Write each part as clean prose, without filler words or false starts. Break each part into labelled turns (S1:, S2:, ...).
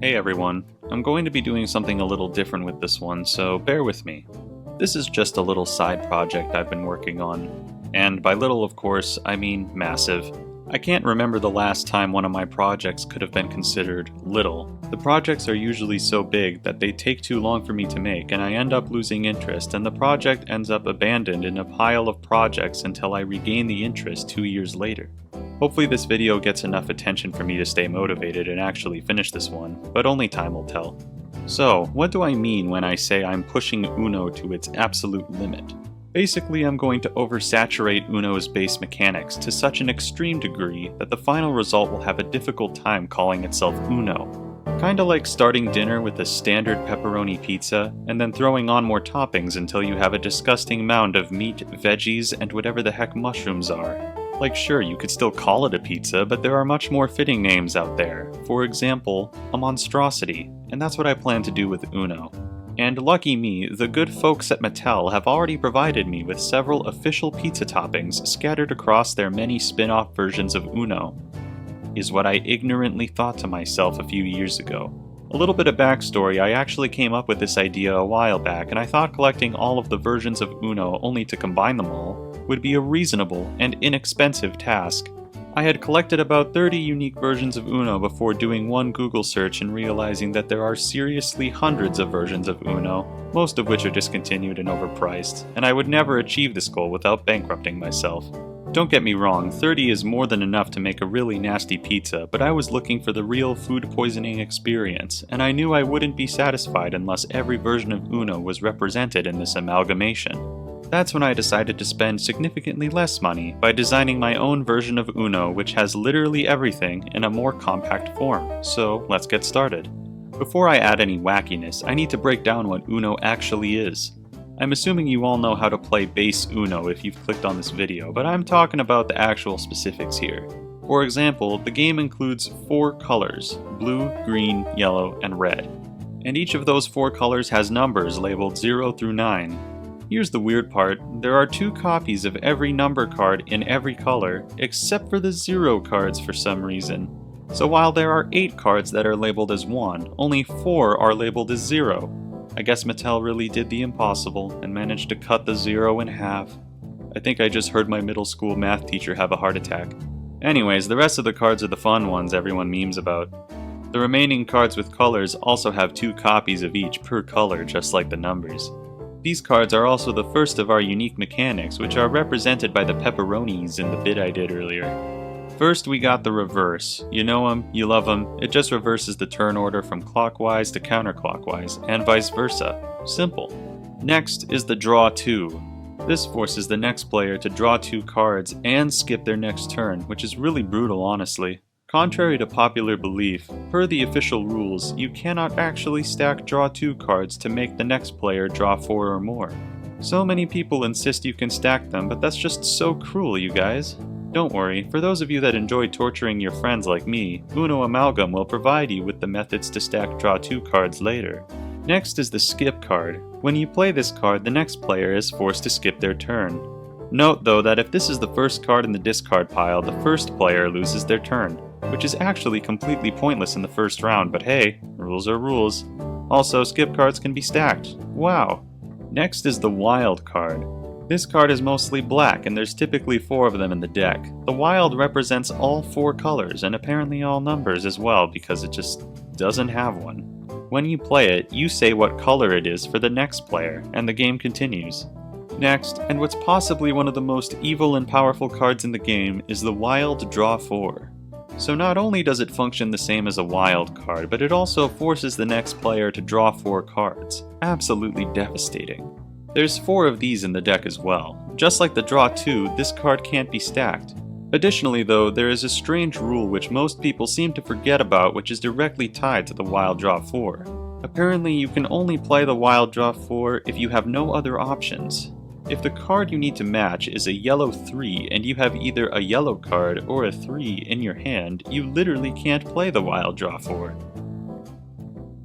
S1: Hey everyone, I'm going to be doing something a little different with this one, so bear with me. This is just a little side project I've been working on, and by little of course, I mean massive. I can't remember the last time one of my projects could have been considered little. The projects are usually so big that they take too long for me to make, and I end up losing interest, and the project ends up abandoned in a pile of projects until I regain the interest 2 years later. Hopefully this video gets enough attention for me to stay motivated and actually finish this one, but only time will tell. So, what do I mean when I say I'm pushing Uno to its absolute limit? Basically, I'm going to oversaturate Uno's base mechanics to such an extreme degree that the final result will have a difficult time calling itself Uno. Kinda like starting dinner with a standard pepperoni pizza, and then throwing on more toppings until you have a disgusting mound of meat, veggies, and whatever the heck mushrooms are. Like sure, you could still call it a pizza, but there are much more fitting names out there. For example, a monstrosity, and that's what I plan to do with Uno. And lucky me, the good folks at Mattel have already provided me with several official pizza toppings scattered across their many spin-off versions of Uno, is what I ignorantly thought to myself a few years ago. A little bit of backstory, I actually came up with this idea a while back, and I thought collecting all of the versions of Uno only to combine them all would be a reasonable and inexpensive task. I had collected about 30 unique versions of Uno before doing one Google search and realizing that there are seriously hundreds of versions of Uno, most of which are discontinued and overpriced, and I would never achieve this goal without bankrupting myself. Don't get me wrong, 30 is more than enough to make a really nasty pizza, but I was looking for the real food poisoning experience, and I knew I wouldn't be satisfied unless every version of Uno was represented in this amalgamation. That's when I decided to spend significantly less money by designing my own version of Uno, which has literally everything in a more compact form. So let's get started. Before I add any wackiness, I need to break down what Uno actually is. I'm assuming you all know how to play base Uno if you've clicked on this video, but I'm talking about the actual specifics here. For example, the game includes 4 colors: blue, green, yellow, and red. And each of those 4 colors has numbers labeled 0 through 9. Here's the weird part, there are 2 copies of every number card in every color, except for the 0 cards for some reason. So while there are 8 cards that are labeled as 1, only 4 are labeled as 0. I guess Mattel really did the impossible and managed to cut the 0 in half. I think I just heard my middle school math teacher have a heart attack. Anyways, the rest of the cards are the fun ones everyone memes about. The remaining cards with colors also have 2 copies of each per color, just like the numbers. These cards are also the first of our unique mechanics, which are represented by the pepperonis in the bit I did earlier. First, we got the reverse. You know them, you love them, it just reverses the turn order from clockwise to counterclockwise, and vice versa. Simple. Next is the draw 2. This forces the next player to draw 2 cards and skip their next turn, which is really brutal honestly. Contrary to popular belief, per the official rules, you cannot actually stack draw 2 cards to make the next player draw 4 or more. So many people insist you can stack them, but that's just so cruel, you guys. Don't worry, for those of you that enjoy torturing your friends like me, Uno Amalgam will provide you with the methods to stack draw 2 cards later. Next is the skip card. When you play this card, the next player is forced to skip their turn. Note though that if this is the first card in the discard pile, the first player loses their turn, which is actually completely pointless in the first round, but hey, rules are rules. Also, skip cards can be stacked. Wow! Next is the wild card. This card is mostly black, and there's typically 4 of them in the deck. The wild represents all 4 colors, and apparently all numbers as well, because it just doesn't have one. When you play it, you say what color it is for the next player, and the game continues. Next, and what's possibly one of the most evil and powerful cards in the game, is the wild draw 4. So not only does it function the same as a wild card, but it also forces the next player to draw 4 cards. Absolutely devastating. There's 4 of these in the deck as well. Just like the draw 2, this card can't be stacked. Additionally though, there is a strange rule which most people seem to forget about, which is directly tied to the wild draw 4. Apparently you can only play the wild draw 4 if you have no other options. If the card you need to match is a yellow 3 and you have either a yellow card or a 3 in your hand, you literally can't play the wild draw 4.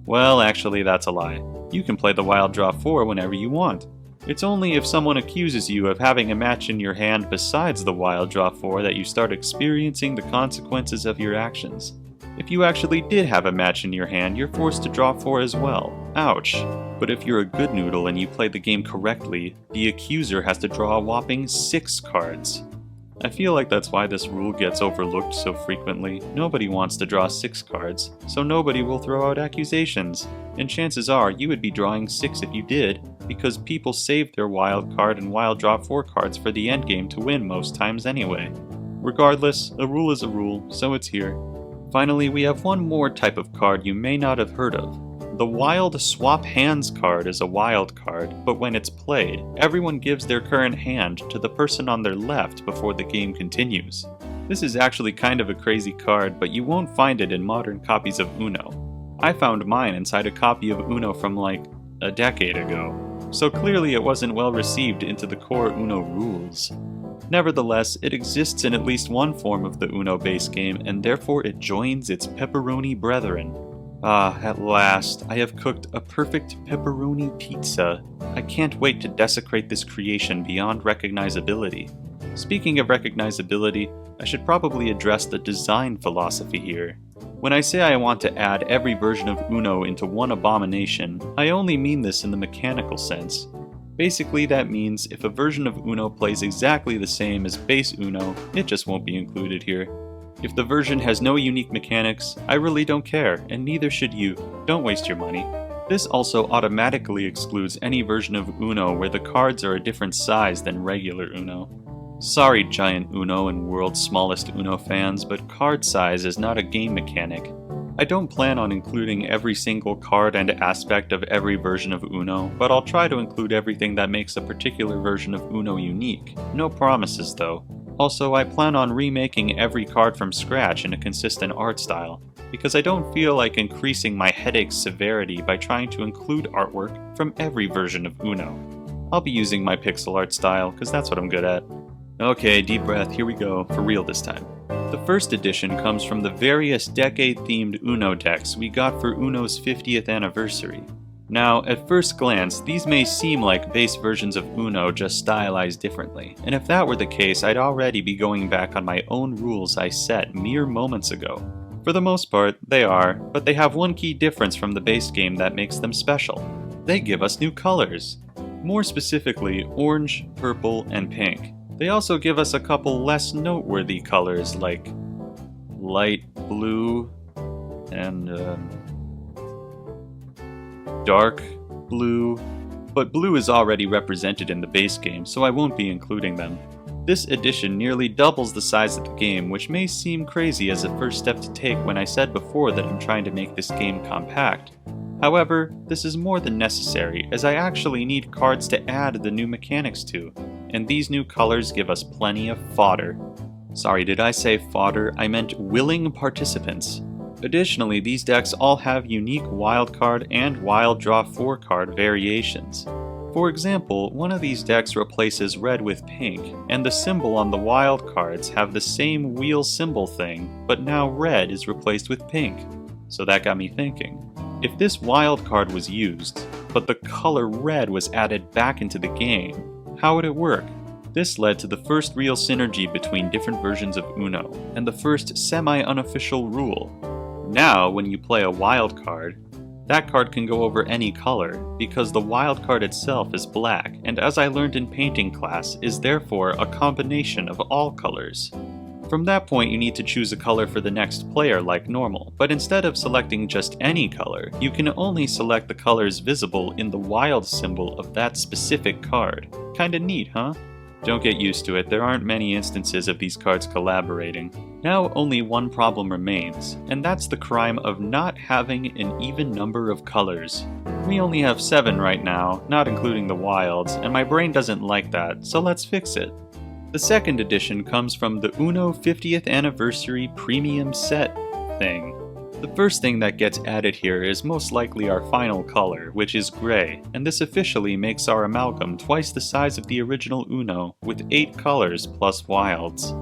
S1: Well, actually that's a lie. You can play the wild draw 4 whenever you want. It's only if someone accuses you of having a match in your hand besides the wild draw 4 that you start experiencing the consequences of your actions. If you actually did have a match in your hand, you're forced to draw 4 as well. Ouch. But if you're a good noodle and you play the game correctly, the accuser has to draw a whopping 6 cards. I feel like that's why this rule gets overlooked so frequently. Nobody wants to draw 6 cards, so nobody will throw out accusations. And chances are you would be drawing 6 if you did, because people save their wild card and wild draw 4 cards for the endgame to win most times anyway. Regardless, a rule is a rule, so it's here. Finally, we have one more type of card you may not have heard of. The Wild Swap Hands card is a wild card, but when it's played, everyone gives their current hand to the person on their left before the game continues. This is actually kind of a crazy card, but you won't find it in modern copies of Uno. I found mine inside a copy of Uno from like a decade ago, so clearly it wasn't well received into the core Uno rules. Nevertheless, it exists in at least one form of the Uno base game, and therefore it joins its pepperoni brethren. Ah, at last, I have cooked a perfect pepperoni pizza. I can't wait to desecrate this creation beyond recognizability. Speaking of recognizability, I should probably address the design philosophy here. When I say I want to add every version of Uno into one abomination, I only mean this in the mechanical sense. Basically, that means if a version of Uno plays exactly the same as base Uno, it just won't be included here. If the version has no unique mechanics, I really don't care, and neither should you. Don't waste your money. This also automatically excludes any version of Uno where the cards are a different size than regular Uno. Sorry, giant Uno and world's smallest Uno fans, but card size is not a game mechanic. I don't plan on including every single card and aspect of every version of Uno, but I'll try to include everything that makes a particular version of Uno unique. No promises though. Also, I plan on remaking every card from scratch in a consistent art style, because I don't feel like increasing my headache's severity by trying to include artwork from every version of Uno. I'll be using my pixel art style, because that's what I'm good at. Okay, deep breath, here we go, for real this time. The first edition comes from the various decade-themed Uno decks we got for Uno's 50th anniversary. Now, at first glance, these may seem like base versions of Uno just stylized differently, and if that were the case, I'd already be going back on my own rules I set mere moments ago. For the most part, they are, but they have one key difference from the base game that makes them special. They give us new colors. More specifically, orange, purple, and pink. They also give us a couple less noteworthy colors like light blue and dark blue, but blue is already represented in the base game, so I won't be including them. This edition nearly doubles the size of the game, which may seem crazy as a first step to take when I said before that I'm trying to make this game compact. However, this is more than necessary, as I actually need cards to add the new mechanics to, and these new colors give us plenty of fodder. Sorry, did I say fodder? I meant willing participants. Additionally, these decks all have unique wildcard and wild draw 4 card variations. For example, one of these decks replaces red with pink, and the symbol on the wild cards have the same wheel symbol thing, but now red is replaced with pink. So that got me thinking. If this wild card was used, but the color red was added back into the game, how would it work? This led to the first real synergy between different versions of Uno, and the first semi-unofficial rule. Now, when you play a wild card, that card can go over any color, because the wild card itself is black, and as I learned in painting class, is therefore a combination of all colors. From that point, you need to choose a color for the next player like normal, but instead of selecting just any color, you can only select the colors visible in the wild symbol of that specific card. Kinda neat, huh? Don't get used to it, there aren't many instances of these cards collaborating. Now only one problem remains, and that's the crime of not having an even number of colors. We only have 7 right now, not including the wilds, and my brain doesn't like that, so let's fix it. The second edition comes from the Uno 50th Anniversary Premium Set thing. The first thing that gets added here is most likely our final color, which is gray, and this officially makes our amalgam twice the size of the original Uno, with 8 colors plus wilds.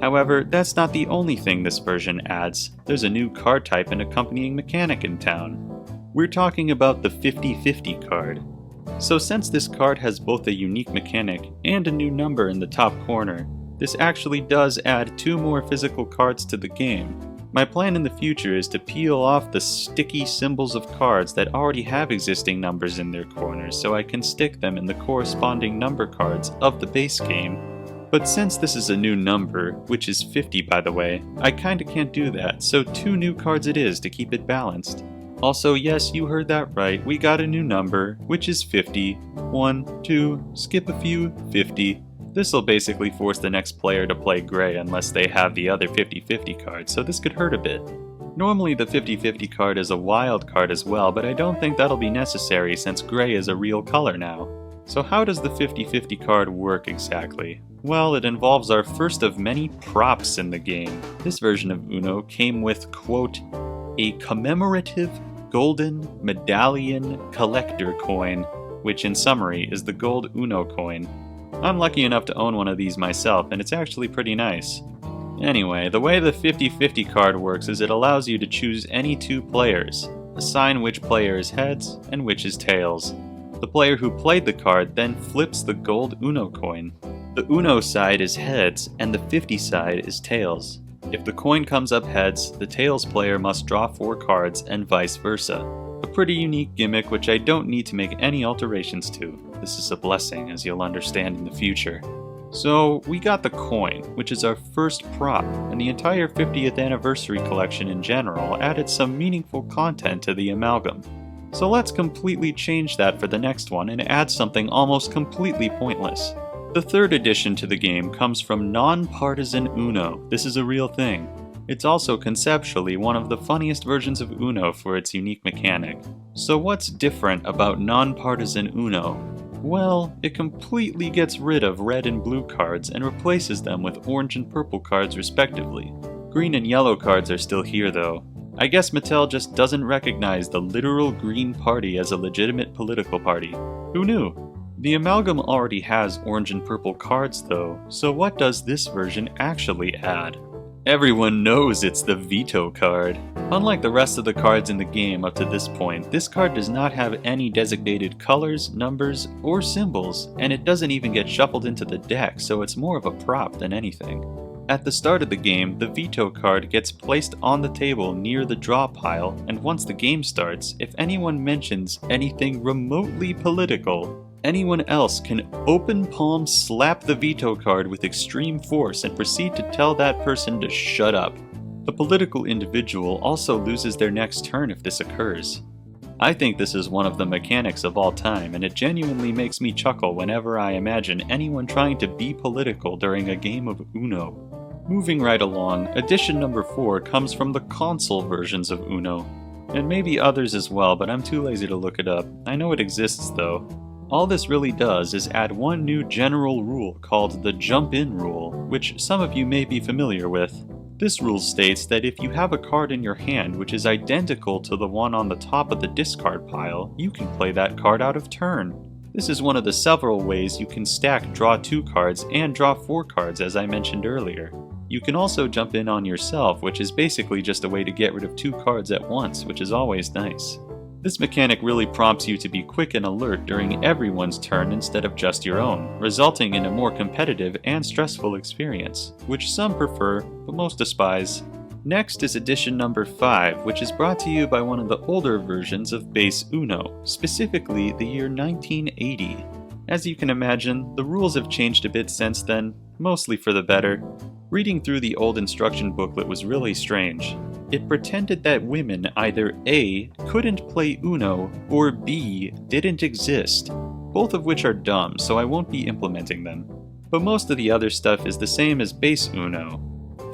S1: However, that's not the only thing this version adds. There's a new card type and accompanying mechanic in town. We're talking about the 50/50 card. So since this card has both a unique mechanic and a new number in the top corner, this actually does add 2 more physical cards to the game. My plan in the future is to peel off the sticky symbols of cards that already have existing numbers in their corners so I can stick them in the corresponding number cards of the base game. But since this is a new number, which is 50 by the way, I kinda can't do that, so 2 new cards it is to keep it balanced. Also, yes, you heard that right, we got a new number, which is 50. 1, 2, skip a few, 50. This'll basically force the next player to play gray unless they have the other 50-50 card, so this could hurt a bit. Normally the 50-50 card is a wild card as well, but I don't think that'll be necessary since gray is a real color now. So how does the 50-50 card work exactly? Well, it involves our first of many props in the game. This version of Uno came with, quote, a commemorative golden medallion collector coin, which in summary is the gold Uno coin. I'm lucky enough to own one of these myself, and it's actually pretty nice. Anyway, the way the 50-50 card works is it allows you to choose any 2 players, assign which player is heads and which is tails. The player who played the card then flips the gold Uno coin. The Uno side is heads and the 50 side is tails. If the coin comes up heads, the tails player must draw 4 cards and vice versa. A pretty unique gimmick which I don't need to make any alterations to. This is a blessing, as you'll understand in the future. So, we got the coin, which is our first prop, and the entire 50th anniversary collection in general added some meaningful content to the amalgam. So let's completely change that for the next one and add something almost completely pointless. The third addition to the game comes from non-partisan Uno. This is a real thing. It's also conceptually one of the funniest versions of Uno for its unique mechanic. So what's different about non-partisan Uno? Well, it completely gets rid of red and blue cards and replaces them with orange and purple cards respectively. Green and yellow cards are still here though. I guess Mattel just doesn't recognize the literal Green Party as a legitimate political party. Who knew? The amalgam already has orange and purple cards though, so what does this version actually add? Everyone knows it's the veto card. Unlike the rest of the cards in the game up to this point, this card does not have any designated colors, numbers, or symbols, and it doesn't even get shuffled into the deck, so it's more of a prop than anything. At the start of the game, the veto card gets placed on the table near the draw pile, and once the game starts, if anyone mentions anything remotely political, anyone else can open palm slap the veto card with extreme force and proceed to tell that person to shut up. The political individual also loses their next turn if this occurs. I think this is one of the mechanics of all time, and it genuinely makes me chuckle whenever I imagine anyone trying to be political during a game of Uno. Moving right along, edition number 4 comes from the console versions of Uno, and maybe others as well, but I'm too lazy to look it up. I know it exists though. All this really does is add one new general rule called the jump in rule, which some of you may be familiar with. This rule states that if you have a card in your hand which is identical to the one on the top of the discard pile, you can play that card out of turn. This is one of the several ways you can stack draw 2 cards and draw 4 cards as I mentioned earlier. You can also jump in on yourself, which is basically just a way to get rid of 2 cards at once, which is always nice. This mechanic really prompts you to be quick and alert during everyone's turn instead of just your own, resulting in a more competitive and stressful experience, which some prefer, but most despise. Next is edition number 5, which is brought to you by one of the older versions of base Uno, specifically the year 1980. As you can imagine, the rules have changed a bit since then, mostly for the better. Reading through the old instruction booklet was really strange. It pretended that women either A, couldn't play Uno, or B, didn't exist, both of which are dumb, so I won't be implementing them. But most of the other stuff is the same as base Uno.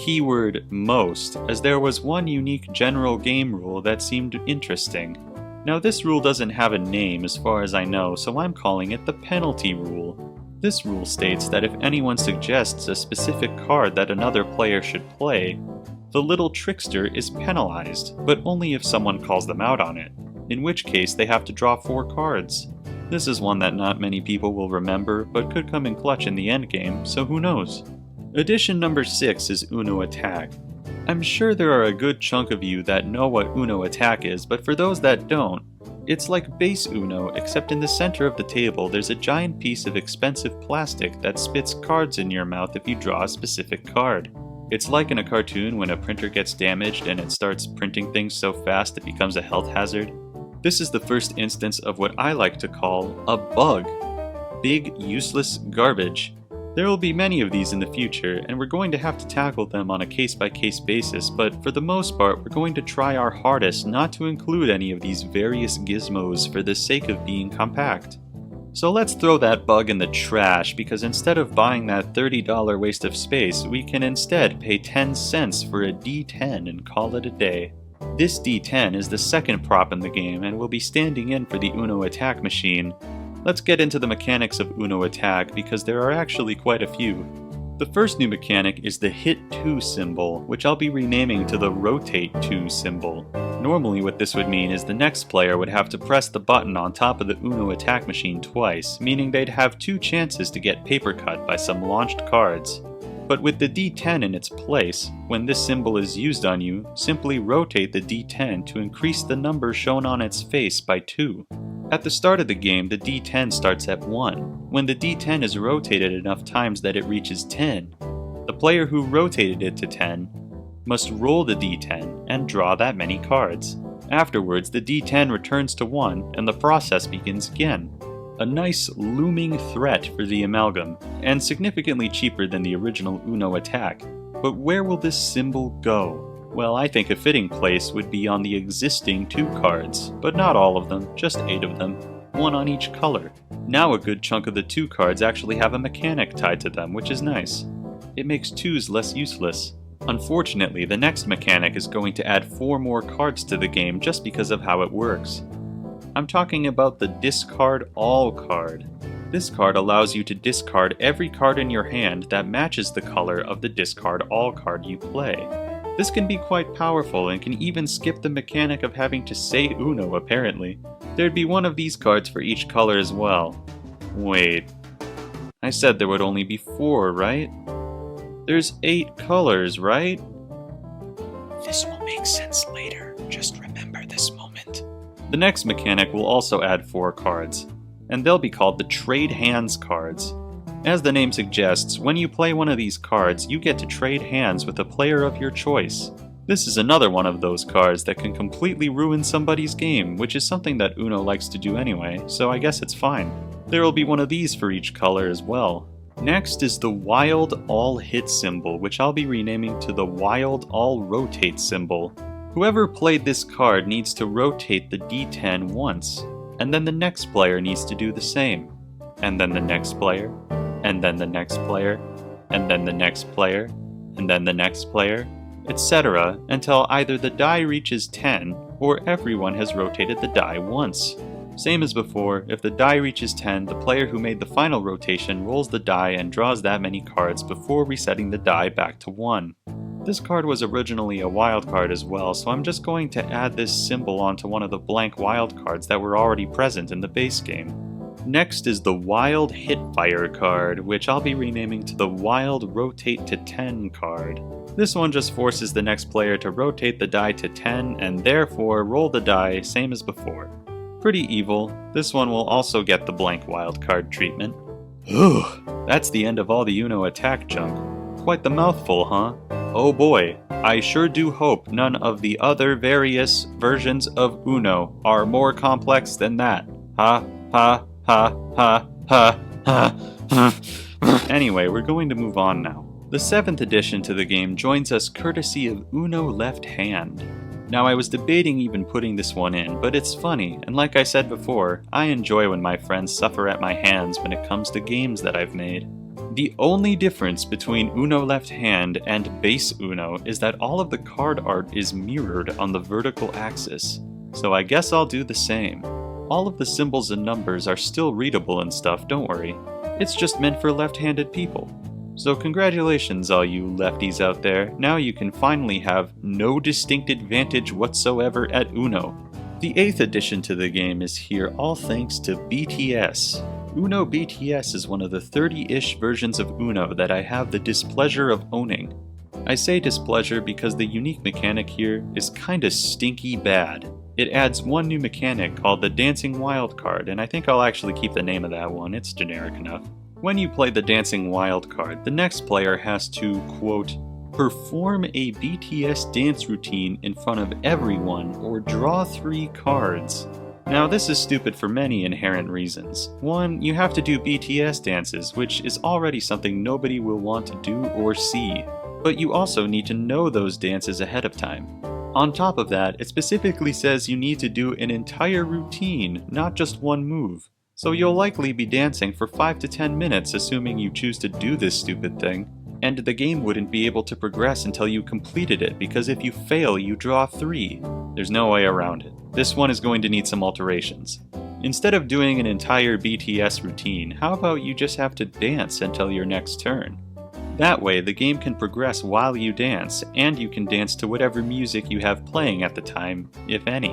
S1: Keyword most, as there was one unique general game rule that seemed interesting. Now this rule doesn't have a name as far as I know, so I'm calling it the penalty rule. This rule states that if anyone suggests a specific card that another player should play, the little trickster is penalized, but only if someone calls them out on it, in which case they have to draw 4 cards. This is one that not many people will remember, but could come in clutch in the endgame, so who knows. Edition number 6 is Uno Attack. I'm sure there are a good chunk of you that know what Uno Attack is, but for those that don't, it's like base Uno, except in the center of the table there's a giant piece of expensive plastic that spits cards in your mouth if you draw a specific card. It's like in a cartoon when a printer gets damaged and it starts printing things so fast it becomes a health hazard. This is the first instance of what I like to call a bug. Big, useless garbage. There will be many of these in the future, and we're going to have to tackle them on a case-by-case basis, but for the most part, we're going to try our hardest not to include any of these various gizmos for the sake of being compact. So let's throw that bug in the trash, because instead of buying that $30 waste of space, we can instead pay 10 cents for a D10 and call it a day. This D10 is the second prop in the game and will be standing in for the Uno attack machine. Let's get into the mechanics of Uno attack because there are actually quite a few. The first new mechanic is the Hit 2 symbol, which I'll be renaming to the Rotate 2 symbol. Normally what this would mean is the next player would have to press the button on top of the Uno attack machine twice, meaning they'd have 2 chances to get paper cut by some launched cards. But with the D10 in its place, when this symbol is used on you, simply rotate the D10 to increase the number shown on its face by 2. At the start of the game, the D10 starts at 1. When the D10 is rotated enough times that it reaches 10, the player who rotated it to 10 must roll the D10 and draw that many cards. Afterwards, the D10 returns to 1 and the process begins again. A nice looming threat for the Amalgam, and significantly cheaper than the original Uno attack. But where will this symbol go? Well, I think a fitting place would be on the existing 2 cards, but not all of them, just 8 of them, 1 on each color. Now a good chunk of the 2 cards actually have a mechanic tied to them, which is nice. It makes 2s less useless. Unfortunately, the next mechanic is going to add 4 more cards to the game just because of how it works. I'm talking about the Discard All card. This card allows you to discard every card in your hand that matches the color of the Discard All card you play. This can be quite powerful and can even skip the mechanic of having to say Uno, apparently. There'd be 1 of these cards for each color as well. Wait, I said there would only be 4, right? There's 8 colors, right?
S2: This will make sense later, just remember this moment.
S1: The next mechanic will also add 4 cards, and they'll be called the Trade Hands cards. As the name suggests, when you play one of these cards, you get to trade hands with a player of your choice. This is another one of those cards that can completely ruin somebody's game, which is something that Uno likes to do anyway, so I guess it's fine. There will be 1 of these for each color as well. Next is the Wild All Hit symbol, which I'll be renaming to the Wild All Rotate symbol. Whoever played this card needs to rotate the D10 once, and then the next player needs to do the same, and then the next player, and then the next player, and then the next player, and then the next player, etc. until either the die reaches 10 or everyone has rotated the die once. Same as before, if the die reaches 10, the player who made the final rotation rolls the die and draws that many cards before resetting the die back to 1. This card was originally a wild card as well, so I'm just going to add this symbol onto one of the blank wild cards that were already present in the base game. Next is the Wild Hitfire card, which I'll be renaming to the Wild Rotate to 10 card. This one just forces the next player to rotate the die to 10 and therefore roll the die same as before. Pretty evil. This one will also get the blank wild card treatment. Ugh, that's the end of all the Uno attack junk. Quite the mouthful, huh? Oh boy, I sure do hope none of the other various versions of Uno are more complex than that. Ha, ha, ha, ha, ha, ha. Anyway, we're going to move on now. The 7th addition to the game joins us courtesy of Uno Left Hand. Now I was debating even putting this one in, but it's funny, and like I said before, I enjoy when my friends suffer at my hands when it comes to games that I've made. The only difference between Uno Left Hand and base Uno is that all of the card art is mirrored on the vertical axis, so I guess I'll do the same. All of the symbols and numbers are still readable and stuff, don't worry. It's just meant for left-handed people. So congratulations all you lefties out there, now you can finally have no distinct advantage whatsoever at Uno. The 8th addition to the game is here all thanks to BTS. Uno BTS is one of the 30-ish versions of Uno that I have the displeasure of owning. I say displeasure because the unique mechanic here is kinda stinky bad. It adds one new mechanic called the Dancing Wild card, and I think I'll actually keep the name of that one, it's generic enough. When you play the Dancing Wild card, the next player has to, quote, Perform a BTS dance routine in front of everyone or draw 3 cards. Now this is stupid for many inherent reasons. One, you have to do BTS dances, which is already something nobody will want to do or see. But you also need to know those dances ahead of time. On top of that, it specifically says you need to do an entire routine, not just one move. So you'll likely be dancing for 5 to 10 minutes assuming you choose to do this stupid thing. And the game wouldn't be able to progress until you completed it, because if you fail, you draw 3. There's no way around it. This one is going to need some alterations. Instead of doing an entire BTS routine, how about you just have to dance until your next turn? That way, the game can progress while you dance, and you can dance to whatever music you have playing at the time, if any.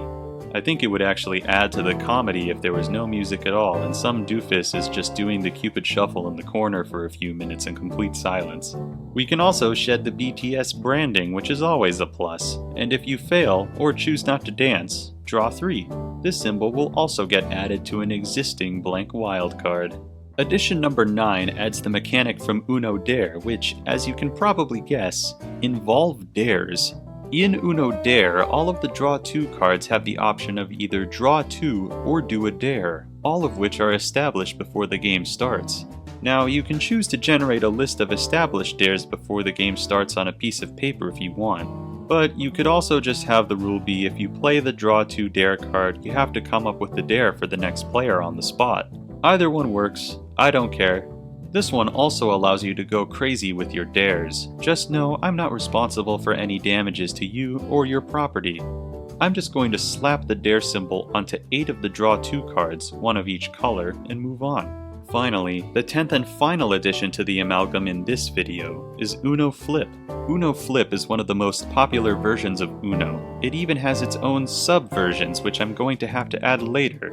S1: I think it would actually add to the comedy if there was no music at all and some doofus is just doing the Cupid Shuffle in the corner for a few minutes in complete silence. We can also shed the BTS branding, which is always a plus, and if you fail or choose not to dance, draw 3. This symbol will also get added to an existing blank wildcard. Addition number 9 adds the mechanic from Uno Dare, which, as you can probably guess, involve dares. In Uno Dare, all of the Draw 2 cards have the option of either Draw 2 or Do a Dare, all of which are established before the game starts. Now, you can choose to generate a list of established dares before the game starts on a piece of paper if you want, but you could also just have the rule be if you play the Draw 2 Dare card, you have to come up with the dare for the next player on the spot. Either one works, I don't care. This one also allows you to go crazy with your dares. Just know I'm not responsible for any damages to you or your property. I'm just going to slap the dare symbol onto 8 of the Draw 2 cards, one of each color, and move on. Finally, the 10th and final addition to the amalgam in this video is Uno Flip. Uno Flip is one of the most popular versions of Uno. It even has its own sub-versions, which I'm going to have to add later.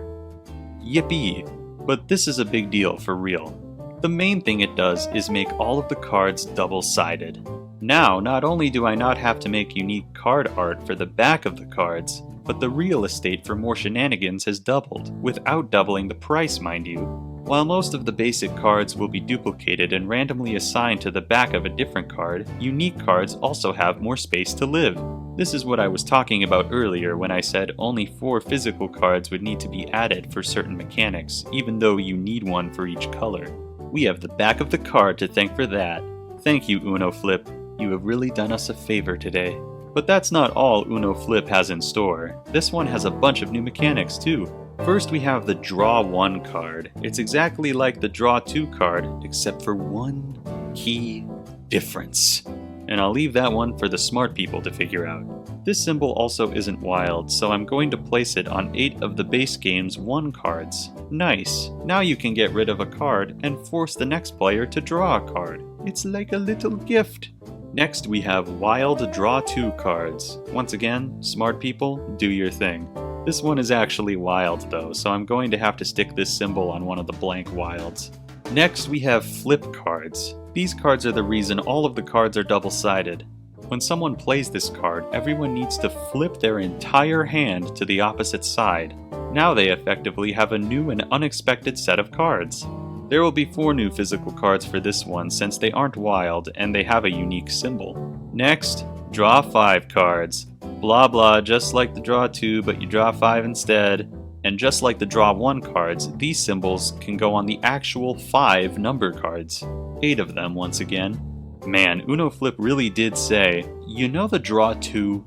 S1: Yippee! But this is a big deal for real. The main thing it does is make all of the cards double-sided. Now, not only do I not have to make unique card art for the back of the cards, but the real estate for more shenanigans has doubled, without doubling the price, mind you. While most of the basic cards will be duplicated and randomly assigned to the back of a different card, unique cards also have more space to live. This is what I was talking about earlier when I said only 4 physical cards would need to be added for certain mechanics, even though you need one for each color. We have the back of the card to thank for that. Thank you, Uno Flip. You have really done us a favor today. But that's not all Uno Flip has in store. This one has a bunch of new mechanics too. First we have the Draw 1 card. It's exactly like the Draw 2 card, except for one key difference. And I'll leave that one for the smart people to figure out. This symbol also isn't wild, so I'm going to place it on 8 of the base game's 1 cards. Nice! Now you can get rid of a card and force the next player to draw a card. It's like a little gift. Next we have Wild Draw 2 cards. Once again, smart people, do your thing. This one is actually wild though, so I'm going to have to stick this symbol on one of the blank wilds. Next we have Flip cards. These cards are the reason all of the cards are double-sided. When someone plays this card, everyone needs to flip their entire hand to the opposite side. Now they effectively have a new and unexpected set of cards. There will be 4 new physical cards for this one since they aren't wild and they have a unique symbol. Next, Draw 5 cards. Blah blah, just like the Draw 2, but you draw 5 instead. And just like the Draw 1 cards, these symbols can go on the actual 5 number cards. 8 of them once again. Man, Uno Flip really did say, you know the Draw 2?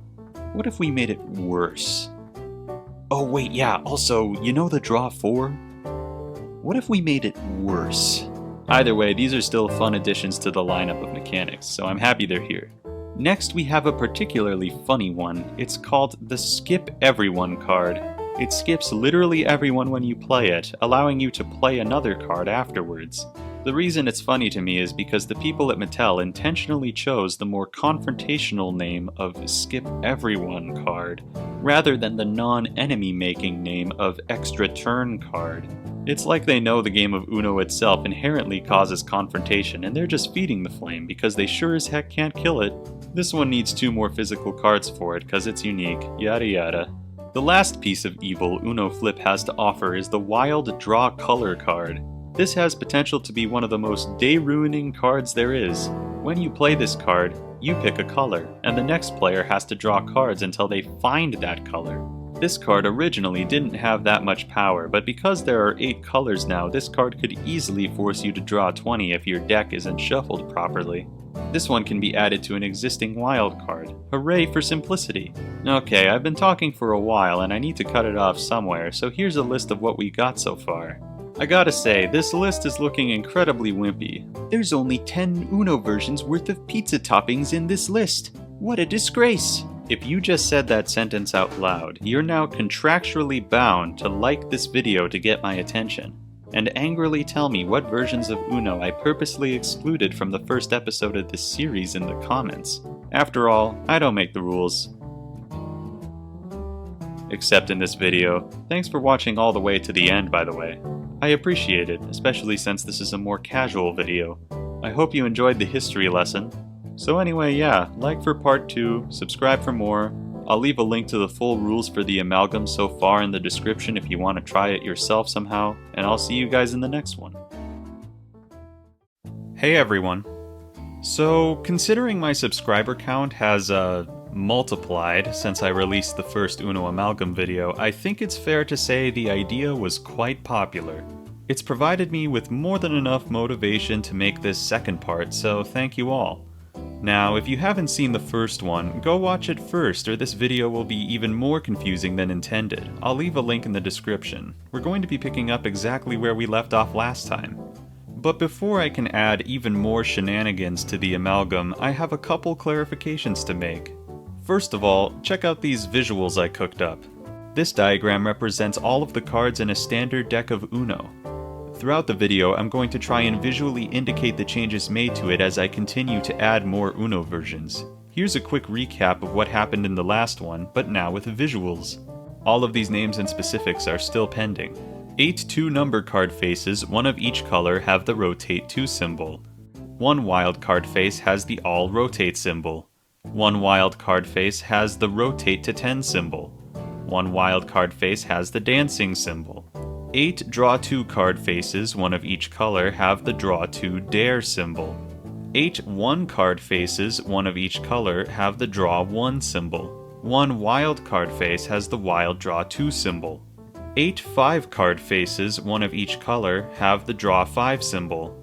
S1: What if we made it worse? Oh wait, yeah, also, you know the Draw 4? What if we made it worse? Either way, these are still fun additions to the lineup of mechanics, so I'm happy they're here. Next we have a particularly funny one. It's called the Skip Everyone card. It skips literally everyone when you play it, allowing you to play another card afterwards. The reason it's funny to me is because the people at Mattel intentionally chose the more confrontational name of Skip Everyone card, rather than the non-enemy making name of Extra Turn card. It's like they know the game of Uno itself inherently causes confrontation and they're just feeding the flame because they sure as heck can't kill it. This one needs 2 more physical cards for it because it's unique, yada yada. The last piece of evil Uno Flip has to offer is the Wild Draw Color card. This has potential to be one of the most day-ruining cards there is. When you play this card, you pick a color, and the next player has to draw cards until they find that color. This card originally didn't have that much power, but because there are 8 colors now, this card could easily force you to draw 20 if your deck isn't shuffled properly. This one can be added to an existing wild card. Hooray for simplicity! Okay, I've been talking for a while and I need to cut it off somewhere, so here's a list of what we got so far. I gotta say, this list is looking incredibly wimpy. There's only 10 Uno versions worth of pizza toppings in this list. What a disgrace! If you just said that sentence out loud, you're now contractually bound to like this video to get my attention, and angrily tell me what versions of Uno I purposely excluded from the first episode of this series in the comments. After all, I don't make the rules. Except in this video. Thanks for watching all the way to the end, by the way. I appreciate it, especially since this is a more casual video. I hope you enjoyed the history lesson. So anyway, yeah, like for part 2, subscribe for more. I'll leave a link to the full rules for the amalgam so far in the description if you want to try it yourself somehow, and I'll see you guys in the next one. Hey everyone. So, considering my subscriber count has multiplied since I released the first Uno Amalgam video, I think it's fair to say the idea was quite popular. It's provided me with more than enough motivation to make this second part, so thank you all. Now, if you haven't seen the first one, go watch it first or this video will be even more confusing than intended. I'll leave a link in the description. We're going to be picking up exactly where we left off last time. But before I can add even more shenanigans to the amalgam, I have a couple clarifications to make. First of all, check out these visuals I cooked up. This diagram represents all of the cards in a standard deck of Uno. Throughout the video, I'm going to try and visually indicate the changes made to it as I continue to add more Uno versions. Here's a quick recap of what happened in the last one, but now with visuals. All of these names and specifics are still pending. 8 2-number card faces, one of each color, have the rotate 2 symbol. 1 wild card face has the all rotate symbol. 1 wild card face has the rotate to 10 symbol. 1 wild card face has the dancing symbol. 8 draw 2 card faces, one of each color, have the draw 2 dare symbol. 8 1 card faces, one of each color, have the draw 1 symbol. 1 wild card face has the wild draw 2 symbol. 8 5 card faces, one of each color, have the draw 5 symbol.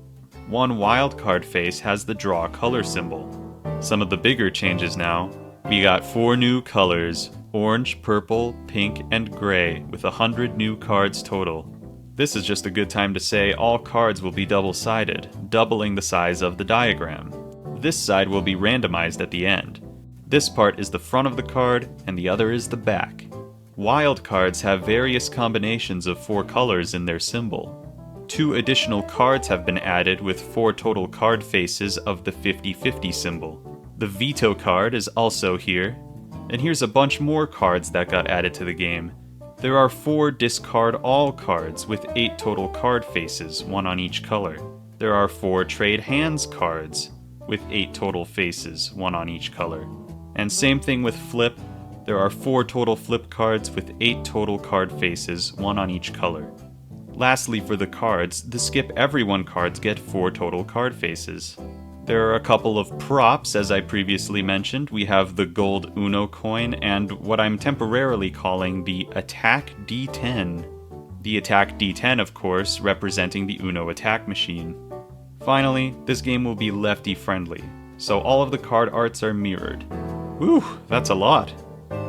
S1: 1 wild card face has the draw color symbol. Some of the bigger changes now. We got 4 new colors, orange, purple, pink, and gray, with 100 new cards total. This is just a good time to say all cards will be double-sided, doubling the size of the diagram. This side will be randomized at the end. This part is the front of the card, and the other is the back. Wild cards have various combinations of 4 colors in their symbol. 2 additional cards have been added with 4 total card faces of the 50-50 symbol. The veto card is also here. And here's a bunch more cards that got added to the game. There are 4 discard all cards with 8 total card faces, 1 on each color. There are 4 trade hands cards with 8 total faces, 1 on each color. And same thing with flip. There are 4 total flip cards with 8 total card faces, 1 on each color. Lastly, for the cards, the skip everyone cards get 4 total card faces. There are a couple of props, as I previously mentioned. We have the gold Uno coin and what I'm temporarily calling the Attack D10. The Attack D10, of course, representing the Uno attack machine. Finally, this game will be lefty friendly, so all of the card arts are mirrored. Whew, that's a lot.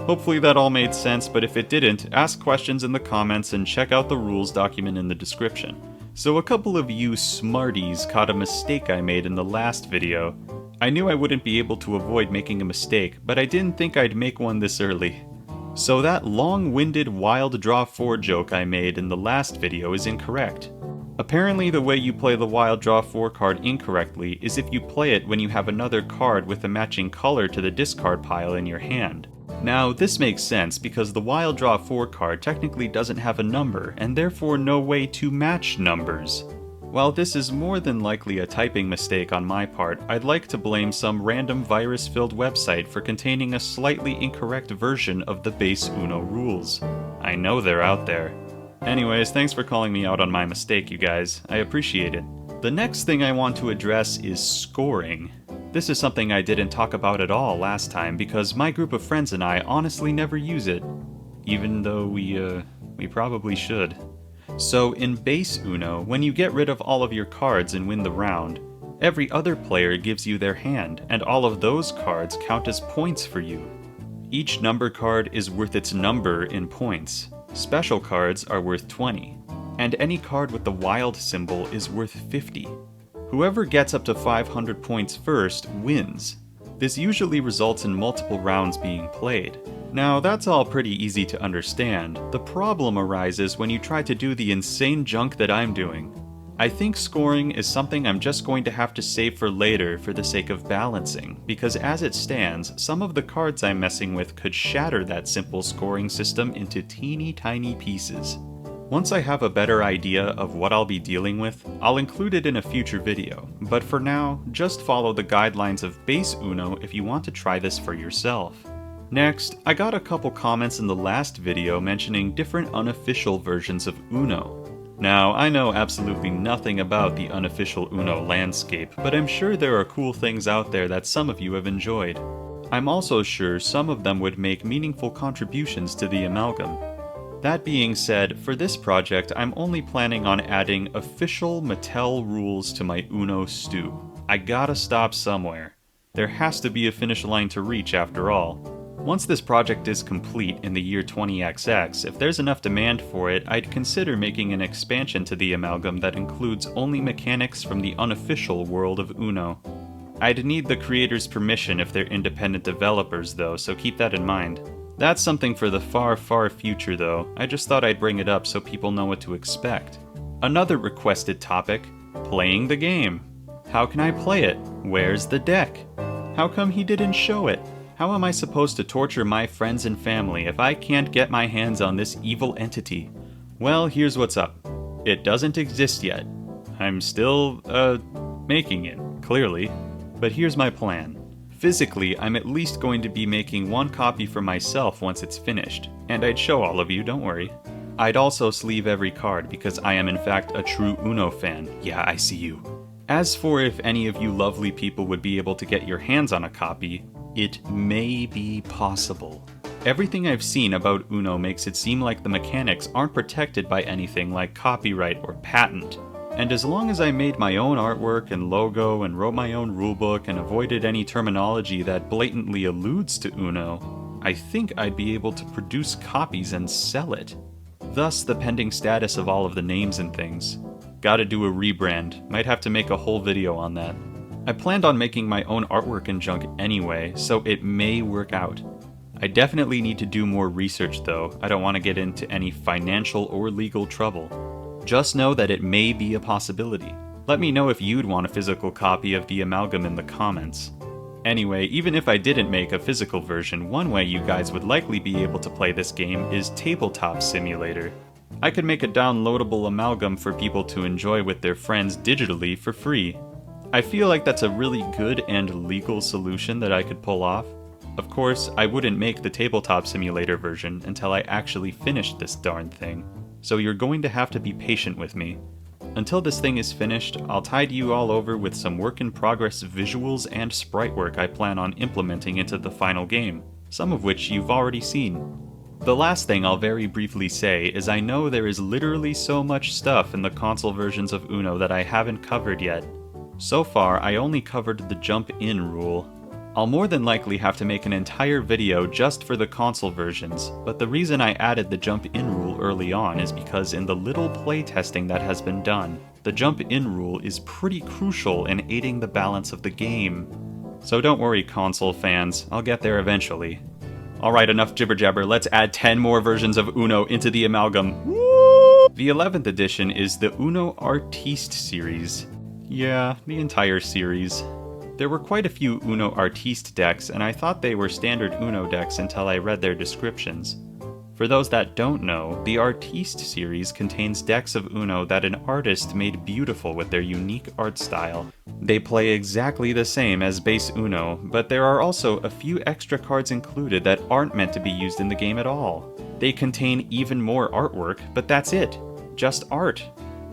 S1: Hopefully that all made sense, but if it didn't, ask questions in the comments and check out the rules document in the description. So a couple of you smarties caught a mistake I made in the last video. I knew I wouldn't be able to avoid making a mistake, but I didn't think I'd make one this early. So that long-winded wild draw 4 joke I made in the last video is incorrect. Apparently the way you play the wild draw 4 card incorrectly is if you play it when you have another card with a matching color to the discard pile in your hand. Now, this makes sense because the wild draw 4 card technically doesn't have a number, and therefore no way to match numbers. While this is more than likely a typing mistake on my part, I'd like to blame some random virus-filled website for containing a slightly incorrect version of the base Uno rules. I know they're out there. Anyways, thanks for calling me out on my mistake, you guys. I appreciate it. The next thing I want to address is scoring. This is something I didn't talk about at all last time because my group of friends and I honestly never use it, even though we probably should. So in base Uno, when you get rid of all of your cards and win the round, every other player gives you their hand, and all of those cards count as points for you. Each number card is worth its number in points. Special cards are worth 20, and any card with the wild symbol is worth 50. Whoever gets up to 500 points first wins. This usually results in multiple rounds being played. Now, that's all pretty easy to understand. The problem arises when you try to do the insane junk that I'm doing. I think scoring is something I'm just going to have to save for later for the sake of balancing, because as it stands, some of the cards I'm messing with could shatter that simple scoring system into teeny tiny pieces. Once I have a better idea of what I'll be dealing with, I'll include it in a future video, but for now, just follow the guidelines of base Uno if you want to try this for yourself. Next, I got a couple comments in the last video mentioning different unofficial versions of Uno. Now, I know absolutely nothing about the unofficial Uno landscape, but I'm sure there are cool things out there that some of you have enjoyed. I'm also sure some of them would make meaningful contributions to the amalgam. That being said, for this project, I'm only planning on adding official Mattel rules to my Uno stew. I gotta stop somewhere. There has to be a finish line to reach after all. Once this project is complete in the year 20XX, if there's enough demand for it, I'd consider making an expansion to the amalgam that includes only mechanics from the unofficial world of Uno. I'd need the creators' permission if they're independent developers though, so keep that in mind. That's something for the far, far future though. I just thought I'd bring it up so people know what to expect. Another requested topic, playing the game. How can I play it? Where's the deck? How come he didn't show it? How am I supposed to torture my friends and family if I can't get my hands on this evil entity? Well, here's what's up. It doesn't exist yet. I'm still, making it, clearly. But here's my plan. Physically, I'm at least going to be making one copy for myself once it's finished. And I'd show all of you, don't worry. I'd also sleeve every card because I am in fact a true Uno fan. Yeah, I see you. As for if any of you lovely people would be able to get your hands on a copy, it may be possible. Everything I've seen about Uno makes it seem like the mechanics aren't protected by anything like copyright or patent. And as long as I made my own artwork and logo and wrote my own rulebook and avoided any terminology that blatantly alludes to Uno, I think I'd be able to produce copies and sell it. Thus the pending status of all of the names and things. Gotta do a rebrand, might have to make a whole video on that. I planned on making my own artwork and junk anyway, so it may work out. I definitely need to do more research though, I don't want to get into any financial or legal trouble. Just know that it may be a possibility. Let me know if you'd want a physical copy of the amalgam in the comments. Anyway, even if I didn't make a physical version, one way you guys would likely be able to play this game is Tabletop Simulator. I could make a downloadable amalgam for people to enjoy with their friends digitally for free. I feel like that's a really good and legal solution that I could pull off. Of course, I wouldn't make the Tabletop Simulator version until I actually finished this darn thing, so you're going to have to be patient with me. Until this thing is finished, I'll tide you all over with some work-in-progress visuals and sprite work I plan on implementing into the final game, some of which you've already seen. The last thing I'll very briefly say is I know there is literally so much stuff in the console versions of Uno that I haven't covered yet. So far, I only covered the jump-in rule. I'll more than likely have to make an entire video just for the console versions, but the reason I added the jump-in rule early on is because in the little playtesting that has been done, the jump-in rule is pretty crucial in aiding the balance of the game. So don't worry, console fans, I'll get there eventually. Alright, enough jibber-jabber, let's add 10 more versions of Uno into the amalgam. Woo! The 11th edition is the Uno Artiste series. Yeah, the entire series. There were quite a few Uno Artiste decks, and I thought they were standard Uno decks until I read their descriptions. For those that don't know, the Artiste series contains decks of Uno that an artist made beautiful with their unique art style. They play exactly the same as base Uno, but there are also a few extra cards included that aren't meant to be used in the game at all. They contain even more artwork, but that's it. Just art.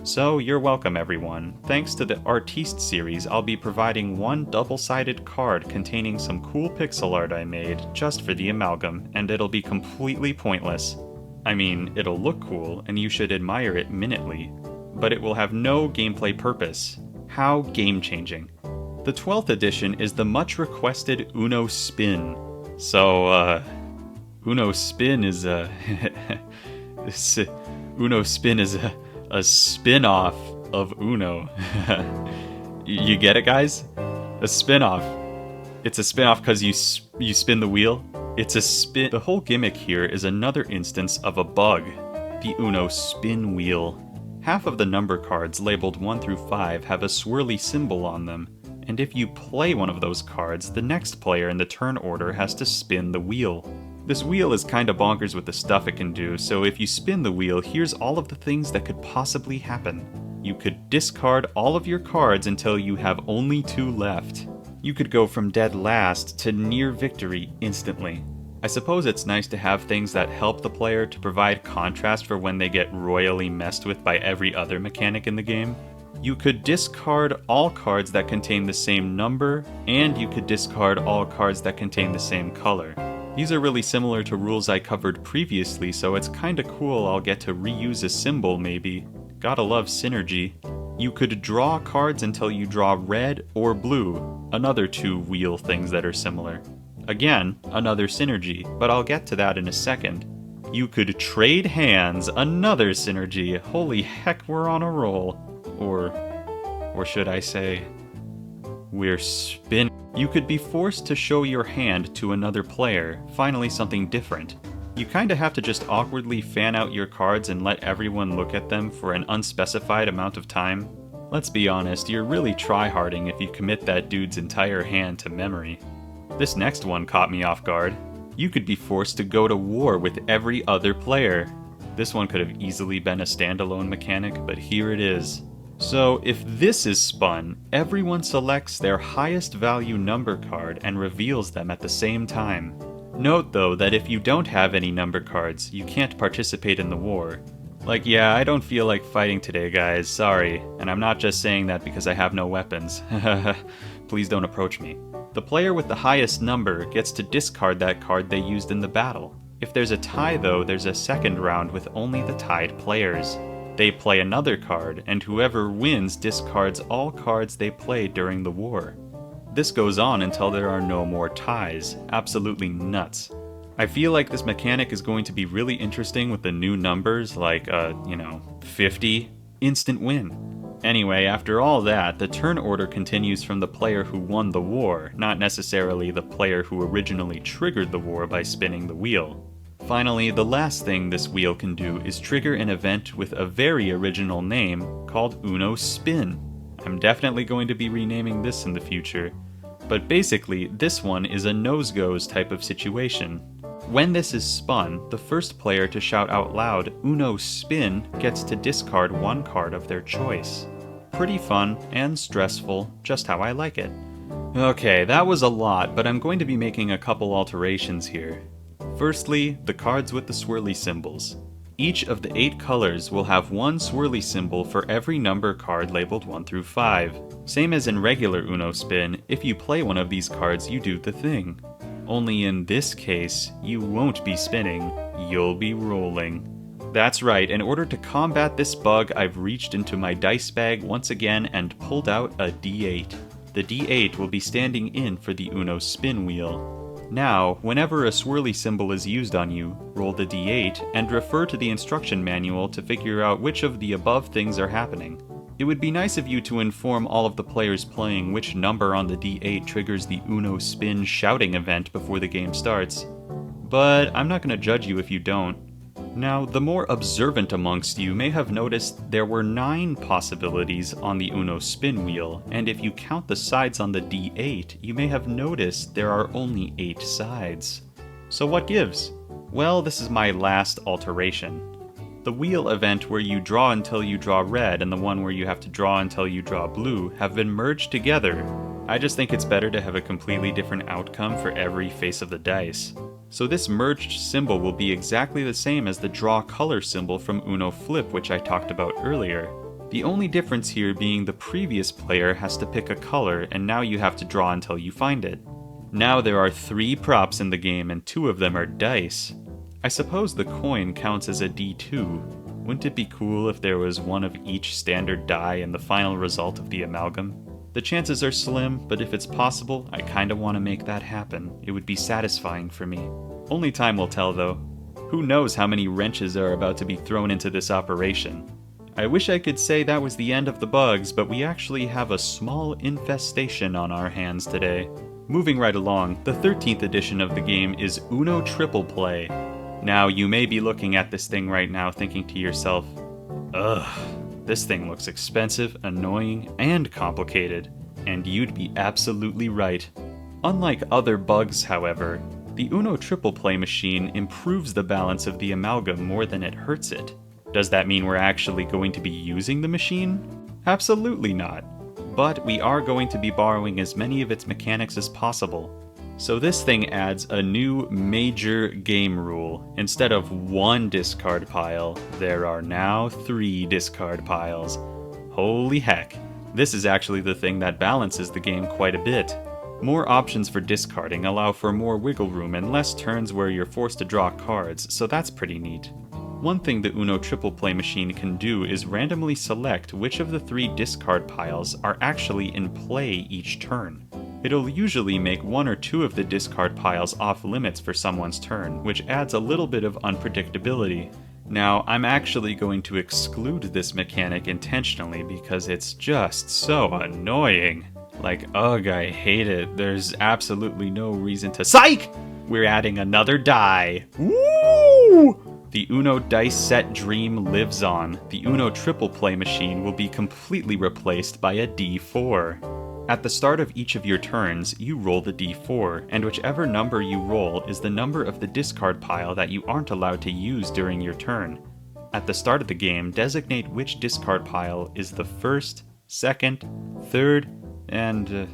S1: So you're welcome, everyone. Thanks to the Artiste series, I'll be providing one double-sided card containing some cool pixel art I made just for the Amalgam, and it'll be completely pointless. I mean, it'll look cool, and you should admire it minutely, but it will have no gameplay purpose. How game-changing. The 12th edition is the much-requested Uno Spin. So, Uno Spin is a... Uno Spin is a spin-off of Uno. You get it, guys? A spin-off. It's a spin-off because you spin the wheel. It's a spin. The whole gimmick here is another instance of a bug, the Uno spin wheel. Half of the number cards labeled 1 through 5 have a swirly symbol on them, and if you play one of those cards, the next player in the turn order has to spin the wheel. This wheel is kinda bonkers with the stuff it can do, so if you spin the wheel, here's all of the things that could possibly happen. You could discard all of your cards until you have only 2 left. You could go from dead last to near victory instantly. I suppose it's nice to have things that help the player to provide contrast for when they get royally messed with by every other mechanic in the game. You could discard all cards that contain the same number, and you could discard all cards that contain the same color. These are really similar to rules I covered previously, so it's kinda cool I'll get to reuse a symbol maybe. Gotta love synergy. You could draw cards until you draw red or blue, another 2 wheel things that are similar. Again, another synergy, but I'll get to that in a second. You could trade hands, another synergy. Holy heck, we're on a roll. Or should I say, we're spinning. You could be forced to show your hand to another player, finally something different. You kinda have to just awkwardly fan out your cards and let everyone look at them for an unspecified amount of time. Let's be honest, you're really tryharding if you commit that dude's entire hand to memory. This next one caught me off guard. You could be forced to go to war with every other player. This one could have easily been a standalone mechanic, but here it is. So, if this is spun, everyone selects their highest value number card and reveals them at the same time. Note though that if you don't have any number cards, you can't participate in the war. Like, yeah, I don't feel like fighting today, guys, sorry, and I'm not just saying that because I have no weapons. Please don't approach me. The player with the highest number gets to discard that card they used in the battle. If there's a tie though, there's a second round with only the tied players. They play another card, and whoever wins discards all cards they played during the war. This goes on until there are no more ties. Absolutely nuts. I feel like this mechanic is going to be really interesting with the new numbers, like, 50. Instant win. Anyway, after all that, the turn order continues from the player who won the war, not necessarily the player who originally triggered the war by spinning the wheel. Finally, the last thing this wheel can do is trigger an event with a very original name called Uno Spin. I'm definitely going to be renaming this in the future. But basically, this one is a nose-goes type of situation. When this is spun, the first player to shout out loud, Uno Spin, gets to discard 1 card of their choice. Pretty fun and stressful, just how I like it. Okay, that was a lot, but I'm going to be making a couple alterations here. Firstly, the cards with the swirly symbols. Each of the 8 colors will have 1 swirly symbol for every number card labeled 1 through 5. Same as in regular Uno Spin, if you play one of these cards, you do the thing. Only in this case, you won't be spinning, you'll be rolling. That's right, in order to combat this bug, I've reached into my dice bag once again and pulled out a D8. The D8 will be standing in for the Uno Spin wheel. Now, whenever a swirly symbol is used on you, roll the D8 and refer to the instruction manual to figure out which of the above things are happening. It would be nice of you to inform all of the players playing which number on the D8 triggers the Uno Spin shouting event before the game starts. But I'm not going to judge you if you don't. Now, the more observant amongst you may have noticed there were 9 possibilities on the Uno Spin wheel, and if you count the sides on the D8, you may have noticed there are only 8 sides. So what gives? Well, this is my last alteration. The wheel event where you draw until you draw red and the one where you have to draw until you draw blue have been merged together. I just think it's better to have a completely different outcome for every face of the dice. So this merged symbol will be exactly the same as the draw color symbol from Uno Flip, which I talked about earlier. The only difference here being the previous player has to pick a color and now you have to draw until you find it. Now there are 3 props in the game and 2 of them are dice. I suppose the coin counts as a D2. Wouldn't it be cool if there was one of each standard die in the final result of the amalgam? The chances are slim, but if it's possible, I kinda want to make that happen. It would be satisfying for me. Only time will tell though. Who knows how many wrenches are about to be thrown into this operation? I wish I could say that was the end of the bugs, but we actually have a small infestation on our hands today. Moving right along, the 13th edition of the game is Uno Triple Play. Now, you may be looking at this thing right now thinking to yourself, ugh, this thing looks expensive, annoying, and complicated. And you'd be absolutely right. Unlike other bugs, however, the Uno Triple Play machine improves the balance of the amalgam more than it hurts it. Does that mean we're actually going to be using the machine? Absolutely not. But we are going to be borrowing as many of its mechanics as possible. So this thing adds a new major game rule. Instead of 1 discard pile, there are now 3 discard piles. Holy heck, this is actually the thing that balances the game quite a bit. More options for discarding allow for more wiggle room and less turns where you're forced to draw cards, so that's pretty neat. One thing the Uno Triple Play machine can do is randomly select which of the 3 discard piles are actually in play each turn. It'll usually make 1 or 2 of the discard piles off limits for someone's turn, which adds a little bit of unpredictability. Now, I'm actually going to exclude this mechanic intentionally because it's just so annoying. Like, ugh, I hate it. There's absolutely no reason to— Psych! We're adding another die. Woo! The Uno dice set dream lives on. The Uno Triple Play machine will be completely replaced by a D4. At the start of each of your turns, you roll the D4, and whichever number you roll is the number of the discard pile that you aren't allowed to use during your turn. At the start of the game, designate which discard pile is the first, second, third, and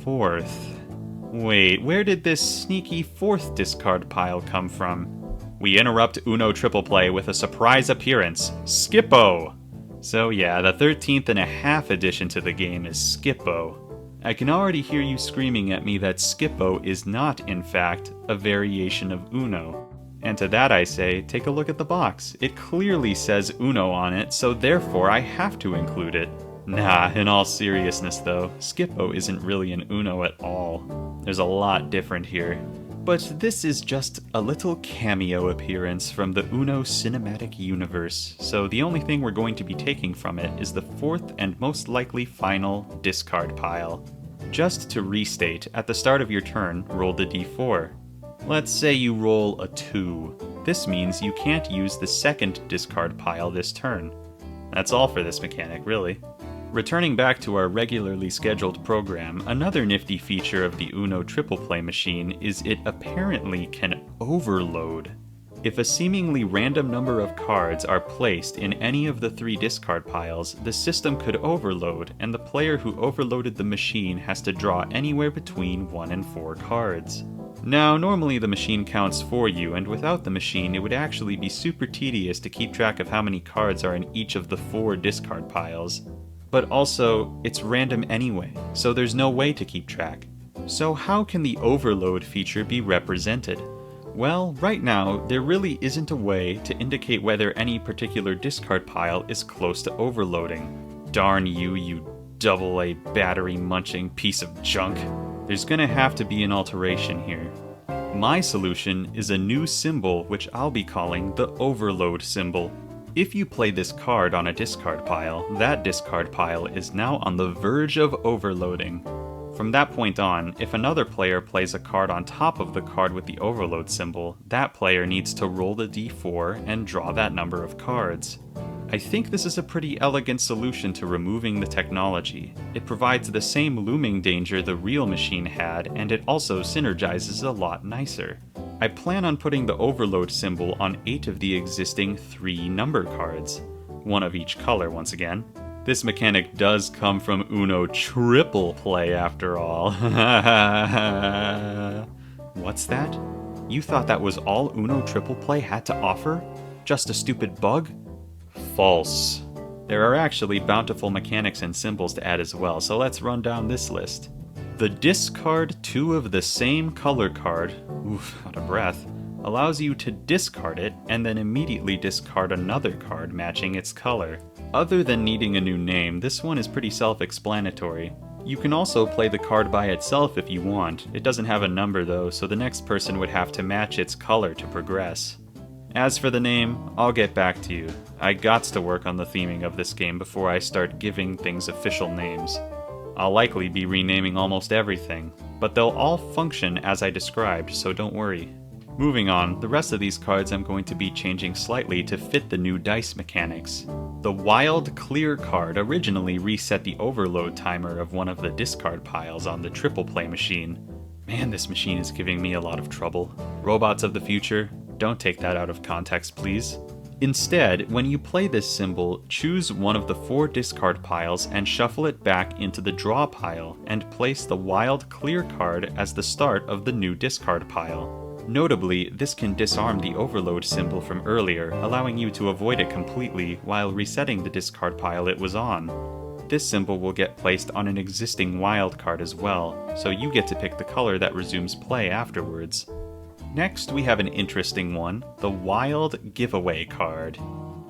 S1: fourth. Wait, where did this sneaky 4th discard pile come from? We interrupt Uno Triple Play with a surprise appearance, Skippo! So yeah, the 13th and a half edition to the game is Skippo. I can already hear you screaming at me that Skippo is not, in fact, a variation of Uno. And to that I say, take a look at the box. It clearly says Uno on it, so therefore I have to include it. Nah, in all seriousness though, Skippo isn't really an Uno at all. There's a lot different here. But this is just a little cameo appearance from the Uno cinematic universe, so the only thing we're going to be taking from it is the 4th and most likely final discard pile. Just to restate, at the start of your turn, roll the d4. Let's say you roll a 2. This means you can't use the 2nd discard pile this turn. That's all for this mechanic, really. Returning back to our regularly scheduled program, another nifty feature of the Uno Triple Play machine is it apparently can overload. If a seemingly random number of cards are placed in any of the 3 discard piles, the system could overload, and the player who overloaded the machine has to draw anywhere between 1 and 4 cards. Now, normally the machine counts for you, and without the machine it would actually be super tedious to keep track of how many cards are in each of the 4 discard piles. But also, it's random anyway, so there's no way to keep track. So how can the overload feature be represented? Well, right now, there really isn't a way to indicate whether any particular discard pile is close to overloading. Darn you, you double-A battery-munching piece of junk. There's gonna have to be an alteration here. My solution is a new symbol which I'll be calling the overload symbol. If you play this card on a discard pile, that discard pile is now on the verge of overloading. From that point on, if another player plays a card on top of the card with the overload symbol, that player needs to roll the d4 and draw that number of cards. I think this is a pretty elegant solution to removing the technology. It provides the same looming danger the real machine had, and it also synergizes a lot nicer. I plan on putting the overload symbol on 8 of the existing 3 number cards. 1 of each color once again. This mechanic does come from Uno Triple Play after all. What's that? You thought that was all Uno Triple Play had to offer? Just a stupid bug? False. There are actually bountiful mechanics and symbols to add as well, so let's run down this list. The discard 2 of the same color card, oof, out of breath, allows you to discard it and then immediately discard another card matching its color. Other than needing a new name, this one is pretty self-explanatory. You can also play the card by itself if you want. It doesn't have a number though, so the next person would have to match its color to progress. As for the name, I'll get back to you. I gots to work on the theming of this game before I start giving things official names. I'll likely be renaming almost everything, but they'll all function as I described, so don't worry. Moving on, the rest of these cards I'm going to be changing slightly to fit the new dice mechanics. The Wild Clear card originally reset the overload timer of one of the discard piles on the triple play machine. Man, this machine is giving me a lot of trouble. Robots of the future, don't take that out of context, please. Instead, when you play this symbol, choose one of the 4 discard piles and shuffle it back into the draw pile, and place the Wild Clear card as the start of the new discard pile. Notably, this can disarm the overload symbol from earlier, allowing you to avoid it completely while resetting the discard pile it was on. This symbol will get placed on an existing wild card as well, so you get to pick the color that resumes play afterwards. Next, we have an interesting one, the Wild Giveaway card.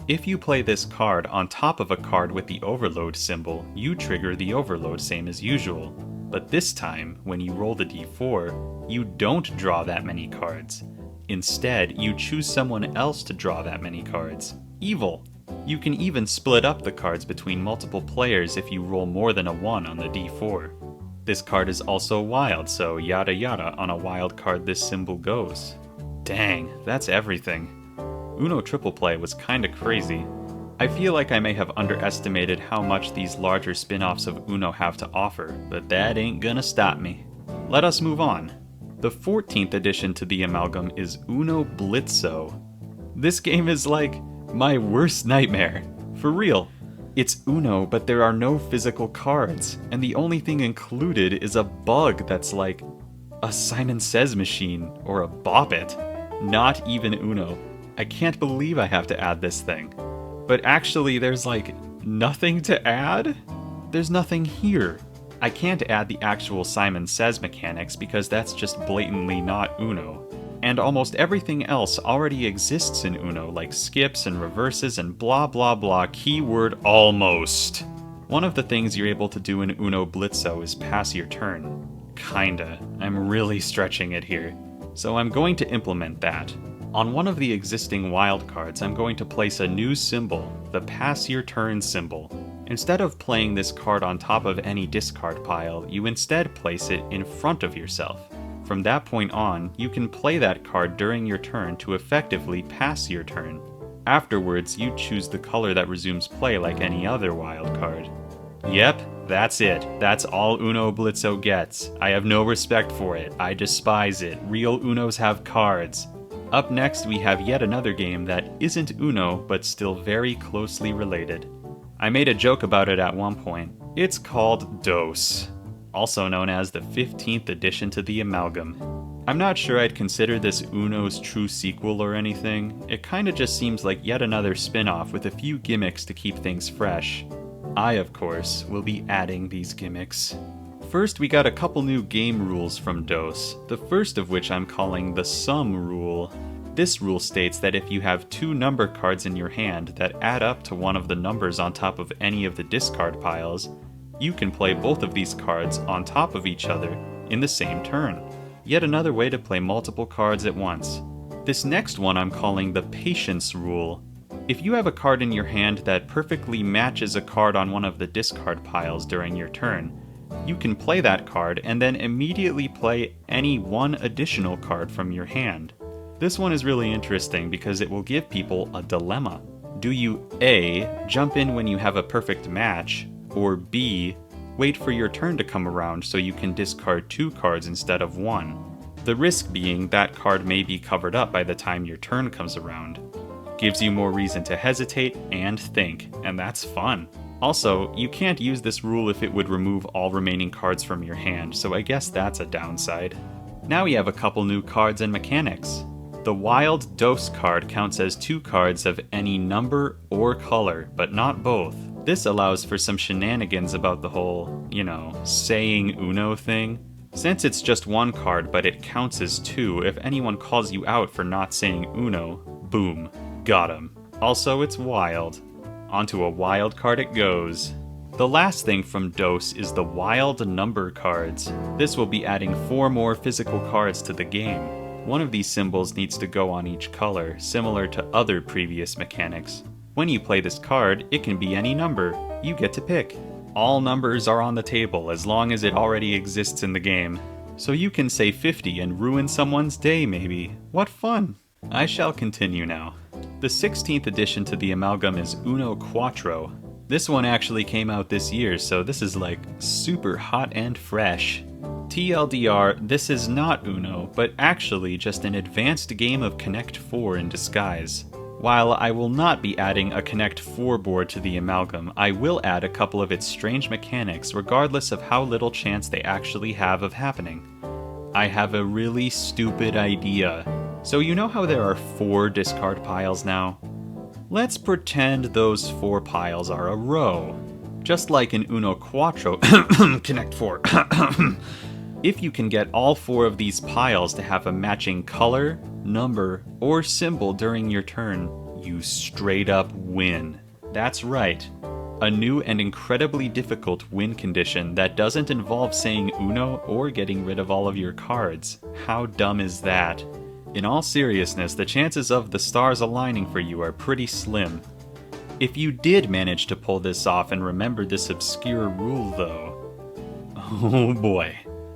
S1: If you play this card on top of a card with the overload symbol, you trigger the overload same as usual. But this time, when you roll the d4, you don't draw that many cards. Instead, you choose someone else to draw that many cards. Evil! You can even split up the cards between multiple players if you roll more than a 1 on the d4. This card is also wild, so yada yada on a wild card this symbol goes. Dang, that's everything. Uno Triple Play was kinda crazy. I feel like I may have underestimated how much these larger spin-offs of Uno have to offer, but that ain't gonna stop me. Let us move on. The 14th addition to the Amalgam is Uno Blitzo. This game is like my worst nightmare. For real. It's Uno, but there are no physical cards, and the only thing included is a bug that's like a Simon Says machine or a Bop It. Not even Uno. I can't believe I have to add this thing. But actually, there's like nothing to add? There's nothing here. I can't add the actual Simon Says mechanics because that's just blatantly not Uno. And almost everything else already exists in Uno, like skips and reverses and blah blah blah, keyword almost. One of the things you're able to do in Uno Blitzo is pass your turn. Kinda. I'm really stretching it here. So I'm going to implement that. On one of the existing wildcards, I'm going to place a new symbol, the Pass Your Turn symbol. Instead of playing this card on top of any discard pile, you instead place it in front of yourself. From that point on, you can play that card during your turn to effectively pass your turn. Afterwards, you choose the color that resumes play like any other wildcard. Yep, that's it. That's all Uno Blitzo gets. I have no respect for it. I despise it. Real Unos have cards. Up next, we have yet another game that isn't Uno, but still very closely related. I made a joke about it at one point. It's called Dos, also known as the 15th addition to the Amalgam. I'm not sure I'd consider this Uno's true sequel or anything. It kinda just seems like yet another spin-off with a few gimmicks to keep things fresh. I, of course, will be adding these gimmicks. First, we got a couple new game rules from Dos, the first of which I'm calling the Sum Rule. This rule states that if you have 2 number cards in your hand that add up to one of the numbers on top of any of the discard piles, you can play both of these cards on top of each other in the same turn. Yet another way to play multiple cards at once. This next one I'm calling the Patience Rule. If you have a card in your hand that perfectly matches a card on one of the discard piles during your turn, you can play that card and then immediately play any one additional card from your hand. This one is really interesting because it will give people a dilemma. Do you A, jump in when you have a perfect match, or B, wait for your turn to come around so you can discard 2 cards instead of 1? The risk being that card may be covered up by the time your turn comes around. Gives you more reason to hesitate and think, and that's fun. Also, you can't use this rule if it would remove all remaining cards from your hand, so I guess that's a downside. Now we have a couple new cards and mechanics. The wild dose card counts as 2 cards of any number or color, but not both. This allows for some shenanigans about the whole, saying Uno thing. Since it's just 1 card but it counts as 2, if anyone calls you out for not saying Uno, boom, got 'em. Also, it's wild. Onto a wild card it goes. The last thing from DOS is the wild number cards. This will be adding 4 more physical cards to the game. One of these symbols needs to go on each color, similar to other previous mechanics. When you play this card, it can be any number. You get to pick. All numbers are on the table as long as it already exists in the game. So you can say 50 and ruin someone's day maybe. What fun! I shall continue now. The 16th addition to the Amalgam is Uno Quattro. This one actually came out this year, so this is like super hot and fresh. TLDR, this is not Uno, but actually just an advanced game of Connect 4 in disguise. While I will not be adding a Connect 4 board to the Amalgam, I will add a couple of its strange mechanics regardless of how little chance they actually have of happening. I have a really stupid idea. So you know how there are 4 discard piles now? Let's pretend those 4 piles are a row. Just like in Uno Quattro, Connect 4. If you can get all 4 of these piles to have a matching color, number, or symbol during your turn, you straight up win. That's right. A new and incredibly difficult win condition that doesn't involve saying Uno or getting rid of all of your cards. How dumb is that? In all seriousness, the chances of the stars aligning for you are pretty slim. If you did manage to pull this off and remember this obscure rule though, oh boy.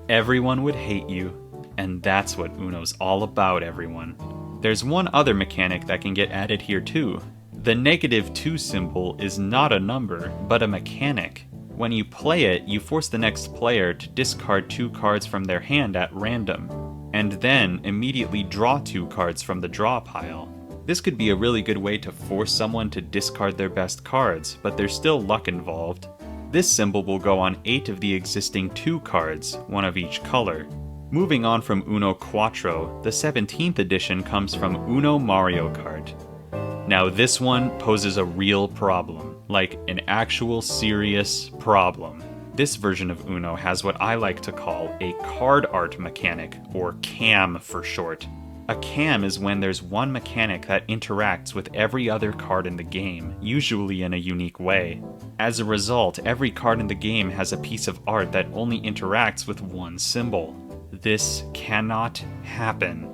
S1: Everyone would hate you, and that's what Uno's all about, everyone. There's one other mechanic that can get added here too. The -2 symbol is not a number, but a mechanic. When you play it, you force the next player to discard 2 cards from their hand at random, and then immediately draw 2 cards from the draw pile. This could be a really good way to force someone to discard their best cards, but there's still luck involved. This symbol will go on 8 of the existing 2 cards, 1 of each color. Moving on from Uno Quattro, the 17th edition comes from Uno Mario Kart. Now this one poses a real problem, like an actual serious problem. This version of Uno has what I like to call a card art mechanic, or CAM for short. A CAM is when there's one mechanic that interacts with every other card in the game, usually in a unique way. As a result, every card in the game has a piece of art that only interacts with one symbol. This cannot happen.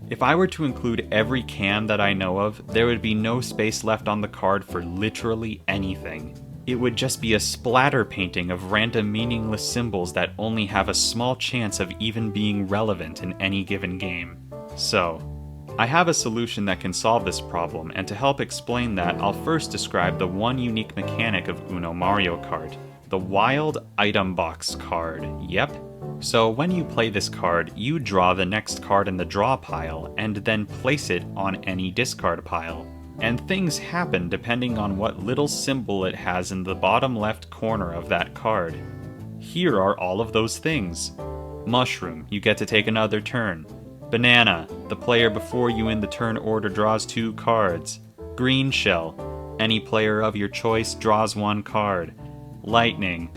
S1: If I were to include every CAM that I know of, there would be no space left on the card for literally anything. It would just be a splatter painting of random meaningless symbols that only have a small chance of even being relevant in any given game. So, I have a solution that can solve this problem, and to help explain that, I'll first describe the one unique mechanic of Uno Mario Kart, the Wild Item Box card. Yep. So when you play this card, you draw the next card in the draw pile, and then place it on any discard pile. And things happen depending on what little symbol it has in the bottom left corner of that card. Here are all of those things. Mushroom, you get to take another turn. Banana, the player before you in the turn order draws 2 cards. Green shell, any player of your choice draws 1 card. Lightning,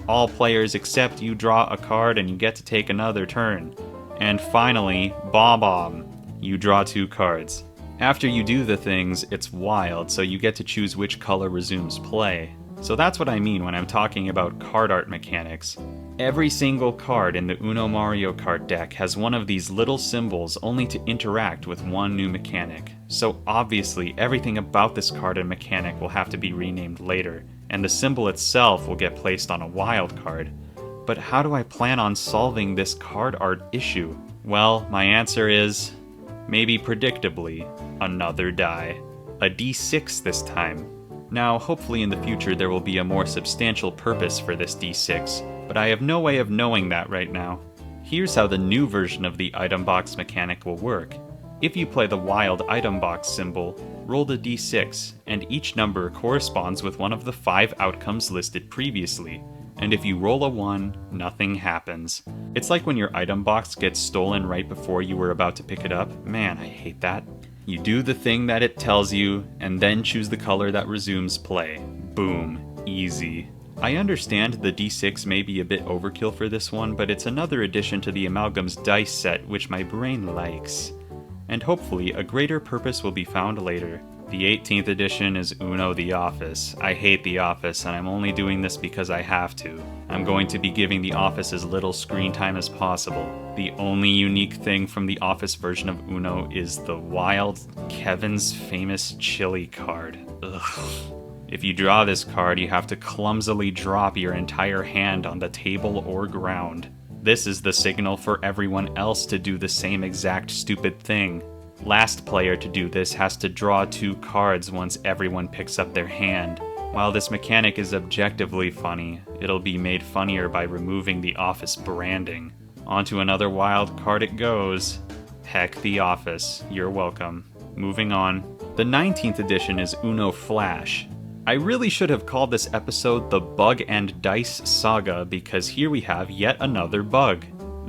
S1: all players except you draw a card and you get to take another turn. And finally, Bomb, you draw 2 cards. After you do the things, it's wild, so you get to choose which color resumes play. So that's what I mean when I'm talking about card art mechanics. Every single card in the Uno Mario Kart deck has one of these little symbols only to interact with one new mechanic. So obviously everything about this card and mechanic will have to be renamed later, and the symbol itself will get placed on a wild card. But how do I plan on solving this card art issue? Well, my answer is, maybe predictably, another die. A D6 this time. Now, hopefully in the future there will be a more substantial purpose for this D6, but I have no way of knowing that right now. Here's how the new version of the item box mechanic will work. If you play the wild item box symbol, roll the D6, and each number corresponds with one of the 5 outcomes listed previously. and if you roll a 1, nothing happens. It's like when your item box gets stolen right before you were about to pick it up. Man, I hate that. You do the thing that it tells you, and then choose the color that resumes play. Boom. Easy. I understand the D6 may be a bit overkill for this one, but it's another addition to the Amalgam's dice set which my brain likes. And hopefully a greater purpose will be found later. The 18th edition is Uno The Office. I hate The Office, and I'm only doing this because I have to. I'm going to be giving The Office as little screen time as possible. The only unique thing from the Office version of Uno is the wild Kevin's Famous Chili card. Ugh. If you draw this card, you have to clumsily drop your entire hand on the table or ground. This is the signal for everyone else to do the same exact stupid thing. Last player to do this has to draw 2 cards once everyone picks up their hand. While this mechanic is objectively funny, it'll be made funnier by removing the Office branding. Onto another wild card it goes. Heck The Office, you're welcome. Moving on. The 19th edition is Uno Flash. I really should have called this episode the Bug and Dice Saga because here we have yet another bug.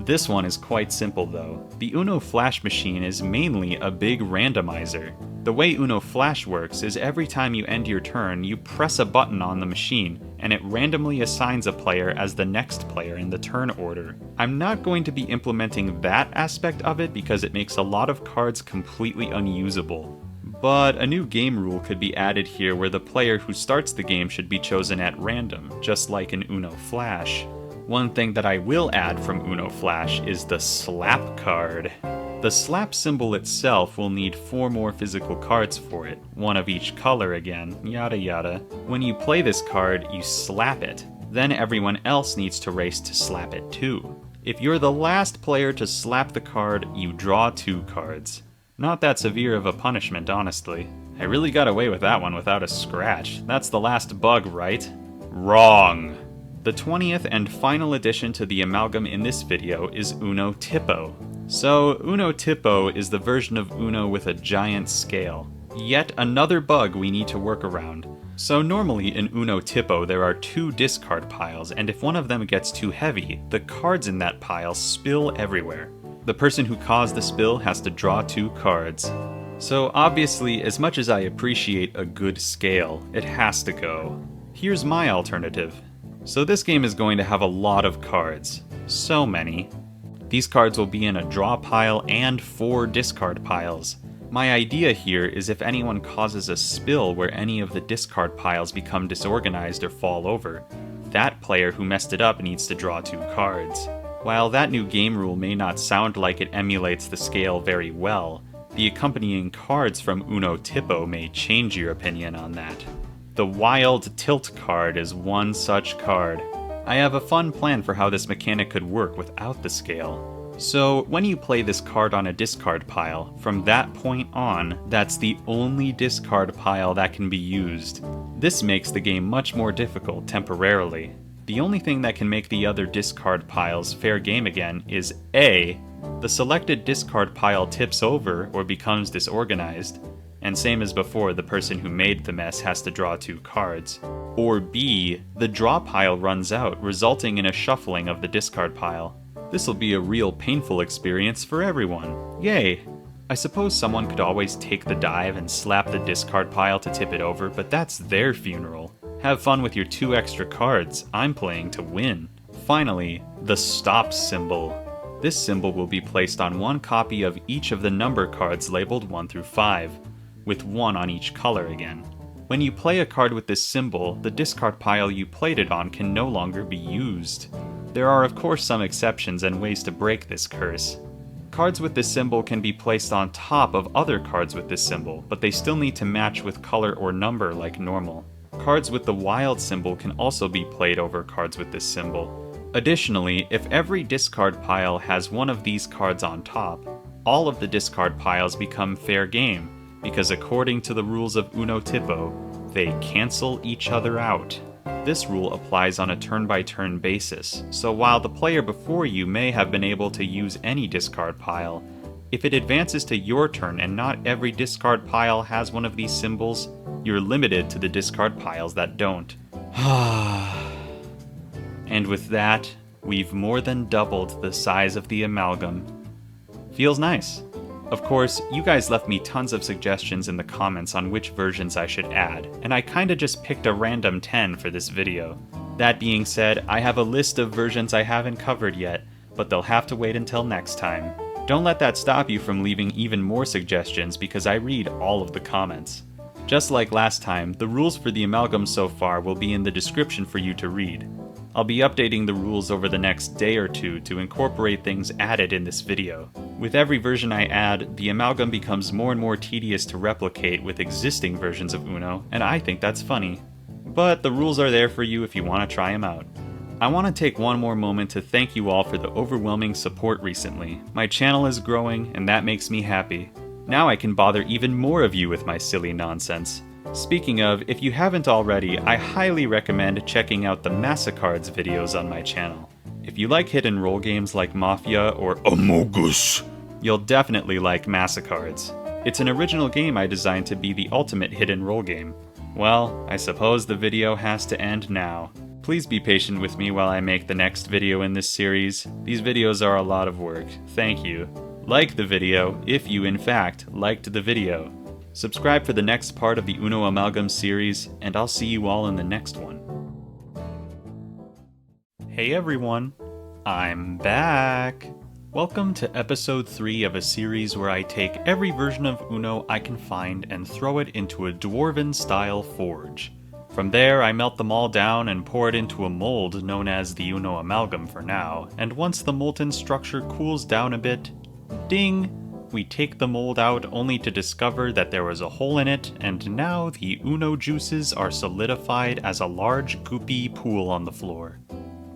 S1: This one is quite simple though. The Uno Flash machine is mainly a big randomizer. The way Uno Flash works is every time you end your turn, you press a button on the machine, and it randomly assigns a player as the next player in the turn order. I'm not going to be implementing that aspect of it because it makes a lot of cards completely unusable. But a new game rule could be added here where the player who starts the game should be chosen at random, just like in Uno Flash. One thing that I will add from Uno Flash is the slap card. The slap symbol itself will need 4 more physical cards for it, 1 of each color again, yada yada. When you play this card, you slap it. Then everyone else needs to race to slap it too. If you're the last player to slap the card, you draw 2 cards. Not that severe of a punishment, honestly. I really got away with that one without a scratch. That's the last bug, right? Wrong! The 20th and final addition to the amalgam in this video is Uno Tipo. So, Uno Tipo is the version of Uno with a giant scale. Yet another bug we need to work around. So normally in Uno Tipo there are 2 discard piles, and if one of them gets too heavy, the cards in that pile spill everywhere. The person who caused the spill has to draw 2 cards. So obviously, as much as I appreciate a good scale, it has to go. Here's my alternative. So this game is going to have a lot of cards. So many. These cards will be in a draw pile and 4 discard piles. My idea here is if anyone causes a spill where any of the discard piles become disorganized or fall over, that player who messed it up needs to draw 2 cards. While that new game rule may not sound like it emulates the scale very well, the accompanying cards from Uno Tipo may change your opinion on that. The Wild Tilt card is one such card. I have a fun plan for how this mechanic could work without the scale. So, when you play this card on a discard pile, from that point on, that's the only discard pile that can be used. This makes the game much more difficult temporarily. The only thing that can make the other discard piles fair game again is A, the selected discard pile tips over or becomes disorganized, and same as before, the person who made the mess has to draw 2 cards. Or B, the draw pile runs out, resulting in a shuffling of the discard pile. This'll be a real painful experience for everyone. Yay! I suppose someone could always take the dive and slap the discard pile to tip it over, but that's their funeral. Have fun with your 2 extra cards. I'm playing to win. Finally, the stop symbol. This symbol will be placed on 1 copy of each of the number cards labeled 1 through 5, with 1 on each color again. When you play a card with this symbol, the discard pile you played it on can no longer be used. There are of course some exceptions and ways to break this curse. Cards with this symbol can be placed on top of other cards with this symbol, but they still need to match with color or number like normal. Cards with the wild symbol can also be played over cards with this symbol. Additionally, if every discard pile has one of these cards on top, all of the discard piles become fair game, because according to the rules of Uno Tipo, they cancel each other out. This rule applies on a turn-by-turn basis, so while the player before you may have been able to use any discard pile, if it advances to your turn and not every discard pile has one of these symbols, you're limited to the discard piles that don't. And with that, we've more than doubled the size of the amalgam. Feels nice. Of course, you guys left me tons of suggestions in the comments on which versions I should add, and I kinda just picked a random 10 for this video. That being said, I have a list of versions I haven't covered yet, but they'll have to wait until next time. Don't let that stop you from leaving even more suggestions because I read all of the comments. Just like last time, the rules for the amalgam so far will be in the description for you to read. I'll be updating the rules over the next day or two to incorporate things added in this video. With every version I add, the amalgam becomes more and more tedious to replicate with existing versions of Uno, and I think that's funny. But the rules are there for you if you want to try them out. I want to take one more moment to thank you all for the overwhelming support recently. My channel is growing, and that makes me happy. Now I can bother even more of you with my silly nonsense. Speaking of, if you haven't already, I highly recommend checking out the massacards videos on my channel. If you like hidden role games like Mafia or Among Us, you'll definitely like massacards. It's an original game I designed to be the ultimate hidden role game. Well, I suppose the video has to end now. Please be patient with me while I make the next video in this series. These videos are a lot of work. Thank you. Like the video if you in fact liked the video. Subscribe for the next part of the Uno Amalgam series, and I'll see you all in the next one. Hey everyone, I'm back! Welcome to episode 3 of a series where I take every version of Uno I can find and throw it into a dwarven-style forge. From there, I melt them all down and pour it into a mold known as the Uno Amalgam for now, and once the molten structure cools down a bit, ding! We take the mold out only to discover that there was a hole in it, and now the Uno juices are solidified as a large goopy pool on the floor.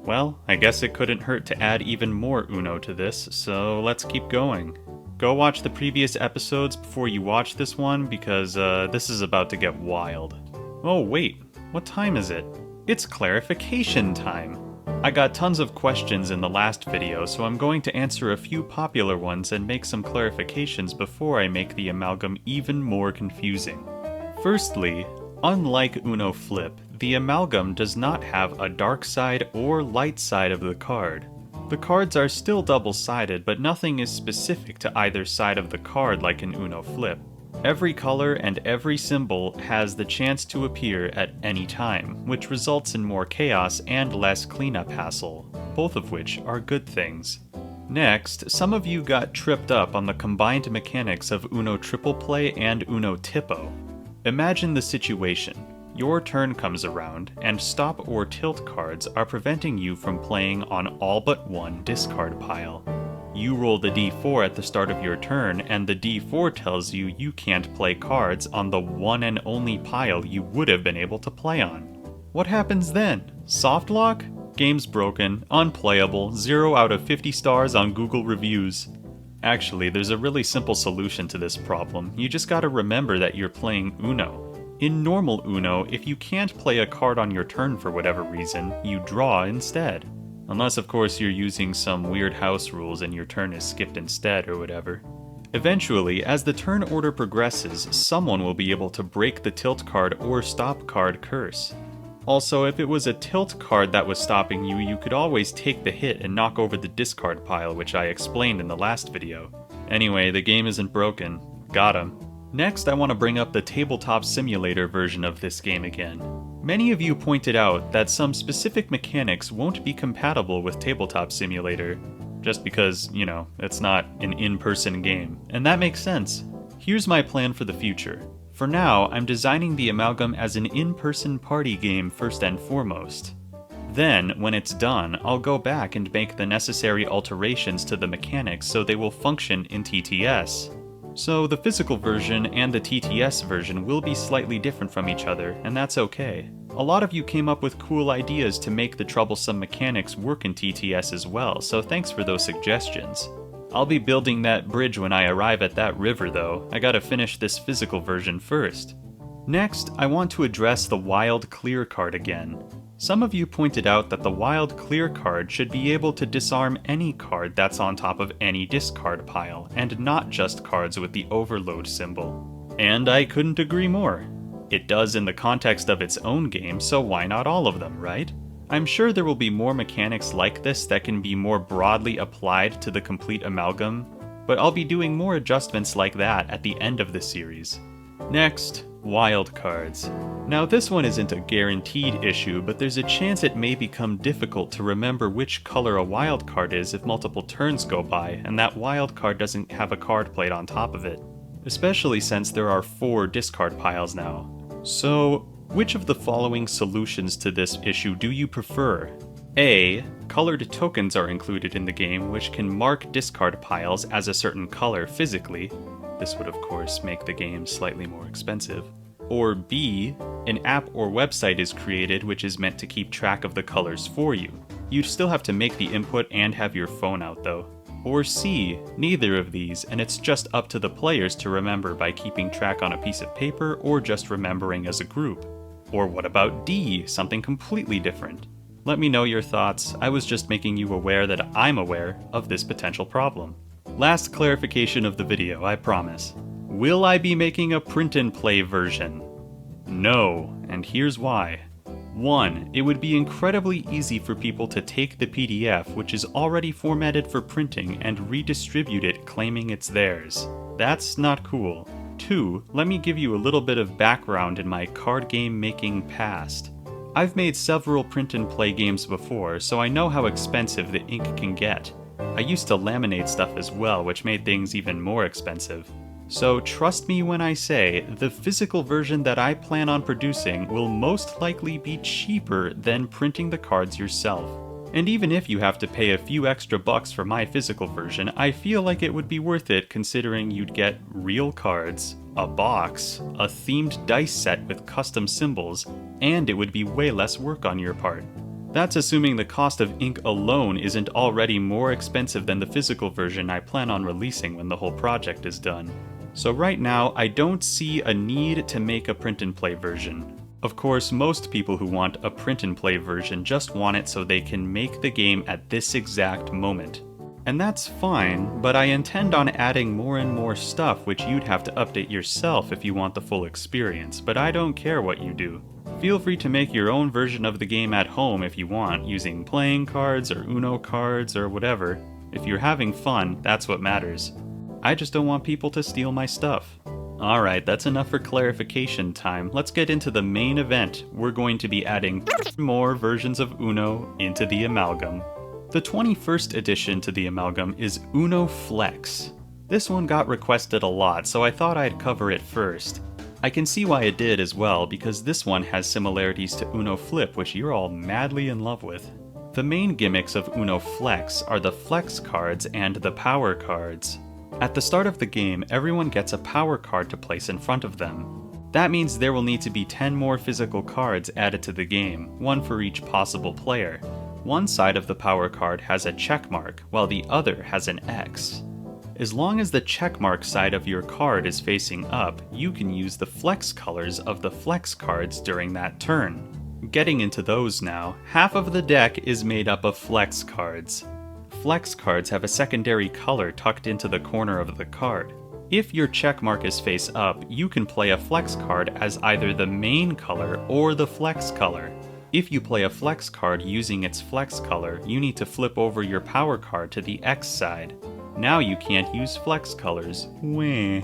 S1: Well, I guess it couldn't hurt to add even more Uno to this, so let's keep going. Go watch the previous episodes before you watch this one, because this is about to get wild. Oh wait, what time is it? It's clarification time! I got tons of questions in the last video, so I'm going to answer a few popular ones and make some clarifications before I make the amalgam even more confusing. Firstly, unlike Uno Flip, the amalgam does not have a dark side or light side of the card. The cards are still double-sided, but nothing is specific to either side of the card like in Uno Flip. Every color and every symbol has the chance to appear at any time, which results in more chaos and less cleanup hassle, both of which are good things. Next, some of you got tripped up on the combined mechanics of Uno Triple Play and Uno Tippo. Imagine the situation. Your turn comes around, and stop or tilt cards are preventing you from playing on all but one discard pile. You roll the d4 at the start of your turn, and the d4 tells you you can't play cards on the one and only pile you would have been able to play on. What happens then? Soft lock? Game's broken, unplayable, 0 out of 50 stars on Google reviews. Actually, there's a really simple solution to this problem. You just gotta remember that you're playing Uno. In normal Uno, if you can't play a card on your turn for whatever reason, you draw instead. Unless, of course, you're using some weird house rules and your turn is skipped instead or whatever. Eventually, as the turn order progresses, someone will be able to break the tilt card or stop card curse. Also, if it was a tilt card that was stopping you, you could always take the hit and knock over the discard pile, which I explained in the last video. Anyway, the game isn't broken. Got him. Next, I want to bring up the tabletop simulator version of this game again. Many of you pointed out that some specific mechanics won't be compatible with Tabletop Simulator, just because, you know, it's not an in-person game, and that makes sense. Here's my plan for the future. For now, I'm designing the amalgam as an in-person party game first and foremost. Then, when it's done, I'll go back and make the necessary alterations to the mechanics so they will function in TTS. So the physical version and the TTS version will be slightly different from each other, and that's okay. A lot of you came up with cool ideas to make the troublesome mechanics work in TTS as well, so thanks for those suggestions. I'll be building that bridge when I arrive at that river though. I gotta finish this physical version first. Next, I want to address the Wild Clear card again. Some of you pointed out that the Wild Clear card should be able to disarm any card that's on top of any discard pile, and not just cards with the overload symbol. And I couldn't agree more. It does in the context of its own game, so why not all of them, right? I'm sure there will be more mechanics like this that can be more broadly applied to the complete amalgam, but I'll be doing more adjustments like that at the end of the series. Next, wildcards. Now this one isn't a guaranteed issue, but there's a chance it may become difficult to remember which color a wildcard is if multiple turns go by and that wildcard doesn't have a card played on top of it. Especially since there are 4 discard piles now. So, which of the following solutions to this issue do you prefer? A. Colored tokens are included in the game which can mark discard piles as a certain color physically. This would of course make the game slightly more expensive. Or B. An app or website is created which is meant to keep track of the colors for you. You'd still have to make the input and have your phone out though. Or C. Neither of these, and it's just up to the players to remember by keeping track on a piece of paper or just remembering as a group. Or what about D, something completely different? Let me know your thoughts. I was just making you aware that I'm aware of this potential problem. Last clarification of the video, I promise. Will I be making a print and play version? No, and here's why. 1. It would be incredibly easy for people to take the PDF, which is already formatted for printing, and redistribute it claiming it's theirs. That's not cool. 2. Let me give you a little bit of background in my card game making past. I've made several print and play games before, so I know how expensive the ink can get. I used to laminate stuff as well, which made things even more expensive. So trust me when I say, the physical version that I plan on producing will most likely be cheaper than printing the cards yourself. And even if you have to pay a few extra bucks for my physical version, I feel like it would be worth it considering you'd get real cards, a box, a themed dice set with custom symbols, and it would be way less work on your part. That's assuming the cost of ink alone isn't already more expensive than the physical version I plan on releasing when the whole project is done. So right now, I don't see a need to make a print and play version. Of course, most people who want a print and play version just want it so they can make the game at this exact moment. And that's fine, but I intend on adding more and more stuff which you'd have to update yourself if you want the full experience, but I don't care what you do. Feel free to make your own version of the game at home if you want, using playing cards or Uno cards or whatever. If you're having fun, that's what matters. I just don't want people to steal my stuff. Alright, that's enough for clarification time. Let's get into the main event. We're going to be adding more versions of Uno into the Amalgam. The 21st addition to the Amalgam is Uno Flex. This one got requested a lot, so I thought I'd cover it first. I can see why it did as well, because this one has similarities to Uno Flip, which you're all madly in love with. The main gimmicks of Uno Flex are the Flex cards and the Power cards. At the start of the game, everyone gets a power card to place in front of them. That means there will need to be 10 more physical cards added to the game, one for each possible player. One side of the power card has a check mark, while the other has an X. As long as the checkmark side of your card is facing up, you can use the flex colors of the flex cards during that turn. Getting into those now, half of the deck is made up of flex cards. Flex cards have a secondary color tucked into the corner of the card. If your checkmark is face up, you can play a flex card as either the main color or the flex color. If you play a flex card using its flex color, you need to flip over your power card to the X side. Now you can't use flex colors. Wah.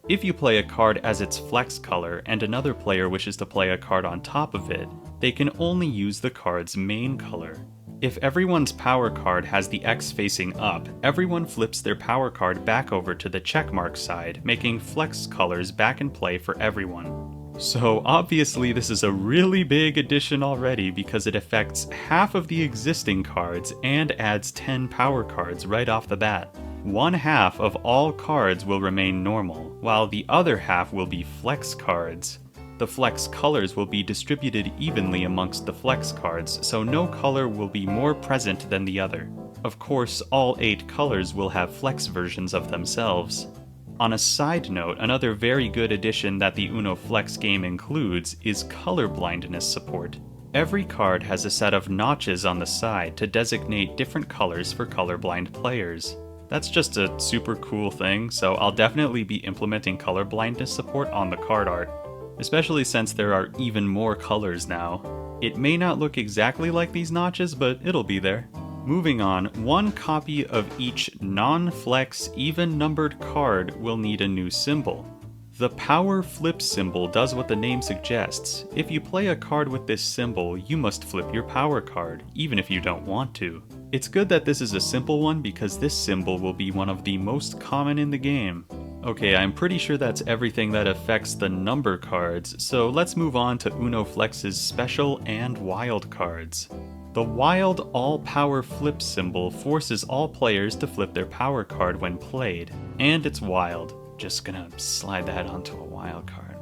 S1: If you play a card as its flex color and another player wishes to play a card on top of it, they can only use the card's main color. If everyone's power card has the X facing up, everyone flips their power card back over to the checkmark side, making flex colors back in play for everyone. So obviously this is a really big addition already because it affects half of the existing cards and adds 10 power cards right off the bat. One half of all cards will remain normal, while the other half will be flex cards. The flex colors will be distributed evenly amongst the flex cards, so no color will be more present than the other. Of course, all 8 colors will have flex versions of themselves. On a side note, another very good addition that the Uno Flex game includes is color blindness support. Every card has a set of notches on the side to designate different colors for colorblind players. That's just a super cool thing, so I'll definitely be implementing color blindness support on the card art. especially since there are even more colors now. It may not look exactly like these notches, but it'll be there. Moving on, one copy of each non-flex even-numbered card will need a new symbol. The power flip symbol does what the name suggests. If you play a card with this symbol, you must flip your power card, even if you don't want to. It's good that this is a simple one because this symbol will be one of the most common in the game. Okay, I'm pretty sure that's everything that affects the number cards, so let's move on to Uno Flex's special and wild cards. The wild all-power flip symbol forces all players to flip their power card when played, and it's wild. Just gonna slide that onto a wild card.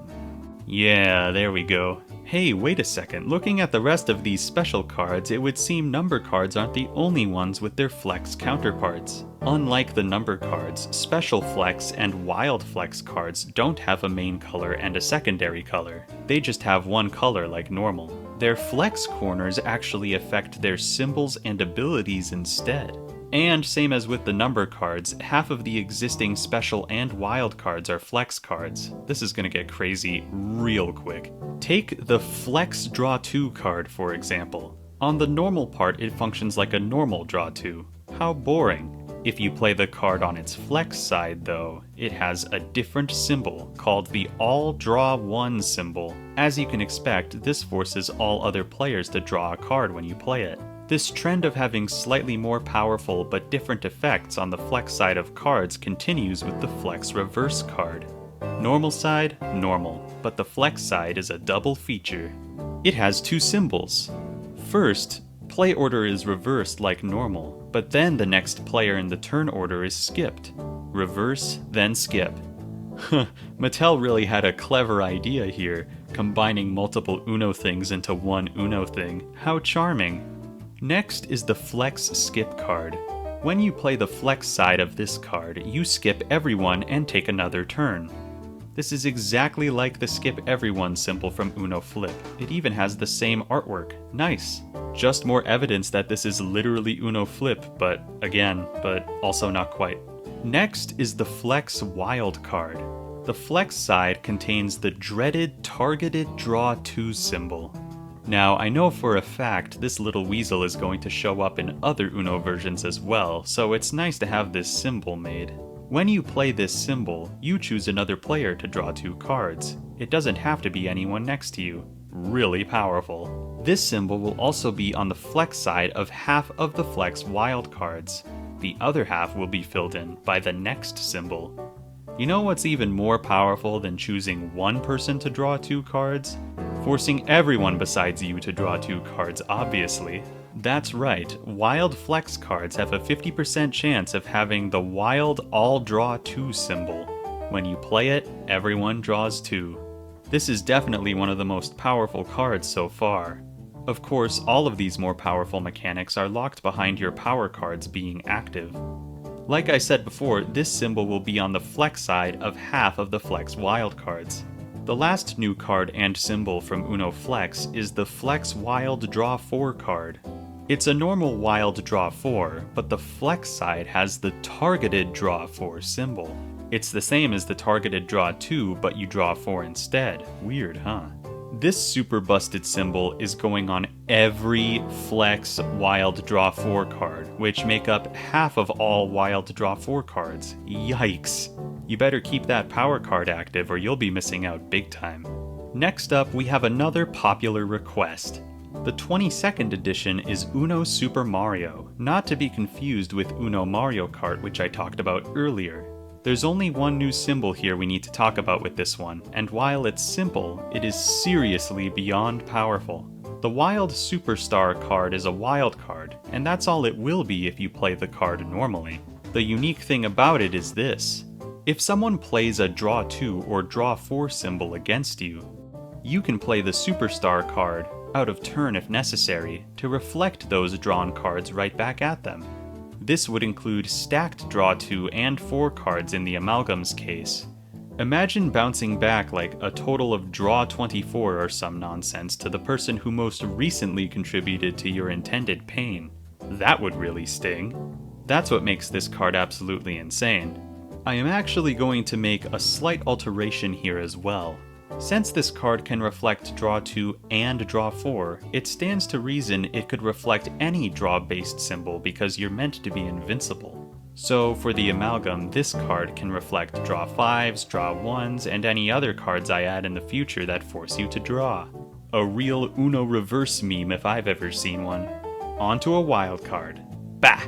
S1: Yeah, there we go. Hey, wait a second. Looking at the rest of these special cards, it would seem number cards aren't the only ones with their flex counterparts. Unlike the number cards, special flex and wild flex cards don't have a main color and a secondary color. They just have one color like normal. Their flex corners actually affect their symbols and abilities instead. And same as with the number cards, half of the existing special and wild cards are flex cards. This is gonna get crazy real quick. Take the Flex Draw 2 card, for example. On the normal part, it functions like a normal Draw 2. How boring. If you play the card on its flex side, though, it has a different symbol called the All Draw 1 symbol. As you can expect, this forces all other players to draw a card when you play it. This trend of having slightly more powerful but different effects on the flex side of cards continues with the Flex Reverse card. Normal side, normal, but the flex side is a double feature. It has two symbols. First, play order is reversed like normal, but then the next player in the turn order is skipped. Reverse, then skip. Mattel really had a clever idea here, combining multiple Uno things into one Uno thing. How charming. Next is the Flex Skip card. When you play the flex side of this card, you skip everyone and take another turn. This is exactly like the skip everyone symbol from Uno Flip. It even has the same artwork. Nice. Just more evidence that this is literally Uno Flip, but also not quite. Next is the Flex Wild card. The flex side contains the dreaded Targeted Draw 2 symbol. Now, I know for a fact this little weasel is going to show up in other Uno versions as well, so it's nice to have this symbol made. When you play this symbol, you choose another player to draw 2 cards. It doesn't have to be anyone next to you. Really powerful. This symbol will also be on the flex side of half of the flex wild cards. The other half will be filled in by the next symbol. You know what's even more powerful than choosing one person to draw 2 cards? Forcing everyone besides you to draw 2 cards, obviously. That's right, wild flex cards have a 50% chance of having the wild all draw 2 symbol. When you play it, everyone draws 2. This is definitely one of the most powerful cards so far. Of course, all of these more powerful mechanics are locked behind your power cards being active. Like I said before, this symbol will be on the flex side of half of the flex wild cards. The last new card and symbol from Uno Flex is the Flex Wild Draw 4 card. It's a normal Wild Draw 4, but the flex side has the Targeted Draw 4 symbol. It's the same as the Targeted Draw 2, but you draw 4 instead. Weird, huh? This super busted symbol is going on every Flex Wild Draw 4 card, which make up half of all Wild Draw 4 cards. Yikes! You better keep that power card active or you'll be missing out big time. Next up, we have another popular request. The 22nd edition is Uno Super Mario, not to be confused with Uno Mario Kart, which I talked about earlier. There's only one new symbol here we need to talk about with this one, and while it's simple, it is seriously beyond powerful. The Wild Superstar card is a wild card, and that's all it will be if you play the card normally. The unique thing about it is this. If someone plays a Draw 2 or Draw 4 symbol against you, you can play the Superstar card, out of turn if necessary, to reflect those drawn cards right back at them. This would include stacked Draw 2 and 4 cards in the Amalgam's case. Imagine bouncing back like a total of Draw 24 or some nonsense to the person who most recently contributed to your intended pain. That would really sting. That's what makes this card absolutely insane. I am actually going to make a slight alteration here as well. Since this card can reflect Draw 2 and Draw 4, it stands to reason it could reflect any draw-based symbol because you're meant to be invincible. So for the Amalgam, this card can reflect Draw 5s, Draw 1s, and any other cards I add in the future that force you to draw. A real Uno reverse meme if I've ever seen one. Onto a wild card. Bah!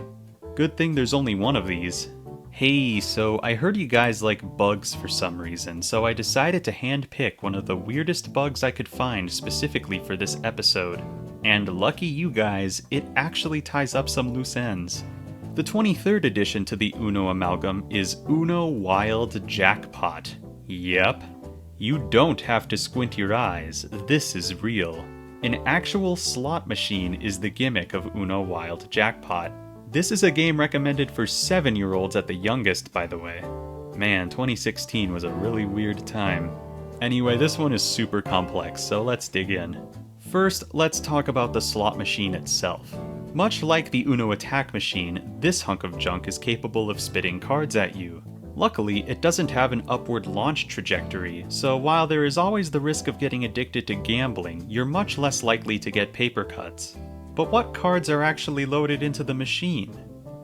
S1: Good thing there's only one of these. Hey, so I heard you guys like bugs for some reason, so I decided to handpick one of the weirdest bugs I could find specifically for this episode. And lucky you guys, it actually ties up some loose ends. The 23rd addition to the Uno Amalgam is Uno Wild Jackpot. Yep. You don't have to squint your eyes, this is real. An actual slot machine is the gimmick of Uno Wild Jackpot. This is a game recommended for 7-year-olds at the youngest, by the way. Man, 2016 was a really weird time. Anyway, this one is super complex, so let's dig in. First, let's talk about the slot machine itself. Much like the Uno attack machine, this hunk of junk is capable of spitting cards at you. Luckily, it doesn't have an upward launch trajectory, so while there is always the risk of getting addicted to gambling, you're much less likely to get paper cuts. But what cards are actually loaded into the machine?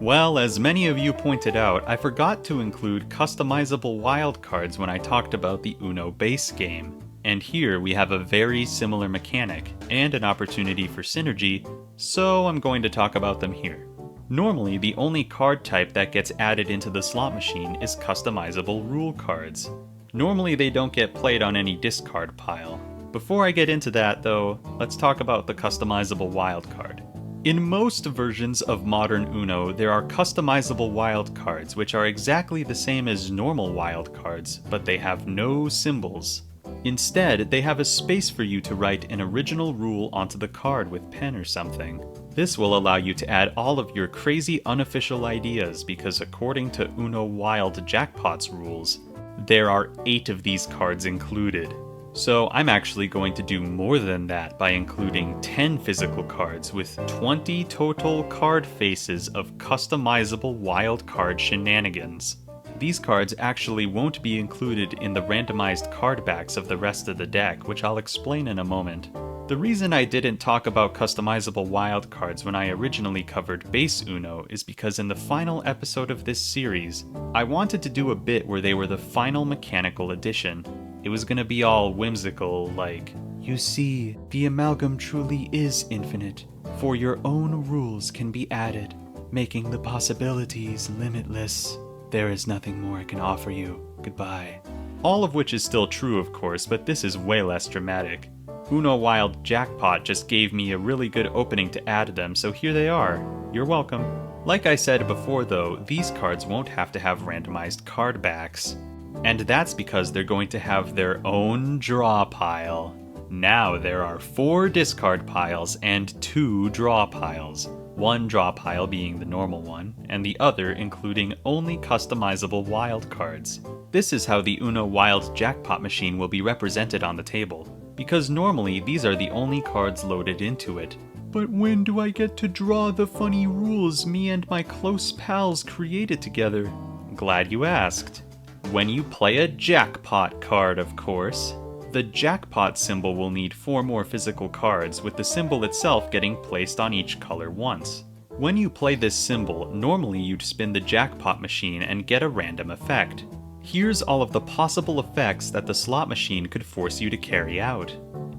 S1: Well, as many of you pointed out, I forgot to include customizable wildcards when I talked about the Uno base game. And here we have a very similar mechanic, and an opportunity for synergy, so I'm going to talk about them here. Normally, the only card type that gets added into the slot machine is customizable rule cards. Normally they don't get played on any discard pile. Before I get into that though, let's talk about the customizable wildcard. In most versions of modern Uno, there are customizable wildcards which are exactly the same as normal wildcards, but they have no symbols. Instead, they have a space for you to write an original rule onto the card with pen or something. This will allow you to add all of your crazy unofficial ideas because according to Uno Wild Jackpot's rules, there are 8 of these cards included. So I'm actually going to do more than that by including 10 physical cards with 20 total card faces of customizable wild card shenanigans. These cards actually won't be included in the randomized card backs of the rest of the deck, which I'll explain in a moment. The reason I didn't talk about customizable wildcards when I originally covered base Uno is because in the final episode of this series, I wanted to do a bit where they were the final mechanical addition. It was gonna be all whimsical, like, "You see, the amalgam truly is infinite, for your own rules can be added, making the possibilities limitless. There is nothing more I can offer you. Goodbye." All of which is still true, of course, but this is way less dramatic. Uno Wild Jackpot just gave me a really good opening to add them, so here they are. You're welcome. Like I said before though, these cards won't have to have randomized card backs. And that's because they're going to have their own draw pile. Now there are 4 discard piles and 2 draw piles. One draw pile being the normal one, and the other including only customizable wild cards. This is how the Uno Wild Jackpot machine will be represented on the table, because normally these are the only cards loaded into it. But when do I get to draw the funny rules me and my close pals created together? Glad you asked. When you play a jackpot card, of course. The jackpot symbol will need 4 more physical cards, with the symbol itself getting placed on each color once. When you play this symbol, normally you'd spin the jackpot machine and get a random effect. Here's all of the possible effects that the slot machine could force you to carry out.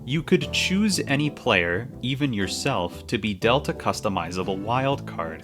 S1: You could choose any player, even yourself, to be dealt a customizable wild card.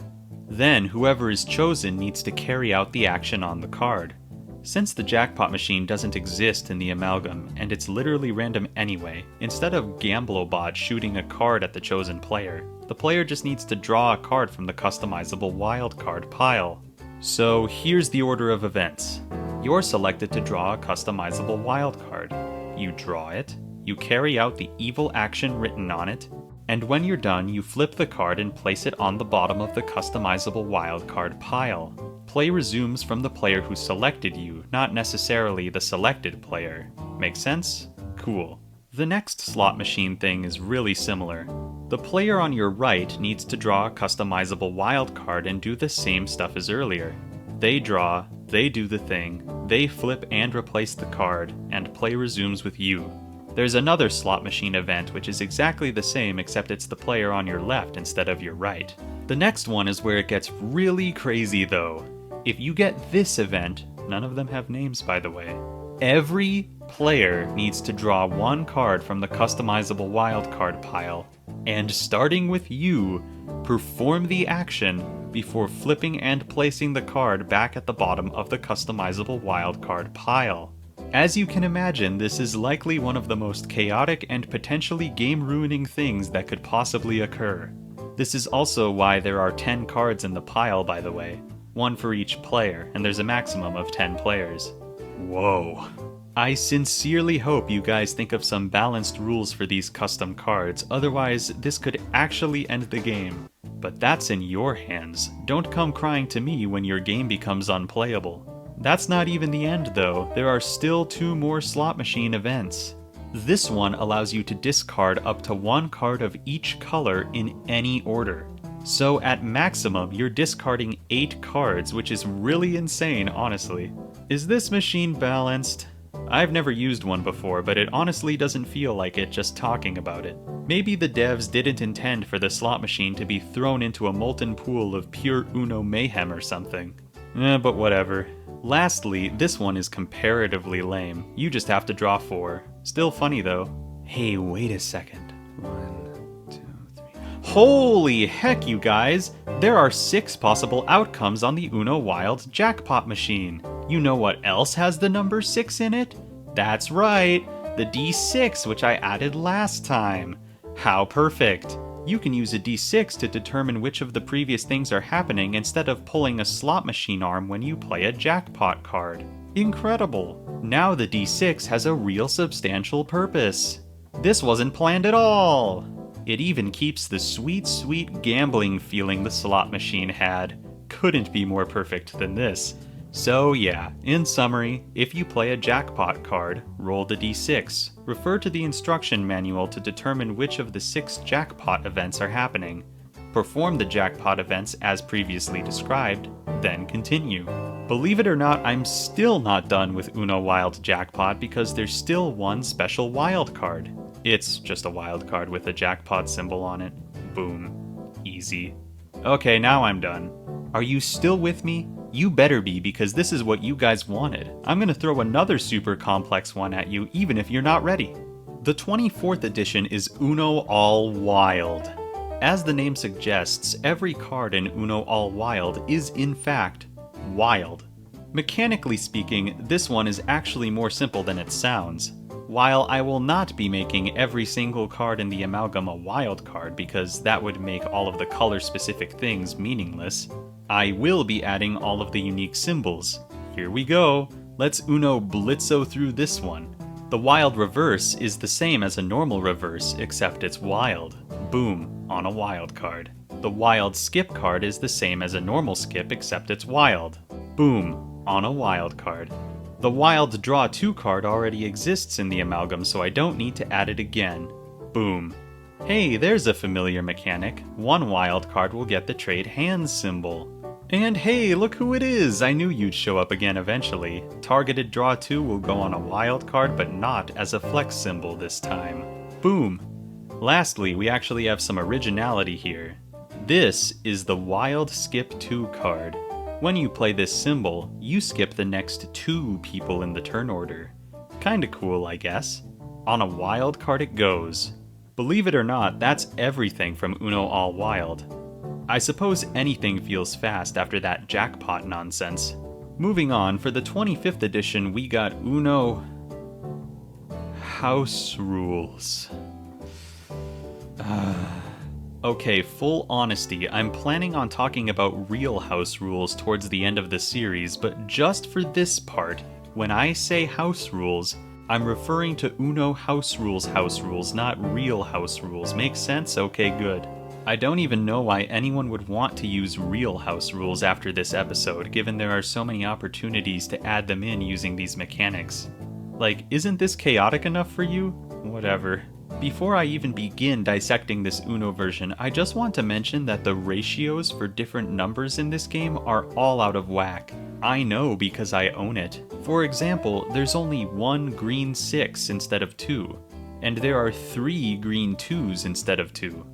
S1: Then whoever is chosen needs to carry out the action on the card. Since the jackpot machine doesn't exist in the Amalgam, and it's literally random anyway, instead of Gamblobot shooting a card at the chosen player, the player just needs to draw a card from the customizable wildcard pile. So here's the order of events. You're selected to draw a customizable wildcard. You draw it, you carry out the evil action written on it, and when you're done, you flip the card and place it on the bottom of the customizable wildcard pile. Play resumes from the player who selected you, not necessarily the selected player. Make sense? Cool. The next slot machine thing is really similar. The player on your right needs to draw a customizable wildcard and do the same stuff as earlier. They draw, They do the thing, they flip and replace the card, and play resumes with you. There's another slot machine event which is exactly the same except it's the player on your left instead of your right. The next one is where it gets really crazy though. If you get this event, none of them have names by the way, every player needs to draw one card from the customizable wildcard pile, and starting with you, perform the action before flipping and placing the card back at the bottom of the customizable wildcard pile. As you can imagine, this is likely one of the most chaotic and potentially game-ruining things that could possibly occur. This is also why there are 10 cards in the pile, by the way. One for each player, and there's a maximum of 10 players. Whoa. I sincerely hope you guys think of some balanced rules for these custom cards, otherwise this could actually end the game. But that's in your hands. Don't come crying to me when your game becomes unplayable. That's not even the end though, there are still 2 more slot machine events. This one allows you to discard up to 1 card of each color in any order. So at maximum, you're discarding 8 cards, which is really insane, honestly. Is this machine balanced? I've never used one before, but it honestly doesn't feel like it just talking about it. Maybe the devs didn't intend for the slot machine to be thrown into a molten pool of pure Uno mayhem or something. But whatever. Lastly, this one is comparatively lame. You just have to draw 4. Still funny though. Hey, wait a second. 1, 2, 3. Holy heck, you guys! There are 6 possible outcomes on the Uno Wild jackpot machine. You know what else has the number 6 in it? That's right, the D6, which I added last time. How perfect! You can use a D6 to determine which of the previous things are happening instead of pulling a slot machine arm when you play a jackpot card. Incredible! Now the D6 has a real substantial purpose. This wasn't planned at all! It even keeps the sweet, sweet gambling feeling the slot machine had. Couldn't be more perfect than this. So yeah, in summary, if you play a jackpot card, roll the d6. Refer to the instruction manual to determine which of the 6 jackpot events are happening. Perform the jackpot events as previously described, then continue. Believe it or not, I'm still not done with Uno Wild Jackpot because there's still one special wild card. It's just a wild card with a jackpot symbol on it. Boom. Easy. Okay, now I'm done. Are you still with me? You better be, because this is what you guys wanted. I'm gonna throw another super complex one at you, even if you're not ready. The 24th edition is Uno All Wild. As the name suggests, every card in Uno All Wild is in fact wild. Mechanically speaking, this one is actually more simple than it sounds. While I will not be making every single card in the Amalgam a wild card because that would make all of the color-specific things meaningless, I will be adding all of the unique symbols. Here we go! Let's Uno Blitzo through this one. The wild reverse is the same as a normal reverse, except it's wild. Boom, on a wild card. The wild skip card is the same as a normal skip, except it's wild. Boom, on a wild card. The wild draw 2 card already exists in the Amalgam, so I don't need to add it again. Boom. Hey, there's a familiar mechanic. One wild card will get the trade hands symbol. And hey, look who it is! I knew you'd show up again eventually. Targeted draw 2 will go on a wild card, but not as a flex symbol this time. Boom. Lastly, we actually have some originality here. This is the Wild Skip 2 card. When you play this symbol, you skip the next 2 people in the turn order. Kinda cool, I guess. On a wild card it goes. Believe it or not, that's everything from Uno All Wild. I suppose anything feels fast after that jackpot nonsense. Moving on, for the 25th edition we got Uno House Rules. Okay, full honesty, I'm planning on talking about real house rules towards the end of the series, but just for this part, when I say house rules, I'm referring to Uno House Rules, not real house rules. Makes sense? Okay, good. I don't even know why anyone would want to use real house rules after this episode, given there are so many opportunities to add them in using these mechanics. Like, isn't this chaotic enough for you? Whatever. Before I even begin dissecting this Uno version, I just want to mention that the ratios for different numbers in this game are all out of whack. I know because I own it. For example, there's only one green 6 instead of 2, and there are 3 green 2s instead of 2.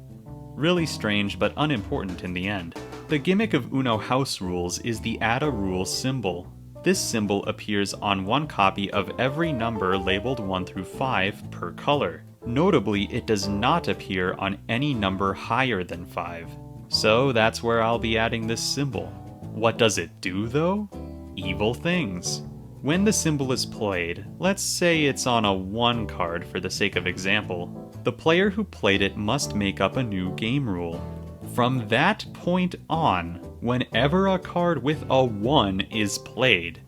S1: Really strange, but unimportant in the end. The gimmick of Uno house rules is the add a rule symbol. This symbol appears on one copy of every number labeled 1 through 5 per color. Notably, it does not appear on any number higher than 5. So that's where I'll be adding this symbol. What does it do though? Evil things. When the symbol is played, let's say it's on a 1 card for the sake of example, the player who played it must make up a new game rule. From that point on, whenever a card with a 1 is played,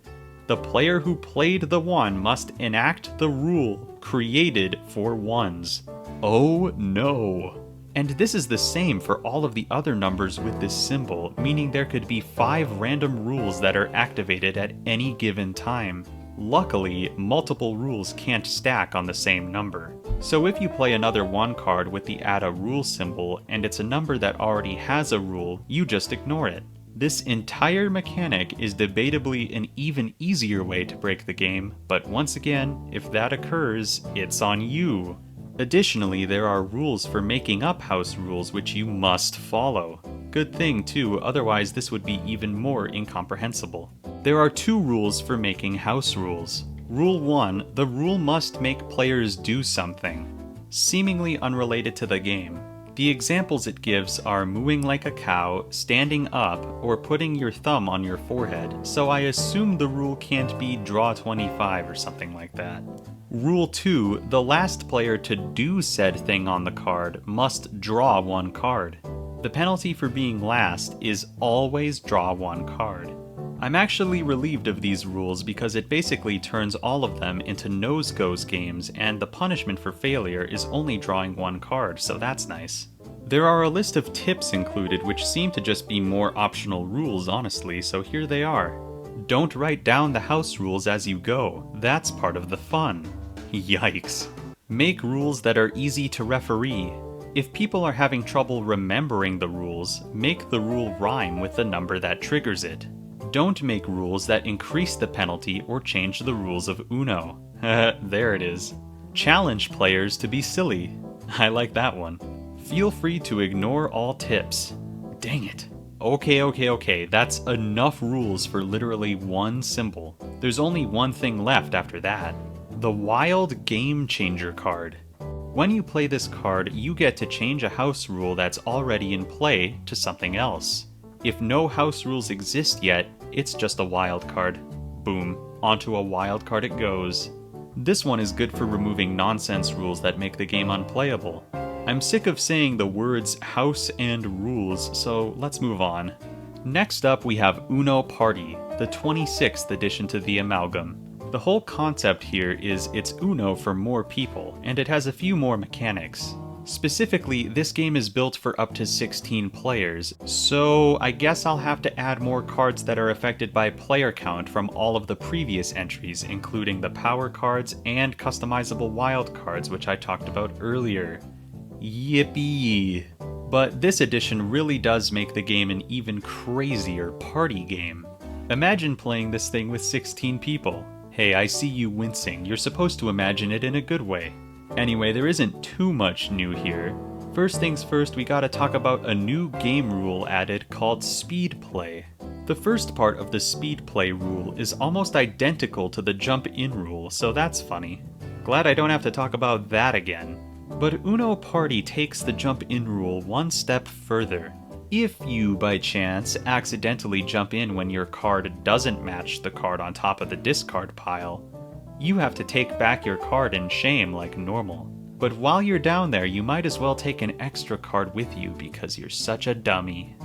S1: the player who played the 1 must enact the rule created for 1s. Oh no! And this is the same for all of the other numbers with this symbol, meaning there could be 5 random rules that are activated at any given time. Luckily, multiple rules can't stack on the same number. So if you play another 1 card with the add a rule symbol and it's a number that already has a rule, you just ignore it. This entire mechanic is debatably an even easier way to break the game, but once again, if that occurs, it's on you. Additionally, there are rules for making up house rules which you must follow. Good thing too, otherwise this would be even more incomprehensible. There are 2 rules for making house rules. Rule 1, the rule must make players do something, seemingly unrelated to the game. The examples it gives are mooing like a cow, standing up, or putting your thumb on your forehead, so I assume the rule can't be draw 25 or something like that. Rule 2, the last player to do said thing on the card must draw 1 card. The penalty for being last is always draw 1 card. I'm actually relieved of these rules because it basically turns all of them into nose-goes games, and the punishment for failure is only drawing 1 card, so that's nice. There are a list of tips included which seem to just be more optional rules, honestly, so here they are. Don't write down the house rules as you go, that's part of the fun. Yikes. Make rules that are easy to referee. If people are having trouble remembering the rules, make the rule rhyme with the number that triggers it. Don't make rules that increase the penalty or change the rules of Uno. There it is. Challenge players to be silly. I like that one. Feel free to ignore all tips. Dang it. Okay, that's enough rules for literally 1 symbol. There's only one thing left after that. The Wild Game Changer card. When you play this card, you get to change a house rule that's already in play to something else. If no house rules exist yet, it's just a wild card. Boom, onto a wild card it goes. This one is good for removing nonsense rules that make the game unplayable. I'm sick of saying the words house and rules, so let's move on. Next up we have Uno Party, the 26th addition to the Amalgam. The whole concept here is it's Uno for more people, and it has a few more mechanics. Specifically, this game is built for up to 16 players, so I guess I'll have to add more cards that are affected by player count from all of the previous entries, including the power cards and customizable wild cards, which I talked about earlier. Yippee! But this edition really does make the game an even crazier party game. Imagine playing this thing with 16 people. Hey, I see you wincing. You're supposed to imagine it in a good way. Anyway, there isn't too much new here. First things first, we gotta talk about a new game rule added called Speed Play. The first part of the Speed Play rule is almost identical to the Jump In rule, so that's funny. Glad I don't have to talk about that again. But Uno Party takes the Jump In rule one step further. If you, by chance, accidentally jump in when your card doesn't match the card on top of the discard pile, you have to take back your card in shame like normal. But while you're down there, you might as well take an extra card with you because you're such a dummy.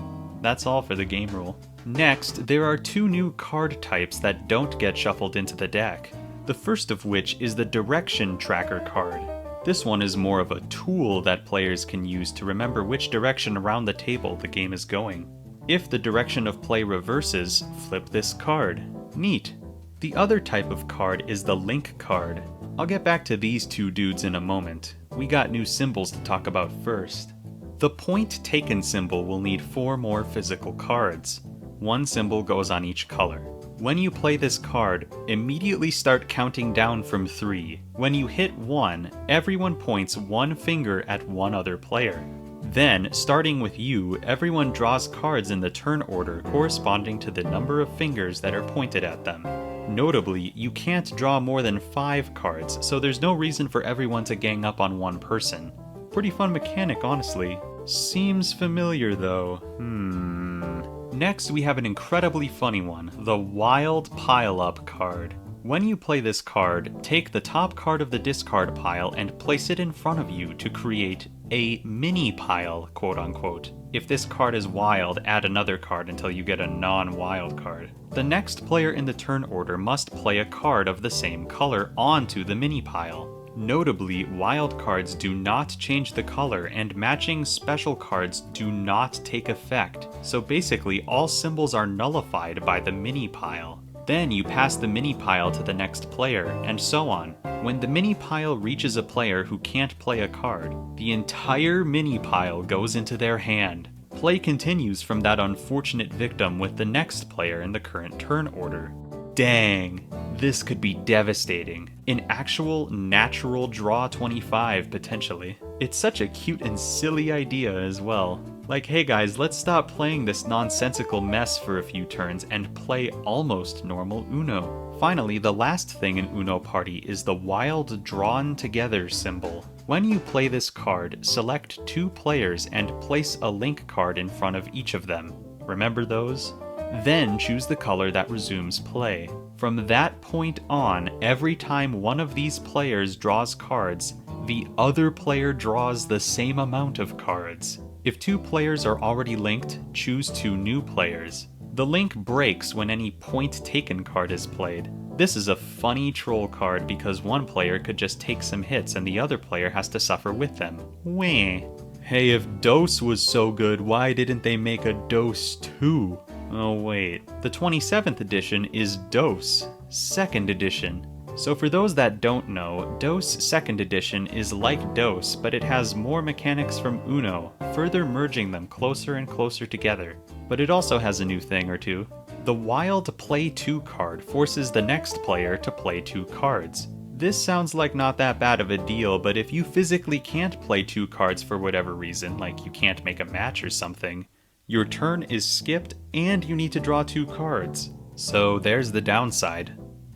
S1: That's all for the game rule. Next, there are 2 new card types that don't get shuffled into the deck. The first of which is the Direction Tracker card. This one is more of a tool that players can use to remember which direction around the table the game is going. If the direction of play reverses, flip this card. Neat. The other type of card is the Link card. I'll get back to these two dudes in a moment. We got new symbols to talk about first. The point taken symbol will need 4 more physical cards. 1 symbol goes on each color. When you play this card, immediately start counting down from 3. When you hit 1, everyone points 1 finger at one other player. Then, starting with you, everyone draws cards in the turn order corresponding to the number of fingers that are pointed at them. Notably, you can't draw more than 5 cards, so there's no reason for everyone to gang up on one person. Pretty fun mechanic, honestly. Seems familiar though. Next, we have an incredibly funny one, the Wild Pile-Up card. When you play this card, take the top card of the discard pile and place it in front of you to create a mini pile, quote-unquote. If this card is wild, add another card until you get a non-wild card. The next player in the turn order must play a card of the same color onto the mini pile. Notably, wild cards do not change the color and matching special cards do not take effect, so basically all symbols are nullified by the mini pile. Then you pass the mini pile to the next player, and so on. When the mini pile reaches a player who can't play a card, the entire mini pile goes into their hand. Play continues from that unfortunate victim with the next player in the current turn order. Dang, this could be devastating. An actual natural draw 25 potentially. It's such a cute and silly idea as well. Like, hey guys, let's stop playing this nonsensical mess for a few turns and play almost normal Uno. Finally, the last thing in Uno Party is the wild drawn together symbol. When you play this card, select 2 players and place a link card in front of each of them. Remember those? Then choose the color that resumes play. From that point on, every time one of these players draws cards, the other player draws the same amount of cards. If 2 players are already linked, choose 2 new players. The link breaks when any point taken card is played. This is a funny troll card because one player could just take some hits and the other player has to suffer with them. Wah. Hey, if Dose was so good, why didn't they make a Dose 2? Oh wait, the 27th edition is Dose, 2nd edition. So for those that don't know, Dose 2nd edition is like Dose, but it has more mechanics from Uno, further merging them closer and closer together. But it also has a new thing or two. The Wild Play 2 card forces the next player to play 2 cards. This sounds like not that bad of a deal, but if you physically can't play 2 cards for whatever reason, like you can't make a match or something, your turn is skipped and you need to draw 2 cards. So there's the downside.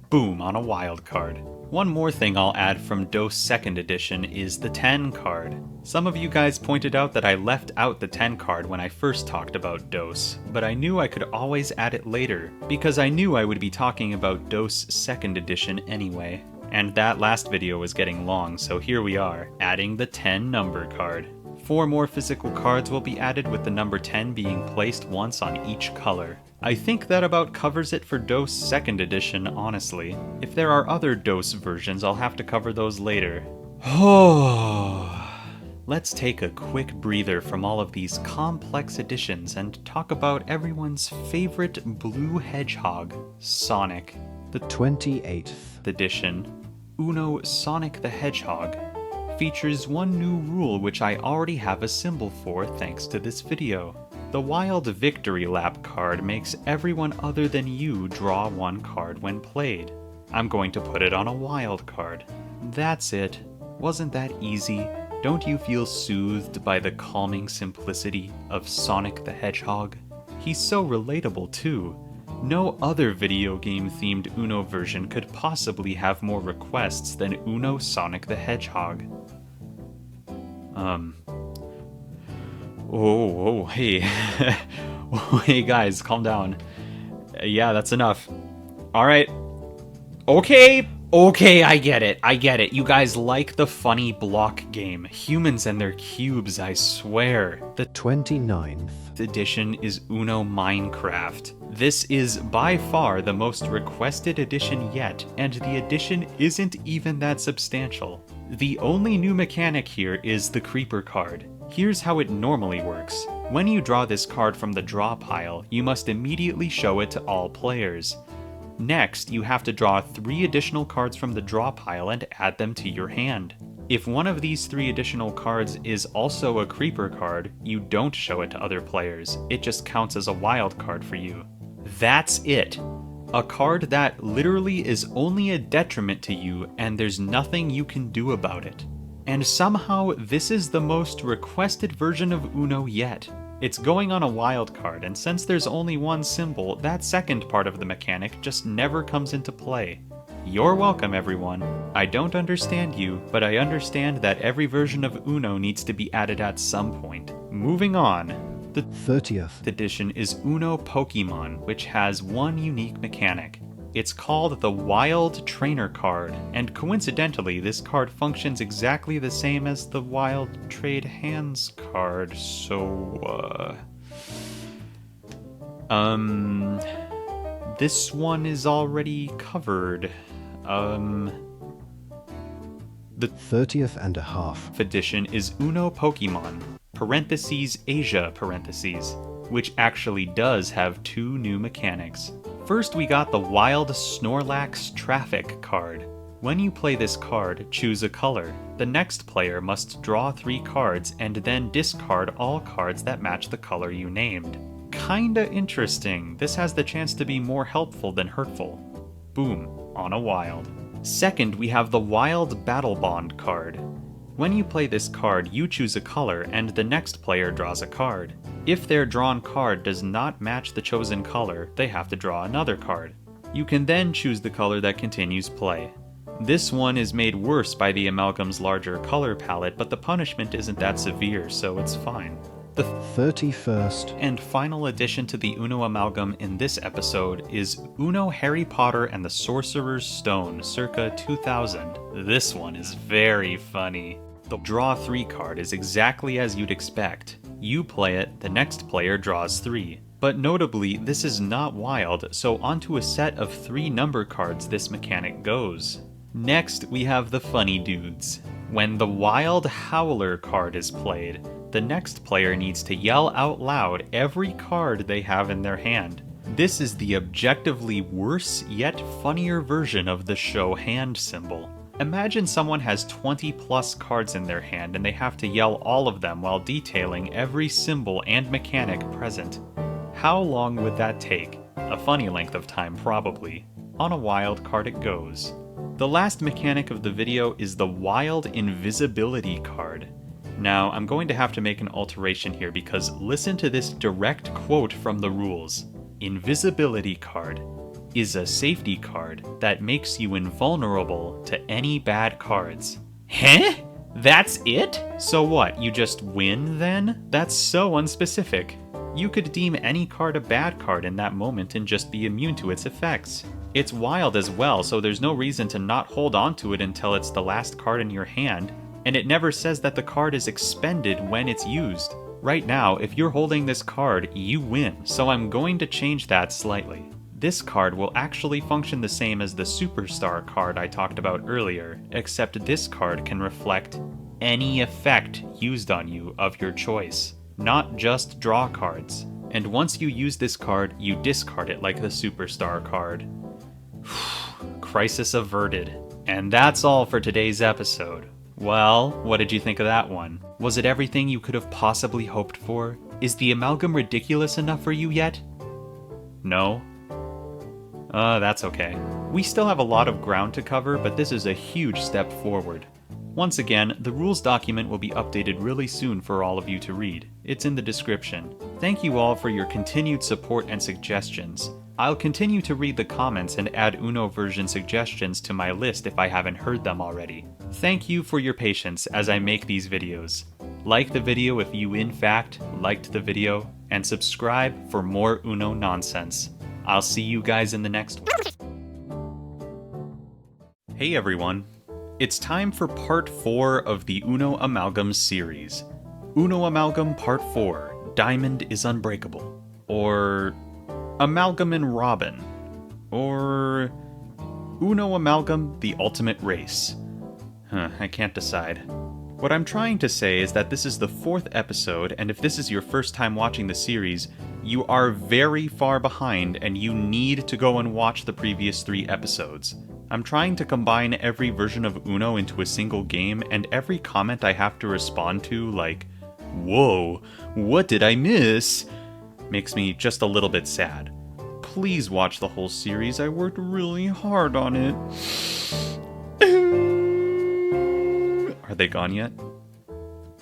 S1: Boom on a wild card. One more thing I'll add from Dose 2nd edition is the 10 card. Some of you guys pointed out that I left out the 10 card when I first talked about Dose, but I knew I could always add it later, because I knew I would be talking about Dose 2nd edition anyway. And that last video was getting long, so here we are, adding the 10 number card. 4 more physical cards will be added with the number 10 being placed once on each color. I think that about covers it for Dose 2nd edition, honestly. If there are other Dose versions, I'll have to cover those later. Let's take a quick breather from all of these complex editions and talk about everyone's favorite blue hedgehog, Sonic. The
S3: 28th
S1: edition, Uno Sonic the Hedgehog, features one new rule which I already have a symbol for thanks to this video. The Wild Victory Lap card makes everyone other than you draw 1 card when played. I'm going to put it on a wild card. That's it. Wasn't that easy? Don't you feel soothed by the calming simplicity of Sonic the Hedgehog? He's so relatable too. No other video game themed Uno version could possibly have more requests than Uno Sonic the Hedgehog. Hey. Hey guys, calm down. Yeah, that's enough. Alright. Okay, I get it. You guys like the funny block game. Humans and their cubes, I swear. The
S3: 29th
S1: edition is Uno Minecraft. This is by far the most requested edition yet, and the edition isn't even that substantial. The only new mechanic here is the Creeper card. Here's how it normally works. When you draw this card from the draw pile, you must immediately show it to all players. Next, you have to draw 3 additional cards from the draw pile and add them to your hand. If one of these 3 additional cards is also a creeper card, you don't show it to other players. It just counts as a wild card for you. That's it. A card that literally is only a detriment to you and there's nothing you can do about it. And somehow this is the most requested version of Uno yet. It's going on a wild card, and since there's only one symbol, that second part of the mechanic just never comes into play. You're welcome, everyone. I don't understand you, but I understand that every version of Uno needs to be added at some point. Moving on. The
S3: 30th
S1: edition is Uno Pokemon, which has one unique mechanic. It's called the Wild Trainer card, and coincidentally, this card functions exactly the same as the Wild Trade Hands card, so, this one is already covered. The
S3: 30th and a half
S1: edition is Uno Pokemon, parentheses Asia parentheses, which actually does have 2 new mechanics. First, we got the Wild Snorlax Traffic card. When you play this card, choose a color. The next player must draw 3 cards and then discard all cards that match the color you named. Kinda interesting. This has the chance to be more helpful than hurtful. Boom, on a wild. Second, we have the Wild Battle Bond card. When you play this card, you choose a color and the next player draws a card. If their drawn card does not match the chosen color, they have to draw another card. You can then choose the color that continues play. This one is made worse by the Amalgam's larger color palette, but the punishment isn't that severe, so it's fine. The
S3: 31st
S1: and final addition to the Uno Amalgam in this episode is Uno Harry Potter and the Sorcerer's Stone, circa 2000. This one is very funny. The draw 3 card is exactly as you'd expect. You play it, the next player draws 3. But notably, this is not wild, so onto a set of 3 number cards this mechanic goes. Next, we have the funny dudes. When the Wild Howler card is played, the next player needs to yell out loud every card they have in their hand. This is the objectively worse yet funnier version of the show hand symbol. Imagine someone has 20 plus cards in their hand and they have to yell all of them while detailing every symbol and mechanic present. How long would that take? A funny length of time, probably. On a wild card it goes. The last mechanic of the video is the Wild Invisibility card. Now, I'm going to have to make an alteration here because listen to this direct quote from the rules. Invisibility card is a safety card that makes you invulnerable to any bad cards. Huh? That's it? So what, you just win then? That's so unspecific. You could deem any card a bad card in that moment and just be immune to its effects. It's wild as well, so there's no reason to not hold on to it until it's the last card in your hand, and it never says that the card is expended when it's used. Right now, if you're holding this card, you win, so I'm going to change that slightly. This card will actually function the same as the Superstar card I talked about earlier, except this card can reflect any effect used on you of your choice, not just draw cards. And once you use this card, you discard it like the Superstar card. Crisis averted. And that's all for today's episode. Well, what did you think of that one? Was it everything you could have possibly hoped for? Is the amalgam ridiculous enough for you yet? No? That's okay. We still have a lot of ground to cover, but this is a huge step forward. Once again, the rules document will be updated really soon for all of you to read. It's in the description. Thank you all for your continued support and suggestions. I'll continue to read the comments and add Uno version suggestions to my list if I haven't heard them already. Thank you for your patience as I make these videos. Like the video if you in fact liked the video, and subscribe for more Uno nonsense. I'll see you guys in the next one. Hey everyone. It's time for part 4 of the Uno Amalgam series. Uno Amalgam Part 4, Diamond is Unbreakable. Or Amalgam and Robin. Or Uno Amalgam, The Ultimate Race. I can't decide. What I'm trying to say is that this is the 4th episode, and if this is your first time watching the series, You are very far behind and you need to go and watch the previous 3 episodes. I'm trying to combine every version of Uno into a single game, and every comment I have to respond to, like, "Whoa, what did I miss?" makes me just a little bit sad. Please watch the whole series, I worked really hard on it. Are they gone yet?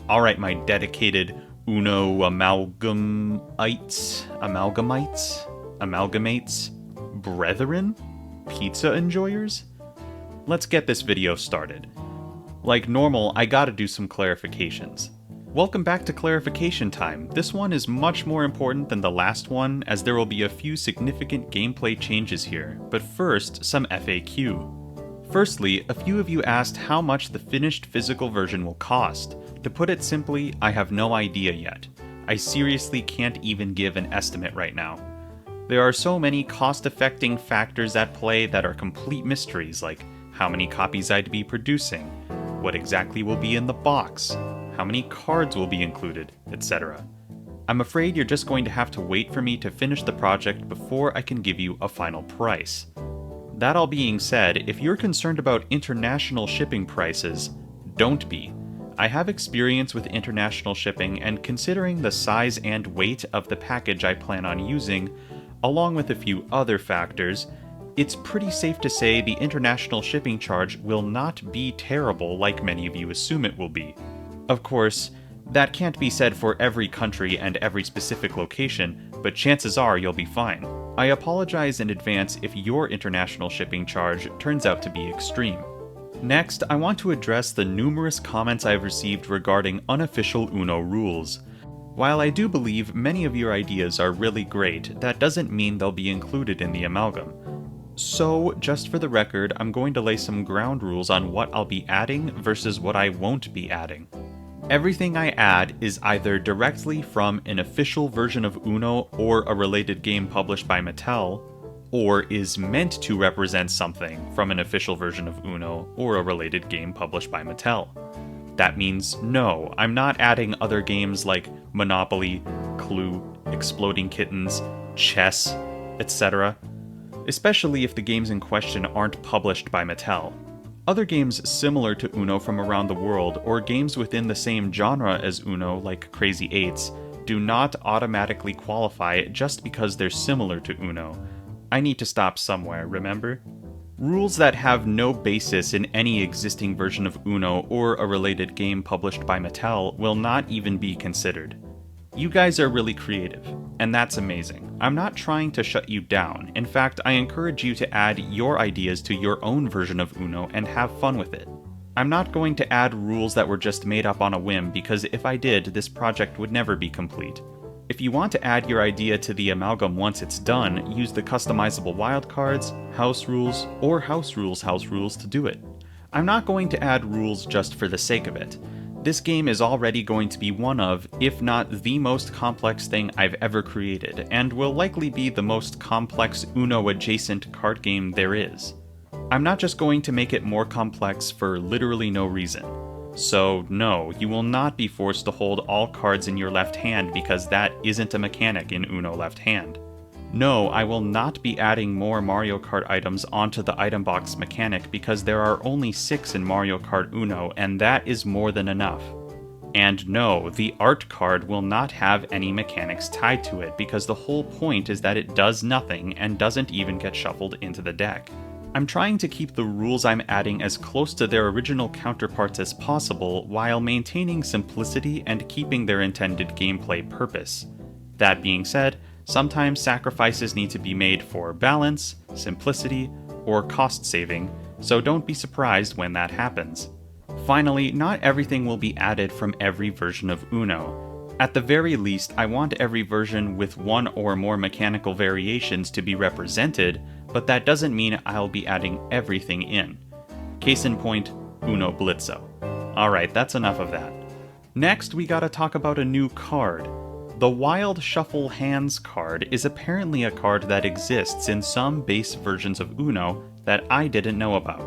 S1: Alright, my dedicated Uno amalgamates, brethren, pizza enjoyers? Let's get this video started. Like normal, I gotta do some clarifications. Welcome back to clarification time. This one is much more important than the last one, as there will be a few significant gameplay changes here, but first, some FAQ. Firstly, a few of you asked how much the finished physical version will cost. To put it simply, I have no idea yet. I seriously can't even give an estimate right now. There are so many cost-affecting factors at play that are complete mysteries, like how many copies I'd be producing, what exactly will be in the box, how many cards will be included, etc. I'm afraid you're just going to have to wait for me to finish the project before I can give you a final price. That all being said, if you're concerned about international shipping prices, don't be. I have experience with international shipping, and considering the size and weight of the package I plan on using, along with a few other factors, it's pretty safe to say the international shipping charge will not be terrible like many of you assume it will be. Of course, that can't be said for every country and every specific location, but chances are you'll be fine. I apologize in advance if your international shipping charge turns out to be extreme. Next, I want to address the numerous comments I've received regarding unofficial Uno rules. While I do believe many of your ideas are really great, that doesn't mean they'll be included in the amalgam. So, just for the record, I'm going to lay some ground rules on what I'll be adding versus what I won't be adding. Everything I add is either directly from an official version of Uno or a related game published by Mattel, or is meant to represent something from an official version of Uno or a related game published by Mattel. That means no, I'm not adding other games like Monopoly, Clue, Exploding Kittens, Chess, etc., especially if the games in question aren't published by Mattel. Other games similar to Uno from around the world, or games within the same genre as Uno like Crazy Eights, do not automatically qualify just because they're similar to Uno. I need to stop somewhere, remember? Rules that have no basis in any existing version of Uno or a related game published by Mattel will not even be considered. You guys are really creative, and that's amazing. I'm not trying to shut you down. In fact, I encourage you to add your ideas to your own version of Uno and have fun with it. I'm not going to add rules that were just made up on a whim, because if I did, this project would never be complete. If you want to add your idea to the amalgam once it's done, use the customizable wildcards, house rules, or house rules to do it. I'm not going to add rules just for the sake of it. This game is already going to be one of, if not the most complex thing I've ever created, and will likely be the most complex Uno-adjacent card game there is. I'm not just going to make it more complex for literally no reason. So no, you will not be forced to hold all cards in your left hand because that isn't a mechanic in Uno left hand. No, I will not be adding more Mario Kart items onto the item box mechanic because there are only 6 in Mario Kart Uno, and that is more than enough. And no, the art card will not have any mechanics tied to it because the whole point is that it does nothing and doesn't even get shuffled into the deck. I'm trying to keep the rules I'm adding as close to their original counterparts as possible while maintaining simplicity and keeping their intended gameplay purpose. That being said, sometimes sacrifices need to be made for balance, simplicity, or cost saving, so don't be surprised when that happens. Finally, not everything will be added from every version of Uno. At the very least, I want every version with one or more mechanical variations to be represented, but that doesn't mean I'll be adding everything in. Case in point, Uno Blitzo. Alright, that's enough of that. Next, we gotta talk about a new card. The Wild Shuffle Hands card is apparently a card that exists in some base versions of Uno that I didn't know about.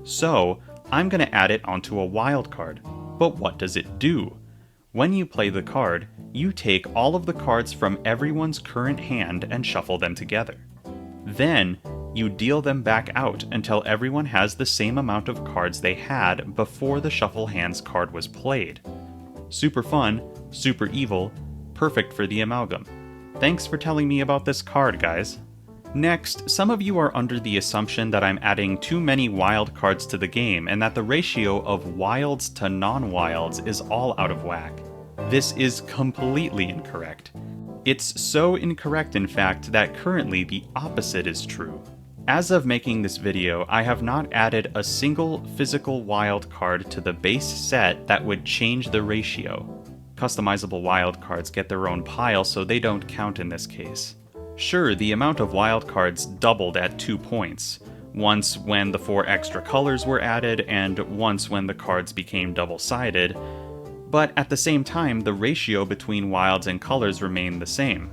S1: So, I'm gonna add it onto a wild card. But what does it do? When you play the card, you take all of the cards from everyone's current hand and shuffle them together. Then, you deal them back out until everyone has the same amount of cards they had before the shuffle hands card was played. Super fun, super evil, perfect for the amalgam. Thanks for telling me about this card, guys. Next, some of you are under the assumption that I'm adding too many wild cards to the game and that the ratio of wilds to non-wilds is all out of whack. This is completely incorrect. It's so incorrect, in fact, that currently the opposite is true. As of making this video, I have not added a single physical wild card to the base set that would change the ratio. Customizable wild cards get their own pile, so they don't count in this case. Sure, the amount of wild cards doubled at 2 points, once when the 4 extra colors were added and once when the cards became double-sided, but at the same time the ratio between wilds and colors remained the same.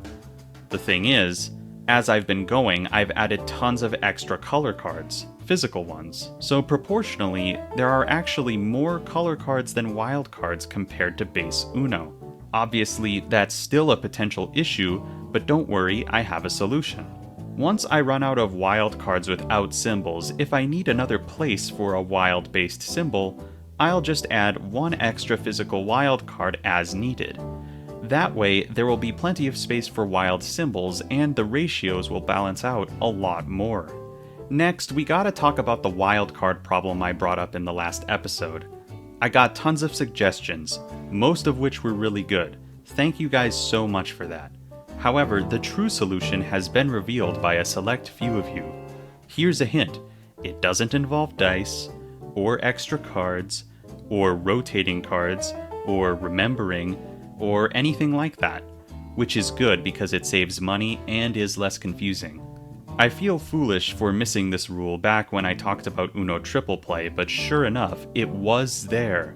S1: The thing is, as I've been going, I've added tons of extra color cards, physical ones, so proportionally, there are actually more color cards than wild cards compared to base Uno. Obviously, that's still a potential issue, but don't worry, I have a solution. Once I run out of wild cards without symbols, if I need another place for a wild-based symbol, I'll just add 1 extra physical wild card as needed. That way, there will be plenty of space for wild symbols, and the ratios will balance out a lot more. Next, we gotta talk about the wild card problem I brought up in the last episode. I got tons of suggestions, most of which were really good. Thank you guys so much for that. However, the true solution has been revealed by a select few of you. Here's a hint: it doesn't involve dice, or extra cards, or rotating cards, or remembering, or anything like that, which is good because it saves money and is less confusing. I feel foolish for missing this rule back when I talked about Uno Triple Play, but sure enough, it was there.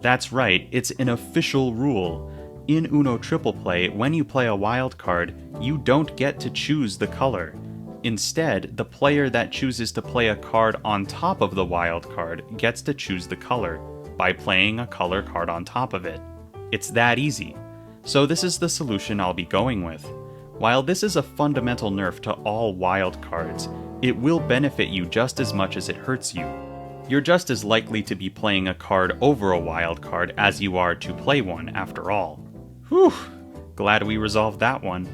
S1: That's right, it's an official rule. In Uno Triple Play, when you play a wild card, you don't get to choose the color. Instead, the player that chooses to play a card on top of the wild card gets to choose the color by playing a color card on top of it. It's that easy. So this is the solution I'll be going with. While this is a fundamental nerf to all wild cards, it will benefit you just as much as it hurts you. You're just as likely to be playing a card over a wild card as you are to play one, after all. Whew, glad we resolved that one.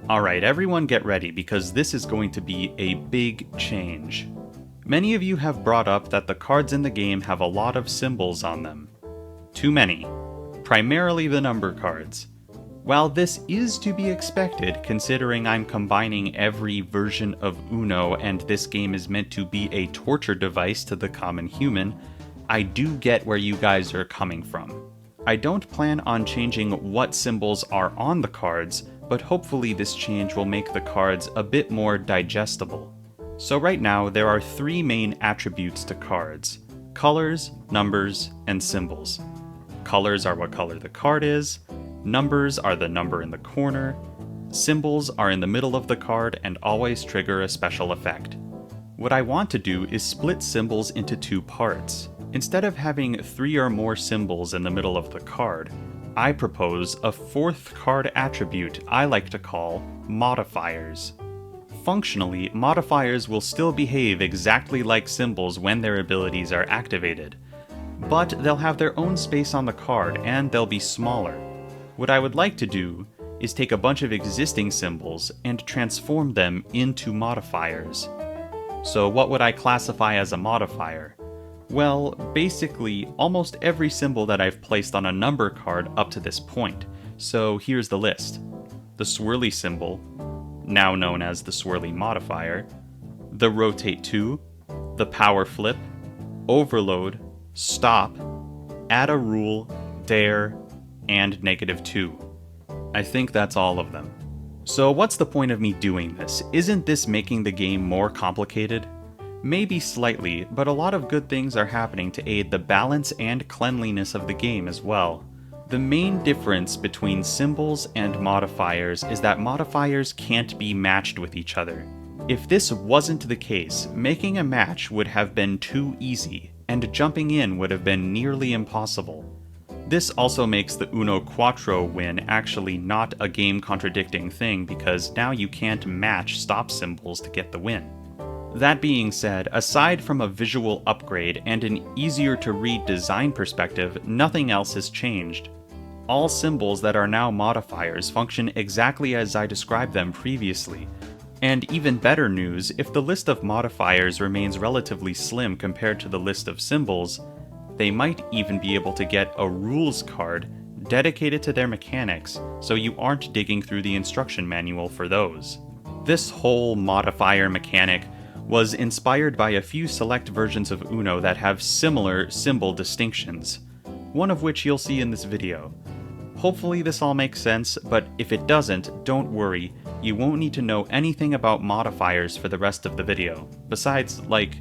S1: Alright, everyone get ready, because this is going to be a big change. Many of you have brought up that the cards in the game have a lot of symbols on them. Too many. Primarily the number cards. While this is to be expected, considering I'm combining every version of Uno and this game is meant to be a torture device to the common human, I do get where you guys are coming from. I don't plan on changing what symbols are on the cards, but hopefully this change will make the cards a bit more digestible. So right now, there are 3 main attributes to cards: colors, numbers, and symbols. Colors are what color the card is, numbers are the number in the corner, symbols are in the middle of the card and always trigger a special effect. What I want to do is split symbols into 2 parts. Instead of having 3 or more symbols in the middle of the card, I propose a 4th card attribute I like to call modifiers. Functionally, modifiers will still behave exactly like symbols when their abilities are activated, but they'll have their own space on the card and they'll be smaller. What I would like to do is take a bunch of existing symbols and transform them into modifiers. So what would I classify as a modifier? Well, basically, almost every symbol that I've placed on a number card up to this point. So here's the list. The swirly symbol, now known as the swirly modifier, the rotate 2, the power flip, overload, stop, add a rule, dare, and -2. I think that's all of them. So what's the point of me doing this? Isn't this making the game more complicated? Maybe slightly, but a lot of good things are happening to aid the balance and cleanliness of the game as well. The main difference between symbols and modifiers is that modifiers can't be matched with each other. If this wasn't the case, making a match would have been too easy, and jumping in would have been nearly impossible. This also makes the Uno Quattro win actually not a game-contradicting thing because now you can't match stop symbols to get the win. That being said, aside from a visual upgrade and an easier-to-read design perspective, nothing else has changed. All symbols that are now modifiers function exactly as I described them previously. And even better news, if the list of modifiers remains relatively slim compared to the list of symbols, they might even be able to get a rules card dedicated to their mechanics, so you aren't digging through the instruction manual for those. This whole modifier mechanic was inspired by a few select versions of Uno that have similar symbol distinctions, one of which you'll see in this video. Hopefully this all makes sense, but if it doesn't, don't worry, you won't need to know anything about modifiers for the rest of the video, besides, like,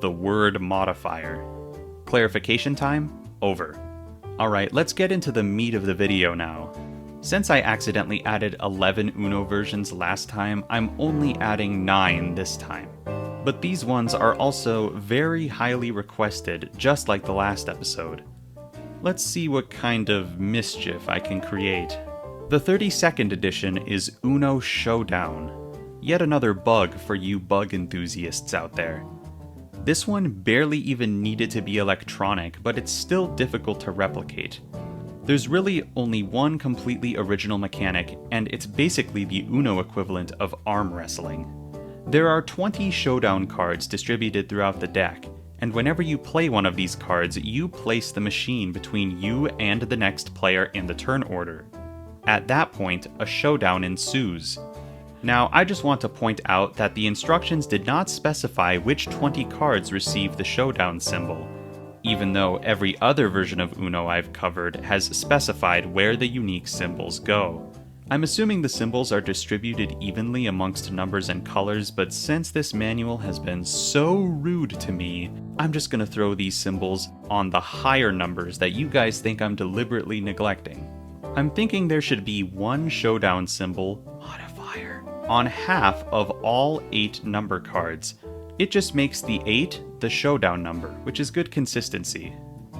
S1: the word modifier. Clarification time? Over. Alright, let's get into the meat of the video now. Since I accidentally added 11 Uno versions last time, I'm only adding 9 this time. But these ones are also very highly requested, just like the last episode. Let's see what kind of mischief I can create. The 32nd edition is Uno Showdown. Yet another bug for you bug enthusiasts out there. This one barely even needed to be electronic, but it's still difficult to replicate. There's really only one completely original mechanic, and it's basically the Uno equivalent of arm wrestling. There are 20 showdown cards distributed throughout the deck, and whenever you play one of these cards, you place the machine between you and the next player in the turn order. At that point, a showdown ensues. Now, I just want to point out that the instructions did not specify which 20 cards receive the showdown symbol, even though every other version of Uno I've covered has specified where the unique symbols go. I'm assuming the symbols are distributed evenly amongst numbers and colors, but since this manual has been so rude to me, I'm just gonna throw these symbols on the higher numbers that you guys think I'm deliberately neglecting. I'm thinking there should be one showdown symbol, modifier, on half of all 8 number cards. It just makes the 8 the showdown number, which is good consistency.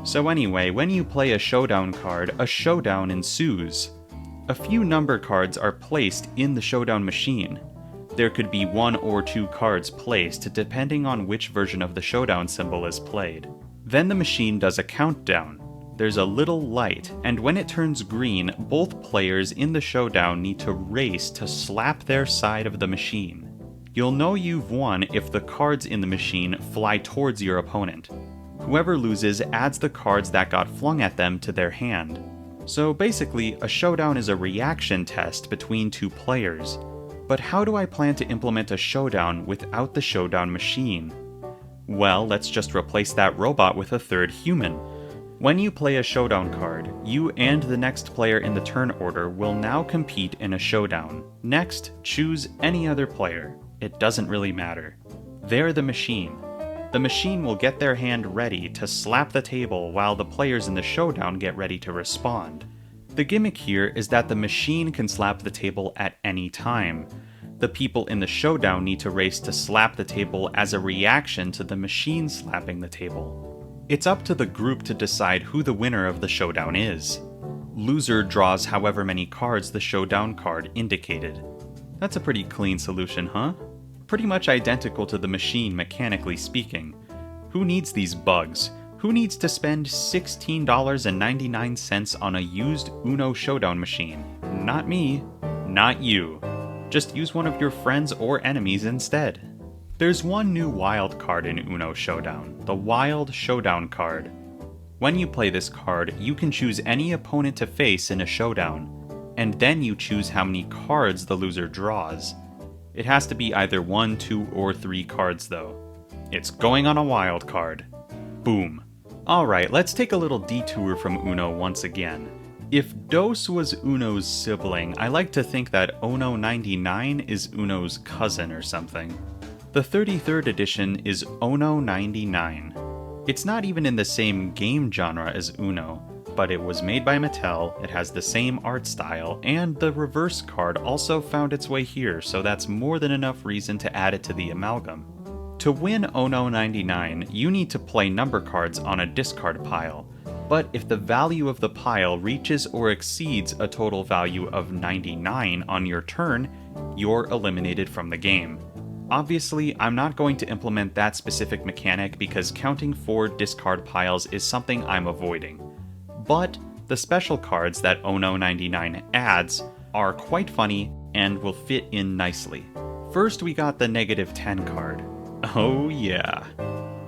S1: So anyway, when you play a showdown card, a showdown ensues. A few number cards are placed in the showdown machine. There could be 1 or 2 cards placed depending on which version of the showdown symbol is played. Then the machine does a countdown. There's a little light, and when it turns green, both players in the showdown need to race to slap their side of the machine. You'll know you've won if the cards in the machine fly towards your opponent. Whoever loses adds the cards that got flung at them to their hand. So basically, a showdown is a reaction test between 2 players. But how do I plan to implement a showdown without the showdown machine? Well, let's just replace that robot with a third human. When you play a showdown card, you and the next player in the turn order will now compete in a showdown. Next, choose any other player. It doesn't really matter. They're the machine. The machine will get their hand ready to slap the table while the players in the showdown get ready to respond. The gimmick here is that the machine can slap the table at any time. The people in the showdown need to race to slap the table as a reaction to the machine slapping the table. It's up to the group to decide who the winner of the showdown is. Loser draws however many cards the showdown card indicated. That's a pretty clean solution, huh? Pretty much identical to the machine mechanically speaking. Who needs these bugs? Who needs to spend $16.99 on a used Uno Showdown machine? Not me. Not you. Just use one of your friends or enemies instead. There's one new wild card in Uno Showdown, the Wild Showdown card. When you play this card, you can choose any opponent to face in a showdown, and then you choose how many cards the loser draws. It has to be either 1, 2, or 3 cards though. It's going on a wild card. Boom. Alright, let's take a little detour from Uno once again. If Dos was Uno's sibling, I like to think that Uno 99 is Uno's cousin or something. The 33rd edition is Uno 99. It's not even in the same game genre as Uno, but it was made by Mattel, it has the same art style, and the reverse card also found its way here, so that's more than enough reason to add it to the amalgam. To win Uno 99, you need to play number cards on a discard pile. But if the value of the pile reaches or exceeds a total value of 99 on your turn, you're eliminated from the game. Obviously, I'm not going to implement that specific mechanic because counting 4 discard piles is something I'm avoiding. But the special cards that Uno 99 adds are quite funny and will fit in nicely. First, we got the -10 card. Oh yeah.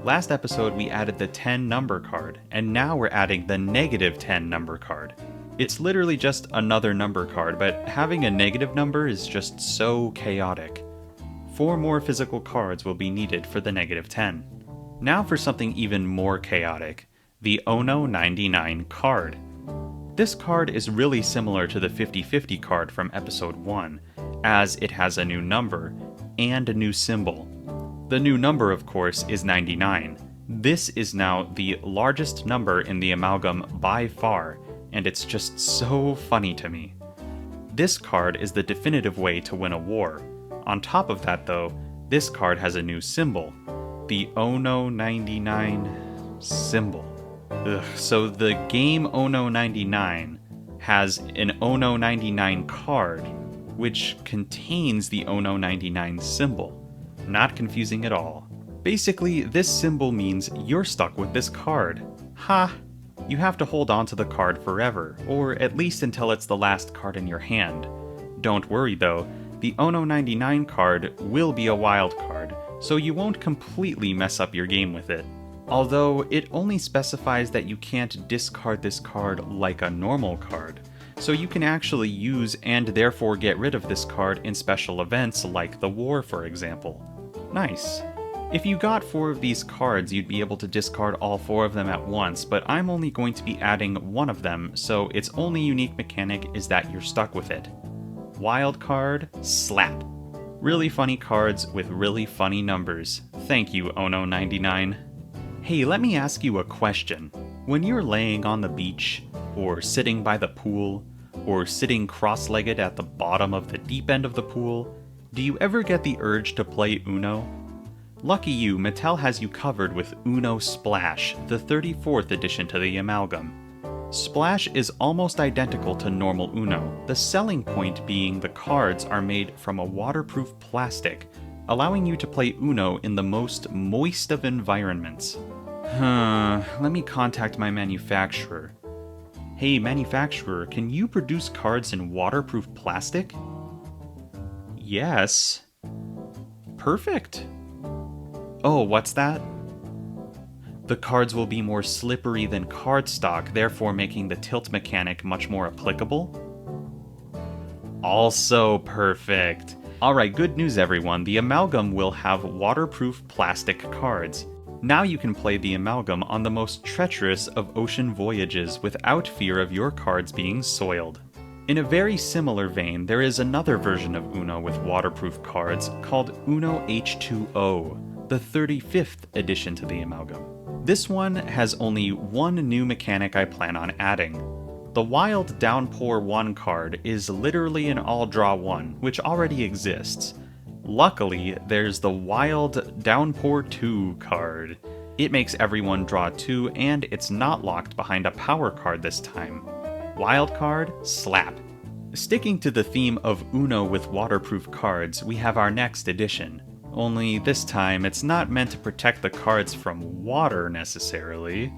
S1: Last episode we added the 10 number card, and now we're adding the -10 number card. It's literally just another number card, but having a negative number is just so chaotic. 4 more physical cards will be needed for the -10. Now for something even more chaotic, the Uno 99 card. This card is really similar to the 50/50 card from episode 1, as it has a new number and a new symbol. The new number, of course, is 99. This is now the largest number in the amalgam by far, and it's just so funny to me. This card is the definitive way to win a war. On top of that, though, this card has a new symbol, the Uno 99 symbol. So the game Uno 99 has an Uno 99 card, which contains the Uno 99 symbol. Not confusing at all. Basically, this symbol means you're stuck with this card. Ha! You have to hold on to the card forever, or at least until it's the last card in your hand. Don't worry though, the Uno 99 card will be a wild card, so you won't completely mess up your game with it. Although, it only specifies that you can't discard this card like a normal card, so you can actually use and therefore get rid of this card in special events like the war, for example. Nice. If you got 4 of these cards, you'd be able to discard all 4 of them at once, but I'm only going to be adding 1 of them, so its only unique mechanic is that you're stuck with it. Wild card, slap. Really funny cards with really funny numbers. Thank you, Uno 99. Hey, let me ask you a question. When you're laying on the beach, or sitting by the pool, or sitting cross-legged at the bottom of the deep end of the pool, do you ever get the urge to play Uno? Lucky you, Mattel has you covered with Uno Splash, the 34th edition to the Amalgam. Splash is almost identical to normal Uno, the selling point being the cards are made from a waterproof plastic, allowing you to play Uno in the most moist of environments. Let me contact my manufacturer. Hey manufacturer, can you produce cards in waterproof plastic? Yes. Perfect. Oh, what's that? The cards will be more slippery than cardstock, therefore making the tilt mechanic much more applicable? Also perfect. Alright, good news everyone, the Amalgam will have waterproof plastic cards. Now you can play the Amalgam on the most treacherous of ocean voyages without fear of your cards being soiled. In a very similar vein, there is another version of Uno with waterproof cards called Uno H2O, the 35th edition to the Amalgam. This one has only one new mechanic I plan on adding. The Wild Downpour 1 card is literally an all-draw 1, which already exists. Luckily, there's the Wild Downpour 2 card. It makes everyone draw 2, and it's not locked behind a power card this time. Wild card, slap. Sticking to the theme of Uno with waterproof cards, we have our next edition. Only this time, it's not meant to protect the cards from water necessarily.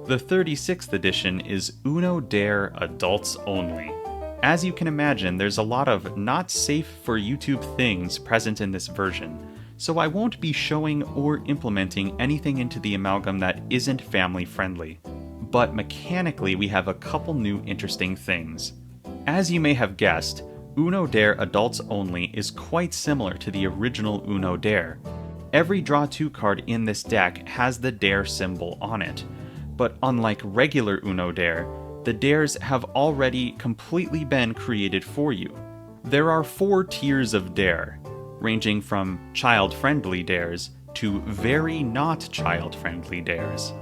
S1: The 36th edition is Uno Dare Adults Only. As you can imagine, there's a lot of not safe for YouTube things present in this version, so I won't be showing or implementing anything into the Amalgam that isn't family friendly. But mechanically, we have a couple new interesting things. As you may have guessed, Uno Dare Adults Only is quite similar to the original Uno Dare. Every Draw 2 card in this deck has the Dare symbol on it, but unlike regular Uno Dare, the dares have already completely been created for you. There are 4 tiers of dare, ranging from child-friendly dares to very not child-friendly dares.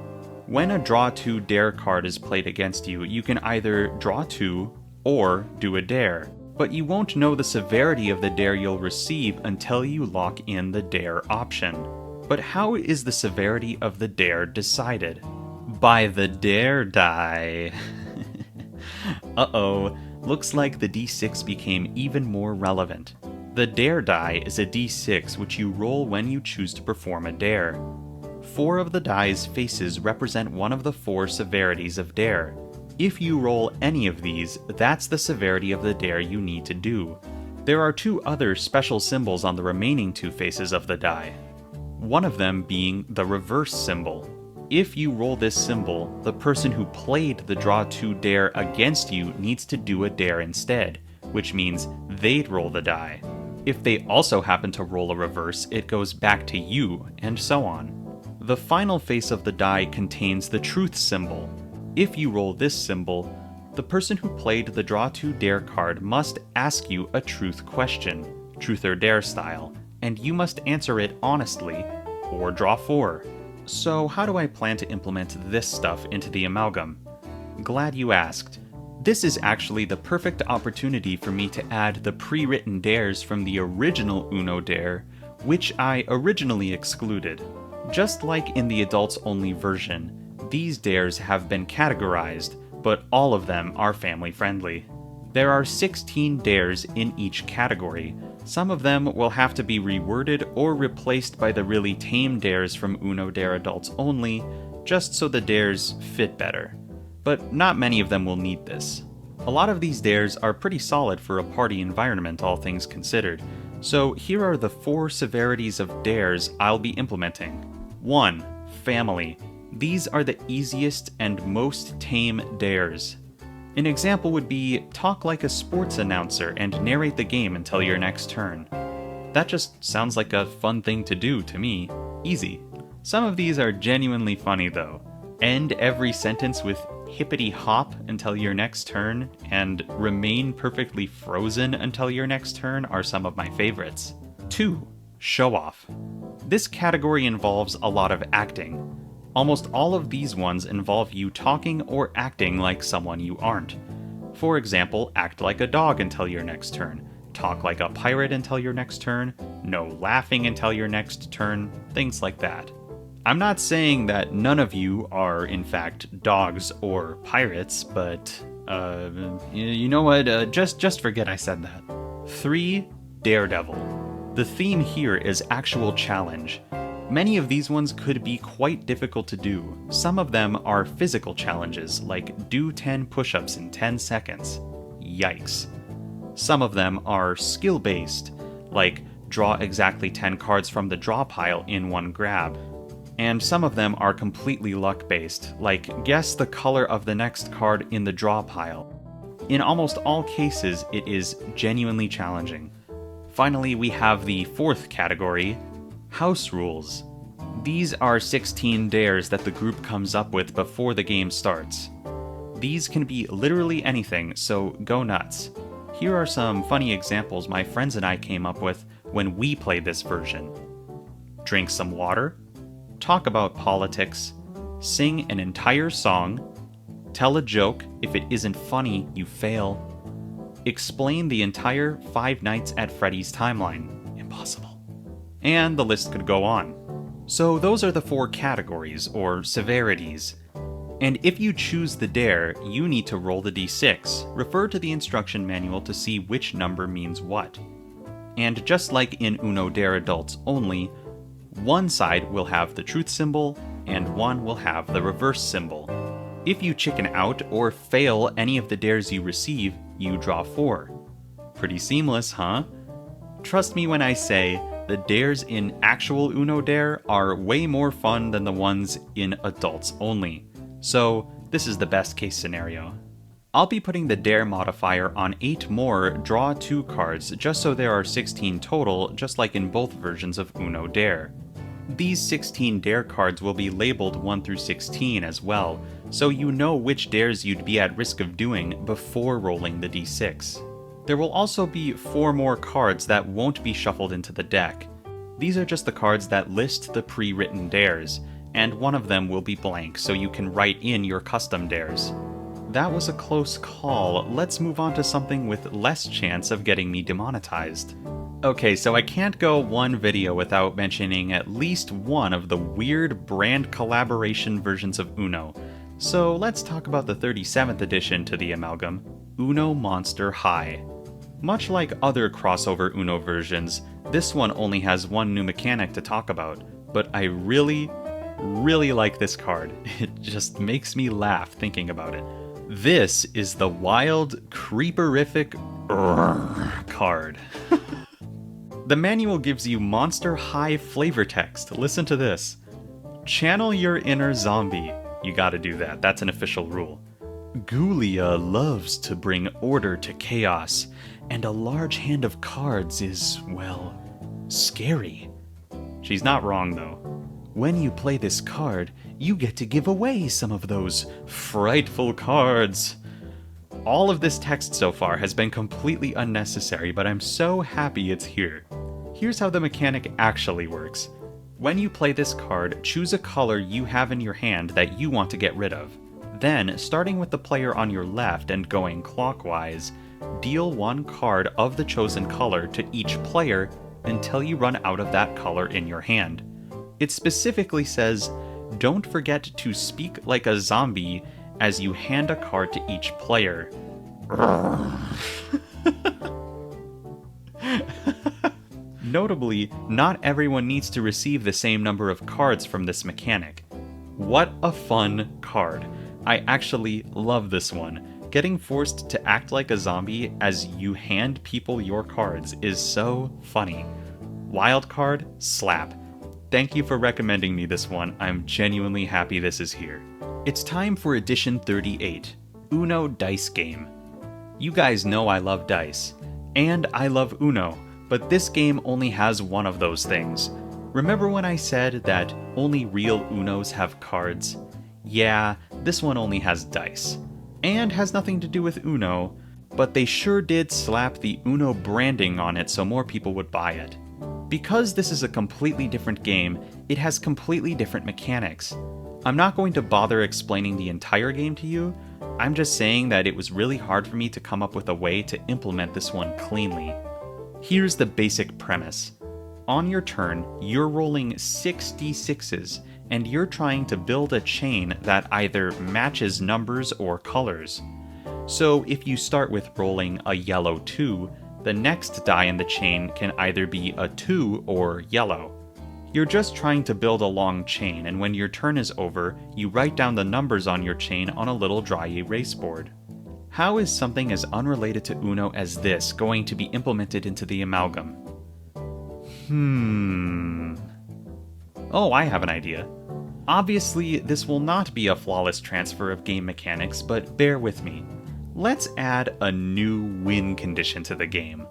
S1: When a Draw 2 dare card is played against you, you can either draw 2 or do a dare, but you won't know the severity of the dare you'll receive until you lock in the dare option. But how is the severity of the dare decided? by the Dare die. Uh-oh, looks like the D6 became even more relevant. The Dare die is a D6 which you roll when you choose to perform a dare. 4 of the die's faces represent one of the 4 severities of dare. If you roll any of these, that's the severity of the dare you need to do. There are 2 other special symbols on the remaining 2 faces of the die. One of them being the reverse symbol. If you roll this symbol, the person who played the draw 2 dare against you needs to do a dare instead, which means they'd roll the die. If they also happen to roll a reverse, it goes back to you, and so on. The final face of the die contains the truth symbol. If you roll this symbol, the person who played the draw 2 dare card must ask you a truth question, truth or dare style, and you must answer it honestly, or draw 4. So how do I plan to implement this stuff into the amalgam? Glad you asked. This is actually the perfect opportunity for me to add the pre-written dares from the original Uno dare, which I originally excluded. Just like in the adults-only version, these dares have been categorized, but all of them are family-friendly. There are 16 dares in each category. Some of them will have to be reworded or replaced by the really tame dares from Uno Dare Adults Only, just so the dares fit better. But not many of them will need this. A lot of these dares are pretty solid for a party environment, all things considered. So here are the 4 severities of dares I'll be implementing. 1. Family. These are the easiest and most tame dares. An example would be talk like a sports announcer and narrate the game until your next turn. That just sounds like a fun thing to do to me. Easy. Some of these are genuinely funny though. End every sentence with hippity hop until your next turn and remain perfectly frozen until your next turn are some of my favorites. 2. Show off. This category involves a lot of acting. Almost all of these ones involve you talking or acting like someone you aren't. For example, act like a dog until your next turn, talk like a pirate until your next turn, no laughing until your next turn, things like that. I'm not saying that none of you are, in fact, dogs or pirates, but, you know what, just forget I said that. 3. Daredevil. The theme here is actual challenge. Many of these ones could be quite difficult to do. Some of them are physical challenges, like do 10 push-ups in 10 seconds. Yikes. Some of them are skill-based, like draw exactly 10 cards from the draw pile in one grab. And some of them are completely luck-based, like guess the color of the next card in the draw pile. In almost all cases, it is genuinely challenging. Finally, we have the 4th category, house rules. These are 16 dares that the group comes up with before the game starts. These can be literally anything, so go nuts. Here are some funny examples my friends and I came up with when we played this version. Drink some water, talk about politics, sing an entire song, tell a joke. If it isn't funny, you fail. Explain the entire Five Nights at Freddy's timeline. Impossible. And the list could go on. So those are the 4 categories, or severities. And if you choose the dare, you need to roll the d6. Refer to the instruction manual to see which number means what. And just like in Uno Dare Adults Only, one side will have the truth symbol, and one will have the reverse symbol. If you chicken out or fail any of the dares you receive, you draw 4. Pretty seamless, huh? Trust me when I say, the dares in actual Uno Dare are way more fun than the ones in Adults Only. So, this is the best case scenario. I'll be putting the dare modifier on 8 more draw 2 cards just so there are 16 total, just like in both versions of Uno Dare. These 16 dare cards will be labeled 1 through 16 as well, so you know which dares you'd be at risk of doing before rolling the d6. There will also be 4 more cards that won't be shuffled into the deck. These are just the cards that list the pre-written dares, and one of them will be blank so you can write in your custom dares. That was a close call. Let's move on to something with less chance of getting me demonetized. Okay, so I can't go one video without mentioning at least one of the weird brand collaboration versions of Uno. So let's talk about the 37th addition to the Amalgam, Uno Monster High. Much like other crossover Uno versions, this one only has one new mechanic to talk about, but I really like this card. It just makes me laugh thinking about it. This is the Wild Creeperific card. The manual gives you Monster High flavor text. Listen to this. Channel your inner zombie. You gotta do that. That's an official rule. Ghoulia loves to bring order to chaos, and a large hand of cards is, well, scary. She's not wrong, though. When you play this card, you get to give away some of those frightful cards. All of this text so far has been completely unnecessary, but I'm so happy it's here. Here's how the mechanic actually works. When you play this card, choose a color you have in your hand that you want to get rid of. Then, starting with the player on your left and going clockwise, deal one card of the chosen color to each player until you run out of that color in your hand. It specifically says, don't forget to speak like a zombie as you hand a card to each player. Notably, not everyone needs to receive the same number of cards from this mechanic. What a fun card. I actually love this one. Getting forced to act like a zombie as you hand people your cards is so funny. Wild card, slap. Thank you for recommending me this one. I'm genuinely happy this is here. It's time for edition 38, Uno Dice Game. You guys know I love dice, and I love Uno, but this game only has one of those things. Remember when I said that only real Unos have cards? Yeah, this one only has dice. And has nothing to do with Uno, but they sure did slap the Uno branding on it so more people would buy it. Because this is a completely different game, it has completely different mechanics. I'm not going to bother explaining the entire game to you, I'm just saying that it was really hard for me to come up with a way to implement this one cleanly. Here's the basic premise. On your turn, you're rolling 6d6s, and you're trying to build a chain that either matches numbers or colors. So if you start with rolling a yellow 2, the next die in the chain can either be a 2 or yellow. You're just trying to build a long chain, and when your turn is over, you write down the numbers on your chain on a little dry erase board. How is something as unrelated to Uno as this going to be implemented into the Amalgam? Oh, I have an idea. Obviously, this will not be a flawless transfer of game mechanics, but bear with me. Let's add a new win condition to the game.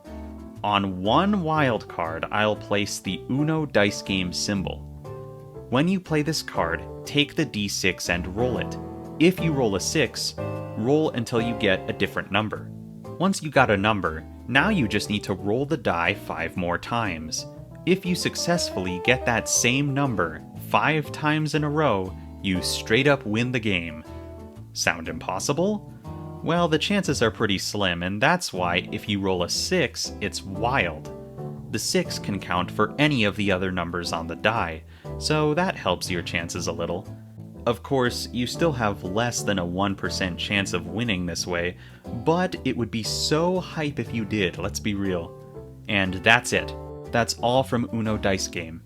S1: On one wild card, I'll place the Uno Dice Game symbol. When you play this card, take the d6 and roll it. If you roll a 6, roll until you get a different number. Once you got a number, now you just need to roll the die 5 more times. If you successfully get that same number 5 times in a row, you straight up win the game. Sound impossible? Well, the chances are pretty slim, and that's why if you roll a 6, it's wild. The 6 can count for any of the other numbers on the die, so that helps your chances a little. Of course, you still have less than a 1% chance of winning this way, but it would be so hype if you did, let's be real. And that's it. That's all from Uno Dice Game.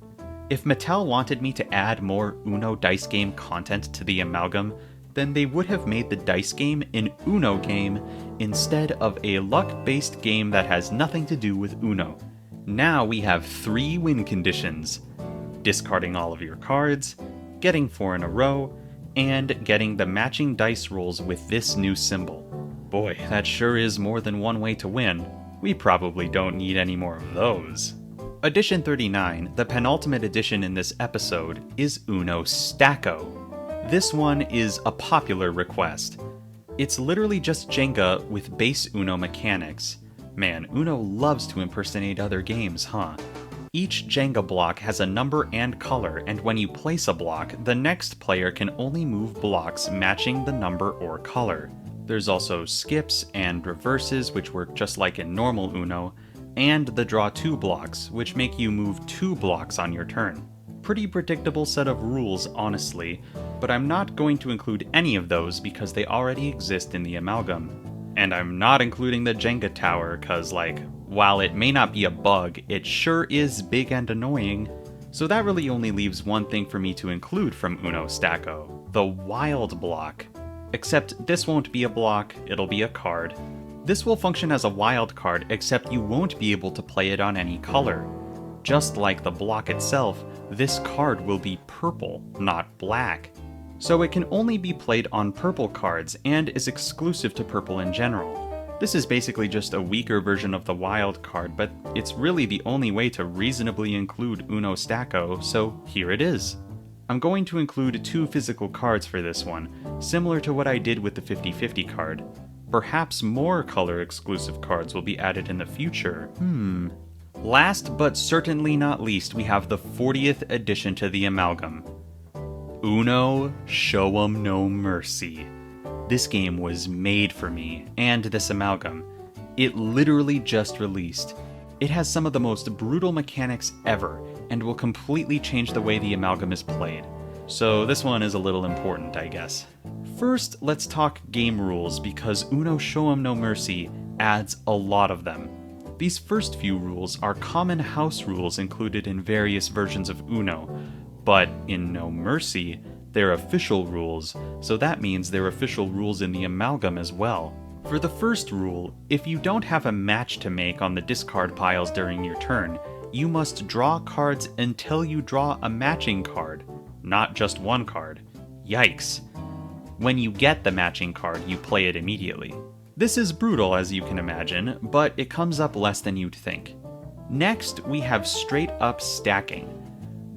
S1: If Mattel wanted me to add more Uno Dice Game content to the Amalgam, then they would have made the dice game an Uno game instead of a luck-based game that has nothing to do with Uno. Now we have 3 win conditions: discarding all of your cards, getting 4 in a row, and getting the matching dice rolls with this new symbol. Boy, that sure is more than one way to win. We probably don't need any more of those. Edition 39, the penultimate edition in this episode, is Uno Stacko. This one is a popular request. It's literally just Jenga with base Uno mechanics. Man, Uno loves to impersonate other games, huh? Each Jenga block has a number and color, and when you place a block, the next player can only move blocks matching the number or color. There's also skips and reverses, which work just like in normal Uno, and the draw 2 blocks, which make you move 2 blocks on your turn. pretty predictable set of rules, honestly, but I'm not going to include any of those because they already exist in the Amalgam. And I'm not including the Jenga tower, cause while it may not be a bug, it sure is big and annoying. So that really only leaves one thing for me to include from Uno Stacko, the Wild Block. Except this won't be a block, it'll be a card. This will function as a wild card, except you won't be able to play it on any color. Just like the block itself, this card will be purple, not black. So it can only be played on purple cards and is exclusive to purple in general. This is basically just a weaker version of the wild card, but it's really the only way to reasonably include Uno Stacko, so here it is. I'm going to include 2 physical cards for this one, similar to what I did with the 50/50 card. Perhaps more color exclusive cards will be added in the future. Last but certainly not least, we have the 40th addition to the Amalgam. Uno Show 'em No Mercy. This game was made for me, and this Amalgam. It literally just released. It has some of the most brutal mechanics ever, and will completely change the way the Amalgam is played. So this one is a little important, I guess. First, let's talk game rules, because Uno Show 'em No Mercy adds a lot of them. These first few rules are common house rules included in various versions of Uno, but in No Mercy, they're official rules, so that means they're official rules in the Amalgam as well. For the first rule, if you don't have a match to make on the discard piles during your turn, you must draw cards until you draw a matching card, not just one card. Yikes. When you get the matching card, you play it immediately. This is brutal, as you can imagine, but it comes up less than you'd think. Next, we have straight up stacking.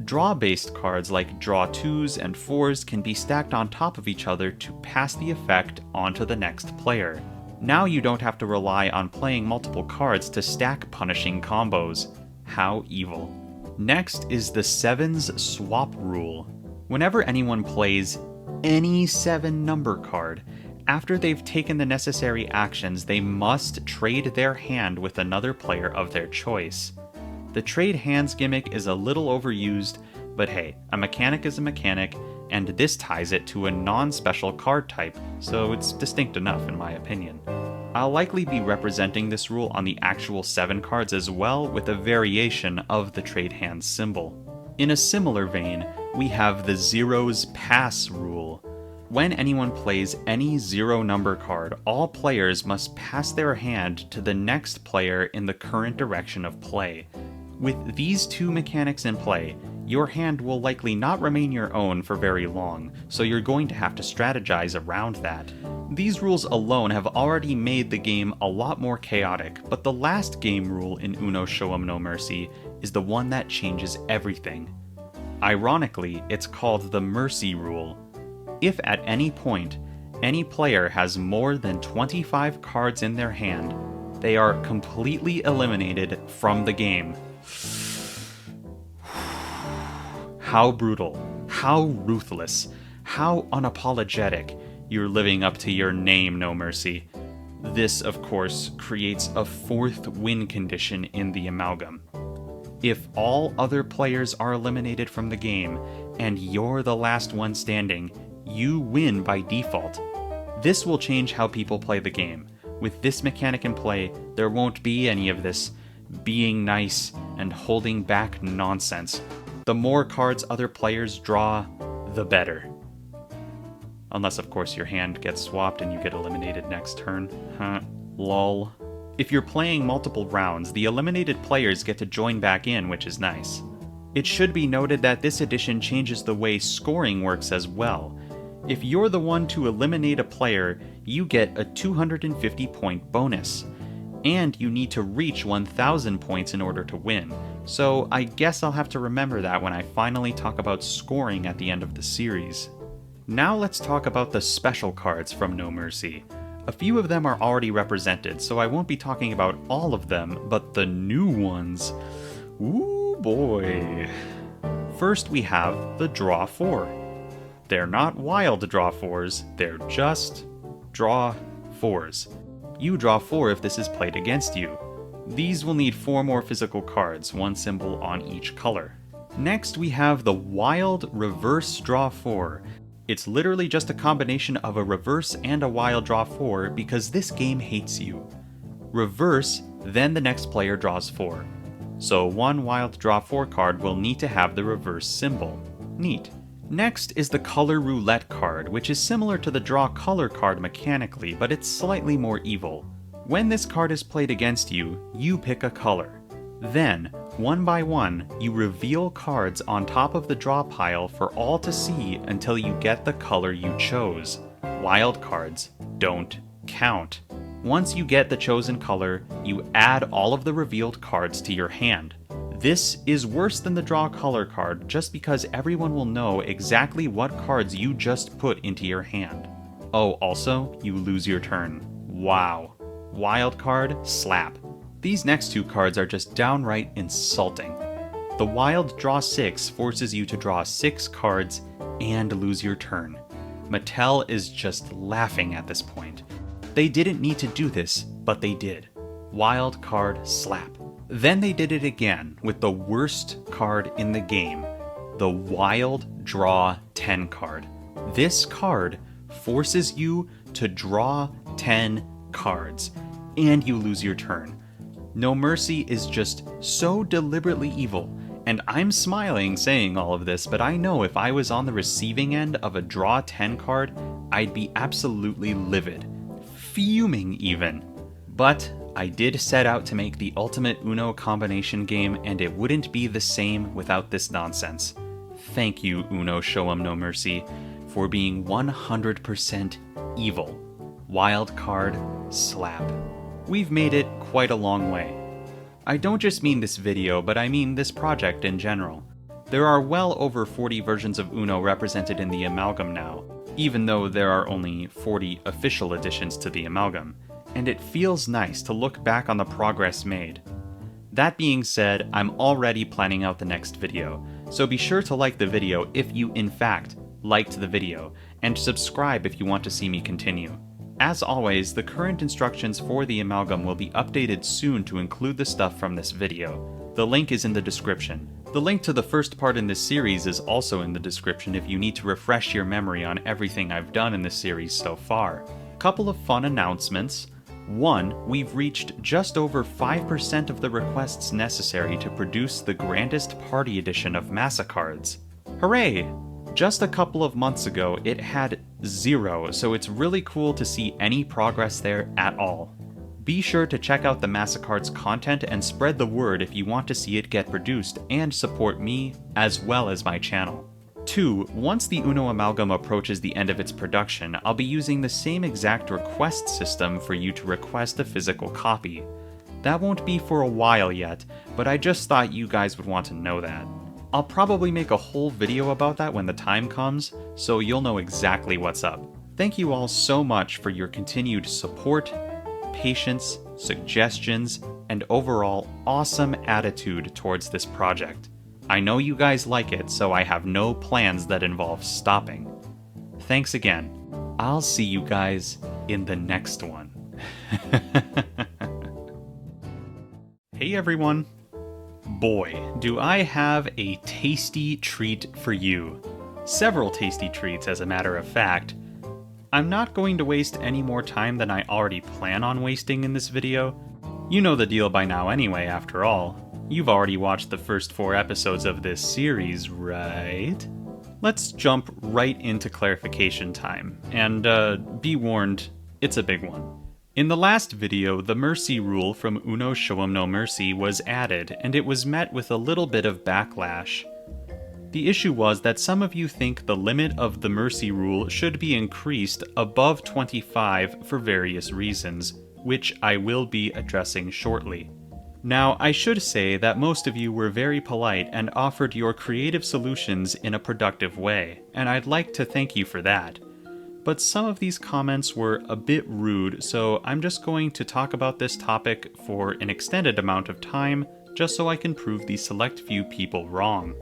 S1: Draw-based cards like draw 2s and 4s can be stacked on top of each other to pass the effect onto the next player. Now you don't have to rely on playing multiple cards to stack punishing combos. How evil. Next is the 7s swap rule. Whenever anyone plays any 7 number card, after they've taken the necessary actions, they must trade their hand with another player of their choice. The trade hands gimmick is a little overused, but hey, a mechanic is a mechanic, and this ties it to a non-special card type, so it's distinct enough in my opinion. I'll likely be representing this rule on the actual 7 cards as well, with a variation of the trade hands symbol. In a similar vein, we have the zeros pass rule. When anyone plays any 0 number card, all players must pass their hand to the next player in the current direction of play. With these 2 mechanics in play, your hand will likely not remain your own for very long, so you're going to have to strategize around that. These rules alone have already made the game a lot more chaotic, but the last game rule in Uno Show 'em No Mercy is the one that changes everything. Ironically, it's called the Mercy Rule. If at any point, any player has more than 25 cards in their hand, they are completely eliminated from the game. How brutal, how ruthless, how unapologetic. You're living up to your name, No Mercy. This, of course, creates a 4th win condition in the Amalgam. If all other players are eliminated from the game, and you're the last one standing, you win by default. This will change how people play the game. With this mechanic in play, there won't be any of this being nice and holding back nonsense. The more cards other players draw, the better. Unless, of course, your hand gets swapped and you get eliminated next turn. Lol. If you're playing multiple rounds, the eliminated players get to join back in, which is nice. It should be noted that this edition changes the way scoring works as well. If you're the one to eliminate a player, you get a 250 point bonus. And you need to reach 1,000 points in order to win. So I guess I'll have to remember that when I finally talk about scoring at the end of the series. Now let's talk about the special cards from No Mercy. A few of them are already represented, so I won't be talking about all of them, but the new ones, ooh boy. First we have the Draw 4. They're not wild Draw 4s, they're just Draw 4s. You draw 4 if this is played against you. These will need 4 more physical cards, 1 symbol on each color. Next we have the Wild Reverse Draw 4. It's literally just a combination of a reverse and a wild draw 4 because this game hates you. Reverse, then the next player draws 4. So one wild draw 4 card will need to have the reverse symbol. Neat. Next is the Color Roulette card, which is similar to the Draw Color card mechanically, but it's slightly more evil. When this card is played against you, you pick a color. Then, one by one, you reveal cards on top of the draw pile for all to see until you get the color you chose. Wild cards don't count. Once you get the chosen color, you add all of the revealed cards to your hand. This is worse than the draw color card just because everyone will know exactly what cards you just put into your hand. Oh, also, you lose your turn. Wow. Wild card, slap. These next two cards are just downright insulting. The wild draw 6 forces you to draw 6 cards and lose your turn. Mattel is just laughing at this point. They didn't need to do this, but they did. Wild card, slap. Then they did it again with the worst card in the game, the Wild Draw 10 card. This card forces you to draw 10 cards, and you lose your turn. No Mercy is just so deliberately evil, and I'm smiling saying all of this, but I know if I was on the receiving end of a Draw 10 card, I'd be absolutely livid. Fuming even. But I did set out to make the ultimate Uno combination game, and it wouldn't be the same without this nonsense. Thank you, Uno Show 'em No Mercy, for being 100% evil. Wild card, slap. We've made it quite a long way. I don't just mean this video, but I mean this project in general. There are well over 40 versions of Uno represented in the Amalgam now, even though there are only 40 official additions to the Amalgam. And it feels nice to look back on the progress made. That being said, I'm already planning out the next video, so be sure to like the video if you in fact liked the video, and subscribe if you want to see me continue. As always, the current instructions for the Amalgam will be updated soon to include the stuff from this video. The link is in the description. The link to the first part in this series is also in the description if you need to refresh your memory on everything I've done in this series so far. Couple of fun announcements. 1. We've reached just over 5% of the requests necessary to produce the grandest party edition of massacards. Hooray! Just a couple of months ago, it had 0, so it's really cool to see any progress there at all. Be sure to check out the massacards content and spread the word if you want to see it get produced and support me as well as my channel. 2. Once the Uno Amalgam approaches the end of its production, I'll be using the same exact request system for you to request a physical copy. That won't be for a while yet, but I just thought you guys would want to know that. I'll probably make a whole video about that when the time comes, so you'll know exactly what's up. Thank you all so much for your continued support, patience, suggestions, and overall awesome attitude towards this project. I know you guys like it, so I have no plans that involve stopping. Thanks again. I'll see you guys in the next one. Hey everyone. Boy, do I have a tasty treat for you. Several tasty treats, as a matter of fact. I'm not going to waste any more time than I already plan on wasting in this video. You know the deal by now anyway, after all. You've already watched the first 4 episodes of this series, right? Let's jump right into clarification time, and be warned, it's a big one. In the last video, the mercy rule from Uno Show 'em No Mercy was added, and it was met with a little bit of backlash. The issue was that some of you think the limit of the mercy rule should be increased above 25 for various reasons, which I will be addressing shortly. Now, I should say that most of you were very polite and offered your creative solutions in a productive way, and I'd like to thank you for that. But some of these comments were a bit rude, so I'm just going to talk about this topic for an extended amount of time, just so I can prove these select few people wrong.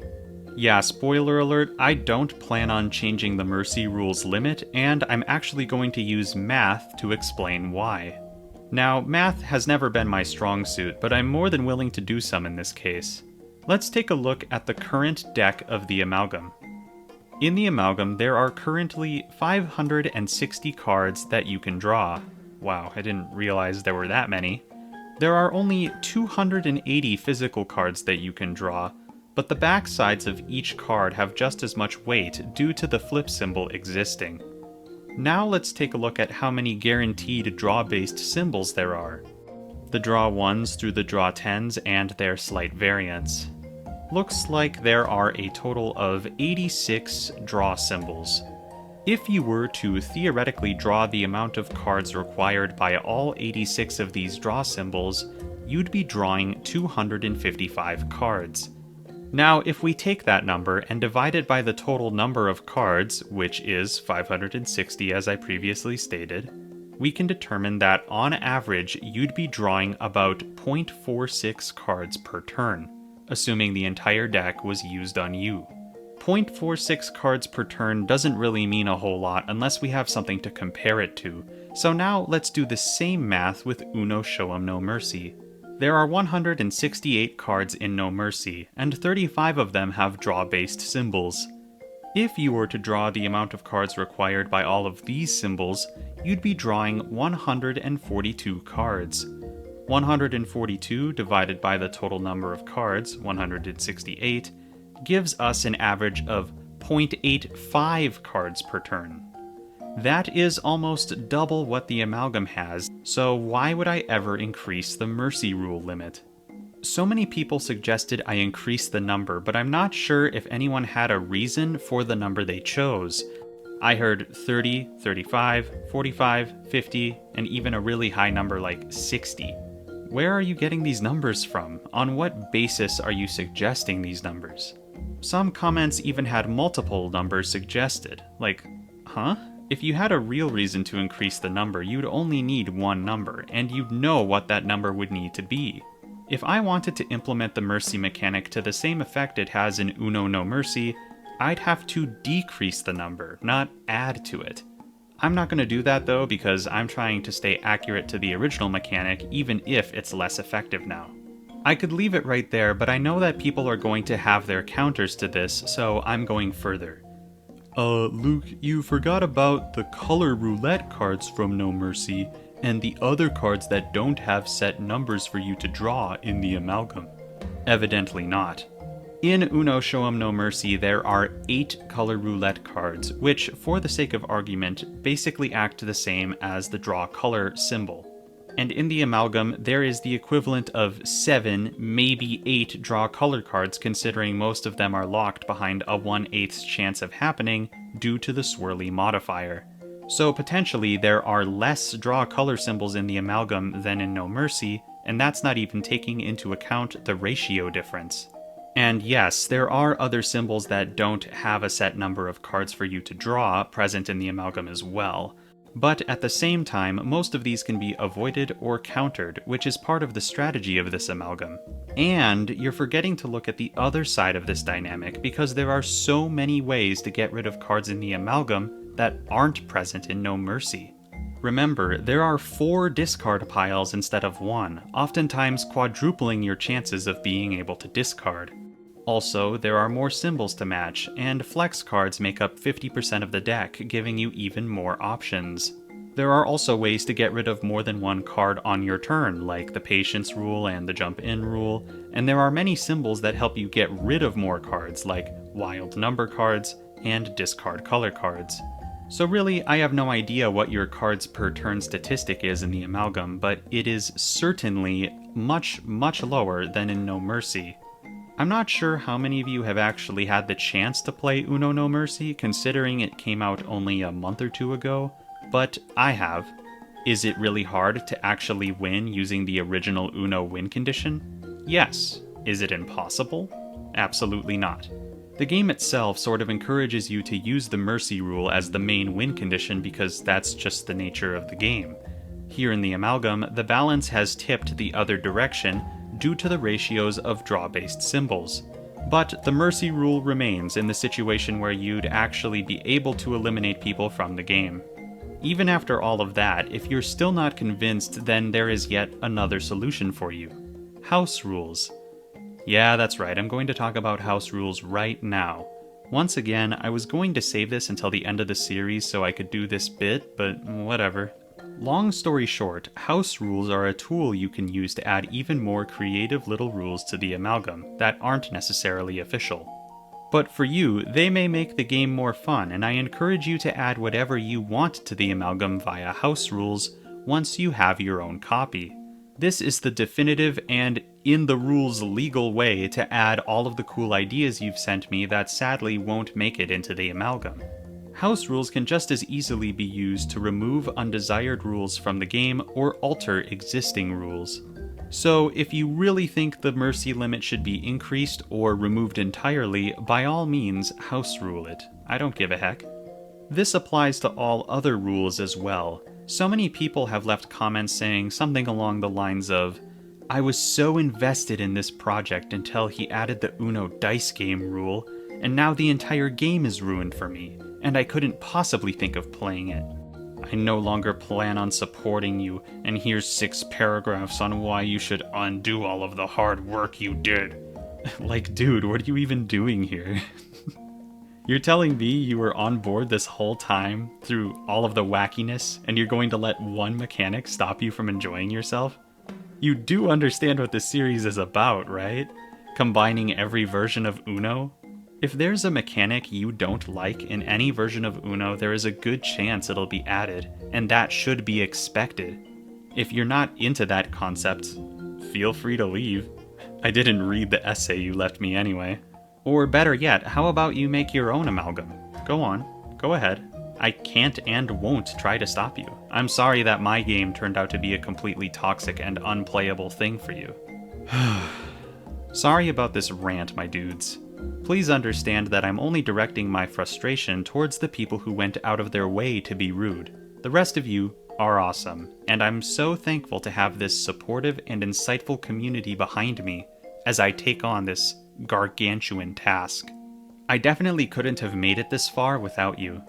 S1: Yeah, spoiler alert, I don't plan on changing the mercy rule's limit, and I'm actually going to use math to explain why. Now, math has never been my strong suit, but I'm more than willing to do some in this case. Let's take a look at the current deck of the Amalgam. In the Amalgam, there are currently 560 cards that you can draw. Wow, I didn't realize there were that many. There are only 280 physical cards that you can draw, but the back sides of each card have just as much weight due to the flip symbol existing. Now let's take a look at how many guaranteed draw-based symbols there are. The draw 1s through the draw 10s and their slight variants. Looks like there are a total of 86 draw symbols. If you were to theoretically draw the amount of cards required by all 86 of these draw symbols, you'd be drawing 255 cards. Now, if we take that number and divide it by the total number of cards, which is 560 as I previously stated, we can determine that on average you'd be drawing about 0.46 cards per turn, assuming the entire deck was used on you. 0.46 cards per turn doesn't really mean a whole lot unless we have something to compare it to, so now let's do the same math with Uno Show 'em No Mercy. There are 168 cards in No Mercy, and 35 of them have draw-based symbols. If you were to draw the amount of cards required by all of these symbols, you'd be drawing 142 cards. 142 divided by the total number of cards, 168, gives us an average of 0.85 cards per turn. That is almost double what the Amalgam has, so why would I ever increase the Mercy Rule limit? So many people suggested I increase the number, but I'm not sure if anyone had a reason for the number they chose. I heard 30, 35, 45, 50, and even a really high number like 60. Where are you getting these numbers from? On what basis are you suggesting these numbers? Some comments even had multiple numbers suggested. Like, huh? If you had a real reason to increase the number, you'd only need one number, and you'd know what that number would need to be. If I wanted to implement the Mercy mechanic to the same effect it has in Uno No Mercy, I'd have to decrease the number, not add to it. I'm not going to do that though, because I'm trying to stay accurate to the original mechanic, even if it's less effective now. I could leave it right there, but I know that people are going to have their counters to this, so I'm going further. Luke, you forgot about the color roulette cards from No Mercy, and the other cards that don't have set numbers for you to draw in the Amalgam. Evidently not. In Uno Show 'em No Mercy, there are 8 color roulette cards, which, for the sake of argument, basically act the same as the draw color symbol. And in the Amalgam, there is the equivalent of 7, maybe 8 draw color cards, considering most of them are locked behind a 1/8 chance of happening due to the swirly modifier. So potentially there are less draw color symbols in the Amalgam than in No Mercy, and that's not even taking into account the ratio difference. And yes, there are other symbols that don't have a set number of cards for you to draw present in the Amalgam as well. But at the same time, most of these can be avoided or countered, which is part of the strategy of this Amalgam. And you're forgetting to look at the other side of this dynamic, because there are so many ways to get rid of cards in the Amalgam that aren't present in No Mercy. Remember, there are 4 discard piles instead of 1, oftentimes quadrupling your chances of being able to discard. Also, there are more symbols to match, and flex cards make up 50% of the deck, giving you even more options. There are also ways to get rid of more than one card on your turn, like the Patience rule and the Jump In rule, and there are many symbols that help you get rid of more cards, like Wild Number cards and Discard Color cards. So really, I have no idea what your cards per turn statistic is in the Amalgam, but it is certainly much, much lower than in No Mercy. I'm not sure how many of you have actually had the chance to play Uno No Mercy, considering it came out only a month or 2 ago, but I have. Is it really hard to actually win using the original Uno win condition? Yes. Is it impossible? Absolutely not. The game itself sort of encourages you to use the Mercy rule as the main win condition because that's just the nature of the game. Here in the Amalgam, the balance has tipped the other direction due to the ratios of draw-based symbols. But the Mercy rule remains in the situation where you'd actually be able to eliminate people from the game. Even after all of that, if you're still not convinced, then there is yet another solution for you. House rules. Yeah, that's right, I'm going to talk about house rules right now. Once again, I was going to save this until the end of the series so I could do this bit, but whatever. Long story short, house rules are a tool you can use to add even more creative little rules to the Amalgam that aren't necessarily official. But for you, they may make the game more fun, and I encourage you to add whatever you want to the Amalgam via house rules once you have your own copy. This is the definitive and in the rules legal way to add all of the cool ideas you've sent me that sadly won't make it into the Amalgam. House rules can just as easily be used to remove undesired rules from the game or alter existing rules. So if you really think the mercy limit should be increased or removed entirely, by all means, house rule it. I don't give a heck. This applies to all other rules as well. So many people have left comments saying something along the lines of, "I was so invested in this project until he added the Uno dice game rule, and now the entire game is ruined for me, and I couldn't possibly think of playing it. I no longer plan on supporting you, and here's 6 paragraphs on why you should undo all of the hard work you did." Like, dude, what are you even doing here? You're telling me you were on board this whole time through all of the wackiness, and you're going to let one mechanic stop you from enjoying yourself? You do understand what this series is about, right? Combining every version of Uno? If there's a mechanic you don't like in any version of Uno, there is a good chance it'll be added, and that should be expected. If you're not into that concept, feel free to leave. I didn't read the essay you left me anyway. Or better yet, how about you make your own amalgam? Go on, go ahead. I can't and won't try to stop you. I'm sorry that my game turned out to be a completely toxic and unplayable thing for you. Sorry about this rant, my dudes. Please understand that I'm only directing my frustration towards the people who went out of their way to be rude. The rest of you are awesome, and I'm so thankful to have this supportive and insightful community behind me as I take on this gargantuan task. I definitely couldn't have made it this far without you.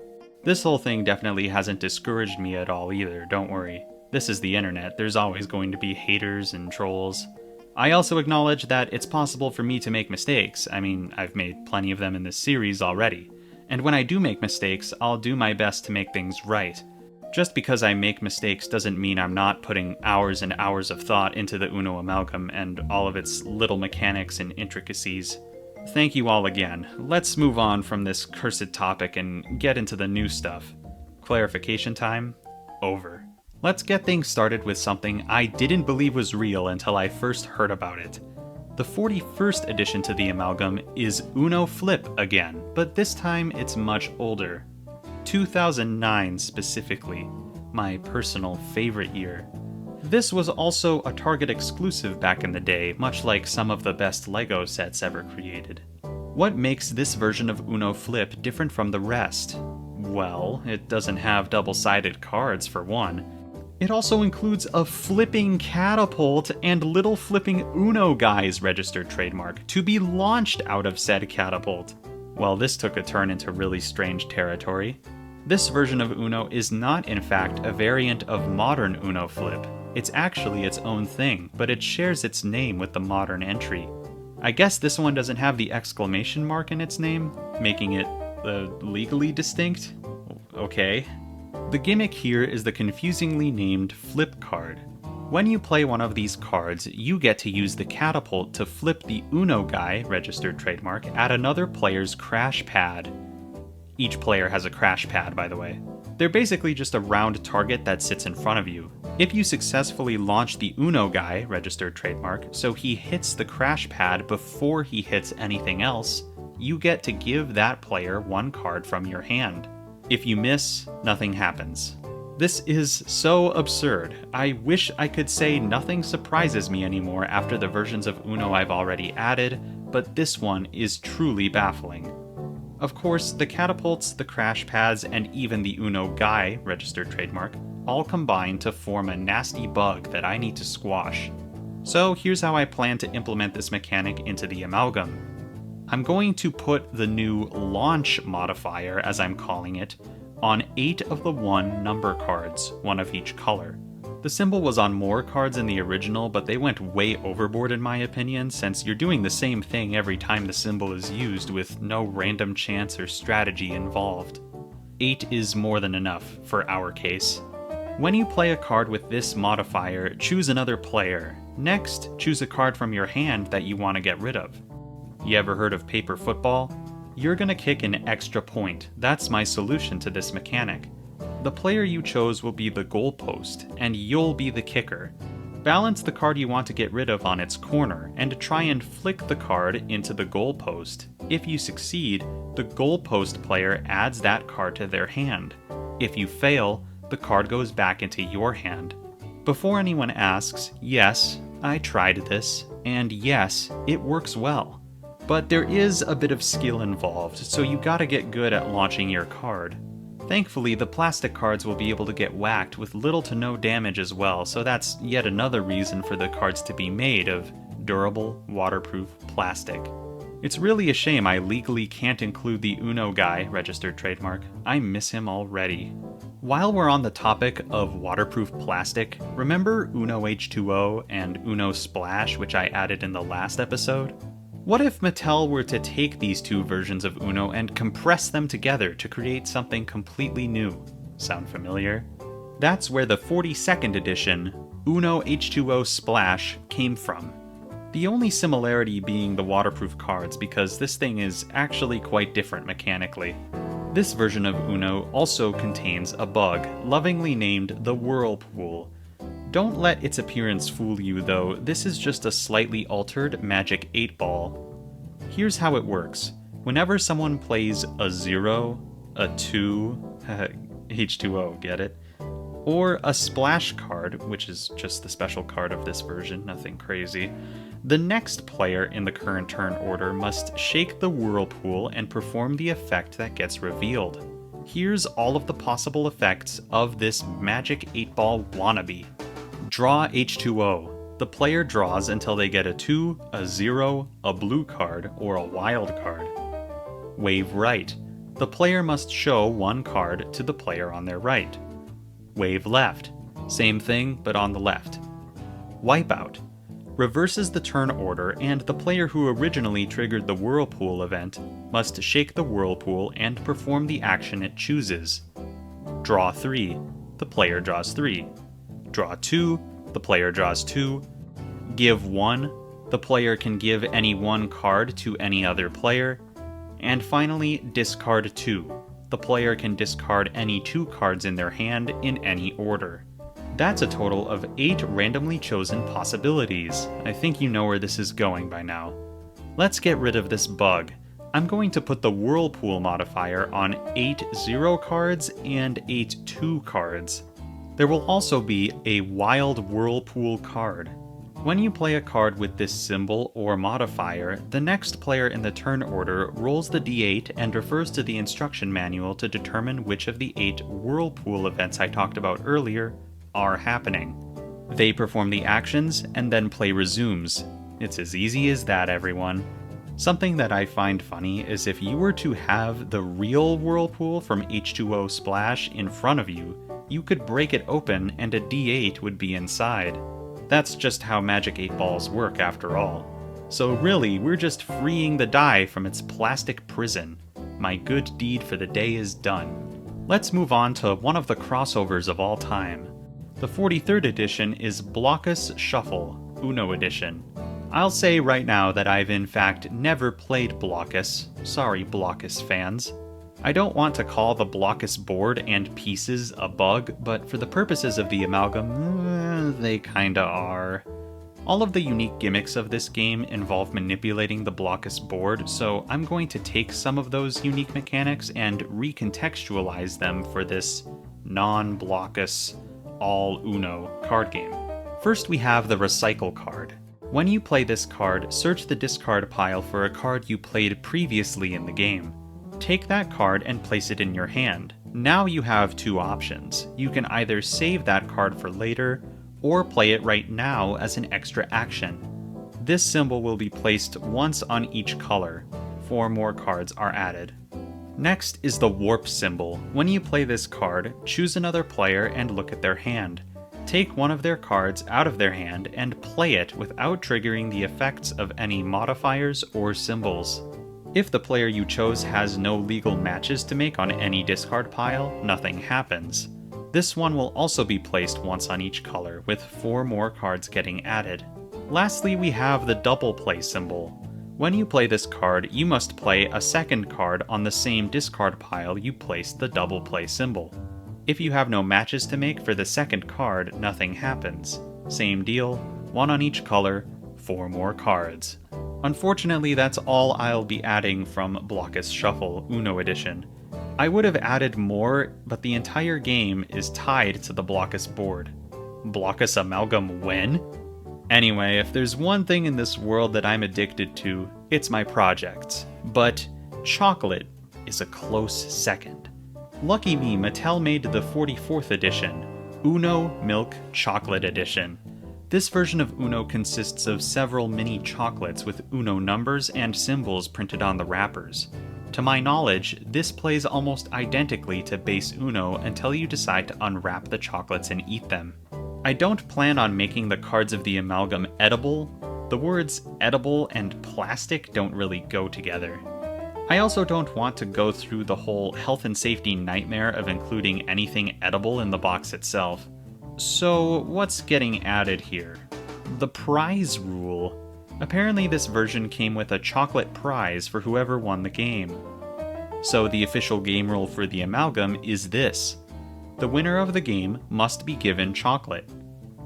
S1: This whole thing definitely hasn't discouraged me at all either, don't worry. This is the internet, there's always going to be haters and trolls. I also acknowledge that it's possible for me to make mistakes. I mean, I've made plenty of them in this series already. And when I do make mistakes, I'll do my best to make things right. Just because I make mistakes doesn't mean I'm not putting hours and hours of thought into the Uno Amalgam and all of its little mechanics and intricacies. Thank you all again. Let's move on from this cursed topic and get into the new stuff. Clarification time? Over. Let's get things started with something I didn't believe was real until I first heard about it. The 41st addition to the Amalgam is Uno Flip again, but this time it's much older. 2009 specifically, my personal favorite year. This was also a Target exclusive back in the day, much like some of the best LEGO sets ever created. What makes this version of Uno Flip different from the rest? Well, it doesn't have double-sided cards for one. It also includes a flipping catapult and little flipping Uno Guys registered trademark to be launched out of said catapult. Well, this took a turn into really strange territory. This version of Uno is not, in fact, a variant of modern Uno Flip. It's actually its own thing, but it shares its name with the modern entry. I guess this one doesn't have the exclamation mark in its name, making it legally distinct? Okay. The gimmick here is the confusingly named Flip card. When you play one of these cards, you get to use the catapult to flip the Uno Guy registered trademark at another player's crash pad. Each player has a crash pad, by the way. They're basically just a round target that sits in front of you. If you successfully launch the Uno Guy registered trademark so he hits the crash pad before he hits anything else, you get to give that player one card from your hand. If you miss, nothing happens. This is so absurd. I wish I could say nothing surprises me anymore after the versions of Uno I've already added, but this one is truly baffling. Of course, the catapults, the crash pads, and even the Uno Guy registered trademark all combine to form a nasty bug that I need to squash. So here's how I plan to implement this mechanic into the Amalgam. I'm going to put the new launch modifier, as I'm calling it, on 8 of the 1 number cards, one of each color. The symbol was on more cards in the original, but they went way overboard in my opinion, since you're doing the same thing every time the symbol is used with no random chance or strategy involved. 8 is more than enough for our case. When you play a card with this modifier, choose another player. Next, choose a card from your hand that you want to get rid of. You ever heard of paper football? You're gonna kick an extra point. That's my solution to this mechanic. The player you chose will be the goalpost, and you'll be the kicker. Balance the card you want to get rid of on its corner, and try and flick the card into the goalpost. If you succeed, the goalpost player adds that card to their hand. If you fail, the card goes back into your hand. Before anyone asks, yes, I tried this, and yes, it works well. But there is a bit of skill involved, so you gotta get good at launching your card. Thankfully, the plastic cards will be able to get whacked with little to no damage as well, so that's yet another reason for the cards to be made of durable, waterproof plastic. It's really a shame I legally can't include the Uno guy, registered trademark. I miss him already. While we're on the topic of waterproof plastic, remember Uno H2O and Uno Splash, which I added in the last episode? What if Mattel were to take these two versions of Uno and compress them together to create something completely new? Sound familiar? That's where the 42nd edition, Uno H2O Splash, came from. The only similarity being the waterproof cards, because this thing is actually quite different mechanically. This version of Uno also contains a bug, lovingly named the Whirlpool. Don't let its appearance fool you though, this is just a slightly altered Magic 8-ball. Here's how it works. Whenever someone plays a 0, a 2, H2O, get it? Or a splash card, which is just the special card of this version, nothing crazy, the next player in the current turn order must shake the whirlpool and perform the effect that gets revealed. Here's all of the possible effects of this Magic 8-ball wannabe. Draw H2O. The player draws until they get a 2, a 0, a blue card, or a wild card. Wave right. The player must show one card to the player on their right. Wave left. Same thing, but on the left. Wipeout. Reverses the turn order, and the player who originally triggered the Whirlpool event must shake the Whirlpool and perform the action it chooses. Draw 3. The player draws 3. Draw 2. The player draws 2. Give 1. The player can give any one card to any other player. And finally, discard 2. The player can discard any 2 cards in their hand in any order. That's a total of 8 randomly chosen possibilities. I think you know where this is going by now. Let's get rid of this bug. I'm going to put the Whirlpool modifier on 8 0 cards and 8 2 cards. There will also be a Wild Whirlpool card. When you play a card with this symbol or modifier, the next player in the turn order rolls the d8 and refers to the instruction manual to determine which of the 8 Whirlpool events I talked about earlier are happening. They perform the actions, and then play resumes. It's as easy as that, everyone. Something that I find funny is if you were to have the real Whirlpool from H2O Splash in front of you, you could break it open and a D8 would be inside. That's just how Magic 8 balls work after all. So really, we're just freeing the die from its plastic prison. My good deed for the day is done. Let's move on to one of the crossovers of all time. The 43rd edition is Blockus Shuffle, Uno edition. I'll say right now that I've in fact never played Blockus. Sorry, Blockus fans. I don't want to call the Blockus board and pieces a bug, but for the purposes of the Amalgam, they kinda are. All of the unique gimmicks of this game involve manipulating the Blockus board, so I'm going to take some of those unique mechanics and recontextualize them for this non-Blockus all Uno card game. First we have the Recycle card. When you play this card, search the discard pile for a card you played previously in the game. Take that card and place it in your hand. Now you have 2 options. You can either save that card for later, or play it right now as an extra action. This symbol will be placed once on each color. 4 more cards are added. Next is the Warp symbol. When you play this card, choose another player and look at their hand. take one of their cards out of their hand and play it without triggering the effects of any modifiers or symbols. If the player you chose has no legal matches to make on any discard pile, nothing happens. This one will also be placed once on each color, with 4 more cards getting added. Lastly, we have the double play symbol. When you play this card, you must play a second card on the same discard pile you placed the double play symbol. If you have no matches to make for the second card, nothing happens. Same deal, 1 on each color, 4 more cards. Unfortunately, that's all I'll be adding from Blockus Shuffle Uno Edition. I would have added more, but the entire game is tied to the Blockus board. Blockus Amalgam when? Anyway, if there's one thing in this world that I'm addicted to, it's my projects. But chocolate is a close second. Lucky me, Mattel made the 44th edition, Uno Milk Chocolate Edition. This version of Uno consists of several mini chocolates with Uno numbers and symbols printed on the wrappers. To my knowledge, this plays almost identically to base Uno until you decide to unwrap the chocolates and eat them. I don't plan on making the cards of the Amalgam edible. The words edible and plastic don't really go together. I also don't want to go through the whole health and safety nightmare of including anything edible in the box itself. So what's getting added here? The prize rule. Apparently this version came with a chocolate prize for whoever won the game. So the official game rule for the Amalgam is this. The winner of the game must be given chocolate.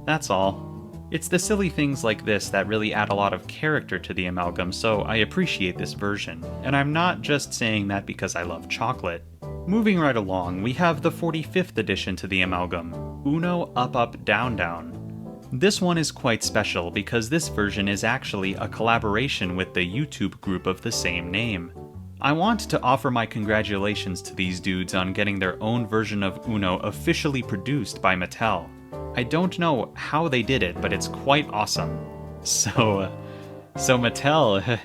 S1: That's all. It's the silly things like this that really add a lot of character to the Amalgam, so I appreciate this version. And I'm not just saying that because I love chocolate. Moving right along, we have the 45th edition to the Amalgam, Uno Up Up Down Down. This one is quite special because this version is actually a collaboration with the YouTube group of the same name. I want to offer my congratulations to these dudes on getting their own version of Uno officially produced by Mattel. I don't know how they did it, but it's quite awesome. So Mattel,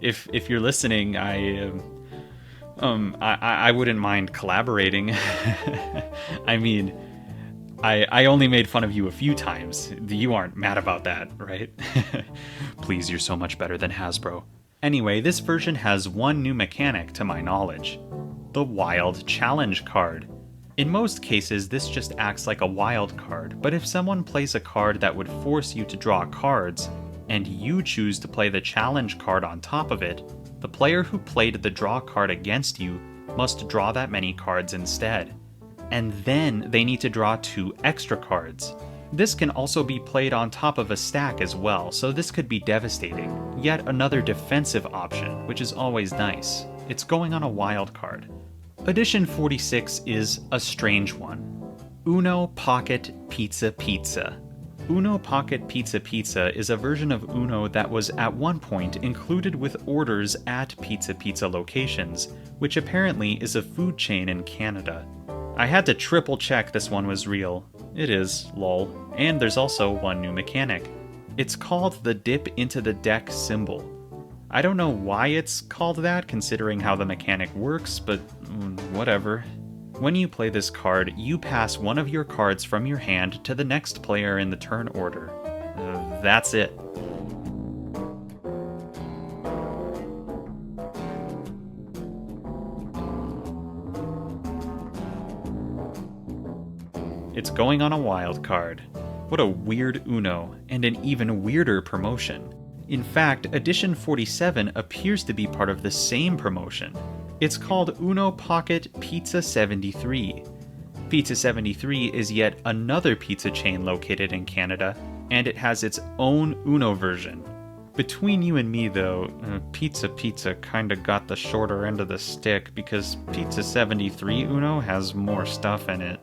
S1: if you're listening, I wouldn't mind collaborating. I mean, I only made fun of you a few times. You aren't mad about that, right? Please, you're so much better than Hasbro. Anyway, this version has one new mechanic to my knowledge. The Wild Challenge card. In most cases, this just acts like a wild card, but if someone plays a card that would force you to draw cards, and you choose to play the challenge card on top of it, the player who played the draw card against you must draw that many cards instead. And then they need to draw 2 extra cards. This can also be played on top of a stack as well, so this could be devastating. Yet another defensive option, which is always nice. It's going on a wild card. Edition 46 is a strange one. Uno Pocket Pizza Pizza. Uno Pocket Pizza Pizza is a version of Uno that was at one point included with orders at Pizza locations, which apparently is a food chain in Canada. I had to triple check this one was real. It is, lol. And there's also one new mechanic. It's called the Dip into the Deck symbol. I don't know why it's called that considering how the mechanic works, but whatever. When you play this card, you pass one of your cards from your hand to the next player in the turn order. That's it. It's going on a wild card. What a weird Uno, and an even weirder promotion. In fact, Edition 47 appears to be part of the same promotion. It's called Uno Pocket Pizza 73. Pizza 73 is yet another pizza chain located in Canada, and it has its own Uno version. Between you and me though, Pizza kinda got the shorter end of the stick because Pizza 73 Uno has more stuff in it.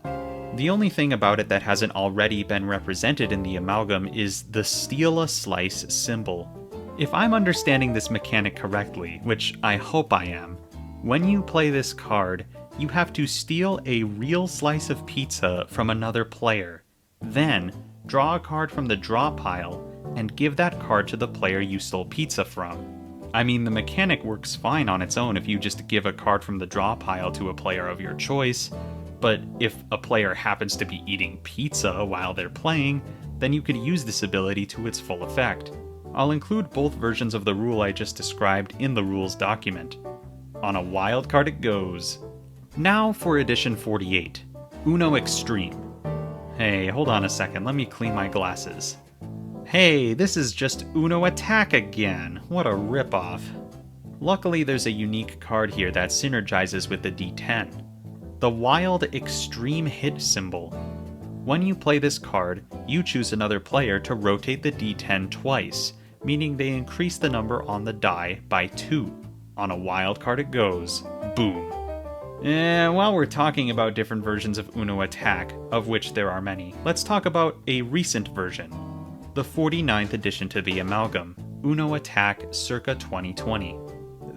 S1: The only thing about it that hasn't already been represented in the Amalgam is the Steal a Slice symbol. If I'm understanding this mechanic correctly, which I hope I am, when you play this card, you have to steal a real slice of pizza from another player. Then, draw a card from the draw pile and give that card to the player you stole pizza from. I mean, the mechanic works fine on its own if you just give a card from the draw pile to a player of your choice, But if a player happens to be eating pizza while they're playing, then you could use this ability to its full effect. I'll include both versions of the rule I just described in the rules document. On a wild card it goes. Now for edition 48, Uno Extreme. Hey, hold on a second, let me clean my glasses. Hey, this is just Uno Attack again. What a ripoff. Luckily, there's a unique card here that synergizes with the D10. The Wild Extreme Hit symbol. When you play this card, you choose another player to rotate the D10 twice, meaning they increase the number on the die by 2. On a wild card it goes. Boom. And while we're talking about different versions of Uno Attack, of which there are many, let's talk about a recent version. The 49th edition to the Amalgam, Uno Attack circa 2020.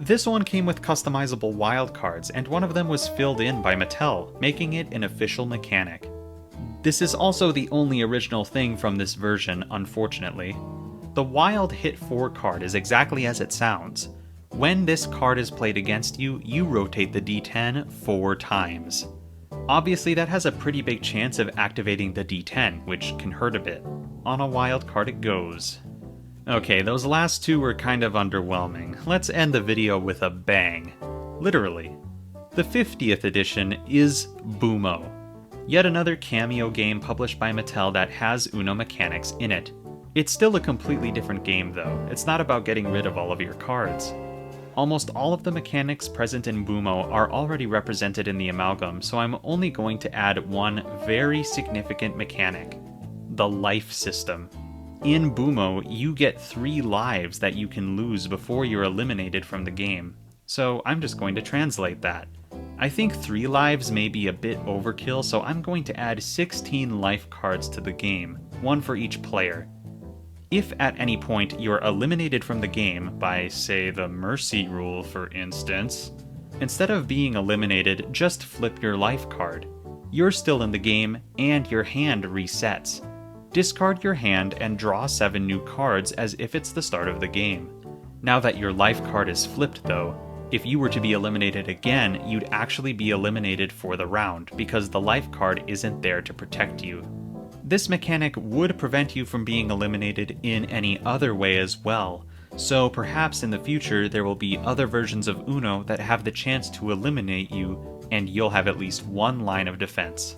S1: This one came with customizable wildcards, and one of them was filled in by Mattel, making it an official mechanic. This is also the only original thing from this version, unfortunately. The Wild Hit 4 card is exactly as it sounds. When this card is played against you, you rotate the D10 4 times. Obviously that has a pretty big chance of activating the D10, which can hurt a bit. On a wild card it goes. Okay, those last two were kind of underwhelming. Let's end the video with a bang. Literally. The 50th edition is Boomo. Yet another cameo game published by Mattel that has Uno mechanics in it. It's still a completely different game though. It's not about getting rid of all of your cards. Almost all of the mechanics present in Boomo are already represented in the Amalgam, so I'm only going to add one very significant mechanic. The life system. In Boomo, you get 3 lives that you can lose before you're eliminated from the game. So I'm just going to translate that. I think 3 lives may be a bit overkill, so I'm going to add 16 life cards to the game, 1 for each player. If at any point you're eliminated from the game by, say, the mercy rule for instance, instead of being eliminated, just flip your life card. You're still in the game, and your hand resets. Discard your hand and draw 7 new cards as if it's the start of the game. Now that your life card is flipped though, if you were to be eliminated again, you'd actually be eliminated for the round, because the life card isn't there to protect you. This mechanic would prevent you from being eliminated in any other way as well, so perhaps in the future there will be other versions of Uno that have the chance to eliminate you, and you'll have at least 1 line of defense.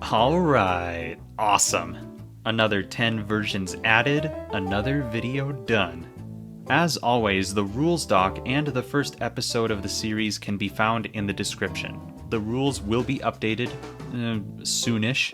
S1: Alright, awesome. Another 10 versions added, another video done. As always, the rules doc and the first episode of the series can be found in the description. The rules will be updated soonish.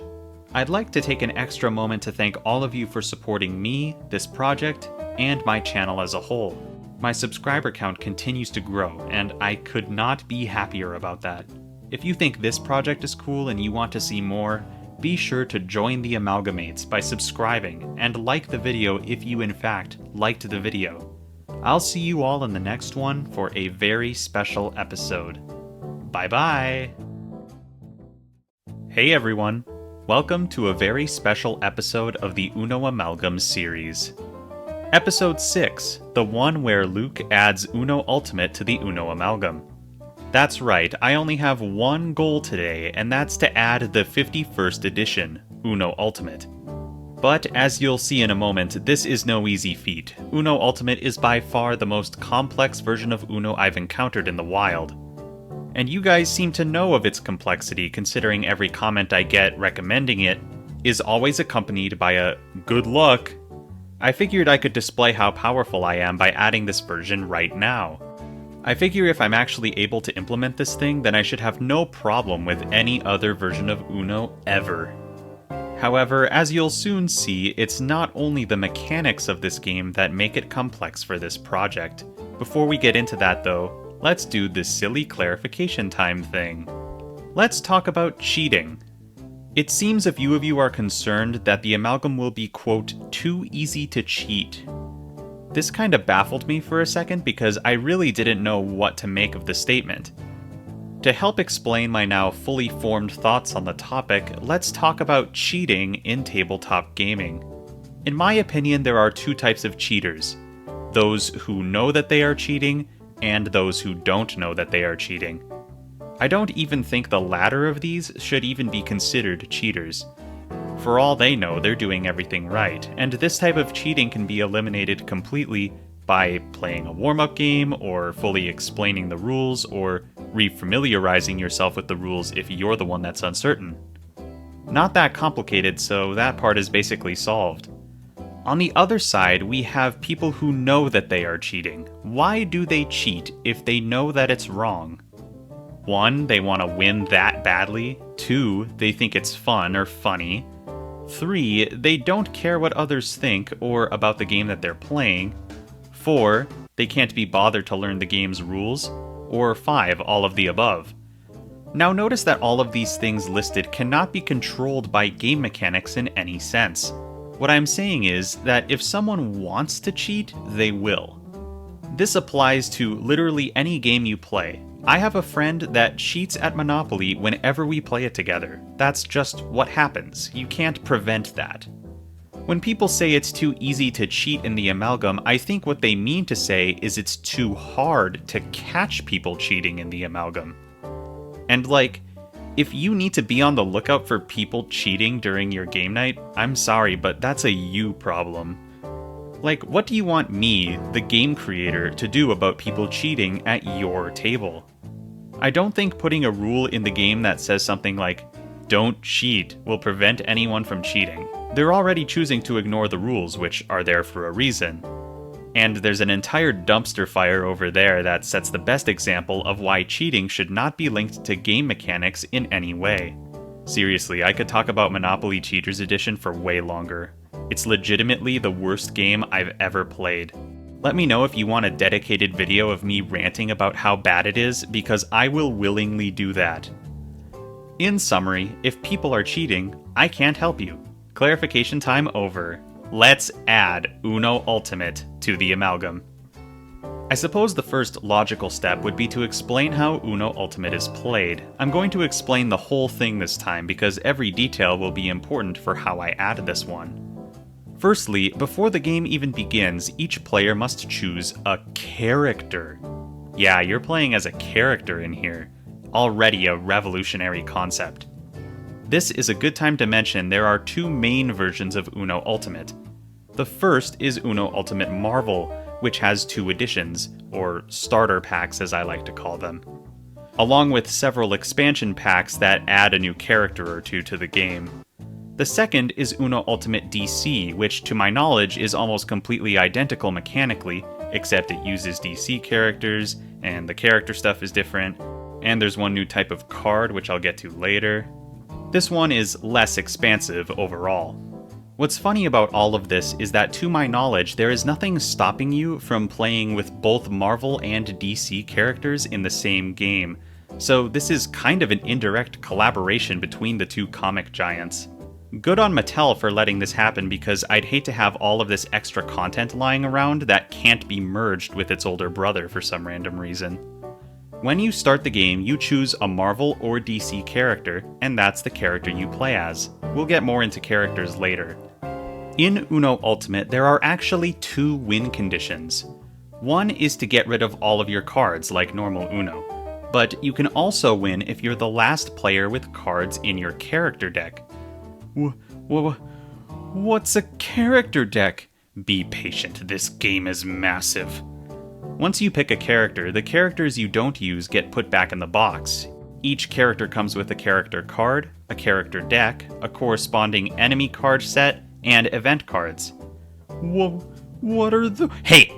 S1: I'd like to take an extra moment to thank all of you for supporting me, this project, and my channel as a whole. My subscriber count continues to grow, and I could not be happier about that. If you think this project is cool and you want to see more, be sure to join the Amalgamates by subscribing and like the video if you in fact liked the video. I'll see you all in the next one for a very special episode. Bye bye! Hey everyone! Welcome to a very special episode of the Uno Amalgam series. Episode 6, the one where Luke adds Uno Ultimate to the Uno Amalgam. That's right, I only have one goal today, and that's to add the 51st edition, Uno Ultimate. But as you'll see in a moment, this is no easy feat. Uno Ultimate is by far the most complex version of Uno I've encountered in the wild. And you guys seem to know of its complexity, considering every comment I get recommending it is always accompanied by a good luck. I figured I could display how powerful I am by adding this version right now. I figure if I'm actually able to implement this thing, then I should have no problem with any other version of Uno ever. However, as you'll soon see, it's not only the mechanics of this game that make it complex for this project. Before we get into that though, let's do the silly clarification time thing. Let's talk about cheating. It seems a few of you are concerned that the Amalgam will be, quote, too easy to cheat. This kind of baffled me for a second because I really didn't know what to make of the statement. To help explain my now fully formed thoughts on the topic, let's talk about cheating in tabletop gaming. In my opinion, there are 2 types of cheaters. Those who know that they are cheating, and those who don't know that they are cheating. I don't even think the latter of these should even be considered cheaters. For all they know, they're doing everything right, and this type of cheating can be eliminated completely by playing a warm-up game, or fully explaining the rules, or refamiliarizing yourself with the rules if you're the one that's uncertain. Not that complicated, so that part is basically solved. On the other side, we have people who know that they are cheating. Why do they cheat if they know that it's wrong? 1, they want to win that badly. 2, they think it's fun or funny. 3, they don't care what others think or about the game that they're playing. 4, they can't be bothered to learn the game's rules. Or 5, all of the above. Now notice that all of these things listed cannot be controlled by game mechanics in any sense. What I'm saying is that if someone wants to cheat, they will. This applies to literally any game you play. I have a friend that cheats at Monopoly whenever we play it together. That's just what happens. You can't prevent that. When people say it's too easy to cheat in the Amalgam, I think what they mean to say is it's too hard to catch people cheating in the Amalgam. And if you need to be on the lookout for people cheating during your game night, I'm sorry, but that's a you problem. What do you want me, the game creator, to do about people cheating at your table? I don't think putting a rule in the game that says something like, "Don't cheat," will prevent anyone from cheating. They're already choosing to ignore the rules, which are there for a reason. And there's an entire dumpster fire over there that sets the best example of why cheating should not be linked to game mechanics in any way. Seriously, I could talk about Monopoly Cheaters Edition for way longer. It's legitimately the worst game I've ever played. Let me know if you want a dedicated video of me ranting about how bad it is, because I will willingly do that. In summary, if people are cheating, I can't help you. Clarification time over. Let's add Uno Ultimate to the Amalgam. I suppose the first logical step would be to explain how Uno Ultimate is played. I'm going to explain the whole thing this time because every detail will be important for how I add this one. Firstly, before the game even begins, each player must choose a character. Yeah, you're playing as a character in here. Already a revolutionary concept. This is a good time to mention there are 2 main versions of Uno Ultimate. The first is Uno Ultimate Marvel, which has 2 editions, or starter packs as I like to call them, along with several expansion packs that add a new character or 2 to the game. The second is Uno Ultimate DC, which to my knowledge is almost completely identical mechanically, except it uses DC characters, and the character stuff is different, and there's one new type of card which I'll get to later. This one is less expansive overall. What's funny about all of this is that to my knowledge, there is nothing stopping you from playing with both Marvel and DC characters in the same game, so this is kind of an indirect collaboration between the 2 comic giants. Good on Mattel for letting this happen, because I'd hate to have all of this extra content lying around that can't be merged with its older brother for some random reason. When you start the game, you choose a Marvel or DC character, and that's the character you play as. We'll get more into characters later. In Uno Ultimate, there are actually 2 win conditions. One is to get rid of all of your cards, like normal Uno. But you can also win if you're the last player with cards in your character deck. What's a character deck? Be patient, this game is massive. Once you pick a character, the characters you don't use get put back in the box. Each character comes with a character card, a character deck, a corresponding enemy card set, and event cards. What are the— Hey!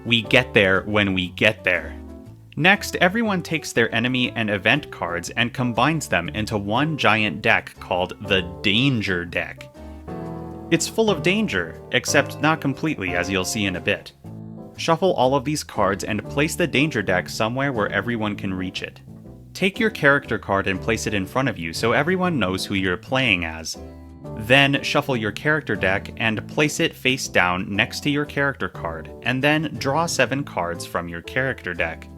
S1: We get there when we get there. Next, everyone takes their enemy and event cards and combines them into one giant deck called the Danger Deck. It's full of danger, except not completely, as you'll see in a bit. Shuffle all of these cards and place the Danger Deck somewhere where everyone can reach it. Take your character card and place it in front of you so everyone knows who you're playing as. Then shuffle your character deck and place it face down next to your character card, and then draw 7 cards from your character deck.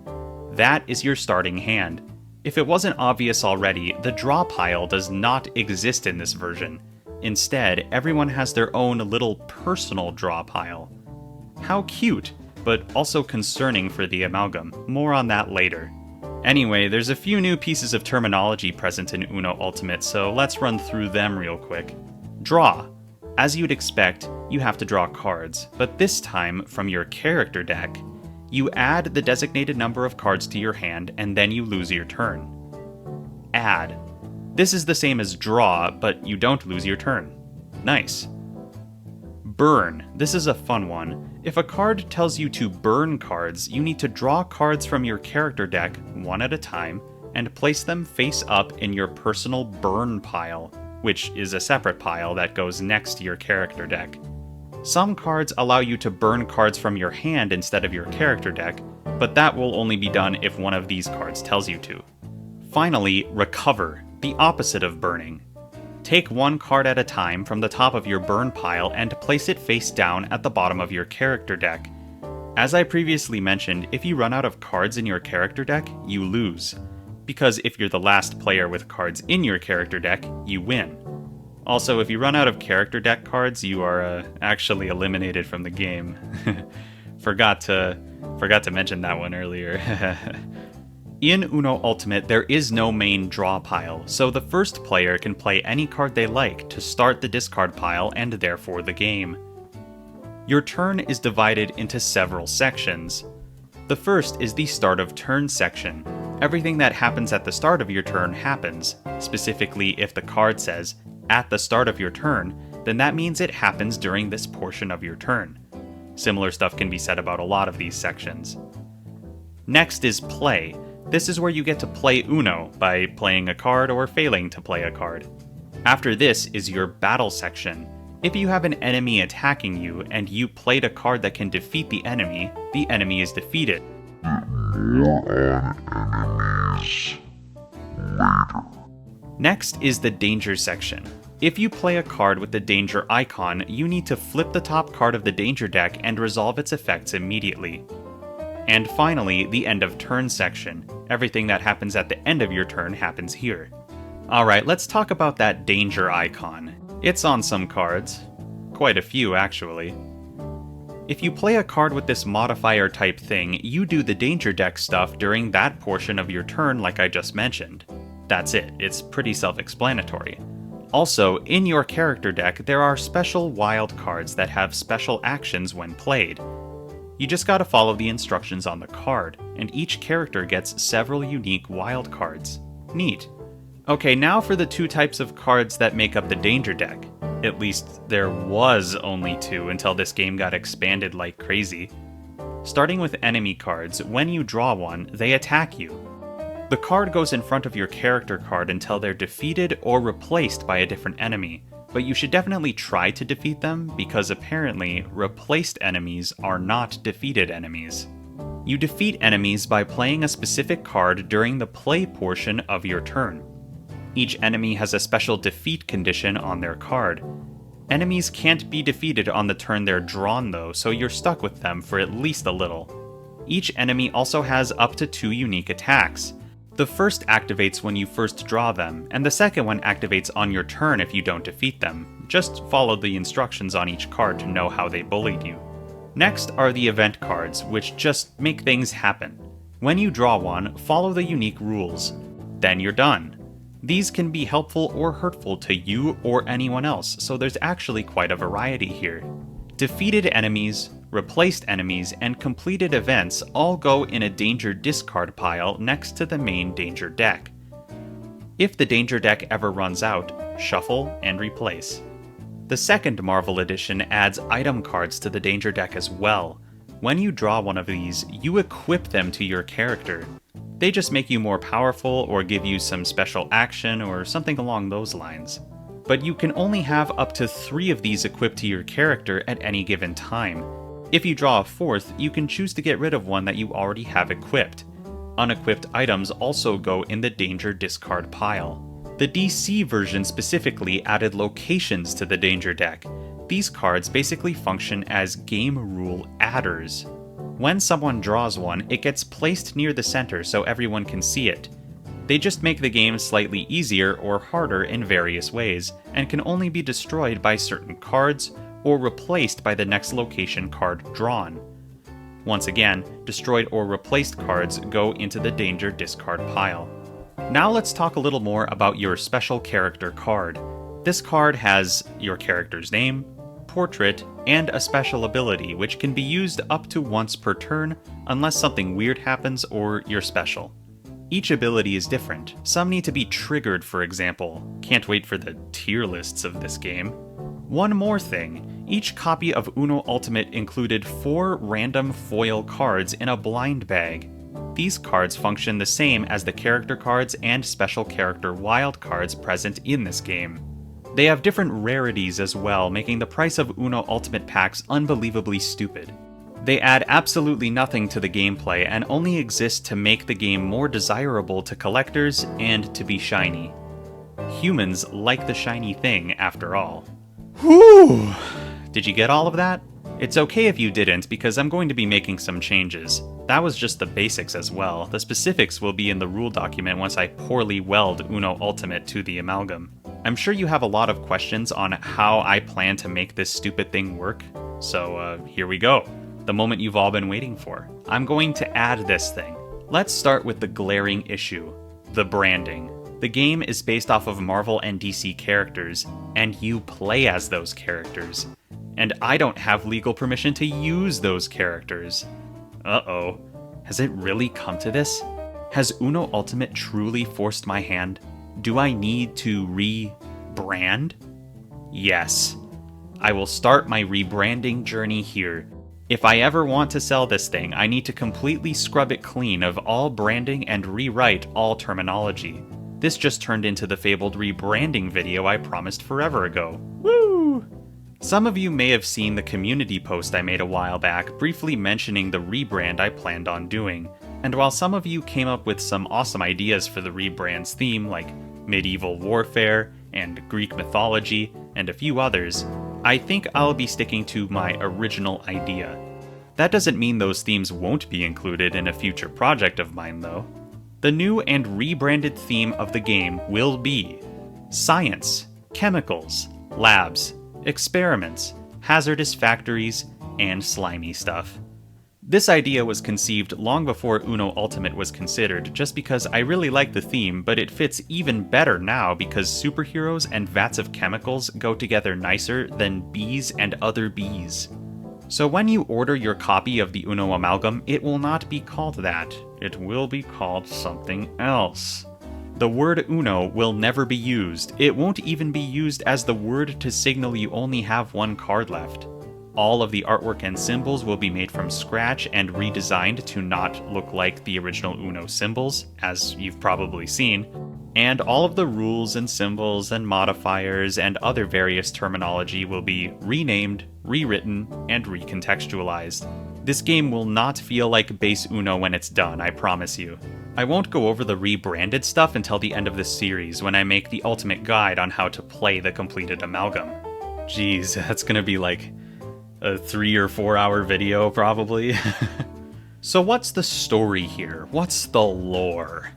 S1: That is your starting hand. If it wasn't obvious already, the draw pile does not exist in this version. Instead, everyone has their own little personal draw pile. How cute, but also concerning for the Amalgam. More on that later. Anyway, there's a few new pieces of terminology present in Uno Ultimate, so let's run through them real quick. Draw. As you'd expect, you have to draw cards, but this time from your character deck. You add the designated number of cards to your hand, and then you lose your turn. Add. This is the same as draw, but you don't lose your turn. Nice. Burn. This is a fun one. If a card tells you to burn cards, you need to draw cards from your character deck one at a time and place them face up in your personal burn pile, which is a separate pile that goes next to your character deck. Some cards allow you to burn cards from your hand instead of your character deck, but that will only be done if one of these cards tells you to. Finally, recover, the opposite of burning. Take one card at a time from the top of your burn pile and place it face down at the bottom of your character deck. As I previously mentioned, if you run out of cards in your character deck, you lose. Because if you're the last player with cards in your character deck, you win. Also, if you run out of character deck cards, you are actually eliminated from the game. Forgot to mention that one earlier. In Uno Ultimate, there is no main draw pile, so the first player can play any card they like to start the discard pile and therefore the game. Your turn is divided into several sections. The first is the start of turn section. Everything that happens at the start of your turn happens. Specifically, if the card says, at the start of your turn, then that means it happens during this portion of your turn. Similar stuff can be said about a lot of these sections. Next is play. This is where you get to play Uno by playing a card or failing to play a card. After this is your battle section. If you have an enemy attacking you and you played a card that can defeat the enemy is defeated. Next is the danger section. If you play a card with the danger icon, you need to flip the top card of the danger deck and resolve its effects immediately. And finally, the end of turn section. Everything that happens at the end of your turn happens here. Alright, let's talk about that danger icon. It's on some cards. Quite a few, actually. If you play a card with this modifier type thing, you do the danger deck stuff during that portion of your turn like I just mentioned. That's it, it's pretty self-explanatory. Also, in your character deck, there are special wild cards that have special actions when played. You just gotta follow the instructions on the card, and each character gets several unique wild cards. Neat. Okay, now for the two types of cards that make up the danger deck. At least, there was only two until this game got expanded like crazy. Starting with enemy cards, when you draw one, they attack you. The card goes in front of your character card until they're defeated or replaced by a different enemy, but you should definitely try to defeat them because apparently, replaced enemies are not defeated enemies. You defeat enemies by playing a specific card during the play portion of your turn. Each enemy has a special defeat condition on their card. Enemies can't be defeated on the turn they're drawn though, so you're stuck with them for at least a little. Each enemy also has up to 2 unique attacks. The first activates when you first draw them, and the second one activates on your turn if you don't defeat them. Just follow the instructions on each card to know how they bullied you. Next are the event cards, which just make things happen. When you draw one, follow the unique rules. Then you're done. These can be helpful or hurtful to you or anyone else, so there's actually quite a variety here. Defeated enemies, replaced enemies, and completed events all go in a danger discard pile next to the main danger deck. If the danger deck ever runs out, shuffle and replace. The second Marvel Edition adds item cards to the danger deck as well. When you draw one of these, you equip them to your character. They just make you more powerful or give you some special action or something along those lines. But you can only have up to 3 of these equipped to your character at any given time. If you draw a 4th, you can choose to get rid of one that you already have equipped. Unequipped items also go in the danger discard pile. The DC version specifically added locations to the danger deck. These cards basically function as game rule adders. When someone draws one, it gets placed near the center so everyone can see it. They just make the game slightly easier or harder in various ways, and can only be destroyed by certain cards, or replaced by the next location card drawn. Once again, destroyed or replaced cards go into the danger discard pile. Now let's talk a little more about your special character card. This card has your character's name, portrait, and a special ability which can be used up to once per turn unless something weird happens or you're special. Each ability is different. Some need to be triggered, for example. Can't wait for the tier lists of this game. One more thing, each copy of Uno Ultimate included 4 random foil cards in a blind bag. These cards function the same as the character cards and special character wild cards present in this game. They have different rarities as well, making the price of Uno Ultimate packs unbelievably stupid. They add absolutely nothing to the gameplay and only exist to make the game more desirable to collectors and to be shiny. Humans like the shiny thing, after all. Whew! Did you get all of that? It's okay if you didn't, because I'm going to be making some changes. That was just the basics as well. The specifics will be in the rule document once I poorly weld Uno Ultimate to the Amalgam. I'm sure you have a lot of questions on how I plan to make this stupid thing work, so here we go. The moment you've all been waiting for. I'm going to add this thing. Let's start with the glaring issue, the branding. The game is based off of Marvel and DC characters, and you play as those characters. And I don't have legal permission to use those characters. Uh-oh. Has it really come to this? Has Uno Ultimate truly forced my hand? Do I need to rebrand? Yes. I will start my rebranding journey here. If I ever want to sell this thing, I need to completely scrub it clean of all branding and rewrite all terminology. This just turned into the fabled rebranding video I promised forever ago. Woo! Some of you may have seen the community post I made a while back, briefly mentioning the rebrand I planned on doing. And while some of you came up with some awesome ideas for the rebrand's theme, like medieval warfare and Greek mythology, and a few others, I think I'll be sticking to my original idea. That doesn't mean those themes won't be included in a future project of mine, though. The new and rebranded theme of the game will be science, chemicals, labs, experiments, hazardous factories, and slimy stuff. This idea was conceived long before Uno Ultimate was considered, just because I really like the theme, but it fits even better now because superheroes and vats of chemicals go together nicer than bees and other bees. So when you order your copy of the Uno Amalgam, it will not be called that. It will be called something else. The word Uno will never be used. It won't even be used as the word to signal you only have one card left. All of the artwork and symbols will be made from scratch and redesigned to not look like the original Uno symbols, as you've probably seen. And all of the rules and symbols and modifiers and other various terminology will be renamed, rewritten, and recontextualized. This game will not feel like base Uno when it's done, I promise you. I won't go over the rebranded stuff until the end of this series when I make the ultimate guide on how to play the completed Amalgam. Jeez, that's gonna be like a 3 or 4 hour video, probably. So what's the story here? What's the lore?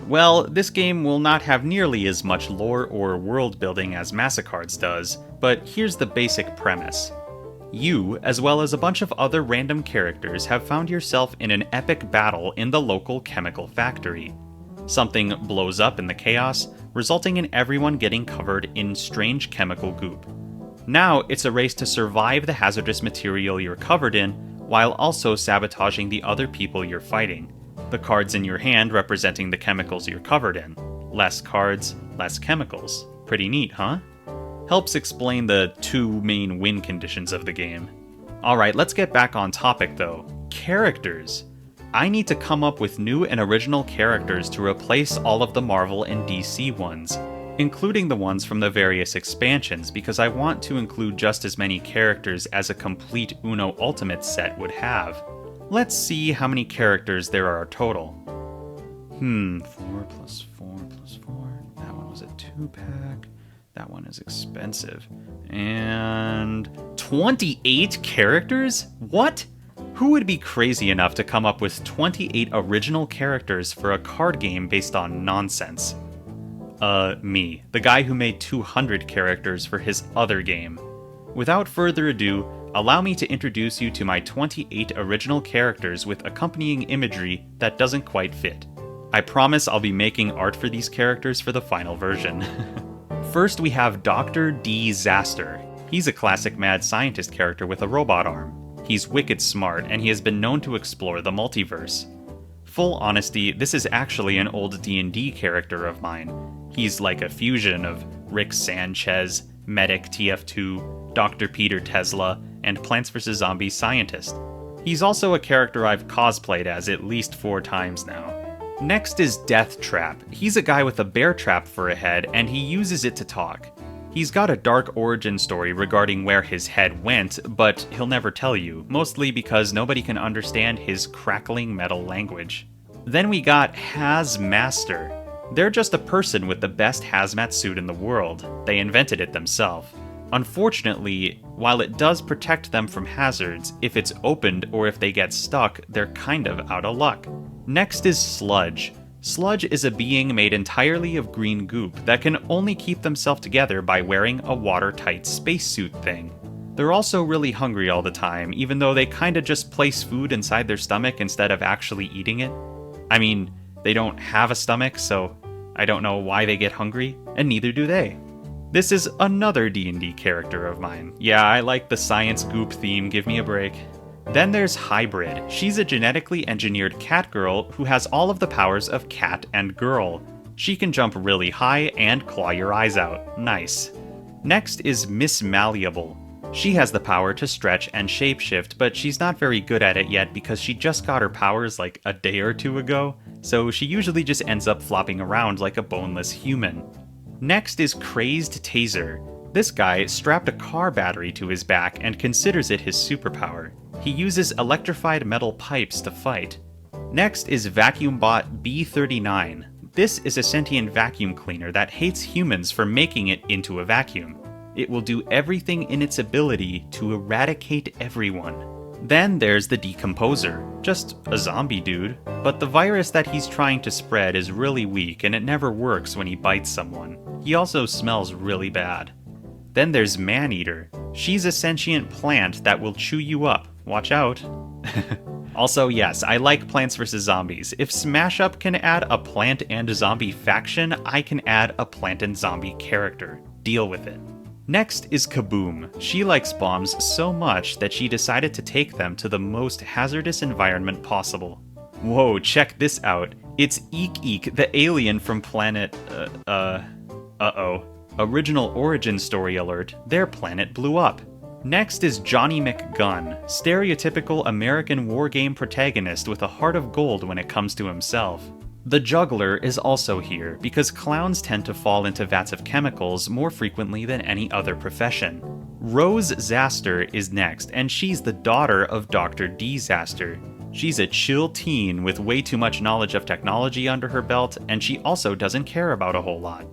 S1: Well, this game will not have nearly as much lore or world building as massacards does, but here's the basic premise. You, as well as a bunch of other random characters, have found yourself in an epic battle in the local chemical factory. Something blows up in the chaos, resulting in everyone getting covered in strange chemical goop. Now it's a race to survive the hazardous material you're covered in, while also sabotaging the other people you're fighting. The cards in your hand representing the chemicals you're covered in. Less cards, less chemicals. Pretty neat, huh? Helps explain the 2 main win conditions of the game. Alright, let's get back on topic though. Characters. I need to come up with new and original characters to replace all of the Marvel and DC ones, including the ones from the various expansions, because I want to include just as many characters as a complete Uno Ultimate set would have. Let's see how many characters there are total. 4 plus 4 plus 4. That one was a 2-pack. That one is expensive. And 28 characters? What? Who would be crazy enough to come up with 28 original characters for a card game based on nonsense? Me, the guy who made 200 characters for his other game. Without further ado, allow me to introduce you to my 28 original characters with accompanying imagery that doesn't quite fit. I promise I'll be making art for these characters for the final version. First, we have Dr. Disaster. He's a classic mad scientist character with a robot arm. He's wicked smart, and he has been known to explore the multiverse. Full honesty, this is actually an old D&D character of mine. He's like a fusion of Rick Sanchez, Medic TF2, Dr. Peter Tesla, and Plants vs. Zombies scientist. He's also a character I've cosplayed as at least 4 times now. Next is Death Trap. He's a guy with a bear trap for a head, and he uses it to talk. He's got a dark origin story regarding where his head went, but he'll never tell you, mostly because nobody can understand his crackling metal language. Then we got Hazmaster. They're just a person with the best hazmat suit in the world. They invented it themselves. Unfortunately, while it does protect them from hazards, if it's opened or if they get stuck, they're kind of out of luck. Next is Sludge. Sludge is a being made entirely of green goop that can only keep themselves together by wearing a watertight spacesuit thing. They're also really hungry all the time, even though they kinda just place food inside their stomach instead of actually eating it. I mean, they don't have a stomach, so I don't know why they get hungry, and neither do they. This is another D&D character of mine. Yeah, I like the science goop theme, give me a break. Then there's Hybrid. She's a genetically engineered cat girl who has all of the powers of cat and girl. She can jump really high and claw your eyes out. Nice. Next is Miss Malleable. She has the power to stretch and shapeshift, but she's not very good at it yet because she just got her powers like a day or 2 ago, so she usually just ends up flopping around like a boneless human. Next is Crazed Taser. This guy strapped a car battery to his back and considers it his superpower. He uses electrified metal pipes to fight. Next is VacuumBot B39. This is a sentient vacuum cleaner that hates humans for making it into a vacuum. It will do everything in its ability to eradicate everyone. Then there's the Decomposer, just a zombie dude, but the virus that he's trying to spread is really weak and it never works when he bites someone. He also smells really bad. Then there's Maneater. She's a sentient plant that will chew you up. Watch out. Also, yes, I like Plants vs. Zombies. If Smash Up can add a plant and zombie faction, I can add a plant and zombie character. Deal with it. Next is Kaboom. She likes bombs so much that she decided to take them to the most hazardous environment possible. Whoa, check this out. It's Eek Eek, the alien from planet... uh-oh. Original origin story alert, their planet blew up. Next is Johnny McGunn, stereotypical American wargame protagonist with a heart of gold when it comes to himself. The Juggler is also here, because clowns tend to fall into vats of chemicals more frequently than any other profession. Rose Zaster is next, and she's the daughter of Dr. Disaster. She's a chill teen with way too much knowledge of technology under her belt, and she also doesn't care about a whole lot.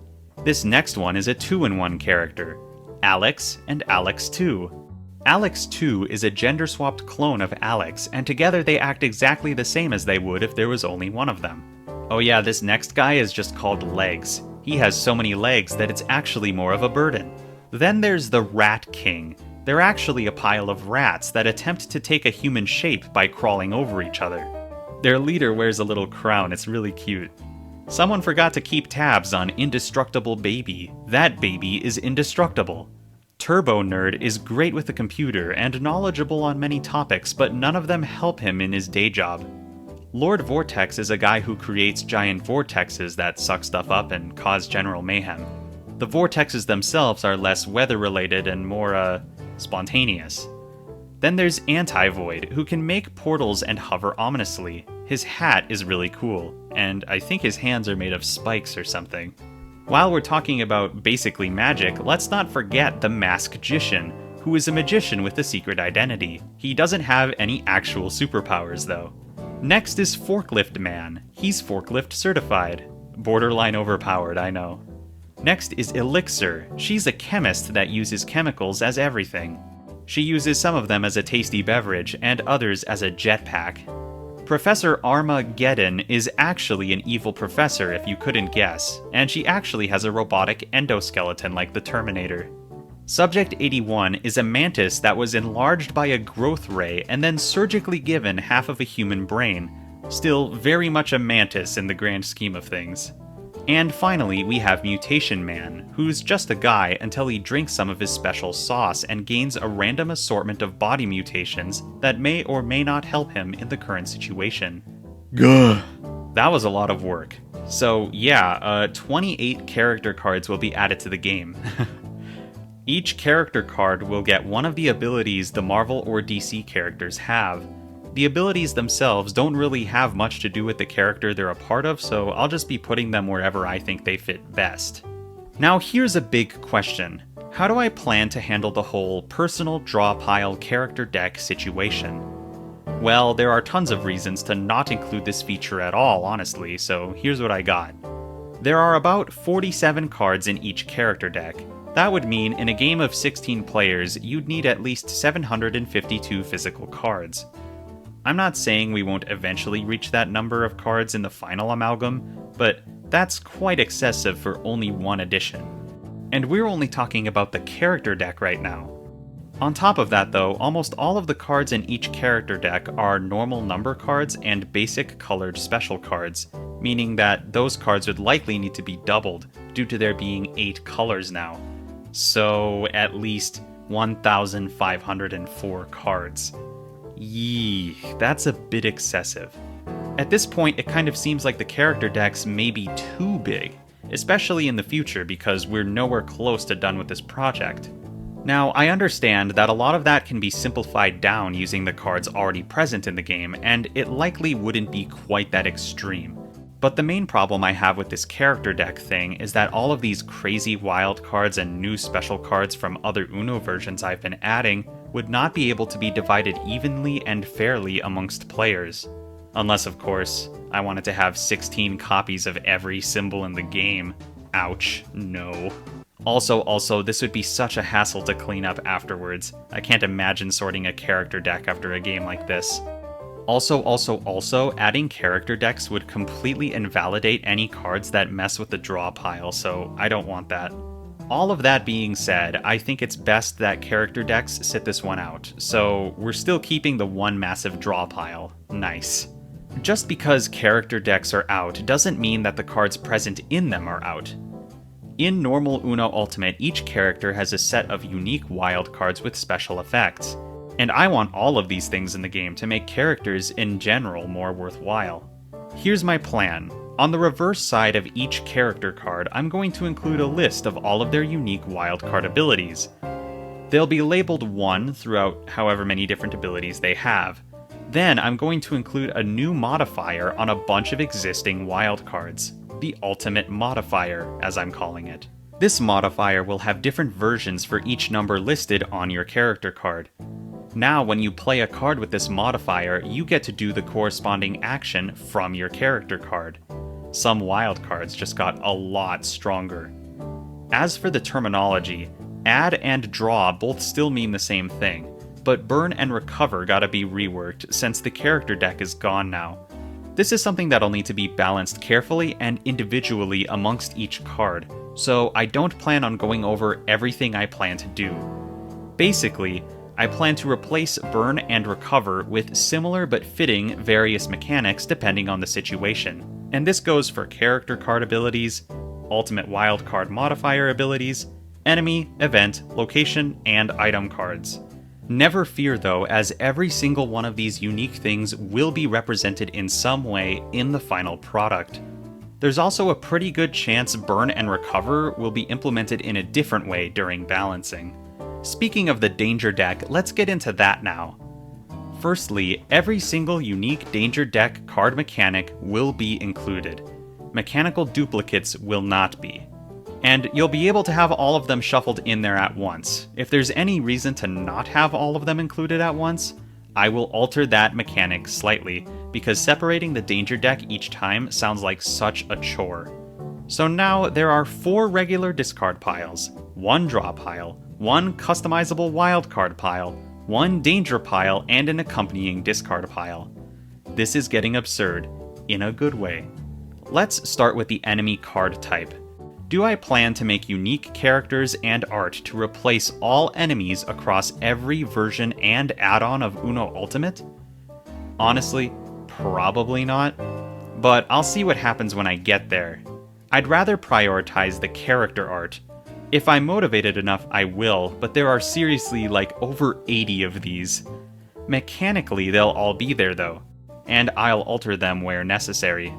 S1: This next one is a 2-in-1 character, Alex and Alex 2. Alex 2 is a gender-swapped clone of Alex, and together they act exactly the same as they would if there was only one of them. Oh yeah, this next guy is just called Legs. He has so many legs that it's actually more of a burden. Then there's the Rat King. They're actually a pile of rats that attempt to take a human shape by crawling over each other. Their leader wears a little crown, it's really cute. Someone forgot to keep tabs on Indestructible Baby. That baby is indestructible. Turbo Nerd is great with the computer and knowledgeable on many topics, but none of them help him in his day job. Lord Vortex is a guy who creates giant vortexes that suck stuff up and cause general mayhem. The vortexes themselves are less weather-related and more, spontaneous. Then there's Anti-Void, who can make portals and hover ominously. His hat is really cool, and I think his hands are made of spikes or something. While we're talking about basically magic, let's not forget the Maskmagician, who is a magician with a secret identity. He doesn't have any actual superpowers, though. Next is Forklift Man. He's forklift certified. Borderline overpowered, I know. Next is Elixir. She's a chemist that uses chemicals as everything. She uses some of them as a tasty beverage and others as a jetpack. Professor Armageddon is actually an evil professor if you couldn't guess, and she actually has a robotic endoskeleton like the Terminator. Subject 81 is a mantis that was enlarged by a growth ray and then surgically given half of a human brain. Still very much a mantis in the grand scheme of things. And finally, we have Mutation Man, who's just a guy until he drinks some of his special sauce and gains a random assortment of body mutations that may or may not help him in the current situation. Gah! That was a lot of work. So yeah, 28 character cards will be added to the game. Each character card will get one of the abilities the Marvel or DC characters have. The abilities themselves don't really have much to do with the character they're a part of, so I'll just be putting them wherever I think they fit best. Now here's a big question. How do I plan to handle the whole personal draw pile character deck situation? Well, there are tons of reasons to not include this feature at all, honestly, so here's what I got. There are about 47 cards in each character deck. That would mean in a game of 16 players, you'd need at least 752 physical cards. I'm not saying we won't eventually reach that number of cards in the final Amalgam, but that's quite excessive for only one edition. And we're only talking about the character deck right now. On top of that though, almost all of the cards in each character deck are normal number cards and basic colored special cards, meaning that those cards would likely need to be doubled due to there being 8 colors now. So at least 1,504 cards. Yee, that's a bit excessive. At this point, it kind of seems like the character decks may be too big, especially in the future because we're nowhere close to done with this project. Now, I understand that a lot of that can be simplified down using the cards already present in the game, and it likely wouldn't be quite that extreme. But the main problem I have with this character deck thing is that all of these crazy wild cards and new special cards from other Uno versions I've been adding would not be able to be divided evenly and fairly amongst players. Unless, of course, I wanted to have 16 copies of every symbol in the game. Ouch, no. Also, this would be such a hassle to clean up afterwards. I can't imagine sorting a character deck after a game like this. Also, adding character decks would completely invalidate any cards that mess with the draw pile, so I don't want that. All of that being said, I think it's best that character decks sit this one out, so we're still keeping the one massive draw pile. Nice. Just because character decks are out doesn't mean that the cards present in them are out. In normal Uno Ultimate, each character has a set of unique wild cards with special effects. And I want all of these things in the game to make characters in general more worthwhile. Here's my plan. On the reverse side of each character card, I'm going to include a list of all of their unique wildcard abilities. They'll be labeled 1 throughout however many different abilities they have. Then I'm going to include a new modifier on a bunch of existing wildcards, the Ultimate Modifier, as I'm calling it. This modifier will have different versions for each number listed on your character card. Now, when you play a card with this modifier, you get to do the corresponding action from your character card. Some wildcards just got a lot stronger. As for the terminology, add and draw both still mean the same thing, but burn and recover gotta be reworked since the character deck is gone now. This is something that'll need to be balanced carefully and individually amongst each card, so I don't plan on going over everything I plan to do. Basically, I plan to replace burn and recover with similar but fitting various mechanics depending on the situation. And this goes for character card abilities, ultimate wildcard modifier abilities, enemy, event, location, and item cards. Never fear though, as every single one of these unique things will be represented in some way in the final product. There's also a pretty good chance burn and recover will be implemented in a different way during balancing. Speaking of the danger deck, let's get into that now. Firstly, every single unique danger deck card mechanic will be included. Mechanical duplicates will not be. And you'll be able to have all of them shuffled in there at once. If there's any reason to not have all of them included at once, I will alter that mechanic slightly, because separating the danger deck each time sounds like such a chore. So now there are 4 regular discard piles, 1 draw pile, 1 customizable wildcard pile, 1 danger pile, and an accompanying discard pile. This is getting absurd, in a good way. Let's start with the enemy card type. Do I plan to make unique characters and art to replace all enemies across every version and add-on of Uno Ultimate? Honestly, probably not, but I'll see what happens when I get there. I'd rather prioritize the character art. If I'm motivated enough, I will, but there are seriously like over 80 of these. Mechanically, they'll all be there though, and I'll alter them where necessary.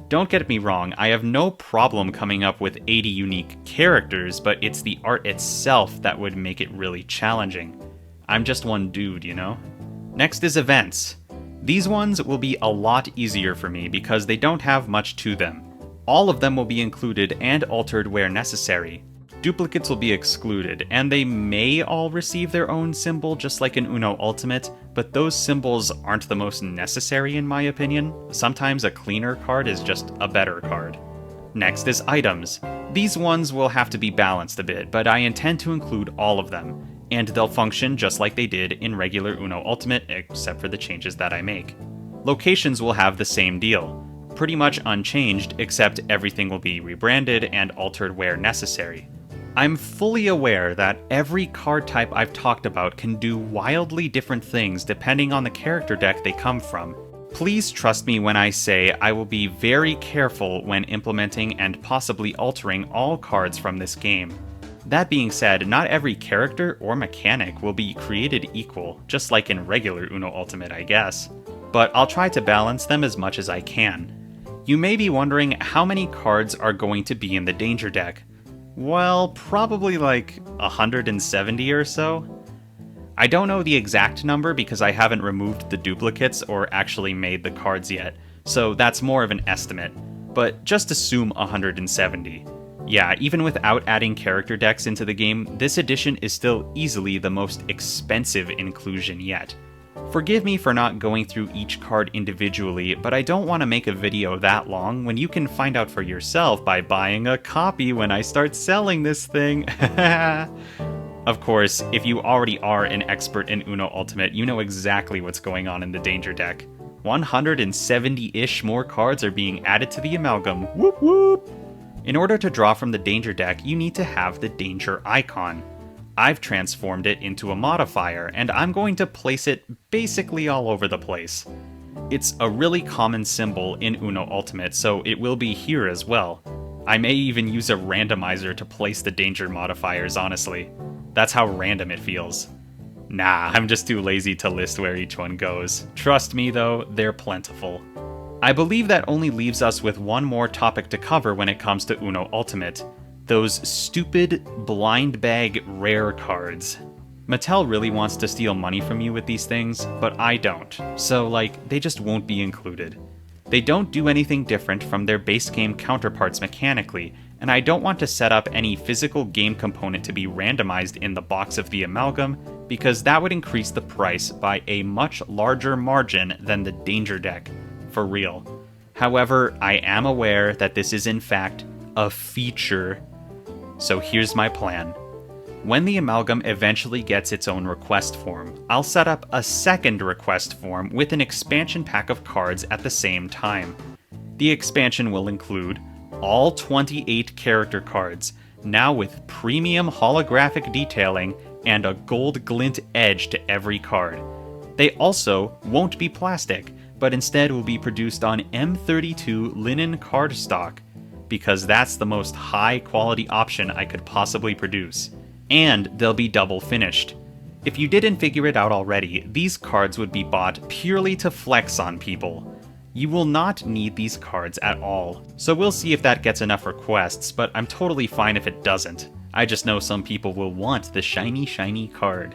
S1: Don't get me wrong, I have no problem coming up with 80 unique characters, but it's the art itself that would make it really challenging. I'm just one dude, you know? Next is events. These ones will be a lot easier for me because they don't have much to them. All of them will be included and altered where necessary. Duplicates will be excluded, and they may all receive their own symbol just like in Uno Ultimate, but those symbols aren't the most necessary in my opinion. Sometimes a cleaner card is just a better card. Next is items. These ones will have to be balanced a bit, but I intend to include all of them, and they'll function just like they did in regular Uno Ultimate, except for the changes that I make. Locations will have the same deal, pretty much unchanged, except everything will be rebranded and altered where necessary. I'm fully aware that every card type I've talked about can do wildly different things depending on the character deck they come from. Please trust me when I say I will be very careful when implementing and possibly altering all cards from this game. That being said, not every character or mechanic will be created equal, just like in regular Uno Ultimate, I guess. But I'll try to balance them as much as I can. You may be wondering how many cards are going to be in the danger deck. Well, probably like 170 or so. I don't know the exact number because I haven't removed the duplicates or actually made the cards yet, so that's more of an estimate, but just assume 170. Yeah, even without adding character decks into the game, this edition is still easily the most expensive inclusion yet. Forgive me for not going through each card individually, but I don't want to make a video that long when you can find out for yourself by buying a copy when I start selling this thing. Of course, if you already are an expert in Uno Ultimate, you know exactly what's going on in the danger deck. 170-ish more cards are being added to the Amalgam. Whoop whoop! In order to draw from the danger deck, you need to have the danger icon. I've transformed it into a modifier, and I'm going to place it basically all over the place. It's a really common symbol in Uno Ultimate, so it will be here as well. I may even use a randomizer to place the danger modifiers, honestly. That's how random it feels. Nah, I'm just too lazy to list where each one goes. Trust me though, they're plentiful. I believe that only leaves us with one more topic to cover when it comes to Uno Ultimate. Those stupid blind bag rare cards. Mattel really wants to steal money from you with these things, but I don't. So, they just won't be included. They don't do anything different from their base game counterparts mechanically, and I don't want to set up any physical game component to be randomized in the box of the Amalgam, because that would increase the price by a much larger margin than the danger deck. For real. However, I am aware that this is in fact a feature. So here's my plan. When the Amalgam eventually gets its own request form, I'll set up a second request form with an expansion pack of cards at the same time. The expansion will include all 28 character cards, now with premium holographic detailing and a gold glint edge to every card. They also won't be plastic, but instead will be produced on M32 linen cardstock, because that's the most high quality option I could possibly produce. And they'll be double finished. If you didn't figure it out already, these cards would be bought purely to flex on people. You will not need these cards at all, so we'll see if that gets enough requests, but I'm totally fine if it doesn't. I just know some people will want the shiny card.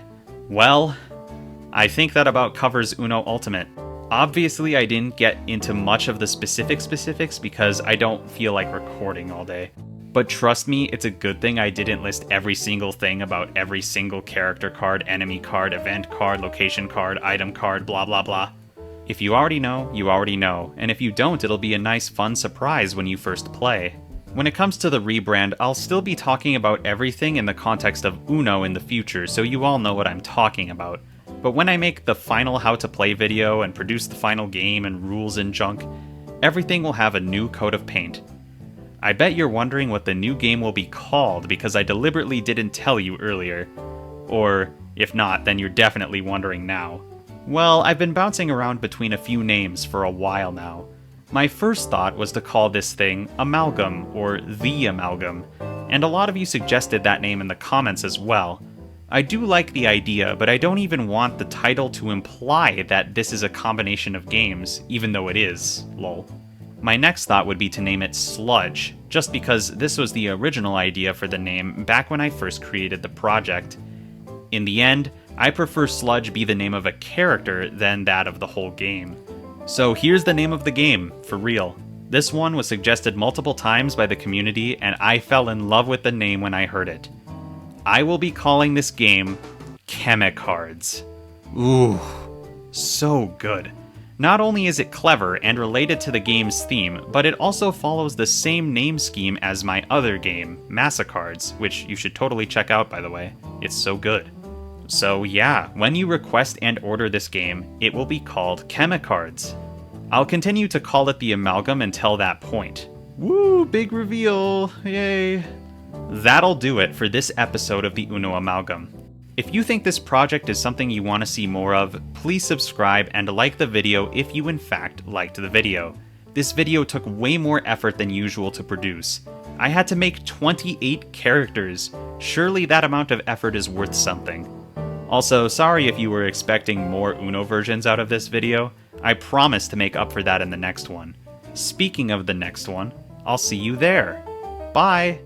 S1: Well, I think that about covers Uno Ultimate. Obviously, I didn't get into much of the specifics because I don't feel like recording all day. But trust me, it's a good thing I didn't list every single thing about every single character card, enemy card, event card, location card, item card, blah blah blah. If you already know, you already know, and if you don't, it'll be a nice fun surprise when you first play. When it comes to the rebrand, I'll still be talking about everything in the context of Uno in the future, so you all know what I'm talking about. But when I make the final how to play video and produce the final game and rules and junk, everything will have a new coat of paint. I bet you're wondering what the new game will be called because I deliberately didn't tell you earlier. Or, if not, then you're definitely wondering now. Well, I've been bouncing around between a few names for a while now. My first thought was to call this thing Amalgam, or The Amalgam, and a lot of you suggested that name in the comments as well. I do like the idea, but I don't even want the title to imply that this is a combination of games, even though it is, lol. My next thought would be to name it Sludge, just because this was the original idea for the name back when I first created the project. In the end, I prefer Sludge be the name of a character than that of the whole game. So here's the name of the game, for real. This one was suggested multiple times by the community, and I fell in love with the name when I heard it. I will be calling this game Chemicards. Ooh, so good. Not only is it clever and related to the game's theme, but it also follows the same name scheme as my other game, Massacards, which you should totally check out, by the way. It's so good. So yeah, when you request and order this game, it will be called Chemicards. I'll continue to call it the Amalgam until that point. Woo, big reveal, yay. That'll do it for this episode of the Uno Amalgam. If you think this project is something you want to see more of, please subscribe and like the video if you in fact liked the video. This video took way more effort than usual to produce. I had to make 28 characters. Surely that amount of effort is worth something. Also, sorry if you were expecting more Uno versions out of this video. I promise to make up for that in the next one. Speaking of the next one, I'll see you there. Bye!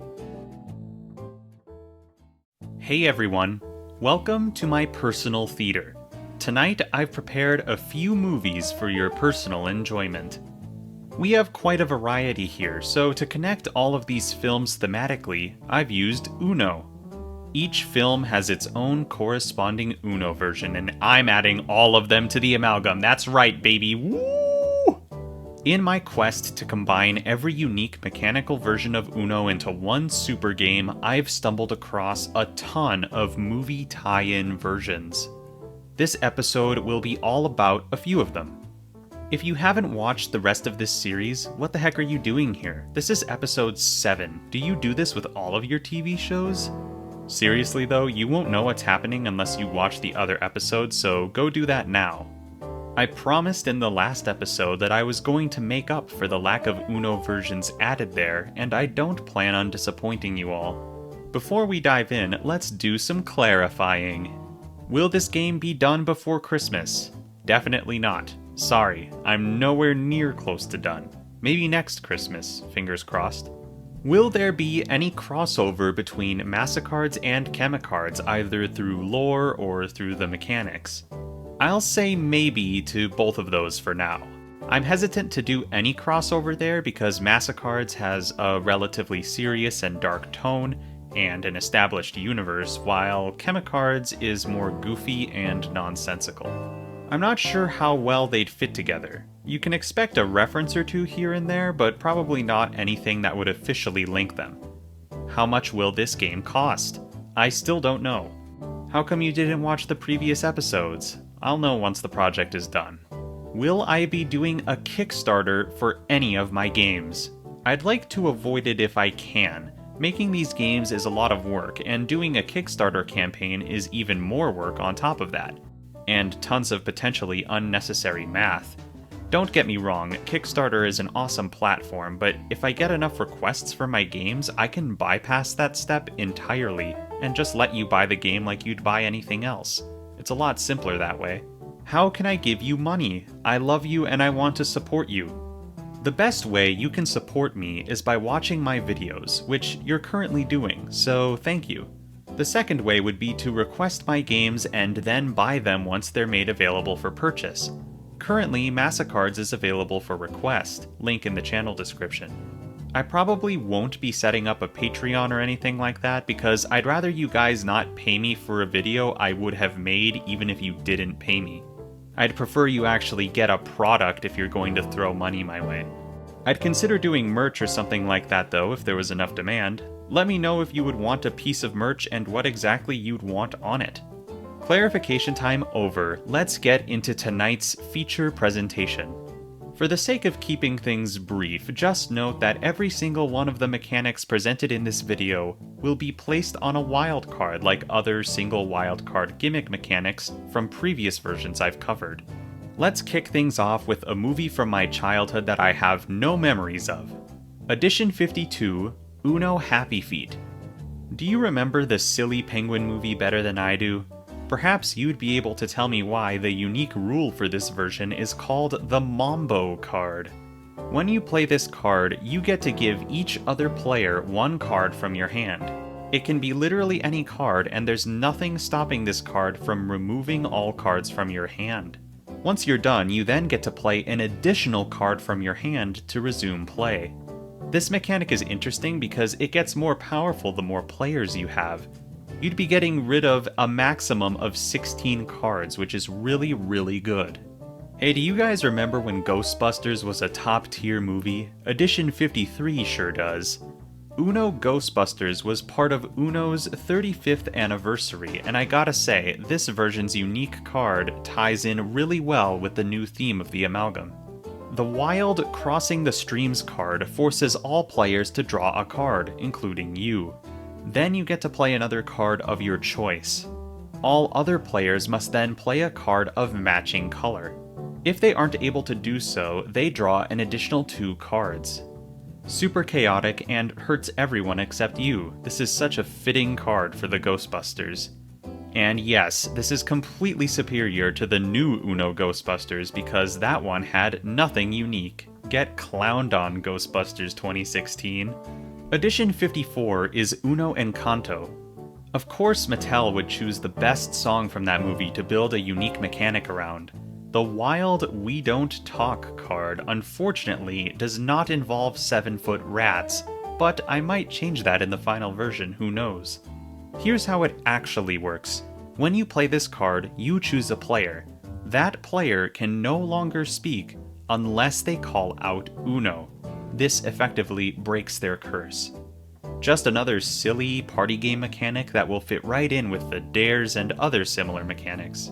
S1: Hey everyone, welcome to my personal theater. Tonight I've prepared a few movies for your personal enjoyment. We have quite a variety here, so to connect all of these films thematically, I've used Uno. Each film has its own corresponding Uno version, and I'm adding all of them to the Amalgam. That's right, baby. Woo! In my quest to combine every unique mechanical version of Uno into one super game, I've stumbled across a ton of movie tie-in versions. This episode will be all about a few of them. If you haven't watched the rest of this series, what the heck are you doing here? This is episode 7. Do you do this with all of your TV shows? Seriously though, you won't know what's happening unless you watch the other episodes, so go do that now. I promised in the last episode that I was going to make up for the lack of Uno versions added there, and I don't plan on disappointing you all. Before we dive in, let's do some clarifying. Will this game be done before Christmas? Definitely not. Sorry, I'm nowhere near close to done. Maybe next Christmas, fingers crossed. Will there be any crossover between Massacards and Chemicards, either through lore or through the mechanics? I'll say maybe to both of those for now. I'm hesitant to do any crossover there because Massacards has a relatively serious and dark tone and an established universe, while Chemicards is more goofy and nonsensical. I'm not sure how well they'd fit together. You can expect a reference or two here and there, but probably not anything that would officially link them. How much will this game cost? I still don't know. How come you didn't watch the previous episodes? I'll know once the project is done. Will I be doing a Kickstarter for any of my games? I'd like to avoid it if I can. Making these games is a lot of work, and doing a Kickstarter campaign is even more work on top of that. And tons of potentially unnecessary math. Don't get me wrong, Kickstarter is an awesome platform, but if I get enough requests for my games, I can bypass that step entirely and just let you buy the game like you'd buy anything else. It's a lot simpler that way. How can I give you money? I love you and I want to support you. The best way you can support me is by watching my videos, which you're currently doing, so thank you. The second way would be to request my games and then buy them once they're made available for purchase. Currently, Massacards is available for request, link in the channel description. I probably won't be setting up a Patreon or anything like that because I'd rather you guys not pay me for a video I would have made even if you didn't pay me. I'd prefer you actually get a product if you're going to throw money my way. I'd consider doing merch or something like that though if there was enough demand. Let me know if you would want a piece of merch and what exactly you'd want on it. Clarification time over, let's get into tonight's feature presentation. For the sake of keeping things brief, just note that every single one of the mechanics presented in this video will be placed on a wildcard like other single wildcard gimmick mechanics from previous versions I've covered. Let's kick things off with a movie from my childhood that I have no memories of. Edition 52, Uno Happy Feet. Do you remember the silly penguin movie better than I do? Perhaps you'd be able to tell me why the unique rule for this version is called the Mambo card. When you play this card, you get to give each other player one card from your hand. It can be literally any card, and there's nothing stopping this card from removing all cards from your hand. Once you're done, you then get to play an additional card from your hand to resume play. This mechanic is interesting because it gets more powerful the more players you have. You'd be getting rid of a maximum of 16 cards, which is really good. Hey, do you guys remember when Ghostbusters was a top tier movie? Edition 53 sure does. Uno Ghostbusters was part of Uno's 35th anniversary, and I gotta say, this version's unique card ties in really well with the new theme of the Amalgam. The Wild Crossing the Streams card forces all players to draw a card, including you. Then you get to play another card of your choice. All other players must then play a card of matching color. If they aren't able to do so, they draw an additional 2 cards. Super chaotic and hurts everyone except you. This is such a fitting card for the Ghostbusters. And yes, this is completely superior to the new Uno Ghostbusters because that one had nothing unique. Get clowned on, Ghostbusters 2016. Edition 54 is Uno Encanto. Of course Mattel would choose the best song from that movie to build a unique mechanic around. The Wild We Don't Talk card unfortunately does not involve 7-foot rats, but I might change that in the final version, who knows. Here's how it actually works. When you play this card, you choose a player. That player can no longer speak unless they call out Uno. This effectively breaks their curse. Just another silly party game mechanic that will fit right in with the dares and other similar mechanics.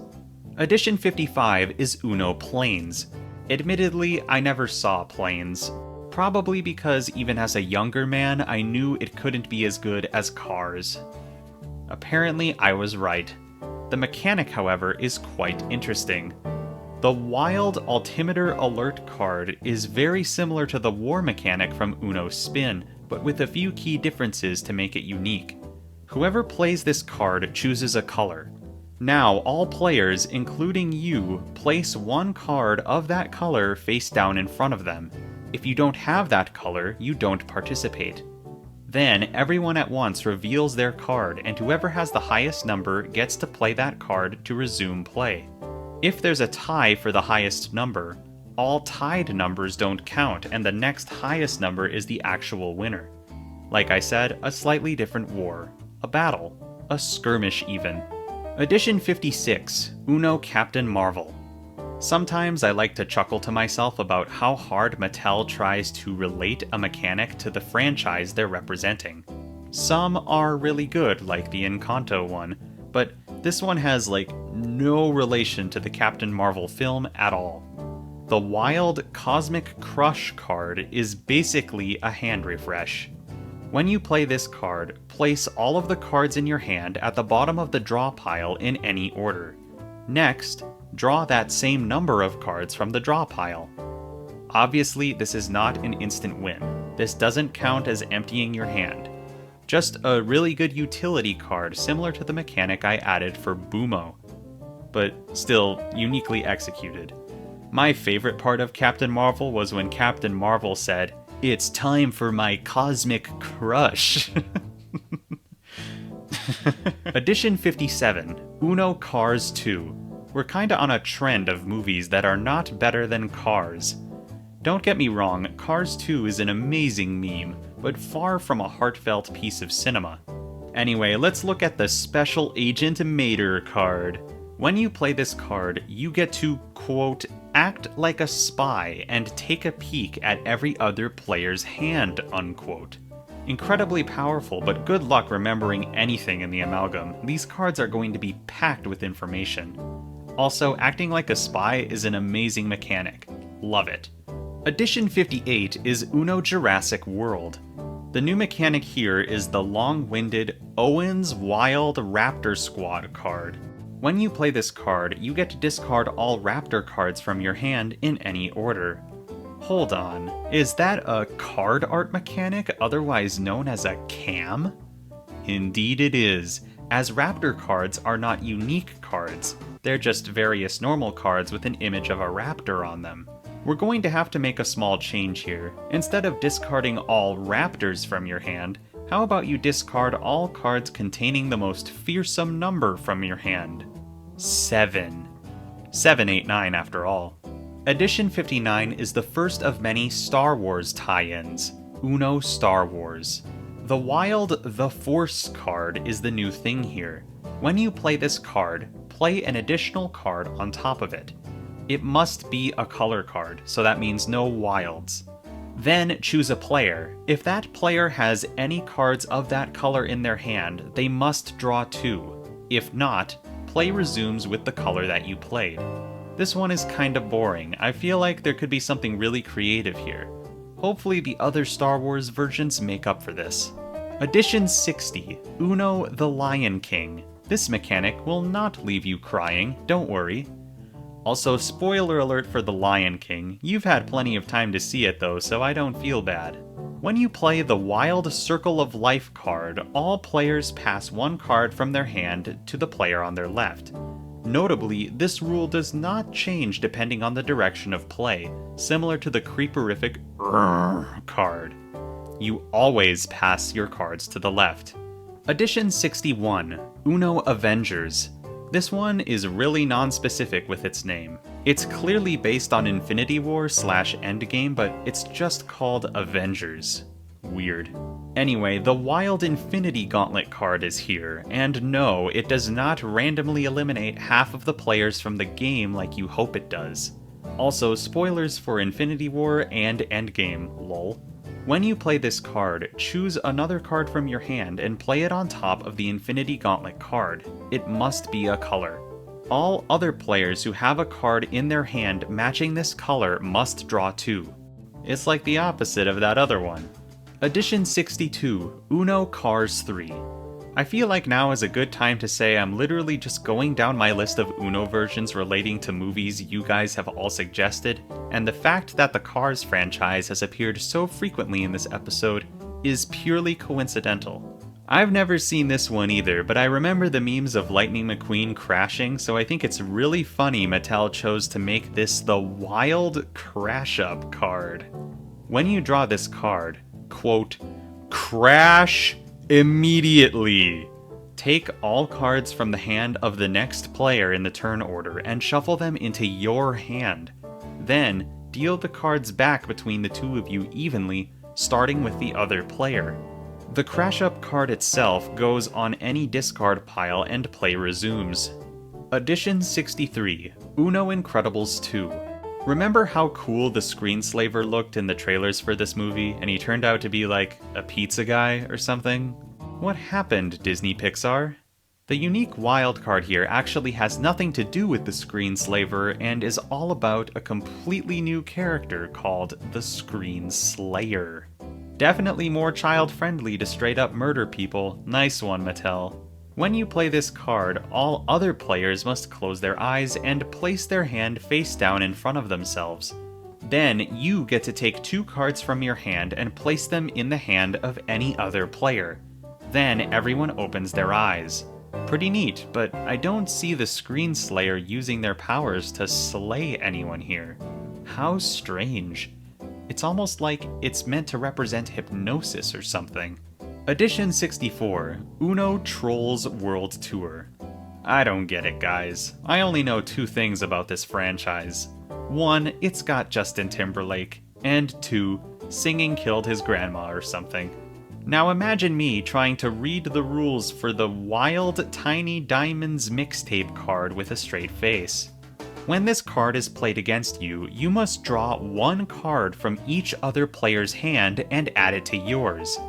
S1: Edition 55 is Uno Planes. Admittedly, I never saw planes. Probably because even as a younger man, I knew it couldn't be as good as Cars. Apparently, I was right. The mechanic, however, is quite interesting. The Wild Altimeter Alert card is very similar to the War mechanic from Uno Spin, but with a few key differences to make it unique. Whoever plays this card chooses a color. Now, all players, including you, place one card of that color face down in front of them. If you don't have that color, you don't participate. Then, everyone at once reveals their card, and whoever has the highest number gets to play that card to resume play. If there's a tie for the highest number, all tied numbers don't count, and the next highest number is the actual winner. Like I said, a slightly different war. A battle. A skirmish even. Edition 56, Uno Captain Marvel. Sometimes I like to chuckle to myself about how hard Mattel tries to relate a mechanic to the franchise they're representing. Some are really good, like the Encanto one, but this one has no relation to the Captain Marvel film at all. The Wild Cosmic Crush card is basically a hand refresh. When you play this card, place all of the cards in your hand at the bottom of the draw pile in any order. Next, draw that same number of cards from the draw pile. Obviously, this is not an instant win. This doesn't count as emptying your hand. Just a really good utility card similar to the mechanic I added for Boomo, but still uniquely executed. My favorite part of Captain Marvel was when Captain Marvel said, "It's time for my cosmic crush." Edition 57, Uno Cars 2. We're kinda on a trend of movies that are not better than Cars. Don't get me wrong, Cars 2 is an amazing meme, but far from a heartfelt piece of cinema. Anyway, let's look at the Special Agent Mater card. When you play this card, you get to, quote, act like a spy and take a peek at every other player's hand, unquote. Incredibly powerful, but good luck remembering anything in the Amalgam. These cards are going to be packed with information. Also, acting like a spy is an amazing mechanic. Love it. Edition 58 is Uno Jurassic World. The new mechanic here is the long-winded Owen's Wild Raptor Squad card. When you play this card, you get to discard all Raptor cards from your hand in any order. Hold on, is that a card art mechanic, otherwise known as a cam? Indeed it is, as Raptor cards are not unique cards, they're just various normal cards with an image of a raptor on them. We're going to have to make a small change here. Instead of discarding all Raptors from your hand, how about you discard all cards containing the most fearsome number from your hand? 7. 789 after all. Edition 59 is the first of many Star Wars tie-ins, Uno Star Wars. The Wild The Force card is the new thing here. When you play this card, play an additional card on top of it. It must be a color card, so that means no wilds. Then choose a player. If that player has any cards of that color in their hand, they must draw 2. If not, play resumes with the color that you played. This one is kinda boring. I feel like there could be something really creative here. Hopefully the other Star Wars versions make up for this. Edition 60, Uno the Lion King. This mechanic will not leave you crying, don't worry. Also, spoiler alert for The Lion King. You've had plenty of time to see it though, so I don't feel bad. When you play the Wild Circle of Life card, all players pass one card from their hand to the player on their left. Notably, this rule does not change depending on the direction of play, similar to the creeperific card. You always pass your cards to the left. Edition 61, Uno Avengers. This one is really non-specific with its name. It's clearly based on Infinity War / Endgame, but it's just called Avengers. Weird. Anyway, the Wild Infinity Gauntlet card is here, and no, it does not randomly eliminate half of the players from the game like you hope it does. Also, spoilers for Infinity War and Endgame, lol. When you play this card, choose another card from your hand and play it on top of the Infinity Gauntlet card. It must be a color. All other players who have a card in their hand matching this color must draw 2. It's like the opposite of that other one. Edition 62, Uno Cars 3. I feel like now is a good time to say I'm literally just going down my list of Uno versions relating to movies you guys have all suggested, and the fact that the Cars franchise has appeared so frequently in this episode is purely coincidental. I've never seen this one either, but I remember the memes of Lightning McQueen crashing, so I think it's really funny Mattel chose to make this the Wild Crash Up card. When you draw this card, quote, crash immediately. Take all cards from the hand of the next player in the turn order and shuffle them into your hand. Then, deal the cards back between the two of you evenly, starting with the other player. The Crash Up card itself goes on any discard pile and play resumes. Edition 63, Uno Incredibles 2. Remember how cool the screenslaver looked in the trailers for this movie, and he turned out to be like a pizza guy or something? What happened, Disney Pixar? The unique wildcard here actually has nothing to do with the screenslaver and is all about a completely new character called the Screenslayer. Definitely more child-friendly to straight up murder people. Nice one, Mattel. When you play this card, all other players must close their eyes and place their hand face down in front of themselves. Then you get to take 2 cards from your hand and place them in the hand of any other player. Then everyone opens their eyes. Pretty neat, but I don't see the Screenslayer using their powers to slay anyone here. How strange. It's almost like it's meant to represent hypnosis or something. Edition 64, Uno Trolls World Tour. I don't get it, guys. I only know 2 things about this franchise. 1, it's got Justin Timberlake, and 2, singing killed his grandma or something. Now imagine me trying to read the rules for the Wild Tiny Diamonds mixtape card with a straight face. When this card is played against you, you must draw 1 card from each other player's hand and add it to yours.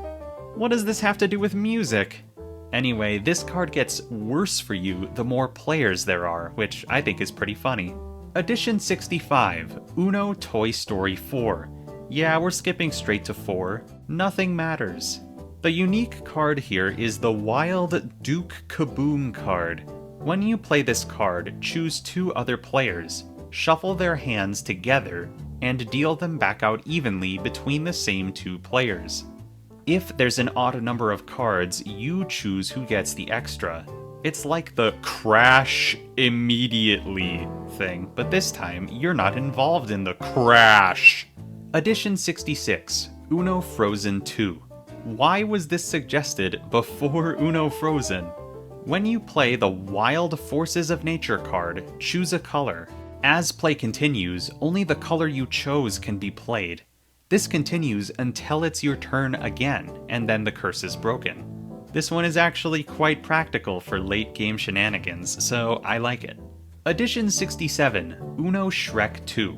S1: What does this have to do with music? Anyway, this card gets worse for you the more players there are, which I think is pretty funny. Edition 65, Uno Toy Story 4. Yeah, we're skipping straight to 4. Nothing matters. The unique card here is the Wild Duke Kaboom card. When you play this card, choose 2 other players, shuffle their hands together, and deal them back out evenly between the same 2 players. If there's an odd number of cards, you choose who gets the extra. It's like the crash immediately thing, but this time you're not involved in the crash. Edition 66, Uno Frozen 2. Why was this suggested before Uno Frozen? When you play the Wild Forces of Nature card, choose a color. As play continues, only the color you chose can be played. This continues until it's your turn again, and then the curse is broken. This one is actually quite practical for late game shenanigans, so I like it. Edition 67, Uno Shrek 2.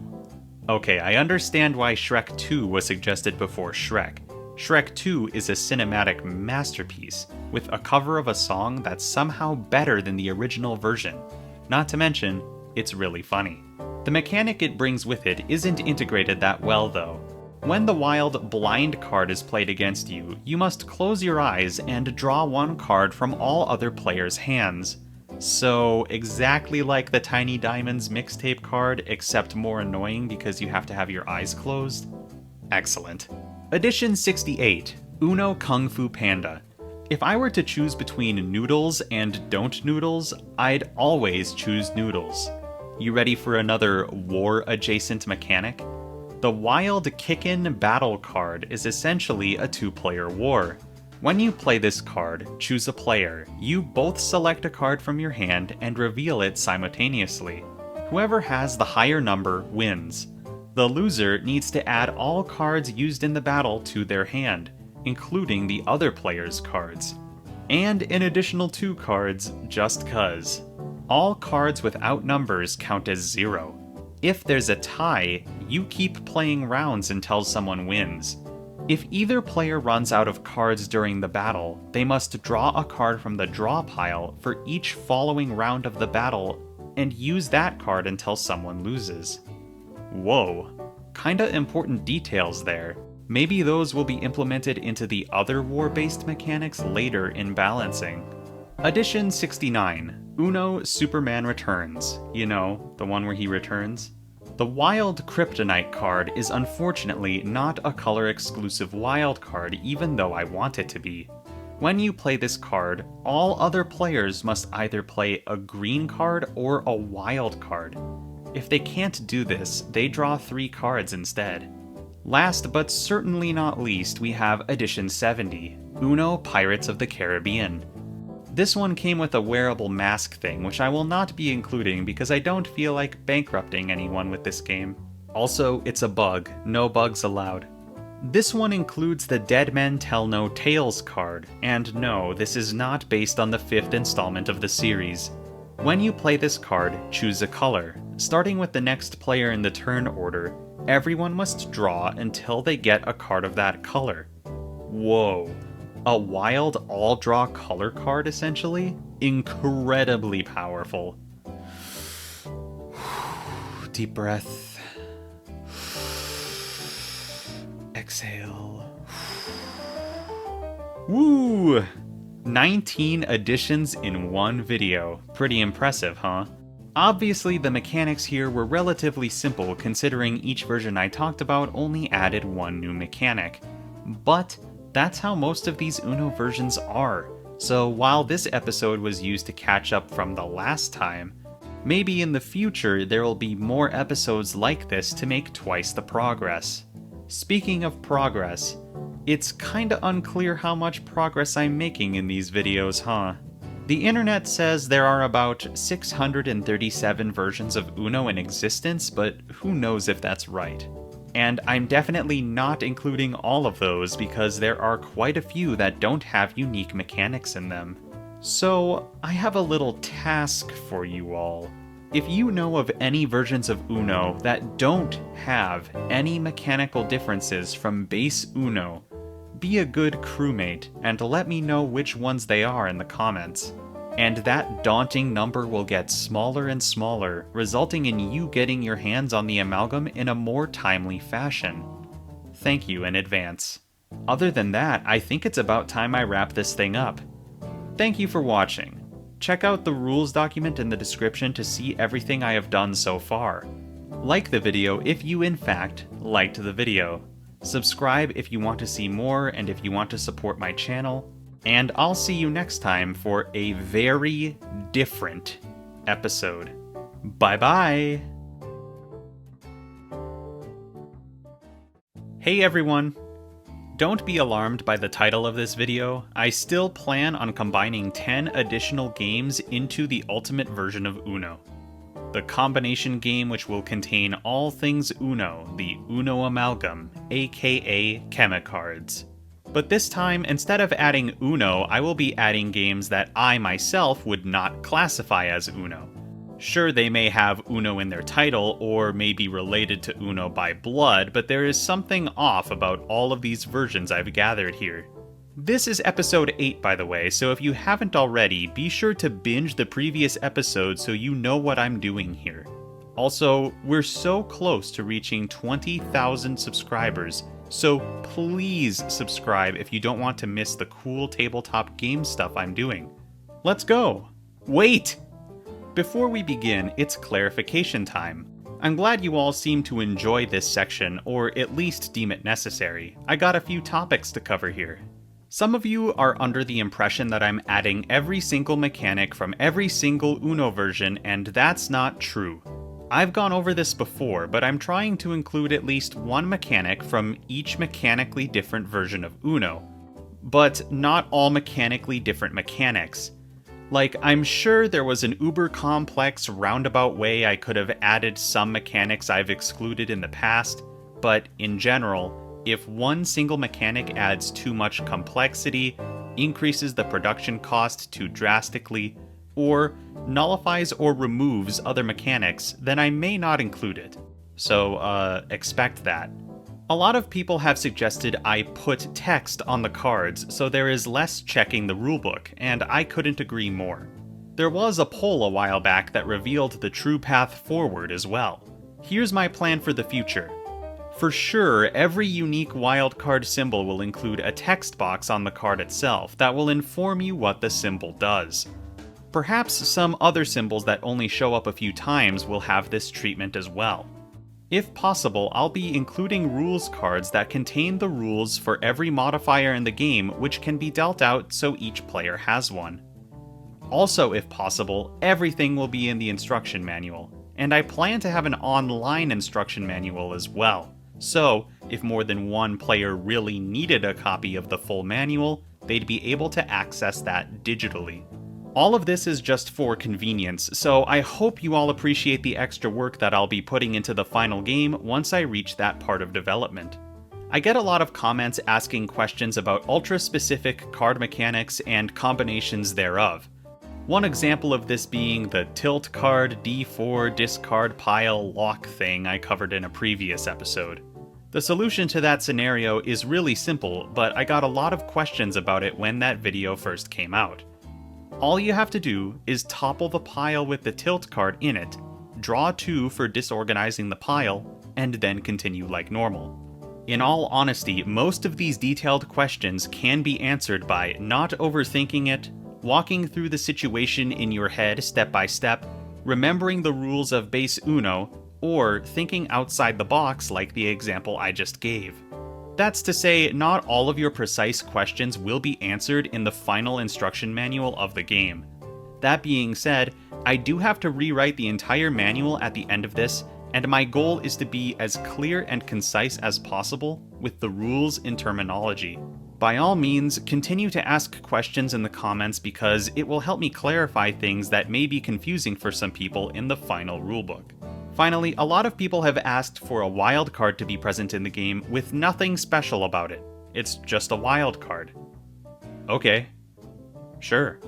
S1: Okay, I understand why Shrek 2 was suggested before Shrek. Shrek 2 is a cinematic masterpiece, with a cover of a song that's somehow better than the original version. Not to mention, it's really funny. The mechanic it brings with it isn't integrated that well though. When the Wild Blind card is played against you, you must close your eyes and draw 1 card from all other players' hands. So, exactly like the Tiny Diamonds mixtape card, except more annoying because you have to have your eyes closed? Excellent. Edition 68, Uno Kung Fu Panda. If I were to choose between noodles and don't noodles, I'd always choose noodles. You ready for another war-adjacent mechanic? The Wild Kickin' Battle card is essentially a 2-player war. When you play this card, choose a player. You both select a card from your hand and reveal it simultaneously. Whoever has the higher number wins. The loser needs to add all cards used in the battle to their hand, including the other player's cards. And an additional 2 cards, just cuz. All cards without numbers count as 0. If there's a tie, you keep playing rounds until someone wins. If either player runs out of cards during the battle, they must draw a card from the draw pile for each following round of the battle and use that card until someone loses. Whoa, kinda important details there. Maybe those will be implemented into the other war-based mechanics later in balancing. Edition 69, Uno Superman Returns. You know, the one where he returns. The Wild Kryptonite card is unfortunately not a color-exclusive wild card, even though I want it to be. When you play this card, all other players must either play a green card or a wild card. If they can't do this, they draw 3 cards instead. Last but certainly not least, we have Edition 70, Uno Pirates of the Caribbean. This one came with a wearable mask thing, which I will not be including because I don't feel like bankrupting anyone with this game. Also, it's a bug, no bugs allowed. This one includes the Dead Men Tell No Tales card, and no, this is not based on the 5th installment of the series. When you play this card, choose a color. Starting with the next player in the turn order, everyone must draw until they get a card of that color. Whoa. A wild all-draw color card, essentially? Incredibly powerful. Deep breath. Exhale. Woo! 19 editions in one video. Pretty impressive, huh? Obviously, the mechanics here were relatively simple considering each version I talked about only added 1 new mechanic. But that's how most of these Uno versions are. So while this episode was used to catch up from the last time, maybe in the future there will be more episodes like this to make twice the progress. Speaking of progress, it's kinda unclear how much progress I'm making in these videos, huh? The internet says there are about 637 versions of Uno in existence, but who knows if that's right. And I'm definitely not including all of those because there are quite a few that don't have unique mechanics in them. So, I have a little task for you all. If you know of any versions of Uno that don't have any mechanical differences from base Uno, be a good crewmate and let me know which ones they are in the comments. And that daunting number will get smaller and smaller, resulting in you getting your hands on the amalgam in a more timely fashion. Thank you in advance. Other than that, I think it's about time I wrap this thing up. Thank you for watching. Check out the rules document in the description to see everything I have done so far. Like the video if you in fact liked the video. Subscribe if you want to see more and if you want to support my channel. And I'll see you next time for a very different episode. Bye-bye! Hey everyone! Don't be alarmed by the title of this video. I still plan on combining 10 additional games into the ultimate version of Uno. The combination game which will contain all things Uno, the Uno Amalgam, aka Chemicards. But this time, instead of adding Uno, I will be adding games that I myself would not classify as Uno. Sure, they may have Uno in their title, or may be related to Uno by blood, but there is something off about all of these versions I've gathered here. This is episode 8, by the way, so if you haven't already, be sure to binge the previous episode so you know what I'm doing here. Also, we're so close to reaching 20,000 subscribers, so please subscribe if you don't want to miss the cool tabletop game stuff I'm doing. Let's go! Wait! Before we begin, it's clarification time. I'm glad you all seem to enjoy this section, or at least deem it necessary. I got a few topics to cover here. Some of you are under the impression that I'm adding every single mechanic from every single Uno version, and that's not true. I've gone over this before, but I'm trying to include at least one mechanic from each mechanically different version of Uno. But not all mechanically different mechanics. Like, I'm sure there was an uber complex roundabout way I could have added some mechanics I've excluded in the past, but in general, if one single mechanic adds too much complexity, increases the production cost too drastically, or nullifies or removes other mechanics, then I may not include it. So, expect that. A lot of people have suggested I put text on the cards so there is less checking the rulebook, and I couldn't agree more. There was a poll a while back that revealed the true path forward as well. Here's my plan for the future. For sure, every unique wildcard symbol will include a text box on the card itself that will inform you what the symbol does. Perhaps some other symbols that only show up a few times will have this treatment as well. If possible, I'll be including rules cards that contain the rules for every modifier in the game, which can be dealt out so each player has one. Also, if possible, everything will be in the instruction manual, and I plan to have an online instruction manual as well. So, if more than one player really needed a copy of the full manual, they'd be able to access that digitally. All of this is just for convenience, so I hope you all appreciate the extra work that I'll be putting into the final game once I reach that part of development. I get a lot of comments asking questions about ultra-specific card mechanics and combinations thereof. One example of this being the tilt card D4 discard pile lock thing I covered in a previous episode. The solution to that scenario is really simple, but I got a lot of questions about it when that video first came out. All you have to do is topple the pile with the tilt card in it, draw 2 for disorganizing the pile, and then continue like normal. In all honesty, most of these detailed questions can be answered by not overthinking it, walking through the situation in your head step by step, remembering the rules of base Uno, or thinking outside the box like the example I just gave. That's to say, not all of your precise questions will be answered in the final instruction manual of the game. That being said, I do have to rewrite the entire manual at the end of this, and my goal is to be as clear and concise as possible with the rules and terminology. By all means, continue to ask questions in the comments because it will help me clarify things that may be confusing for some people in the final rulebook. Finally, a lot of people have asked for a wild card to be present in the game with nothing special about it. It's just a wild card. Okay. Sure.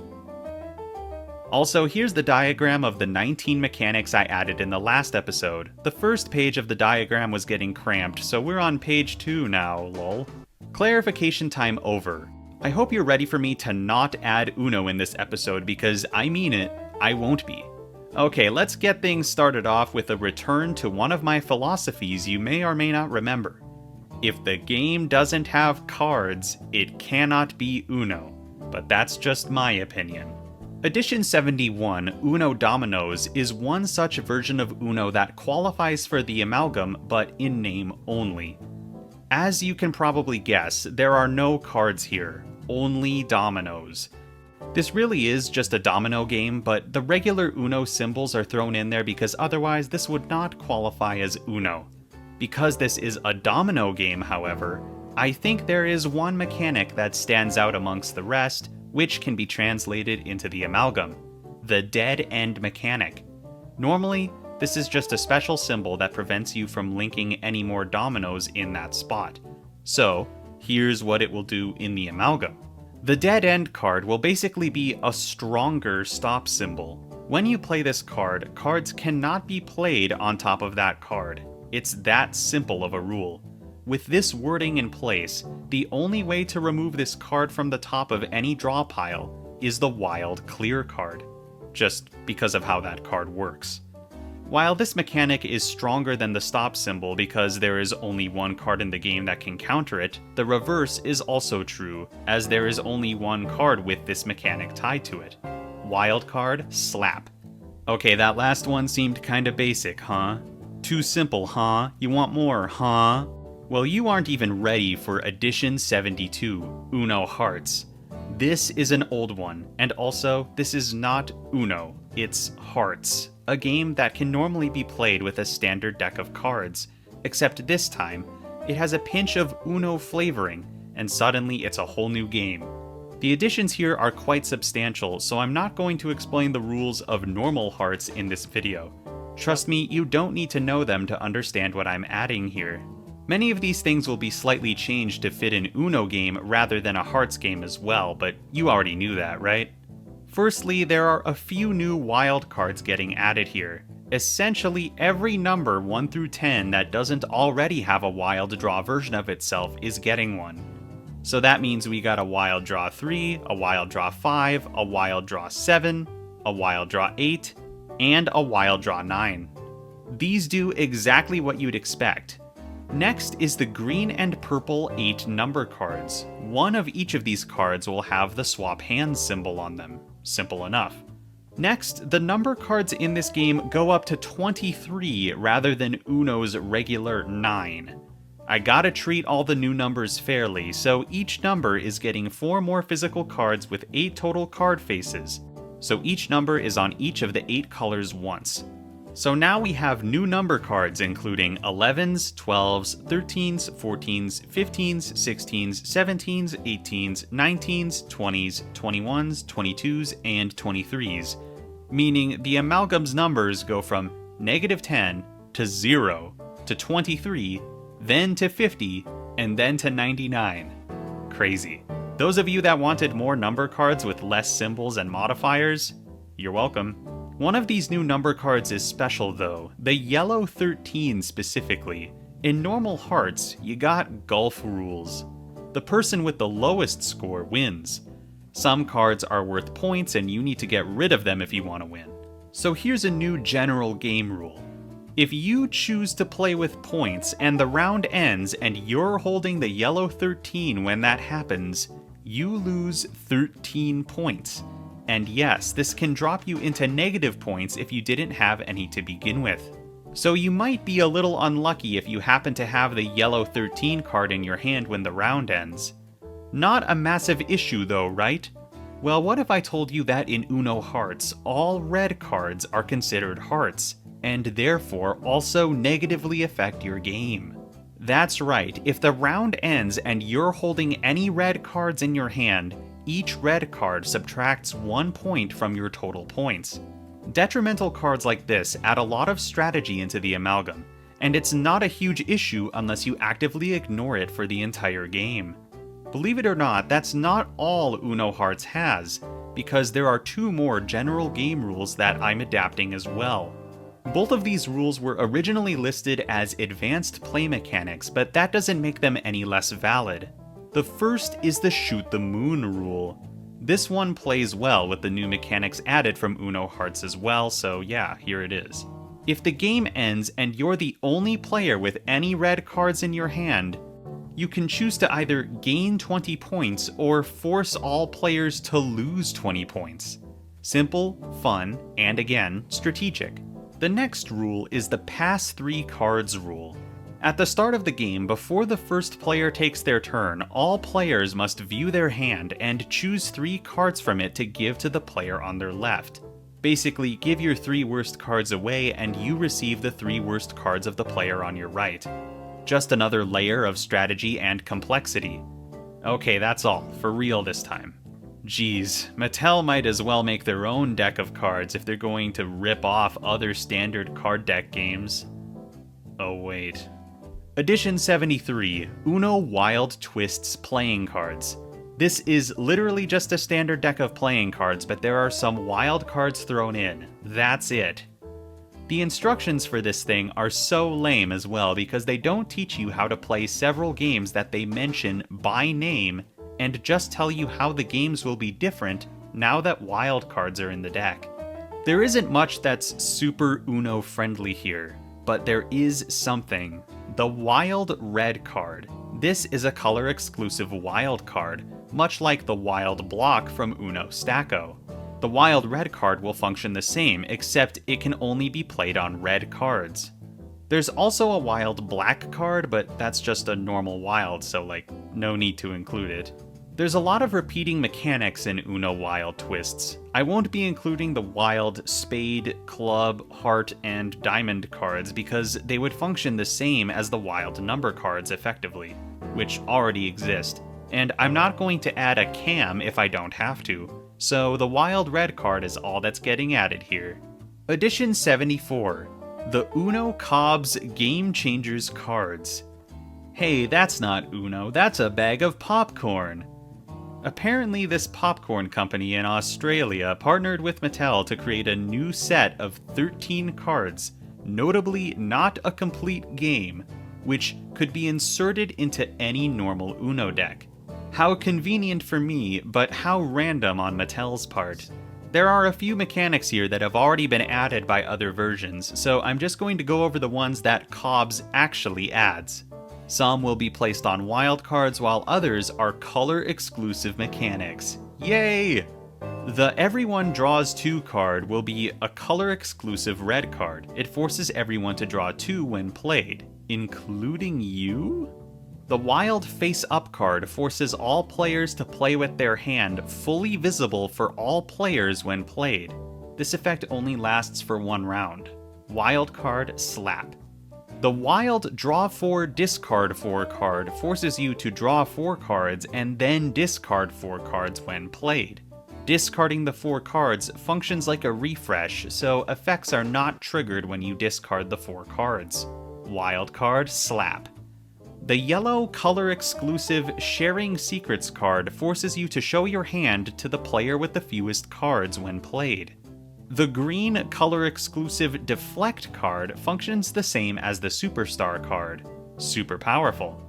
S1: Also, here's the diagram of the 19 mechanics I added in the last episode. The first page of the diagram was getting cramped, so we're on page 2 now, lol. Clarification time over. I hope you're ready for me to not add Uno in this episode because I mean it, I won't be. Okay, let's get things started off with a return to one of my philosophies you may or may not remember. If the game doesn't have cards, it cannot be Uno, but that's just my opinion. Edition 71, Uno Dominoes, is one such version of Uno that qualifies for the amalgam, but in name only. As you can probably guess, there are no cards here, only dominoes. This really is just a domino game, but the regular Uno symbols are thrown in there because otherwise this would not qualify as Uno. Because this is a domino game, however, I think there is one mechanic that stands out amongst the rest, which can be translated into the amalgam: the dead end mechanic. Normally, this is just a special symbol that prevents you from linking any more dominoes in that spot. So, here's what it will do in the amalgam. The dead end card will basically be a stronger stop symbol. When you play this card, cards cannot be played on top of that card. It's that simple of a rule. With this wording in place, the only way to remove this card from the top of any draw pile is the wild clear card, just because of how that card works. While this mechanic is stronger than the stop symbol because there is only one card in the game that can counter it, the reverse is also true, as there is only one card with this mechanic tied to it. Wild card, slap. Okay, that last one seemed kinda basic, huh? Too simple, huh? You want more, huh? Well, you aren't even ready for Edition 72, Uno Hearts. This is an old one, and also, this is not Uno, it's Hearts, a game that can normally be played with a standard deck of cards, except this time, it has a pinch of Uno flavoring, and suddenly it's a whole new game. The additions here are quite substantial, so I'm not going to explain the rules of normal Hearts in this video. Trust me, you don't need to know them to understand what I'm adding here. Many of these things will be slightly changed to fit an Uno game rather than a Hearts game as well, but you already knew that, right? Firstly, there are a few new wild cards getting added here. Essentially, every number 1 through 10 that doesn't already have a wild draw version of itself is getting one. So that means we got a wild draw 3, a wild draw 5, a wild draw 7, a wild draw 8, and a wild draw 9. These do exactly what you'd expect. Next is the green and purple 8 number cards. One of each of these cards will have the swap hands symbol on them. Simple enough. Next, the number cards in this game go up to 23 rather than Uno's regular 9. I gotta treat all the new numbers fairly, so each number is getting 4 more physical cards with 8 total card faces. So each number is on each of the 8 colors once. So now we have new number cards including 11s, 12s, 13s, 14s, 15s, 16s, 17s, 18s, 19s, 20s, 21s, 22s, and 23s. Meaning the amalgam's numbers go from -10 to 0 to 23, then to 50, and then to 99. Crazy. Those of you that wanted more number cards with less symbols and modifiers, you're welcome. One of these new number cards is special though, the yellow 13 specifically. In normal Hearts, you got golf rules. The person with the lowest score wins. Some cards are worth points and you need to get rid of them if you want to win. So here's a new general game rule. If you choose to play with points and the round ends and you're holding the yellow 13 when that happens, you lose 13 points. And yes, this can drop you into negative points if you didn't have any to begin with. So you might be a little unlucky if you happen to have the yellow 13 card in your hand when the round ends. Not a massive issue though, right? Well, what if I told you that in Uno Hearts, all red cards are considered hearts, and therefore also negatively affect your game? That's right, if the round ends and you're holding any red cards in your hand, each red card subtracts 1 point from your total points. Detrimental cards like this add a lot of strategy into the amalgam, and it's not a huge issue unless you actively ignore it for the entire game. Believe it or not, that's not all Uno Hearts has, because there are 2 more general game rules that I'm adapting as well. Both of these rules were originally listed as advanced play mechanics, but that doesn't make them any less valid. The first is the Shoot the Moon rule. This one plays well with the new mechanics added from Uno Hearts as well, so yeah, here it is. If the game ends and you're the only player with any red cards in your hand, you can choose to either gain 20 points or force all players to lose 20 points. Simple, fun, and again, strategic. The next rule is the Pass 3 Cards rule. At the start of the game, before the first player takes their turn, all players must view their hand and choose 3 cards from it to give to the player on their left. Basically, give your 3 worst cards away and you receive the 3 worst cards of the player on your right. Just another layer of strategy and complexity. Okay, that's all, for real this time. Geez, Mattel might as well make their own deck of cards if they're going to rip off other standard card deck games. Oh wait. Edition 73, Uno Wild Twists Playing Cards. This is literally just a standard deck of playing cards, but there are some wild cards thrown in. That's it. The instructions for this thing are so lame as well because they don't teach you how to play several games that they mention by name and just tell you how the games will be different now that wild cards are in the deck. There isn't much that's super Uno friendly here, but there is something. The Wild Red card. This is a color exclusive wild card, much like the Wild Block from Uno Stacco. The Wild Red card will function the same, except it can only be played on red cards. There's also a Wild Black card, but that's just a normal wild, so no need to include it. There's a lot of repeating mechanics in Uno Wild Twists. I won't be including the Wild Spade, Club, Heart, and Diamond cards because they would function the same as the Wild Number cards effectively, which already exist, and I'm not going to add a cam if I don't have to, so the Wild Red card is all that's getting added here. Edition 74, the Uno Cobb's Game Changers cards. Hey, that's not Uno, that's a bag of popcorn. Apparently, this popcorn company in Australia partnered with Mattel to create a new set of 13 cards, notably not a complete game, which could be inserted into any normal Uno deck. How convenient for me, but how random on Mattel's part. There are a few mechanics here that have already been added by other versions, so I'm just going to go over the ones that Cobb's actually adds. Some will be placed on wild cards, while others are color-exclusive mechanics. Yay! The Everyone Draws 2 card will be a color-exclusive red card. It forces everyone to draw 2 when played, including you? The Wild Face Up card forces all players to play with their hand fully visible for all players when played. This effect only lasts for 1 round. Wild card Slap. The Wild Draw 4 Discard 4 card forces you to draw 4 cards and then discard 4 cards when played. Discarding the 4 cards functions like a refresh, so effects are not triggered when you discard the 4 cards. Wild card Slap. The yellow color-exclusive Sharing Secrets card forces you to show your hand to the player with the fewest cards when played. The green color-exclusive Deflect card functions the same as the Superstar card. Super powerful.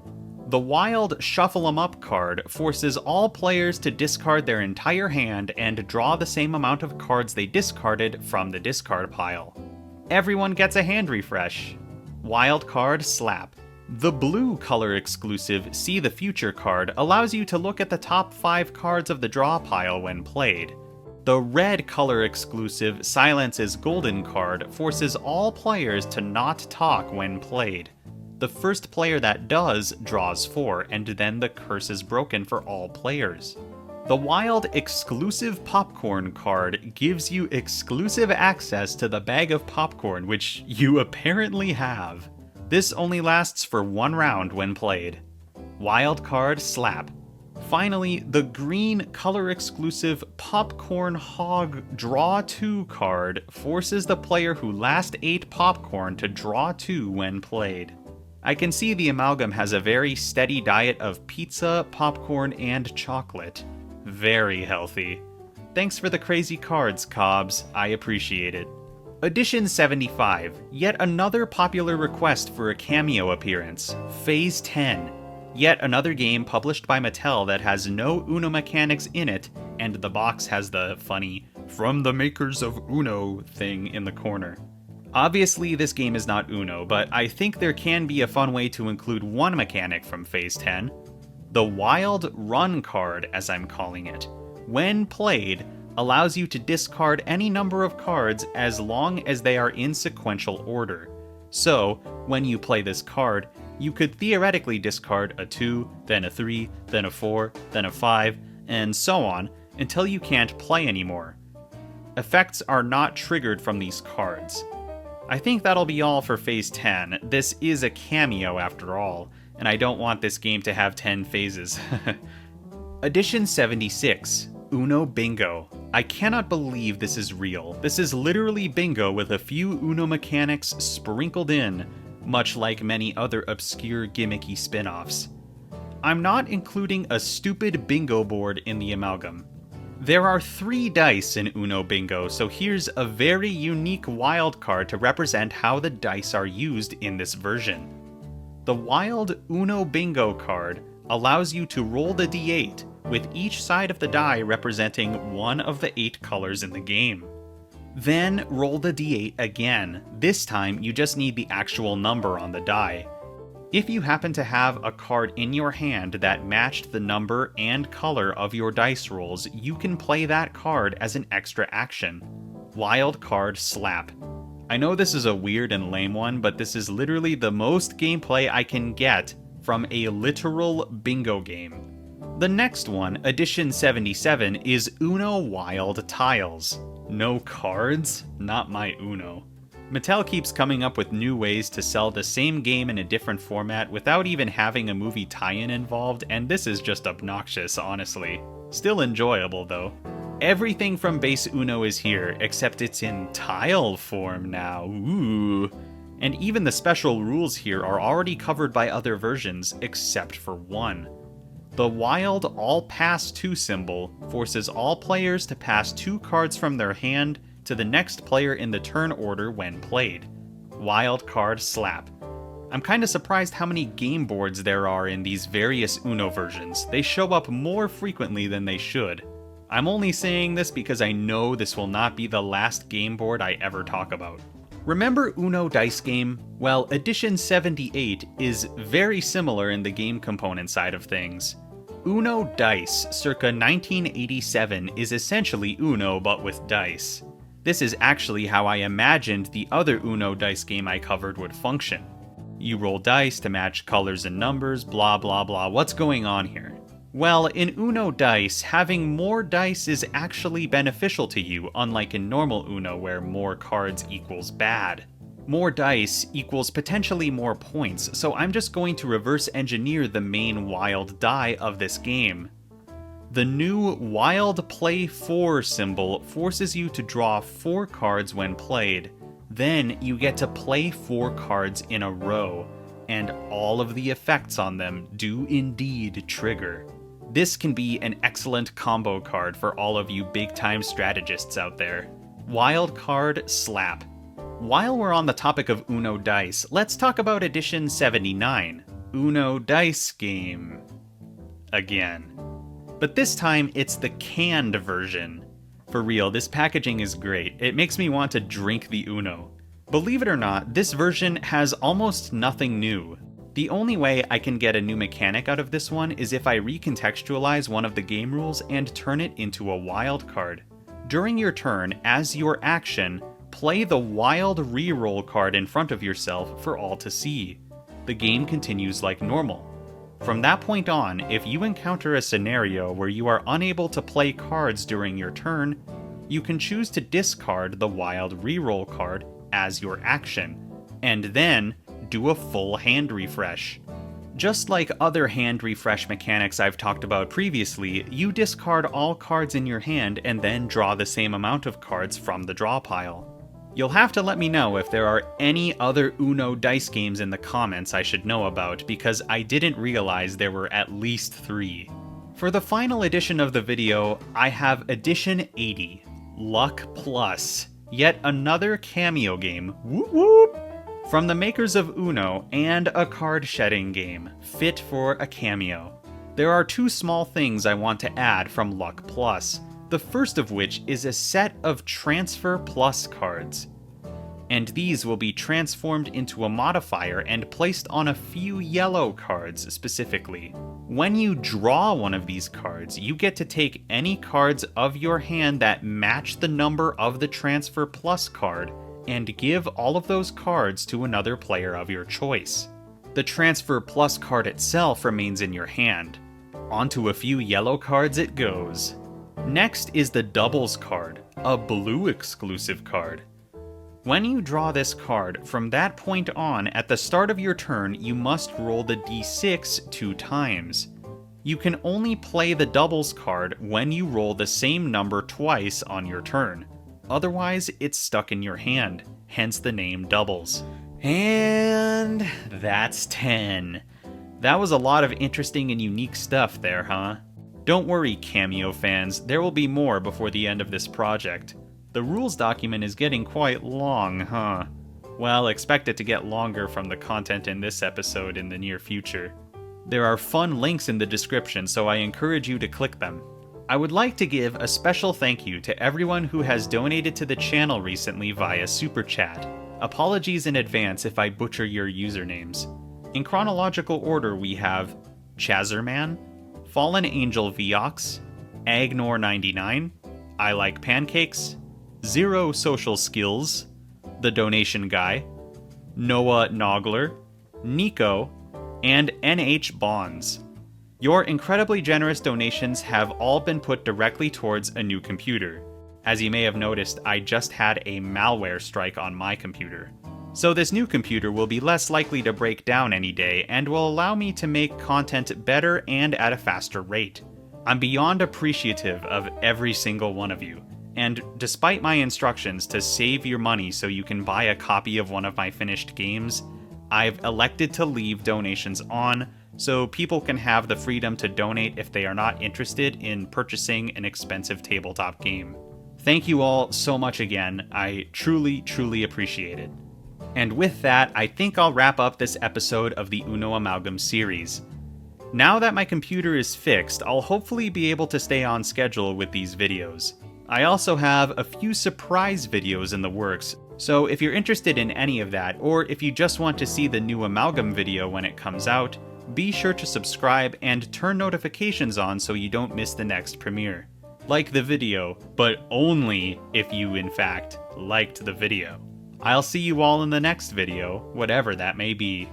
S1: The Wild Shuffle 'em Up card forces all players to discard their entire hand and draw the same amount of cards they discarded from the discard pile. Everyone gets a hand refresh. Wild card Slap. The blue color-exclusive See the Future card allows you to look at the top 5 cards of the draw pile when played. The red color-exclusive Silence is Golden card forces all players to not talk when played. The first player that does draws 4, and then the curse is broken for all players. The Wild Exclusive Popcorn card gives you exclusive access to the bag of popcorn, which you apparently have. This only lasts for 1 round when played. Wild card Slap. Finally, the green color-exclusive Popcorn Hog Draw 2 card forces the player who last ate popcorn to draw 2 when played. I can see the Amalgam has a very steady diet of pizza, popcorn, and chocolate. Very healthy. Thanks for the crazy cards, Cobbs. I appreciate it. Edition 75, yet another popular request for a cameo appearance, Phase 10. Yet another game published by Mattel that has no Uno mechanics in it, and the box has the funny "From the makers of Uno" thing in the corner. Obviously, this game is not Uno, but I think there can be a fun way to include one mechanic from Phase 10. The Wild Run card, as I'm calling it, when played, allows you to discard any number of cards as long as they are in sequential order. So, when you play this card, you could theoretically discard a 2, then a 3, then a 4, then a 5, and so on, until you can't play anymore. Effects are not triggered from these cards. I think that'll be all for Phase 10. This is a cameo after all, and I don't want this game to have 10 phases. Edition 76, Uno Bingo. I cannot believe this is real. This is literally bingo with a few Uno mechanics sprinkled in, much like many other obscure gimmicky spin-offs. I'm not including a stupid bingo board in the Amalgam. There are 3 dice in Uno Bingo, so here's a very unique wild card to represent how the dice are used in this version. The wild Uno Bingo card allows you to roll the d8, with each side of the die representing one of the 8 colors in the game. Then roll the d8 again. This time you just need the actual number on the die. If you happen to have a card in your hand that matched the number and color of your dice rolls, you can play that card as an extra action. Wild Card Slap. I know this is a weird and lame one, but this is literally the most gameplay I can get from a literal bingo game. The next one, Edition 77, is Uno Wild Tiles. No cards? Not my Uno. Mattel keeps coming up with new ways to sell the same game in a different format without even having a movie tie-in involved, and this is just obnoxious, honestly. Still enjoyable, though. Everything from base Uno is here, except it's in tile form now. Ooh. And even the special rules here are already covered by other versions, except for one. The wild All Pass 2 symbol forces all players to pass 2 cards from their hand to the next player in the turn order when played. Wild Card Slap. I'm kinda surprised how many game boards there are in these various Uno versions. They show up more frequently than they should. I'm only saying this because I know this will not be the last game board I ever talk about. Remember Uno Dice Game? Well, Edition 78 is very similar in the game component side of things. Uno Dice, circa 1987, is essentially Uno but with dice. This is actually how I imagined the other Uno Dice game I covered would function. You roll dice to match colors and numbers, blah blah blah. What's going on here? Well, in Uno Dice, having more dice is actually beneficial to you, unlike in normal Uno where more cards equals bad. More dice equals potentially more points, so I'm just going to reverse engineer the main wild die of this game. The new Wild Play 4 symbol forces you to draw 4 cards when played. Then you get to play 4 cards in a row, and all of the effects on them do indeed trigger. This can be an excellent combo card for all of you big-time strategists out there. Wild Card Slap. While we're on the topic of Uno Dice, let's talk about Edition 79, Uno Dice Game. Again. But this time, it's the canned version. For real, this packaging is great. It makes me want to drink the Uno. Believe it or not, this version has almost nothing new. The only way I can get a new mechanic out of this one is if I recontextualize one of the game rules and turn it into a wild card. During your turn, as your action, play the wild reroll card in front of yourself for all to see. The game continues like normal. From that point on, if you encounter a scenario where you are unable to play cards during your turn, you can choose to discard the wild reroll card as your action, and then do a full hand refresh. Just like other hand refresh mechanics I've talked about previously, you discard all cards in your hand and then draw the same amount of cards from the draw pile. You'll have to let me know if there are any other Uno dice games in the comments I should know about, because I didn't realize there were at least 3. For the final edition of the video, I have Edition 80, Luck Plus, yet another cameo game, whoop whoop, from the makers of Uno and a card shedding game, fit for a cameo. There are two small things I want to add from Luck Plus, the first of which is a set of Transfer Plus cards. And these will be transformed into a modifier and placed on a few yellow cards specifically. When you draw one of these cards, you get to take any cards of your hand that match the number of the Transfer Plus card and give all of those cards to another player of your choice. The Transfer Plus card itself remains in your hand. Onto a few yellow cards it goes. Next is the Doubles card, a blue exclusive card. When you draw this card, from that point on, at the start of your turn, you must roll the d6 2 times. You can only play the Doubles card when you roll the same number twice on your turn. Otherwise, it's stuck in your hand, hence the name Doubles. And that's 10. That was a lot of interesting and unique stuff there, huh? Don't worry, Cameo fans, there will be more before the end of this project. The rules document is getting quite long, huh? Well, expect it to get longer from the content in this episode in the near future. There are fun links in the description, so I encourage you to click them. I would like to give a special thank you to everyone who has donated to the channel recently via Super Chat. Apologies in advance if I butcher your usernames. In chronological order we have Chazerman, Fallen Angel Viox, Agnor99, I Like Pancakes, Zero Social Skills, The Donation Guy, Noah Nogler, Nico, and NH Bonds. Your incredibly generous donations have all been put directly towards a new computer. As you may have noticed, I just had a malware strike on my computer. So this new computer will be less likely to break down any day and will allow me to make content better and at a faster rate. I'm beyond appreciative of every single one of you. And despite my instructions to save your money so you can buy a copy of one of my finished games, I've elected to leave donations on so people can have the freedom to donate if they are not interested in purchasing an expensive tabletop game. Thank you all so much again, I truly appreciate it. And with that, I think I'll wrap up this episode of the Uno Amalgam series. Now that my computer is fixed, I'll hopefully be able to stay on schedule with these videos. I also have a few surprise videos in the works, so if you're interested in any of that, or if you just want to see the new Amalgam video when it comes out, be sure to subscribe and turn notifications on so you don't miss the next premiere. Like the video, but only if you in fact liked the video. I'll see you all in the next video, whatever that may be.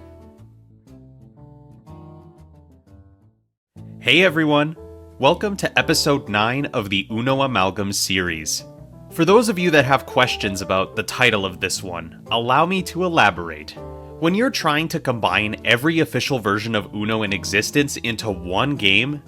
S1: Hey everyone! Welcome to episode 9 of the Uno Amalgam series. For those of you that have questions about the title of this one, allow me to elaborate. When you're trying to combine every official version of Uno in existence into one game,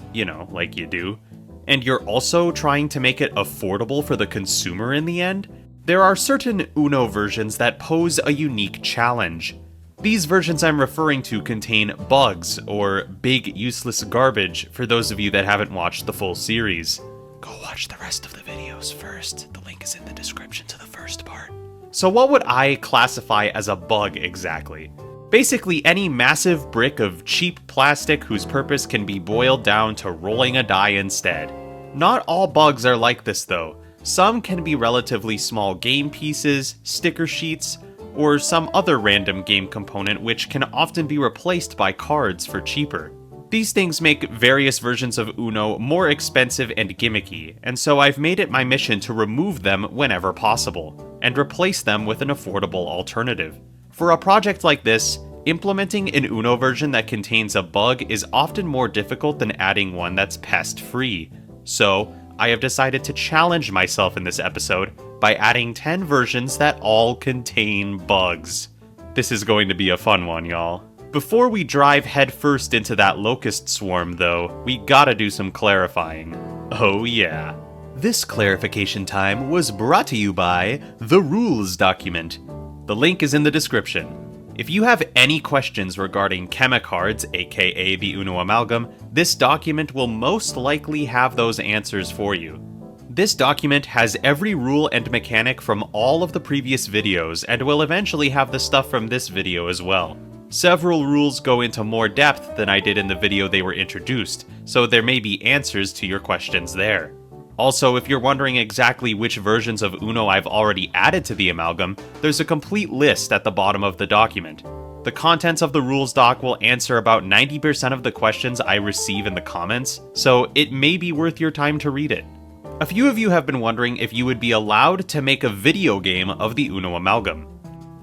S1: like you do, and you're also trying to make it affordable for the consumer in the end, there are certain Uno versions that pose a unique challenge. These versions I'm referring to contain bugs, or big useless garbage, for those of you that haven't watched the full series.
S2: Go watch the rest of the videos first. The link is in the description to the first part.
S1: So what would I classify as a bug exactly? Basically any massive brick of cheap plastic whose purpose can be boiled down to rolling a die instead. Not all bugs are like this though. Some can be relatively small game pieces, sticker sheets, or some other random game component which can often be replaced by cards for cheaper. These things make various versions of Uno more expensive and gimmicky, and so I've made it my mission to remove them whenever possible, and replace them with an affordable alternative. For a project like this, implementing an Uno version that contains a bug is often more difficult than adding one that's pest-free. So, I have decided to challenge myself in this episode by adding 10 versions that all contain bugs. This is going to be a fun one, y'all. Before we drive headfirst into that locust swarm, though, we gotta do some clarifying. Oh yeah. This clarification time was brought to you by the rules document. The link is in the description. If you have any questions regarding chemacards, aka the Uno Amalgam, this document will most likely have those answers for you. This document has every rule and mechanic from all of the previous videos, and will eventually have the stuff from this video as well. Several rules go into more depth than I did in the video they were introduced, so there may be answers to your questions there. Also, if you're wondering exactly which versions of Uno I've already added to the Amalgam, there's a complete list at the bottom of the document. The contents of the rules doc will answer about 90% of the questions I receive in the comments, so it may be worth your time to read it. A few of you have been wondering if you would be allowed to make a video game of the Uno Amalgam.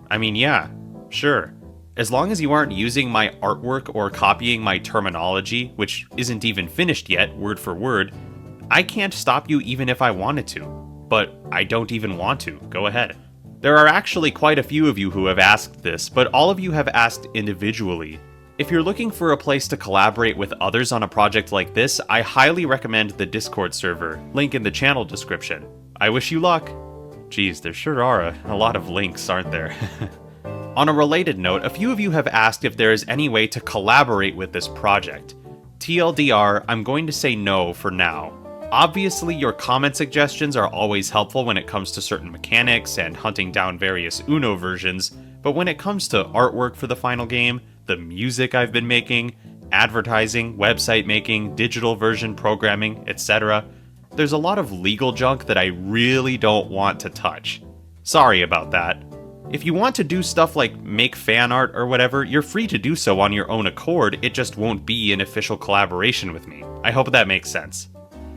S1: I mean, yeah, sure. As long as you aren't using my artwork or copying my terminology, which isn't even finished yet, word for word, I can't stop you even if I wanted to. But I don't even want to. Go ahead. There are actually quite a few of you who have asked this, but all of you have asked individually. If you're looking for a place to collaborate with others on a project like this, I highly recommend the Discord server, link in the channel description. I wish you luck. Geez, there sure are a lot of links, aren't there? On a related note, a few of you have asked if there is any way to collaborate with this project. TLDR, I'm going to say no for now. Obviously, your comment suggestions are always helpful when it comes to certain mechanics and hunting down various Uno versions, but when it comes to artwork for the final game, the music I've been making, advertising, website making, digital version programming, etc., there's a lot of legal junk that I really don't want to touch. Sorry about that. If you want to do stuff like make fan art or whatever, you're free to do so on your own accord, it just won't be an official collaboration with me. I hope that makes sense.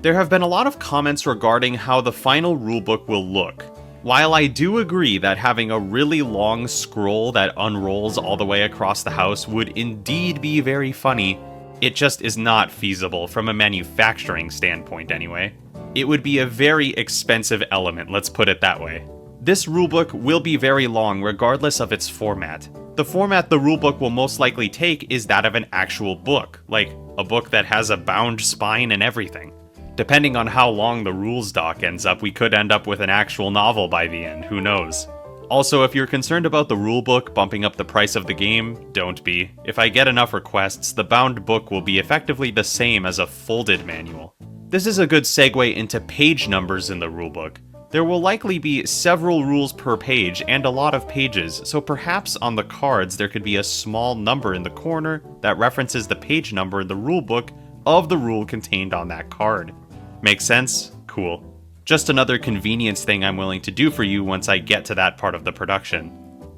S1: There have been a lot of comments regarding how the final rulebook will look. While I do agree that having a really long scroll that unrolls all the way across the house would indeed be very funny, it just is not feasible from a manufacturing standpoint anyway. It would be a very expensive element, let's put it that way. This rulebook will be very long regardless of its format. The format the rulebook will most likely take is that of an actual book, like a book that has a bound spine and everything. Depending on how long the rules doc ends up, we could end up with an actual novel by the end, who knows. Also, if you're concerned about the rulebook bumping up the price of the game, don't be. If I get enough requests, the bound book will be effectively the same as a folded manual. This is a good segue into page numbers in the rulebook. There will likely be several rules per page and a lot of pages, so perhaps on the cards there could be a small number in the corner that references the page number in the rulebook of the rule contained on that card. Make sense? Cool. Just another convenience thing I'm willing to do for you once I get to that part of the production.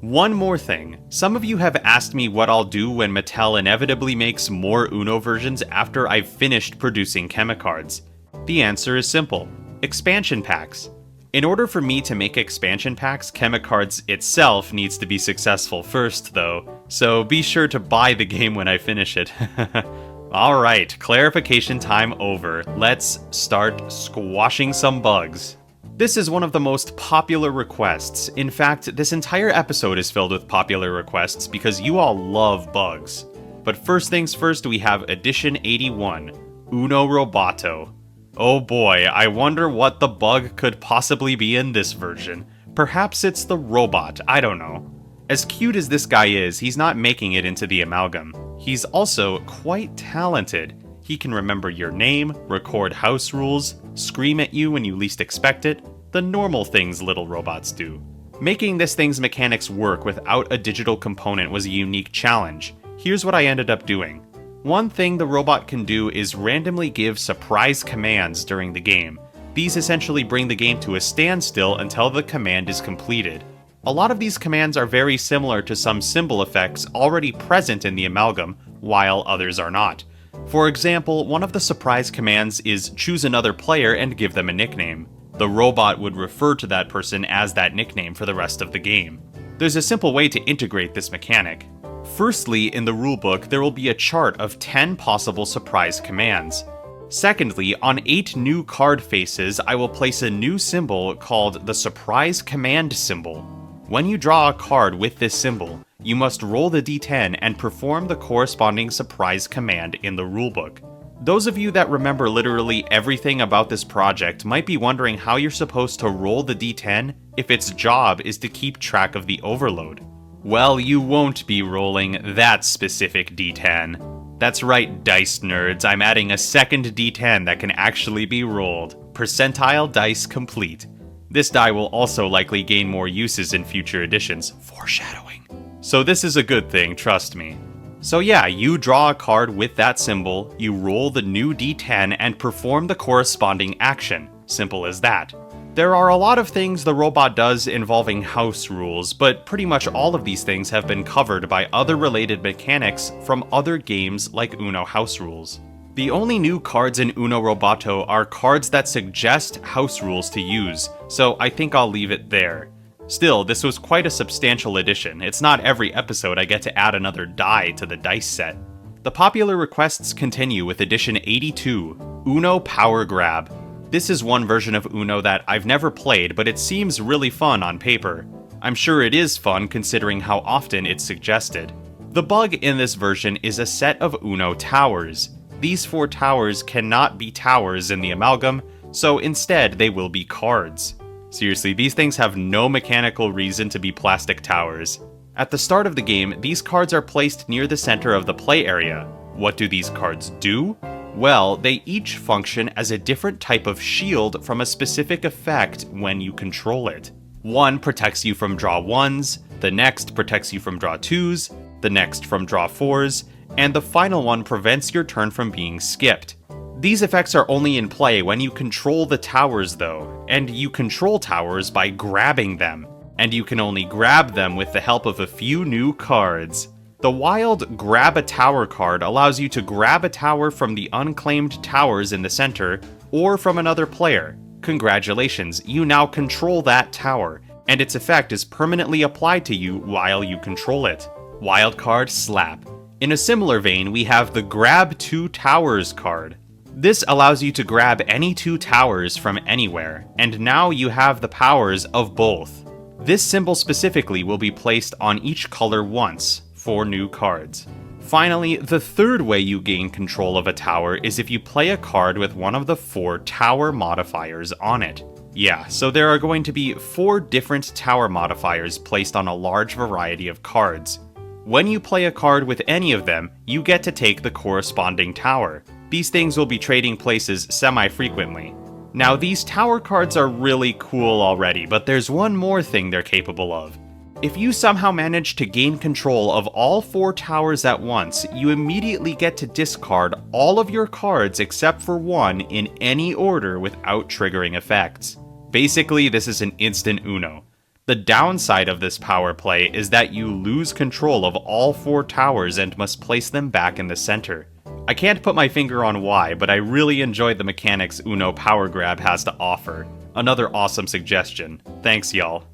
S1: One more thing. Some of you have asked me what I'll do when Mattel inevitably makes more Uno versions after I've finished producing chemicards. The answer is simple. Expansion packs. In order for me to make expansion packs, chemicards itself needs to be successful first, though, so be sure to buy the game when I finish it. Alright, clarification time over. Let's start squashing some bugs. This is one of the most popular requests. In fact, this entire episode is filled with popular requests because you all love bugs. But first things first, we have Edition 81, Uno Roboto. Oh boy, I wonder what the bug could possibly be in this version. Perhaps it's the robot, I don't know. As cute as this guy is, he's not making it into the Amalgam. He's also quite talented. He can remember your name, record house rules, scream at you when you least expect it, the normal things little robots do. Making this thing's mechanics work without a digital component was a unique challenge. Here's what I ended up doing. One thing the robot can do is randomly give surprise commands during the game. These essentially bring the game to a standstill until the command is completed. A lot of these commands are very similar to some symbol effects already present in the Amalgam, while others are not. For example, one of the surprise commands is choose another player and give them a nickname. The robot would refer to that person as that nickname for the rest of the game. There's a simple way to integrate this mechanic. Firstly, in the rulebook, there will be a chart of 10 possible surprise commands. Secondly, on 8 new card faces, I will place a new symbol called the surprise command symbol. When you draw a card with this symbol, you must roll the d10 and perform the corresponding surprise command in the rulebook. Those of you that remember literally everything about this project might be wondering how you're supposed to roll the d10 if its job is to keep track of the overload. Well, you won't be rolling that specific d10. That's right, dice nerds, I'm adding a second D10 that can actually be rolled. Percentile dice complete. This die will also likely gain more uses in future editions. Foreshadowing. So this is a good thing, trust me. So yeah, you draw a card with that symbol, you roll the new D10 and perform the corresponding action. Simple as that. There are a lot of things the robot does involving house rules, but pretty much all of these things have been covered by other related mechanics from other games like Uno House Rules. The only new cards in Uno Roboto are cards that suggest house rules to use, so I think I'll leave it there. Still, this was quite a substantial addition. It's not every episode I get to add another die to the dice set. The popular requests continue with edition 82, Uno Power Grab. This is one version of Uno that I've never played, but it seems really fun on paper. I'm sure it is fun considering how often it's suggested. The bug in this version is a set of Uno towers. These 4 towers cannot be towers in the Amalgam, so instead they will be cards. Seriously, these things have no mechanical reason to be plastic towers. At the start of the game, these cards are placed near the center of the play area. What do these cards do? Well, they each function as a different type of shield from a specific effect when you control it. One protects you from draw 1s, the next protects you from draw 2s, the next from draw 4s, and the final one prevents your turn from being skipped. These effects are only in play when you control the towers though, and you control towers by grabbing them, and you can only grab them with the help of a few new cards. The wild Grab a Tower card allows you to grab a tower from the unclaimed towers in the center, or from another player. Congratulations, you now control that tower, and its effect is permanently applied to you while you control it. Wildcard Slap. In a similar vein, we have the Grab 2 Towers card. This allows you to grab any 2 towers from anywhere, and now you have the powers of both. This symbol specifically will be placed on each color once, 4 new cards. Finally, the third way you gain control of a tower is if you play a card with one of the 4 tower modifiers on it. Yeah, so there are going to be 4 different tower modifiers placed on a large variety of cards. When you play a card with any of them, you get to take the corresponding tower. These things will be trading places semi-frequently. Now, these tower cards are really cool already, but there's one more thing they're capable of. If you somehow manage to gain control of all 4 towers at once, you immediately get to discard all of your cards except for one in any order without triggering effects. Basically, this is an instant Uno. The downside of this power play is that you lose control of all 4 towers and must place them back in the center. I can't put my finger on why, but I really enjoyed the mechanics Uno Power Grab has to offer. Another awesome suggestion. Thanks, y'all.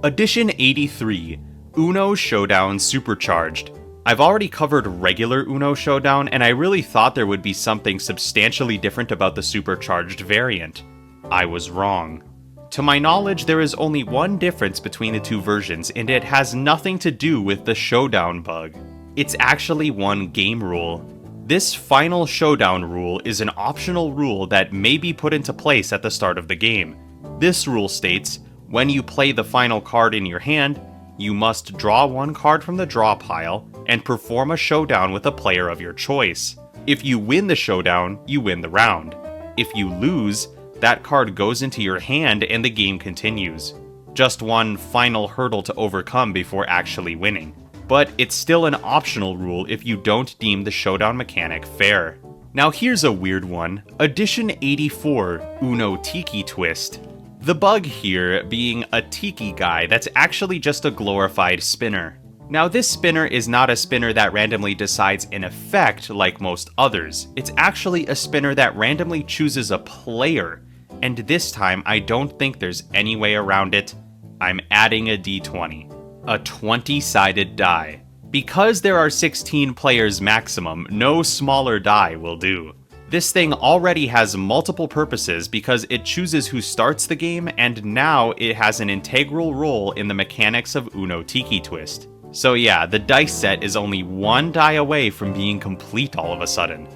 S1: Edition 83, Uno Showdown Supercharged. I've already covered regular Uno Showdown, and I really thought there would be something substantially different about the supercharged variant. I was wrong. To my knowledge, there is only one difference between the 2 versions, and it has nothing to do with the showdown bug. It's actually one game rule. This final showdown rule is an optional rule that may be put into place at the start of the game. This rule states, when you play the final card in your hand, you must draw 1 card from the draw pile and perform a showdown with a player of your choice. If you win the showdown, you win the round. If you lose, that card goes into your hand and the game continues. Just one final hurdle to overcome before actually winning. But it's still an optional rule if you don't deem the showdown mechanic fair. Now here's a weird one. Edition 84, Uno Tiki Twist. The bug here being a tiki guy that's actually just a glorified spinner. Now this spinner is not a spinner that randomly decides an effect like most others. It's actually a spinner that randomly chooses a player. And this time I don't think there's any way around it. I'm adding a d20. A 20-sided die. Because there are 16 players maximum, no smaller die will do. This thing already has multiple purposes because it chooses who starts the game, and now it has an integral role in the mechanics of Uno Tiki Twist. So yeah, the dice set is only 1 die away from being complete all of a sudden.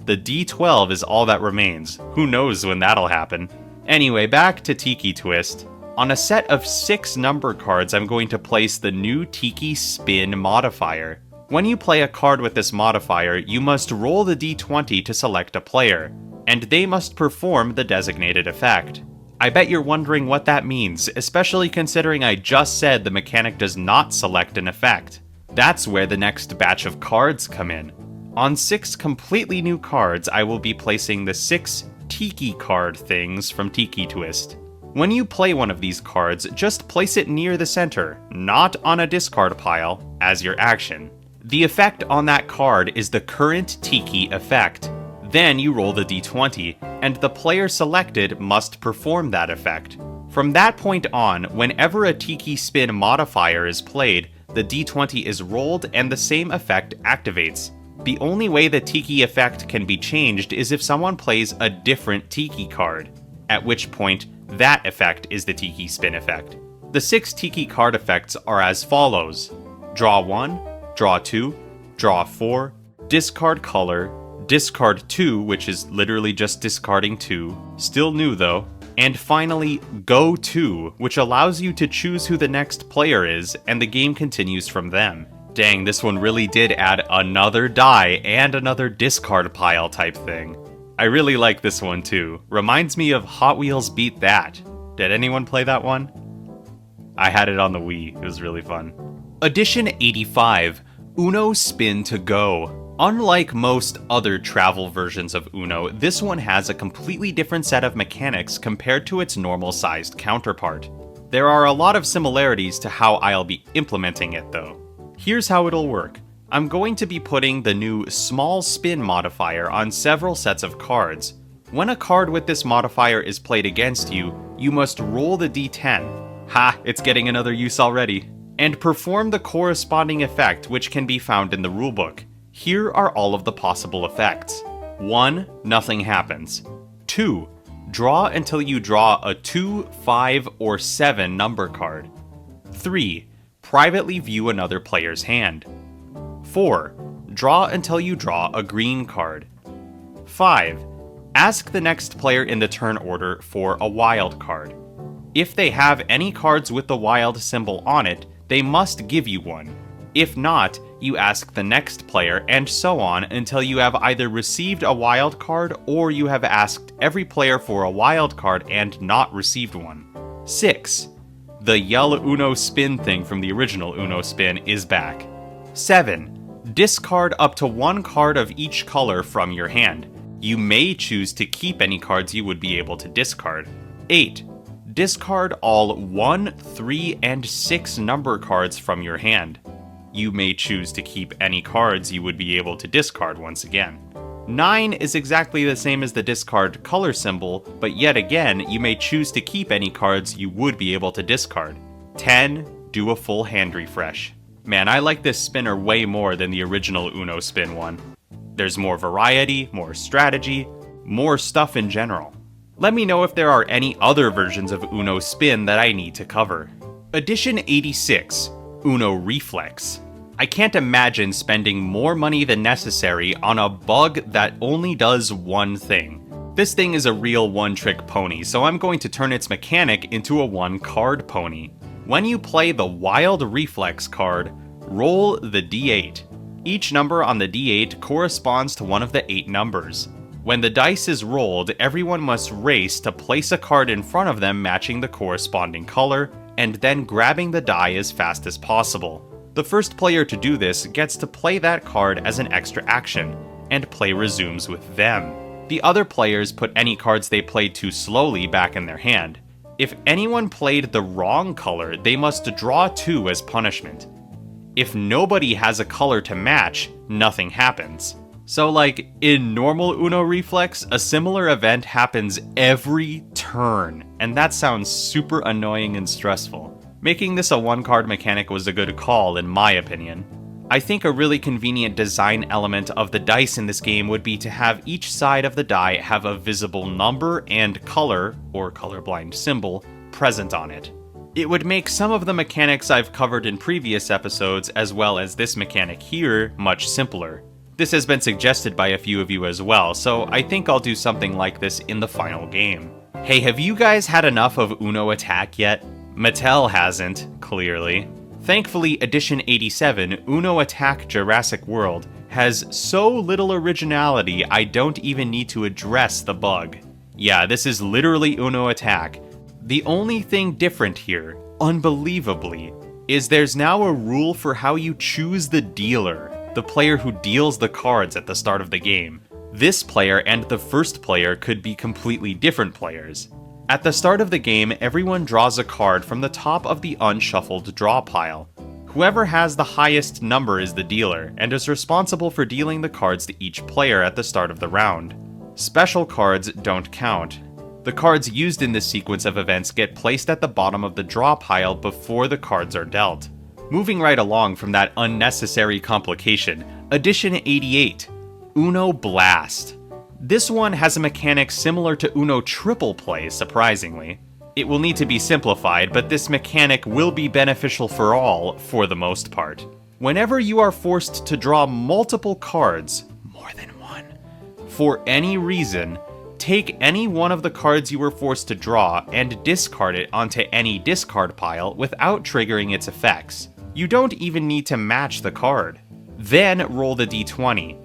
S1: The D12 is all that remains. Who knows when that'll happen? Anyway, back to Tiki Twist. On a set of 6 number cards, I'm going to place the new Tiki Spin modifier. When you play a card with this modifier, you must roll the d20 to select a player, and they must perform the designated effect. I bet you're wondering what that means, especially considering I just said the mechanic does not select an effect. That's where the next batch of cards come in. On 6 completely new cards, I will be placing the 6 Tiki card things from Tiki Twist. When you play one of these cards, just place it near the center, not on a discard pile, as your action. The effect on that card is the current Tiki effect. Then you roll the d20, and the player selected must perform that effect. From that point on, whenever a Tiki spin modifier is played, the d20 is rolled and the same effect activates. The only way the Tiki effect can be changed is if someone plays a different Tiki card, at which point that effect is the Tiki spin effect. The 6 Tiki card effects are as follows: draw 1, draw 2, draw 4, discard color, discard 2, which is literally just discarding 2, still new though, and finally go 2, which allows you to choose who the next player is, and the game continues from them. Dang, this one really did add another die and another discard pile type thing. I really like this one too. Reminds me of Hot Wheels Beat That. Did anyone play that one? I had it on the Wii. It was really fun. Edition 85, Uno Spin to Go. Unlike most other travel versions of Uno, this one has a completely different set of mechanics compared to its normal-sized counterpart. There are a lot of similarities to how I'll be implementing it though. Here's how it'll work. I'm going to be putting the new small spin modifier on several sets of cards. When a card with this modifier is played against you, you must roll the d10. Ha, it's getting another use already. And perform the corresponding effect, which can be found in the rulebook. Here are all of the possible effects. 1. Nothing happens. 2. Draw until you draw a 2, 5, or 7 number card. 3. Privately view another player's hand. 4. Draw until you draw a green card. 5. Ask the next player in the turn order for a wild card. If they have any cards with the wild symbol on it, they must give you one. If not, you ask the next player, and so on until you have either received a wild card or you have asked every player for a wild card and not received one. 6. The yell Uno spin thing from the original Uno spin is back. 7. Discard up to 1 card of each color from your hand. You may choose to keep any cards you would be able to discard. 8. Discard all 1, 3, and 6 number cards from your hand. You may choose to keep any cards you would be able to discard once again. 9 is exactly the same as the discard color symbol, but yet again, you may choose to keep any cards you would be able to discard. 10. Do a full hand refresh. Man, I like this spinner way more than the original Uno spin one. There's more variety, more strategy, more stuff in general. Let me know if there are any other versions of Uno spin that I need to cover. Edition 86, Uno Reflex. I can't imagine spending more money than necessary on a bug that only does one thing. This thing is a real one-trick pony, so I'm going to turn its mechanic into a one-card pony. When you play the Wild Reflex card, roll the d8. Each number on the d8 corresponds to one of the 8 numbers. When the dice is rolled, everyone must race to place a card in front of them matching the corresponding color, and then grabbing the die as fast as possible. The first player to do this gets to play that card as an extra action, and play resumes with them. The other players put any cards they played too slowly back in their hand. If anyone played the wrong color, they must draw 2 as punishment. If nobody has a color to match, nothing happens. So like, in normal Uno Reflex, a similar event happens every turn, and that sounds super annoying and stressful. Making this a one-card mechanic was a good call, in my opinion. I think a really convenient design element of the dice in this game would be to have each side of the die have a visible number and color, or colorblind symbol, present on it. It would make some of the mechanics I've covered in previous episodes, as well as this mechanic here, much simpler. This has been suggested by a few of you as well, so I think I'll do something like this in the final game. Hey, have you guys had enough of Uno Attack yet? Mattel hasn't, clearly.
S4: Thankfully, Edition 87, Uno Attack Jurassic World, has so little originality I don't even need to address the bug. Yeah, this is literally Uno Attack. The only thing different here, unbelievably, is there's now a rule for how you choose the dealer, the player who deals the cards at the start of the game. This player and the first player could be completely different players. At the start of the game, everyone draws a card from the top of the unshuffled draw pile. Whoever has the highest number is the dealer, and is responsible for dealing the cards to each player at the start of the round. Special cards don't count. The cards used in this sequence of events get placed at the bottom of the draw pile before the cards are dealt. Moving right along from that unnecessary complication, Edition 88, Uno Blast. This one has a mechanic similar to Uno Triple Play, surprisingly. It will need to be simplified, but this mechanic will be beneficial for all, for the most part. Whenever you are forced to draw multiple cards, more than one, for any reason, take any one of the cards you were forced to draw and discard it onto any discard pile without triggering its effects. You don't even need to match the card. Then roll the d20.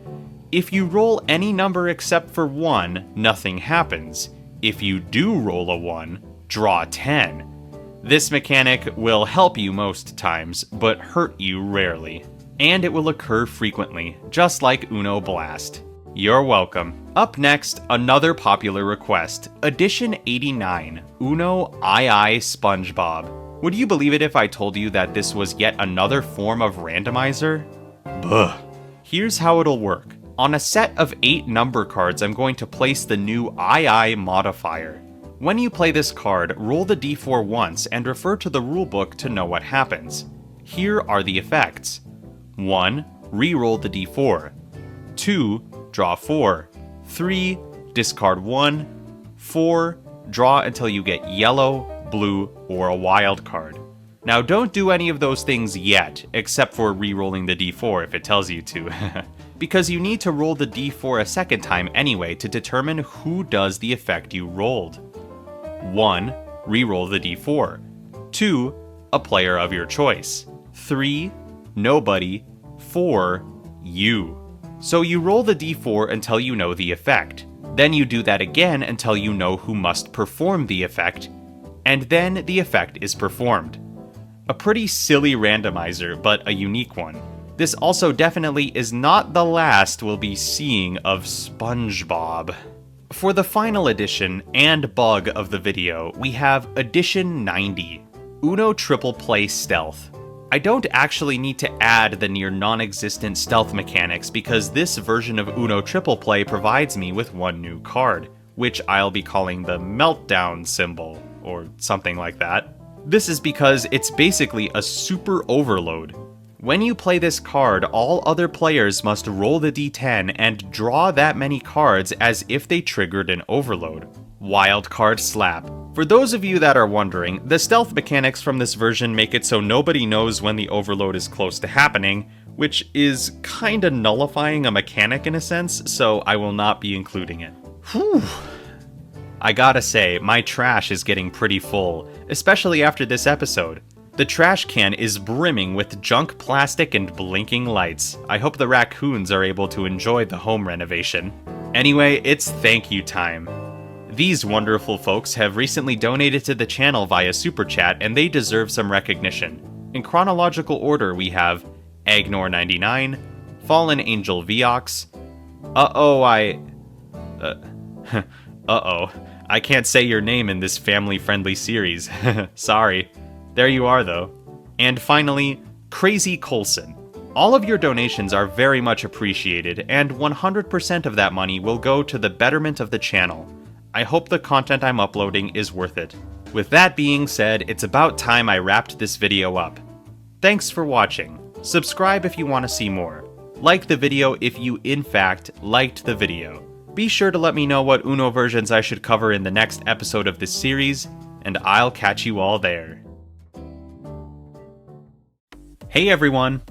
S4: If you roll any number except for 1, nothing happens. If you do roll a 1, draw 10. This mechanic will help you most times, but hurt you rarely. And it will occur frequently, just like Uno Blast. You're welcome. Up next, another popular request, Edition 89, Uno II SpongeBob. Would you believe it if I told you that this was yet another form of randomizer? Buh. Here's how it'll work. On a set of 8 number cards, I'm going to place the new II modifier. When you play this card, roll the d4 once and refer to the rulebook to know what happens. Here are the effects. 1. Reroll the d4. 2. Draw 4. 3. Discard 1. 4. Draw until you get yellow, blue, or a wild card. Now don't do any of those things yet, except for re-rolling the d4 if it tells you to, because you need to roll the d4 a second time anyway to determine who does the effect you rolled. 1. Re-roll the d4. 2. A player of your choice. 3. Nobody. 4. You. So you roll the d4 until you know the effect. Then you do that again until you know who must perform the effect, and then the effect is performed. A pretty silly randomizer, but a unique one. This also definitely is not the last we'll be seeing of SpongeBob. For the final edition and bug of the video, we have Edition 90, Uno Triple Play Stealth. I don't actually need to add the near non-existent stealth mechanics because this version of Uno Triple Play provides me with one new card, which I'll be calling the Meltdown symbol, or something like that. This is because it's basically a super overload. When you play this card, all other players must roll the d10 and draw that many cards as if they triggered an overload. Wildcard Slap. For those of you that are wondering, the stealth mechanics from this version make it so nobody knows when the overload is close to happening, which is kinda nullifying a mechanic in a sense, so I will not be including it. Whew. I gotta say, my trash is getting pretty full, especially after this episode. The trash can is brimming with junk plastic and blinking lights. I hope the raccoons are able to enjoy the home renovation. Anyway, it's thank you time. These wonderful folks have recently donated to the channel via Super Chat, and they deserve some recognition. In chronological order, we have Agnor99, Fallen Angel Viox, I can't say your name in this family-friendly series. Sorry. There you are, though. And finally, Crazy Colson. All of your donations are very much appreciated, and 100% of that money will go to the betterment of the channel. I hope the content I'm uploading is worth it. With that being said, it's about time I wrapped this video up. Thanks for watching. Subscribe if you want to see more. Like the video if you in fact liked the video. Be sure to let me know what Uno versions I should cover in the next episode of this series, and I'll catch you all there. Hey everyone!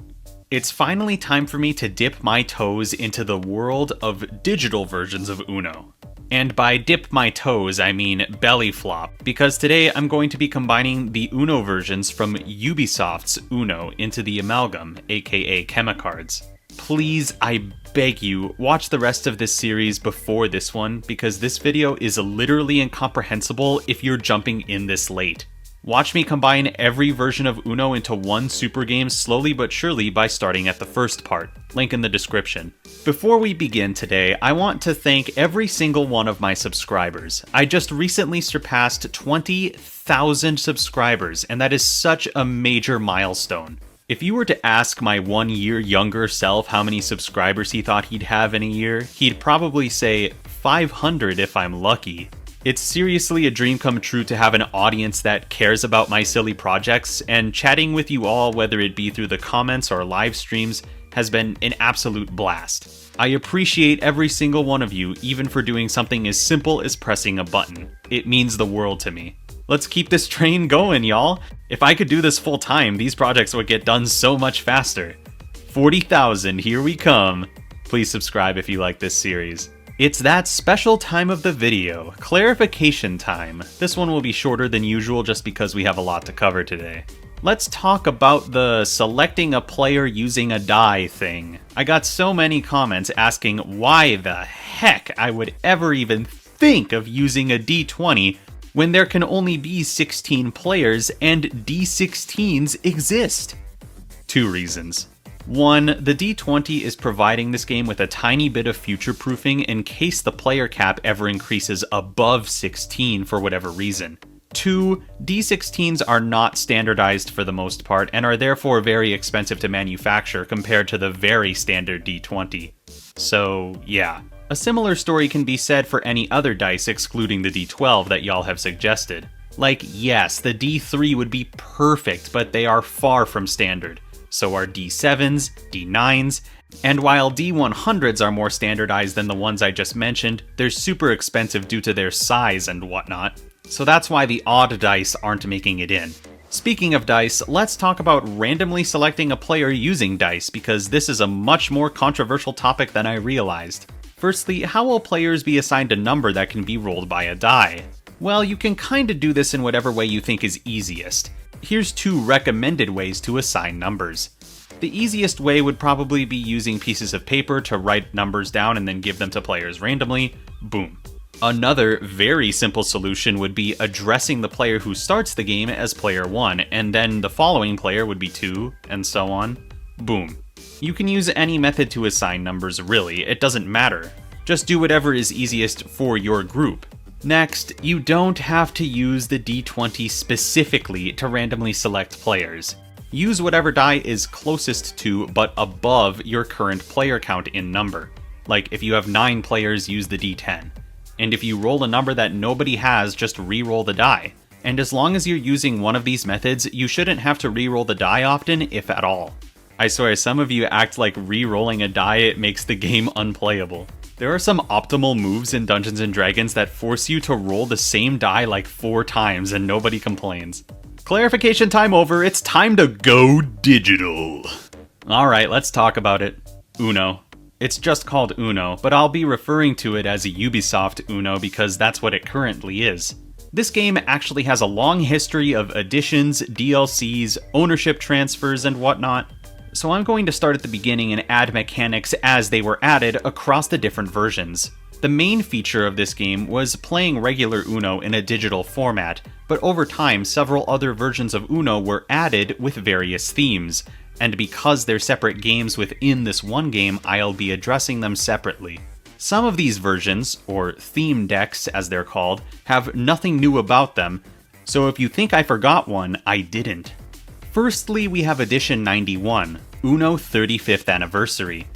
S4: It's finally time for me to dip my toes into the world of digital versions of Uno. And by dip my toes, I mean belly flop, because today I'm going to be combining the Uno versions from Ubisoft's Uno into the Amalgam, aka Chemacards. Please, I beg you, watch the rest of this series before this one, because this video is literally incomprehensible if you're jumping in this late. Watch me combine every version of Uno into one super game slowly but surely by starting at the first part. Link in the description. Before we begin today, I want to thank every single one of my subscribers. I just recently surpassed 20,000 subscribers, and that is such a major milestone. If you were to ask my 1 year younger self how many subscribers he thought he'd have in a year, he'd probably say 500 if I'm lucky. It's seriously a dream come true to have an audience that cares about my silly projects, and chatting with you all, whether it be through the comments or live streams, has been an absolute blast. I appreciate every single one of you, even for doing something as simple as pressing a button. It means the world to me. Let's keep this train going, y'all. If I could do this full time, these projects would get done so much faster. 40,000, here we come. Please subscribe if you like this series. It's that special time of the video, clarification time. This one will be shorter than usual just because we have a lot to cover today. Let's talk about the selecting a player using a die thing. I got so many comments asking why the heck I would ever even think of using a D20 when there can only be 16 players and D16s exist. 2 reasons. 1, the D20 is providing this game with a tiny bit of future-proofing in case the player cap ever increases above 16 for whatever reason. 2, D16s are not standardized for the most part and are therefore very expensive to manufacture compared to the very standard D20. So, yeah. A similar story can be said for any other dice excluding the D12 that y'all have suggested. Like, yes, the D3 would be perfect, but they are far from standard. So are D7s, D9s, and while D100s are more standardized than the ones I just mentioned, they're super expensive due to their size and whatnot. So that's why the odd dice aren't making it in. Speaking of dice, let's talk about randomly selecting a player using dice, because this is a much more controversial topic than I realized. Firstly, how will players be assigned a number that can be rolled by a die? Well, you can kinda do this in whatever way you think is easiest. Here's 2 recommended ways to assign numbers. The easiest way would probably be using pieces of paper to write numbers down and then give them to players randomly. Boom. Another very simple solution would be addressing the player who starts the game as player 1, and then the following player would be 2, and so on. Boom. You can use any method to assign numbers, really, it doesn't matter. Just do whatever is easiest for your group. Next, you don't have to use the D20 specifically to randomly select players. Use whatever die is closest to, but above, your current player count in number. Like, if you have 9 players, use the D10. And if you roll a number that nobody has, just re-roll the die. And as long as you're using one of these methods, you shouldn't have to re-roll the die often, if at all. I swear, some of you act like re-rolling a die makes the game unplayable. There are some optimal moves in Dungeons & Dragons that force you to roll the same die like 4 times and nobody complains. Clarification time over, it's time to go digital. Alright, let's talk about it. Uno. It's just called Uno, but I'll be referring to it as a Ubisoft Uno because that's what it currently is. This game actually has a long history of additions, DLCs, ownership transfers, and whatnot. So I'm going to start at the beginning and add mechanics as they were added across the different versions. The main feature of this game was playing regular Uno in a digital format, but over time several other versions of Uno were added with various themes, and because they're separate games within this one game, I'll be addressing them separately. Some of these versions, or theme decks as they're called, have nothing new about them, so if you think I forgot one, I didn't. Firstly, we have Edition 91, Uno 35th Anniversary.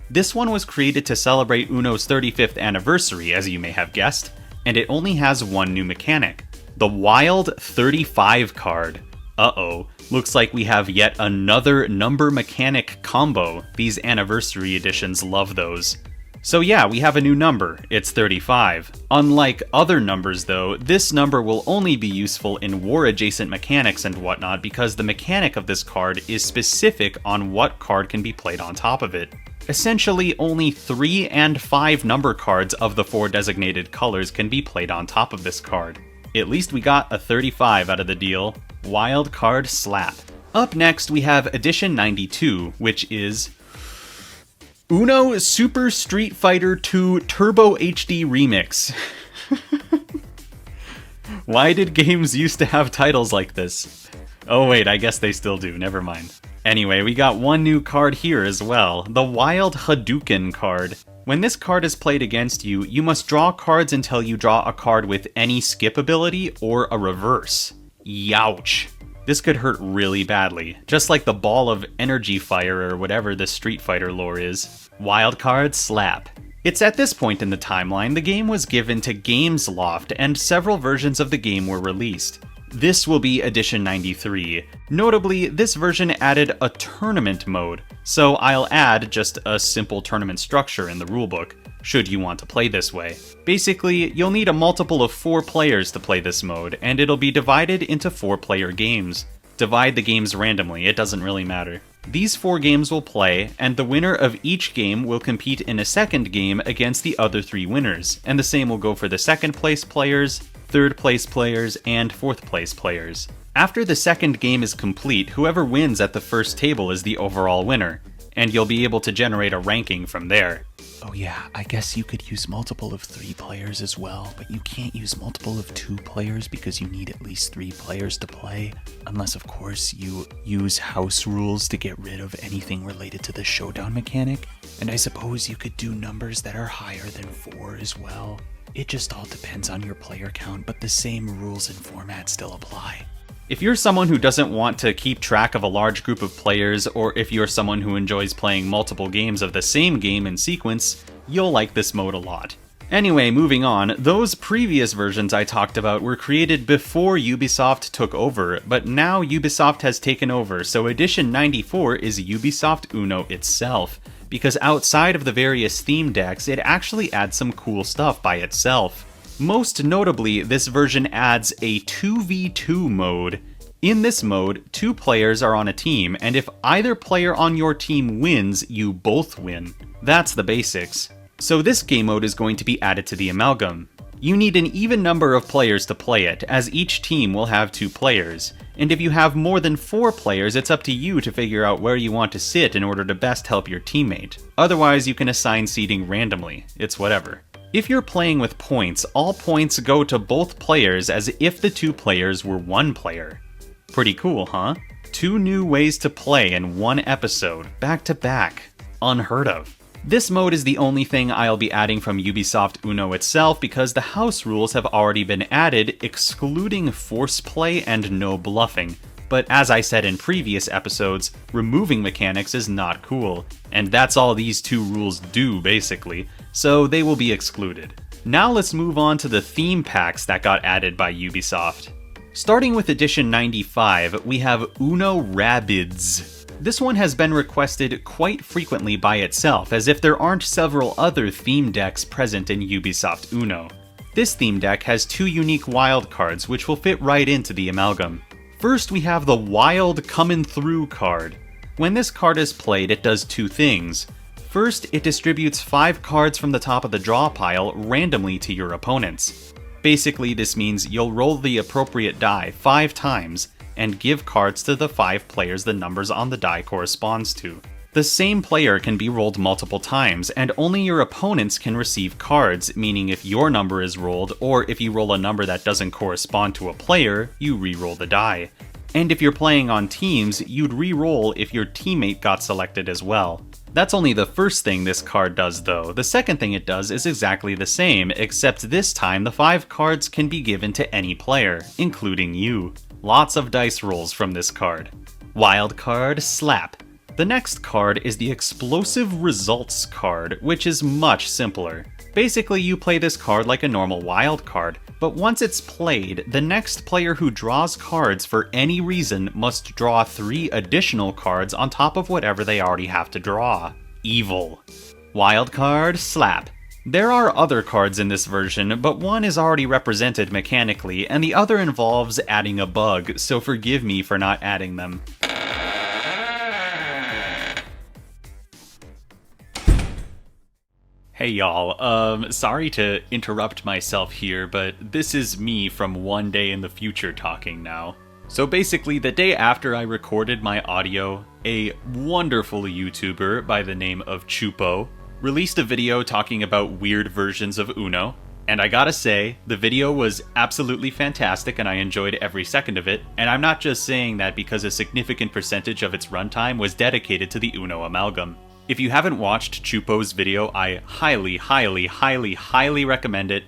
S4: This one was created to celebrate Uno's 35th anniversary, as you may have guessed, and it only has one new mechanic, the Wild 35 card. Uh-oh, looks like we have yet another number mechanic combo. These anniversary editions love those. So yeah, we have a new number, it's 35. Unlike other numbers though, this number will only be useful in war-adjacent mechanics and whatnot because the mechanic of this card is specific on what card can be played on top of it. Essentially, only 3 and 5 number cards of the 4 designated colors can be played on top of this card. At least we got a 35 out of the deal. Wild Card Slap. Up next, we have Edition 92, which is Uno Super Street Fighter 2 Turbo HD Remix. Why did games used to have titles like this? Oh wait, I guess they still do, never mind. Anyway, we got one new card here as well, the Wild Hadouken card. When this card is played against you, you must draw cards until you draw a card with any skip ability or a reverse. Youch. This could hurt really badly, just like the ball of energy fire or whatever the Street Fighter lore is. Wildcard Slap. It's at this point in the timeline the game was given to Games Loft and several versions of the game were released. This will be Edition 93. Notably, this version added a tournament mode, so I'll add just a simple tournament structure in the rulebook, should you want to play this way. Basically, you'll need a multiple of 4 players to play this mode, and it'll be divided into 4-player games. Divide the games randomly, it doesn't really matter. These 4 games will play, and the winner of each game will compete in a second game against the other 3 winners, and the same will go for the second place players, third place players, and fourth place players. After the second game is complete, whoever wins at the first table is the overall winner, and you'll be able to generate a ranking from there.
S2: Oh yeah, I guess you could use multiple of 3 players as well, but you can't use multiple of 2 players because you need at least 3 players to play. Unless, of course, you use house rules to get rid of anything related to the showdown mechanic. And I suppose you could do numbers that are higher than 4 as well. It just all depends on your player count, but the same rules and format still apply.
S4: If you're someone who doesn't want to keep track of a large group of players, or if you're someone who enjoys playing multiple games of the same game in sequence, you'll like this mode a lot. Anyway, moving on, those previous versions I talked about were created before Ubisoft took over, but now Ubisoft has taken over, so Edition 94 is Ubisoft Uno itself, because outside of the various theme decks, it actually adds some cool stuff by itself. Most notably, this version adds a 2v2 mode. In this mode, 2 players are on a team, and if either player on your team wins, you both win. That's the basics. So this game mode is going to be added to the Amalgam. You need an even number of players to play it, as each team will have 2 players. And if you have more than 4 players, it's up to you to figure out where you want to sit in order to best help your teammate. Otherwise, you can assign seating randomly. It's whatever. If you're playing with points, all points go to both players as if the 2 players were 1 player. Pretty cool, huh? 2 new ways to play in one episode, back to back. Unheard of. This mode is the only thing I'll be adding from Ubisoft Uno itself because the house rules have already been added, excluding force play and no bluffing. But as I said in previous episodes, removing mechanics is not cool, and that's all these 2 rules do basically, so they will be excluded. Now let's move on to the theme packs that got added by Ubisoft. Starting with Edition 95, we have Uno Rabbids. This one has been requested quite frequently by itself, as if there aren't several other theme decks present in Ubisoft Uno. This theme deck has 2 unique wild cards which will fit right into the Amalgam. First, we have the Wild Comin' Through card. When this card is played, it does 2 things. First, it distributes 5 cards from the top of the draw pile randomly to your opponents. Basically, this means you'll roll the appropriate die 5 times, and give cards to the 5 players the numbers on the die corresponds to. The same player can be rolled multiple times, and only your opponents can receive cards, meaning if your number is rolled, or if you roll a number that doesn't correspond to a player, you re-roll the die. And if you're playing on teams, you'd re-roll if your teammate got selected as well. That's only the first thing this card does though. The second thing it does is exactly the same, except this time the 5 cards can be given to any player, including you. Lots of dice rolls from this card. Wild Card Slap. The next card is the Explosive Results card, which is much simpler. Basically, you play this card like a normal wild card, but once it's played, the next player who draws cards for any reason must draw 3 additional cards on top of whatever they already have to draw. Evil. Wild Card Slap. There are other cards in this version, but one is already represented mechanically, and the other involves adding a bug, so forgive me for not adding them.
S1: y'all. Sorry to interrupt myself here, but this is me from one day in the future talking now. So basically, the day after I recorded my audio, a wonderful YouTuber by the name of Chupo released a video talking about weird versions of Uno. And I gotta say, the video was absolutely fantastic and I enjoyed every second of it, and I'm not just saying that because a significant percentage of its runtime was dedicated to the Uno Amalgam. If you haven't watched Chupo's video, I highly, highly, highly, highly recommend it.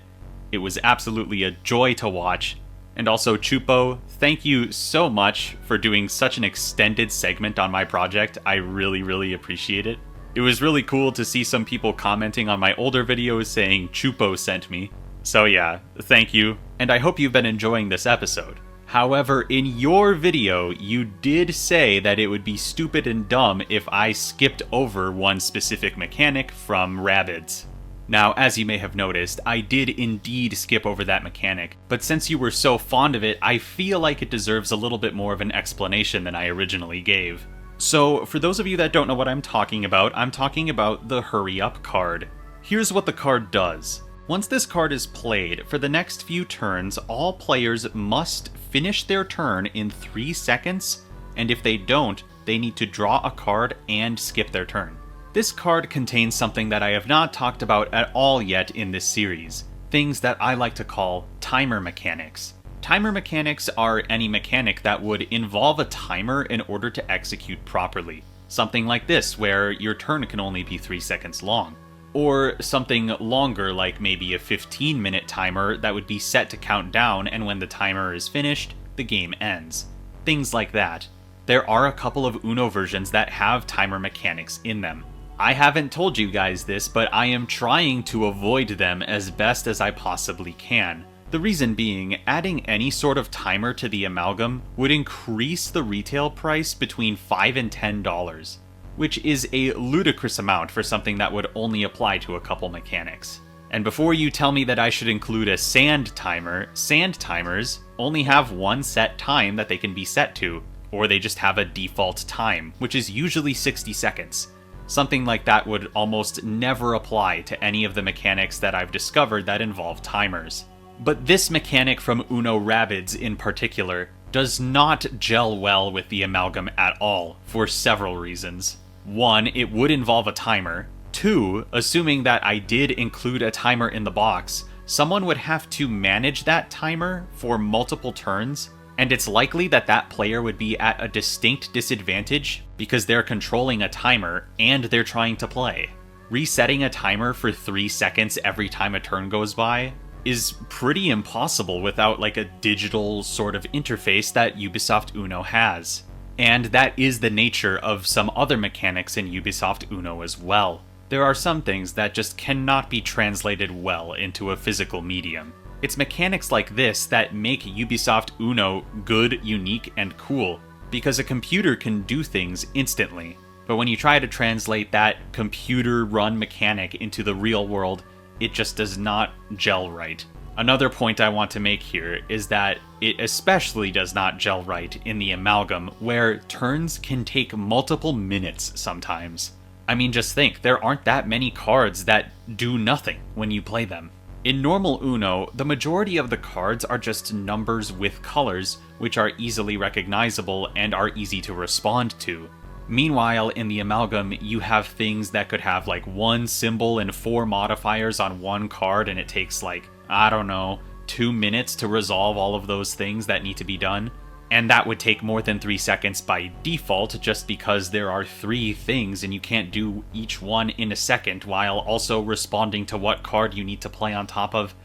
S1: It was absolutely a joy to watch. And also, Chupo, thank you so much for doing such an extended segment on my project. I really, really appreciate it. It was really cool to see some people commenting on my older videos saying Chupo sent me. So yeah, thank you, and I hope you've been enjoying this episode. However, in your video, you did say that it would be stupid and dumb if I skipped over one specific mechanic from Rabbids. Now, as you may have noticed, I did indeed skip over that mechanic, but since you were so fond of it, I feel like it deserves a little bit more of an explanation than I originally gave. So, for those of you that don't know what I'm talking about the Hurry Up card. Here's what the card does. Once this card is played, for the next few turns, all players must finish their turn in 3 seconds, and if they don't, they need to draw a card and skip their turn. This card contains something that I have not talked about at all yet in this series, things that I like to call timer mechanics. Timer mechanics are any mechanic that would involve a timer in order to execute properly. Something like this, where your turn can only be 3 seconds long. Or something longer, like maybe a 15-minute timer that would be set to count down, and when the timer is finished, the game ends. Things like that. There are a couple of Uno versions that have timer mechanics in them. I haven't told you guys this, but I am trying to avoid them as best as I possibly can. The reason being, adding any sort of timer to the Amalgam would increase the retail price between $5 and $10, which is a ludicrous amount for something that would only apply to a couple mechanics. And before you tell me that I should include a sand timer, sand timers only have one set time that they can be set to, or they just have a default time, which is usually 60 seconds. Something like that would almost never apply to any of the mechanics that I've discovered that involve timers. But this mechanic from Uno Rabbids in particular does not gel well with the Amalgam at all, for several reasons. 1, it would involve a timer. 2, assuming that I did include a timer in the box, someone would have to manage that timer for multiple turns, and it's likely that that player would be at a distinct disadvantage because they're controlling a timer and they're trying to play. Resetting a timer for 3 seconds every time a turn goes by is pretty impossible without like a digital sort of interface that Ubisoft Uno has. And that is the nature of some other mechanics in Ubisoft Uno as well. There are some things that just cannot be translated well into a physical medium. It's mechanics like this that make Ubisoft Uno good, unique, and cool, because a computer can do things instantly. But when you try to translate that computer-run mechanic into the real world, it just does not gel right. Another point I want to make here is that it especially does not gel right in the Amalgam, where turns can take multiple minutes sometimes. I mean, just think, there aren't that many cards that do nothing when you play them. In normal Uno, the majority of the cards are just numbers with colors, which are easily recognizable and are easy to respond to. Meanwhile, in the Amalgam, you have things that could have like 1 symbol and 4 modifiers on one card, and it takes like, I don't know, 2 minutes to resolve all of those things that need to be done. And that would take more than 3 seconds by default, just because there are 3 things and you can't do each one in a second while also responding to what card you need to play on top of.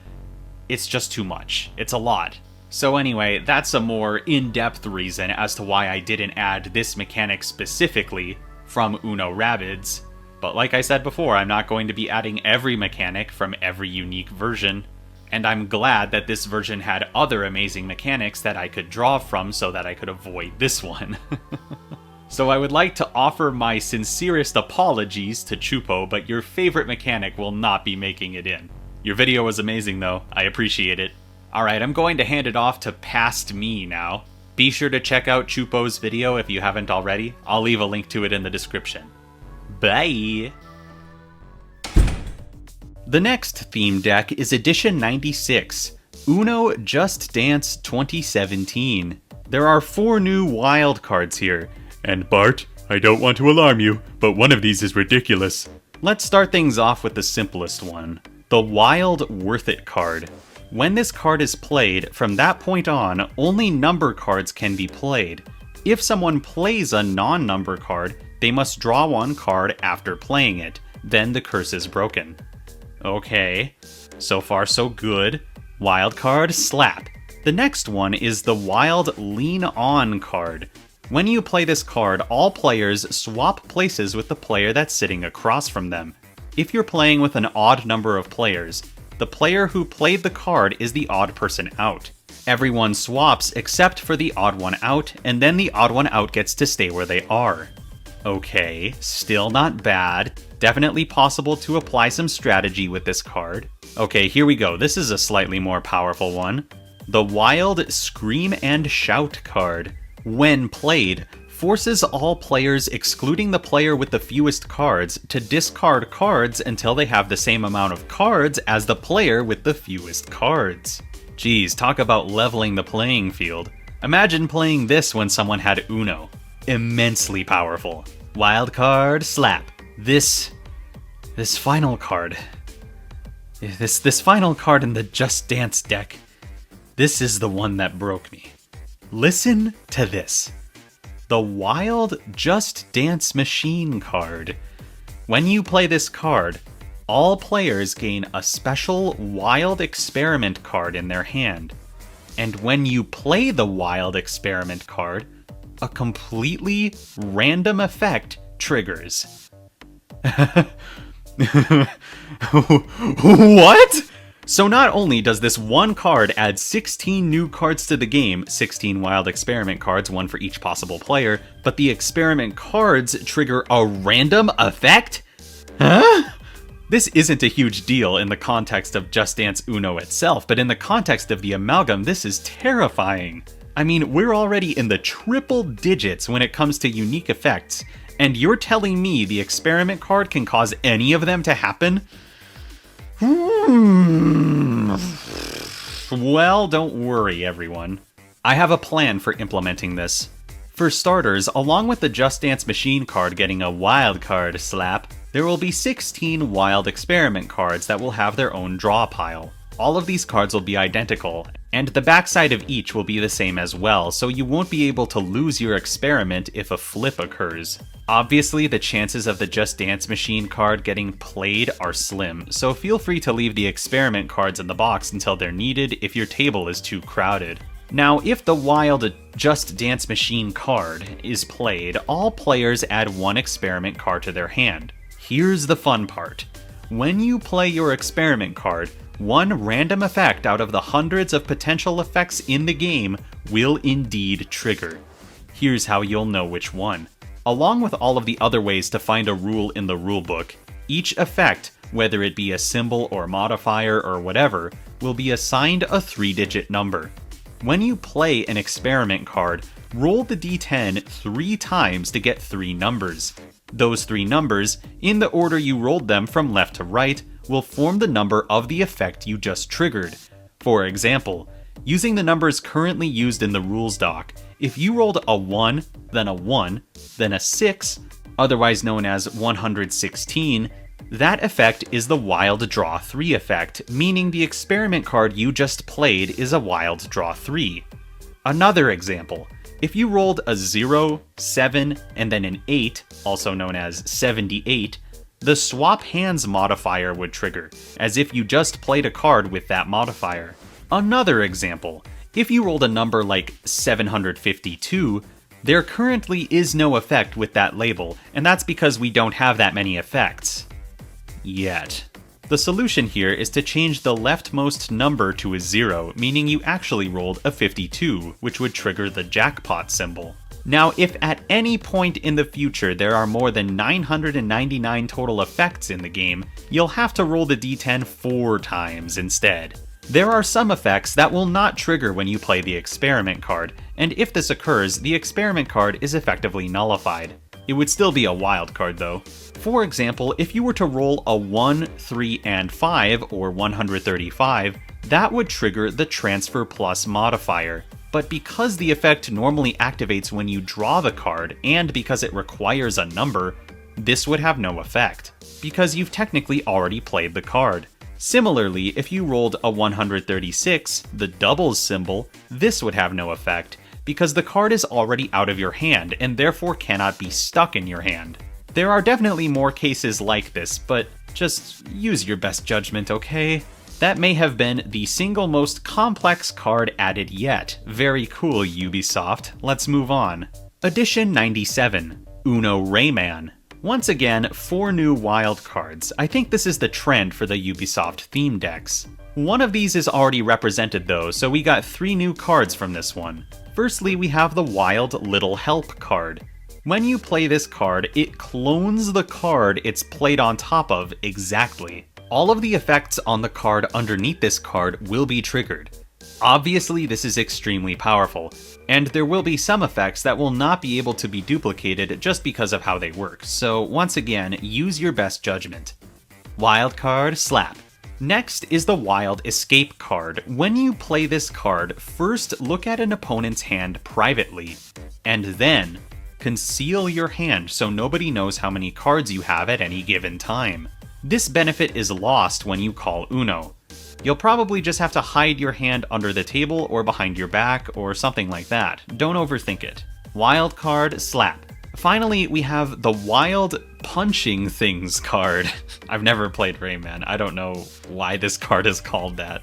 S1: It's just too much. It's a lot. So anyway, that's a more in-depth reason as to why I didn't add this mechanic specifically from Uno Rabbids. But like I said before, I'm not going to be adding every mechanic from every unique version. And I'm glad that this version had other amazing mechanics that I could draw from so that I could avoid this one. So I would like to offer my sincerest apologies to Chupo, but your favorite mechanic will not be making it in. Your video was amazing though, I appreciate it. Alright, I'm going to hand it off to Past Me now. Be sure to check out Chupo's video if you haven't already. I'll leave a link to it in the description. Bye!
S4: The next theme deck is Edition 96, Uno Just Dance 2017. There are 4 new wild cards here. And Bart, I don't want to alarm you, but one of these is ridiculous. Let's start things off with the simplest one, the Wild Worth It card. When this card is played, from that point on, only number cards can be played. If someone plays a non-number card, they must draw 1 card after playing it. Then the curse is broken. Okay, so far so good. Wild card, slap. The next one is the Wild Lean On card. When you play this card, all players swap places with the player that's sitting across from them. If you're playing with an odd number of players, the player who played the card is the odd person out. Everyone swaps except for the odd one out, and then the odd one out gets to stay where they are. Okay, still not bad. Definitely possible to apply some strategy with this card. Okay, here we go. This is a slightly more powerful one. The Wild Scream and Shout card. When played, forces all players excluding the player with the fewest cards to discard cards until they have the same amount of cards as the player with the fewest cards. Geez, talk about leveling the playing field. Imagine playing this when someone had Uno. Immensely powerful. Wild card, slap. This final card. This final card in the Just Dance deck. This is the one that broke me. Listen to this. The Wild Just Dance Machine card. When you play this card, all players gain a special Wild Experiment card in their hand. And when you play the Wild Experiment card, a completely random effect triggers. What? So not only does this one card add 16 new cards to the game, 16 Wild Experiment cards, 1 for each possible player, but the experiment cards trigger a random effect? Huh? This isn't a huge deal in the context of Just Dance Uno itself, but in the context of the Amalgam, this is terrifying. I mean, we're already in the triple digits when it comes to unique effects, and you're telling me the experiment card can cause any of them to happen? Well, don't worry, everyone. I have a plan for implementing this. For starters, along with the Just Dance Machine card getting a wild card slap, there will be 16 wild experiment cards that will have their own draw pile. All of these cards will be identical, and the backside of each will be the same as well, so you won't be able to lose your experiment if a flip occurs. Obviously, the chances of the Just Dance Machine card getting played are slim, so feel free to leave the experiment cards in the box until they're needed if your table is too crowded. Now, if the Wild Just Dance Machine card is played, all players add 1 experiment card to their hand. Here's the fun part. When you play your experiment card, 1 random effect out of the hundreds of potential effects in the game will indeed trigger. Here's how you'll know which one. Along with all of the other ways to find a rule in the rulebook, each effect, whether it be a symbol or modifier or whatever, will be assigned a 3-digit number. When you play an experiment card, roll the d10 3 times to get 3 numbers. Those 3 numbers, in the order you rolled them from left to right, will form the number of the effect you just triggered. For example, using the numbers currently used in the rules doc, if you rolled a 1, then a 1, then a 6, otherwise known as 116, that effect is the Wild Draw 3 effect, meaning the experiment card you just played is a Wild Draw 3. Another example, if you rolled a 0, 7, and then an 8, also known as 78, the Swap Hands modifier would trigger, as if you just played a card with that modifier. Another example, if you rolled a number like 752, there currently is no effect with that label, and that's because we don't have that many effects. Yet. The solution here is to change the leftmost number to a 0, meaning you actually rolled a 52, which would trigger the jackpot symbol. Now, if at any point in the future there are more than 999 total effects in the game, you'll have to roll the d10 4 times instead. There are some effects that will not trigger when you play the experiment card, and if this occurs, the experiment card is effectively nullified. It would still be a wild card though. For example, if you were to roll a 1, 3, and 5, or 135, that would trigger the Transfer Plus modifier. But because the effect normally activates when you draw the card, and because it requires a number, this would have no effect, because you've technically already played the card. Similarly, if you rolled a 136, the doubles symbol, this would have no effect, because the card is already out of your hand and therefore cannot be stuck in your hand. There are definitely more cases like this, but just use your best judgment, okay? That may have been the single most complex card added yet. Very cool, Ubisoft. Let's move on. Edition 97, Uno Rayman. Once again, 4 new wild cards. I think this is the trend for the Ubisoft theme decks. One of these is already represented though, so we got 3 new cards from this one. Firstly, we have the Wild Little Help card. When you play this card, it clones the card it's played on top of exactly. All of the effects on the card underneath this card will be triggered. Obviously, this is extremely powerful, and there will be some effects that will not be able to be duplicated just because of how they work, so once again, use your best judgment. Wild card, Slap. Next is the Wild Escape card. When you play this card, first look at an opponent's hand privately, and then conceal your hand so nobody knows how many cards you have at any given time. This benefit is lost when you call Uno. You'll probably just have to hide your hand under the table or behind your back or something like that. Don't overthink it. Wild card, Slap. Finally, we have the Wild Punching Things card. I've never played Rayman. I don't know why this card is called that.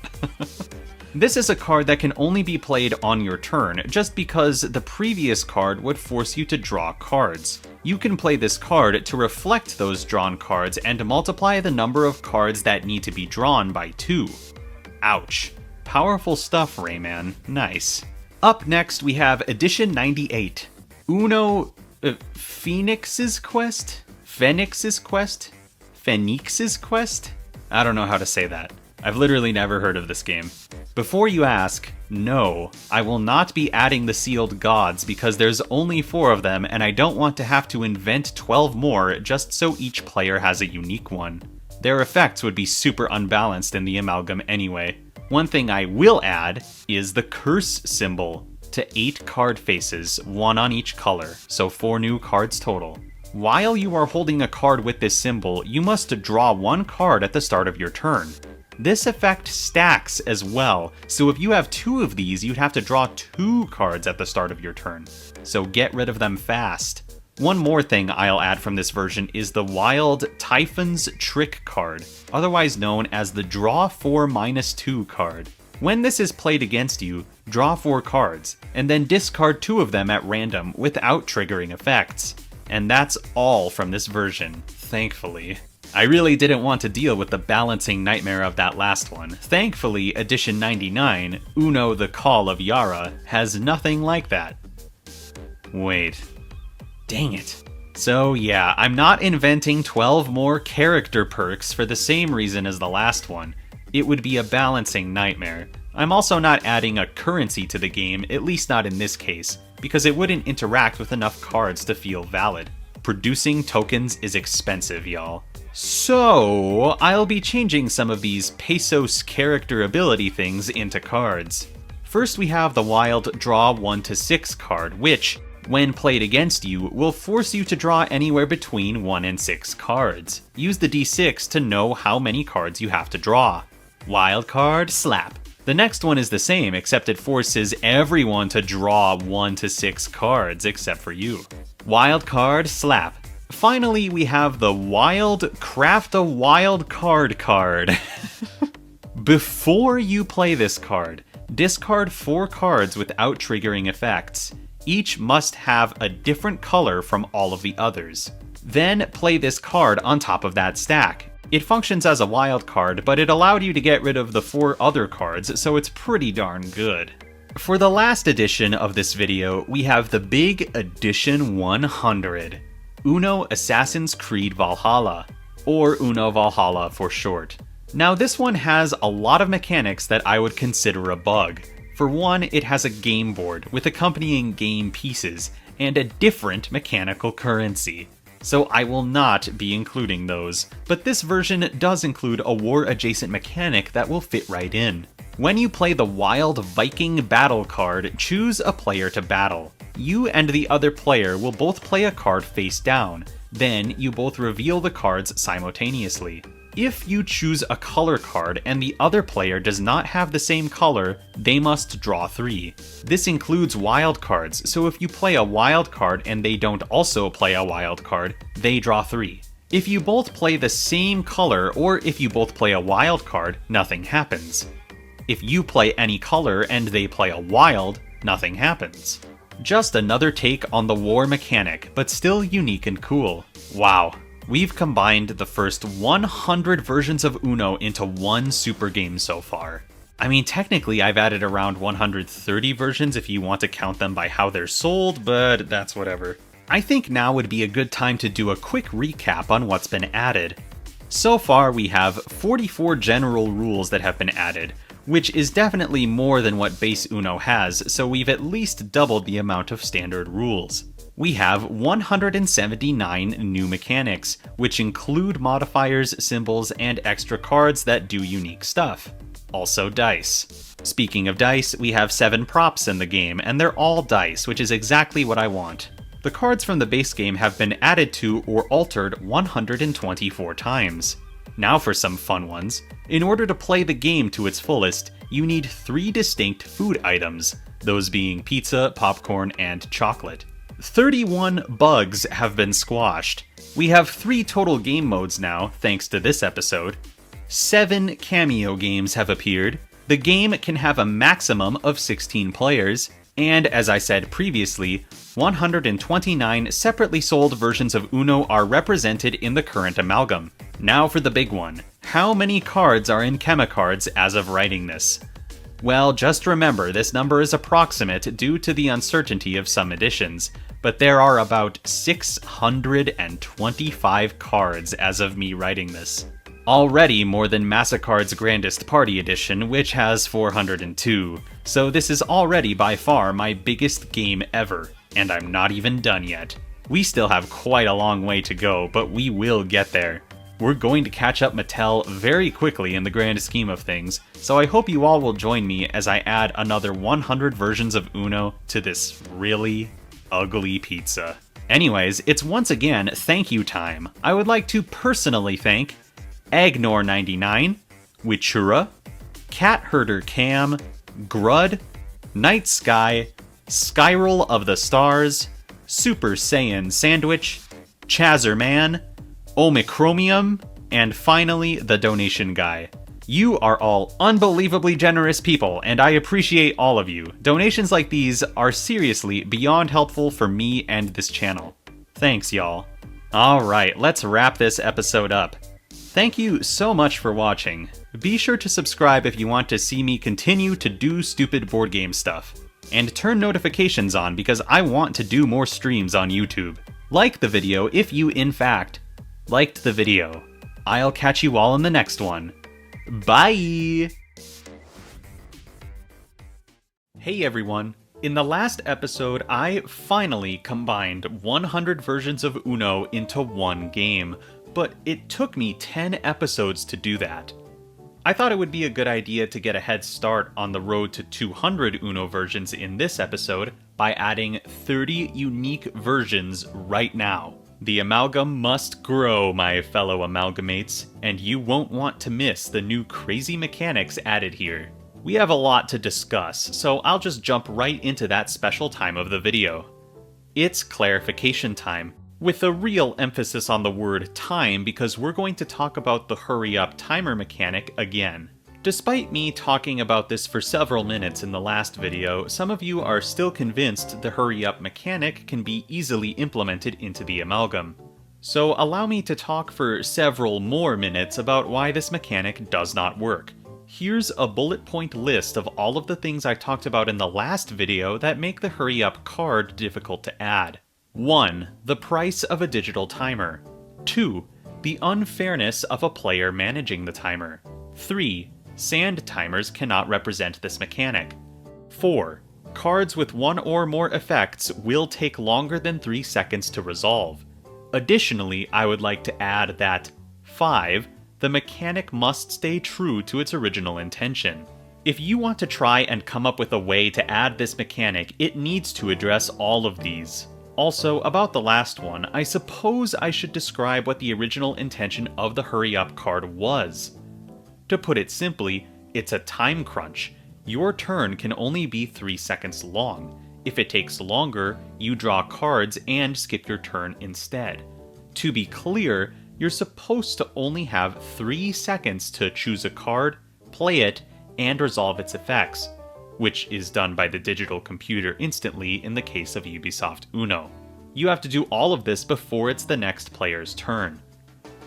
S4: This is a card that can only be played on your turn, just because the previous card would force you to draw cards. You can play this card to reflect those drawn cards and multiply the number of cards that need to be drawn by 2. Ouch. Powerful stuff, Rayman. Nice. Up next, we have Edition 98. Uno... Phoenix's Quest? Phoenix's Quest? Phoenix's Quest? I don't know how to say that. I've literally never heard of this game. Before you ask, no, I will not be adding the sealed gods because there's only 4 of them and I don't want to have to invent 12 more just so each player has a unique one. Their effects would be super unbalanced in the Amalgam anyway. One thing I will add is the curse symbol to 8 card faces, 1 on each color, so 4 new cards total. While you are holding a card with this symbol, you must draw 1 card at the start of your turn. This effect stacks as well, so if you have 2 of these, you'd have to draw 2 cards at the start of your turn. So get rid of them fast. One more thing I'll add from this version is the Wild Typhon's Trick card, otherwise known as the Draw 4 -2 card. When this is played against you, draw 4 cards, and then discard 2 of them at random without triggering effects. And that's all from this version, thankfully. I really didn't want to deal with the balancing nightmare of that last one. Thankfully, Edition 99, Uno the Call of Yara, has nothing like that. Wait. Dang it. So yeah, I'm not inventing 12 more character perks for the same reason as the last one. It would be a balancing nightmare. I'm also not adding a currency to the game, at least not in this case, because it wouldn't interact with enough cards to feel valid. Producing tokens is expensive, y'all. So, I'll be changing some of these pesos character ability things into cards. First we have the Wild Draw 1 to 6 card, which, when played against you, will force you to draw anywhere between 1 and 6 cards. Use the d6 to know how many cards you have to draw. Wild card, Slap. The next one is the same, except it forces everyone to draw 1 to 6 cards, except for you. Wild card, Slap. Finally, we have the Wild Craft a Wild Card card. Before you play this card, discard 4 cards without triggering effects. Each must have a different color from all of the others. Then play this card on top of that stack. It functions as a wild card, but it allowed you to get rid of the 4 other cards, so it's pretty darn good. For the last edition of this video, we have the big Edition 100, Uno Assassin's Creed Valhalla, or Uno Valhalla for short. Now this one has a lot of mechanics that I would consider a bug. For one, it has a game board with accompanying game pieces, and a different mechanical currency. So I will not be including those, but this version does include a war-adjacent mechanic that will fit right in. When you play the Wild Viking Battle card, choose a player to battle. You and the other player will both play a card face down, then you both reveal the cards simultaneously. If you choose a color card and the other player does not have the same color, they must draw 3. This includes wild cards, so if you play a wild card and they don't also play a wild card, they draw 3. If you both play the same color, or if you both play a wild card, nothing happens. If you play any color and they play a wild, nothing happens. Just another take on the war mechanic, but still unique and cool. Wow. We've combined the first 100 versions of Uno into one super game so far. I mean, technically I've added around 130 versions if you want to count them by how they're sold, but that's whatever. I think now would be a good time to do a quick recap on what's been added. So far we have 44 general rules that have been added, which is definitely more than what base Uno has, so we've at least doubled the amount of standard rules. We have 179 new mechanics, which include modifiers, symbols, and extra cards that do unique stuff. Also dice. Speaking of dice, we have 7 props in the game, and they're all dice, which is exactly what I want. The cards from the base game have been added to or altered 124 times. Now for some fun ones. In order to play the game to its fullest, you need 3 distinct food items, those being pizza, popcorn, and chocolate. 31 bugs have been squashed. We have 3 total game modes now, thanks to this episode. 7 cameo games have appeared. The game can have a maximum of 16 players. And as I said previously, 129 separately sold versions of Uno are represented in the current Amalgam. Now for the big one. How many cards are in Chemicards as of writing this? Well, just remember this number is approximate due to the uncertainty of some editions, but there are about 625 cards as of me writing this. Already more than Massacard's Grandest Party Edition, which has 402, so this is already by far my biggest game ever, and I'm not even done yet. We still have quite a long way to go, but we will get there. We're going to catch up Mattel very quickly in the grand scheme of things, so I hope you all will join me as I add another 100 versions of Uno to this really ugly pizza. Anyways, it's once again thank you time. I would like to personally thank Agnor99, Wichura, Cat Herder Cam, Grud, Night Sky, Spiral of the Stars, Super Saiyan Sandwich, Chazerman, Omicromium, and finally the donation guy. You are all unbelievably generous people, and I appreciate all of you. Donations like these are seriously beyond helpful for me and this channel. Thanks, y'all. Alright, let's wrap this episode up. Thank you so much for watching. Be sure to subscribe if you want to see me continue to do stupid board game stuff. And turn notifications on because I want to do more streams on YouTube. Like the video if you, in fact, liked the video. I'll catch you all in the next one. Bye! Hey everyone. In the last episode, I finally combined 100 versions of Uno into one game, but it took me 10 episodes to do that. I thought it would be a good idea to get a head start on the road to 200 Uno versions in this episode by adding 30 unique versions right now. The Amalgam must grow, my fellow amalgamates, and you won't want to miss the new crazy mechanics added here. We have a lot to discuss, so I'll just jump right into that special time of the video. It's clarification time, with a real emphasis on the word time because we're going to talk about the hurry up timer mechanic again. Despite me talking about this for several minutes in the last video, some of you are still convinced the hurry up mechanic can be easily implemented into the Amalgam. So allow me to talk for several more minutes about why this mechanic does not work. Here's a bullet point list of all of the things I talked about in the last video that make the hurry up card difficult to add. 1. The price of a digital timer. 2. The unfairness of a player managing the timer. 3. Sand timers cannot represent this mechanic. 4. cards with one or more effects will take longer than 3 seconds to resolve. Additionally, I would like to add that 5. The mechanic must stay true to its original intention. If you want to try and come up with a way to add this mechanic, it needs to address all of these. Also, about the last one, I suppose I should describe what the original intention of the Hurry Up card was. To put it simply, it's a time crunch. Your turn can only be 3 seconds long. If it takes longer, you draw cards and skip your turn instead. To be clear, you're supposed to only have 3 seconds to choose a card, play it, and resolve its effects, which is done by the digital computer instantly in the case of Ubisoft Uno. You have to do all of this before it's the next player's turn.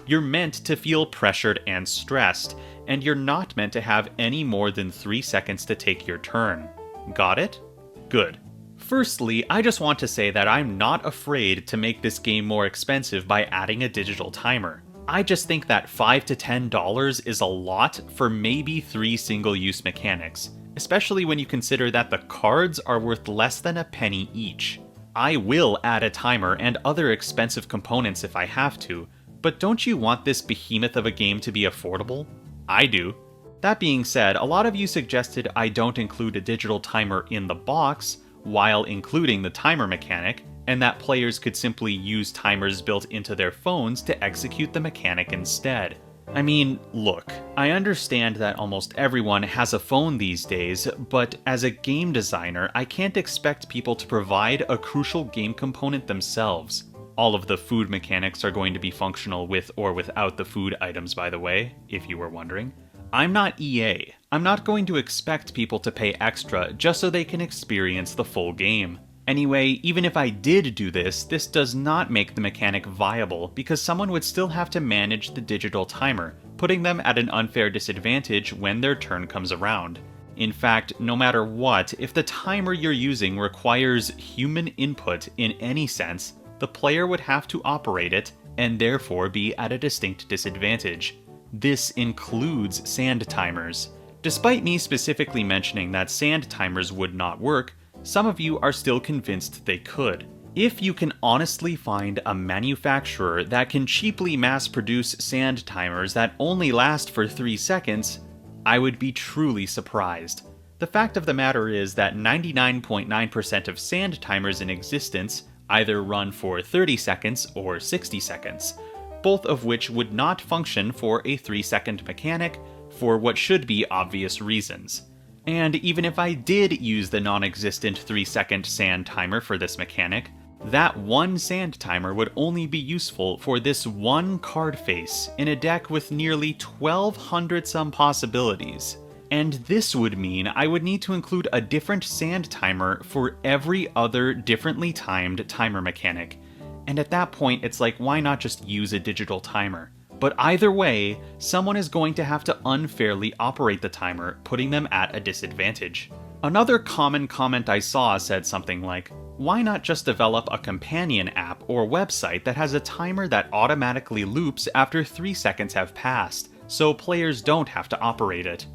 S4: You're meant to feel pressured and stressed, and you're not meant to have any more than 3 seconds to take your turn. Got it? Good. Firstly, I just want to say that I'm not afraid to make this game more expensive by adding a digital timer. I just think that $5 to $10 is a lot for maybe 3 single-use mechanics, especially when you consider that the cards are worth less than a penny each. I will add a timer and other expensive components if I have to, but don't you want this behemoth of a game to be affordable? I do. That being said, a lot of you suggested I don't include a digital timer in the box while including the timer mechanic, and that players could simply use timers built into their phones to execute the mechanic instead. I mean, look, I understand that almost everyone has a phone these days, but as a game designer, I can't expect people to provide a crucial game component themselves. All of the food mechanics are going to be functional with or without the food items, by the way, if you were wondering. I'm not EA. I'm not going to expect people to pay extra just so they can experience the full game. Anyway, even if I did do this, this does not make the mechanic viable because someone would still have to manage the digital timer, putting them at an unfair disadvantage when their turn comes around. In fact, no matter what, if the timer you're using requires human input in any sense, the player would have to operate it and therefore be at a distinct disadvantage. This includes sand timers. Despite me specifically mentioning that sand timers would not work, some of you are still convinced they could. If you can honestly find a manufacturer that can cheaply mass-produce sand timers that only last for 3 seconds, I would be truly surprised. The fact of the matter is that 99.9% of sand timers in existence either run for 30 seconds or 60 seconds, both of which would not function for a 3-second mechanic for what should be obvious reasons. And even if I did use the non-existent 3-second sand timer for this mechanic, that one sand timer would only be useful for this one card face in a deck with nearly 1,200 some possibilities. And this would mean I would need to include a different sand timer for every other differently timed timer mechanic. And at that point, it's like, why not just use a digital timer? But either way, someone is going to have to unfairly operate the timer, putting them at a disadvantage. Another common comment I saw said something like, why not just develop a companion app or website that has a timer that automatically loops after 3 seconds have passed, so players don't have to operate it?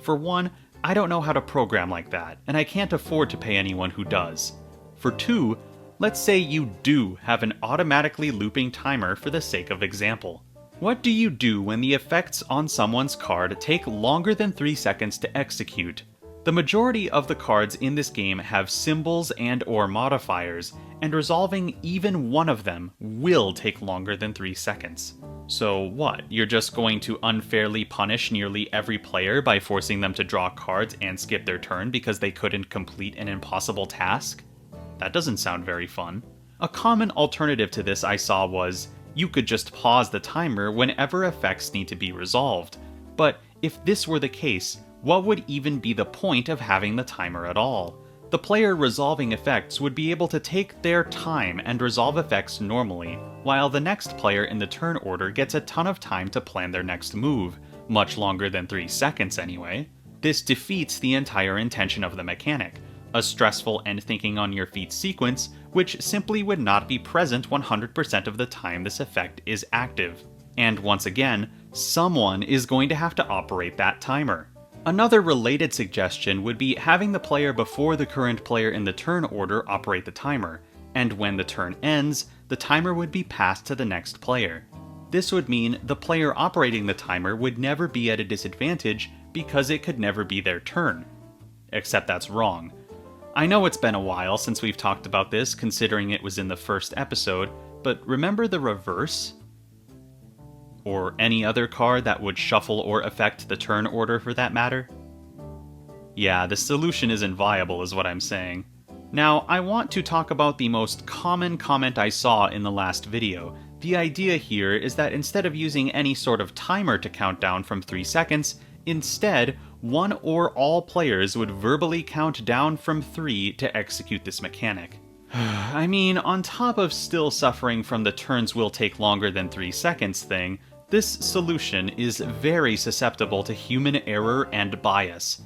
S4: For one, I don't know how to program like that, and I can't afford to pay anyone who does. For two, let's say you do have an automatically looping timer for the sake of example. What do you do when the effects on someone's card take longer than 3 seconds to execute? The majority of the cards in this game have symbols and/or modifiers, and resolving even one of them will take longer than 3 seconds. So what, you're just going to unfairly punish nearly every player by forcing them to draw cards and skip their turn because they couldn't complete an impossible task? That doesn't sound very fun. A common alternative to this I saw was, you could just pause the timer whenever effects need to be resolved. But if this were the case, what would even be the point of having the timer at all? The player resolving effects would be able to take their time and resolve effects normally, while the next player in the turn order gets a ton of time to plan their next move, much longer than 3 seconds anyway. This defeats the entire intention of the mechanic, a stressful and thinking on your feet sequence which simply would not be present 100% of the time this effect is active. And once again, someone is going to have to operate that timer. Another related suggestion would be having the player before the current player in the turn order operate the timer, and when the turn ends, the timer would be passed to the next player. This would mean the player operating the timer would never be at a disadvantage because it could never be their turn. Except that's wrong. I know it's been a while since we've talked about this, considering it was in the first episode, but remember the reverse? Or any other card that would shuffle or affect the turn order for that matter? Yeah, the solution isn't viable is what I'm saying. Now, I want to talk about the most common comment I saw in the last video. The idea here is that instead of using any sort of timer to count down from 3 seconds, instead, one or all players would verbally count down from 3 to execute this mechanic. I mean, on top of still suffering from the turns will take longer than 3 seconds thing, this solution is very susceptible to human error and bias.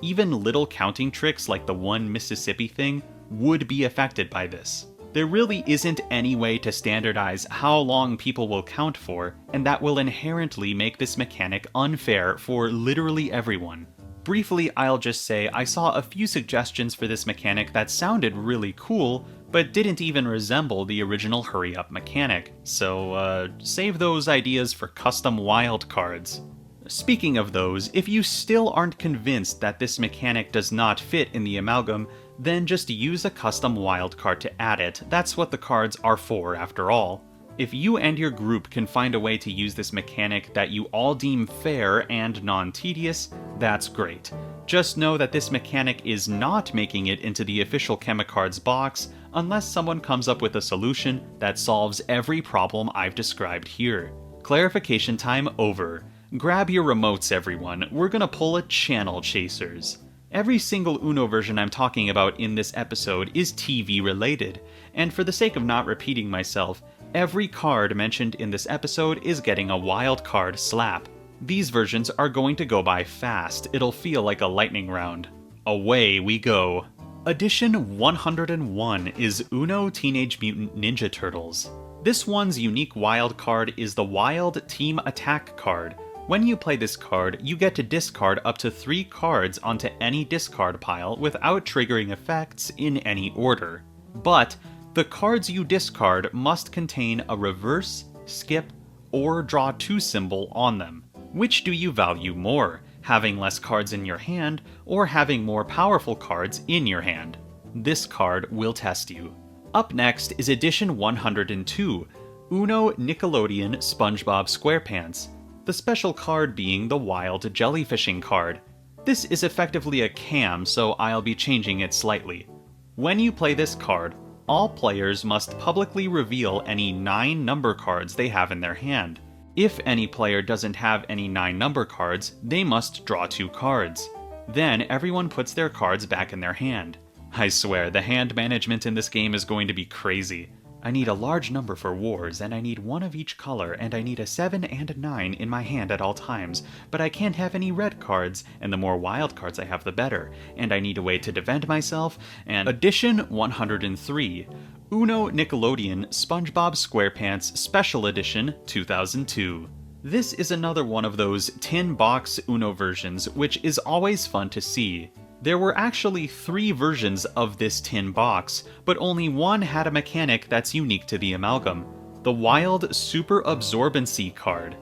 S4: Even little counting tricks like the one Mississippi thing would be affected by this. There really isn't any way to standardize how long people will count for, and that will inherently make this mechanic unfair for literally everyone. Briefly, I'll just say I saw a few suggestions for this mechanic that sounded really cool, but didn't even resemble the original hurry-up mechanic, so save those ideas for custom wildcards. Speaking of those, if you still aren't convinced that this mechanic does not fit in the Amalgam, then just use a custom wildcard to add it. That's what the cards are for, after all. If you and your group can find a way to use this mechanic that you all deem fair and non-tedious, that's great. Just know that this mechanic is not making it into the official Chemicards box unless someone comes up with a solution that solves every problem I've described here. Clarification time over. Grab your remotes, everyone. We're gonna pull a Channel Chasers. Every single Uno version I'm talking about in this episode is TV related, and for the sake of not repeating myself, every card mentioned in this episode is getting a wild card slap. These versions are going to go by fast. It'll feel like a lightning round. Away we go. Edition 101 is Uno Teenage Mutant Ninja Turtles. This one's unique wild card is the Wild Team Attack card. When you play this card, you get to discard up to 3 cards onto any discard pile without triggering effects in any order. But the cards you discard must contain a reverse, skip, or draw 2 symbol on them. Which do you value more, having less cards in your hand or having more powerful cards in your hand? This card will test you. Up next is Edition 102, Uno Nickelodeon SpongeBob SquarePants. The special card being the Wild Jellyfishing card. This is effectively a cam, so I'll be changing it slightly. When you play this card, all players must publicly reveal any 9 number cards they have in their hand. If any player doesn't have any 9 number cards, they must draw 2 cards. Then everyone puts their cards back in their hand. I swear, the hand management in this game is going to be crazy. I need a large number for wars, and I need 1 of each color, and I need a 7 and a 9 in my hand at all times, but I can't have any red cards, and the more wild cards I have the better, and I need a way to defend myself, and Edition 103, Uno Nickelodeon SpongeBob SquarePants Special Edition 2002. This is another one of those tin box Uno versions, which is always fun to see. There were actually 3 versions of this tin box, but only one had a mechanic that's unique to the Amalgam, the Wild Super Absorbency card.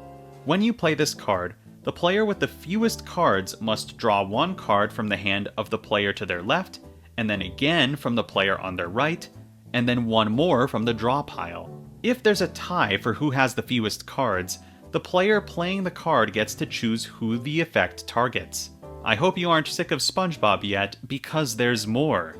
S4: When you play this card, the player with the fewest cards must draw 1 card from the hand of the player to their left, and then again from the player on their right, and then 1 more from the draw pile. If there's a tie for who has the fewest cards, the player playing the card gets to choose who the effect targets. I hope you aren't sick of SpongeBob yet, because there's more.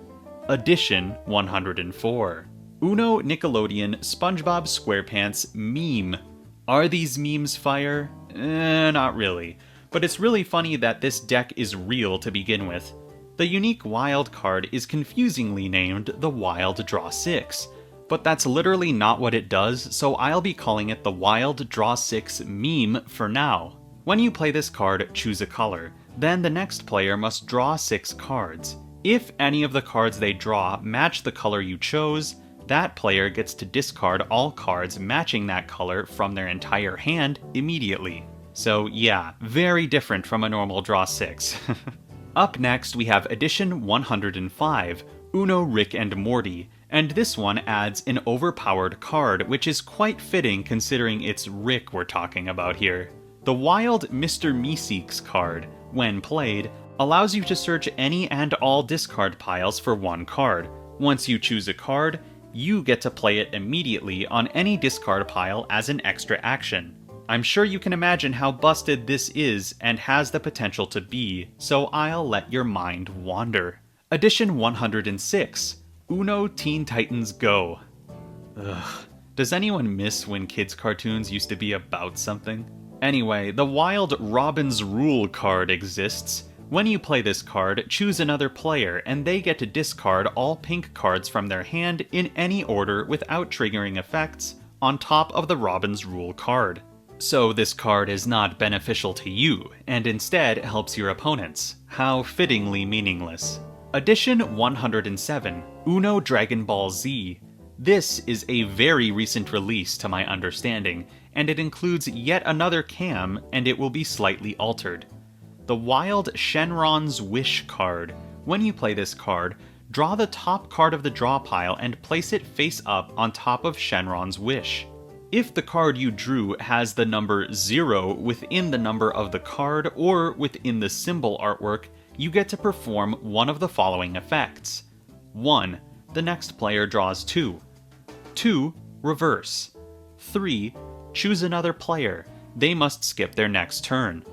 S4: Edition 104. Uno Nickelodeon SpongeBob SquarePants Meme. Are these memes fire? Not really. But it's really funny that this deck is real to begin with. The unique wild card is confusingly named the Wild Draw 6, but that's literally not what it does, so I'll be calling it the Wild Draw 6 Meme for now. When you play this card, choose a color. Then the next player must draw 6 cards. If any of the cards they draw match the color you chose, that player gets to discard all cards matching that color from their entire hand immediately. So yeah, very different from a normal draw 6. Up next, we have edition 105, Uno Rick and Morty, and this one adds an overpowered card, which is quite fitting considering it's Rick we're talking about here. The wild Mr. Meeseeks card, when played, allows you to search any and all discard piles for one card. Once you choose a card, you get to play it immediately on any discard pile as an extra action. I'm sure you can imagine how busted this is and has the potential to be, so I'll let your mind wander. Edition 106, Uno Teen Titans Go. Ugh, does anyone miss when kids' cartoons used to be about something? Anyway, the wild Robin's Rule card exists. When you play this card, choose another player, and they get to discard all pink cards from their hand in any order without triggering effects on top of the Robin's Rule card. So this card is not beneficial to you, and instead helps your opponents. How fittingly meaningless. Edition 107, Uno Dragon Ball Z. This is a very recent release to my understanding, and it includes yet another cam, and it will be slightly altered. The wild Shenron's Wish card. When you play this card, draw the top card of the draw pile and place it face up on top of Shenron's Wish. If the card you drew has the number 0 within the number of the card or within the symbol artwork, you get to perform one of the following effects. 1. The next player draws 2. 2. Reverse. 3. Choose another player. They must skip their next turn.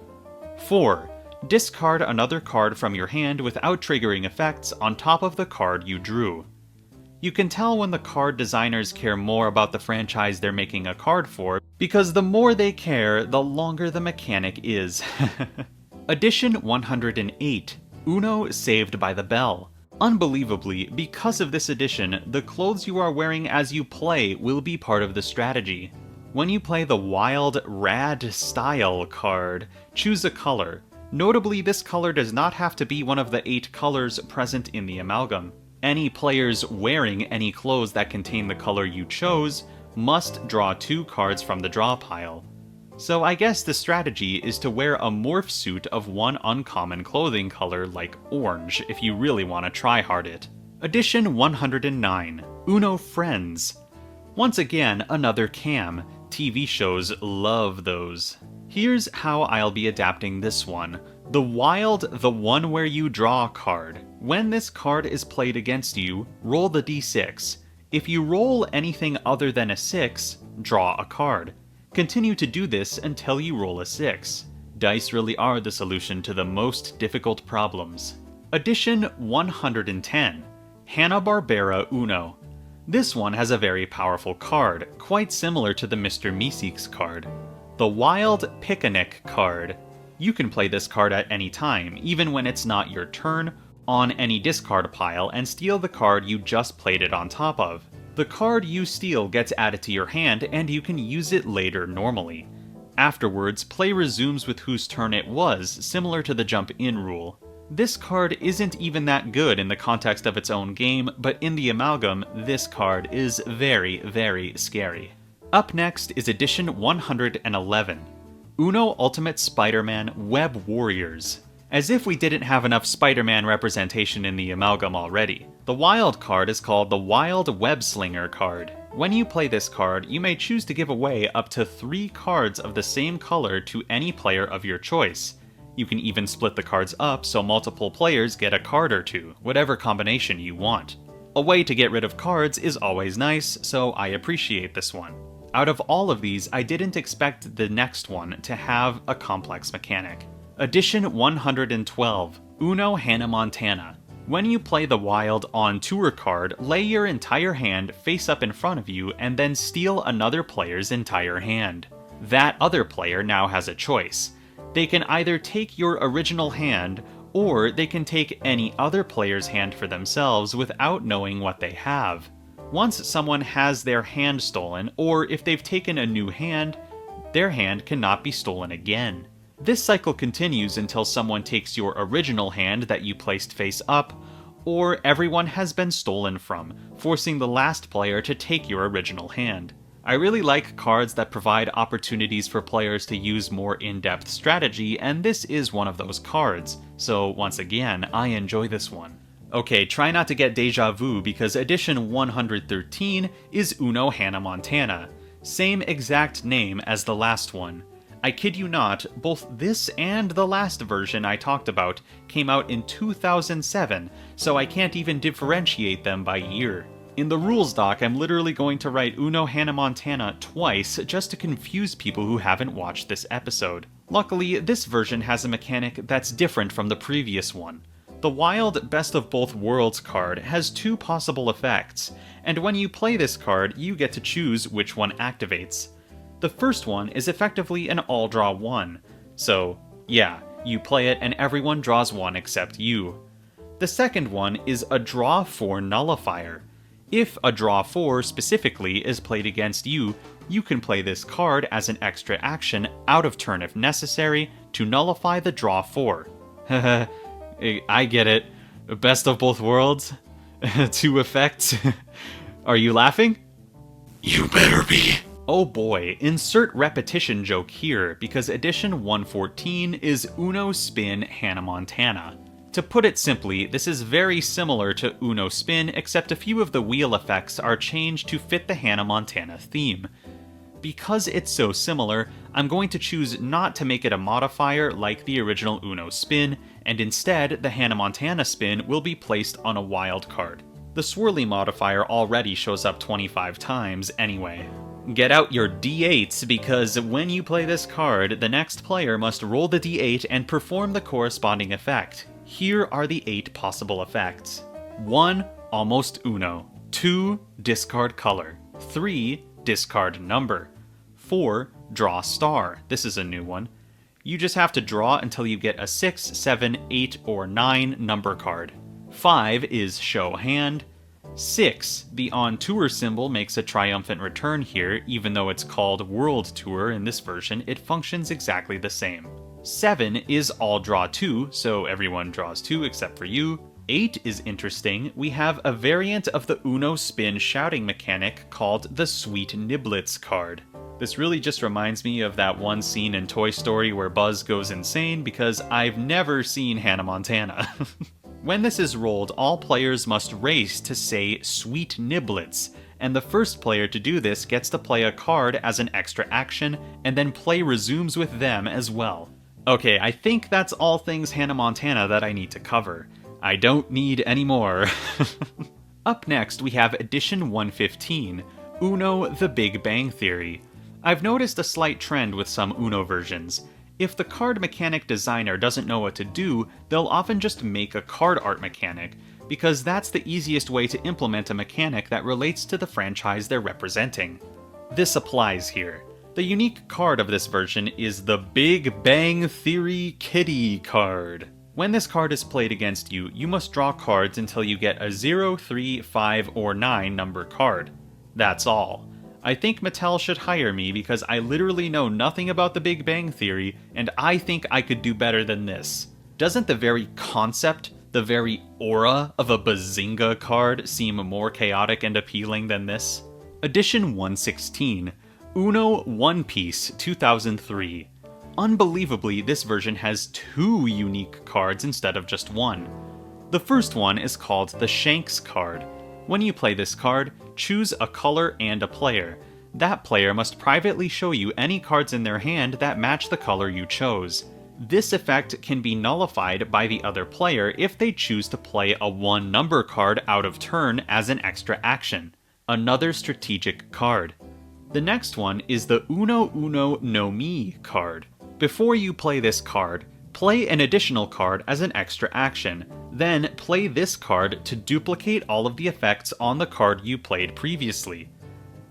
S4: 4. Discard another card from your hand without triggering effects on top of the card you drew. You can tell when the card designers care more about the franchise they're making a card for, because the more they care, the longer the mechanic is. Edition 108, Uno Saved by the Bell. Unbelievably, because of this edition, the clothes you are wearing as you play will be part of the strategy. When you play the wild Rad Style card, choose a color. Notably, this color does not have to be one of the 8 colors present in the amalgam. Any players wearing any clothes that contain the color you chose must draw 2 cards from the draw pile. So I guess the strategy is to wear a morph suit of one uncommon clothing color like orange if you really want to try-hard it. Edition 109, Uno Friends. Once again, another cam. TV shows love those. Here's how I'll be adapting this one. The wild The One Where You Draw card. When this card is played against you, roll the d6. If you roll anything other than a 6, draw a card. Continue to do this until you roll a 6. Dice really are the solution to the most difficult problems. Edition 110, Hanna-Barbera Uno. This one has a very powerful card, quite similar to the Mr. Meeseeks card. The Wild Picnic card. You can play this card at any time, even when it's not your turn, on any discard pile, and steal the card you just played it on top of. The card you steal gets added to your hand, and you can use it later normally. Afterwards, play resumes with whose turn it was, similar to the jump in rule. This card isn't even that good in the context of its own game, but in the amalgam, this card is very, very scary. Up next is edition 111, Uno Ultimate Spider-Man Web Warriors. As if we didn't have enough Spider-Man representation in the amalgam already. The wild card is called the Wild Web Slinger card. When you play this card, you may choose to give away up to 3 cards of the same color to any player of your choice. You can even split the cards up so multiple players get a card or 2, whatever combination you want. A way to get rid of cards is always nice, so I appreciate this one. Out of all of these, I didn't expect the next one to have a complex mechanic. Edition 112, Uno Hannah Montana. When you play the Wild On Tour card, lay your entire hand face up in front of you and then steal another player's entire hand. That other player now has a choice. They can either take your original hand, or they can take any other player's hand for themselves without knowing what they have. Once someone has their hand stolen, or if they've taken a new hand, their hand cannot be stolen again. This cycle continues until someone takes your original hand that you placed face up, or everyone has been stolen from, forcing the last player to take your original hand.
S1: I really like cards that provide opportunities for players to use more in-depth strategy, and this is one of those cards. So once again, I enjoy this one. Okay, try not to get deja vu because edition 113 is Uno Hannah Montana. Same exact name as the last one. I kid you not, both this and the last version I talked about came out in 2007, so I can't even differentiate them by year. In the rules doc, I'm literally going to write Uno Hannah Montana twice just to confuse people who haven't watched this episode. Luckily, this version has a mechanic that's different from the previous one. The Wild Best of Both Worlds card has two possible effects, and when you play this card, you get to choose which one activates. The first one is effectively an all-draw one, so yeah, you play it and everyone draws one except you. The second one is a draw 4 nullifier. If a draw 4 specifically is played against you, you can play this card as an extra action out of turn if necessary to nullify the draw 4. Haha, I get it. Best of both worlds? Two effects? Are you laughing?
S2: You better be.
S1: Oh boy, insert repetition joke here, because edition 114 is Uno Spin Hannah Montana. To put it simply, this is very similar to Uno Spin, except a few of the wheel effects are changed to fit the Hannah Montana theme. Because it's so similar, I'm going to choose not to make it a modifier like the original Uno Spin, and instead the Hannah Montana spin will be placed on a wild card. The swirly modifier already shows up 25 times anyway. Get out your d8s because when you play this card, the next player must roll the d8 and perform the corresponding effect. Here are the 8 possible effects. 1. Almost Uno. 2. Discard color. 3. Discard number. 4. Draw star. This is a new one. You just have to draw until you get a 6, 7, 8, or 9 number card. 5 is show hand. 6. The on tour symbol makes a triumphant return here, even though it's called World Tour in this version, it functions exactly the same. 7 is all draw 2, so everyone draws 2 except for you. 8 is interesting. We have a variant of the Uno Spin shouting mechanic called the Sweet Niblets card. This really just reminds me of that one scene in Toy Story where Buzz goes insane because I've never seen Hannah Montana. When this is rolled, all players must race to say Sweet Niblets, and the first player to do this gets to play a card as an extra action, and then play resumes with them as well. Okay, I think that's all things Hannah Montana that I need to cover. I don't need any more. Up next, we have Edition 115, Uno The Big Bang Theory. I've noticed a slight trend with some Uno versions. If the card mechanic designer doesn't know what to do, they'll often just make a card art mechanic, because that's the easiest way to implement a mechanic that relates to the franchise they're representing. This applies here. The unique card of this version is the Big Bang Theory Kitty card. When this card is played against you, you must draw cards until you get a 0, 3, 5, or 9 number card. That's all. I think Mattel should hire me because I literally know nothing about the Big Bang Theory, and I think I could do better than this. Doesn't the very concept, the very aura of a Bazinga card seem more chaotic and appealing than this? Edition 116, Uno One Piece 2003. Unbelievably, this version has 2 unique cards instead of just 1. The first one is called the Shanks card. When you play this card, choose a color and a player. That player must privately show you any cards in their hand that match the color you chose. This effect can be nullified by the other player if they choose to play a 1 number card out of turn as an extra action. Another strategic card. The next one is the Uno Uno No Mi card. Before you play this card, play an additional card as an extra action, then play this card to duplicate all of the effects on the card you played previously.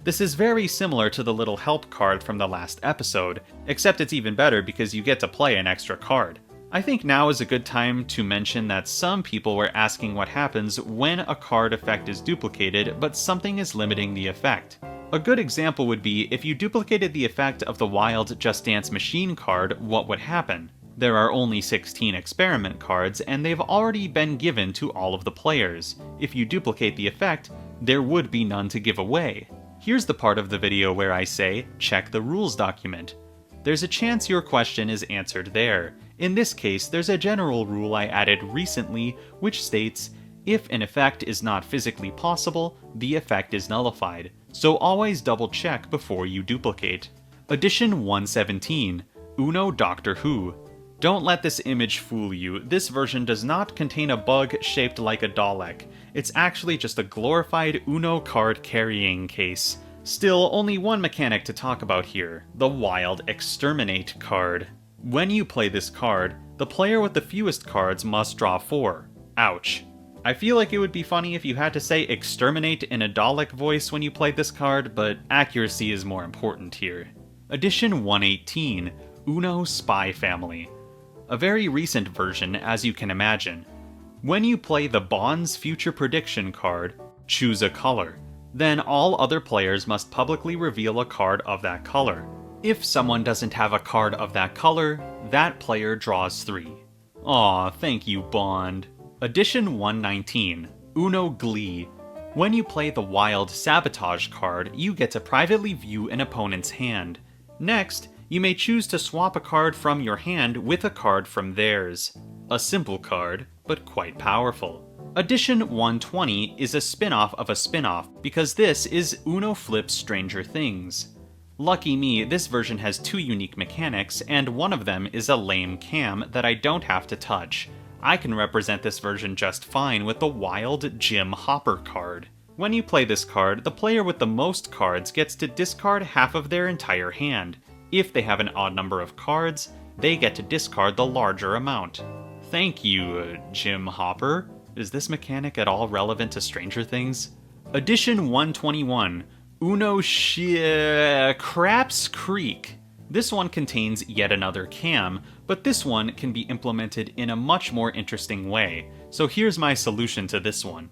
S1: This is very similar to the little help card from the last episode, except it's even better because you get to play an extra card. I think now is a good time to mention that some people were asking what happens when a card effect is duplicated, but something is limiting the effect. A good example would be if you duplicated the effect of the Wild Just Dance Machine card, what would happen? There are only 16 experiment cards, and they've already been given to all of the players. If you duplicate the effect, there would be none to give away.
S4: Here's the part of the video where I say, check the rules document. There's a chance your question is answered there. In this case, there's a general rule I added recently, which states, if an effect is not physically possible, the effect is nullified, so always double check before you duplicate. Edition 117, Uno Doctor Who. Don't let this image fool you, this version does not contain a bug shaped like a Dalek. It's actually just a glorified Uno card carrying case. Still, only one mechanic to talk about here, the Wild Exterminate card. When you play this card, the player with the fewest cards must draw 4. Ouch. I feel like it would be funny if you had to say exterminate in a Dalek voice when you played this card, but accuracy is more important here. Edition 118, Uno Spy Family. A very recent version, as you can imagine. When you play the Bond's Future Prediction card, choose a color. Then all other players must publicly reveal a card of that color. If someone doesn't have a card of that color, that player draws 3. Aw, thank you, Bond. Edition 119, Uno Glee. When you play the Wild Sabotage card, you get to privately view an opponent's hand. Next, you may choose to swap a card from your hand with a card from theirs. A simple card, but quite powerful. Edition 120 is a spin-off of a spin-off, because this is Uno Flip Stranger Things. Lucky me, this version has 2 unique mechanics, and one of them is a lame cam that I don't have to touch. I can represent this version just fine with the Wild Jim Hopper card. When you play this card, the player with the most cards gets to discard half of their entire hand. If they have an odd number of cards, they get to discard the larger amount. Thank you, Jim Hopper. Is this mechanic at all relevant to Stranger Things? Edition 121, Uno Craps Creek. This one contains yet another cam, but this one can be implemented in a much more interesting way, so here's my solution to this one.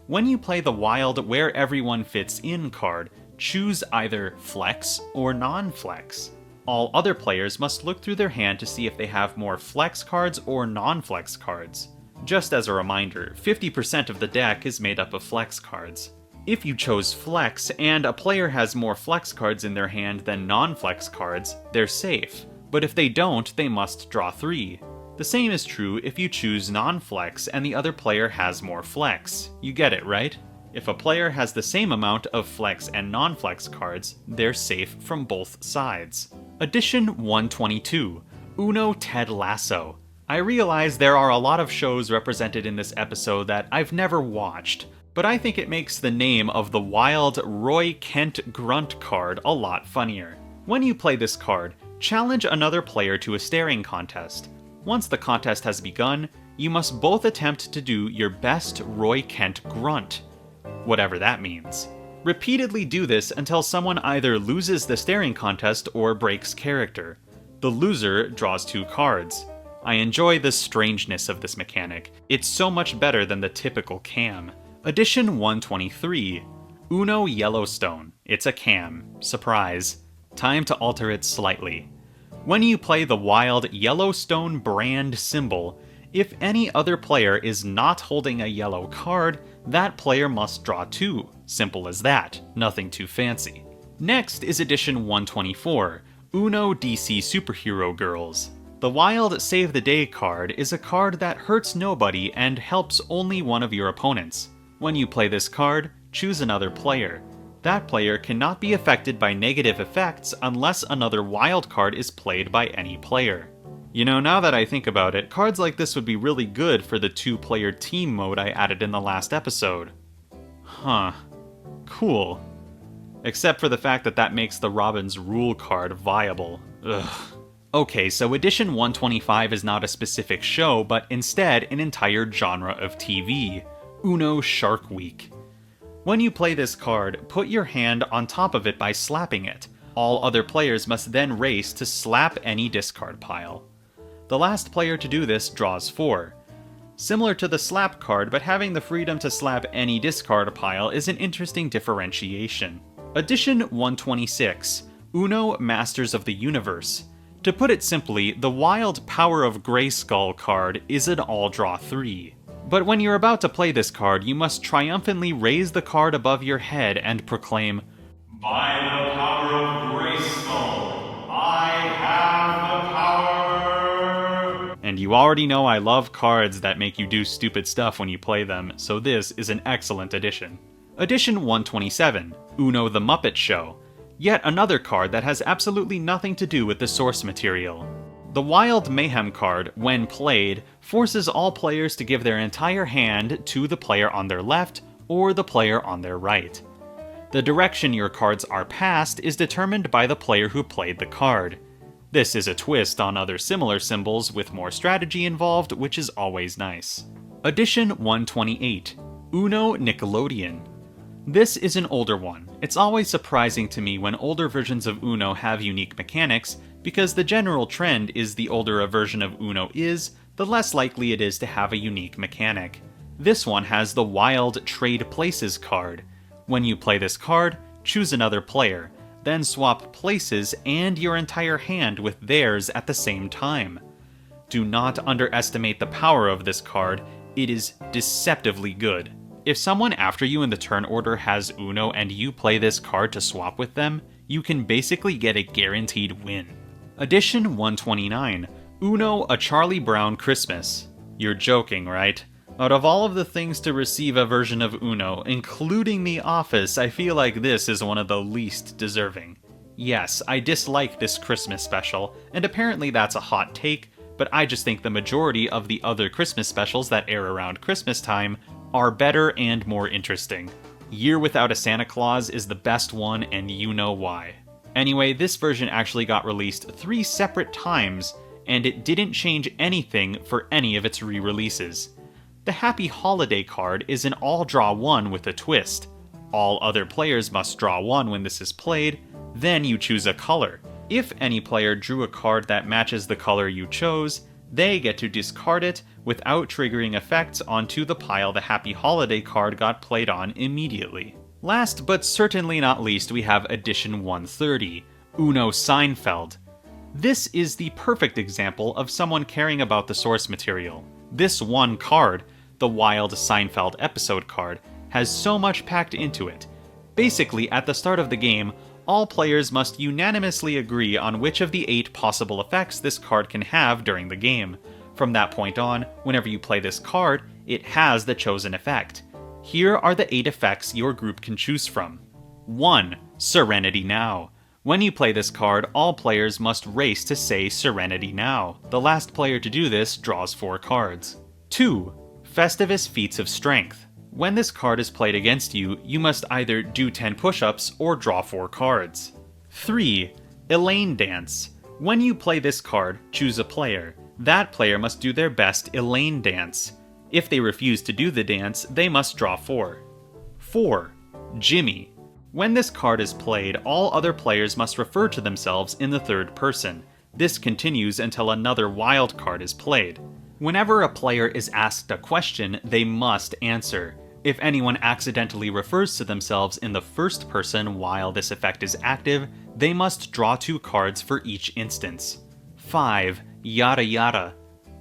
S4: When you play the Wild Where Everyone Fits In card, choose either Flex or Non-Flex. All other players must look through their hand to see if they have more Flex cards or Non-Flex cards. Just as a reminder, 50% of the deck is made up of Flex cards. If you chose Flex and a player has more Flex cards in their hand than non-Flex cards, they're safe, but if they don't, they must draw 3. The same is true if you choose non-Flex and the other player has more Flex. You get it, right? If a player has the same amount of Flex and non-Flex cards, they're safe from both sides. Edition 122, Uno Ted Lasso. I realize there are a lot of shows represented in this episode that I've never watched, but I think it makes the name of the Wild Roy Kent Grunt card a lot funnier. When you play this card, challenge another player to a staring contest. Once the contest has begun, you must both attempt to do your best Roy Kent Grunt, whatever that means. Repeatedly do this until someone either loses the staring contest or breaks character. The loser draws 2 cards. I enjoy the strangeness of this mechanic. It's so much better than the typical cam. Edition 123, Uno Yellowstone. It's a cam. Surprise. Time to alter it slightly. When you play the Wild Yellowstone brand symbol, if any other player is not holding a yellow card, that player must draw 2. Simple as that. Nothing too fancy. Next is Edition 124, Uno DC Superhero Girls. The Wild Save the Day card is a card that hurts nobody and helps only one of your opponents. When you play this card, choose another player. That player cannot be affected by negative effects unless another Wild card is played by any player. You know, now that I think about it, cards like this would be really good for the 2-player team mode I added in the last episode. Huh. Cool. Except for the fact that that makes the Robin's Rule card viable. Ugh. Okay, so Edition 125 is not a specific show, but instead an entire genre of TV, Uno Shark Week. When you play this card, put your hand on top of it by slapping it. All other players must then race to slap any discard pile. The last player to do this draws 4. Similar to the slap card, but having the freedom to slap any discard pile is an interesting differentiation. Edition 126, Uno Masters of the Universe. To put it simply, the Wild Power of Grayskull card is an all-draw 3. But when you're about to play this card, you must triumphantly raise the card above your head and proclaim, By the power of Grayskull, I have the power! And you already know I love cards that make you do stupid stuff when you play them, so this is an excellent addition. Edition 127, Uno the Muppet Show. Yet another card that has absolutely nothing to do with the source material. The Wild Mayhem card, when played, forces all players to give their entire hand to the player on their left or the player on their right. The direction your cards are passed is determined by the player who played the card. This is a twist on other similar symbols with more strategy involved, which is always nice. Edition 128, Uno Nickelodeon. This is an older one. It's always surprising to me when older versions of Uno have unique mechanics, because the general trend is the older a version of Uno is, the less likely it is to have a unique mechanic. This one has the Wild Trade Places card. When you play this card, choose another player, then swap places and your entire hand with theirs at the same time. Do not underestimate the power of this card, it is deceptively good. If someone after you in the turn order has Uno and you play this card to swap with them, you can basically get a guaranteed win. Edition 129, Uno A Charlie Brown Christmas. You're joking, right? Out of all of the things to receive a version of Uno, including The Office, I feel like this is one of the least deserving. Yes, I dislike this Christmas special, and apparently that's a hot take, but I just think the majority of the other Christmas specials that air around Christmas time are better and more interesting. Year Without a Santa Claus is the best one, and you know why. Anyway, this version actually got released 3 separate times, and it didn't change anything for any of its re-releases. The Happy Holiday card is an all-draw 1 with a twist. All other players must draw 1 when this is played, then you choose a color. If any player drew a card that matches the color you chose, they get to discard it without triggering effects onto the pile the Happy Holiday card got played on immediately. Last but certainly not least, we have Edition 130, Uno Seinfeld. This is the perfect example of someone caring about the source material. This one card, the Wild Seinfeld episode card, has so much packed into it. Basically, at the start of the game, all players must unanimously agree on which of the 8 possible effects this card can have during the game. From that point on, whenever you play this card, it has the chosen effect. Here are the 8 effects your group can choose from. 1. Serenity Now. When you play this card, all players must race to say Serenity Now. The last player to do this draws 4 cards. 2. Festivus Feats of Strength. When this card is played against you, you must either do 10 push-ups or draw 4 cards. 3. Elaine Dance. When you play this card, choose a player. That player must do their best Elaine Dance. If they refuse to do the dance, they must draw 4. 4. Jimmy. When this card is played, all other players must refer to themselves in the third person. This continues until another wild card is played. Whenever a player is asked a question, they must answer. If anyone accidentally refers to themselves in the first person while this effect is active, they must draw 2 cards for each instance. 5. Yada Yada.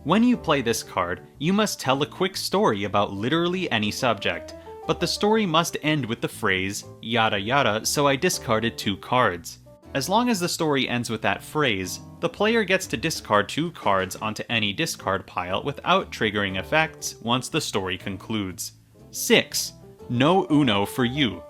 S4: When you play this card, you must tell a quick story about literally any subject, but the story must end with the phrase, yada yada, so I discarded 2 cards. As long as the story ends with that phrase, the player gets to discard 2 cards onto any discard pile without triggering effects once the story concludes. 6. No Uno for you.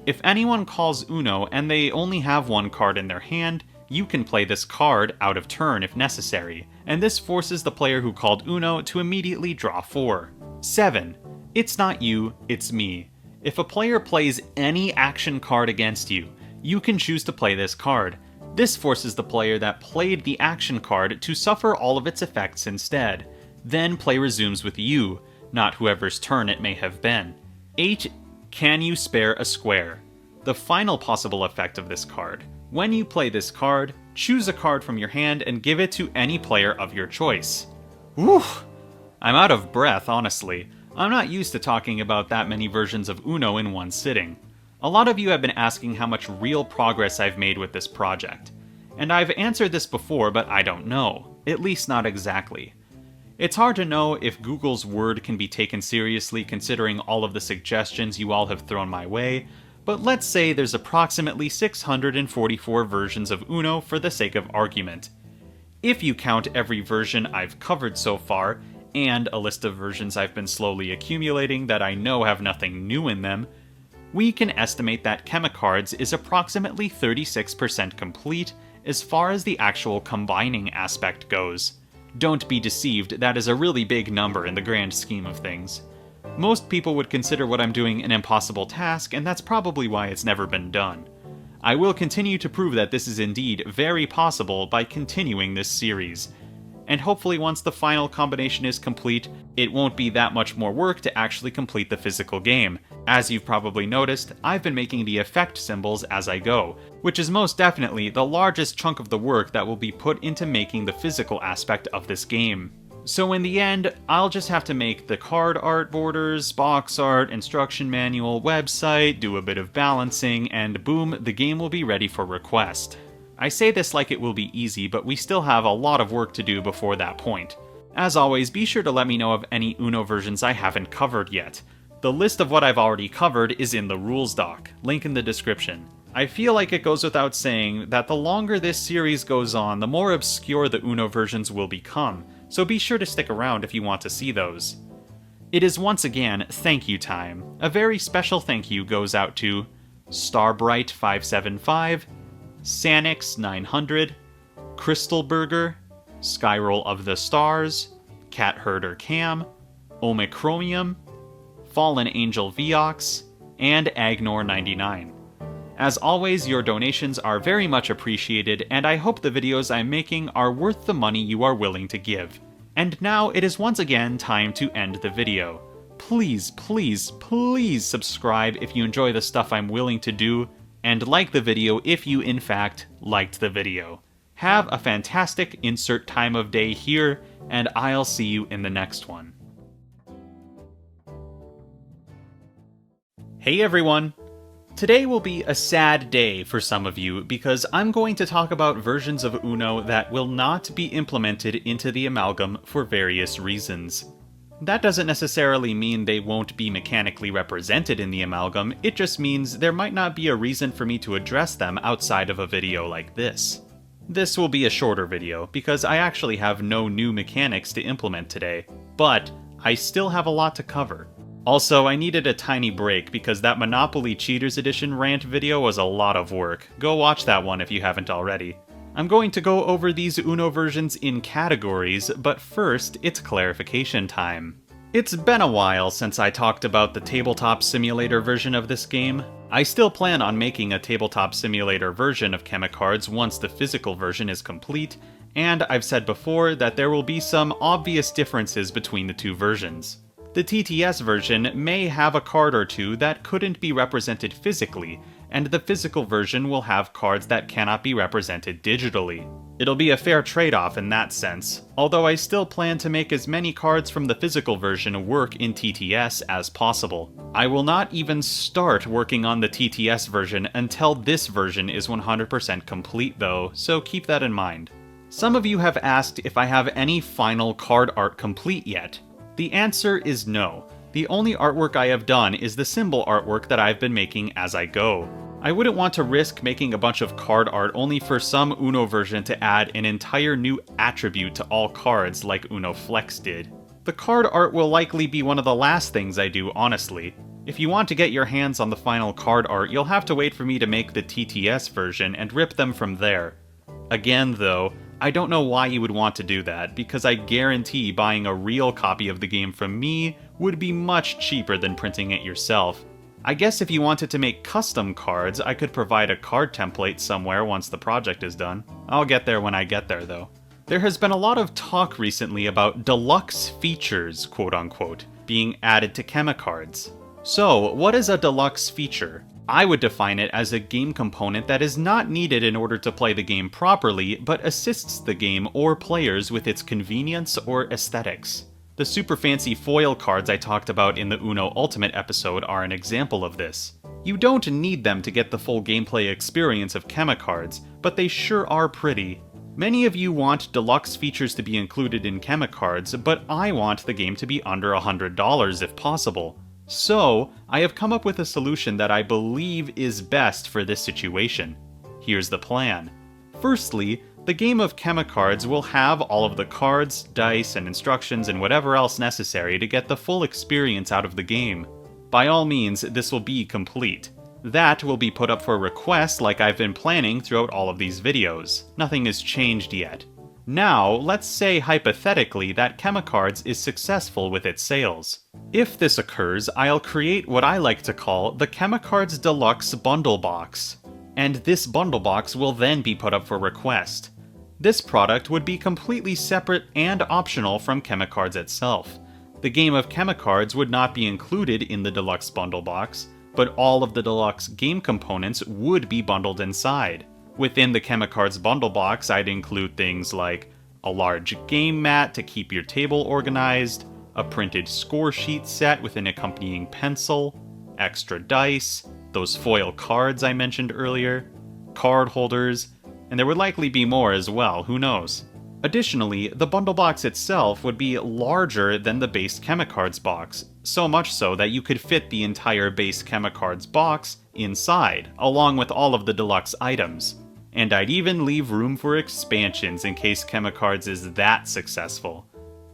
S4: If anyone calls Uno and they only have 1 card in their hand, you can play this card out of turn if necessary, and this forces the player who called Uno to immediately draw 4. 7. It's not you, it's me. If a player plays any action card against you, you can choose to play this card. This forces the player that played the action card to suffer all of its effects instead. Then play resumes with you, not whoever's turn it may have been. 8. Can you spare a square? The final possible effect of this card. When you play this card, choose a card from your hand and give it to any player of your choice. Whew! I'm out of breath, honestly. I'm not used to talking about that many versions of Uno in one sitting. A lot of you have been asking how much real progress I've made with this project. And I've answered this before, but I don't know. At least not exactly. It's hard to know if Google's word can be taken seriously considering all of the suggestions you all have thrown my way, but let's say there's approximately 644 versions of Uno for the sake of argument. If you count every version I've covered so far, and a list of versions I've been slowly accumulating that I know have nothing new in them, we can estimate that ChemiCards is approximately 36% complete as far as the actual combining aspect goes. Don't be deceived, that is a really big number in the grand scheme of things. Most people would consider what I'm doing an impossible task, and that's probably why it's never been done. I will continue to prove that this is indeed very possible by continuing this series. And hopefully once the final combination is complete, it won't be that much more work to actually complete the physical game. As you've probably noticed, I've been making the effect symbols as I go, which is most definitely the largest chunk of the work that will be put into making the physical aspect of this game. So in the end, I'll just have to make the card art borders, box art, instruction manual, website, do a bit of balancing, and boom, the game will be ready for request. I say this like it will be easy, but we still have a lot of work to do before that point. As always, be sure to let me know of any Uno versions I haven't covered yet. The list of what I've already covered is in the rules doc, link in the description. I feel like it goes without saying that the longer this series goes on, the more obscure the Uno versions will become, so be sure to stick around if you want to see those. It is once again thank you time. A very special thank you goes out to Starbright575, Sanix 900, Crystal Burger, Skyroll of the Stars, Cat Herder Cam, Omicromium, Fallen Angel Viox, and Agnor99. As always, your donations are very much appreciated, and I hope the videos I'm making are worth the money you are willing to give. And now it is once again time to end the video. Please, please, please subscribe if you enjoy the stuff I'm willing to do, and like the video if you in fact liked the video. Have a fantastic insert time of day here, and I'll see you in the next one. Hey everyone! Today will be a sad day for some of you because I'm going to talk about versions of Uno that will not be implemented into the Amalgam for various reasons. That doesn't necessarily mean they won't be mechanically represented in the Amalgam, it just means there might not be a reason for me to address them outside of a video like this. This will be a shorter video, because I actually have no new mechanics to implement today, but I still have a lot to cover. Also, I needed a tiny break because that Monopoly Cheaters Edition rant video was a lot of work. Go watch that one if you haven't already. I'm going to go over these Uno versions in categories, but first, it's clarification time. It's been a while since I talked about the tabletop simulator version of this game. I still plan on making a tabletop simulator version of ChemiCards once the physical version is complete, and I've said before that there will be some obvious differences between the two versions. The TTS version may have a card or two that couldn't be represented physically, and the physical version will have cards that cannot be represented digitally. It'll be a fair trade-off in that sense, although I still plan to make as many cards from the physical version work in TTS as possible. I will not even start working on the TTS version until this version is 100% complete though, so keep that in mind. Some of you have asked if I have any final card art complete yet. The answer is no. The only artwork I have done is the symbol artwork that I've been making as I go. I wouldn't want to risk making a bunch of card art only for some Uno version to add an entire new attribute to all cards like Uno Flex did. The card art will likely be one of the last things I do, honestly. If you want to get your hands on the final card art, you'll have to wait for me to make the TTS version and rip them from there. Again though, I don't know why you would want to do that, because I guarantee buying a real copy of the game from me would be much cheaper than printing it yourself. I guess if you wanted to make custom cards, I could provide a card template somewhere once the project is done. I'll get there when I get there though. There has been a lot of talk recently about deluxe features, quote-unquote, being added to ChemiCards. So, what is a deluxe feature? I would define it as a game component that is not needed in order to play the game properly, but assists the game or players with its convenience or aesthetics. The super fancy foil cards I talked about in the Uno Ultimate episode are an example of this. You don't need them to get the full gameplay experience of ChemiCards, but they sure are pretty. Many of you want deluxe features to be included in ChemiCards, but I want the game to be under $100 if possible. So, I have come up with a solution that I believe is best for this situation. Here's the plan. Firstly, the game of Chemicards will have all of the cards, dice, and instructions and whatever else necessary to get the full experience out of the game. By all means, this will be complete. That will be put up for request like I've been planning throughout all of these videos. Nothing has changed yet. Now, let's say hypothetically that Chemicards is successful with its sales. If this occurs, I'll create what I like to call the Chemicards Deluxe Bundle Box. And this bundle box will then be put up for request. This product would be completely separate and optional from Chemicards itself. The game of Chemicards would not be included in the Deluxe Bundle Box, but all of the Deluxe game components would be bundled inside. Within the Chemicards bundle box, I'd include things like a large game mat to keep your table organized, a printed score sheet set with an accompanying pencil, extra dice, those foil cards I mentioned earlier, card holders, and there would likely be more as well, who knows. Additionally, the bundle box itself would be larger than the base Chemicards box, so much so that you could fit the entire base Chemicards box inside, along with all of the deluxe items. And I'd even leave room for expansions in case Chemicards is that successful.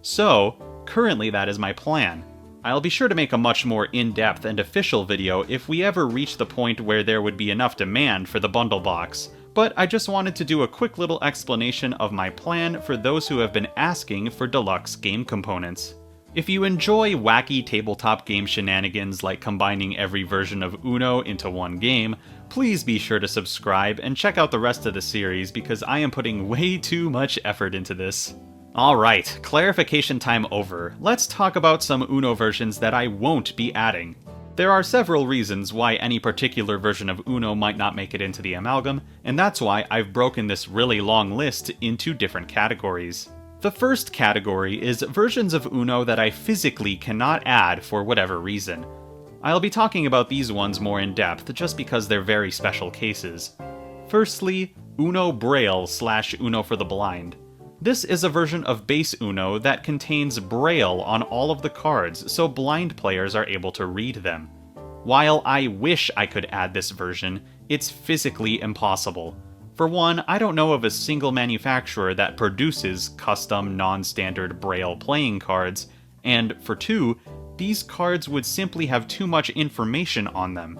S4: So, currently that is my plan. I'll be sure to make a much more in-depth and official video if we ever reach the point where there would be enough demand for the bundle box, but I just wanted to do a quick little explanation of my plan for those who have been asking for deluxe game components. If you enjoy wacky tabletop game shenanigans like combining every version of Uno into one game, please be sure to subscribe and check out the rest of the series because I am putting way too much effort into this. Alright, clarification time over. Let's talk about some Uno versions that I won't be adding. There are several reasons why any particular version of Uno might not make it into the Amalgam, and that's why I've broken this really long list into different categories. The first category is versions of Uno that I physically cannot add for whatever reason. I'll be talking about these ones more in depth just because they're very special cases. Firstly, Uno Braille / Uno for the Blind. This is a version of base Uno that contains Braille on all of the cards so blind players are able to read them. While I wish I could add this version, it's physically impossible. For one, I don't know of a single manufacturer that produces custom non-standard Braille playing cards, and for two, these cards would simply have too much information on them.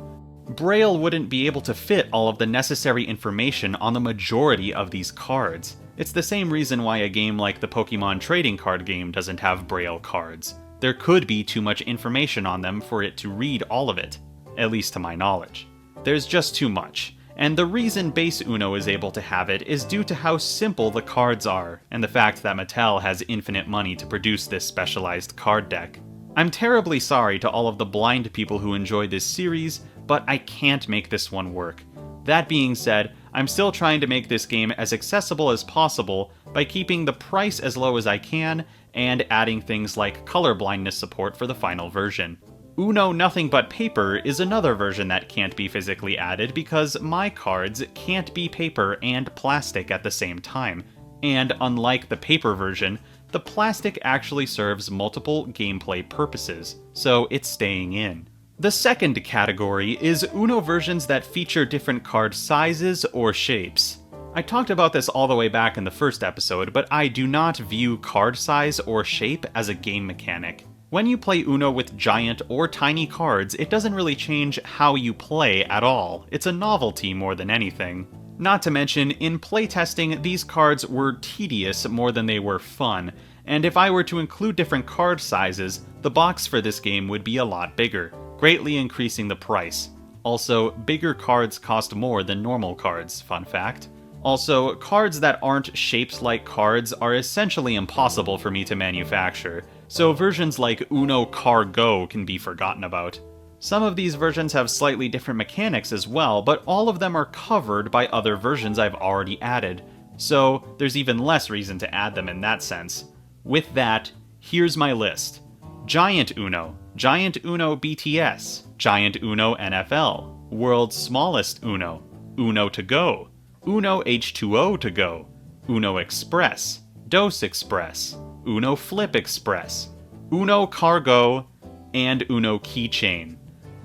S4: Braille wouldn't be able to fit all of the necessary information on the majority of these cards. It's the same reason why a game like the Pokemon trading card game doesn't have Braille cards. There could be too much information on them for it to read all of it, at least to my knowledge. There's just too much. And the reason base Uno is able to have it is due to how simple the cards are, and the fact that Mattel has infinite money to produce this specialized card deck. I'm terribly sorry to all of the blind people who enjoy this series, but I can't make this one work. That being said, I'm still trying to make this game as accessible as possible by keeping the price as low as I can, and adding things like color blindness support for the final version. Uno Nothing But Paper is another version that can't be physically added because my cards can't be paper and plastic at the same time, and unlike the paper version, the plastic actually serves multiple gameplay purposes, so it's staying in. The second category is Uno versions that feature different card sizes or shapes. I talked about this all the way back in the first episode, but I do not view card size or shape as a game mechanic. When you play Uno with giant or tiny cards, it doesn't really change how you play at all. It's a novelty more than anything. Not to mention, in playtesting, these cards were tedious more than they were fun, and if I were to include different card sizes, the box for this game would be a lot bigger, greatly increasing the price. Also, bigger cards cost more than normal cards, fun fact. Also, cards that aren't shaped like cards are essentially impossible for me to manufacture, so versions like Uno Cargo can be forgotten about. Some of these versions have slightly different mechanics as well, but all of them are covered by other versions I've already added, so there's even less reason to add them in that sense. With that, here's my list. Giant Uno BTS, Giant Uno NFL, World's Smallest Uno, Uno To Go, Uno H2O To Go, Uno Express, Dos Express, Uno Flip Express, Uno Cargo, and Uno keychain.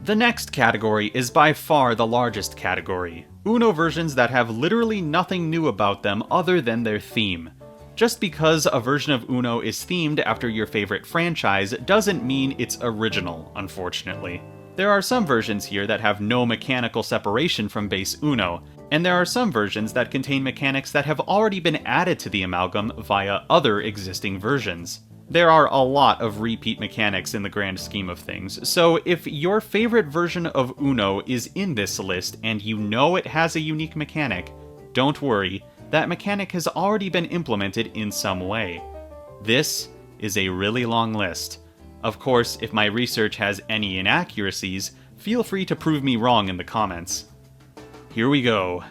S4: The next category is by far the largest category. Uno versions that have literally nothing new about them other than their theme. Just because a version of Uno is themed after your favorite franchise doesn't mean it's original, unfortunately. There are some versions here that have no mechanical separation from base Uno, and there are some versions that contain mechanics that have already been added to the amalgam via other existing versions. There are a lot of repeat mechanics in the grand scheme of things, so if your favorite version of Uno is in this list and you know it has a unique mechanic, don't worry, that mechanic has already been implemented in some way. This is a really long list. Of course, if my research has any inaccuracies, feel free to prove me wrong in the comments. Here we go.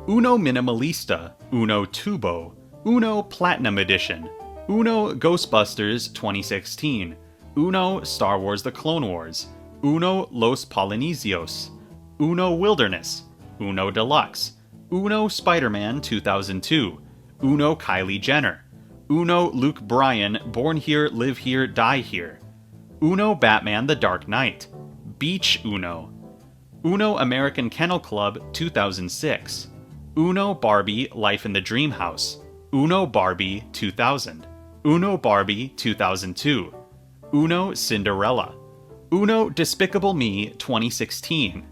S4: Uno Minimalista, Uno Tubo, Uno Platinum Edition, Uno Ghostbusters 2016, Uno Star Wars The Clone Wars, Uno Los Polinesios, Uno Wilderness, Uno Deluxe, Uno Spider-Man 2002, Uno Kylie Jenner, Uno Luke Bryan Born Here, Live Here, Die Here, Uno Batman The Dark Knight, Beach Uno, Uno American Kennel Club 2006, Uno Barbie Life in the Dream House, Uno Barbie 2000, Uno Barbie 2002, Uno Cinderella, Uno Despicable Me 2016,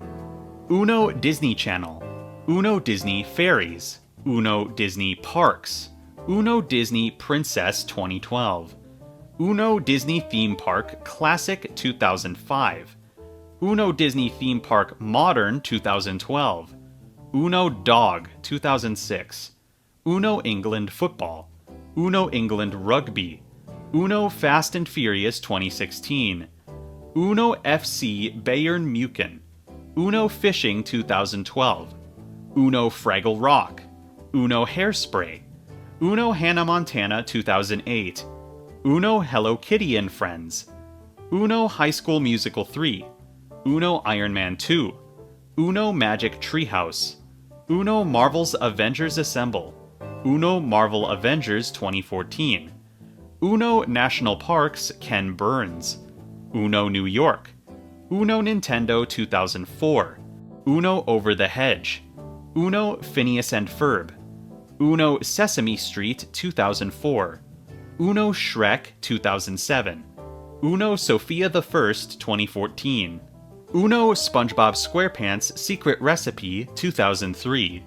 S4: Uno Disney Channel, Uno Disney Fairies, Uno Disney Parks, Uno Disney Princess 2012, Uno Disney Theme Park Classic 2005, Uno Disney Theme Park Modern 2012, Uno Dog 2006, Uno England Football, Uno England Rugby, Uno Fast and Furious 2016, Uno FC Bayern München, Uno Fishing 2012, Uno Fraggle Rock, Uno Hairspray, Uno Hannah Montana 2008, Uno Hello Kitty and Friends, Uno High School Musical 3, Uno Iron Man 2, Uno Magic Treehouse, Uno Marvel's Avengers Assemble, Uno Marvel Avengers 2014, Uno National Parks Ken Burns, Uno New York, Uno Nintendo 2004, Uno Over the Hedge, Uno Phineas and Ferb, Uno Sesame Street 2004, Uno Shrek 2007, Uno Sophia the First 2014, Uno SpongeBob SquarePants Secret Recipe 2003,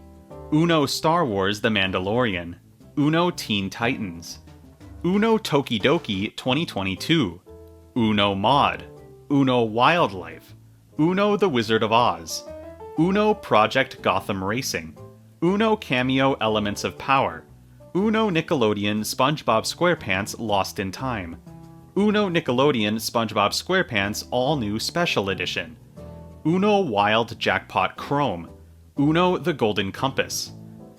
S4: Uno Star Wars The Mandalorian, Uno Teen Titans, Uno Tokidoki 2022, Uno Mod, Uno Wildlife, Uno The Wizard of Oz, Uno Project Gotham Racing, Uno Cameo Elements of Power, Uno Nickelodeon SpongeBob SquarePants Lost in Time, Uno Nickelodeon SpongeBob SquarePants All New Special Edition, Uno Wild Jackpot Chrome, Uno The Golden Compass,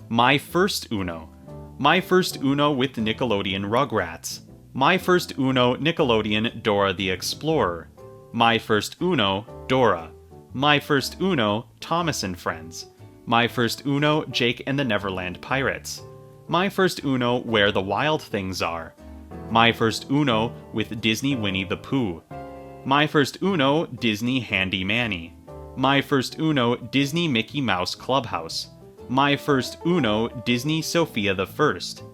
S4: My First Uno with Nickelodeon Rugrats, My First Uno Nickelodeon Dora the Explorer, My First Uno Dora, My First Uno Thomas and Friends, My First Uno Jake and the Neverland Pirates, My First Uno Where the Wild Things Are, My First Uno with Disney Winnie the Pooh, My First Uno Disney Handy Manny, My First Uno Disney Mickey Mouse Clubhouse, My First Uno Disney Sophia the First,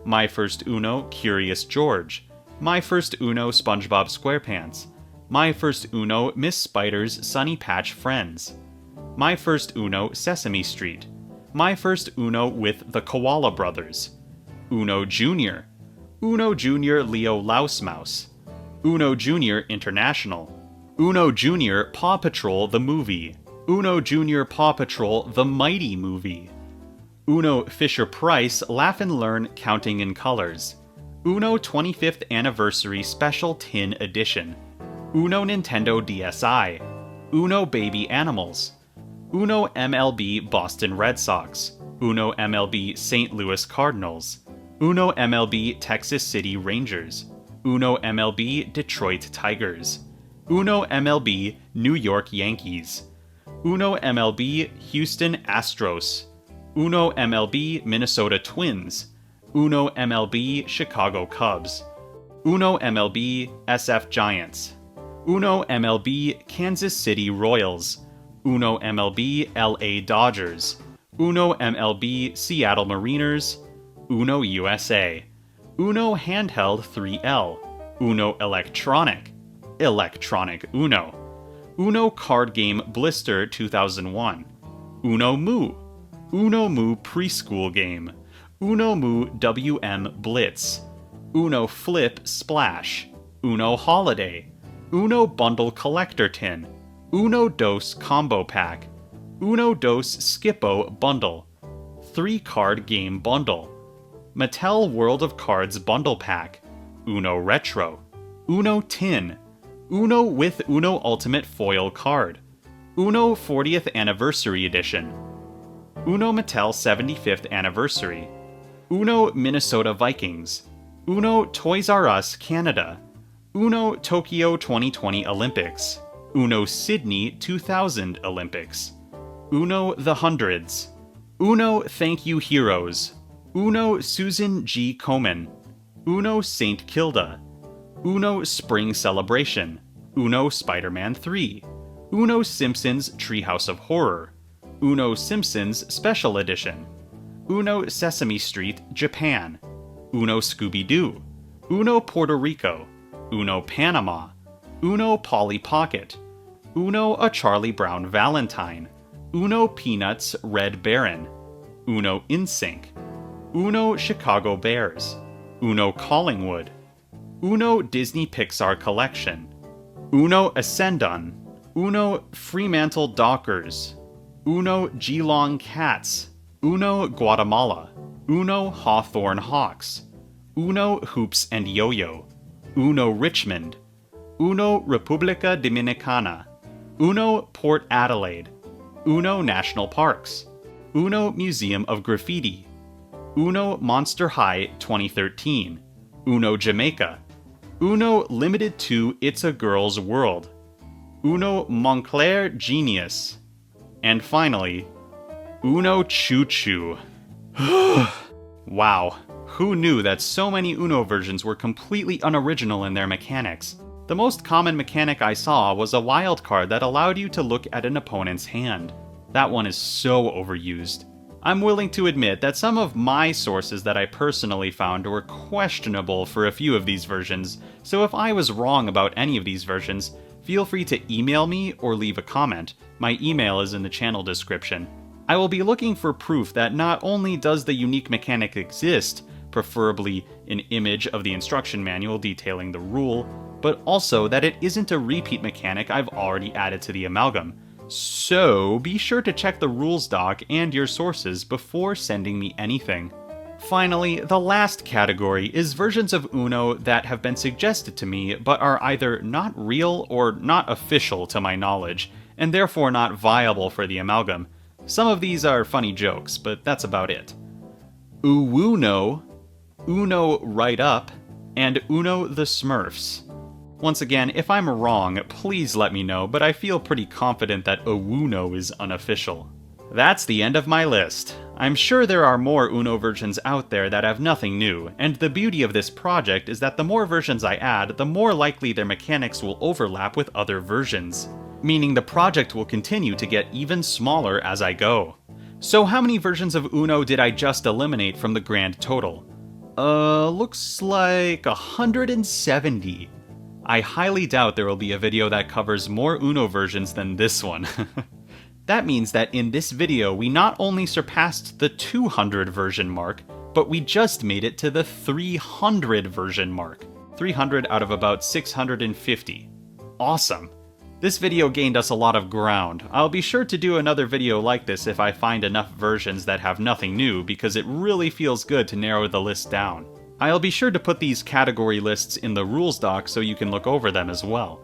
S4: My First Uno Curious George, My First Uno SpongeBob SquarePants, My First Uno Miss Spider's Sunny Patch Friends, My First Uno Sesame Street, My First Uno with the Koala Brothers, Uno Jr., Uno Jr. Leo Lousmouse, Uno Jr. International, Uno Jr. Paw Patrol the Movie, Uno Jr. Paw Patrol the Mighty Movie, Uno Fisher-Price Laugh and Learn Counting in Colors, Uno 25th Anniversary Special Tin Edition, Uno Nintendo DSi, Uno Baby Animals, Uno MLB Boston Red Sox, Uno MLB St. Louis Cardinals, Uno MLB Texas City Rangers, Uno MLB Detroit Tigers, Uno MLB New York Yankees, Uno MLB Houston Astros, Uno MLB Minnesota Twins, Uno MLB Chicago Cubs, Uno MLB SF Giants, Uno MLB Kansas City Royals, Uno MLB LA Dodgers, Uno MLB Seattle Mariners, Uno USA, Uno Handheld 3L, Uno Electronic Uno, Uno Card Game Blister 2001, Uno Mu Preschool Game, Uno Mu WM Blitz, Uno Flip Splash, Uno Holiday, Uno Bundle Collector Tin, Uno Dos Combo Pack, Uno Dos Skippo Bundle, 3-Card Game Bundle, Mattel World of Cards Bundle Pack, Uno Retro, Uno Tin, Uno with Uno Ultimate Foil Card, Uno 40th Anniversary Edition, Uno Mattel 75th Anniversary, Uno Minnesota Vikings, Uno Toys R Us Canada, Uno Tokyo 2020 Olympics, Uno Sydney 2000 Olympics, Uno The Hundreds, Uno Thank You Heroes, Uno Susan G. Komen, Uno St. Kilda, Uno Spring Celebration, Uno Spider-Man 3, Uno Simpsons Treehouse of Horror, Uno Simpsons Special Edition, Uno Sesame Street Japan, Uno Scooby-Doo, Uno Puerto Rico, Uno Panama, Uno Polly Pocket, Uno A Charlie Brown Valentine, Uno Peanuts Red Baron, Uno InSync, Uno Chicago Bears, Uno Collingwood, Uno Disney Pixar Collection, Uno Ascendon, Uno Fremantle Dockers, Uno Geelong Cats, Uno Guatemala, Uno Hawthorne Hawks, Uno Hoops and Yo-Yo, Uno Richmond, Uno República Dominicana, Uno Port Adelaide, Uno National Parks, Uno Museum of Graffiti, Uno Monster High 2013, Uno Jamaica, Uno Limited to It's a Girl's World, Uno Montclair Genius, and finally, Uno Choo Choo. Wow, who knew that so many Uno versions were completely unoriginal in their mechanics? The most common mechanic I saw was a wild card that allowed you to look at an opponent's hand. That one is so overused. I'm willing to admit that some of my sources that I personally found were questionable for a few of these versions, so if I was wrong about any of these versions, feel free to email me or leave a comment. My email is in the channel description. I will be looking for proof that not only does the unique mechanic exist, preferably an image of the instruction manual detailing the rule, but also that it isn't a repeat mechanic I've already added to the Amalgam. So be sure to check the rules doc and your sources before sending me anything. Finally, the last category is versions of Uno that have been suggested to me but are either not real or not official to my knowledge, and therefore not viable for the Amalgam. Some of these are funny jokes, but that's about it. Uno, Uno Right Up, and Uno the Smurfs. Once again, if I'm wrong, please let me know, but I feel pretty confident that Uno is unofficial. That's the end of my list. I'm sure there are more Uno versions out there that have nothing new, and the beauty of this project is that the more versions I add, the more likely their mechanics will overlap with other versions, meaning the project will continue to get even smaller as I go. So how many versions of Uno did I just eliminate from the grand total? Looks like 170. I highly doubt there will be a video that covers more Uno versions than this one. That means that in this video we not only surpassed the 200 version mark, but we just made it to the 300 version mark. 300 out of about 650. Awesome! This video gained us a lot of ground. I'll be sure to do another video like this if I find enough versions that have nothing new, because it really feels good to narrow the list down. I'll be sure to put these category lists in the rules doc so you can look over them as well.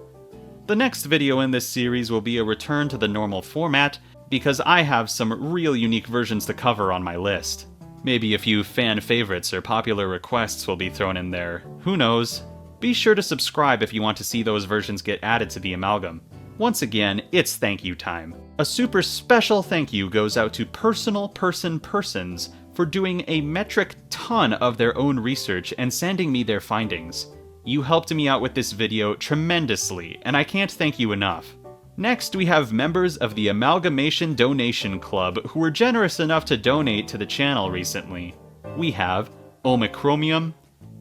S4: The next video in this series will be a return to the normal format, because I have some real unique versions to cover on my list. Maybe a few fan favorites or popular requests will be thrown in there, who knows? Be sure to subscribe if you want to see those versions get added to the Amalgam. Once again, it's thank you time. A super special thank you goes out to persons for doing a metric ton of their own research and sending me their findings. You helped me out with this video tremendously, and I can't thank you enough. Next, we have members of the Amalgamation Donation Club who were generous enough to donate to the channel recently. We have Omicromium,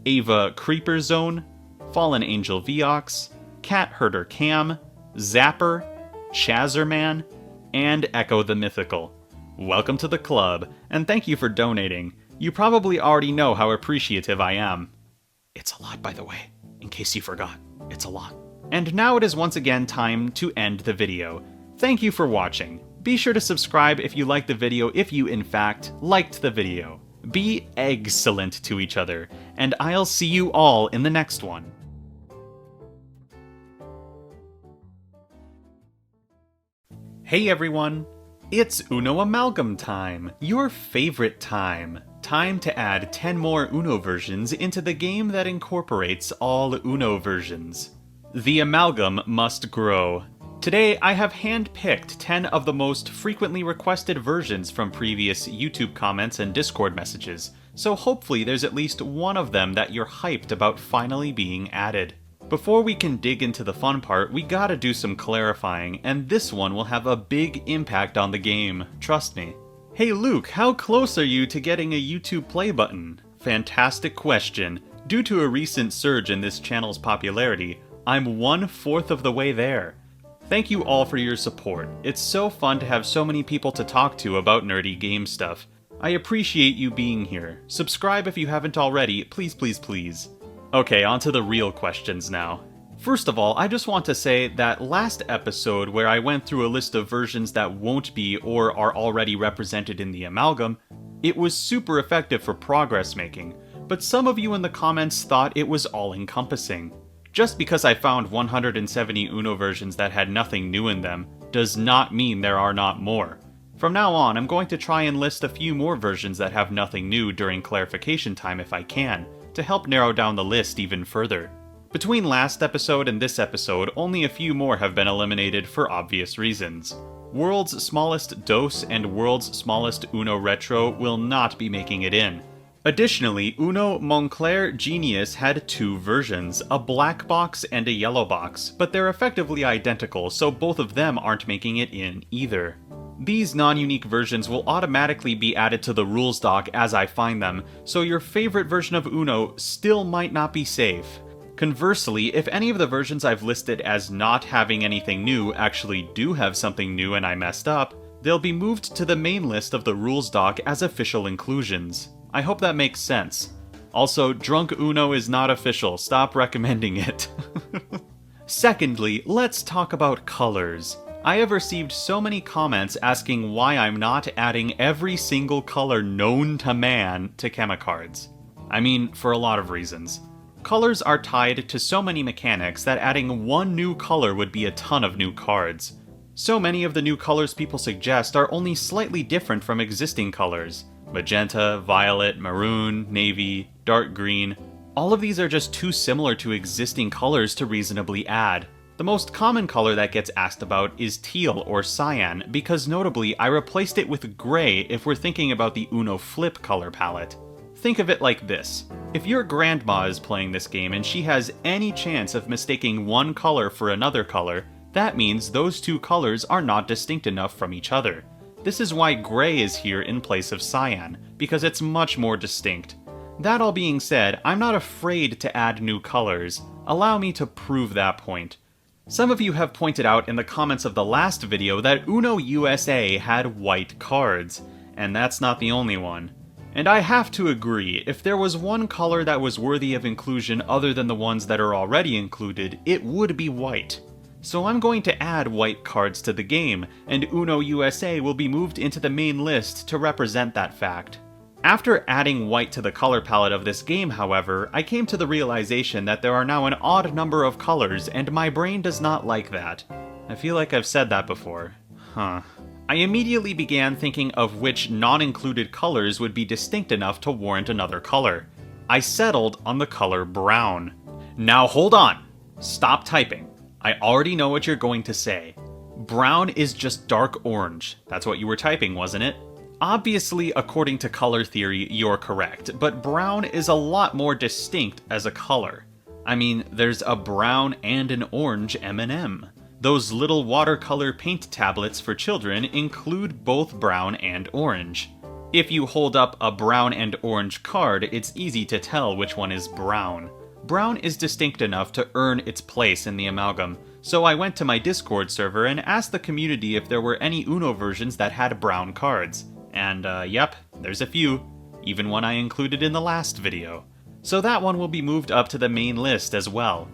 S4: Ava Creeper Zone, Fallen Angel Viox, Cat Herder Cam, Zapper, Chazerman, and Echo the Mythical. Welcome to the club, and thank you for donating. You probably already know how appreciative I am. It's a lot, by the way, in case you forgot. It's a lot. And now it is once again time to end the video. Thank you for watching. Be sure to subscribe if you liked the video, if you in fact liked the video. Be excellent to each other, and I'll see you all in the next one. Hey everyone! It's Uno Amalgam time! Your favorite time! Time to add 10 more Uno versions into the game that incorporates all Uno versions. The Amalgam Must Grow. Today I have hand-picked 10 of the most frequently requested versions from previous YouTube comments and Discord messages, so hopefully there's at least one of them that you're hyped about finally being added. Before we can dig into the fun part, we gotta do some clarifying, and this one will have a big impact on the game, trust me. Hey Luke, how close are you to getting a YouTube play button? Fantastic question. Due to a recent surge in this channel's popularity, I'm 1/4 of the way there. Thank you all for your support. It's so fun to have so many people to talk to about nerdy game stuff. I appreciate you being here. Subscribe if you haven't already, please, please, please. Okay, on to the real questions now. First of all, I just want to say that last episode where I went through a list of versions that won't be or are already represented in the Amalgam, it was super effective for progress making, but some of you in the comments thought it was all-encompassing. Just because I found 170 Uno versions that had nothing new in them does not mean there are not more. From now on, I'm going to try and list a few more versions that have nothing new during clarification time if I can, to help narrow down the list even further. Between last episode and this episode, only a few more have been eliminated for obvious reasons. World's Smallest DOS and World's Smallest Uno Retro will not be making it in. Additionally, Uno Moncler Genius had 2 versions, a black box and a yellow box, but they're effectively identical, so both of them aren't making it in either. These non-unique versions will automatically be added to the rules doc as I find them, so your favorite version of Uno still might not be safe. Conversely, if any of the versions I've listed as not having anything new actually do have something new and I messed up, they'll be moved to the main list of the rules doc as official inclusions. I hope that makes sense. Also, Drunk Uno is not official, stop recommending it. Secondly, let's talk about colors. I have received so many comments asking why I'm not adding every single color known to man to chemicards. I mean, for a lot of reasons. Colors are tied to so many mechanics that adding one new color would be a ton of new cards. So many of the new colors people suggest are only slightly different from existing colors. Magenta, violet, maroon, navy, dark green. All of these are just too similar to existing colors to reasonably add. The most common color that gets asked about is teal or cyan, because notably I replaced it with gray if we're thinking about the Uno Flip color palette. Think of it like this. If your grandma is playing this game and she has any chance of mistaking one color for another color, that means those two colors are not distinct enough from each other. This is why gray is here in place of cyan, because it's much more distinct. That all being said, I'm not afraid to add new colors. Allow me to prove that point. Some of you have pointed out in the comments of the last video that Uno USA had white cards, and that's not the only one. And I have to agree, if there was one color that was worthy of inclusion other than the ones that are already included, it would be white. So I'm going to add white cards to the game, and Uno USA will be moved into the main list to represent that fact. After adding white to the color palette of this game, however, I came to the realization that there are now an odd number of colors, and my brain does not like that. I feel like I've said that before. I immediately began thinking of which non-included colors would be distinct enough to warrant another color. I settled on the color brown. Now hold on! Stop typing. I already know what you're going to say. Brown is just dark orange. That's what you were typing, wasn't it? Obviously, according to color theory, you're correct, but brown is a lot more distinct as a color.
S1: I mean, there's a brown and an orange M&M. Those little watercolor paint tablets for children include both brown and orange. If you hold up a brown and orange card, it's easy to tell which one is brown. Brown is distinct enough to earn its place in the Amalgam, so I went to my Discord server and asked the community if there were any Uno versions that had brown cards. And yep, there's a few, even one I included in the last video. So that one will be moved up to the main list as well.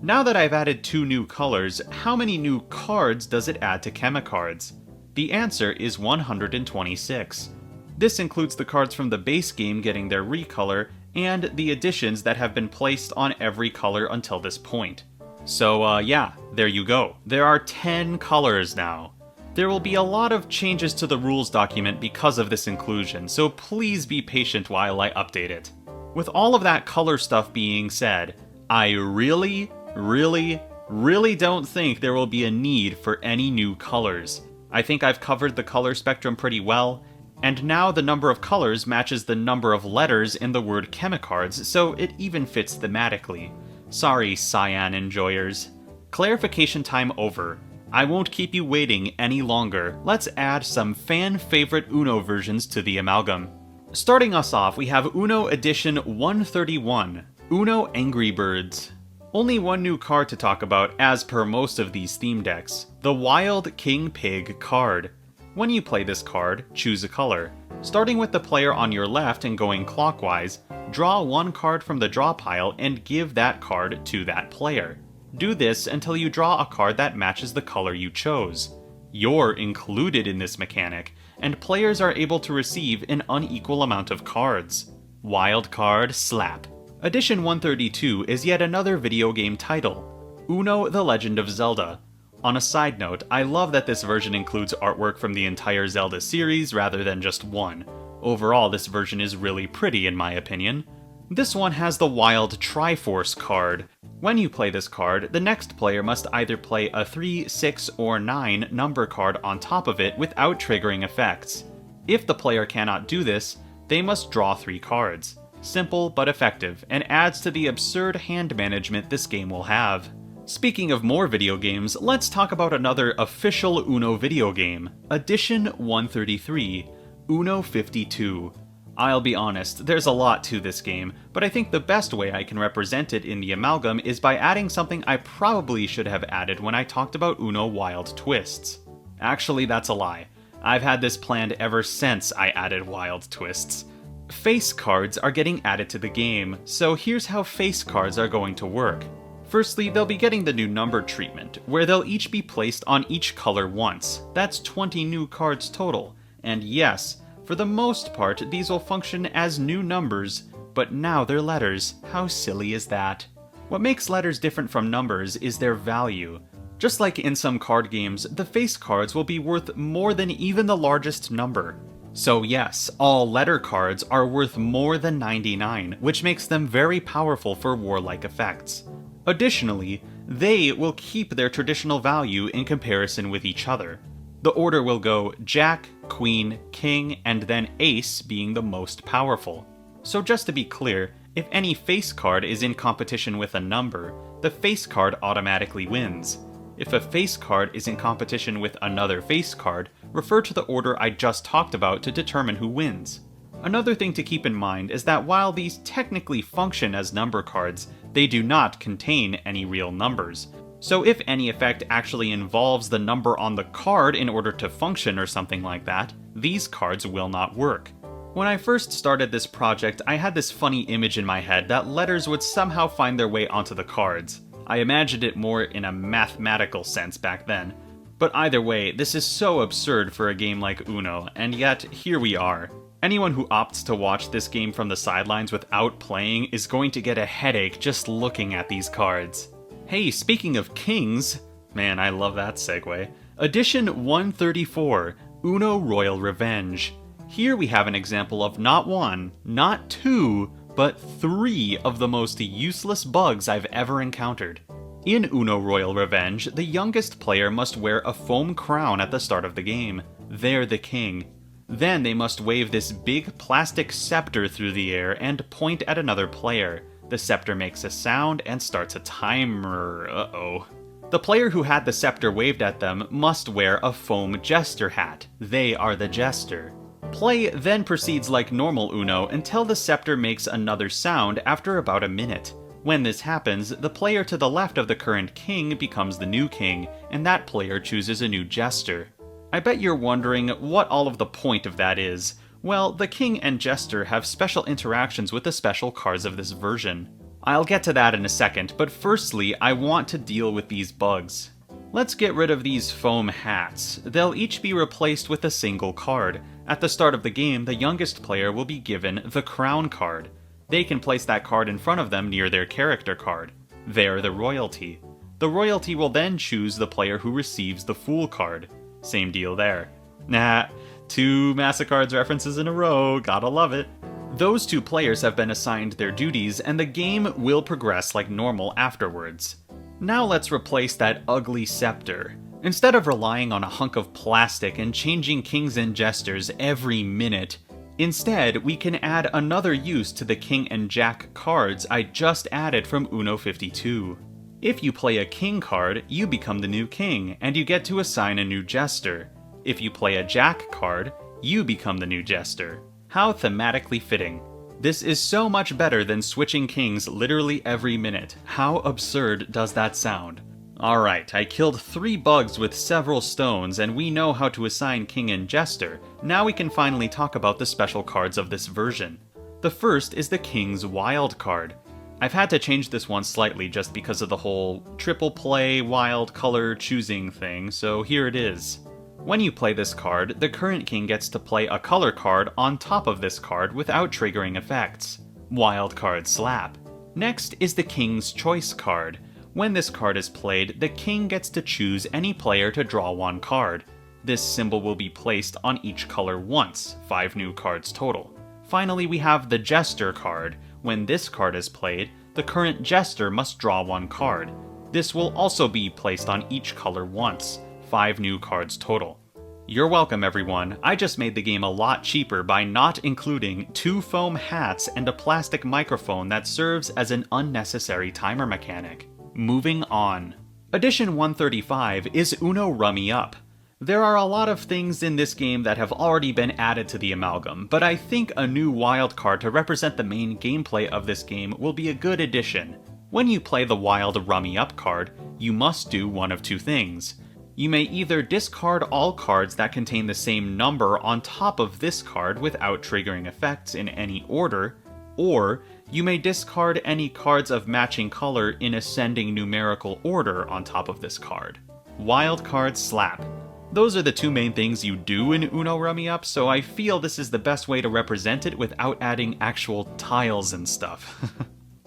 S1: Now that I've added 2 new colors, how many new cards does it add to Chemicards? The answer is 126. This includes the cards from the base game getting their recolor, and the additions that have been placed on every color until this point. So yeah, there you go. There are 10 colors now. There will be a lot of changes to the rules document because of this inclusion, so please be patient while I update it. With all of that color stuff being said, I really don't think there will be a need for any new colors. I think I've covered the color spectrum pretty well, and now the number of colors matches the number of letters in the word Chemicards, so it even fits thematically. Sorry, cyan enjoyers. Clarification time over. I won't keep you waiting any longer. Let's add some fan-favorite Uno versions to the Amalgam. Starting us off, we have Uno Edition 131, Uno Angry Birds. Only one new card to talk about, as per most of these theme decks, the Wild King Pig card. When you play this card, choose a color. Starting with the player on your left and going clockwise, draw one card from the draw pile and give that card to that player. Do this until you draw a card that matches the color you chose. You're included in this mechanic, and players are able to receive an unequal amount of cards. Wild card slap. Edition 132 is yet another video game title, Uno The Legend of Zelda. On a side note, I love that this version includes artwork from the entire Zelda series rather than just one. Overall, this version is really pretty in my opinion. This one has the Wild Triforce card. When you play this card, the next player must either play a 3, 6, or 9 number card on top of it without triggering effects. If the player cannot do this, they must draw 3 cards. Simple but effective, and adds to the absurd hand management this game will have. Speaking of more video games, let's talk about another official Uno video game, Edition 133, Uno 52. I'll be honest, there's a lot to this game, but I think the best way I can represent it in the Amalgam is by adding something I probably should have added when I talked about Uno Wild Twists. Actually, that's a lie. I've had this planned ever since I added Wild Twists. Face cards are getting added to the game, so here's how face cards are going to work. Firstly, they'll be getting the new number treatment, where they'll each be placed on each color once. That's 20 new cards total. And yes, for the most part, these will function as new numbers, but now they're letters. How silly is that? What makes letters different from numbers is their value. Just like in some card games, the face cards will be worth more than even the largest number. So yes, all letter cards are worth more than 99, which makes them very powerful for warlike effects. Additionally, they will keep their traditional value in comparison with each other. The order will go Jack, Queen, King, and then Ace being the most powerful. So just to be clear, if any face card is in competition with a number, the face card automatically wins. If a face card is in competition with another face card, refer to the order I just talked about to determine who wins. Another thing to keep in mind is that while these technically function as number cards, they do not contain any real numbers. So if any effect actually involves the number on the card in order to function or something like that, these cards will not work. When I first started this project, I had this funny image in my head that letters would somehow find their way onto the cards. I imagined it more in a mathematical sense back then. But either way, this is so absurd for a game like Uno, and yet here we are. Anyone who opts to watch this game from the sidelines without playing is going to get a headache just looking at these cards. Hey, speaking of kings, man, I love that segue. Edition 134, Uno Royal Revenge. Here we have an example of not one, not two, but 3 of the most useless bugs I've ever encountered. In Uno Royal Revenge, the youngest player must wear a foam crown at the start of the game. They're the king. Then they must wave this big plastic scepter through the air and point at another player.
S4: The scepter makes a sound and starts a timer. Uh-oh. The player who had the scepter waved at them must wear a foam jester hat. They are the jester. Play then proceeds like normal Uno until the scepter makes another sound after about a minute. When this happens, the player to the left of the current king becomes the new king, and that player chooses a new jester. I bet you're wondering what all of the point of that is. Well, the king and jester have special interactions with the special cards of this version. I'll get to that in a second, but firstly, I want to deal with these bugs. Let's get rid of these foam hats. They'll each be replaced with a single card. At the start of the game, the youngest player will be given the crown card. They can place that card in front of them near their character card. They're the royalty. The royalty will then choose the player who receives the fool card. Same deal there. Nah, 2 massacards references in a row, gotta love it. Those 2 players have been assigned their duties, and the game will progress like normal afterwards. Now let's replace that ugly scepter. Instead of relying on a hunk of plastic and changing kings and jesters every minute, instead we can add another use to the king and jack cards I just added from Uno 52. If you play a king card, you become the new king, and you get to assign a new jester. If you play a jack card, you become the new jester. How thematically fitting. This is so much better than switching kings literally every minute. How absurd does that sound? Alright, I killed 3 bugs with several stones, and we know how to assign king and jester. Now we can finally talk about the special cards of this version. The first is the king's wild card. I've had to change this one slightly just because of the whole triple play wild color choosing thing, so here it is. When you play this card, the current king gets to play a color card on top of this card without triggering effects. Wild card slap. Next is the king's choice card. When this card is played, the king gets to choose any player to draw 1 card. This symbol will be placed on each color once, 5 new cards total. Finally, we have the jester card. When this card is played, the current jester must draw 1 card. This will also be placed on each color once, 5 new cards total. You're welcome, everyone. I just made the game a lot cheaper by not including 2 foam hats and a plastic microphone that serves as an unnecessary timer mechanic. Moving on. Edition 135 is Uno Rummy Up. There are a lot of things in this game that have already been added to the Amalgam, but I think a new wild card to represent the main gameplay of this game will be a good addition. When you play the wild Rummy Up card, you must do one of 2 things. You may either discard all cards that contain the same number on top of this card without triggering effects in any order, or you may discard any cards of matching color in ascending numerical order on top of this card. Wild card slap. Those are the 2 main things you do in Uno Rummy Up, so I feel this is the best way to represent it without adding actual tiles and stuff.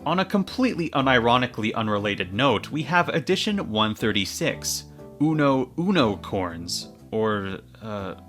S4: On a completely unironically unrelated note, we have Edition 136, Uno Unicorns, or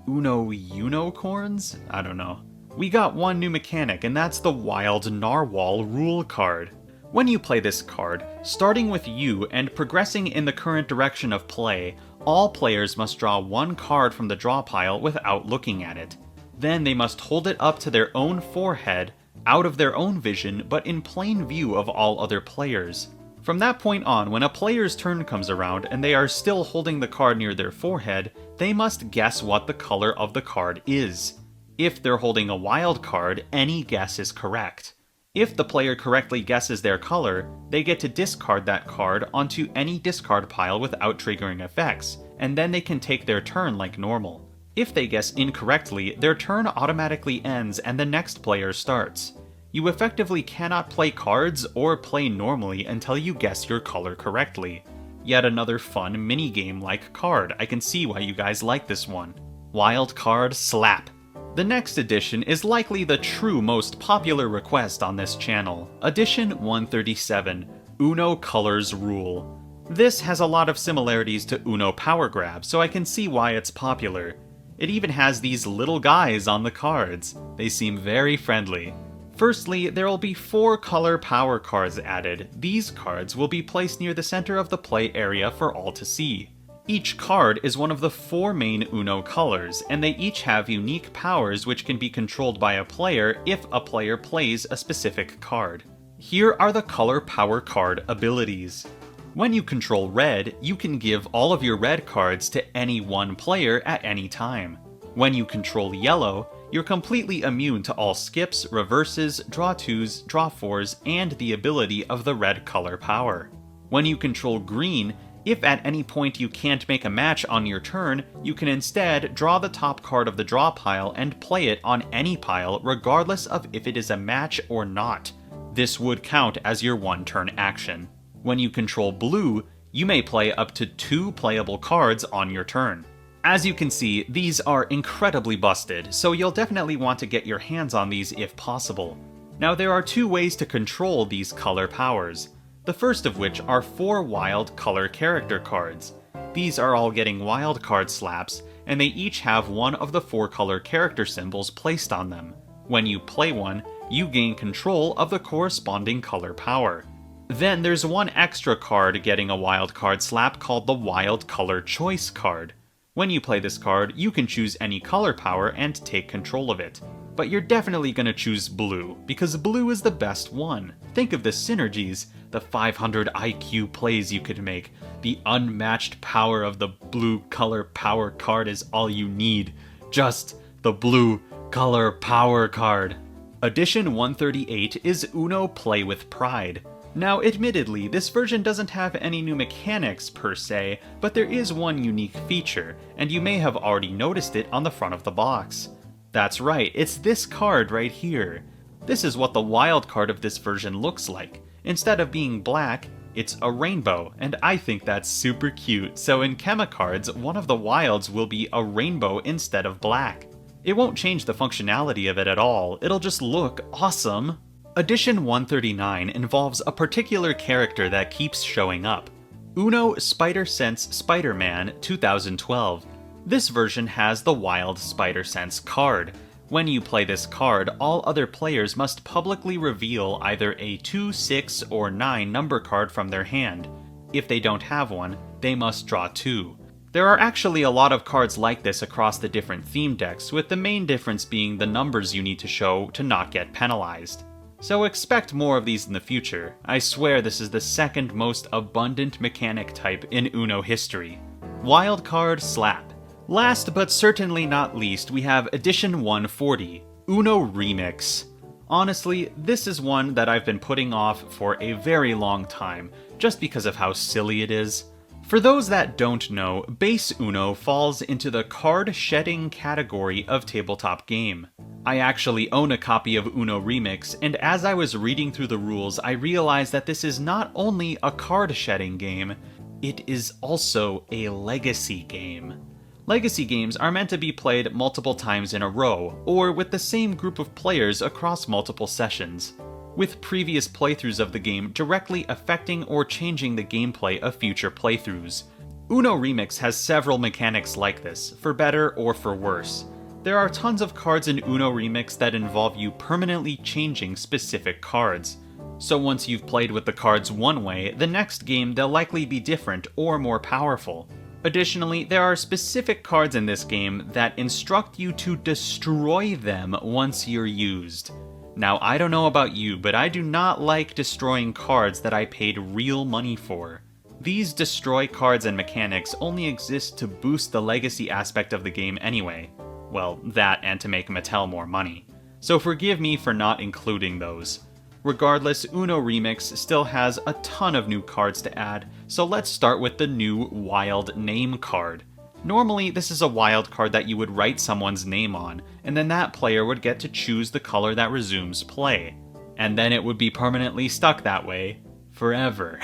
S4: Uno Unicorns? I don't know. We got 1 new mechanic, and that's the Wild Narwhal rule card. When you play this card, starting with you and progressing in the current direction of play, all players must draw 1 card from the draw pile without looking at it. Then they must hold it up to their own forehead, out of their own vision, but in plain view of all other players. From that point on, when a player's turn comes around and they are still holding the card near their forehead, they must guess what the color of the card is. If they're holding a wild card, any guess is correct. If the player correctly guesses their color, they get to discard that card onto any discard pile without triggering effects, and then they can take their turn like normal. If they guess incorrectly, their turn automatically ends and the next player starts. You effectively cannot play cards or play normally until you guess your color correctly. Yet another fun minigame-like card. I can see why you guys like this one. Wild card slap. The next edition is likely the true most popular request on this channel, Edition 137, Uno Colors Rule. This has a lot of similarities to Uno Power Grab, so I can see why it's popular. It even has these little guys on the cards. They seem very friendly. Firstly, there will be 4 color power cards added. These cards will be placed near the center of the play area for all to see. Each card is one of the 4 main Uno colors, and they each have unique powers which can be controlled by a player if a player plays a specific card. Here are the color power card abilities. When you control red, you can give all of your red cards to any one player at any time. When you control yellow, you're completely immune to all skips, reverses, draw 2s, draw 4s, and the ability of the red color power. When you control green, if at any point you can't make a match on your turn, you can instead draw the top card of the draw pile and play it on any pile regardless of if it is a match or not. This would count as your one-turn action. When you control blue, you may play up to 2 playable cards on your turn. As you can see, these are incredibly busted, so you'll definitely want to get your hands on these if possible. Now there are 2 ways to control these color powers. The first of which are 4 wild color character cards. These are all getting wild card slaps, and they each have one of the 4 color character symbols placed on them. When you play one, you gain control of the corresponding color power. Then there's one extra card getting a wild card slap called the Wild Color Choice card. When you play this card, you can choose any color power and take control of it. But you're definitely going to choose blue, because blue is the best one. Think of the synergies, the 500 IQ plays you could make. The unmatched power of the blue color power card is all you need. Just the blue color power card. Edition 138 is Uno Play with Pride. Now, admittedly, this version doesn't have any new mechanics per se, but there is one unique feature, and you may have already noticed it on the front of the box. That's right, it's this card right here. This is what the wild card of this version looks like. Instead of being black, it's a rainbow, and I think that's super cute, so in Chema cards, one of the wilds will be a rainbow instead of black. It won't change the functionality of it at all, it'll just look awesome. Edition 139 involves a particular character that keeps showing up. Uno Spider Sense Spider-Man 2012. This version has the Wild Spider Sense card. When you play this card, all other players must publicly reveal either a 2, 6, or 9 number card from their hand. If they don't have one, they must draw 2. There are actually a lot of cards like this across the different theme decks, with the main difference being the numbers you need to show to not get penalized. So expect more of these in the future. I swear this is the second most abundant mechanic type in Uno history. Wildcard Slap. Last but certainly not least, we have Edition 140, Uno Remix. Honestly, this is one that I've been putting off for a very long time, just because of how silly it is. For those that don't know, base Uno falls into the card-shedding category of tabletop game. I actually own a copy of Uno Remix, and as I was reading through the rules, I realized that this is not only a card-shedding game, it is also a legacy game. Legacy games are meant to be played multiple times in a row, or with the same group of players across multiple sessions, with previous playthroughs of the game directly affecting or changing the gameplay of future playthroughs. Uno Remix has several mechanics like this, for better or for worse. There are tons of cards in Uno Remix that involve you permanently changing specific cards. So once you've played with the cards one way, the next game they'll likely be different or more powerful. Additionally, there are specific cards in this game that instruct you to destroy them once you're used. Now, I don't know about you, but I do not like destroying cards that I paid real money for. These destroy cards and mechanics only exist to boost the legacy aspect of the game anyway. Well, that and to make Mattel more money. So forgive me for not including those. Regardless, Uno Remix still has a ton of new cards to add, so let's start with the new Wild Name card. Normally, this is a wild card that you would write someone's name on, and then that player would get to choose the color that resumes play. And then it would be permanently stuck that way, forever.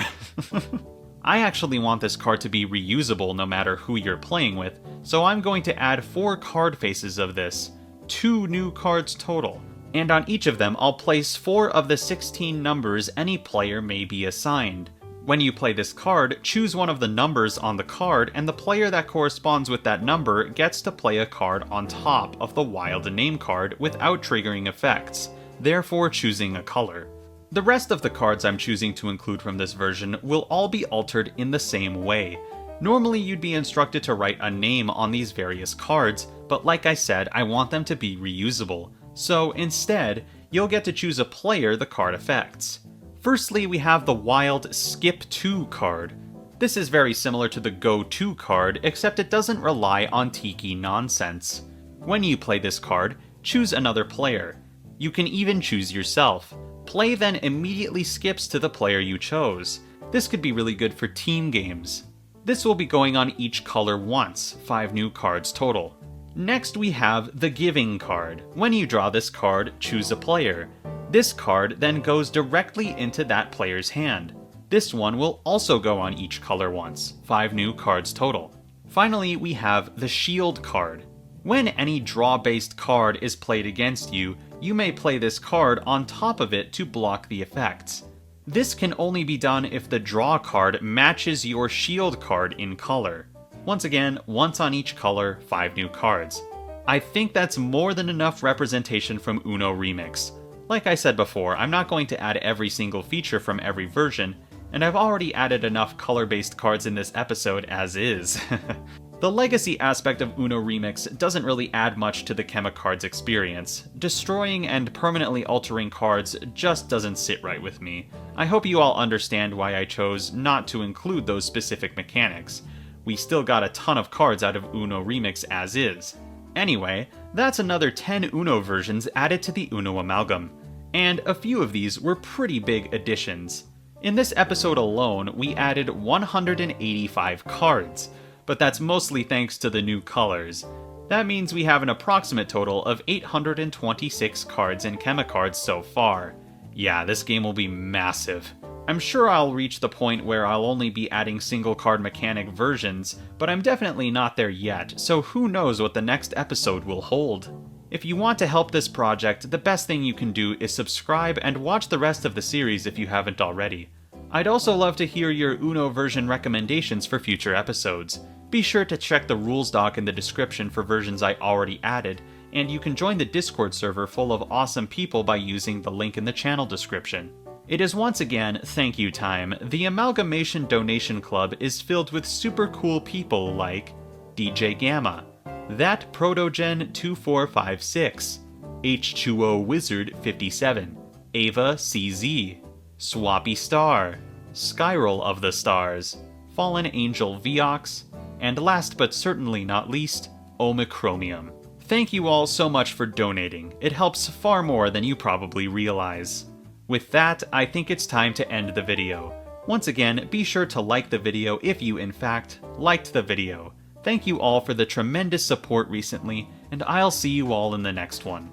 S4: I actually want this card to be reusable no matter who you're playing with, so I'm going to add 4 card faces of this, 2 new cards total, and on each of them I'll place 4 of the 16 numbers any player may be assigned. When you play this card, choose one of the numbers on the card, and the player that corresponds with that number gets to play a card on top of the Wild Name card without triggering effects, therefore choosing a color. The rest of the cards I'm choosing to include from this version will all be altered in the same way. Normally you'd be instructed to write a name on these various cards, but like I said, I want them to be reusable. So instead, you'll get to choose a player the card affects. Firstly, we have the wild Skip To card. This is very similar to the Go To card, except it doesn't rely on tiki nonsense. When you play this card, choose another player. You can even choose yourself. Play then immediately skips to the player you chose. This could be really good for team games. This will be going on each color once, 5 new cards total. Next we have the Giving card. When you draw this card, choose a player. This card then goes directly into that player's hand. This one will also go on each color once, 5 new cards total. Finally, we have the Shield card. When any draw-based card is played against you, you may play this card on top of it to block the effects. This can only be done if the draw card matches your shield card in color. Once again, once on each color, 5 new cards. I think that's more than enough representation from Uno Remix. Like I said before, I'm not going to add every single feature from every version, and I've already added enough color-based cards in this episode as is. The legacy aspect of Uno Remix doesn't really add much to the ChemiCards experience. Destroying and permanently altering cards just doesn't sit right with me. I hope you all understand why I chose not to include those specific mechanics. We still got a ton of cards out of Uno Remix as is. Anyway, that's another 10 Uno versions added to the Uno Amalgam, and a few of these were pretty big additions. In this episode alone, we added 185 cards, but that's mostly thanks to the new colors. That means we have an approximate total of 826 cards in ChemiCards so far. Yeah, this game will be massive. I'm sure I'll reach the point where I'll only be adding single card mechanic versions, but I'm definitely not there yet, so who knows what the next episode will hold. If you want to help this project, the best thing you can do is subscribe and watch the rest of the series if you haven't already. I'd also love to hear your Uno version recommendations for future episodes. Be sure to check the rules doc in the description for versions I already added, and you can join the Discord server full of awesome people by using the link in the channel description. It is once again thank you time. The Amalgamation Donation Club is filled with super cool people like DJ Gamma, That Protogen 2456, H2O Wizard 57, Ava CZ, Swappy Star, Spiral of the Stars, Fallen Angel Viox, and last but certainly not least, Omicromium. Thank you all so much for donating. It helps far more than you probably realize. With that, I think it's time to end the video. Once again, be sure to like the video if you in fact liked the video. Thank you all for the tremendous support recently, and I'll see you all in the next one.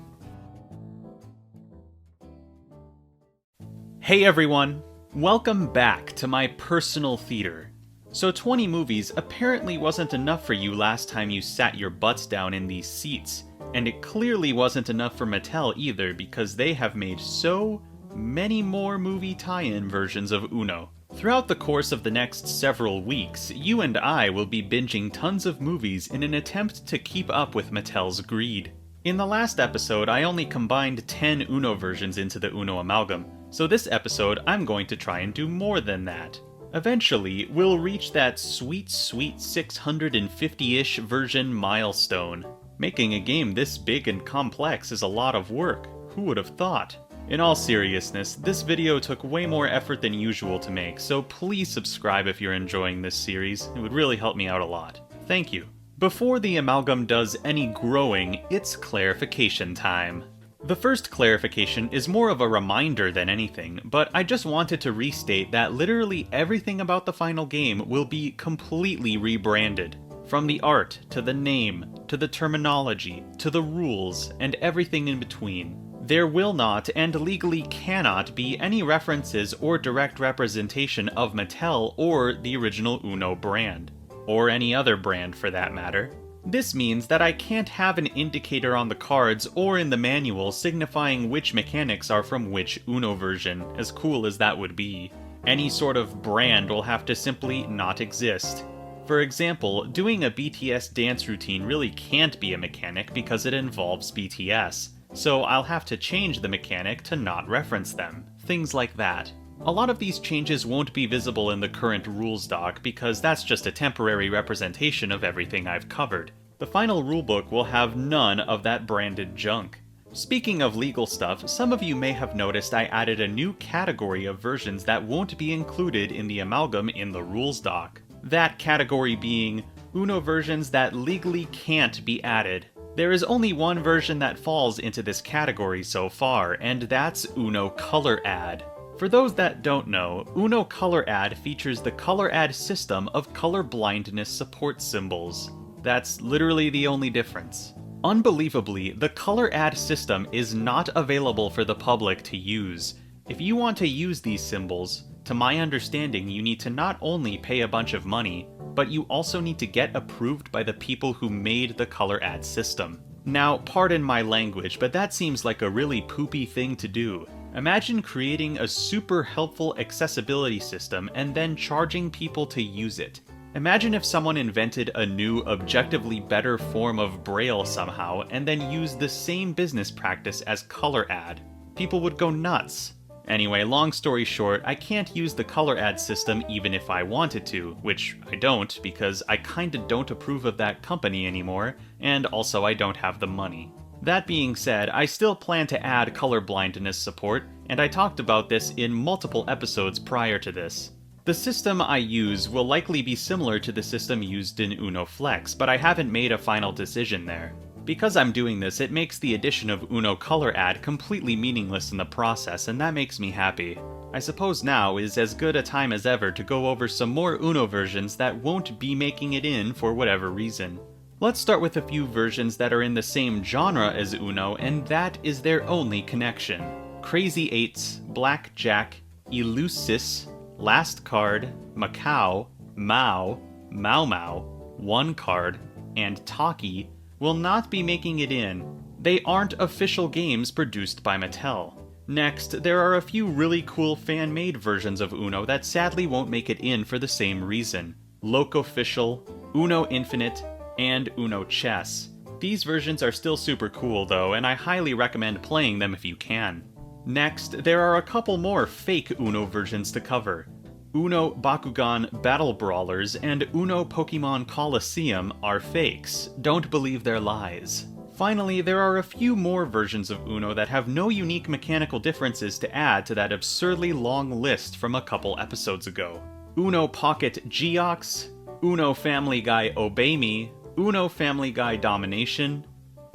S4: Hey everyone! Welcome back to my personal theater. So 20 movies apparently wasn't enough for you last time you sat your butts down in these seats, and it clearly wasn't enough for Mattel either because they have made so many more movie tie-in versions of Uno. Throughout the course of the next several weeks, you and I will be binging tons of movies in an attempt to keep up with Mattel's greed. In the last episode, I only combined 10 Uno versions into the Uno Amalgam, so this episode I'm going to try and do more than that. Eventually, we'll reach that sweet 650-ish version milestone. Making a game this big and complex is a lot of work. Who would have thought? In all seriousness, this video took way more effort than usual to make, so please subscribe if you're enjoying this series. It would really help me out a lot. Thank you. Before the Amalgam does any growing, it's clarification time. The first clarification is more of a reminder than anything, but I just wanted to restate that literally everything about the final game will be completely rebranded. From the art, to the name, to the terminology, to the rules, and everything in between. There will not, and legally cannot, be any references or direct representation of Mattel or the original Uno brand. Or any other brand for that matter. This means that I can't have an indicator on the cards or in the manual signifying which mechanics are from which Uno version, as cool as that would be. Any sort of brand will have to simply not exist. For example, doing a BTS dance routine really can't be a mechanic because it involves BTS, so I'll have to change the mechanic to not reference them. Things like that. A lot of these changes won't be visible in the current rules doc because that's just a temporary representation of everything I've covered. The final rulebook will have none of that branded junk. Speaking of legal stuff, some of you may have noticed I added a new category of versions that won't be included in the Amalgam in the rules doc. That category being Uno versions that legally can't be added. There is only one version that falls into this category so far, and that's Uno Color Add. For those that don't know, Uno Color Add features the color add system of color blindness support symbols. That's literally the only difference. Unbelievably, the color add system is not available for the public to use. If you want to use these symbols, to my understanding, you need to not only pay a bunch of money, but you also need to get approved by the people who made the color add system. Now, pardon my language, but that seems like a really poopy thing to do. Imagine creating a super helpful accessibility system and then charging people to use it. Imagine if someone invented a new, objectively better form of Braille somehow, and then used the same business practice as color add. People would go nuts. Anyway, long story short, I can't use the color add system even if I wanted to, which I don't, because I kinda don't approve of that company anymore, and also I don't have the money. That being said, I still plan to add color blindness support, and I talked about this in multiple episodes prior to this. The system I use will likely be similar to the system used in Uno Flex, but I haven't made a final decision there. Because I'm doing this, it makes the addition of Uno Color Add completely meaningless in the process, and that makes me happy. I suppose now is as good a time as ever to go over some more Uno versions that won't be making it in for whatever reason. Let's start with a few versions that are in the same genre as Uno, and that is their only connection. Crazy Eights, Black Jack, Elusis, Last Card, Macau, Mao, Mau Mau, One Card, and Taki will not be making it in. They aren't official games produced by Mattel. Next, there are a few really cool fan-made versions of Uno that sadly won't make it in for the same reason. Loc-Official, Uno Infinite, and Uno Chess. These versions are still super cool though, and I highly recommend playing them if you can. Next, there are a couple more fake Uno versions to cover. Uno Bakugan Battle Brawlers and Uno Pokemon Coliseum are fakes. Don't believe their lies. Finally, there are a few more versions of Uno that have no unique mechanical differences to add to that absurdly long list from a couple episodes ago. Uno Pocket Geox, Uno Family Guy Obey Me, Uno Family Guy Domination,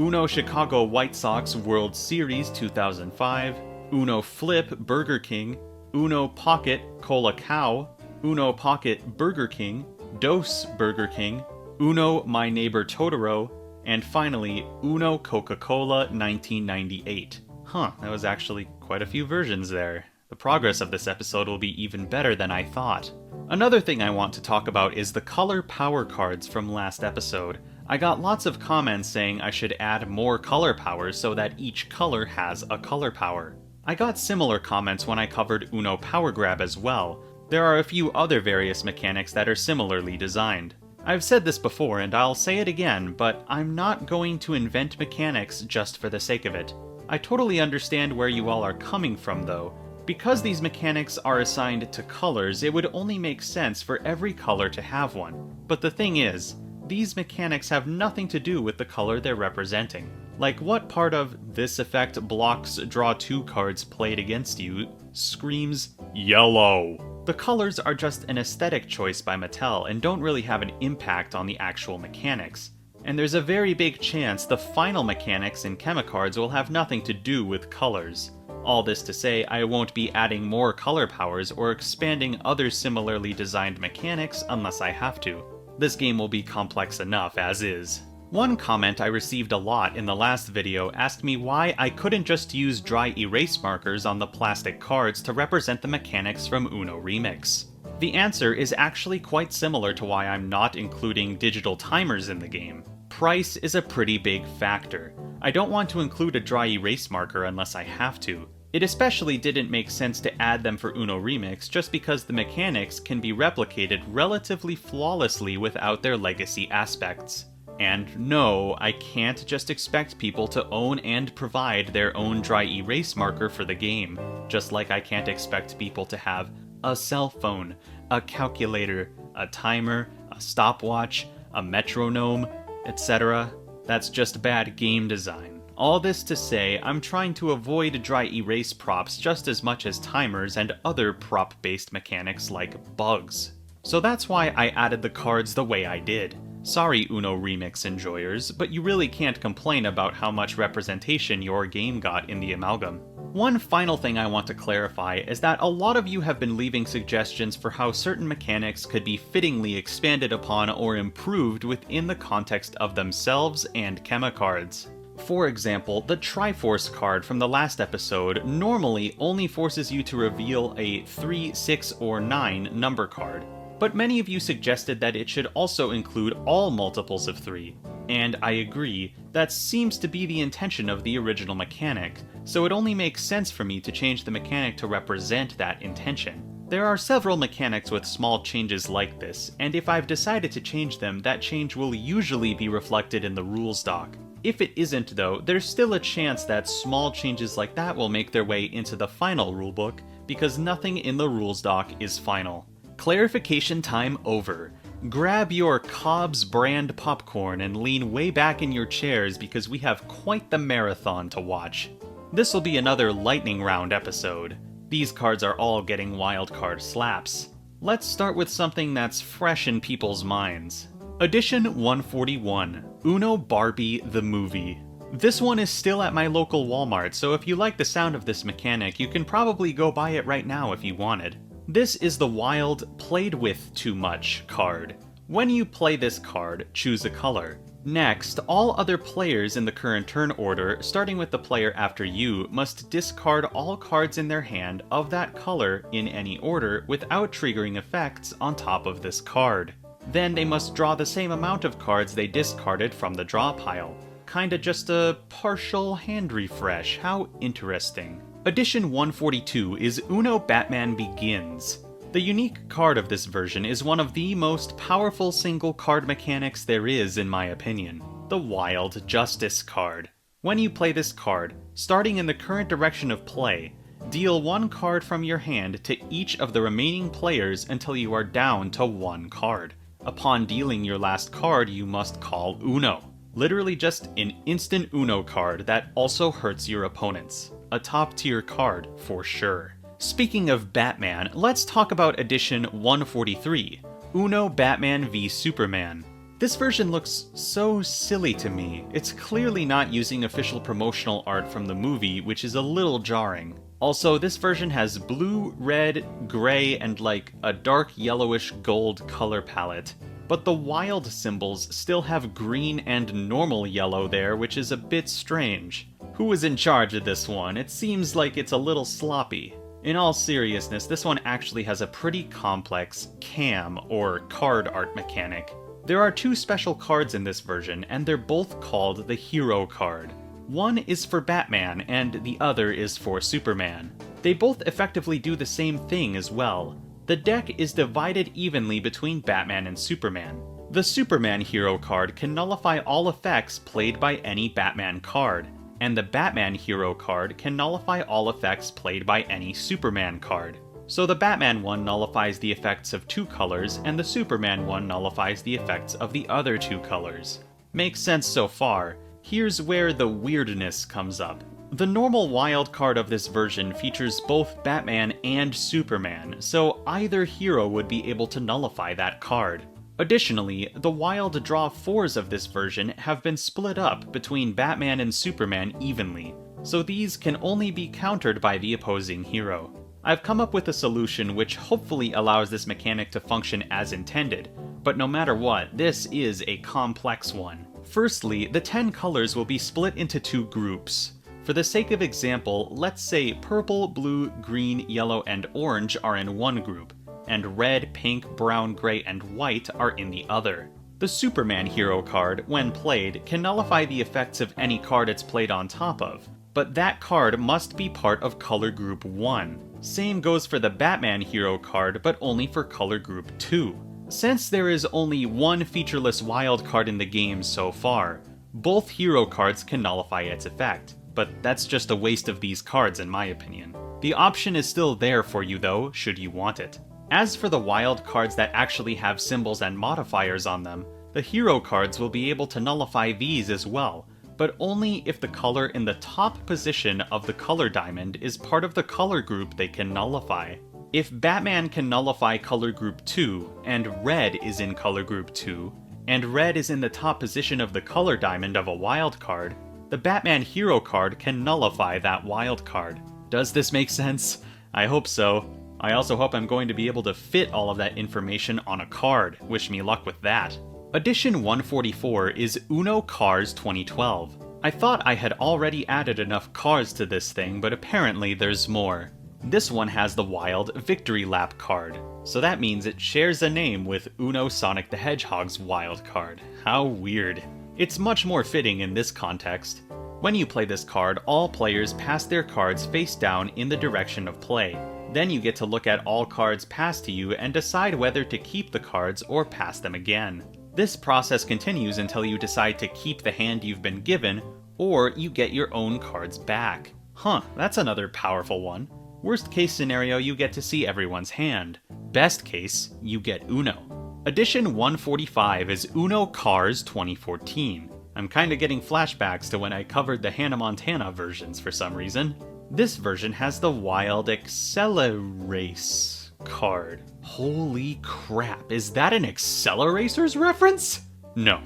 S4: Uno Chicago White Sox World Series 2005, Uno Flip Burger King, Uno Pocket Cola Cow, Uno Pocket Burger King, Dose Burger King, Uno My Neighbor Totoro, and finally, Uno Coca-Cola 1998. That was actually quite a few versions there. The progress of this episode will be even better than I thought. Another thing I want to talk about is the color power cards from last episode. I got lots of comments saying I should add more color powers so that each color has a color power. I got similar comments when I covered Uno Power Grab as well. There are a few other various mechanics that are similarly designed. I've said this before and I'll say it again, but I'm not going to invent mechanics just for the sake of it. I totally understand where you all are coming from though. Because these mechanics are assigned to colors, it would only make sense for every color to have one. But the thing is, these mechanics have nothing to do with the color they're representing. Like, what part of this effect blocks draw 2 cards played against you screams yellow? The colors are just an aesthetic choice by Mattel and don't really have an impact on the actual mechanics. And there's a very big chance the final mechanics in Chemicards will have nothing to do with colors. All this to say, I won't be adding more color powers or expanding other similarly designed mechanics unless I have to. This game will be complex enough as is. One comment I received a lot in the last video asked me why I couldn't just use dry erase markers on the plastic cards to represent the mechanics from Uno Remix. The answer is actually quite similar to why I'm not including digital timers in the game. Price is a pretty big factor. I don't want to include a dry erase marker unless I have to. It especially didn't make sense to add them for Uno Remix just because the mechanics can be replicated relatively flawlessly without their legacy aspects. And no, I can't just expect people to own and provide their own dry erase marker for the game, just like I can't expect people to have a cell phone, a calculator, a timer, a stopwatch, a metronome, etc. That's just bad game design. All this to say, I'm trying to avoid dry erase props just as much as timers and other prop-based mechanics like bugs. So that's why I added the cards the way I did. Sorry Uno Remix enjoyers, but you really can't complain about how much representation your game got in the Amalgam. One final thing I want to clarify is that a lot of you have been leaving suggestions for how certain mechanics could be fittingly expanded upon or improved within the context of themselves and chemacards. For example, the Triforce card from the last episode normally only forces you to reveal a 3, 6, or 9 number card, but many of you suggested that it should also include all multiples of 3, and I agree, that seems to be the intention of the original mechanic, so it only makes sense for me to change the mechanic to represent that intention. There are several mechanics with small changes like this, and if I've decided to change them, that change will usually be reflected in the rules doc. If it isn't though, there's still a chance that small changes like that will make their way into the final rulebook, because nothing in the rules doc is final. Clarification time over. Grab your Cobb's brand popcorn and lean way back in your chairs because we have quite the marathon to watch. This will be another lightning round episode. These cards are all getting wildcard slaps. Let's start with something that's fresh in people's minds. Edition 141, Uno Barbie the Movie. This one is still at my local Walmart, so if you like the sound of this mechanic, you can probably go buy it right now if you wanted. This is the wild played with too much card. When you play this card, choose a color. Next, all other players in the current turn order, starting with the player after you, must discard all cards in their hand of that color in any order without triggering effects on top of this card. Then they must draw the same amount of cards they discarded from the draw pile. Kinda just a partial hand refresh, how interesting. Edition 142 is Uno Batman Begins. The unique card of this version is one of the most powerful single card mechanics there is in my opinion, the Wild Justice card. When you play this card, starting in the current direction of play, deal one card from your hand to each of the remaining players until you are down to one card. Upon dealing your last card, you must call Uno. Literally just an instant Uno card that also hurts your opponents. A top tier card, for sure. Speaking of Batman, let's talk about edition 143, Uno Batman v Superman. This version looks so silly to me. It's clearly not using official promotional art from the movie, which is a little jarring. Also, this version has blue, red, gray, and like a dark yellowish gold color palette. But the wild symbols still have green and normal yellow there, which is a bit strange. Who was in charge of this one? It seems like it's a little sloppy. In all seriousness, this one actually has a pretty complex cam, or card art mechanic. There are two special cards in this version, and they're both called the Hero card. One is for Batman, and the other is for Superman. They both effectively do the same thing as well. The deck is divided evenly between Batman and Superman. The Superman Hero card can nullify all effects played by any Batman card, and the Batman Hero card can nullify all effects played by any Superman card. So the Batman one nullifies the effects of two colors, and the Superman one nullifies the effects of the other two colors. Makes sense so far. Here's where the weirdness comes up. The normal wild card of this version features both Batman and Superman, so either hero would be able to nullify that card. Additionally, the wild draw 4s of this version have been split up between Batman and Superman evenly, so these can only be countered by the opposing hero. I've come up with a solution which hopefully allows this mechanic to function as intended, but no matter what, this is a complex one. Firstly, the 10 colors will be split into two groups. For the sake of example, let's say purple, blue, green, yellow, and orange are in one group, and red, pink, brown, gray, and white are in the other. The Superman Hero card, when played, can nullify the effects of any card it's played on top of, but that card must be part of color group 1. Same goes for the Batman Hero card, but only for color group 2. Since there is only one featureless wild card in the game so far, both hero cards can nullify its effect, but that's just a waste of these cards in my opinion. The option is still there for you though, should you want it. As for the wild cards that actually have symbols and modifiers on them, the hero cards will be able to nullify these as well, but only if the color in the top position of the color diamond is part of the color group they can nullify. If Batman can nullify color group 2, and red is in color group 2, and red is in the top position of the color diamond of a wild card, the Batman hero card can nullify that wild card. Does this make sense? I hope so. I also hope I'm going to be able to fit all of that information on a card. Wish me luck with that. Edition 144 is Uno Cars 2012. I thought I had already added enough cars to this thing, but apparently there's more. This one has the wild Victory Lap card, so that means it shares a name with Uno Sonic the Hedgehog's wild card. How weird. It's much more fitting in this context. When you play this card, all players pass their cards face down in the direction of play. Then you get to look at all cards passed to you and decide whether to keep the cards or pass them again. This process continues until you decide to keep the hand you've been given, or you get your own cards back. Huh, that's another powerful one. Worst case scenario, you get to see everyone's hand. Best case, you get Uno. Edition 145 is Uno Cars 2014. I'm kinda getting flashbacks to when I covered the Hannah Montana versions for some reason. This version has the wild Accelerace card. Holy crap, is that an Acceleracers reference? No,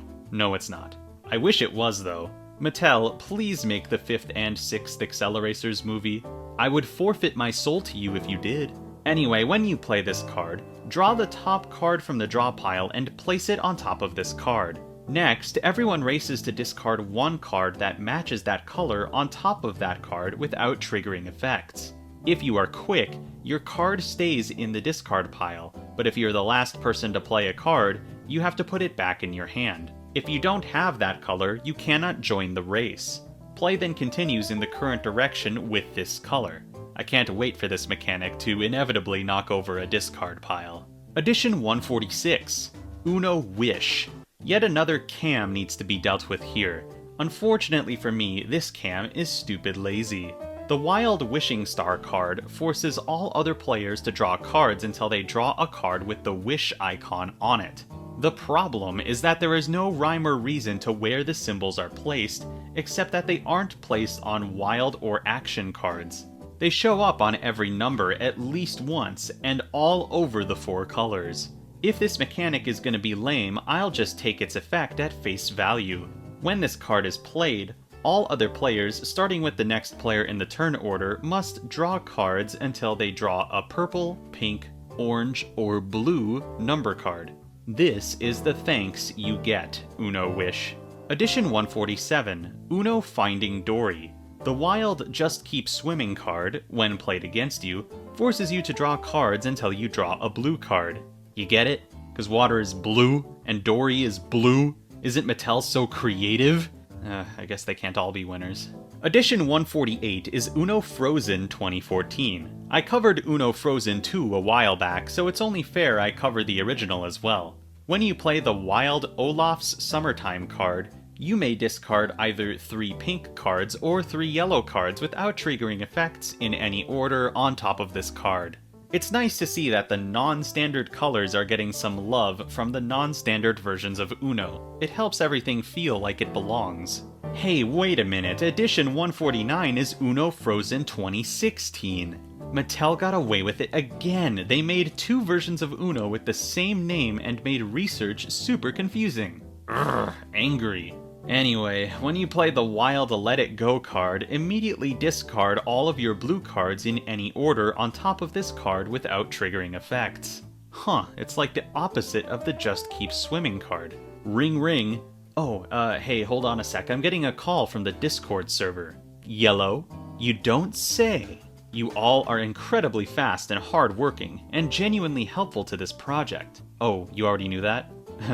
S4: it's not. I wish it was though. Mattel, please make the 5th and 6th Acceleracers movie. I would forfeit my soul to you if you did. Anyway, when you play this card, draw the top card from the draw pile and place it on top of this card. Next, everyone races to discard one card that matches that color on top of that card without triggering effects. If you are quick, your card stays in the discard pile, but if you're the last person to play a card, you have to put it back in your hand. If you don't have that color, you cannot join the race. Play then continues in the current direction with this color. I can't wait for this mechanic to inevitably knock over a discard pile. Edition 146, Uno Wish. Yet another cam needs to be dealt with here. Unfortunately for me, this cam is stupid lazy. The Wild Wishing Star card forces all other players to draw cards until they draw a card with the wish icon on it. The problem is that there is no rhyme or reason to where the symbols are placed, except that they aren't placed on wild or action cards. They show up on every number at least once, and all over the 4 colors. If this mechanic is going to be lame, I'll just take its effect at face value. When this card is played, all other players, starting with the next player in the turn order, must draw cards until they draw a purple, pink, orange, or blue number card. This is the thanks you get, Uno Wish. Edition 147, Uno Finding Dory. The wild Just Keep Swimming card, when played against you, forces you to draw cards until you draw a blue card. You get it? Because water is blue, and Dory is blue? Isn't Mattel so creative? I guess they can't all be winners. Edition 148 is Uno Frozen 2014. I covered Uno Frozen 2 a while back, so it's only fair I cover the original as well. When you play the wild Olaf's Summertime card, you may discard either 3 pink cards or 3 yellow cards without triggering effects in any order on top of this card. It's nice to see that the non-standard colors are getting some love from the non-standard versions of Uno. It helps everything feel like it belongs. Hey, wait a minute, edition 149 is Uno Frozen 2016. Mattel got away with it again. They made 2 versions of Uno with the same name and made research super confusing. Urgh, angry. Anyway, when you play the wild Let It Go card, immediately discard all of your blue cards in any order on top of this card without triggering effects. Huh, it's like the opposite of the Just Keep Swimming card. Ring ring. Oh, hey, hold on a sec, I'm getting a call from the Discord server. Yellow? You don't say. You all are incredibly fast and hard-working, and genuinely helpful to this project. Oh, you already knew that?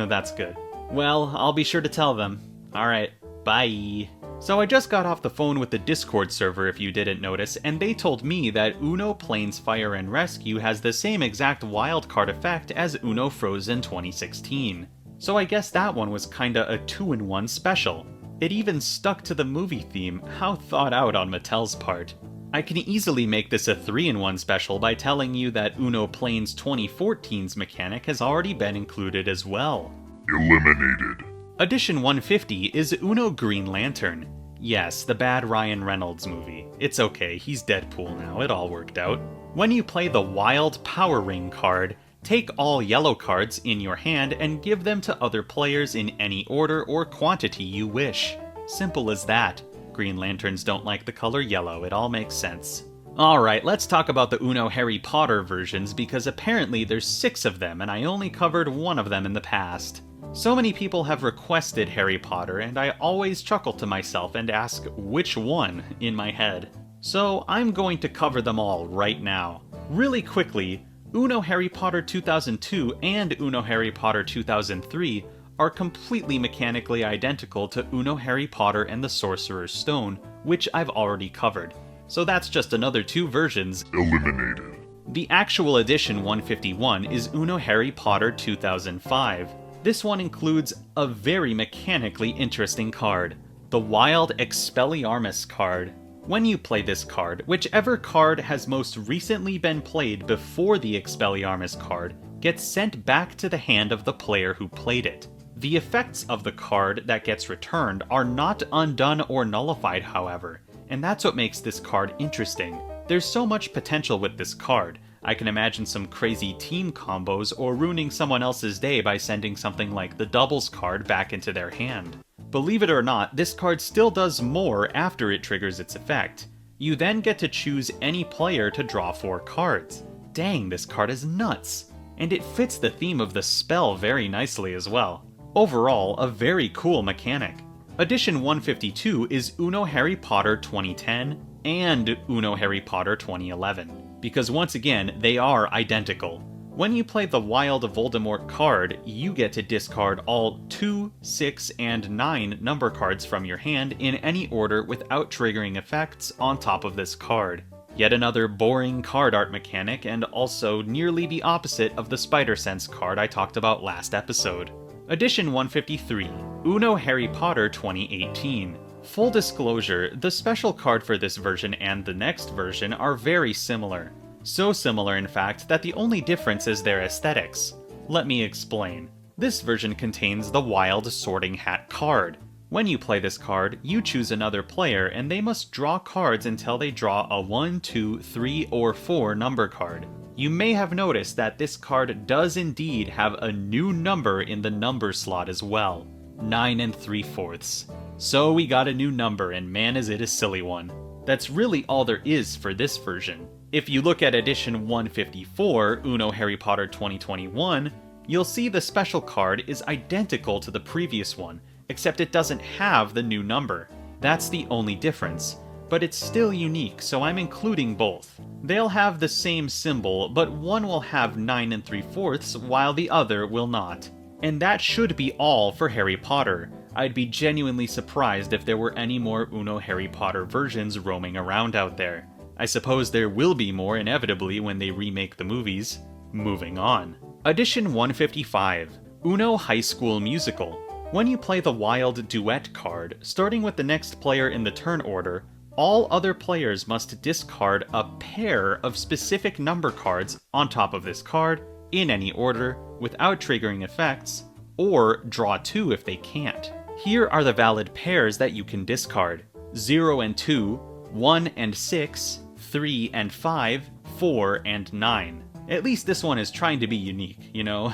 S4: That's good. Well, I'll be sure to tell them. Alright, bye. So I just got off the phone with the Discord server if you didn't notice, and they told me that Uno Planes Fire and Rescue has the same exact wildcard effect as Uno Frozen 2016. So I guess that one was kinda a 2-in-1 special. It even stuck to the movie theme. How thought out on Mattel's part. I can easily make this a 3-in-1 special by telling you that Uno Planes 2014's mechanic has already been included as well.
S5: Eliminated.
S4: Edition 150 is Uno Green Lantern. Yes, the bad Ryan Reynolds movie. It's okay, he's Deadpool now, it all worked out. When you play the Wild Power Ring card, take all yellow cards in your hand and give them to other players in any order or quantity you wish. Simple as that. Green Lanterns don't like the color yellow, it all makes sense. Alright, let's talk about the Uno Harry Potter versions because apparently there's 6 of them and I only covered 1 of them in the past. So many people have requested Harry Potter and I always chuckle to myself and ask which one in my head. So I'm going to cover them all right now. Really quickly, Uno Harry Potter 2002 and Uno Harry Potter 2003 are completely mechanically identical to Uno Harry Potter and the Sorcerer's Stone, which I've already covered. So that's just another 2 versions eliminated. The actual edition 151 is Uno Harry Potter 2005. This one includes a very mechanically interesting card, the Wild Expelliarmus card. When you play this card, whichever card has most recently been played before the Expelliarmus card gets sent back to the hand of the player who played it. The effects of the card that gets returned are not undone or nullified, however, and that's what makes this card interesting. There's so much potential with this card. I can imagine some crazy team combos or ruining someone else's day by sending something like the doubles card back into their hand. Believe it or not, this card still does more after it triggers its effect. You then get to choose any player to draw 4 cards. Dang, this card is nuts! And it fits the theme of the spell very nicely as well. Overall, a very cool mechanic. Edition 152 is Uno Harry Potter 2010 and Uno Harry Potter 2011, because once again, they are identical. When you play the Wild Voldemort card, you get to discard all 2, 6, and 9 number cards from your hand in any order without triggering effects on top of this card. Yet another boring card art mechanic, and also nearly the opposite of the Spider Sense card I talked about last episode. Edition 153, Uno Harry Potter 2018. Full disclosure, the special card for this version and the next version are very similar. So similar, in fact, that the only difference is their aesthetics. Let me explain. This version contains the Wild Sorting Hat card. When you play this card, you choose another player and they must draw cards until they draw a 1, 2, 3, or 4 number card. You may have noticed that this card does indeed have a new number in the number slot as well, 9 3/4. So we got a new number, and man is it a silly one. That's really all there is for this version. If you look at edition 154, Uno Harry Potter 2021, you'll see the special card is identical to the previous one, except it doesn't have the new number. That's the only difference. But it's still unique, so I'm including both. They'll have the same symbol, but one will have 9 3/4 while the other will not. And that should be all for Harry Potter. I'd be genuinely surprised if there were any more Uno Harry Potter versions roaming around out there. I suppose there will be more inevitably when they remake the movies. Moving on. Edition 155, Uno High School Musical. When you play the Wild Duet card, starting with the next player in the turn order, all other players must discard a pair of specific number cards on top of this card, in any order, without triggering effects, or draw 2 if they can't. Here are the valid pairs that you can discard: 0 and 2, 1 and 6, 3 and 5, 4 and 9. At least this one is trying to be unique, you know?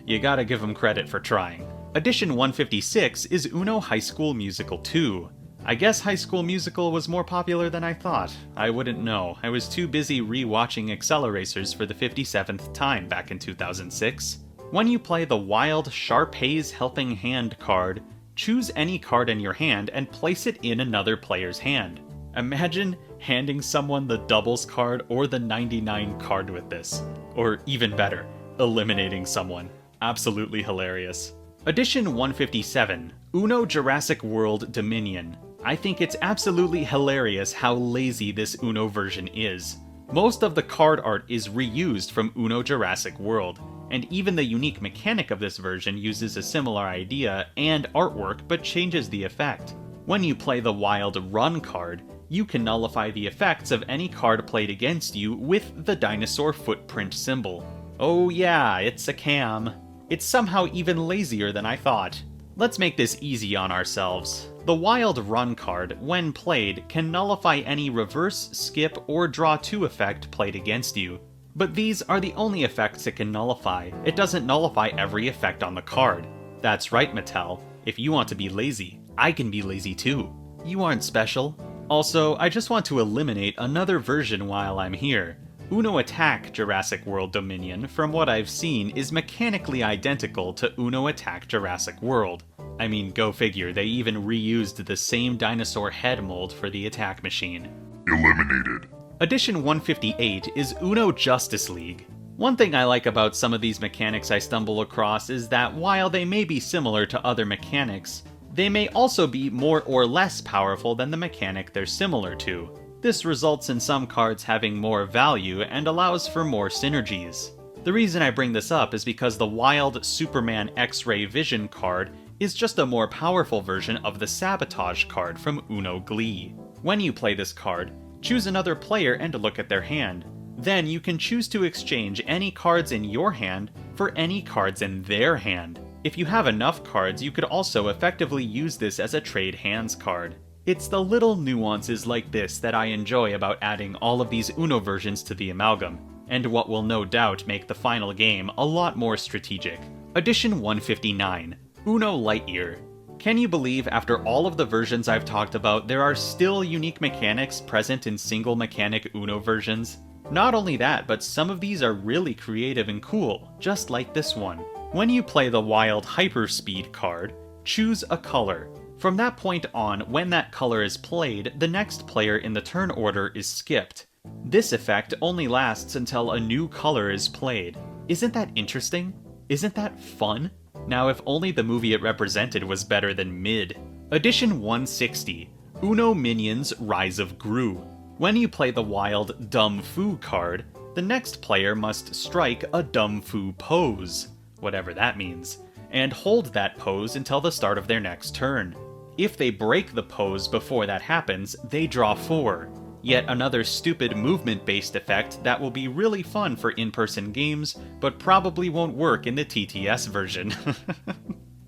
S4: You gotta give them credit for trying. Edition 156 is Uno High School Musical 2. I guess High School Musical was more popular than I thought. I wouldn't know. I was too busy re-watching Acceleracers for the 57th time back in 2006. When you play the Wild Sharpay's Helping Hand card, choose any card in your hand and place it in another player's hand. Imagine handing someone the doubles card or the 99 card with this. Or even better, eliminating someone. Absolutely hilarious. Edition 157, Uno Jurassic World Dominion. I think it's absolutely hilarious how lazy this Uno version is. Most of the card art is reused from Uno Jurassic World, and even the unique mechanic of this version uses a similar idea and artwork but changes the effect. When you play the Wild Run card, you can nullify the effects of any card played against you with the dinosaur footprint symbol. Oh yeah, it's a cam. It's somehow even lazier than I thought. Let's make this easy on ourselves. The Wild Run card, when played, can nullify any reverse, skip, or draw 2 effect played against you. But these are the only effects it can nullify. It doesn't nullify every effect on the card. That's right, Mattel. If you want to be lazy, I can be lazy too. You aren't special. Also, I just want to eliminate another version while I'm here. Uno Attack Jurassic World Dominion, from what I've seen, is mechanically identical to Uno Attack Jurassic World. I mean, go figure, they even reused the same dinosaur head mold for the attack machine.
S5: Eliminated.
S4: Edition 158 is Uno Justice League. One thing I like about some of these mechanics I stumble across is that while they may be similar to other mechanics, they may also be more or less powerful than the mechanic they're similar to. This results in some cards having more value and allows for more synergies. The reason I bring this up is because the Wild Superman X-Ray Vision card is just a more powerful version of the Sabotage card from Uno Glee. When you play this card, choose another player and look at their hand. Then you can choose to exchange any cards in your hand for any cards in their hand. If you have enough cards, you could also effectively use this as a trade hands card. It's the little nuances like this that I enjoy about adding all of these Uno versions to the Amalgam, and what will no doubt make the final game a lot more strategic. Edition 159, Uno Lightyear. Can you believe after all of the versions I've talked about, there are still unique mechanics present in single mechanic Uno versions? Not only that, but some of these are really creative and cool, just like this one. When you play the Wild Hyperspeed card, choose a color. From that point on, when that color is played, the next player in the turn order is skipped. This effect only lasts until a new color is played. Isn't that interesting? Isn't that fun? Now, if only the movie it represented was better than mid. Edition 160, Uno Minions Rise of Gru. When you play the Wild Dumb Fu card, the next player must strike a Dumb Fu pose, whatever that means, and hold that pose until the start of their next turn. If they break the pose before that happens, they draw 4. Yet another stupid movement-based effect that will be really fun for in-person games, but probably won't work in the TTS version.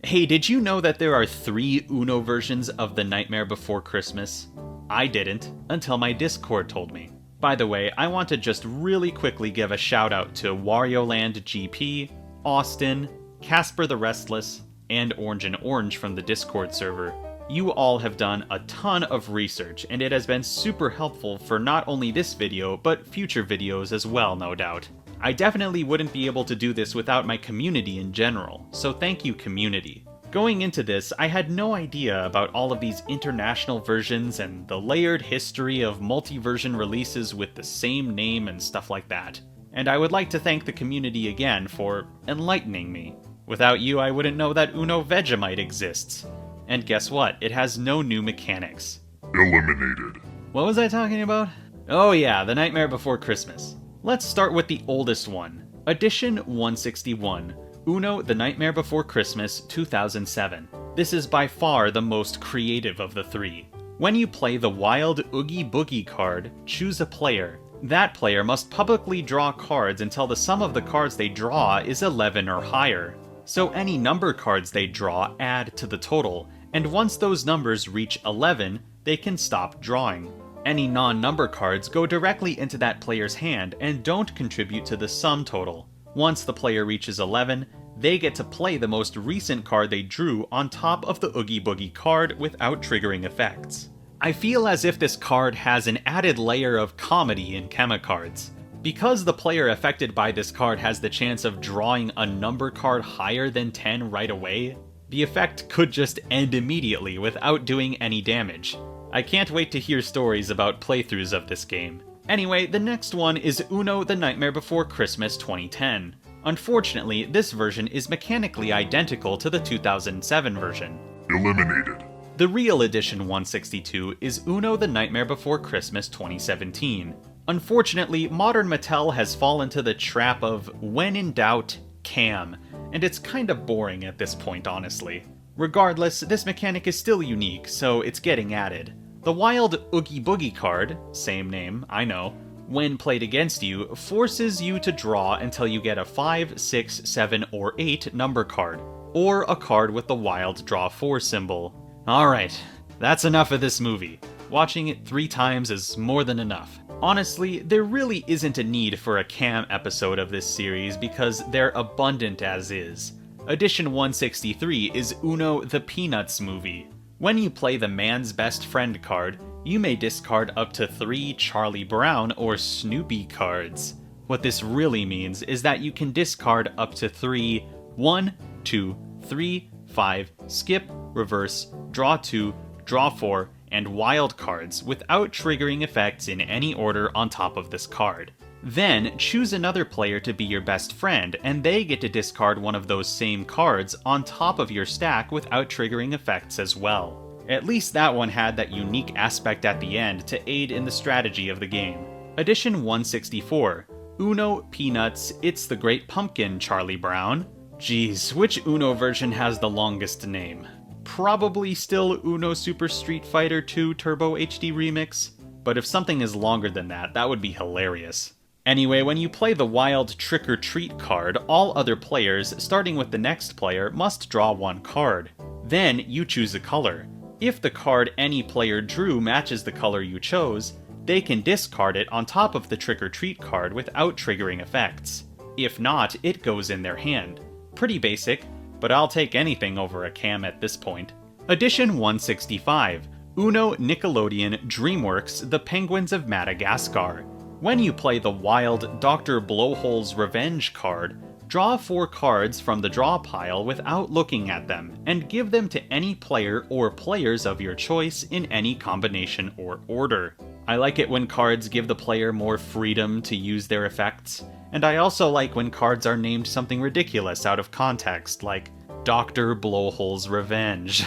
S4: Hey, did you know that there are 3 Uno versions of The Nightmare Before Christmas? I didn't, until my Discord told me. By the way, I want to just really quickly give a shout out to Wario Land GP, Austin, Casper the Restless, and Orange and Orange from the Discord server. You all have done a ton of research, and it has been super helpful for not only this video, but future videos as well, no doubt. I definitely wouldn't be able to do this without my community in general, so thank you, community. Going into this, I had no idea about all of these international versions and the layered history of multi-version releases with the same name and stuff like that. And I would like to thank the community again for enlightening me. Without you, I wouldn't know that Uno Vegemite exists. And guess what? It has no new mechanics.
S5: Eliminated.
S4: What was I talking about? Oh yeah, The Nightmare Before Christmas. Let's start with the oldest one. Edition 161. Uno The Nightmare Before Christmas 2007. This is by far the most creative of the 3. When you play the Wild Oogie Boogie card, choose a player. That player must publicly draw cards until the sum of the cards they draw is 11 or higher. So any number cards they draw add to the total, and once those numbers reach 11, they can stop drawing. Any non-number cards go directly into that player's hand and don't contribute to the sum total. Once the player reaches 11, they get to play the most recent card they drew on top of the Oogie Boogie card without triggering effects. I feel as if this card has an added layer of comedy in Kema cards. Because the player affected by this card has the chance of drawing a number card higher than 10 right away, the effect could just end immediately without doing any damage. I can't wait to hear stories about playthroughs of this game. Anyway, the next one is Uno The Nightmare Before Christmas 2010. Unfortunately, this version is mechanically identical to the 2007 version.
S5: Eliminated.
S4: The real edition 162 is Uno The Nightmare Before Christmas 2017. Unfortunately, modern Mattel has fallen to the trap of when in doubt, cam, and it's kind of boring at this point, honestly. Regardless, this mechanic is still unique, so it's getting added. The Wild Oogie Boogie card, same name, I know, when played against you, forces you to draw until you get a 5, 6, 7, or 8 number card. or a card with the wild draw 4 symbol. Alright, that's enough of this movie. Watching it 3 times is more than enough. Honestly, there really isn't a need for a cam episode of this series because they're abundant as is. Edition 163 is Uno the Peanuts movie. When you play the man's best friend card, you may discard up to 3 Charlie Brown or Snoopy cards. What this really means is that you can discard up to 3 1, 2, 3, 5, skip, reverse, draw 2, draw 4, and wild cards without triggering effects in any order on top of this card. Then, choose another player to be your best friend, and they get to discard one of those same cards on top of your stack without triggering effects as well. At least that one had that unique aspect at the end to aid in the strategy of the game. Edition 164, Uno Peanuts It's the Great Pumpkin Charlie Brown. Geez, which Uno version has the longest name? Probably still Uno Super Street Fighter 2 Turbo HD Remix, but if something is longer than that, that would be hilarious. Anyway, when you play the Wild Trick or Treat card, all other players, starting with the next player, must draw 1 card. Then you choose a color. If the card any player drew matches the color you chose, they can discard it on top of the Trick or Treat card without triggering effects. If not, it goes in their hand. Pretty basic, but I'll take anything over a cam at this point. Edition 165, Uno Nickelodeon DreamWorks The Penguins of Madagascar. When you play the wild Dr. Blowhole's Revenge card, draw 4 cards from the draw pile without looking at them, and give them to any player or players of your choice in any combination or order. I like it when cards give the player more freedom to use their effects, and I also like when cards are named something ridiculous out of context, like Dr. Blowhole's Revenge.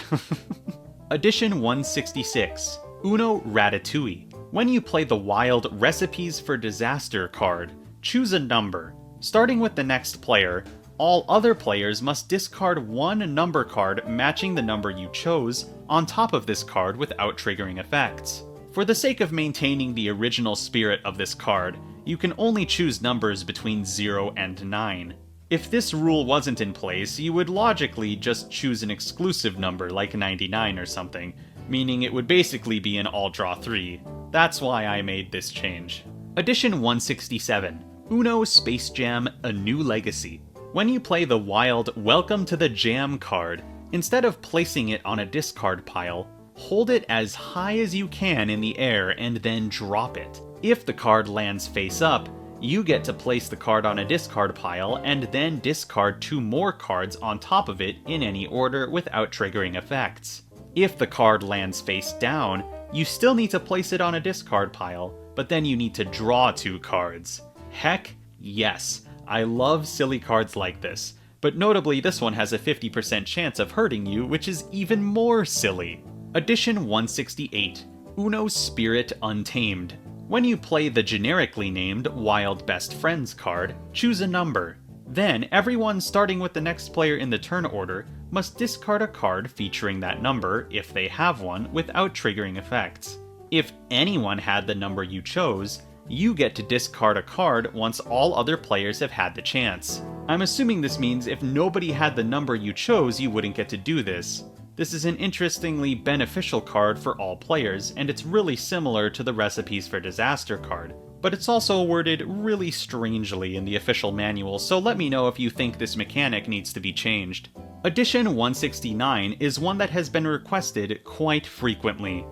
S4: Edition 166, Uno Ratatouille. When you play the wild Recipes for Disaster card, choose a number. Starting with the next player, all other players must discard 1 number card matching the number you chose on top of this card without triggering effects. For the sake of maintaining the original spirit of this card, you can only choose numbers between 0 and 9. If this rule wasn't in place, you would logically just choose an exclusive number like 99 or something, meaning it would basically be an all draw 3. That's why I made this change. Edition 167, Uno Space Jam A New Legacy. When you play the wild Welcome to the Jam card, instead of placing it on a discard pile, hold it as high as you can in the air and then drop it. If the card lands face up, you get to place the card on a discard pile and then discard 2 more cards on top of it in any order without triggering effects. If the card lands face down, you still need to place it on a discard pile, but then you need to draw 2 cards. Heck yes, I love silly cards like this, but notably this one has a 50% chance of hurting you, which is even more silly. Edition 168, Uno Spirit Untamed. When you play the generically named Wild Best Friends card, choose a number. Then, everyone starting with the next player in the turn order must discard a card featuring that number, if they have one, without triggering effects. If anyone had the number you chose, you get to discard a card once all other players have had the chance. I'm assuming this means if nobody had the number you chose, you wouldn't get to do this. This is an interestingly beneficial card for all players, and it's really similar to the Recipes for Disaster card, but it's also worded really strangely in the official manual, so let me know if you think this mechanic needs to be changed. Edition 169 is one that has been requested quite frequently.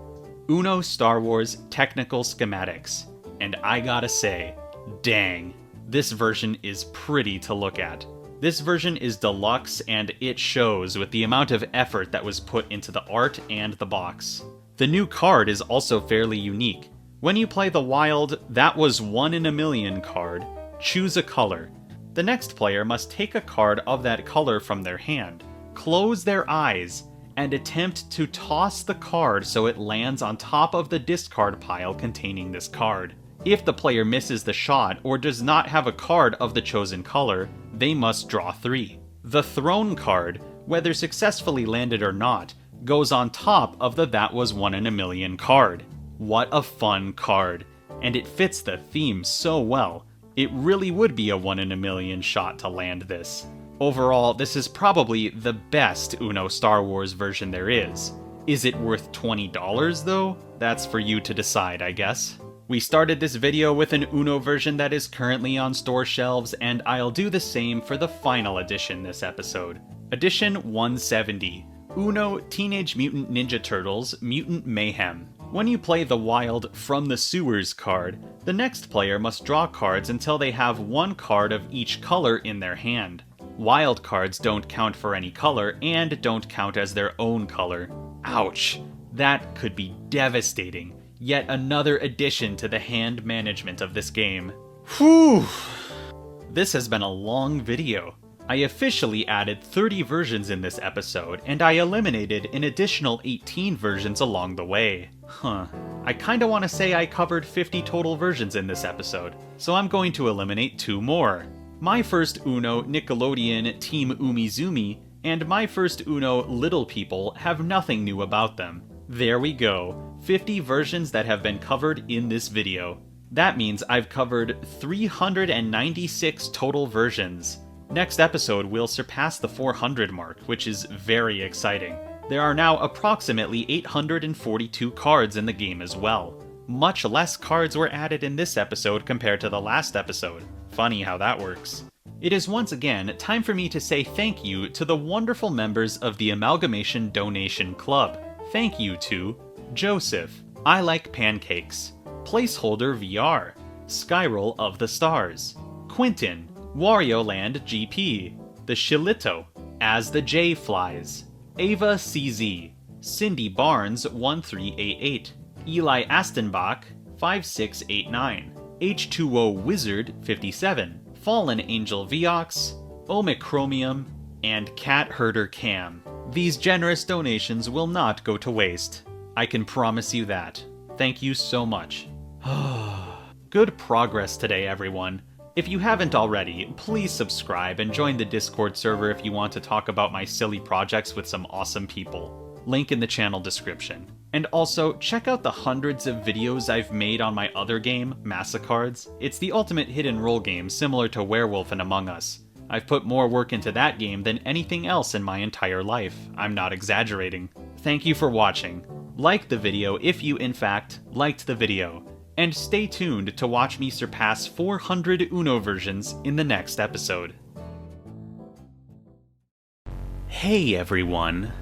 S4: Uno Star Wars Technical Schematics. And I gotta say, dang, this version is pretty to look at. This version is deluxe and it shows with the amount of effort that was put into the art and the box. The new card is also fairly unique. When you play the wild That Was 1 in a Million card, choose a color. The next player must take a card of that color from their hand, close their eyes, and attempt to toss the card so it lands on top of the discard pile containing this card. If the player misses the shot or does not have a card of the chosen color, they must draw 3. The Throne card, whether successfully landed or not, goes on top of the That Was 1 in a Million card. What a fun card, and it fits the theme so well. It really would be a 1 in a million shot to land this. Overall, this is probably the best Uno Star Wars version there is. Is it worth $20 though? That's for you to decide, I guess. We started this video with an Uno version that is currently on store shelves, and I'll do the same for the final edition this episode. Edition 170, Uno Teenage Mutant Ninja Turtles Mutant Mayhem. When you play the wild From the Sewers card, the next player must draw cards until they have one card of each color in their hand. Wild cards don't count for any color and don't count as their own color. Ouch, that could be devastating. Yet another addition to the hand management of this game. Whew! This has been a long video. I officially added 30 versions in this episode, and I eliminated an additional 18 versions along the way. I kinda wanna say I covered 50 total versions in this episode, so I'm going to eliminate 2 more. My first Uno Nickelodeon Team Umizoomi and my first Uno Little People have nothing new about them. There we go, 50 versions that have been covered in this video. That means I've covered 396 total versions. Next episode will surpass the 400 mark, which is very exciting. There are now approximately 842 cards in the game as well. Much less cards were added in this episode compared to the last episode. Funny how that works. It is once again time for me to say thank you to the wonderful members of the Amalgamation Donation Club. Thank you to Joseph, I Like Pancakes, Placeholder VR, Skyroll of the Stars, Quentin, Wario Land GP, The Shilito, As the J Flies, Ava CZ, Cindy Barnes 1388, Eli Astenbach 5689, H2O Wizard 57, Fallen Angel Viox, Omicromium, and Cat Herder Cam. These generous donations will not go to waste. I can promise you that. Thank you so much. Good progress today, everyone. If you haven't already, please subscribe and join the Discord server if you want to talk about my silly projects with some awesome people. Link in the channel description. And also, check out the hundreds of videos I've made on my other game, Massacards. It's the ultimate hidden role game similar to Werewolf and Among Us. I've put more work into that game than anything else in my entire life. I'm not exaggerating. Thank you for watching. Like the video if you, in fact, liked the video. And stay tuned to watch me surpass 400 Uno versions in the next episode. Hey everyone!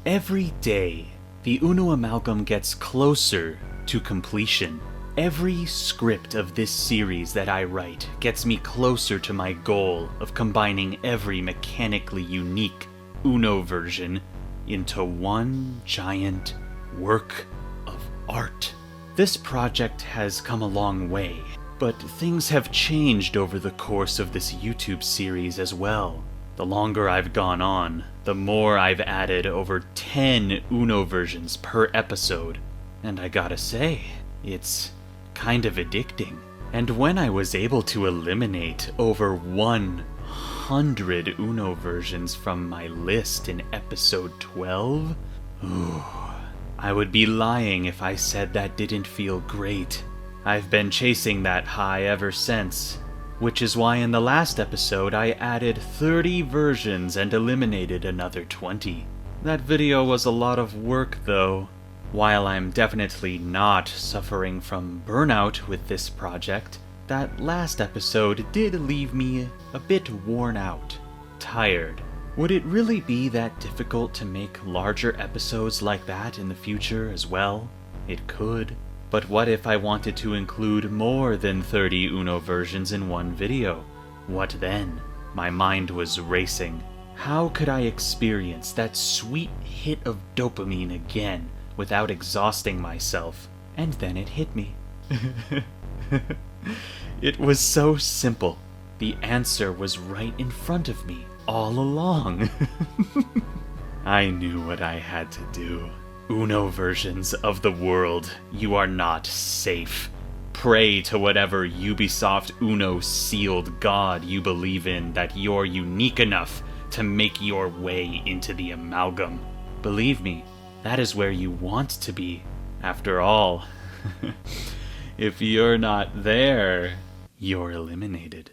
S4: Every day, the Uno Amalgam gets closer to completion. Every script of this series that I write gets me closer to my goal of combining every mechanically unique Uno version into one giant work of art. This project has come a long way, but things have changed over the course of this YouTube series as well. The longer I've gone on, the more I've added over 10 Uno versions per episode. And I gotta say, it's kind of addicting. And when I was able to eliminate over 100 Uno versions from my list in episode 12, I would be lying if I said that didn't feel great. I've been chasing that high ever since, which is why in the last episode I added 30 versions and eliminated another 20. That video was a lot of work though. While I'm definitely not suffering from burnout with this project, that last episode did leave me a bit worn out, tired. Would it really be that difficult to make larger episodes like that in the future as well? It could. But what if I wanted to include more than 30 Uno versions in one video? What then? My mind was racing. How could I experience that sweet hit of dopamine again without exhausting myself? And then it hit me. It was so simple. The answer was right in front of me all along. I knew what I had to do. Uno versions of the world, you are not safe. Pray to whatever Ubisoft Uno sealed god you believe in that you're unique enough to make your way into the amalgam. Believe me, that is where you want to be. After all, if you're not there, you're eliminated.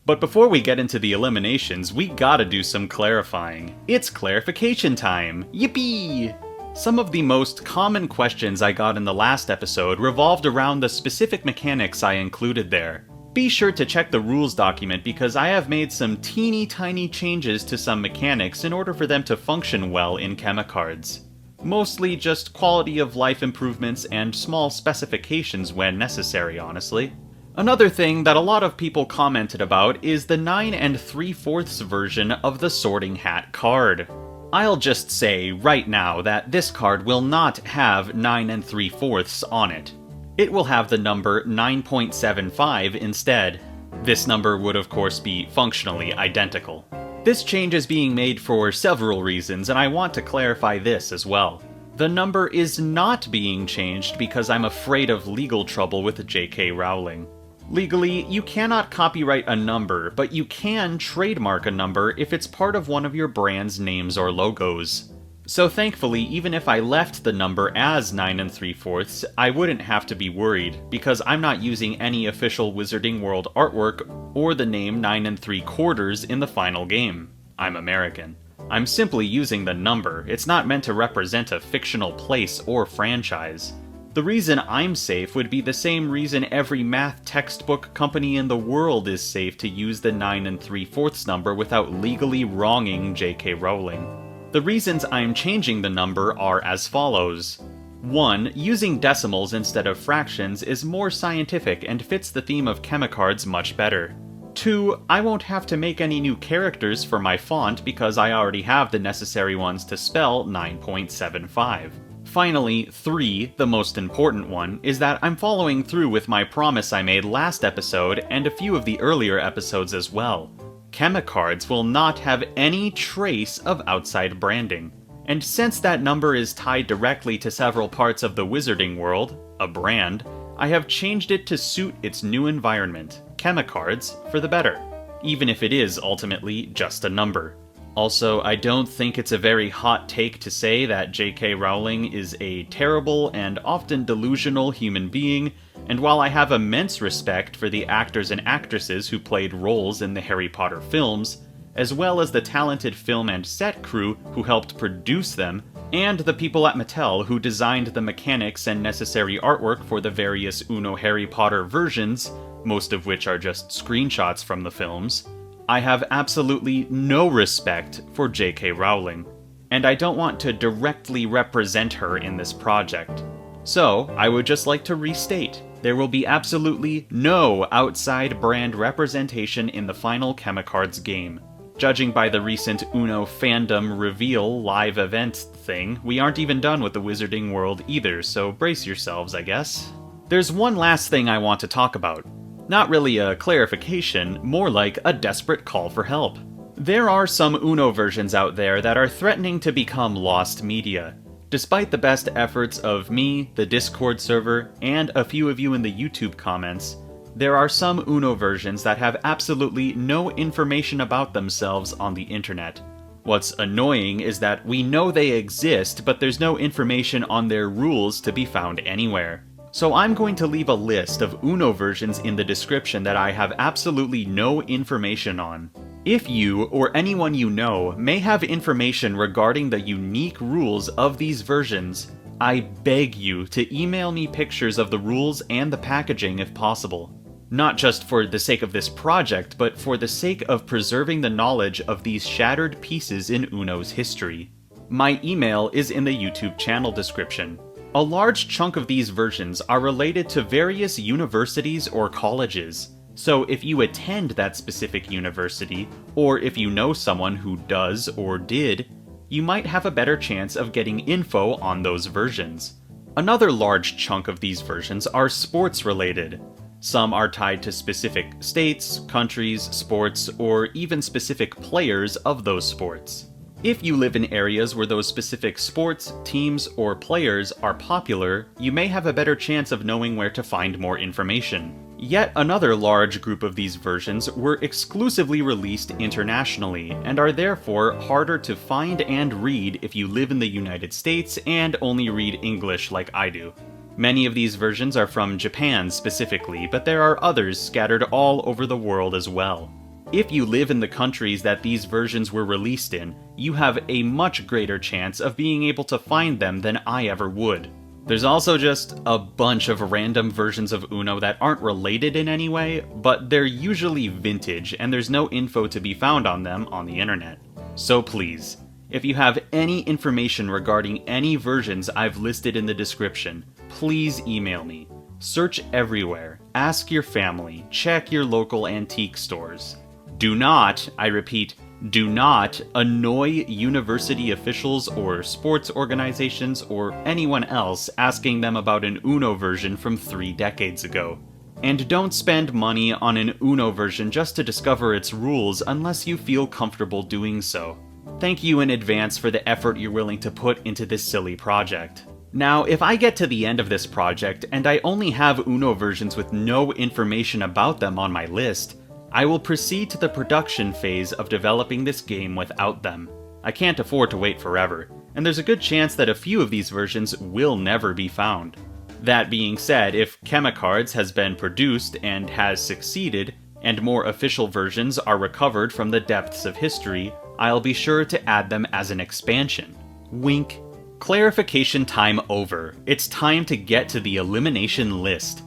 S4: But before we get into the eliminations, we gotta do some clarifying. It's clarification time! Yippee! Some of the most common questions I got in the last episode revolved around the specific mechanics I included there. Be sure to check the rules document because I have made some teeny tiny changes to some mechanics in order for them to function well in chemicards. Mostly just quality of life improvements and small specifications when necessary, honestly. Another thing that a lot of people commented about is the 9 3/4 version of the Sorting Hat card. I'll just say right now that this card will not have 9 3/4 on it. It will have the number 9.75 instead. This number would of course be functionally identical. This change is being made for several reasons, and I want to clarify this as well. The number is not being changed because I'm afraid of legal trouble with J.K. Rowling. Legally, you cannot copyright a number, but you can trademark a number if it's part of one of your brand's names or logos. So thankfully, even if I left the number as 9 3/4, I wouldn't have to be worried, because I'm not using any official Wizarding World artwork or the name 9 3/4 in the final game. I'm American. I'm simply using the number. It's not meant to represent a fictional place or franchise. The reason I'm safe would be the same reason every math textbook company in the world is safe to use the 9 3/4 number without legally wronging J.K. Rowling. The reasons I'm changing the number are as follows. 1. Using decimals instead of fractions is more scientific and fits the theme of chemicards much better. 2. I won't have to make any new characters for my font because I already have the necessary ones to spell 9.75. Finally, 3, the most important one, is that I'm following through with my promise I made last episode and a few of the earlier episodes as well. Chemicards will not have any trace of outside branding. And since that number is tied directly to several parts of the Wizarding World, a brand, I have changed it to suit its new environment, chemicards, for the better, even if it is ultimately just a number. Also, I don't think it's a very hot take to say that J.K. Rowling is a terrible and often delusional human being, and while I have immense respect for the actors and actresses who played roles in the Harry Potter films, as well as the talented film and set crew who helped produce them, and the people at Mattel who designed the mechanics and necessary artwork for the various Uno Harry Potter versions, most of which are just screenshots from the films, I have absolutely no respect for J.K. Rowling, and I don't want to directly represent her in this project. So, I would just like to restate, there will be absolutely no outside brand representation in the final Chemicards game. Judging by the recent Uno fandom reveal live event thing, we aren't even done with the Wizarding World either, so brace yourselves, I guess. There's one last thing I want to talk about. Not really a clarification, more like a desperate call for help. There are some Uno versions out there that are threatening to become lost media. Despite the best efforts of me, the Discord server, and a few of you in the YouTube comments, there are some Uno versions that have absolutely no information about themselves on the internet. What's annoying is that we know they exist, but there's no information on their rules to be found anywhere. So I'm going to leave a list of Uno versions in the description that I have absolutely no information on. If you, or anyone you know, may have information regarding the unique rules of these versions, I beg you to email me pictures of the rules and the packaging if possible. Not just for the sake of this project, but for the sake of preserving the knowledge of these shattered pieces in Uno's history. My email is in the YouTube channel description. A large chunk of these versions are related to various universities or colleges, so if you attend that specific university, or if you know someone who does or did, you might have a better chance of getting info on those versions. Another large chunk of these versions are sports related. Some are tied to specific states, countries, sports, or even specific players of those sports. If you live in areas where those specific sports, teams, or players are popular, you may have a better chance of knowing where to find more information. Yet another large group of these versions were exclusively released internationally, and are therefore harder to find and read if you live in the United States and only read English like I do. Many of these versions are from Japan specifically, but there are others scattered all over the world as well. If you live in the countries that these versions were released in, you have a much greater chance of being able to find them than I ever would. There's also just a bunch of random versions of Uno that aren't related in any way, but they're usually vintage and there's no info to be found on them on the internet. So please, if you have any information regarding any versions I've listed in the description, please email me. Search everywhere, ask your family, check your local antique stores. Do not, I repeat, do not annoy university officials or sports organizations or anyone else asking them about an Uno version from 3 decades ago. And don't spend money on an Uno version just to discover its rules unless you feel comfortable doing so. Thank you in advance for the effort you're willing to put into this silly project. Now, if I get to the end of this project and I only have Uno versions with no information about them on my list, I will proceed to the production phase of developing this game without them. I can't afford to wait forever, and there's a good chance that a few of these versions will never be found. That being said, if Chemicards has been produced and has succeeded, and more official versions are recovered from the depths of history, I'll be sure to add them as an expansion. Wink. Clarification time over. It's time to get to the elimination list.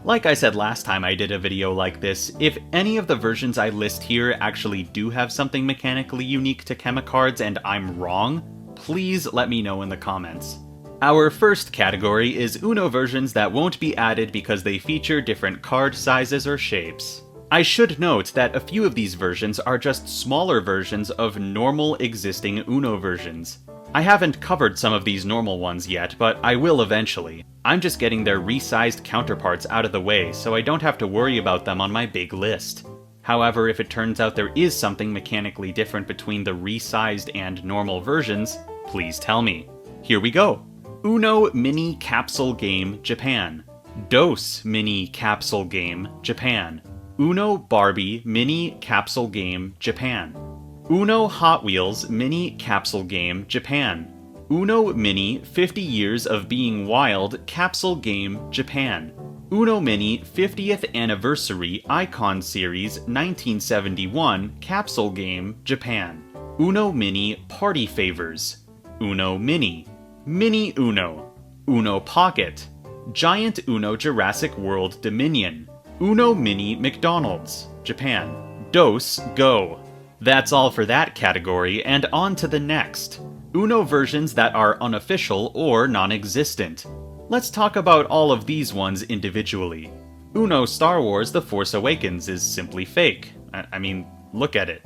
S4: Like I said last time I did a video like this, if any of the versions I list here actually do have something mechanically unique to Chemicards and I'm wrong, please let me know in the comments. Our first category is Uno versions that won't be added because they feature different card sizes or shapes. I should note that a few of these versions are just smaller versions of normal existing Uno versions. I haven't covered some of these normal ones yet, but I will eventually. I'm just getting their resized counterparts out of the way so I don't have to worry about them on my big list. However, if it turns out there is something mechanically different between the resized and normal versions, please tell me. Here we go. Uno Mini Capsule Game, Japan. Dos Mini Capsule Game, Japan. Uno Barbie Mini Capsule Game, Japan. Uno Hot Wheels Mini Capsule Game, Japan. Uno Mini 50 Years of Being Wild Capsule Game, Japan. Uno Mini 50th Anniversary Icon Series 1971 Capsule Game, Japan. Uno Mini Party Favors. Uno Mini. Mini Uno. Uno Pocket. Giant Uno Jurassic World Dominion. Uno Mini McDonald's, Japan. Dos Go. That's all for that category, and on to the next. Uno versions that are unofficial or non-existent. Let's talk about all of these ones individually. Uno Star Wars The Force Awakens is simply fake. I mean, look at it.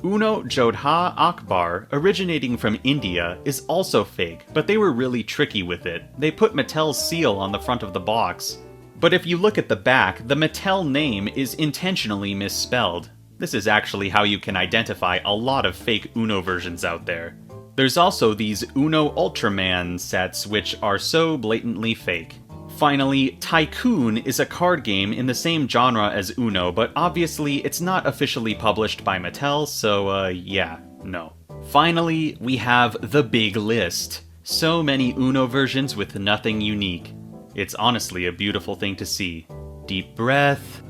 S4: Uno Jodha Akbar, originating from India, is also fake, but they were really tricky with it. They put Mattel's seal on the front of the box. But if you look at the back, the Mattel name is intentionally misspelled. This is actually how you can identify a lot of fake Uno versions out there. There's also these Uno Ultraman sets, which are so blatantly fake. Finally, Tycoon is a card game in the same genre as Uno, but obviously it's not officially published by Mattel, so yeah, no. Finally, we have the big list. So many Uno versions with nothing unique. It's honestly a beautiful thing to see. Deep breath.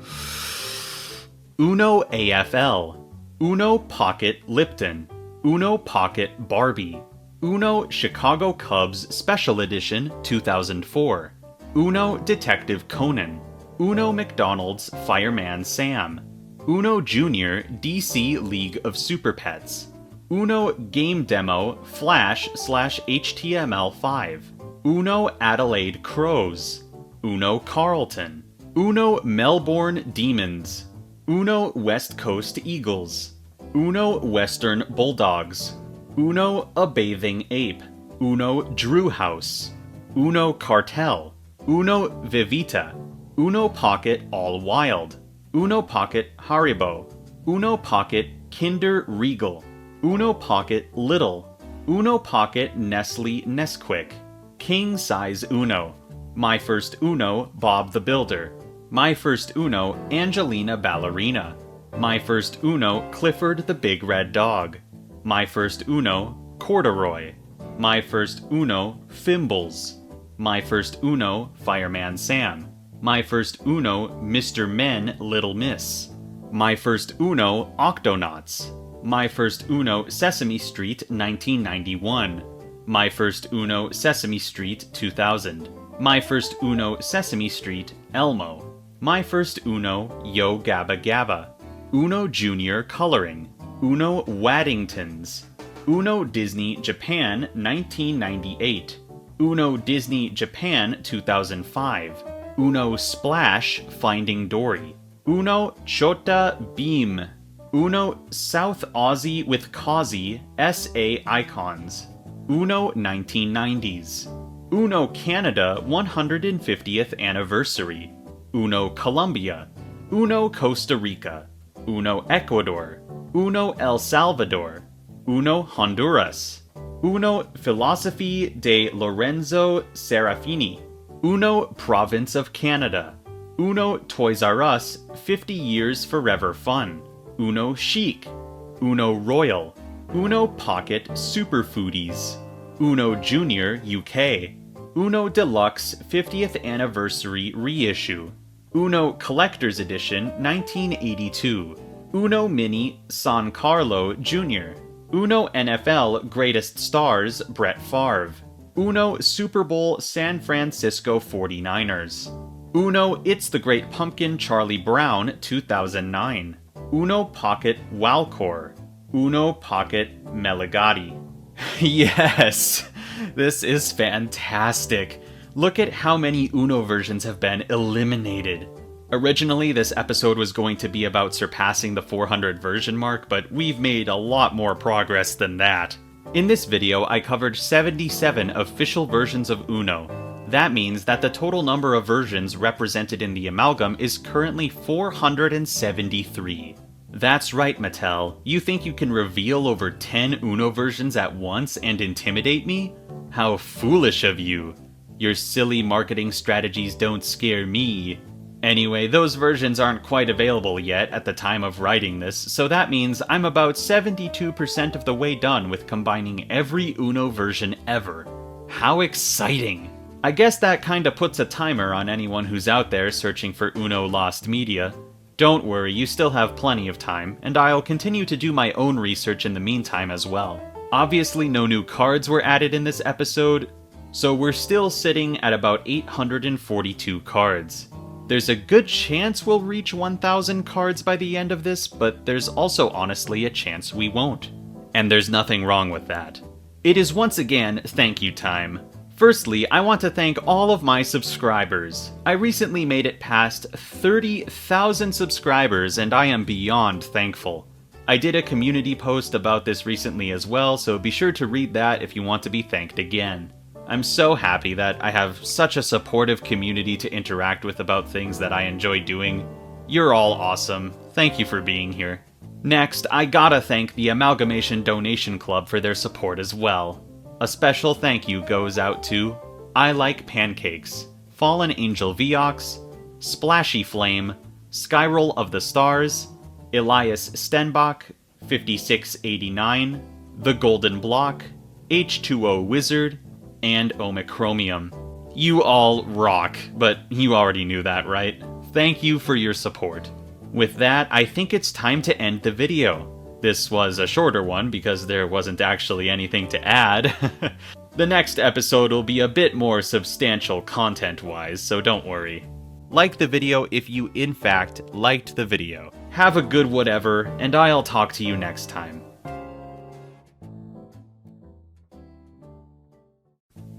S4: Uno AFL. Uno Pocket Lipton. Uno Pocket Barbie. Uno Chicago Cubs Special Edition 2004. Uno Detective Conan. Uno McDonald's Fireman Sam. Uno Junior DC League of Super Pets. Uno Game Demo Flash/HTML5. Uno Adelaide Crows. Uno Carlton. Uno Melbourne Demons. Uno West Coast Eagles. Uno Western Bulldogs. Uno A Bathing Ape. Uno Drew House. Uno Cartel. Uno Vivita. Uno Pocket All Wild. Uno Pocket Haribo. Uno Pocket Kinder Regal. Uno Pocket Little. Uno Pocket Nestle Nesquik. King Size Uno. My First Uno Bob the Builder. My First Uno Angelina Ballerina. My First Uno Clifford the Big Red Dog. My First Uno Corduroy. My First Uno Fimbles. My First Uno, Fireman Sam. My First Uno, Mr. Men, Little Miss. My First Uno, Octonauts. My First Uno, Sesame Street, 1991. My First Uno, Sesame Street, 2000. My First Uno, Sesame Street, Elmo. My First Uno, Yo Gabba Gabba. Uno Junior Coloring. Uno Waddingtons. Uno Disney Japan 1998. Uno Disney Japan 2005. Uno Splash Finding Dory. Uno Chota Beam. Uno South Aussie with Kazi SA Icons. Uno 1990s. Uno Canada 150th Anniversary. Uno Colombia. Uno Costa Rica. Uno Ecuador. Uno El Salvador. Uno Honduras. Uno Philosophy de Lorenzo Serafini. Uno Province of Canada. Uno Toys R Us 50 Years Forever Fun. Uno Chic. Uno Royal. Uno Pocket Super Foodies. Uno Junior UK. Uno Deluxe 50th Anniversary Reissue. Uno Collector's Edition 1982. Uno Mini San Carlo Jr. Uno NFL Greatest Stars Brett Favre. Uno Super Bowl San Francisco 49ers. Uno It's the Great Pumpkin Charlie Brown 2009. Uno Pocket Walcor. Uno Pocket Meligatti. Yes, this is fantastic. Look at how many Uno versions have been eliminated. Originally, this episode was going to be about surpassing the 400 version mark, but we've made a lot more progress than that. In this video, I covered 77 official versions of Uno. That means that the total number of versions represented in the amalgam is currently 473. That's right, Mattel. You think you can reveal over 10 Uno versions at once and intimidate me? How foolish of you. Your silly marketing strategies don't scare me. Anyway, those versions aren't quite available yet at the time of writing this, so that means I'm about 72% of the way done with combining every Uno version ever. How exciting! I guess that kinda puts a timer on anyone who's out there searching for Uno lost media. Don't worry, you still have plenty of time, and I'll continue to do my own research in the meantime as well. Obviously, no new cards were added in this episode, so we're still sitting at about 842 cards. There's a good chance we'll reach 1,000 cards by the end of this, but there's also honestly a chance we won't. And there's nothing wrong with that. It is once again thank you time. Firstly, I want to thank all of my subscribers. I recently made it past 30,000 subscribers, and I am beyond thankful. I did a community post about this recently as well, so be sure to read that if you want to be thanked again. I'm so happy that I have such a supportive community to interact with about things that I enjoy doing. You're all awesome. Thank you for being here. Next, I gotta thank the Amalgamation Donation Club for their support as well. A special thank you goes out to I Like Pancakes, Fallen Angel Viox, Splashy Flame, Skyroll of the Stars, Elias Stenbach, 5689, The Golden Block, H2O Wizard, and Omicromium. You all rock, but you already knew that, right? Thank you for your support. With that, I think it's time to end the video. This was a shorter one because there wasn't actually anything to add. The next episode will be a bit more substantial content-wise, so don't worry. Like the video if you in fact liked the video. Have a good whatever, and I'll talk to you next time.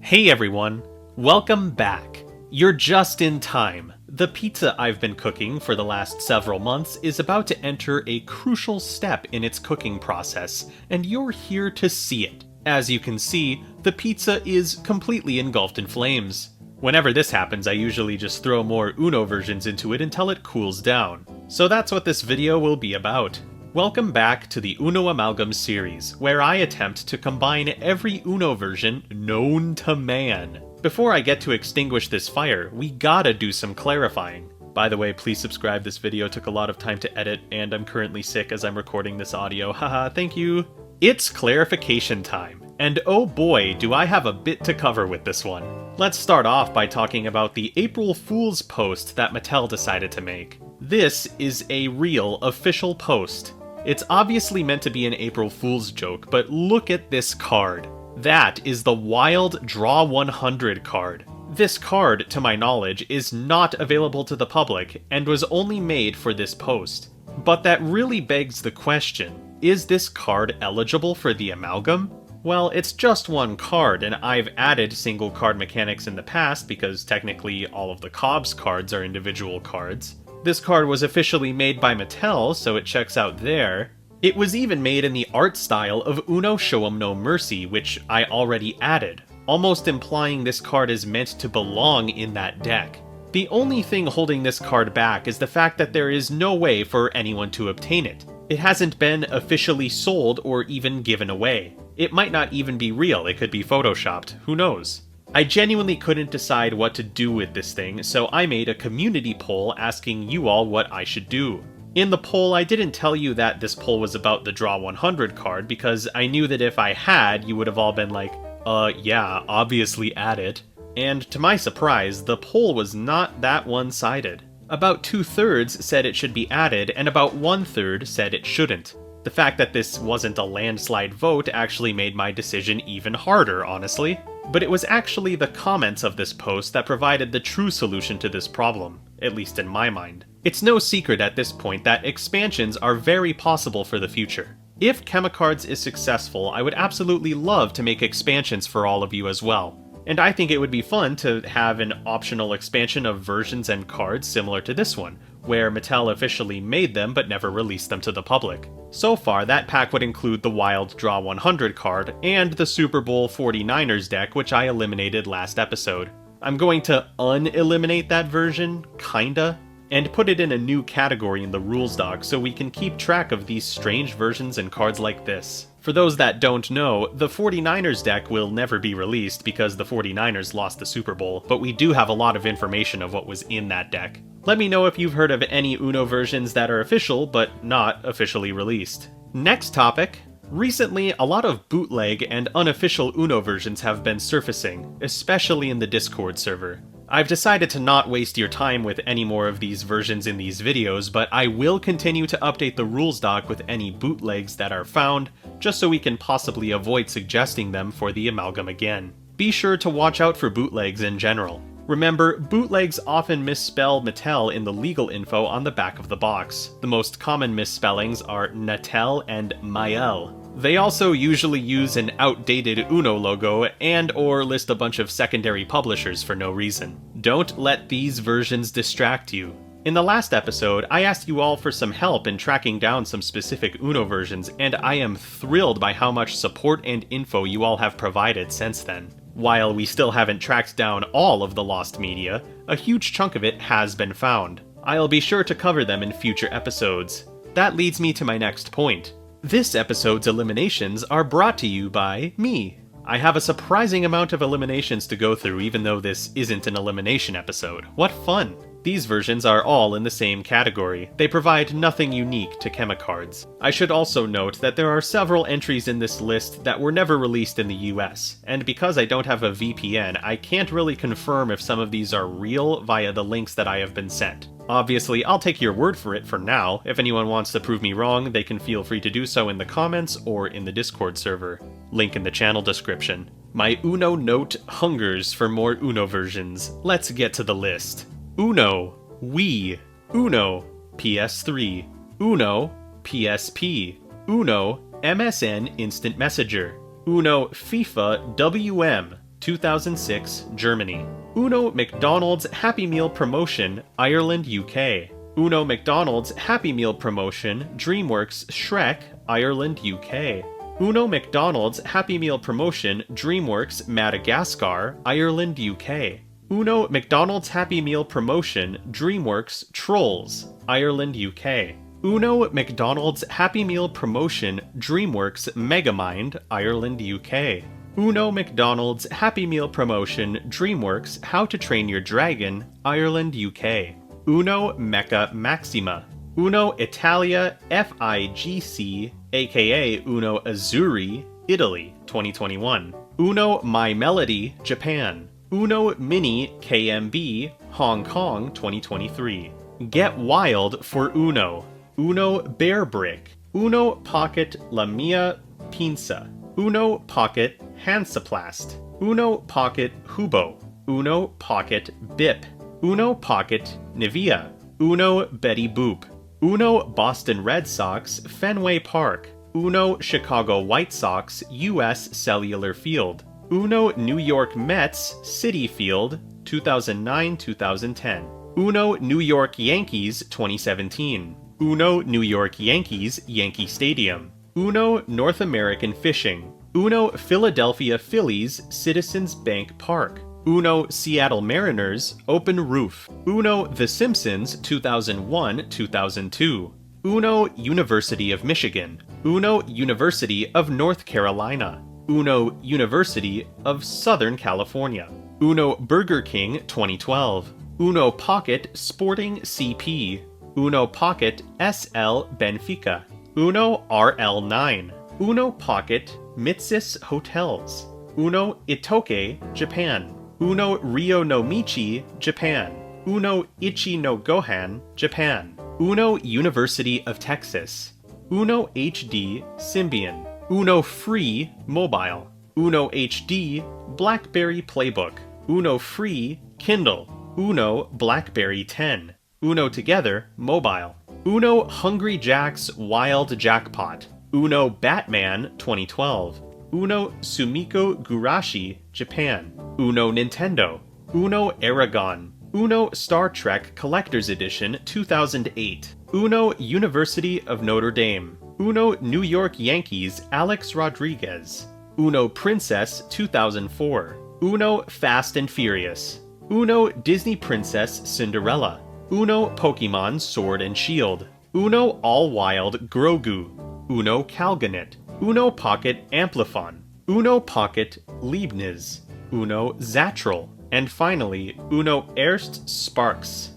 S4: Hey everyone, welcome back. You're just in time. The pizza I've been cooking for the last several months is about to enter a crucial step in its cooking process, and you're here to see it. As you can see, the pizza is completely engulfed in flames. Whenever this happens, I usually just throw more Uno versions into it until it cools down. So that's what this video will be about. Welcome back to the Uno Amalgam series, where I attempt to combine every Uno version known to man. Before I get to extinguish this fire, we gotta do some clarifying. By the way, please subscribe, this video took a lot of time to edit, and I'm currently sick as I'm recording this audio, haha, thank you! It's clarification time, and oh boy, do I have a bit to cover with this one. Let's start off by talking about the April Fool's post that Mattel decided to make. This is a real, official post. It's obviously meant to be an April Fool's joke, but look at this card. That is the Wild Draw 100 card. This card, to my knowledge, is not available to the public and was only made for this post. But that really begs the question, is this card eligible for the Amalgam? Well, it's just one card, and I've added single card mechanics in the past because technically all of the Cobb's cards are individual cards. This card was officially made by Mattel, so it checks out there. It was even made in the art style of Uno Show 'em No Mercy, which I already added, almost implying this card is meant to belong in that deck. The only thing holding this card back is the fact that there is no way for anyone to obtain it. It hasn't been officially sold or even given away. It might not even be real, it could be photoshopped, who knows? I genuinely couldn't decide what to do with this thing, so I made a community poll asking you all what I should do. In the poll, I didn't tell you that this poll was about the Draw 100 card because I knew that if I had, you would have all been like, yeah, obviously add it. And to my surprise, the poll was not that one-sided. About 2/3 said it should be added, and about 1/3 said it shouldn't. The fact that this wasn't a landslide vote actually made my decision even harder, honestly. But it was actually the comments of this post that provided the true solution to this problem, at least in my mind. It's no secret at this point that expansions are very possible for the future. If Chemicards is successful, I would absolutely love to make expansions for all of you as well. And I think it would be fun to have an optional expansion of versions and cards similar to this one, where Mattel officially made them but never released them to the public. So far, that pack would include the Wild Draw 100 card and the Super Bowl 49ers deck, which I eliminated last episode. I'm going to uneliminate that version, kinda, and put it in a new category in the rules doc so we can keep track of these strange versions and cards like this. For those that don't know, the 49ers deck will never be released because the 49ers lost the Super Bowl, but we do have a lot of information of what was in that deck. Let me know if you've heard of any Uno versions that are official, but not officially released. Next topic. Recently, a lot of bootleg and unofficial Uno versions have been surfacing, especially in the Discord server. I've decided to not waste your time with any more of these versions in these videos, but I will continue to update the rules doc with any bootlegs that are found, just so we can possibly avoid suggesting them for the Amalgam again. Be sure to watch out for bootlegs in general. Remember, bootlegs often misspell Mattel in the legal info on the back of the box. The most common misspellings are Nattel and Mael. They also usually use an outdated Uno logo and/or list a bunch of secondary publishers for no reason. Don't let these versions distract you. In the last episode, I asked you all for some help in tracking down some specific Uno versions, and I am thrilled by how much support and info you all have provided since then. While we still haven't tracked down all of the lost media, a huge chunk of it has been found. I'll be sure to cover them in future episodes. That leads me to my next point. This episode's eliminations are brought to you by me. I have a surprising amount of eliminations to go through even though this isn't an elimination episode. What fun! These versions are all in the same category. They provide nothing unique to Chemicards. I should also note that there are several entries in this list that were never released in the US, and because I don't have a VPN, I can't really confirm if some of these are real via the links that I have been sent. Obviously, I'll take your word for it for now. If anyone wants to prove me wrong, they can feel free to do so in the comments or in the Discord server. Link in the channel description. My Uno note hungers for more Uno versions. Let's get to the list. Uno Wii, Uno PS3, Uno PSP, Uno MSN Instant Messenger, Uno FIFA WM 2006 Germany, Uno McDonald's Happy Meal Promotion Ireland UK, Uno McDonald's Happy Meal Promotion DreamWorks Shrek Ireland UK, Uno McDonald's Happy Meal Promotion DreamWorks Madagascar Ireland UK, Uno McDonald's Happy Meal Promotion DreamWorks Trolls Ireland UK, Uno McDonald's Happy Meal Promotion DreamWorks Megamind Ireland UK, Uno McDonald's Happy Meal Promotion DreamWorks How to Train Your Dragon Ireland UK, Uno Mecha Maxima, Uno Italia FIGC aka Uno Azzurri Italy 2021, Uno My Melody Japan, Uno Mini KMB Hong Kong 2023. Get Wild for Uno. Uno Bear Brick. Uno Pocket La Mia Pinza. Uno Pocket Hansaplast. Uno Pocket Hubo. Uno Pocket Bip. Uno Pocket Nivea. Uno Betty Boop. Uno Boston Red Sox Fenway Park. Uno Chicago White Sox US Cellular Field. Uno New York Mets Citi Field 2009-2010. Uno New York Yankees 2017. Uno New York Yankees Yankee Stadium. Uno North American Fishing. Uno Philadelphia Phillies Citizens Bank Park. Uno Seattle Mariners Open Roof. Uno The Simpsons 2001-2002. Uno University of Michigan. Uno University of North Carolina. Uno University of Southern California. Uno Burger King 2012. Uno Pocket Sporting CP. Uno Pocket SL Benfica. Uno RL9. Uno Pocket Mitsis Hotels. Uno Itoke, Japan. Uno Ryo no Michi, Japan. Uno Ichi no Gohan, Japan. Uno University of Texas. Uno HD Symbian. Uno Free Mobile. Uno HD BlackBerry Playbook. Uno Free Kindle. Uno BlackBerry 10. Uno Together Mobile. Uno Hungry Jack's Wild Jackpot. Uno Batman 2012. Uno Sumiko Gurashi, Japan. Uno Nintendo. Uno Aragon. Uno Star Trek Collector's Edition 2008. Uno University of Notre Dame. Uno New York Yankees Alex Rodriguez. Uno Princess 2004. Uno Fast and Furious. Uno Disney Princess Cinderella. Uno Pokemon Sword and Shield. Uno All Wild Grogu. Uno Calganet. Uno Pocket Amplifon. Uno Pocket Leibniz. Uno Zatril. And finally, Uno Erst Sparks.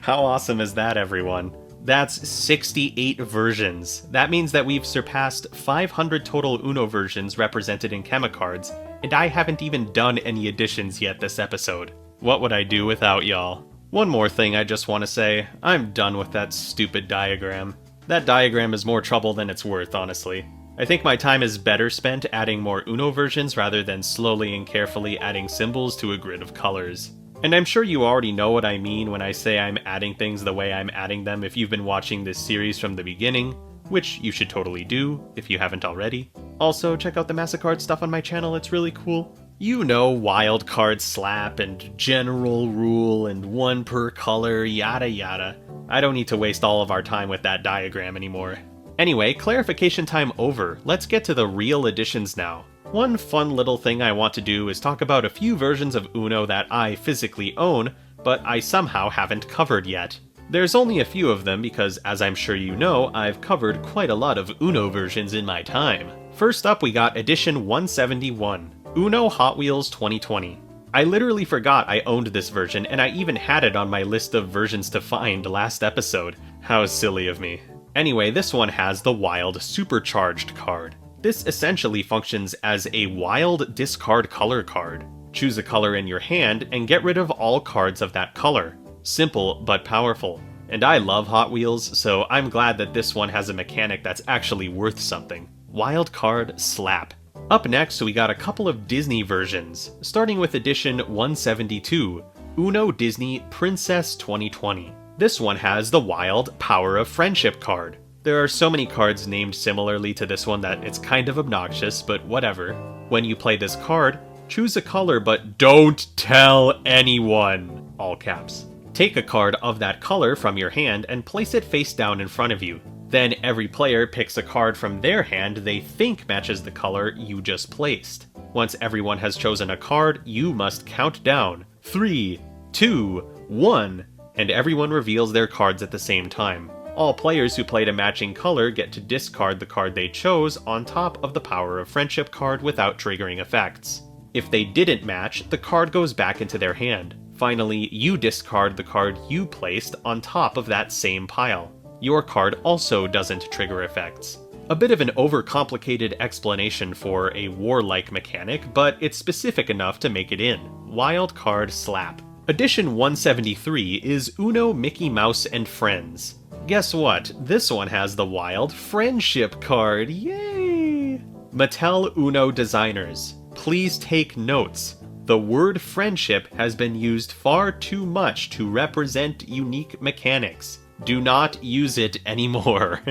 S4: How awesome is that, everyone? That's 68 versions. That means that we've surpassed 500 total Uno versions represented in Chemicards, and I haven't even done any additions yet this episode. What would I do without y'all? One more thing I just want to say, I'm done with that stupid diagram. That diagram is more trouble than it's worth, honestly. I think my time is better spent adding more Uno versions rather than slowly and carefully adding symbols to a grid of colors. And I'm sure you already know what I mean when I say I'm adding things the way I'm adding them if you've been watching this series from the beginning, which you should totally do if you haven't already. Also, check out the MassaCard stuff on my channel, it's really cool. You know, wild card slap and general rule and one per color, yada yada. I don't need to waste all of our time with that diagram anymore. Anyway, clarification time over. Let's get to the real additions now. One fun little thing I want to do is talk about a few versions of Uno that I physically own, but I somehow haven't covered yet. There's only a few of them because, as I'm sure you know, I've covered quite a lot of Uno versions in my time. First up, we got Edition 171, Uno Hot Wheels 2020. I literally forgot I owned this version, and I even had it on my list of versions to find last episode. How silly of me. Anyway, this one has the Wild Supercharged card. This essentially functions as a wild discard color card. Choose a color in your hand and get rid of all cards of that color. Simple but powerful. And I love Hot Wheels, so I'm glad that this one has a mechanic that's actually worth something. Wild card slap. Up next, we got a couple of Disney versions, starting with Edition 172, Uno Disney Princess 2020. This one has the Wild Power of Friendship card. There are so many cards named similarly to this one that it's kind of obnoxious, but whatever. When you play this card, choose a color but don't tell anyone, all caps. Take a card of that color from your hand and place it face down in front of you. Then every player picks a card from their hand they think matches the color you just placed. Once everyone has chosen a card, you must count down 3, 2, 1, and everyone reveals their cards at the same time. All players who played a matching color get to discard the card they chose on top of the Power of Friendship card without triggering effects. If they didn't match, the card goes back into their hand. Finally, you discard the card you placed on top of that same pile. Your card also doesn't trigger effects. A bit of an overcomplicated explanation for a warlike mechanic, but it's specific enough to make it in. Wild Card Slap. Edition 173 is Uno Mickey Mouse and Friends. Guess what? This one has the Wild Friendship card, yay! Mattel Uno designers, please take notes. The word friendship has been used far too much to represent unique mechanics. Do not use it anymore.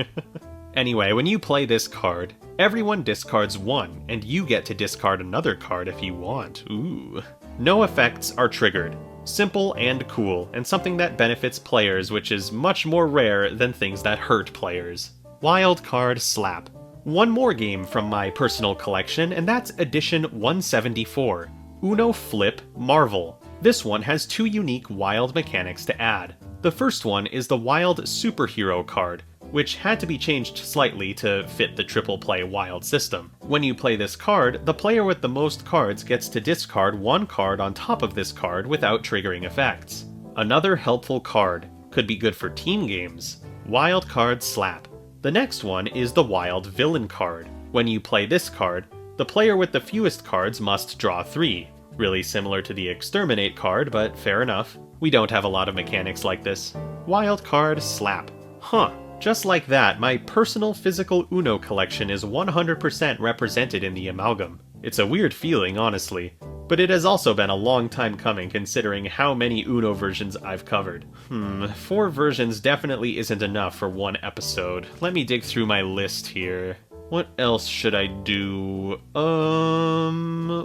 S4: Anyway, when you play this card, everyone discards one, and you get to discard another card if you want. Ooh. No effects are triggered. Simple and cool, and something that benefits players, which is much more rare than things that hurt players. Wild Card Slap. One more game from my personal collection, and that's Edition 174, Uno Flip Marvel. This one has two unique wild mechanics to add. The first one is the Wild Superhero card, which had to be changed slightly to fit the triple play wild system. When you play this card, the player with the most cards gets to discard one card on top of this card without triggering effects. Another helpful card, could be good for team games. Wild Card Slap. The next one is the Wild Villain card. When you play this card, the player with the fewest cards must draw 3. Really similar to the Exterminate card, but fair enough. We don't have a lot of mechanics like this. Wild Card Slap. Huh. Just like that, my personal physical Uno collection is 100% represented in the Amalgam. It's a weird feeling, honestly, but it has also been a long time coming considering how many Uno versions I've covered. 4 versions definitely isn't enough for one episode. Let me dig through my list here. What else should I do?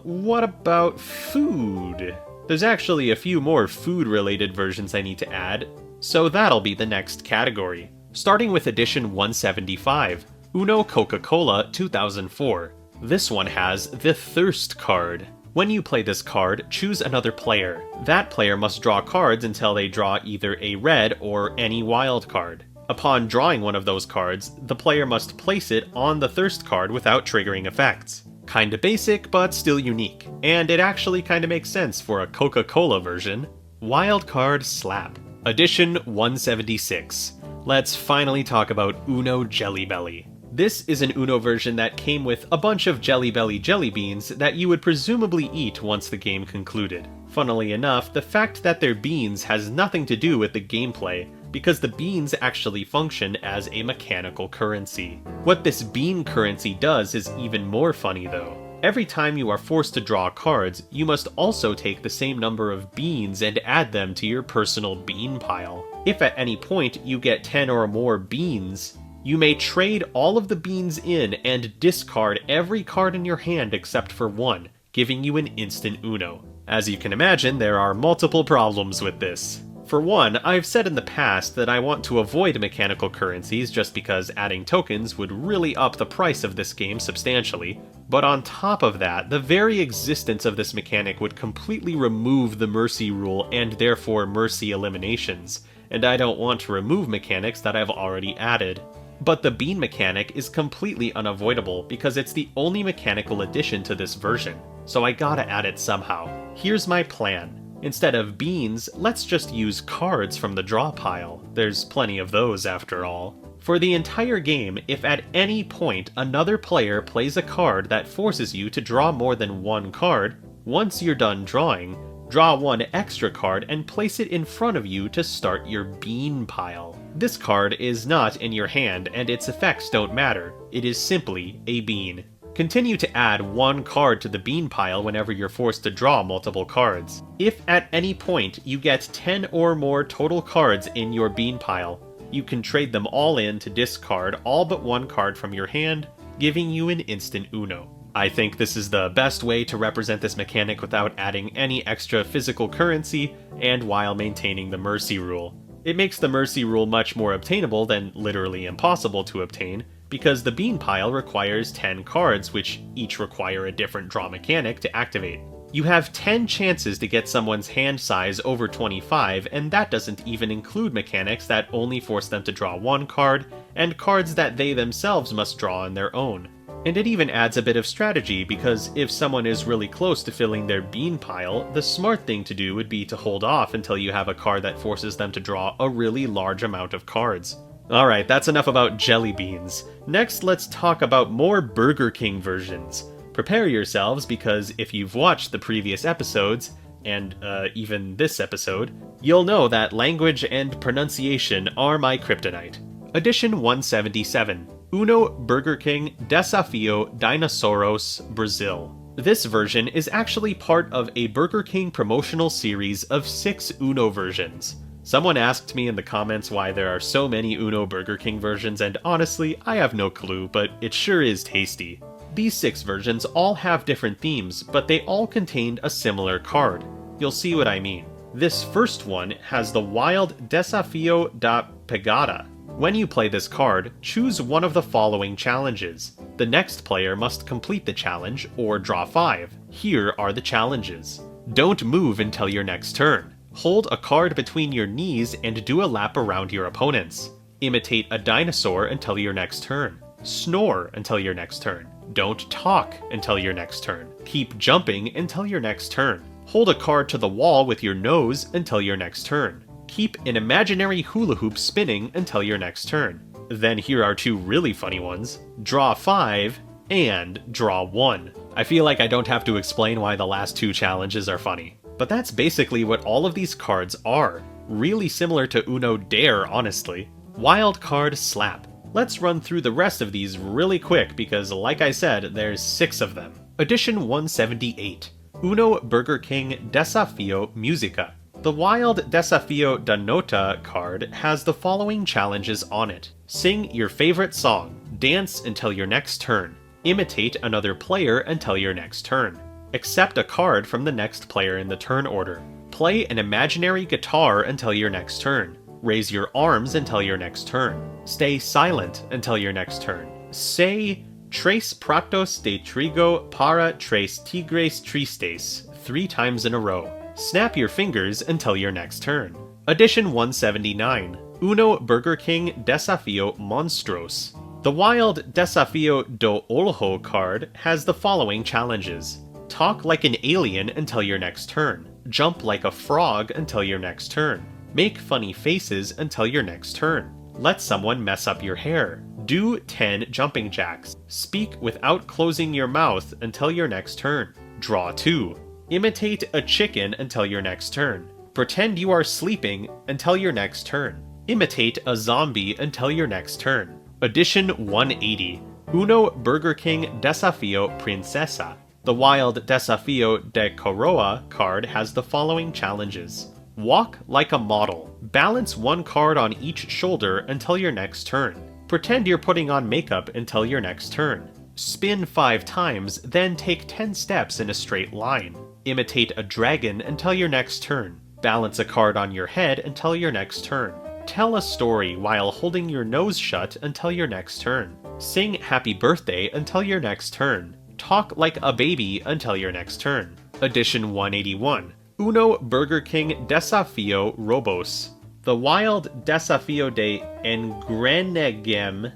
S4: What about food? There's actually a few more food-related versions I need to add, so that'll be the next category. Starting with Edition 175, Uno Coca-Cola 2004. This one has the Thirst card. When you play this card, choose another player. That player must draw cards until they draw either a red or any wild card. Upon drawing one of those cards, the player must place it on the Thirst card without triggering effects. Kinda basic, but still unique. And it actually kinda makes sense for a Coca-Cola version. Wild Card Slap. Edition 176. Let's finally talk about Uno Jelly Belly. This is an Uno version that came with a bunch of Jelly Belly jelly beans that you would presumably eat once the game concluded. Funnily enough, the fact that they're beans has nothing to do with the gameplay, because the beans actually function as a mechanical currency. What this bean currency does is even more funny though. Every time you are forced to draw cards, you must also take the same number of beans and add them to your personal bean pile. If at any point you get 10 or more beans, you may trade all of the beans in and discard every card in your hand except for one, giving you an instant Uno. As you can imagine, there are multiple problems with this. For one, I've said in the past that I want to avoid mechanical currencies just because adding tokens would really up the price of this game substantially, but on top of that, the very existence of this mechanic would completely remove the mercy rule and therefore mercy eliminations, and I don't want to remove mechanics that I've already added. But the bean mechanic is completely unavoidable because it's the only mechanical addition to this version, so I gotta add it somehow. Here's my plan. Instead of beans, let's just use cards from the draw pile. There's plenty of those after all. For the entire game, if at any point another player plays a card that forces you to draw more than one card, once you're done drawing, draw one extra card and place it in front of you to start your bean pile. This card is not in your hand and its effects don't matter. It is simply a bean. Continue to add one card to the bean pile whenever you're forced to draw multiple cards. If at any point you get 10 or more total cards in your bean pile, you can trade them all in to discard all but one card from your hand, giving you an instant Uno. I think this is the best way to represent this mechanic without adding any extra physical currency and while maintaining the mercy rule. It makes the mercy rule much more obtainable than literally impossible to obtain, because the bean pile requires 10 cards, which each require a different draw mechanic to activate. You have 10 chances to get someone's hand size over 25, and that doesn't even include mechanics that only force them to draw one card, and cards that they themselves must draw on their own. And it even adds a bit of strategy, because if someone is really close to filling their bean pile, the smart thing to do would be to hold off until you have a card that forces them to draw a really large amount of cards. Alright, that's enough about jelly beans. Next, let's talk about more Burger King versions. Prepare yourselves, because if you've watched the previous episodes, and even this episode, you'll know that language and pronunciation are my kryptonite. Edition 177, Uno Burger King Desafio Dinosauros Brazil. This version is actually part of a Burger King promotional series of 6 Uno versions. Someone asked me in the comments why there are so many Uno Burger King versions, and honestly, I have no clue, but it sure is tasty. These 6 versions all have different themes, but they all contained a similar card. You'll see what I mean. This first one has the wild Desafio da Pegada. When you play this card, choose one of the following challenges. The next player must complete the challenge, or draw 5. Here are the challenges. Don't move until your next turn. Hold a card between your knees and do a lap around your opponents. Imitate a dinosaur until your next turn. Snore until your next turn. Don't talk until your next turn. Keep jumping until your next turn. Hold a card to the wall with your nose until your next turn. Keep an imaginary hula hoop spinning until your next turn. Then here are 2 really funny ones. Draw 5 and draw 1. I feel like I don't have to explain why the last 2 challenges are funny. But that's basically what all of these cards are. Really similar to Uno Dare, honestly. Wild Card Slap. Let's run through the rest of these really quick because, like I said, there's 6 of them. Edition 178. Uno Burger King Desafio Musica. The wild Desafio da Nota card has the following challenges on it. Sing your favorite song. Dance until your next turn. Imitate another player until your next turn. Accept a card from the next player in the turn order. Play an imaginary guitar until your next turn. Raise your arms until your next turn. Stay silent until your next turn. Say, Tres pratos de trigo para tres tigres tristes 3 times in a row. Snap your fingers until your next turn. Edition 179. Uno Burger King Desafio Monstros. The wild Desafio do Olho card has the following challenges. Talk like an alien until your next turn. Jump like a frog until your next turn. Make funny faces until your next turn. Let someone mess up your hair. Do 10 jumping jacks. Speak without closing your mouth until your next turn. Draw 2. Imitate a chicken until your next turn. Pretend you are sleeping until your next turn. Imitate a zombie until your next turn. Edition 180. Uno Burger King Desafio Princesa. The wild Desafio de Coroa card has the following challenges. Walk like a model. Balance 1 card on each shoulder until your next turn. Pretend you're putting on makeup until your next turn. Spin 5 times, then take 10 steps in a straight line. Imitate a dragon until your next turn. Balance a card on your head until your next turn. Tell a story while holding your nose shut until your next turn. Sing happy birthday until your next turn. Talk like a baby until your next turn. Edition 181. Uno Burger King Desafio Robos. The wild Desafio de Engrenegem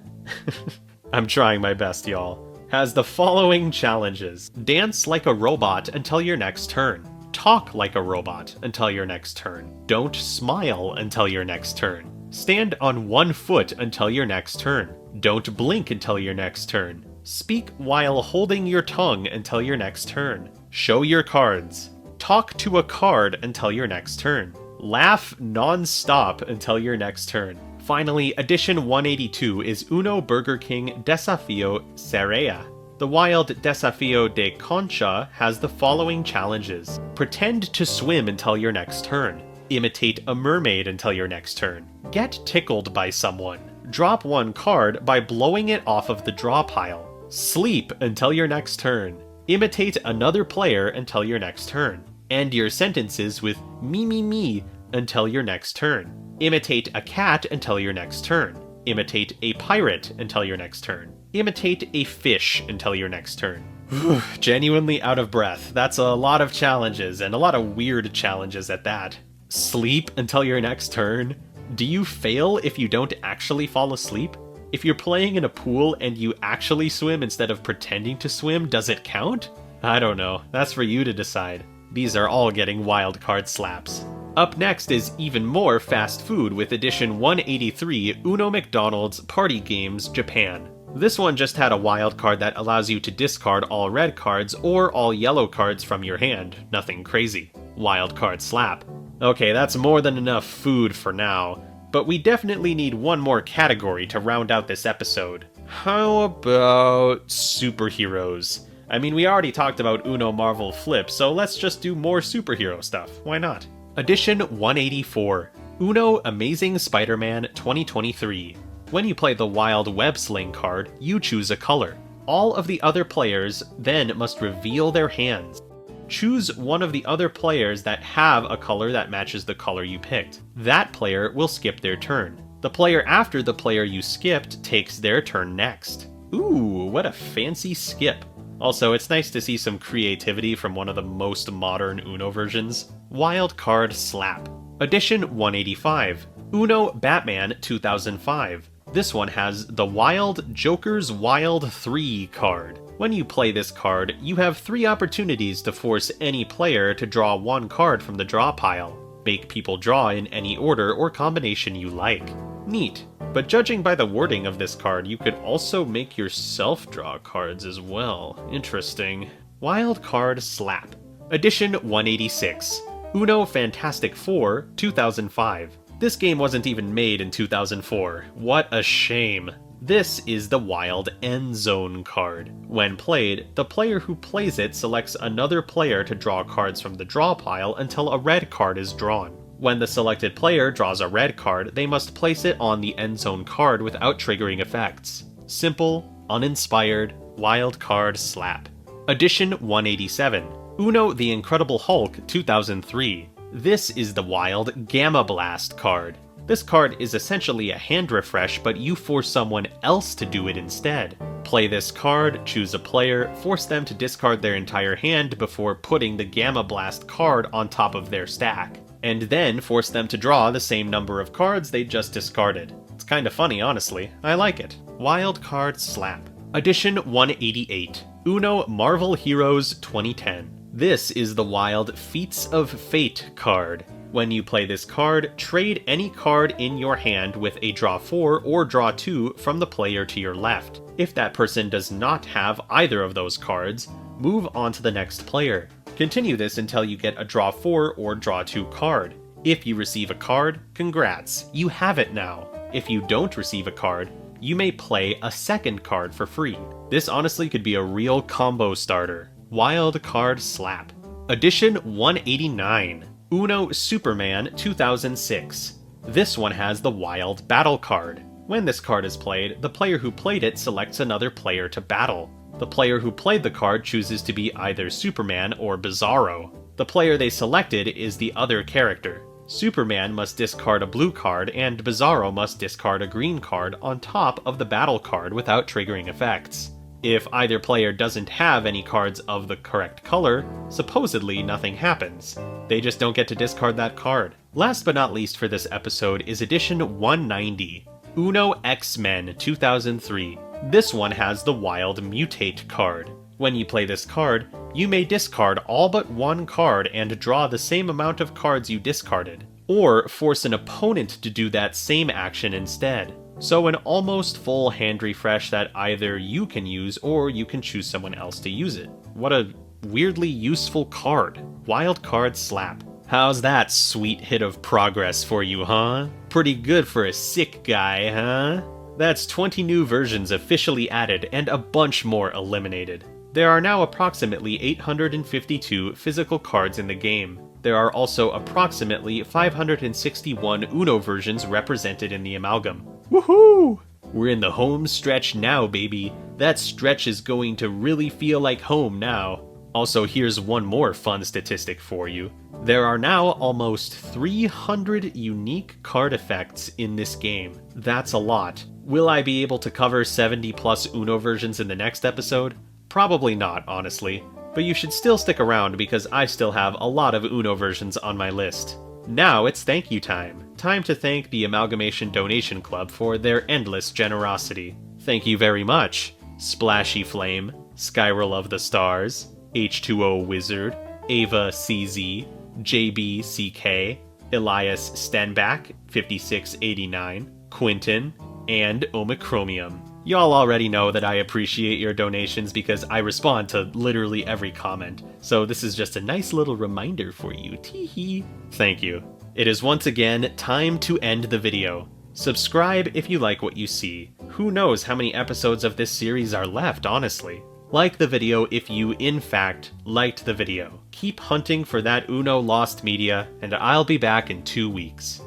S4: I'm trying my best, y'all. Has the following challenges. Dance like a robot until your next turn. Talk like a robot until your next turn. Don't smile until your next turn. Stand on 1 foot until your next turn. Don't blink until your next turn. Speak while holding your tongue until your next turn. Show your cards. Talk to a card until your next turn. Laugh non-stop until your next turn. Finally, Edition 182 is Uno Burger King Desafio Serea. The wild Desafio de Concha has the following challenges. Pretend to swim until your next turn. Imitate a mermaid until your next turn. Get tickled by someone. Drop 1 card by blowing it off of the draw pile. Sleep until your next turn. Imitate another player until your next turn. End your sentences with me until your next turn. Imitate a cat until your next turn. Imitate a pirate until your next turn. Imitate a fish until your next turn. Genuinely out of breath. That's a lot of challenges, and a lot of weird challenges at that. Sleep until your next turn? Do you fail if you don't actually fall asleep? If you're playing in a pool and you actually swim instead of pretending to swim, does it count? I don't know. That's for you to decide. These are all getting wild card slaps. Up next is even more fast food with edition 183 Uno McDonald's Party Games Japan. This one just had a wild card that allows you to discard all red cards or all yellow cards from your hand. Nothing crazy. Wild card slap. Okay, that's more than enough food for now, but we definitely need one more category to round out this episode. How about superheroes? I mean, we already talked about Uno Marvel Flip, so let's just do more superhero stuff. Why not? Edition 184, Uno Amazing Spider-Man 2023. When you play the Wild Web Sling card, you choose a color. All of the other players then must reveal their hands. Choose one of the other players that have a color that matches the color you picked. That player will skip their turn. The player after the player you skipped takes their turn next. Ooh, what a fancy skip. Also, it's nice to see some creativity from one of the most modern Uno versions. Wild Card Slap. Edition 185. Uno Batman 2005. This one has the Wild Joker's Wild 3 card. When you play this card, you have 3 opportunities to force any player to draw one card from the draw pile. Make people draw in any order or combination you like. Neat. But judging by the wording of this card, you could also make yourself draw cards as well. Interesting. Wild Card Slap. Edition 186. Uno Fantastic Four 2005. This game wasn't even made in 2004. What a shame. This is the Wild End Zone card. When played, the player who plays it selects another player to draw cards from the draw pile until a red card is drawn. When the selected player draws a red card, they must place it on the End Zone card without triggering effects. Simple, uninspired, Wild Card Slap. Edition 187. Uno The Incredible Hulk 2003. This is the Wild Gamma Blast card. This card is essentially a hand refresh, but you force someone else to do it instead. Play this card, choose a player, force them to discard their entire hand before putting the Gamma Blast card on top of their stack, and then force them to draw the same number of cards they just discarded. It's kinda funny, honestly. I like it. Wild Card Slap. Edition 188. Uno Marvel Heroes 2010. This is the Wild Feats of Fate card. When you play this card, trade any card in your hand with a draw 4 or draw 2 from the player to your left. If that person does not have either of those cards, move on to the next player. Continue this until you get a draw 4 or draw 2 card. If you receive a card, congrats, you have it now. If you don't receive a card, you may play a second card for free. This honestly could be a real combo starter. Wild Card Slap. Edition 189. Uno Superman 2006. This one has the Wild Battle card. When this card is played, the player who played it selects another player to battle. The player who played the card chooses to be either Superman or Bizarro. The player they selected is the other character. Superman must discard a blue card, and Bizarro must discard a green card on top of the battle card without triggering effects. If either player doesn't have any cards of the correct color, supposedly nothing happens. They just don't get to discard that card. Last but not least for this episode is edition 190, Uno X-Men 2003. This one has the Wild Mutate card. When you play this card, you may discard all but one card and draw the same amount of cards you discarded, or force an opponent to do that same action instead. So an almost full hand refresh that either you can use or you can choose someone else to use it. What a weirdly useful card. Wild Card Slap. How's that sweet hit of progress for you, huh? Pretty good for a sick guy, huh? That's 20 new versions officially added and a bunch more eliminated. There are now approximately 852 physical cards in the game. There are also approximately 561 Uno versions represented in the Amalgam. Woohoo! We're in the home stretch now, baby. That stretch is going to really feel like home now. Also, here's one more fun statistic for you. There are now almost 300 unique card effects in this game. That's a lot. Will I be able to cover 70 plus Uno versions in the next episode? Probably not, honestly. But you should still stick around because I still have a lot of Uno versions on my list. Now it's thank you time. Time to thank the Amalgamation Donation Club for their endless generosity. Thank you very much. Splashy Flame, Skyroll of the Stars, H2O Wizard, Ava CZ, JBCK, Elias Stenbach, 5689, Quinton, and Omicromium. Y'all already know that I appreciate your donations because I respond to literally every comment, so this is just a nice little reminder for you, teehee. Thank you. It is once again time to end the video. Subscribe if you like what you see. Who knows how many episodes of this series are left, honestly. Like the video if you, in fact, liked the video. Keep hunting for that Uno lost media, and I'll be back in 2 weeks.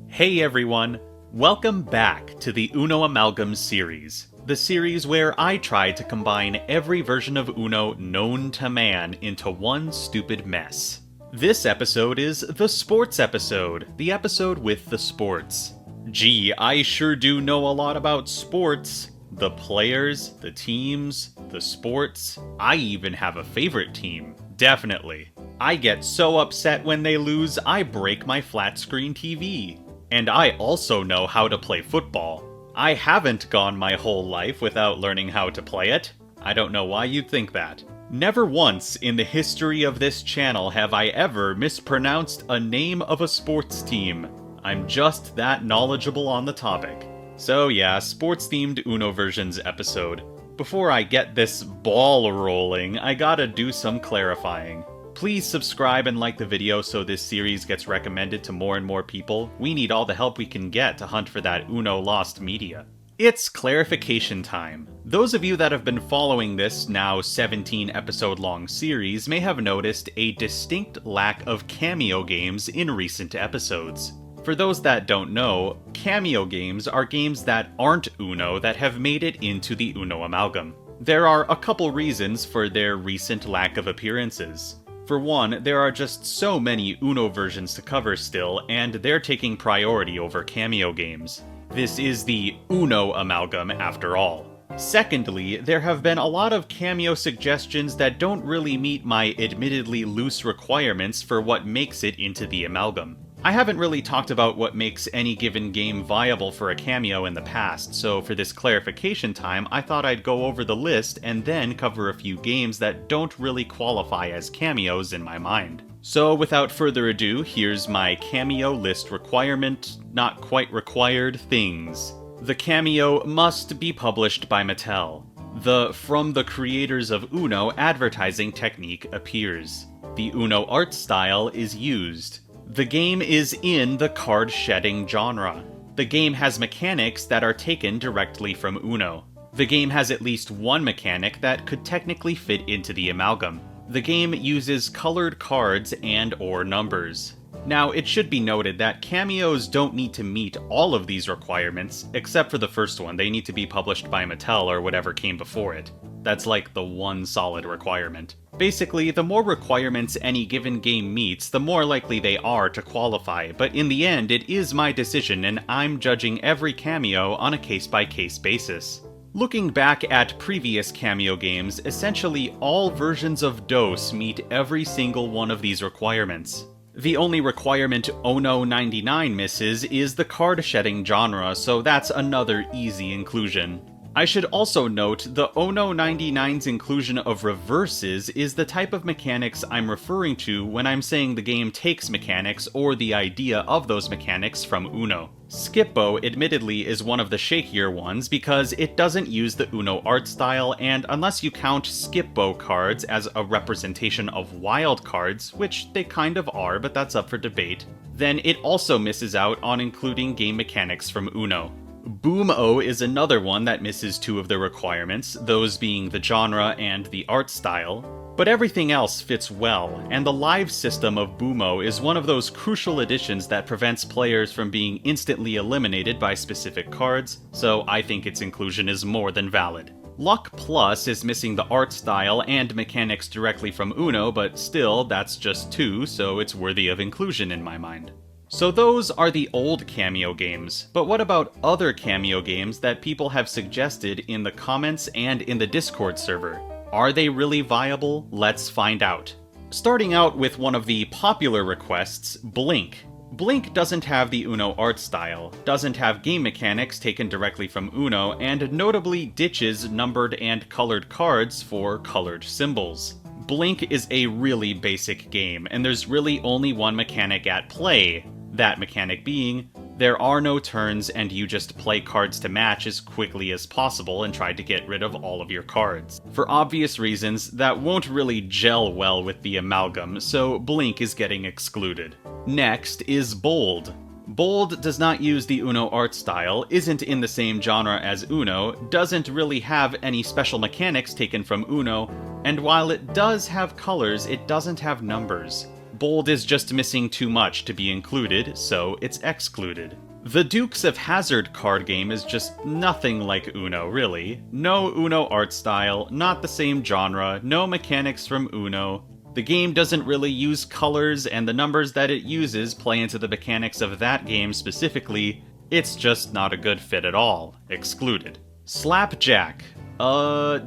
S4: Hey everyone! Welcome back to the Uno Amalgam series. The series where I try to combine every version of Uno known to man into one stupid mess. This episode is the sports episode, the episode with the sports. Gee, I sure do know a lot about sports. The players, the teams, the sports. I even have a favorite team. Definitely. I get so upset when they lose, I break my flat screen TV. And I also know how to play football. I haven't gone my whole life without learning how to play it. I don't know why you'd think that. Never once in the history of this channel have I ever mispronounced a name of a sports team. I'm just that knowledgeable on the topic. So yeah, sports-themed Uno versions episode. Before I get this ball rolling, I gotta do some clarifying. Please subscribe and like the video so this series gets recommended to more and more people. We need all the help we can get to hunt for that Uno lost media. It's clarification time. Those of you that have been following this now 17 episode long series may have noticed a distinct lack of cameo games in recent episodes. For those that don't know, cameo games are games that aren't Uno that have made it into the Uno Amalgam. There are a couple reasons for their recent lack of appearances. For one, there are just so many Uno versions to cover still, and they're taking priority over cameo games. This is the Uno Amalgam after all. Secondly, there have been a lot of cameo suggestions that don't really meet my admittedly loose requirements for what makes it into the Amalgam. I haven't really talked about what makes any given game viable for a cameo in the past, so for this clarification time, I thought I'd go over the list and then cover a few games that don't really qualify as cameos in my mind. So without further ado, here's my cameo list requirement, not quite required things. The cameo must be published by Mattel. The From the Creators of Uno advertising technique appears. The Uno art style is used. The game is in the card-shedding genre. The game has mechanics that are taken directly from Uno. The game has at least one mechanic that could technically fit into the Amalgam. The game uses colored cards and/or numbers. Now, it should be noted that cameos don't need to meet all of these requirements, except for the first one. They need to be published by Mattel or whatever came before it. That's like the one solid requirement. Basically, the more requirements any given game meets, the more likely they are to qualify, but in the end, it is my decision and I'm judging every cameo on a case-by-case basis. Looking back at previous cameo games, essentially all versions of DOS meet every single one of these requirements. The only requirement Ono 99 misses is the card-shedding genre, so that's another easy inclusion. I should also note the Ono 99's inclusion of reverses is the type of mechanics I'm referring to when I'm saying the game takes mechanics or the idea of those mechanics from Uno. Skip-Bo admittedly is one of the shakier ones because it doesn't use the Uno art style, and unless you count Skip-Bo cards as a representation of wild cards, which they kind of are but that's up for debate, then it also misses out on including game mechanics from Uno. Boom-O is another one that misses two of the requirements, those being the genre and the art style, but everything else fits well, and the live system of Boom-O is one of those crucial additions that prevents players from being instantly eliminated by specific cards, so I think its inclusion is more than valid. Luck Plus is missing the art style and mechanics directly from Uno, but still, that's just two, so it's worthy of inclusion in my mind. So those are the old cameo games, but what about other cameo games that people have suggested in the comments and in the Discord server? Are they really viable? Let's find out. Starting out with one of the popular requests, Blink. Blink doesn't have the Uno art style, doesn't have game mechanics taken directly from Uno, and notably ditches numbered and colored cards for colored symbols. Blink is a really basic game, and there's really only one mechanic at play. That mechanic being, there are no turns and you just play cards to match as quickly as possible and try to get rid of all of your cards. For obvious reasons, that won't really gel well with the Amalgam, so Blink is getting excluded. Next is Bold. Bold does not use the Uno art style, isn't in the same genre as Uno, doesn't really have any special mechanics taken from Uno, and while it does have colors, it doesn't have numbers. Bold is just missing too much to be included, so it's excluded. The Dukes of Hazzard card game is just nothing like Uno, really. No Uno art style, not the same genre, no mechanics from Uno. The game doesn't really use colors, and the numbers that it uses play into the mechanics of that game specifically. It's just not a good fit at all. Excluded. Slapjack.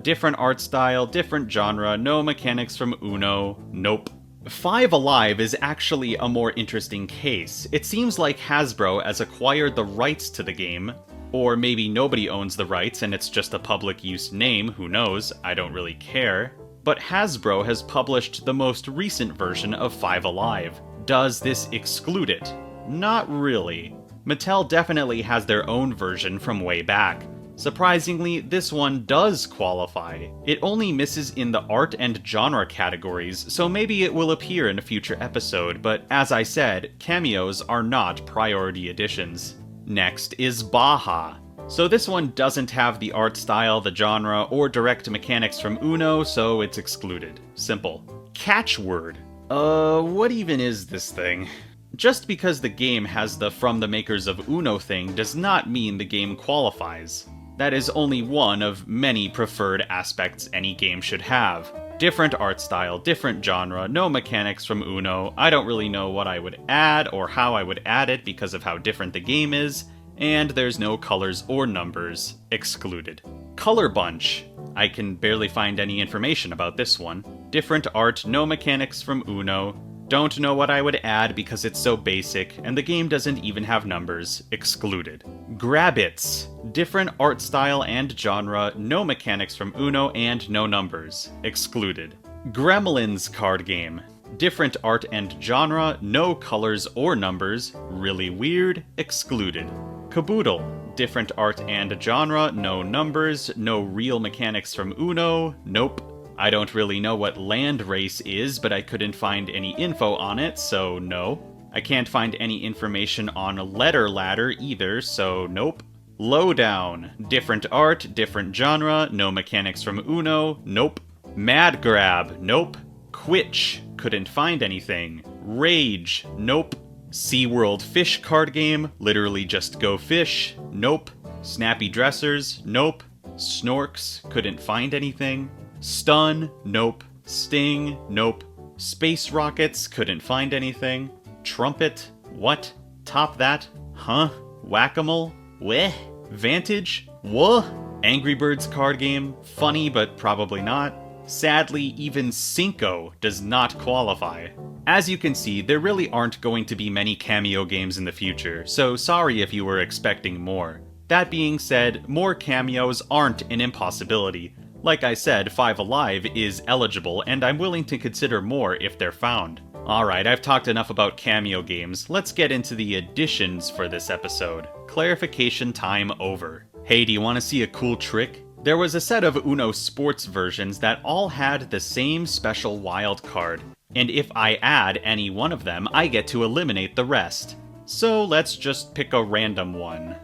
S4: Different art style, different genre, no mechanics from Uno. Nope. Five Alive is actually a more interesting case. It seems like Hasbro has acquired the rights to the game, or maybe nobody owns the rights and it's just a public use name, who knows, I don't really care. But Hasbro has published the most recent version of Five Alive. Does this exclude it? Not really. Mattel definitely has their own version from way back. Surprisingly, this one does qualify. It only misses in the art and genre categories, so maybe it will appear in a future episode, but as I said, cameos are not priority editions. Next is Baja. So this one doesn't have the art style, the genre, or direct mechanics from Uno, so it's excluded. Simple. Catchword. What even is this thing? Just because the game has the from the makers of Uno thing does not mean the game qualifies. That is only one of many preferred aspects any game should have. Different art style, different genre, no mechanics from Uno. I don't really know what I would add or how I would add it because of how different the game is, and there's no colors or numbers. Excluded. Color Bunch. I can barely find any information about this one. Different art, no mechanics from Uno. Don't know what I would add because it's so basic, and the game doesn't even have numbers. Excluded. Grabbits. Different art style and genre, no mechanics from Uno, and no numbers. Excluded. Gremlins card game. Different art and genre, no colors or numbers. Really weird. Excluded. Caboodle. Different art and genre, no numbers, no real mechanics from Uno. Nope. I don't really know what land race is, but I couldn't find any info on it, so no. I can't find any information on Letter Ladder either, so nope. Lowdown. Different art, different genre, no mechanics from Uno, nope. Mad Grab, nope. Quitch, couldn't find anything. Rage, nope. SeaWorld Fish card game, literally just go fish, nope. Snappy Dressers, nope. Snorks, couldn't find anything. Stun, nope. Sting, nope. Space Rockets, couldn't find anything. Trumpet, what? Top that, huh? Whack-a-mole, weh? Vantage, wha? Angry Birds card game, funny but probably not. Sadly, even Cinco does not qualify. As you can see, there really aren't going to be many cameo games in the future, so sorry if you were expecting more. That being said, more cameos aren't an impossibility. Like I said, Five Alive is eligible, and I'm willing to consider more if they're found. Alright, I've talked enough about cameo games, let's get into the additions for this episode. Clarification time over. Hey, do you want to see a cool trick? There was a set of Uno Sports versions that all had the same special wild card, and if I add any one of them, I get to eliminate the rest. So let's just pick a random one.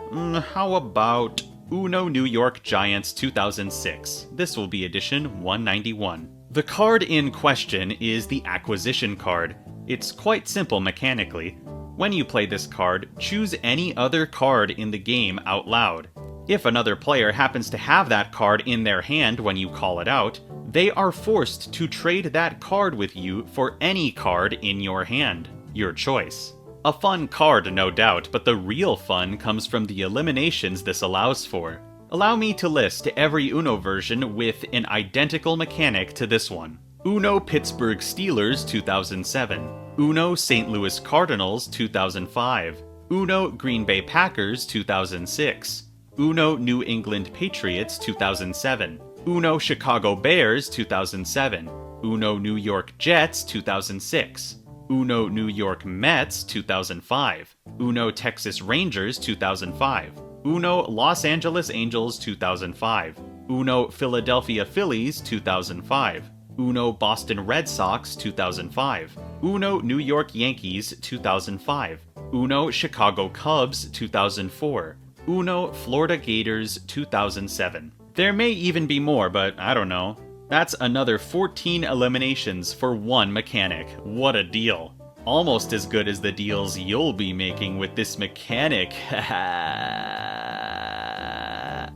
S4: How about Uno New York Giants 2006. This will be edition 191. The card in question is the acquisition card. It's quite simple mechanically. When you play this card, choose any other card in the game out loud. If another player happens to have that card in their hand when you call it out, they are forced to trade that card with you for any card in your hand. Your choice. A fun card, no doubt, but the real fun comes from the eliminations this allows for. Allow me to list every Uno version with an identical mechanic to this one. Uno Pittsburgh Steelers 2007, Uno St. Louis Cardinals 2005, Uno Green Bay Packers 2006, Uno New England Patriots 2007, Uno Chicago Bears 2007, Uno New York Jets 2006, Uno New York Mets 2005, Uno Texas Rangers 2005, Uno Los Angeles Angels 2005, Uno Philadelphia Phillies 2005, Uno Boston Red Sox 2005, Uno New York Yankees 2005, Uno Chicago Cubs 2004, Uno Florida Gators 2007. There may even be more, but I don't know. That's another 14 eliminations for one mechanic. What a deal. Almost as good as the deals you'll be making with this mechanic.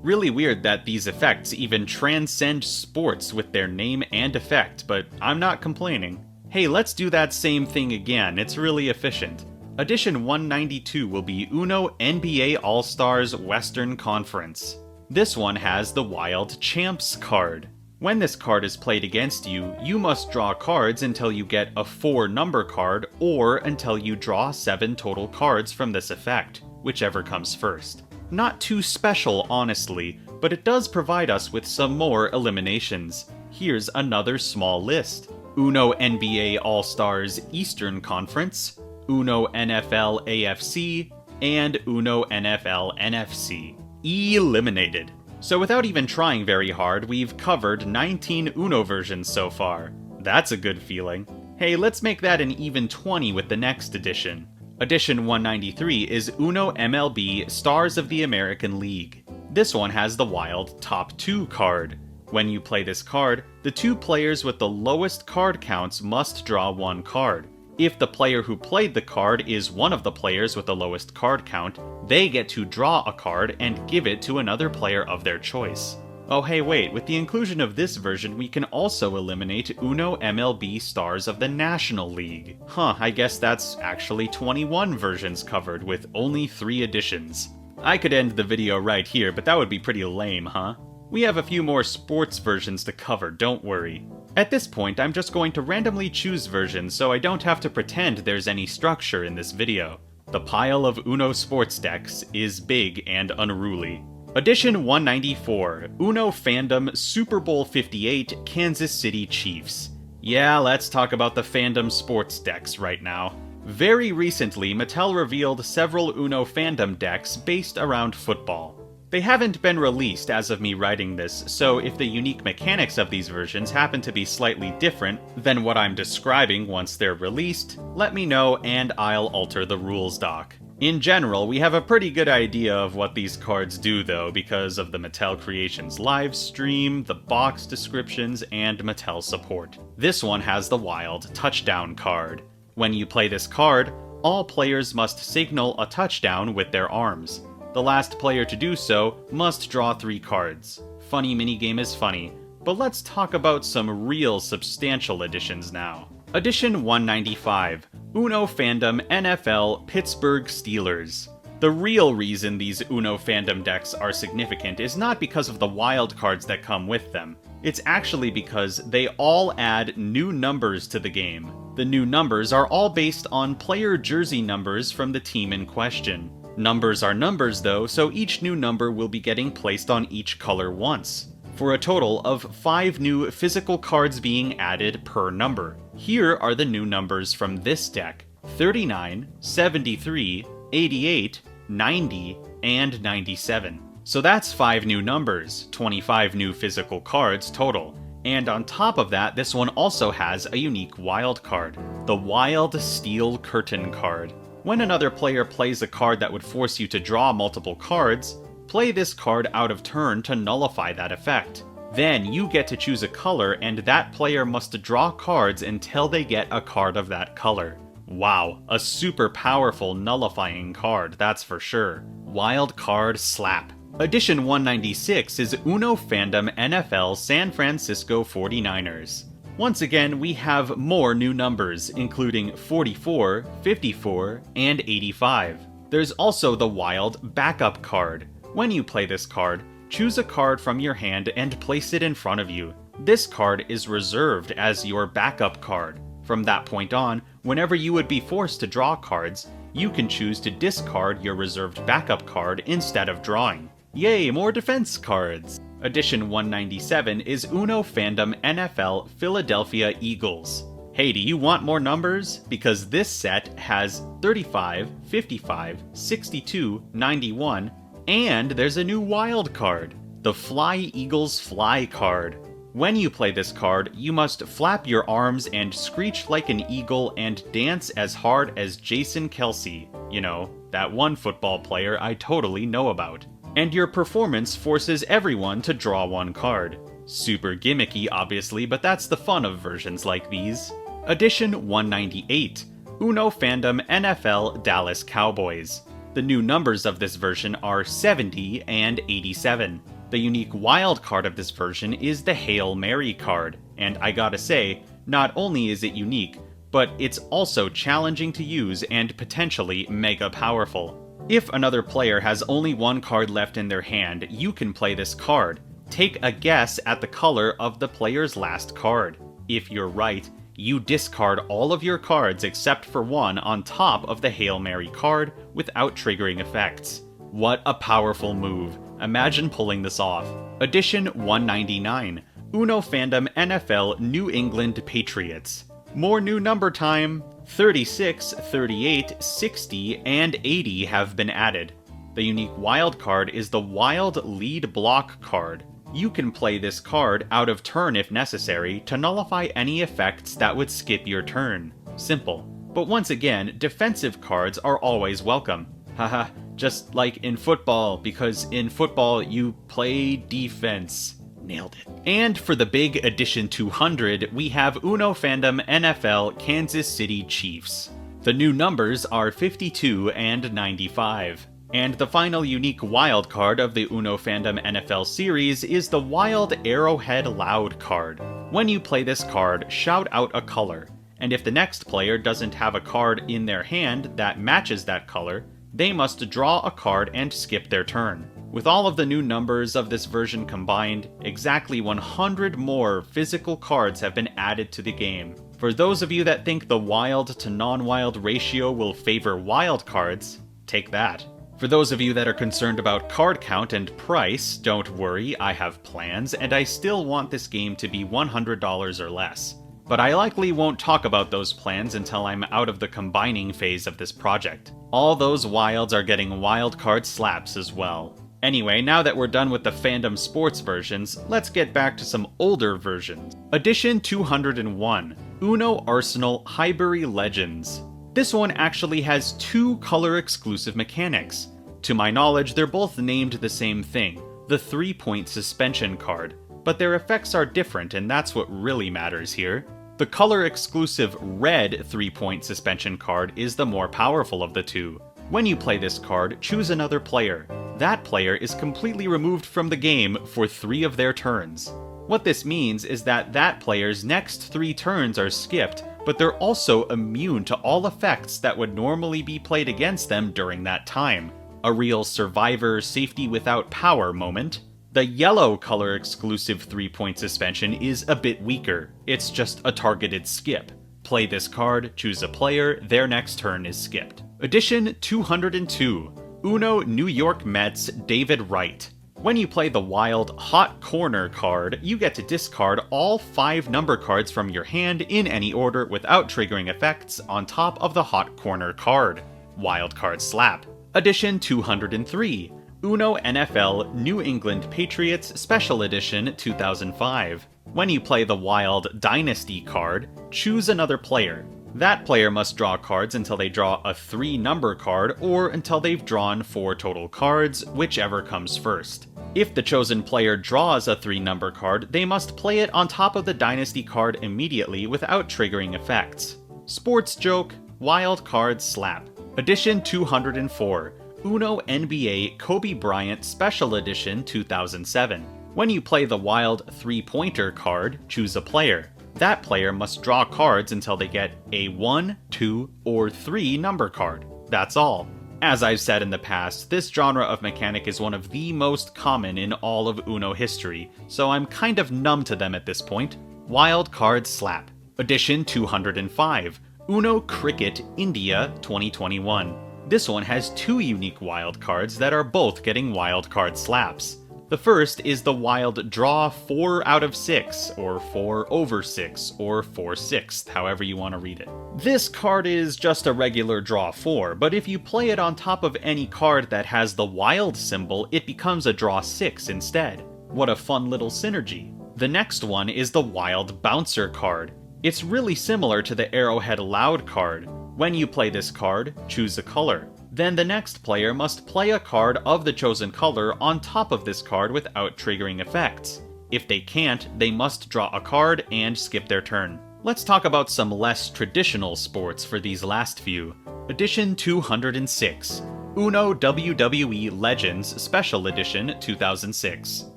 S4: Really weird that these effects even transcend sports with their name and effect, but I'm not complaining. Hey, let's do that same thing again, it's really efficient. Edition 192 will be Uno NBA All-Stars Western Conference. This one has the Wild Champs card. When this card is played against you, you must draw cards until you get a 4-number card or until you draw 7 total cards from this effect, whichever comes first. Not too special, honestly, but it does provide us with some more eliminations. Here's another small list. Uno NBA All-Stars Eastern Conference, Uno NFL AFC, and Uno NFL NFC. Eliminated. So without even trying very hard, we've covered 19 Uno versions so far. That's a good feeling. Hey, let's make that an even 20 with the next edition. Edition 193 is Uno MLB Stars of the American League. This one has the Wild Top 2 card. When you play this card, the 2 players with the lowest card counts must draw 1 card. If the player who played the card is one of the players with the lowest card count, they get to draw a card and give it to another player of their choice. Oh hey wait, with the inclusion of this version we can also eliminate Uno MLB Stars of the National League. I guess that's actually 21 versions covered with only 3 editions. I could end the video right here, but that would be pretty lame, huh? We have a few more sports versions to cover, don't worry. At this point, I'm just going to randomly choose versions so I don't have to pretend there's any structure in this video. The pile of Uno sports decks is big and unruly. Edition 194, Uno Fandom Super Bowl 58 Kansas City Chiefs. Yeah, let's talk about the Fandom sports decks right now. Very recently, Mattel revealed several Uno Fandom decks based around football. They haven't been released as of me writing this, so if the unique mechanics of these versions happen to be slightly different than what I'm describing once they're released, let me know and I'll alter the rules doc. In general, we have a pretty good idea of what these cards do though, because of the Mattel Creations live stream, the box descriptions, and Mattel support. This one has the Wild Touchdown card. When you play this card, all players must signal a touchdown with their arms. The last player to do so must draw 3 cards. Funny minigame is funny, but let's talk about some real substantial additions now. Edition 195, Uno Fandom NFL Pittsburgh Steelers. The real reason these Uno Fandom decks are significant is not because of the wild cards that come with them. It's actually because they all add new numbers to the game. The new numbers are all based on player jersey numbers from the team in question. Numbers are numbers though, so each new number will be getting placed on each color once, for a total of 5 new physical cards being added per number. Here are the new numbers from this deck: 39, 73, 88, 90, and 97. So that's 5 new numbers, 25 new physical cards total. And on top of that, this one also has a unique wild card, the Wild Steel Curtain card. When another player plays a card that would force you to draw multiple cards, play this card out of turn to nullify that effect. Then you get to choose a color and that player must draw cards until they get a card of that color. Wow, a super powerful nullifying card, that's for sure. Wild card slap. Edition 196 is Uno Fandom NFL San Francisco 49ers. Once again, we have more new numbers, including 44, 54, and 85. There's also the Wild Backup card. When you play this card, choose a card from your hand and place it in front of you. This card is reserved as your backup card. From that point on, whenever you would be forced to draw cards, you can choose to discard your reserved backup card instead of drawing. Yay, more defense cards! Edition 197 is Uno Fandom NFL Philadelphia Eagles. Hey, do you want more numbers? Because this set has 35, 55, 62, 91, and there's a new wild card, the Fly Eagles Fly card. When you play this card, you must flap your arms and screech like an eagle and dance as hard as Jason Kelce. You know, that one football player I totally know about. And your performance forces everyone to draw one card. Super gimmicky, obviously, but that's the fun of versions like these. Edition 198, Uno Fandom NFL Dallas Cowboys. The new numbers of this version are 70 and 87. The unique wild card of this version is the Hail Mary card, and I gotta say, not only is it unique, but it's also challenging to use and potentially mega powerful. If another player has only one card left in their hand, you can play this card. Take a guess at the color of the player's last card. If you're right, you discard all of your cards except for one on top of the Hail Mary card without triggering effects. What a powerful move. Imagine pulling this off. Edition 199, Uno Fandom NFL New England Patriots. More new number time. 36, 38, 60, and 80 have been added. The unique wild card is the Wild Lead Block card. You can play this card out of turn if necessary to nullify any effects that would skip your turn. Simple. But once again, defensive cards are always welcome. Haha, just like in football, because in football you play defense. Nailed it. And for the big Edition 200, we have Uno Fandom NFL Kansas City Chiefs. The new numbers are 52 and 95. And the final unique wild card of the Uno Fandom NFL series is the Wild Arrowhead Loud card. When you play this card, shout out a color, and if the next player doesn't have a card in their hand that matches that color, they must draw a card and skip their turn. With all of the new numbers of this version combined, exactly 100 more physical cards have been added to the game. For those of you that think the wild to non-wild ratio will favor wild cards, take that. For those of you that are concerned about card count and price, don't worry, I have plans, and I still want this game to be $100 or less. But I likely won't talk about those plans until I'm out of the combining phase of this project. All those wilds are getting wild card slaps as well. Anyway, now that we're done with the fandom sports versions, let's get back to some older versions. Edition 201, Uno Arsenal Highbury Legends. This one actually has two color-exclusive mechanics. To my knowledge, they're both named the same thing, the 3-point suspension card, but their effects are different and that's what really matters here. The color-exclusive red 3-point suspension card is the more powerful of the two. When you play this card, choose another player. That player is completely removed from the game for 3 of their turns. What this means is that that player's next 3 turns are skipped, but they're also immune to all effects that would normally be played against them during that time. A real survivor safety without power moment. The yellow color exclusive 3-point suspension is a bit weaker. It's just a targeted skip. Play this card, choose a player, their next turn is skipped. Edition 202, Uno New York Mets David Wright. When you play the wild Hot Corner card, you get to discard all 5 number cards from your hand in any order without triggering effects on top of the Hot Corner card. Wild card slap. Edition 203, Uno NFL New England Patriots Special Edition 2005. When you play the wild Dynasty card, choose another player. That player must draw cards until they draw a 3-number card or until they've drawn 4 total cards, whichever comes first. If the chosen player draws a 3-number card, they must play it on top of the Dynasty card immediately without triggering effects. Sports joke, wild card slap. Edition 204, Uno NBA Kobe Bryant Special Edition 2007. When you play the wild 3-pointer card, choose a player. That player must draw cards until they get a 1, 2, or 3 number card. That's all. As I've said in the past, this genre of mechanic is one of the most common in all of Uno history, so I'm kind of numb to them at this point. Wild card slap. Edition 205, Uno Cricket India 2021. This one has 2 unique wild cards that are both getting wild card slaps. The first is the wild draw 4 out of 6, or 4 over 6, or 4/6, however you want to read it. This card is just a regular draw 4, but if you play it on top of any card that has the wild symbol, it becomes a draw 6 instead. What a fun little synergy. The next one is the wild bouncer card. It's really similar to the Arrowhead Loud card. When you play this card, choose a color. Then the next player must play a card of the chosen color on top of this card without triggering effects. If they can't, they must draw a card and skip their turn. Let's talk about some less traditional sports for these last few. Edition 206, Uno WWE Legends Special Edition 2006.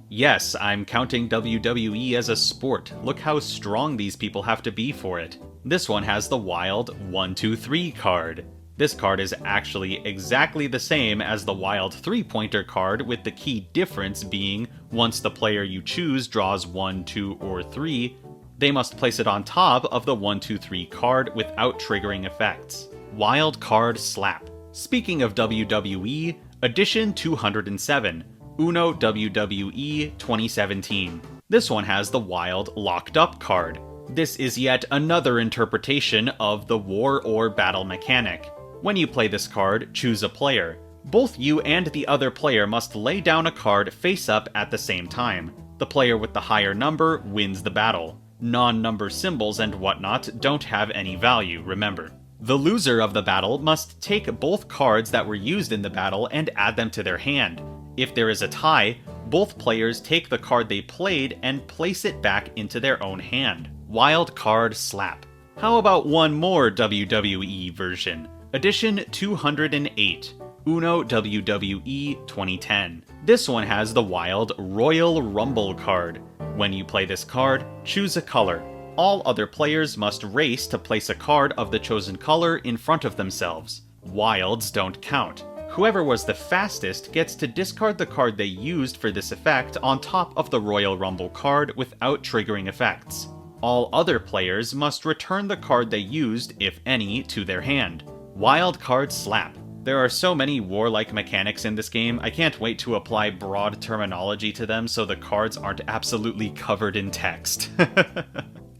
S4: Yes, I'm counting WWE as a sport. Look how strong these people have to be for it. This one has the wild 1-2-3 card. This card is actually exactly the same as the wild 3-pointer card, with the key difference being once the player you choose draws 1, 2, or 3, they must place it on top of the 1-2-3 card without triggering effects. Wild Card Slap. Speaking of WWE, Edition 207, Uno WWE 2017. This one has the wild Locked Up card. This is yet another interpretation of the war or battle mechanic. When you play this card, choose a player. Both you and the other player must lay down a card face up at the same time. The player with the higher number wins the battle. Non-number symbols and whatnot don't have any value, remember. The loser of the battle must take both cards that were used in the battle and add them to their hand. If there is a tie, both players take the card they played and place it back into their own hand. Wild Card Slap. How about one more WWE version? Edition 208, Uno WWE 2010. This one has the wild Royal Rumble card. When you play this card, choose a color. All other players must race to place a card of the chosen color in front of themselves. Wilds don't count. Whoever was the fastest gets to discard the card they used for this effect on top of the Royal Rumble card without triggering effects. All other players must return the card they used, if any, to their hand. Wild Card Slap. There are so many warlike mechanics in this game, I can't wait to apply broad terminology to them so the cards aren't absolutely covered in text.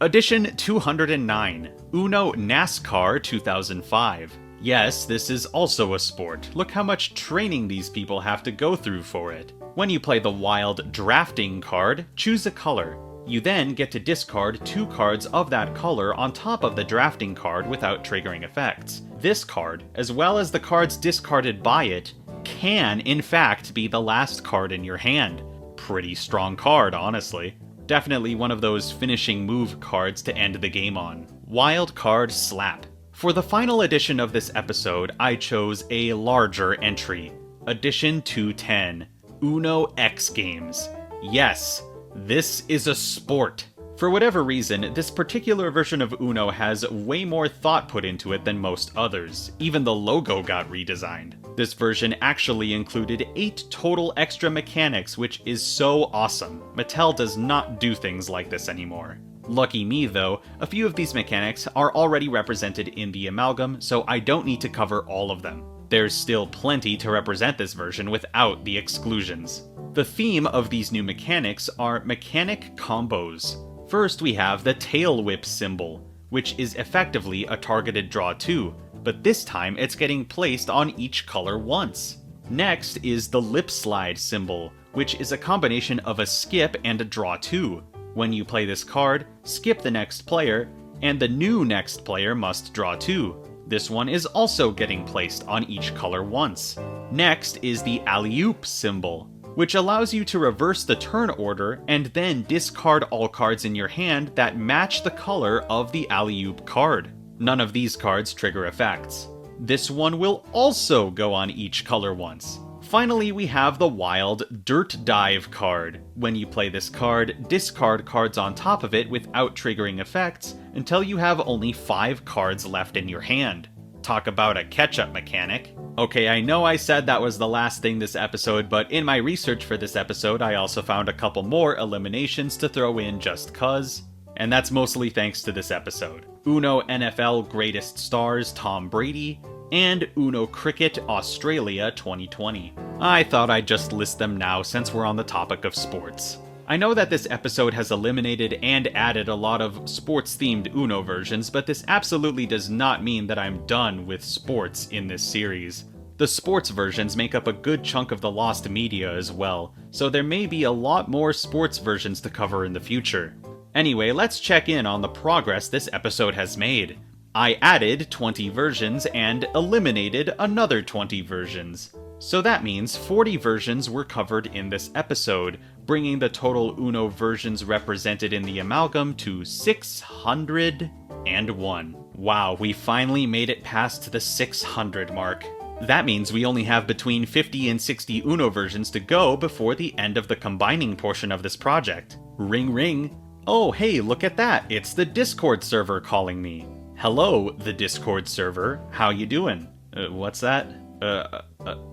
S4: Edition 209, Uno NASCAR 2005. Yes, this is also a sport. Look how much training these people have to go through for it. When you play the wild drafting card, choose a color. You then get to discard 2 cards of that color on top of the drafting card without triggering effects. This card, as well as the cards discarded by it, can in fact be the last card in your hand. Pretty strong card, honestly. Definitely one of those finishing move cards to end the game on. Wild Card Slap. For the final edition of this episode, I chose a larger entry. Edition 210, Uno X Games. Yes, this is a sport. For whatever reason, this particular version of Uno has way more thought put into it than most others. Even the logo got redesigned. This version actually included 8 total extra mechanics, which is so awesome. Mattel does not do things like this anymore. Lucky me though, a few of these mechanics are already represented in the Amalgam, so I don't need to cover all of them. There's still plenty to represent this version without the exclusions. The theme of these new mechanics are mechanic combos. First we have the tail whip symbol, which is effectively a targeted draw 2, but this time it's getting placed on each color once. Next is the lip slide symbol, which is a combination of a skip and a draw 2. When you play this card, skip the next player, and the new next player must draw 2. This one is also getting placed on each color once. Next is the alley-oop symbol, which allows you to reverse the turn order and then discard all cards in your hand that match the color of the alley-oop card. None of these cards trigger effects. This one will also go on each color once. Finally, we have the wild Dirt Dive card. When you play this card, discard cards on top of it without triggering effects until you have only 5 cards left in your hand. Talk about a catch-up mechanic. Okay, I know I said that was the last thing this episode, but in my research for this episode, I also found a couple more eliminations to throw in just cuz. And that's mostly thanks to this episode. Uno NFL Greatest Stars Tom Brady, and Uno Cricket Australia 2020. I thought I'd just list them now since we're on the topic of sports. I know that this episode has eliminated and added a lot of sports-themed Uno versions, but this absolutely does not mean that I'm done with sports in this series. The sports versions make up a good chunk of the lost media as well, so there may be a lot more sports versions to cover in the future. Anyway, let's check in on the progress this episode has made. I added 20 versions and eliminated another 20 versions. So that means 40 versions were covered in this episode, bringing the total Uno versions represented in the amalgam to 601. Wow, we finally made it past the 600 mark. That means we only have between 50 and 60 Uno versions to go before the end of the combining portion of this project. Ring ring. Oh hey, look at that, it's the Discord server calling me. Hello, the Discord server, how you doing? What's that?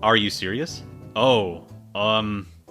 S4: Are you serious? Oh,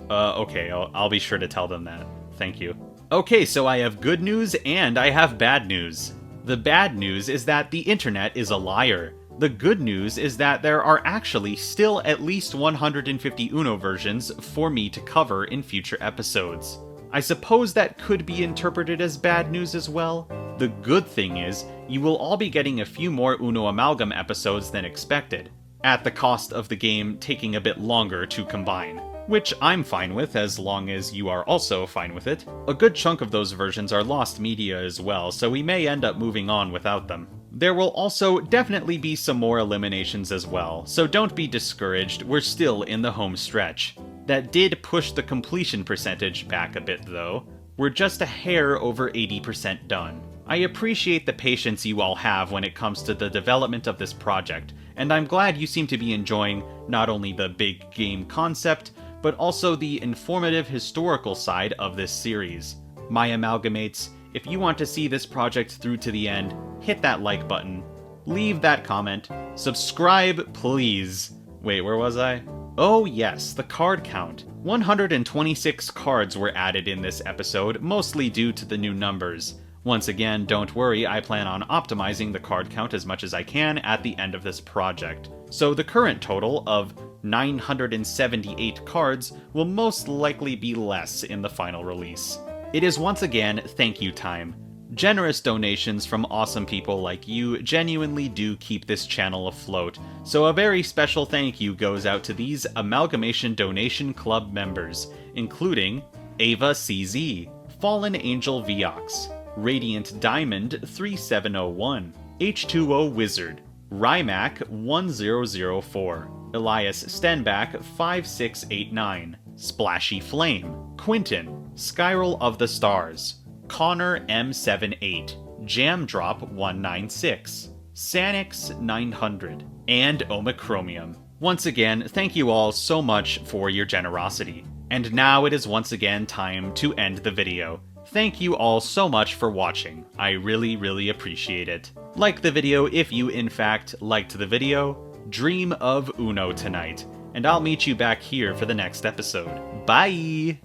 S4: okay, I'll be sure to tell them that. Thank you. Okay, so I have good news and I have bad news. The bad news is that the internet is a liar. The good news is that there are actually still at least 150 Uno versions for me to cover in future episodes. I suppose that could be interpreted as bad news as well. The good thing is, you will all be getting a few more Uno Amalgam episodes than expected, at the cost of the game taking a bit longer to combine. Which I'm fine with, as long as you are also fine with it. A good chunk of those versions are lost media as well, so we may end up moving on without them. There will also definitely be some more eliminations as well, so don't be discouraged, we're still in the home stretch. That did push the completion percentage back a bit though. We're just a hair over 80% done. I appreciate the patience you all have when it comes to the development of this project, and I'm glad you seem to be enjoying not only the big game concept, but also the informative historical side of this series. My Amalgamates, if you want to see this project through to the end, hit that like button, leave that comment, subscribe please. Wait, where was I? Oh yes, the card count. 126 cards were added in this episode, mostly due to the new numbers. Once again, don't worry, I plan on optimizing the card count as much as I can at the end of this project. So the current total of 978 cards will most likely be less in the final release. It is once again thank you time. Generous donations from awesome people like you genuinely do keep this channel afloat, so a very special thank you goes out to these Amalgamation Donation Club members, including Ava CZ, Fallen Angel Viox, Radiant Diamond 3701, H2O Wizard, Rymac 1004, Elias Stenbach 5689, Splashy Flame, Quinton, Spiral of the Stars, Connor M78, Jamdrop 196, Sanix 900, and Omicromium. Once again, thank you all so much for your generosity. And now it is once again time to end the video. Thank you all so much for watching. I really appreciate it. Like the video if you in fact liked the video. Dream of Uno tonight. And I'll meet you back here for the next episode. Bye!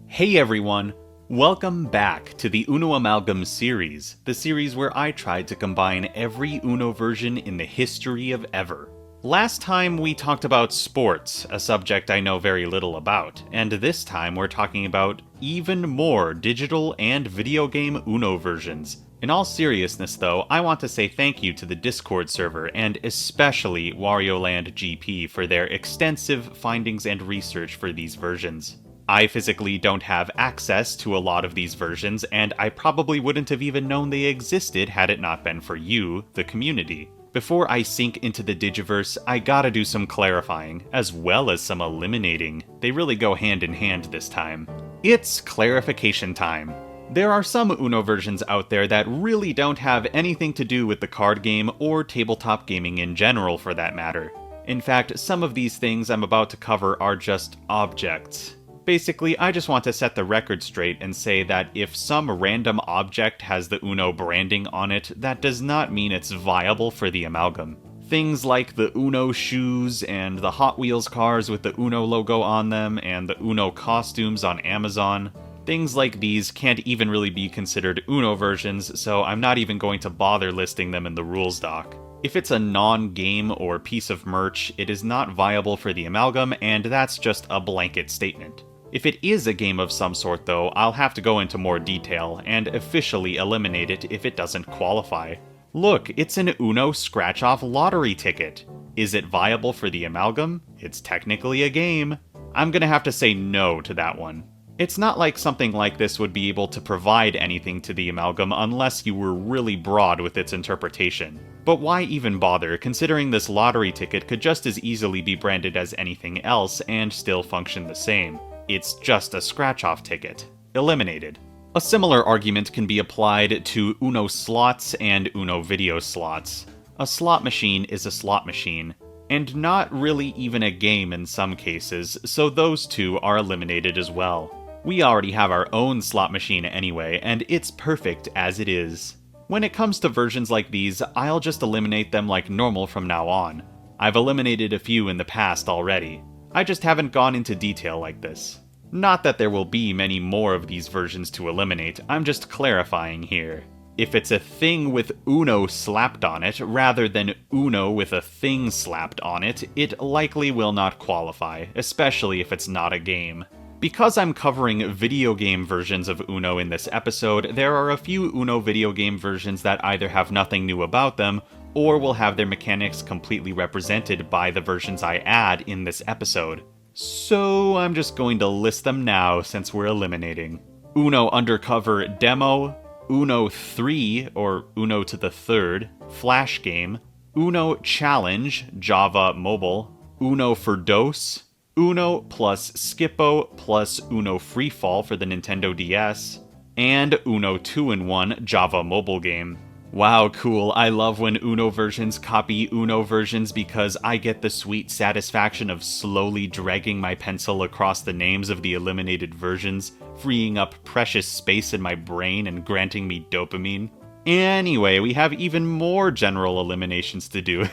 S4: Hey everyone! Welcome back to the Uno Amalgam series, the series where I tried to combine every Uno version in the history of ever. Last time we talked about sports, a subject I know very little about, and this time we're talking about even more digital and video game Uno versions. In all seriousness though, I want to say thank you to the Discord server, and especially Wario Land GP for their extensive findings and research for these versions. I physically don't have access to a lot of these versions, and I probably wouldn't have even known they existed had it not been for you, the community. Before I sink into the Digiverse, I gotta do some clarifying, as well as some eliminating. They really go hand in hand this time. It's clarification time. There are some Uno versions out there that really don't have anything to do with the card game or tabletop gaming in general for that matter. In fact, some of these things I'm about to cover are just objects. Basically, I just want to set the record straight and say that if some random object has the Uno branding on it, that does not mean it's viable for the amalgam. Things like the Uno shoes and the Hot Wheels cars with the Uno logo on them and the Uno costumes on Amazon, things like these can't even really be considered Uno versions, so I'm not even going to bother listing them in the rules doc. If it's a non-game or piece of merch, it is not viable for the Amalgam, and that's just a blanket statement. If it is a game of some sort though, I'll have to go into more detail, and officially eliminate it if it doesn't qualify. Look, it's an Uno scratch-off lottery ticket. Is it viable for the Amalgam? It's technically a game. I'm gonna have to say no to that one. It's not like something like this would be able to provide anything to the Amalgam unless you were really broad with its interpretation. But why even bother, considering this lottery ticket could just as easily be branded as anything else and still function the same. It's just a scratch-off ticket. Eliminated. A similar argument can be applied to Uno slots and Uno video slots. A slot machine is a slot machine, and not really even a game in some cases, so those two are eliminated as well. We already have our own slot machine anyway, and it's perfect as it is. When it comes to versions like these, I'll just eliminate them like normal from now on. I've eliminated a few in the past already. I just haven't gone into detail like this. Not that there will be many more of these versions to eliminate, I'm just clarifying here. If it's a thing with Uno slapped on it, rather than Uno with a thing slapped on it, it likely will not qualify, especially if it's not a game. Because I'm covering video game versions of Uno in this episode, there are a few Uno video game versions that either have nothing new about them, or will have their mechanics completely represented by the versions I add in this episode. So I'm just going to list them now since we're eliminating. Uno Undercover Demo, Uno 3, or Uno to the Third, Flash Game, Uno Challenge, Java Mobile, Uno for DOS, Uno plus Skippo plus Uno Freefall for the Nintendo DS, and Uno 2-in-1 Java mobile game. Wow, cool. I love when Uno versions copy Uno versions because I get the sweet satisfaction of slowly dragging my pencil across the names of the eliminated versions, freeing up precious space in my brain and granting me dopamine. Anyway, we have even more general eliminations to do.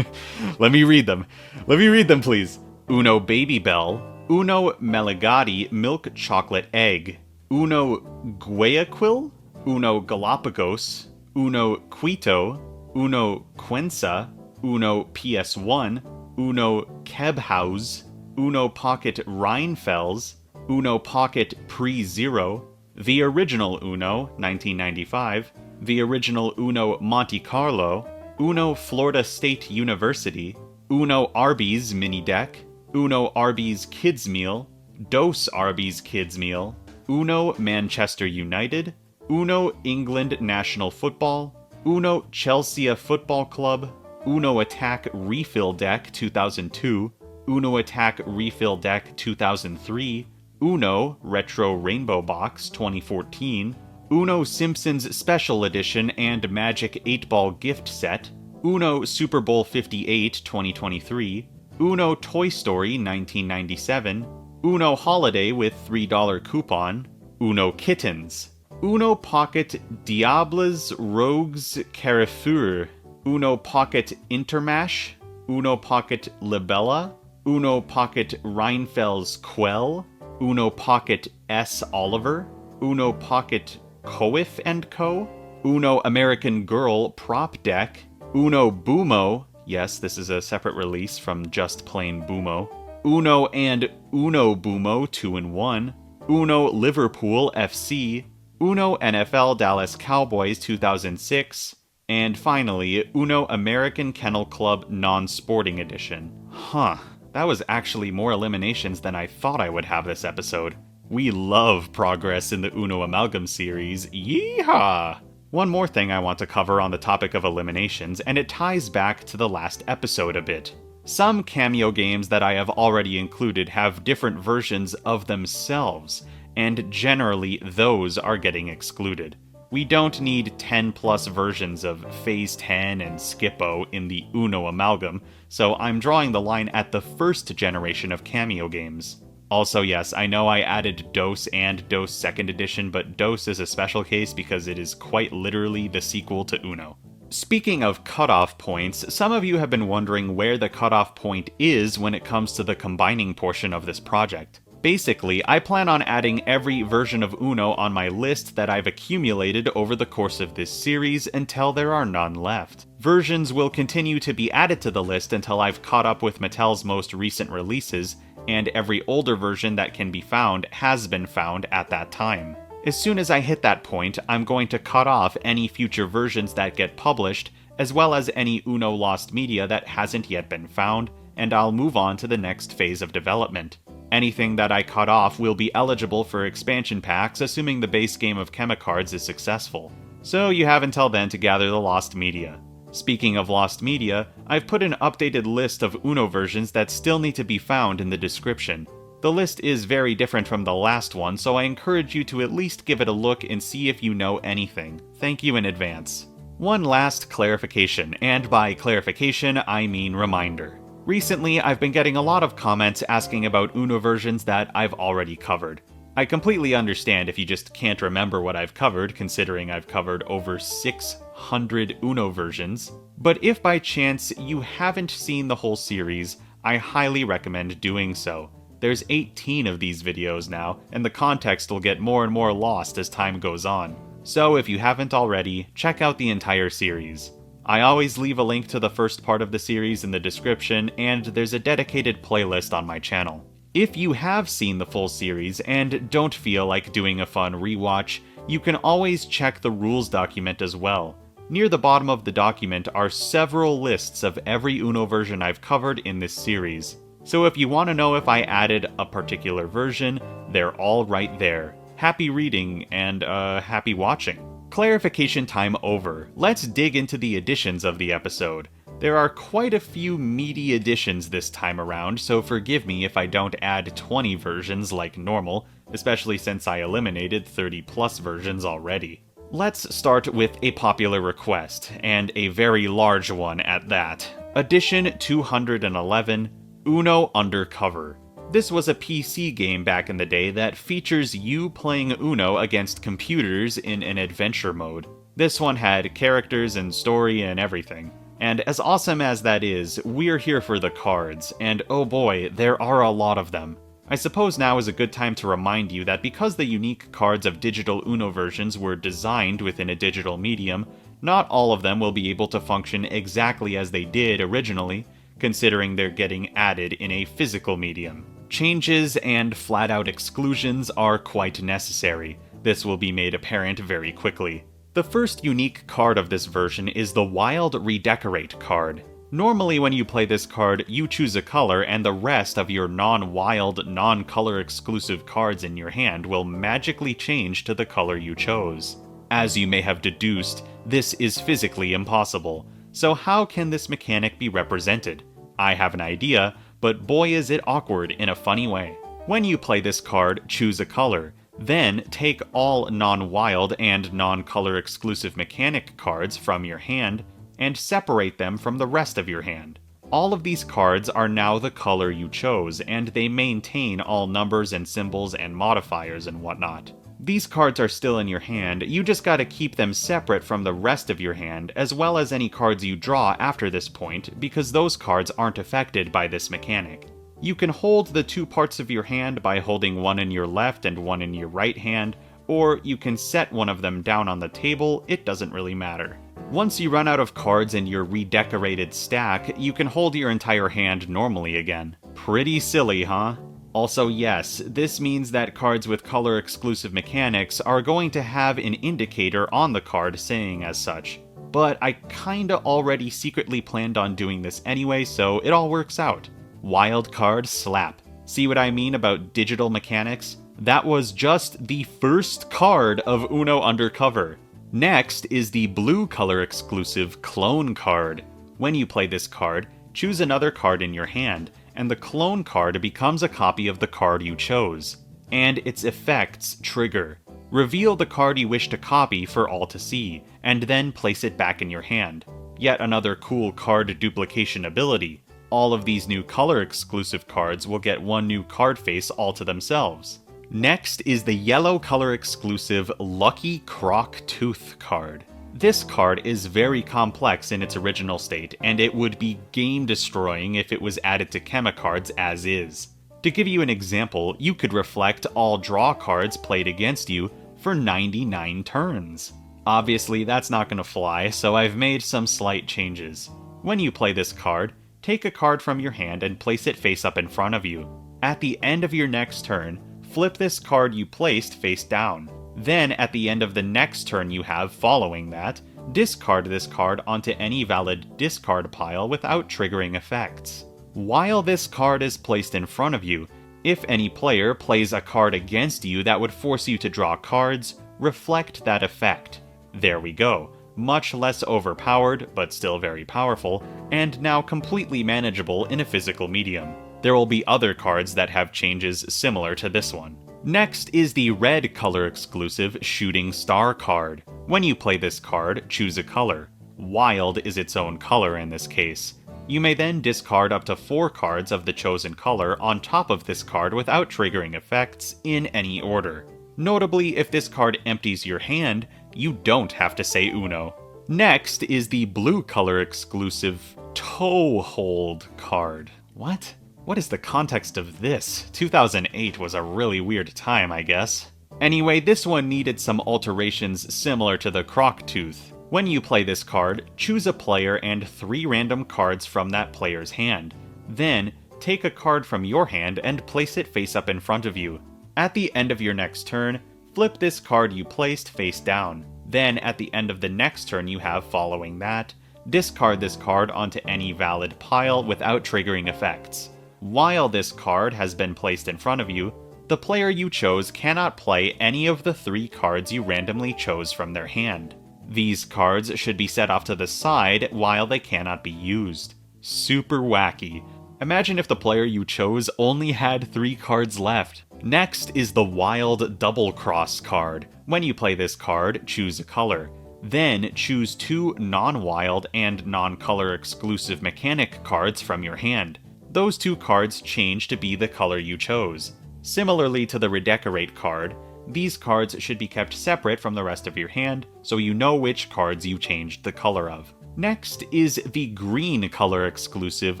S4: Let me read them. Please. Uno Baby Bell, Uno Meligatti Milk Chocolate Egg, Uno Guayaquil, Uno Galapagos, Uno Quito, Uno Cuenca, Uno PS1, Uno Kebhaus, Uno Pocket Rheinfels, Uno Pocket Pre-Zero, the original Uno, 1995, the original Uno Monte Carlo, Uno Florida State University, Uno Arby's Mini Deck, Uno Arby's Kids Meal, Dos Arby's Kids Meal, Uno Manchester United, Uno England National Football, Uno Chelsea Football Club, Uno Attack Refill Deck 2002, Uno Attack Refill Deck 2003, Uno Retro Rainbow Box 2014, Uno Simpsons Special Edition and Magic 8-Ball Gift Set, Uno Super Bowl 58 2023, Uno Toy Story 1997, Uno Holiday with $3 coupon, Uno Kittens, Uno Pocket Diables Rogues Carrefour, Uno Pocket Intermash, Uno Pocket Libella, Uno Pocket Rheinfels Quell, Uno Pocket S. Oliver, Uno Pocket Coif & Co., Uno American Girl Prop Deck, Uno Boomo, yes, this is a separate release from just plain Boomo, Uno and Uno Boomo 2-in-1, Uno Liverpool FC, Uno NFL Dallas Cowboys 2006, and finally, Uno American Kennel Club Non-Sporting Edition. Huh, that was actually more eliminations than I thought I would have this episode. We love progress in the Uno Amalgam series, yeehaw! One more thing I want to cover on the topic of eliminations, and it ties back to the last episode a bit. Some Cameo games that I have already included have different versions of themselves, and generally those are getting excluded. We don't need 10 plus versions of Phase 10 and Skippo in the Uno Amalgam, so I'm drawing the line at the first generation of Cameo games. Also, yes, I know I added DOS and DOS 2nd Edition, but DOS is a special case because it is quite literally the sequel to Uno. Speaking of cutoff points, some of you have been wondering where the cutoff point is when it comes to the combining portion of this project. Basically, I plan on adding every version of Uno on my list that I've accumulated over the course of this series until there are none left. Versions will continue to be added to the list until I've caught up with Mattel's most recent releases, and every older version that can be found has been found at that time. As soon as I hit that point, I'm going to cut off any future versions that get published, as well as any Uno lost media that hasn't yet been found, and I'll move on to the next phase of development. Anything that I cut off will be eligible for expansion packs, assuming the base game of Chemicards is successful. So you have until then to gather the lost media. Speaking of lost media, I've put an updated list of Uno versions that still need to be found in the description. The list is very different from the last one, so I encourage you to at least give it a look and see if you know anything. Thank you in advance. One last clarification, and by clarification I mean reminder. Recently, I've been getting a lot of comments asking about Uno versions that I've already covered. I completely understand if you just can't remember what I've covered, considering I've covered over 600 Uno versions, but if by chance you haven't seen the whole series, I highly recommend doing so. There's 18 of these videos now, and the context will get more and more lost as time goes on. So if you haven't already, check out the entire series. I always leave a link to the first part of the series in the description, and there's a dedicated playlist on my channel. If you have seen the full series and don't feel like doing a fun rewatch, you can always check the rules document as well. Near the bottom of the document are several lists of every Uno version I've covered in this series. So if you want to know if I added a particular version, they're all right there. Happy reading and happy watching. Clarification time over. Let's dig into the additions of the episode. There are quite a few meaty additions this time around, so forgive me if I don't add 20 versions like normal, especially since I eliminated 30 plus versions already. Let's start with a popular request, and a very large one at that. Edition 211, Uno Undercover. This was a PC game back in the day that features you playing Uno against computers in an adventure mode. This one had characters and story and everything. And as awesome as that is, we're here for the cards, and oh boy, there are a lot of them. I suppose now is a good time to remind you that because the unique cards of digital Uno versions were designed within a digital medium, not all of them will be able to function exactly as they did originally, considering they're getting added in a physical medium. Changes and flat-out exclusions are quite necessary. This will be made apparent very quickly. The first unique card of this version is the Wild Redecorate card. Normally when you play this card, you choose a color and the rest of your non-wild, non-color exclusive cards in your hand will magically change to the color you chose. As you may have deduced, this is physically impossible. So how can this mechanic be represented? I have an idea, but boy is it awkward in a funny way. When you play this card, choose a color. Then take all non-wild and non-color exclusive mechanic cards from your hand and separate them from the rest of your hand. All of these cards are now the color you chose, and they maintain all numbers and symbols and modifiers and whatnot. These cards are still in your hand, you just gotta keep them separate from the rest of your hand, as well as any cards you draw after this point, because those cards aren't affected by this mechanic. You can hold the two parts of your hand by holding one in your left and one in your right hand, or you can set one of them down on the table, it doesn't really matter. Once you run out of cards in your redecorated stack, you can hold your entire hand normally again. Pretty silly, huh? Also yes, this means that cards with color-exclusive mechanics are going to have an indicator on the card saying as such. But I kinda already secretly planned on doing this anyway, so it all works out. Wild card slap. See what I mean about digital mechanics? That was just the first card of Uno Undercover. Next is the blue color exclusive Clone card. When you play this card, choose another card in your hand, and the clone card becomes a copy of the card you chose. And its effects trigger. Reveal the card you wish to copy for all to see, and then place it back in your hand. Yet another cool card duplication ability. All of these new color exclusive cards will get one new card face all to themselves. Next is the yellow color exclusive Lucky Croc Tooth card. This card is very complex in its original state, and it would be game destroying if it was added to Chemicards as is. To give you an example, you could reflect all draw cards played against you for 99 turns. Obviously, that's not going to fly, so I've made some slight changes. When you play this card, take a card from your hand and place it face up in front of you. At the end of your next turn, flip this card you placed face down. Then, at the end of the next turn you have following that, discard this card onto any valid discard pile without triggering effects. While this card is placed in front of you, if any player plays a card against you that would force you to draw cards, reflect that effect. There we go. Much less overpowered, but still very powerful, and now completely manageable in a physical medium. There will be other cards that have changes similar to this one. Next is the red color exclusive Shooting Star card. When you play this card, choose a color. Wild is its own color in this case. You may then discard up to 4 cards of the chosen color on top of this card without triggering effects in any order. Notably, if this card empties your hand, you don't have to say Uno. Next is the blue color exclusive Toe Hold card. What? What is the context of this? 2008 was a really weird time, I guess. Anyway, this one needed some alterations similar to the Croc Tooth. When you play this card, choose a player and 3 random cards from that player's hand. Then, take a card from your hand and place it face up in front of you. At the end of your next turn, flip this card you placed face down. Then, at the end of the next turn you have following that, discard this card onto any valid pile without triggering effects. While this card has been placed in front of you, the player you chose cannot play any of the 3 cards you randomly chose from their hand. These cards should be set off to the side while they cannot be used. Super wacky. Imagine if the player you chose only had 3 cards left. Next is the Wild Double Cross card. When you play this card, choose a color. Then choose 2 non-wild and non-color exclusive mechanic cards from your hand. Those 2 cards change to be the color you chose. Similarly to the Redecorate card, these cards should be kept separate from the rest of your hand, so you know which cards you changed the color of. Next is the green color exclusive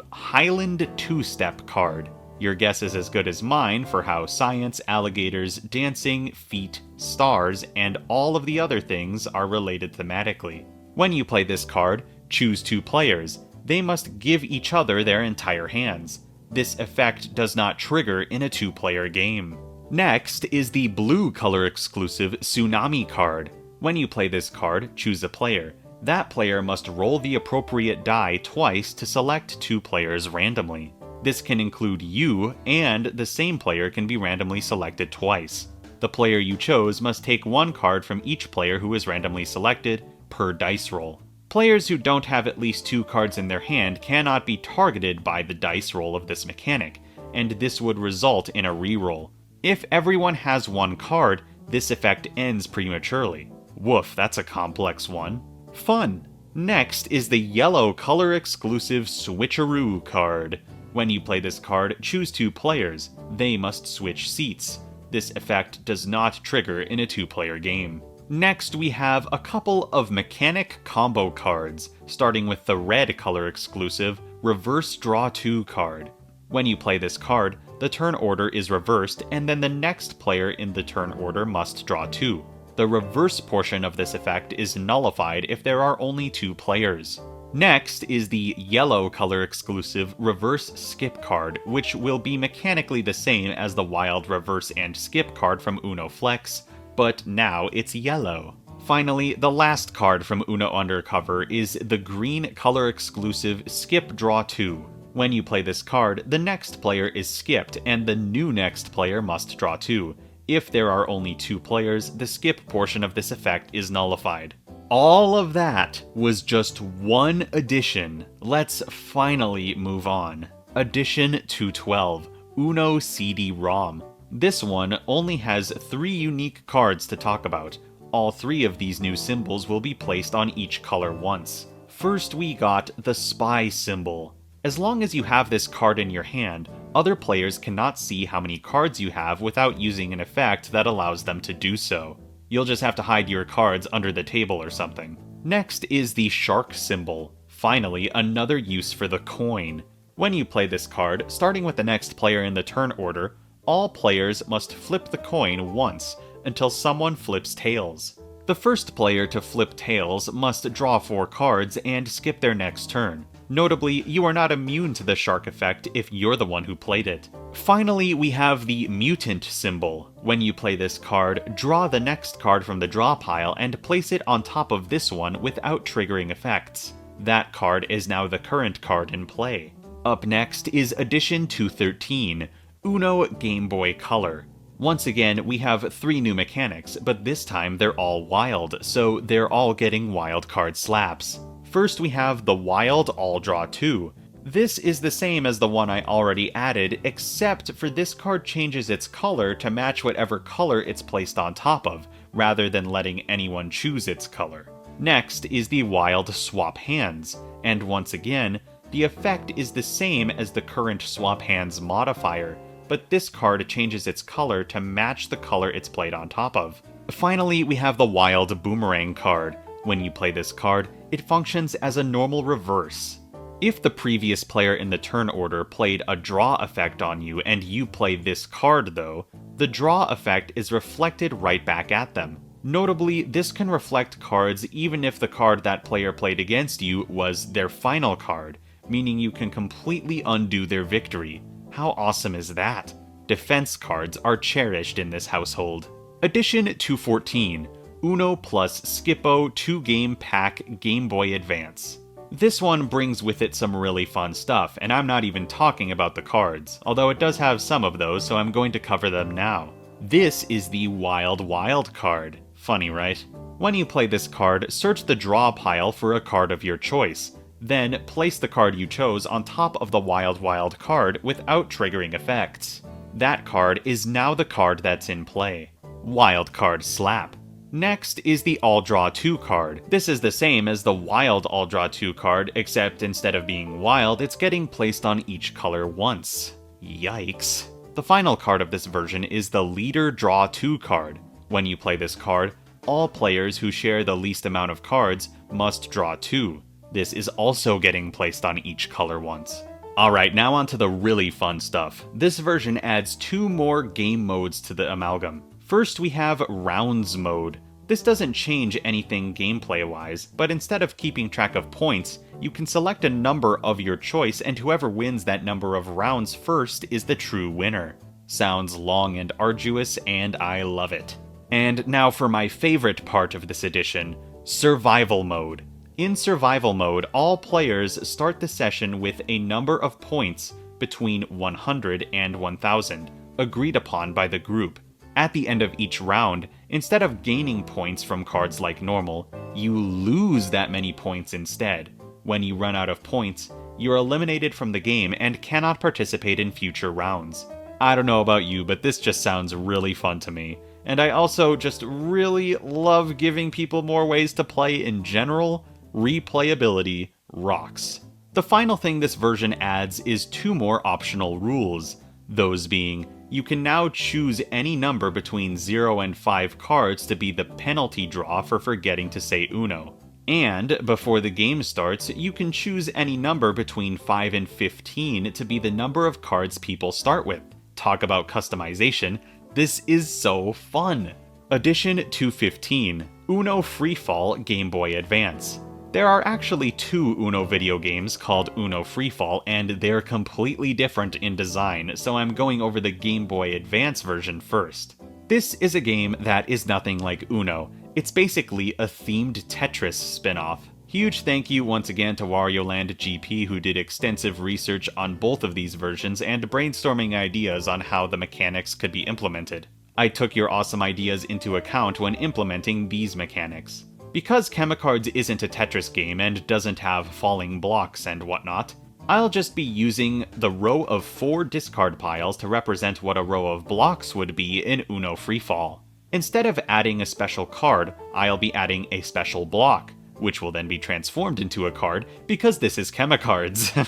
S4: Highland 2-Step card. Your guess is as good as mine for how science, alligators, dancing, feet, stars, and all of the other things are related thematically. When you play this card, choose 2 players. They must give each other their entire hands. This effect does not trigger in a 2-player game. Next is the blue color exclusive Tsunami card. When you play this card, choose a player. That player must roll the appropriate die twice to select 2 players randomly. This can include you, and the same player can be randomly selected twice. The player you chose must take 1 card from each player who is randomly selected per dice roll. Players who don't have at least 2 cards in their hand cannot be targeted by the dice roll of this mechanic, and this would result in a reroll. If everyone has 1 card, this effect ends prematurely. Woof, that's a complex one. Fun! Next is the yellow color exclusive Switcheroo card. When you play this card, choose 2 players. They must switch seats. This effect does not trigger in a 2-player game. Next, we have a couple of mechanic combo cards, starting with the red color exclusive Reverse Draw 2 card. When you play this card, the turn order is reversed, and then the next player in the turn order must draw 2. The reverse portion of this effect is nullified if there are only 2 players. Next is the yellow color exclusive Reverse Skip card, which will be mechanically the same as the Wild Reverse and Skip card from Uno Flex, but now it's yellow. Finally, the last card from Uno Undercover is the green color exclusive Skip Draw 2. When you play this card, the next player is skipped, and the new next player must draw 2. If there are only 2 players, the skip portion of this effect is nullified. All of that was just one addition. Let's finally move on. Edition 212, Uno CD-ROM. This one only has 3 unique cards to talk about. All 3 of these new symbols will be placed on each color once. First we got the Spy symbol. As long as you have this card in your hand, other players cannot see how many cards you have without using an effect that allows them to do so. You'll just have to hide your cards under the table or something. Next is the Shark symbol. Finally, another use for the coin. When you play this card, starting with the next player in the turn order, all players must flip the coin once until someone flips tails. The first player to flip tails must draw 4 cards and skip their next turn. Notably, you are not immune to the shark effect if you're the one who played it. Finally, we have the mutant symbol. When you play this card, draw the next card from the draw pile and place it on top of this one without triggering effects. That card is now the current card in play. Up next is Edition 213, Uno Game Boy Color. Once again, we have 3 new mechanics, but this time they're all wild, so they're all getting wild card slaps. First we have the Wild All Draw 2. This is the same as the one I already added, except for this card changes its color to match whatever color it's placed on top of, rather than letting anyone choose its color. Next is the Wild Swap Hands, and once again, the effect is the same as the current Swap Hands modifier, but this card changes its color to match the color it's played on top of. Finally, we have the Wild Boomerang card. When you play this card, it functions as a normal reverse. If the previous player in the turn order played a draw effect on you and you play this card though, the draw effect is reflected right back at them. Notably, this can reflect cards even if the card that player played against you was their final card, meaning you can completely undo their victory. How awesome is that? Defense cards are cherished in this household. Edition 214, Uno plus Skippo 2-Game Pack Game Boy Advance. This one brings with it some really fun stuff, and I'm not even talking about the cards, although it does have some of those, so I'm going to cover them now. This is the Wild Wild card. Funny, right? When you play this card, search the draw pile for a card of your choice. Then, place the card you chose on top of the Wild Wild card without triggering effects. That card is now the card that's in play. Wild Card Slap. Next is the All Draw 2 card. This is the same as the Wild All Draw 2 card, except instead of being wild, it's getting placed on each color once. Yikes. The final card of this version is the Leader Draw 2 card. When you play this card, all players who share the least amount of cards must draw 2. This is also getting placed on each color once. Alright, now on to the really fun stuff. This version adds 2 more game modes to the Amalgam. First we have Rounds mode. This doesn't change anything gameplay-wise, but instead of keeping track of points, you can select a number of your choice and whoever wins that number of rounds first is the true winner. Sounds long and arduous, and I love it. And now for my favorite part of this edition, Survival mode. In Survival mode, all players start the session with a number of points between 100 and 1000, agreed upon by the group. At the end of each round, instead of gaining points from cards like normal, you lose that many points instead. When you run out of points, you're eliminated from the game and cannot participate in future rounds. I don't know about you, but this just sounds really fun to me. And I also just really love giving people more ways to play in general. Replayability rocks. The final thing this version adds is 2 more optional rules. Those being, you can now choose any number between 0 and 5 cards to be the penalty draw for forgetting to say Uno. And, before the game starts, you can choose any number between 5 and 15 to be the number of cards people start with. Talk about customization, this is so fun! Edition 215, Uno Freefall Game Boy Advance. There are actually 2 Uno video games called Uno Freefall, and they're completely different in design, so I'm going over the Game Boy Advance version first. This is a game that is nothing like Uno. It's basically a themed Tetris spin-off. Huge thank you once again to Wario Land GP, who did extensive research on both of these versions and brainstorming ideas on how the mechanics could be implemented. I took your awesome ideas into account when implementing these mechanics. Because Chemicards isn't a Tetris game and doesn't have falling blocks and whatnot, I'll just be using the row of 4 discard piles to represent what a row of blocks would be in Uno Freefall. Instead of adding a special card, I'll be adding a special block, which will then be transformed into a card because this is Chemicards.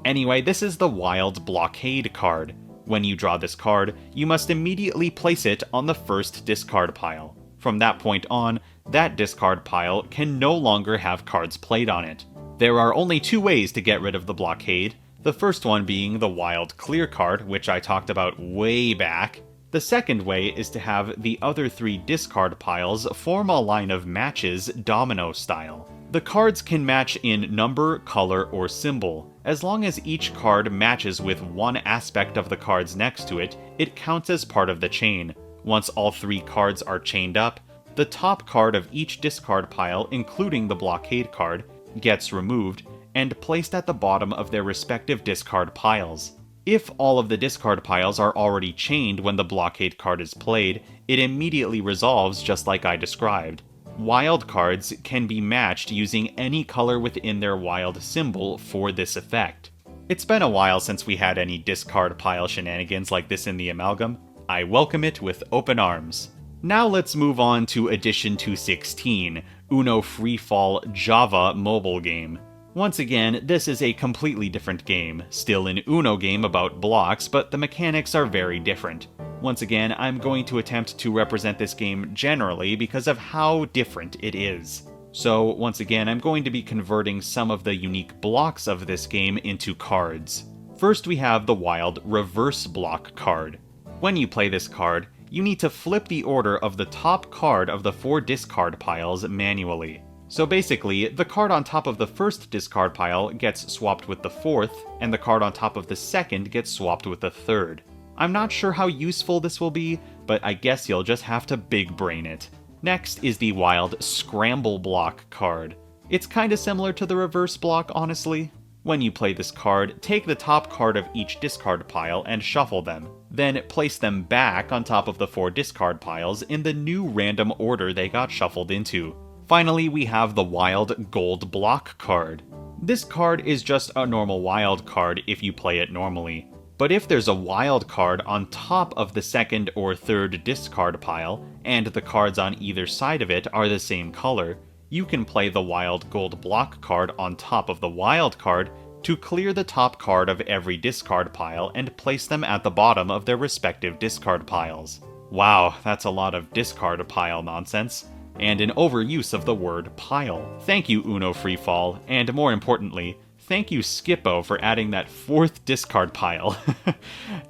S4: Anyway, this is the Wild Blockade card. When you draw this card, you must immediately place it on the first discard pile. From that point on, that discard pile can no longer have cards played on it. There are only two ways to get rid of the blockade, the first one being the wild clear card, which I talked about way back. The second way is to have the other 3 discard piles form a line of matches domino style. The cards can match in number, color, or symbol. As long as each card matches with one aspect of the cards next to it, it counts as part of the chain. Once all 3 cards are chained up, the top card of each discard pile, including the blockade card, gets removed and placed at the bottom of their respective discard piles. If all of the discard piles are already chained when the blockade card is played, it immediately resolves just like I described. Wild cards can be matched using any color within their wild symbol for this effect. It's been a while since we had any discard pile shenanigans like this in the Amalgam. I welcome it with open arms. Now let's move on to Edition 216, Uno Freefall Java mobile game. Once again, this is a completely different game, still an Uno game about blocks, but the mechanics are very different. Once again, I'm going to attempt to represent this game generally because of how different it is. So once again, I'm going to be converting some of the unique blocks of this game into cards. First we have the wild reverse block card. When you play this card, you need to flip the order of the top card of the 4 discard piles manually. So basically, the card on top of the first discard pile gets swapped with the 4th, and the card on top of the second gets swapped with the 3rd. I'm not sure how useful this will be, but I guess you'll just have to big brain it. Next is the wild scramble block card. It's kinda similar to the reverse block, honestly. When you play this card, take the top card of each discard pile and shuffle them. Then place them back on top of the 4 discard piles in the new random order they got shuffled into. Finally, we have the wild gold block card. This card is just a normal wild card if you play it normally. But if there's a wild card on top of the 2nd or 3rd discard pile, and the cards on either side of it are the same color, you can play the wild gold block card on top of the wild card to clear the top card of every discard pile and place them at the bottom of their respective discard piles. Wow, that's a lot of discard pile nonsense, and an overuse of the word pile. Thank you, Uno Freefall, and more importantly, thank you, Skippo, for adding that 4th discard pile.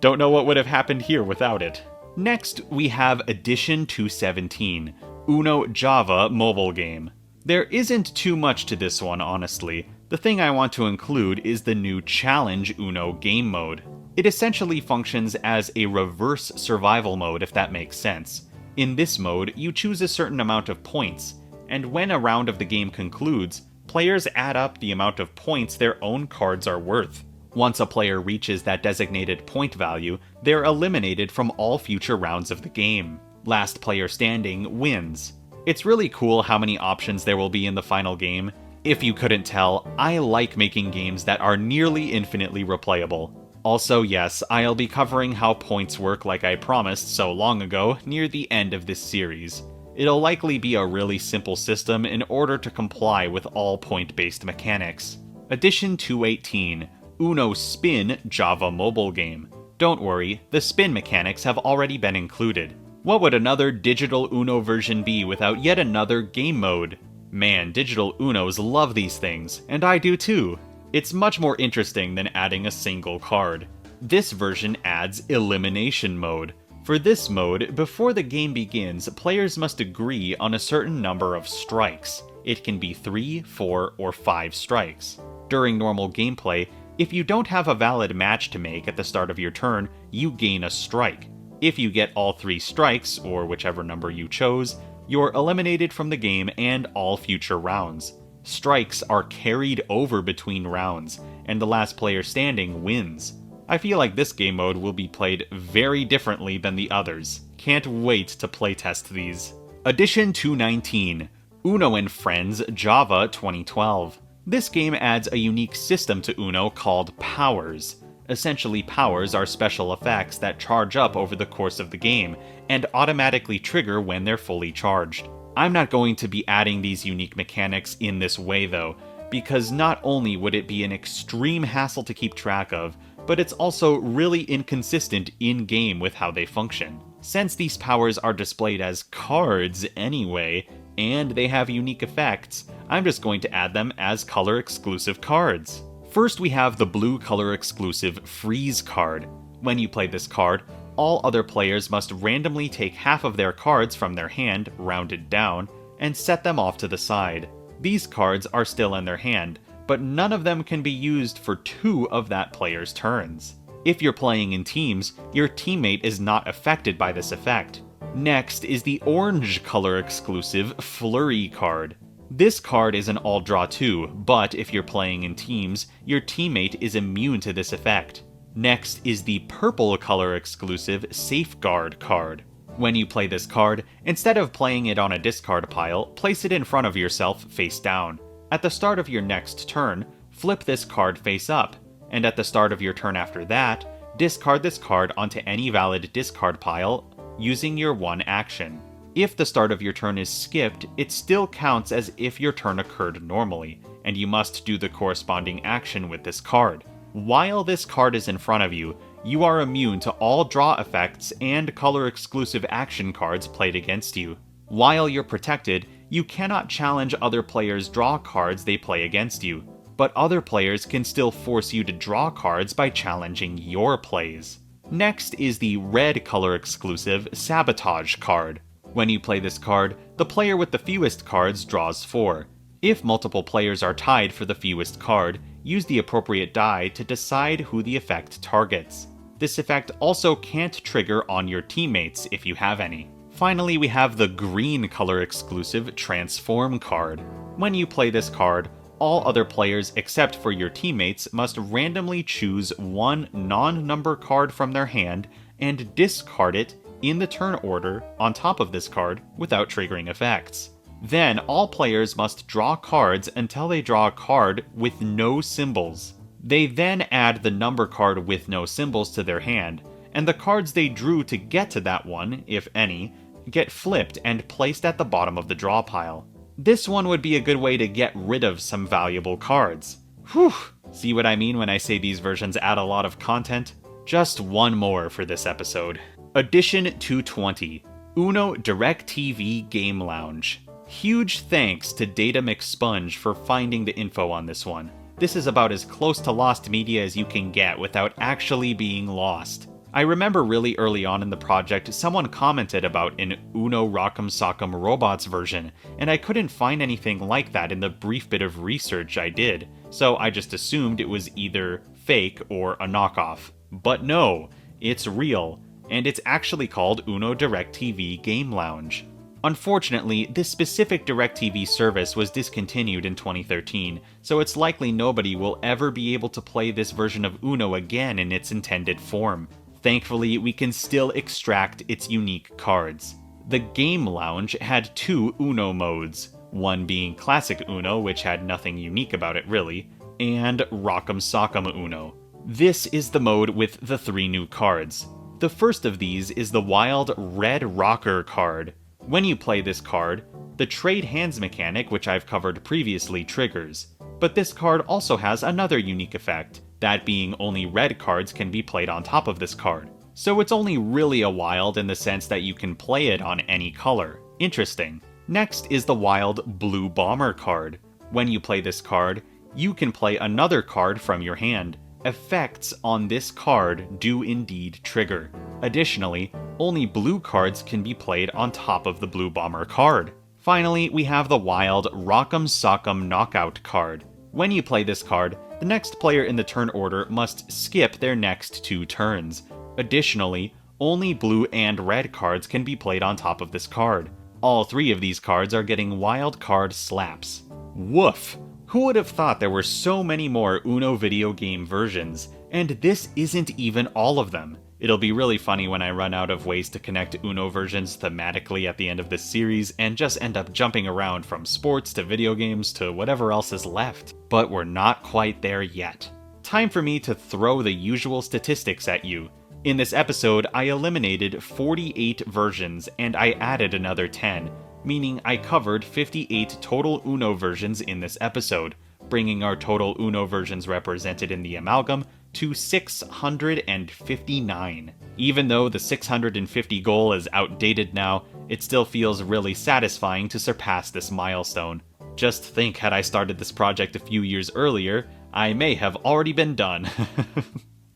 S4: Don't know what would have happened here without it. Next, we have Edition 217, Uno Java mobile game. There isn't too much to this one, honestly. The thing I want to include is the new Challenge Uno game mode. It essentially functions as a reverse survival mode, if that makes sense. In this mode, you choose a certain amount of points, and when a round of the game concludes, players add up the amount of points their own cards are worth. Once a player reaches that designated point value, they're eliminated from all future rounds of the game. Last player standing wins. It's really cool how many options there will be in the final game. If you couldn't tell, I like making games that are nearly infinitely replayable. Also, yes, I'll be covering how points work like I promised so long ago near the end of this series. It'll likely be a really simple system in order to comply with all point-based mechanics. Edition 218, Uno Spin Java mobile game. Don't worry, the spin mechanics have already been included. What would another digital Uno version be without yet another game mode? Man, digital Unos love these things, and I do too. It's much more interesting than adding a single card. This version adds Elimination mode. For this mode, before the game begins, players must agree on a certain number of strikes. It can be 3, 4, or 5 strikes. During normal gameplay, if you don't have a valid match to make at the start of your turn, you gain a strike. If you get all 3 strikes, or whichever number you chose, you're eliminated from the game and all future rounds. Strikes are carried over between rounds, and the last player standing wins. I feel like this game mode will be played very differently than the others. Can't wait to playtest these. Edition 219, Uno and Friends Java 2012. This game adds a unique system to Uno called powers. Essentially, powers are special effects that charge up over the course of the game, and automatically trigger when they're fully charged. I'm not going to be adding these unique mechanics in this way though, because not only would it be an extreme hassle to keep track of, but it's also really inconsistent in-game with how they function. Since these powers are displayed as cards anyway, and they have unique effects, I'm just going to add them as color-exclusive cards. First, we have the blue color-exclusive Freeze card. When you play this card, all other players must randomly take half of their cards from their hand, rounded down, and set them off to the side. These cards are still in their hand, but none of them can be used for 2 of that player's turns. If you're playing in teams, your teammate is not affected by this effect. Next is the orange color-exclusive Flurry card. This card is an all-draw 2, but if you're playing in teams, your teammate is immune to this effect. Next is the purple color-exclusive Safeguard card. When you play this card, instead of playing it on a discard pile, place it in front of yourself face down. At the start of your next turn, flip this card face up, and at the start of your turn after that, discard this card onto any valid discard pile using your one action. If the start of your turn is skipped, it still counts as if your turn occurred normally, and you must do the corresponding action with this card. While this card is in front of you, you are immune to all draw effects and color-exclusive action cards played against you. While you're protected, you cannot challenge other players' draw cards they play against you, but other players can still force you to draw cards by challenging your plays. Next is the red color-exclusive Sabotage card. When you play this card, the player with the fewest cards draws 4. If multiple players are tied for the fewest card, use the appropriate die to decide who the effect targets. This effect also can't trigger on your teammates if you have any. Finally, we have the green color-exclusive Transform card. When you play this card, all other players except for your teammates must randomly choose one non-number card from their hand and discard it in the turn order on top of this card without triggering effects. Then all players must draw cards until they draw a card with no symbols. They then add the number card with no symbols to their hand, and the cards they drew to get to that one, if any, get flipped and placed at the bottom of the draw pile. This one would be a good way to get rid of some valuable cards. Whew! See what I mean when I say these versions add a lot of content? Just one more for this episode. Edition 220, Uno DirecTV Game Lounge. Huge thanks to Data McSponge for finding the info on this one. This is about as close to lost media as you can get without actually being lost. I remember really early on in the project, someone commented about an Uno Rock'em Sock'em Robots version, and I couldn't find anything like that in the brief bit of research I did, so I just assumed it was either fake or a knockoff. But no, it's real, and it's actually called Uno DirecTV Game Lounge. Unfortunately, this specific DirecTV service was discontinued in 2013, so it's likely nobody will ever be able to play this version of Uno again in its intended form. Thankfully, we can still extract its unique cards. The Game Lounge had 2 Uno modes, one being Classic Uno, which had nothing unique about it really, and Rock'em Sock'em Uno. This is the mode with the 3 new cards. The first of these is the Wild Red Rocker card. When you play this card, the Trade Hands mechanic, which I've covered previously, triggers. But this card also has another unique effect, that being only red cards can be played on top of this card. So it's only really a wild in the sense that you can play it on any color. Interesting. Next is the Wild Blue Bomber card. When you play this card, you can play another card from your hand. Effects on this card do indeed trigger. Additionally, only blue cards can be played on top of the Blue Bomber card. Finally, we have the Wild Rock'em Sock'em Knockout card. When you play this card, the next player in the turn order must skip their next 2 turns. Additionally, only blue and red cards can be played on top of this card. All 3 of these cards are getting wild card slaps. Woof! Who would have thought there were so many more Uno video game versions? And this isn't even all of them. It'll be really funny when I run out of ways to connect Uno versions thematically at the end of this series and just end up jumping around from sports to video games to whatever else is left. But we're not quite there yet. Time for me to throw the usual statistics at you. In this episode, I eliminated 48 versions and I added another 10, meaning I covered 58 total Uno versions in this episode, bringing our total Uno versions represented in the Amalgam to 659. Even though the 650 goal is outdated now, it still feels really satisfying to surpass this milestone. Just think, had I started this project a few years earlier, I may have already been done.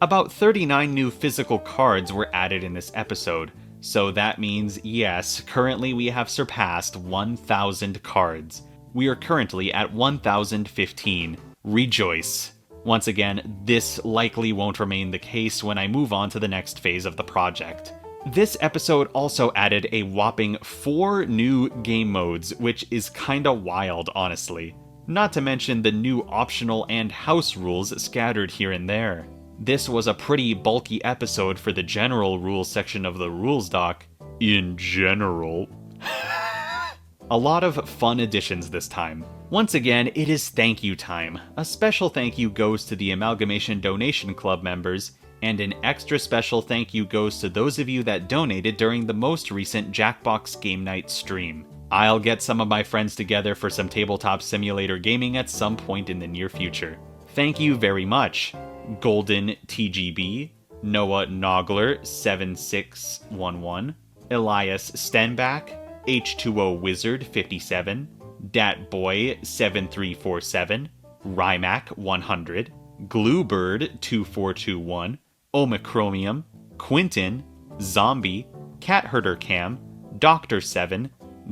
S4: About 39 new physical cards were added in this episode, so that means, yes, currently we have surpassed 1,000 cards. We are currently at 1,015. Rejoice! Once again, this likely won't remain the case when I move on to the next phase of the project. This episode also added a whopping 4 new game modes, which is kinda wild, honestly. Not to mention the new optional and house rules scattered here and there. This was a pretty bulky episode for the general rules section of the rules doc. In general. A lot of fun additions this time. Once again, it is thank you time. A special thank you goes to the Amalgamation Donation Club members, and an extra special thank you goes to those of you that donated during the most recent Jackbox Game Night stream. I'll get some of my friends together for some tabletop simulator gaming at some point in the near future. Thank you very much. Golden TGB, Noah Nogler 7611, Elias Stenbach, H2O Wizard 57, Datboy 7347, Rymac 100, Gluebird 2421, Omicromium, Quinton, Zombie, Catherder Cam, Dr. 7,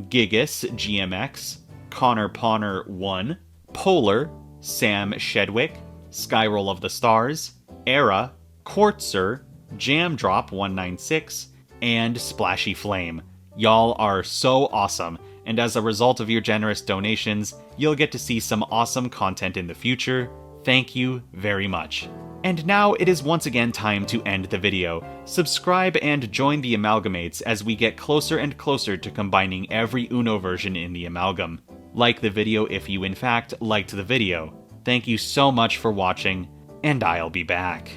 S4: Gigas GMX, Connor Pawner 1, Polar, Sam Shedwick, Skyroll of the Stars, Era, Quartzer, Jamdrop 196, and Splashy Flame. Y'all are so awesome, and as a result of your generous donations, you'll get to see some awesome content in the future. Thank you very much. And now it is once again time to end the video. Subscribe and join the Amalgamates as we get closer and closer to combining every Uno version in the Amalgam. Like the video if you in fact liked the video. Thank you so much for watching, and I'll be back.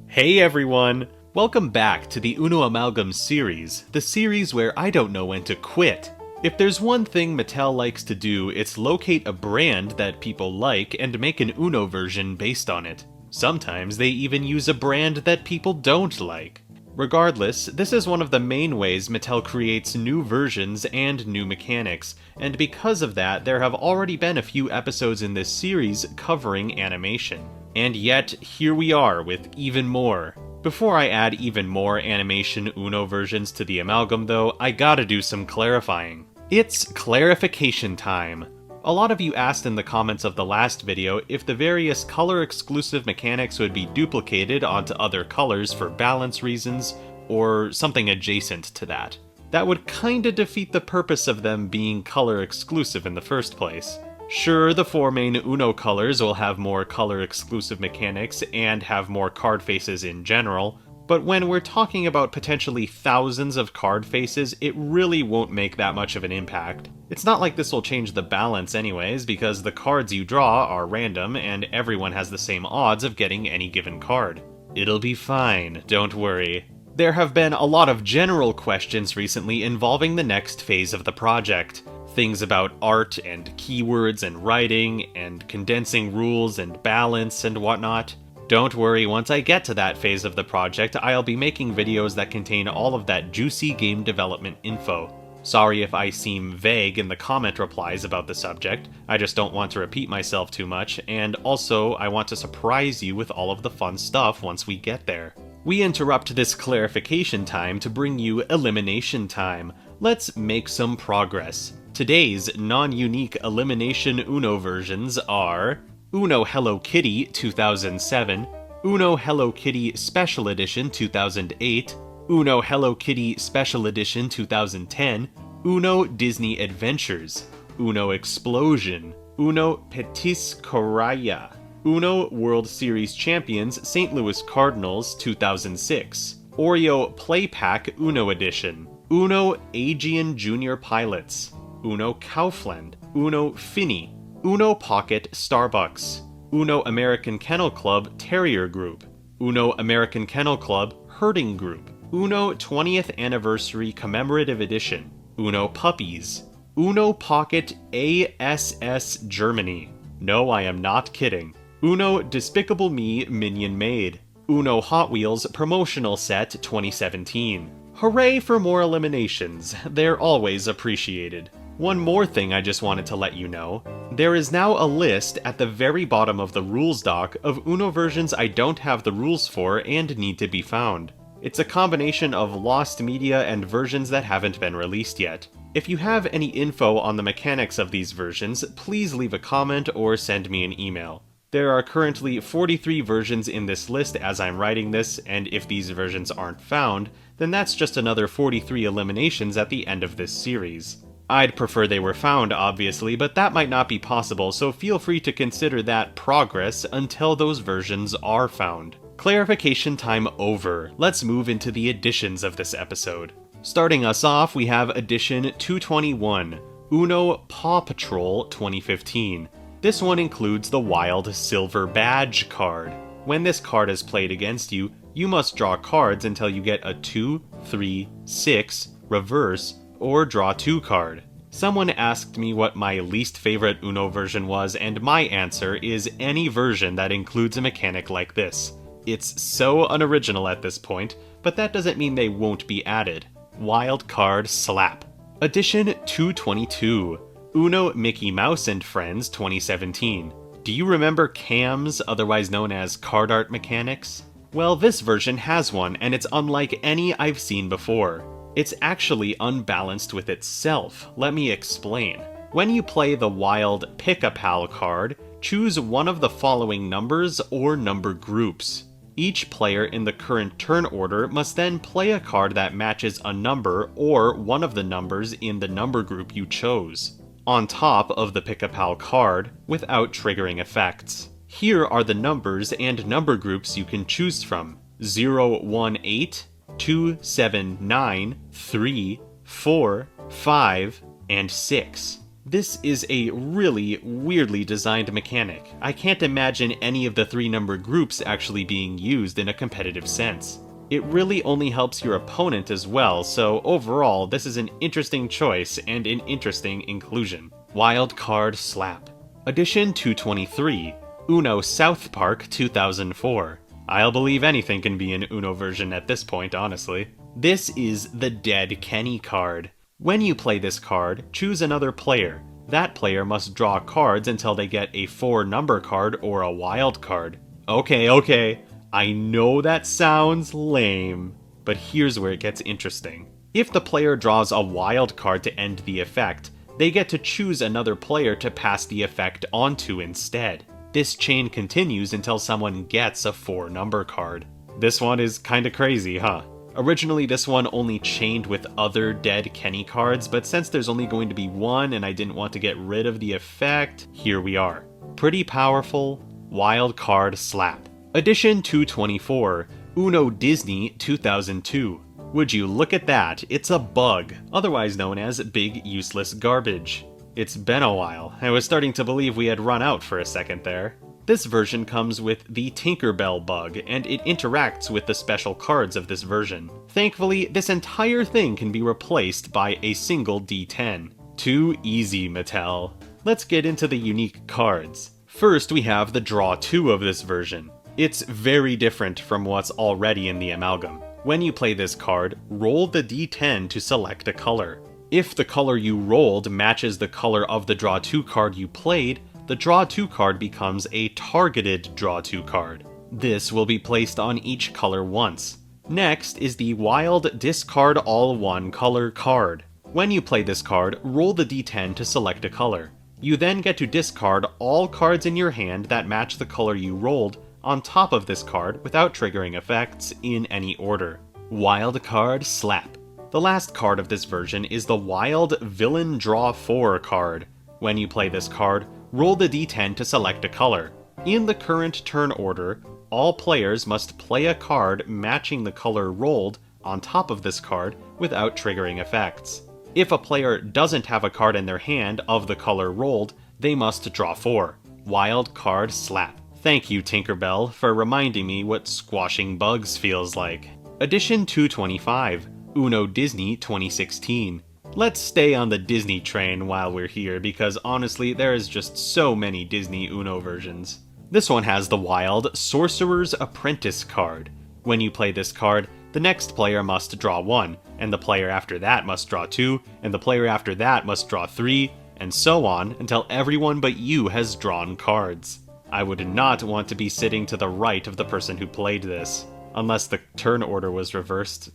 S4: Hey everyone! Welcome back to the Uno Amalgam series, the series where I don't know when to quit. If there's one thing Mattel likes to do, it's locate a brand that people like and make an Uno version based on it. Sometimes they even use a brand that people don't like. Regardless, this is one of the main ways Mattel creates new versions and new mechanics, and because of that, there have already been a few episodes in this series covering animation. And yet, here we are with even more. Before I add even more animation Uno versions to the Amalgam though, I gotta do some clarifying. It's clarification time. A lot of you asked in the comments of the last video if the various color-exclusive mechanics would be duplicated onto other colors for balance reasons, or something adjacent to that. That would kinda defeat the purpose of them being color-exclusive in the first place. Sure, the 4 main Uno colors will have more color-exclusive mechanics and have more card faces in general, but when we're talking about potentially thousands of card faces, it really won't make that much of an impact. It's not like this will change the balance anyways, because the cards you draw are random and everyone has the same odds of getting any given card. It'll be fine, don't worry. There have been a lot of general questions recently involving the next phase of the project. Things about art and keywords and writing and condensing rules and balance and whatnot. Don't worry, once I get to that phase of the project, I'll be making videos that contain all of that juicy game development info. Sorry if I seem vague in the comment replies about the subject, I just don't want to repeat myself too much, and also I want to surprise you with all of the fun stuff once we get there. We interrupt this clarification time to bring you elimination time. Let's make some progress. Today's non-unique Elimination Uno versions are Uno Hello Kitty 2007, Uno Hello Kitty Special Edition 2008, Uno Hello Kitty Special Edition 2010, Uno Disney Adventures, Uno Explosion, Uno Petis Coraya, Uno World Series Champions St. Louis Cardinals 2006, Oreo Play Pack Uno Edition, Uno Aegean Junior Pilots, Uno Kaufland, Uno Finney, Uno Pocket Starbucks, Uno American Kennel Club Terrier Group, Uno American Kennel Club Herding Group, Uno 20th Anniversary Commemorative Edition, Uno Puppies, Uno Pocket ASS Germany. No, I am not kidding. Uno Despicable Me Minion Made, Uno Hot Wheels Promotional Set 2017. Hooray for more eliminations, they're always appreciated. One more thing I just wanted to let you know. There is now a list at the very bottom of the rules doc of Uno versions I don't have the rules for and need to be found. It's a combination of lost media and versions that haven't been released yet. If you have any info on the mechanics of these versions, please leave a comment or send me an email. There are currently 43 versions in this list as I'm writing this, and if these versions aren't found, then that's just another 43 eliminations at the end of this series. I'd prefer they were found, obviously, but that might not be possible, so feel free to consider that progress until those versions are found. Clarification time over. Let's move into the additions of this episode. Starting us off, we have Edition 221, Uno Paw Patrol 2015. This one includes the Wild Silver Badge card. When this card is played against you, you must draw cards until you get a 2, 3, 6, reverse, or draw 2 card. Someone asked me what my least favorite Uno version was, and my answer is any version that includes a mechanic like this. It's so unoriginal at this point, but that doesn't mean they won't be added. Wild Card Slap. Edition 222, Uno Mickey Mouse and Friends 2017. Do you remember cams, otherwise known as card art mechanics? Well, this version has one, and it's unlike any I've seen before. It's actually unbalanced with itself. Let me explain. When you play the Wild Pick-a-Pal card, choose one of the following numbers or number groups. Each player in the current turn order must then play a card that matches a number or one of the numbers in the number group you chose, on top of the Pick-a-Pal card, without triggering effects. Here are the numbers and number groups you can choose from: 0, 1, 8, 2, 7, 9, 3, 4, 5, and 6. This is a really weirdly designed mechanic. I can't imagine any of the 3 number groups actually being used in a competitive sense. It really only helps your opponent as well, so overall this is an interesting choice and an interesting inclusion. Wild Card Slap. Edition 223, Uno South Park 2004. I'll believe anything can be an Uno version at this point, honestly. This is the Dead Kenny card. When you play this card, choose another player. That player must draw cards until they get a 4-number card or a wild card. Okay, I know that sounds lame, but here's where it gets interesting. If the player draws a wild card to end the effect, they get to choose another player to pass the effect onto instead. This chain continues until someone gets a 4-number card. This one is kinda crazy, huh? Originally, this one only chained with other Dead Kenny cards, but since there's only going to be one and I didn't want to get rid of the effect, here we are. Pretty powerful. Wild Card Slap. Edition 224, Uno Disney 2002. Would you look at that, it's a bug, otherwise known as Big Useless Garbage. It's been a while. I was starting to believe we had run out for a second there. This version comes with the Tinkerbell bug, and it interacts with the special cards of this version. Thankfully, this entire thing can be replaced by a single D10. Too easy, Mattel. Let's get into the unique cards. First, we have the Draw 2 of this version. It's very different from what's already in the Amalgam. When you play this card, roll the D10 to select a color. If the color you rolled matches the color of the Draw 2 card you played, the Draw 2 card becomes a targeted Draw 2 card. This will be placed on each color once. Next is the Wild Discard All One color card. When you play this card, roll the D10 to select a color. You then get to discard all cards in your hand that match the color you rolled on top of this card without triggering effects in any order. Wild Card Slap. The last card of this version is the Wild Villain Draw 4 card. When you play this card, roll the D10 to select a color. In the current turn order, all players must play a card matching the color rolled on top of this card without triggering effects. If a player doesn't have a card in their hand of the color rolled, they must draw 4. Wild Card Slap. Thank you, Tinkerbell, for reminding me what squashing bugs feels like. Edition 225, Uno Disney 2016. Let's stay on the Disney train while we're here, because honestly, there is just so many Disney Uno versions. This one has the wild Sorcerer's Apprentice card. When you play this card, the next player must draw 1, and the player after that must draw 2, and the player after that must draw 3, and so on until everyone but you has drawn cards. I would not want to be sitting to the right of the person who played this. Unless the turn order was reversed.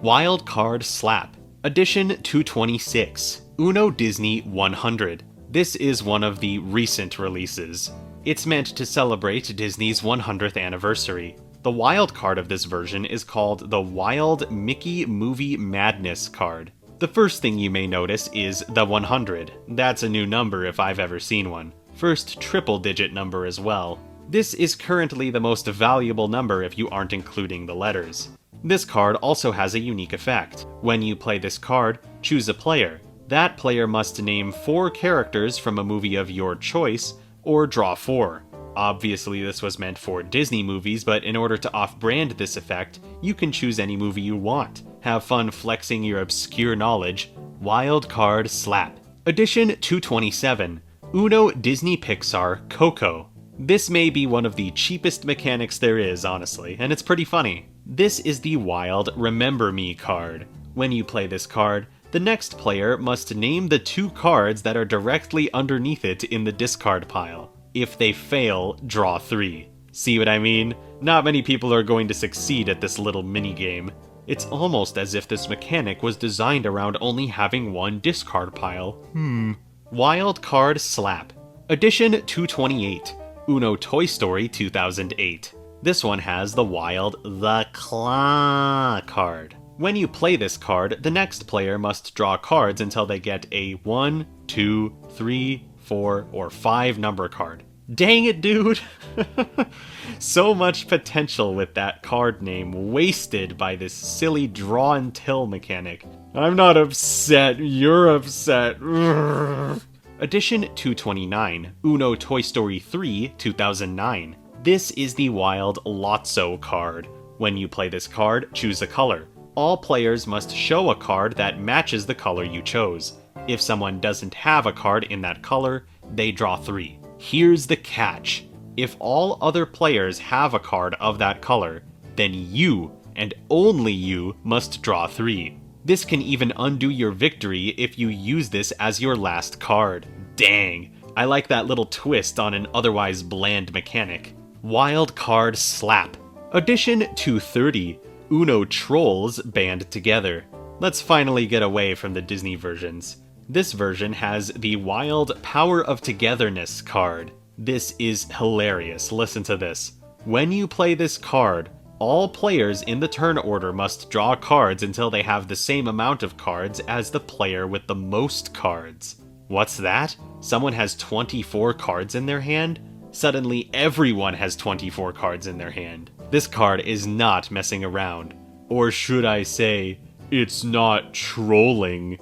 S4: Wild Card Slap. Edition 226. Uno Disney 100. This is one of the recent releases. It's meant to celebrate Disney's 100th anniversary. The wild card of this version is called the Wild Mickey Movie Madness card. The first thing you may notice is the 100. That's a new number if I've ever seen one. First triple-digit number as well. This is currently the most valuable number if you aren't including the letters. This card also has a unique effect. When you play this card, choose a player. That player must name 4 characters from a movie of your choice, or draw 4. Obviously this was meant for Disney movies, but in order to off-brand this effect, you can choose any movie you want. Have fun flexing your obscure knowledge. Wild Card Slap. Edition 227. Uno Disney Pixar Coco. This may be one of the cheapest mechanics there is, honestly, and it's pretty funny. This is the Wild Remember Me card. When you play this card, the next player must name the 2 cards that are directly underneath it in the discard pile. If they fail, draw 3. See what I mean? Not many people are going to succeed at this little minigame. It's almost as if this mechanic was designed around only having one discard pile. Wild Card Slap. Edition 228. Uno Toy Story 2008. This one has the wild The Claw card. When you play this card, the next player must draw cards until they get a 1, 2, 3, 4, or 5 number card. Dang it, dude! So much potential with that card name wasted by this silly draw and till mechanic. I'm not upset, you're upset. Edition 229, Uno Toy Story 3 2009. This is the wild Lotso card. When you play this card, choose a color. All players must show a card that matches the color you chose. If someone doesn't have a card in that color, they draw 3. Here's the catch. If all other players have a card of that color, then you, and only you, must draw 3. This can even undo your victory if you use this as your last card. Dang, I like that little twist on an otherwise bland mechanic. Wild Card Slap. Edition 230. Uno Trolls Band Together. Let's finally get away from the Disney versions. This version has the Wild Power of Togetherness card. This is hilarious, listen to this. When you play this card, all players in the turn order must draw cards until they have the same amount of cards as the player with the most cards. What's that? Someone has 24 cards in their hand? Suddenly everyone has 24 cards in their hand. This card is not messing around. Or should I say, it's not trolling.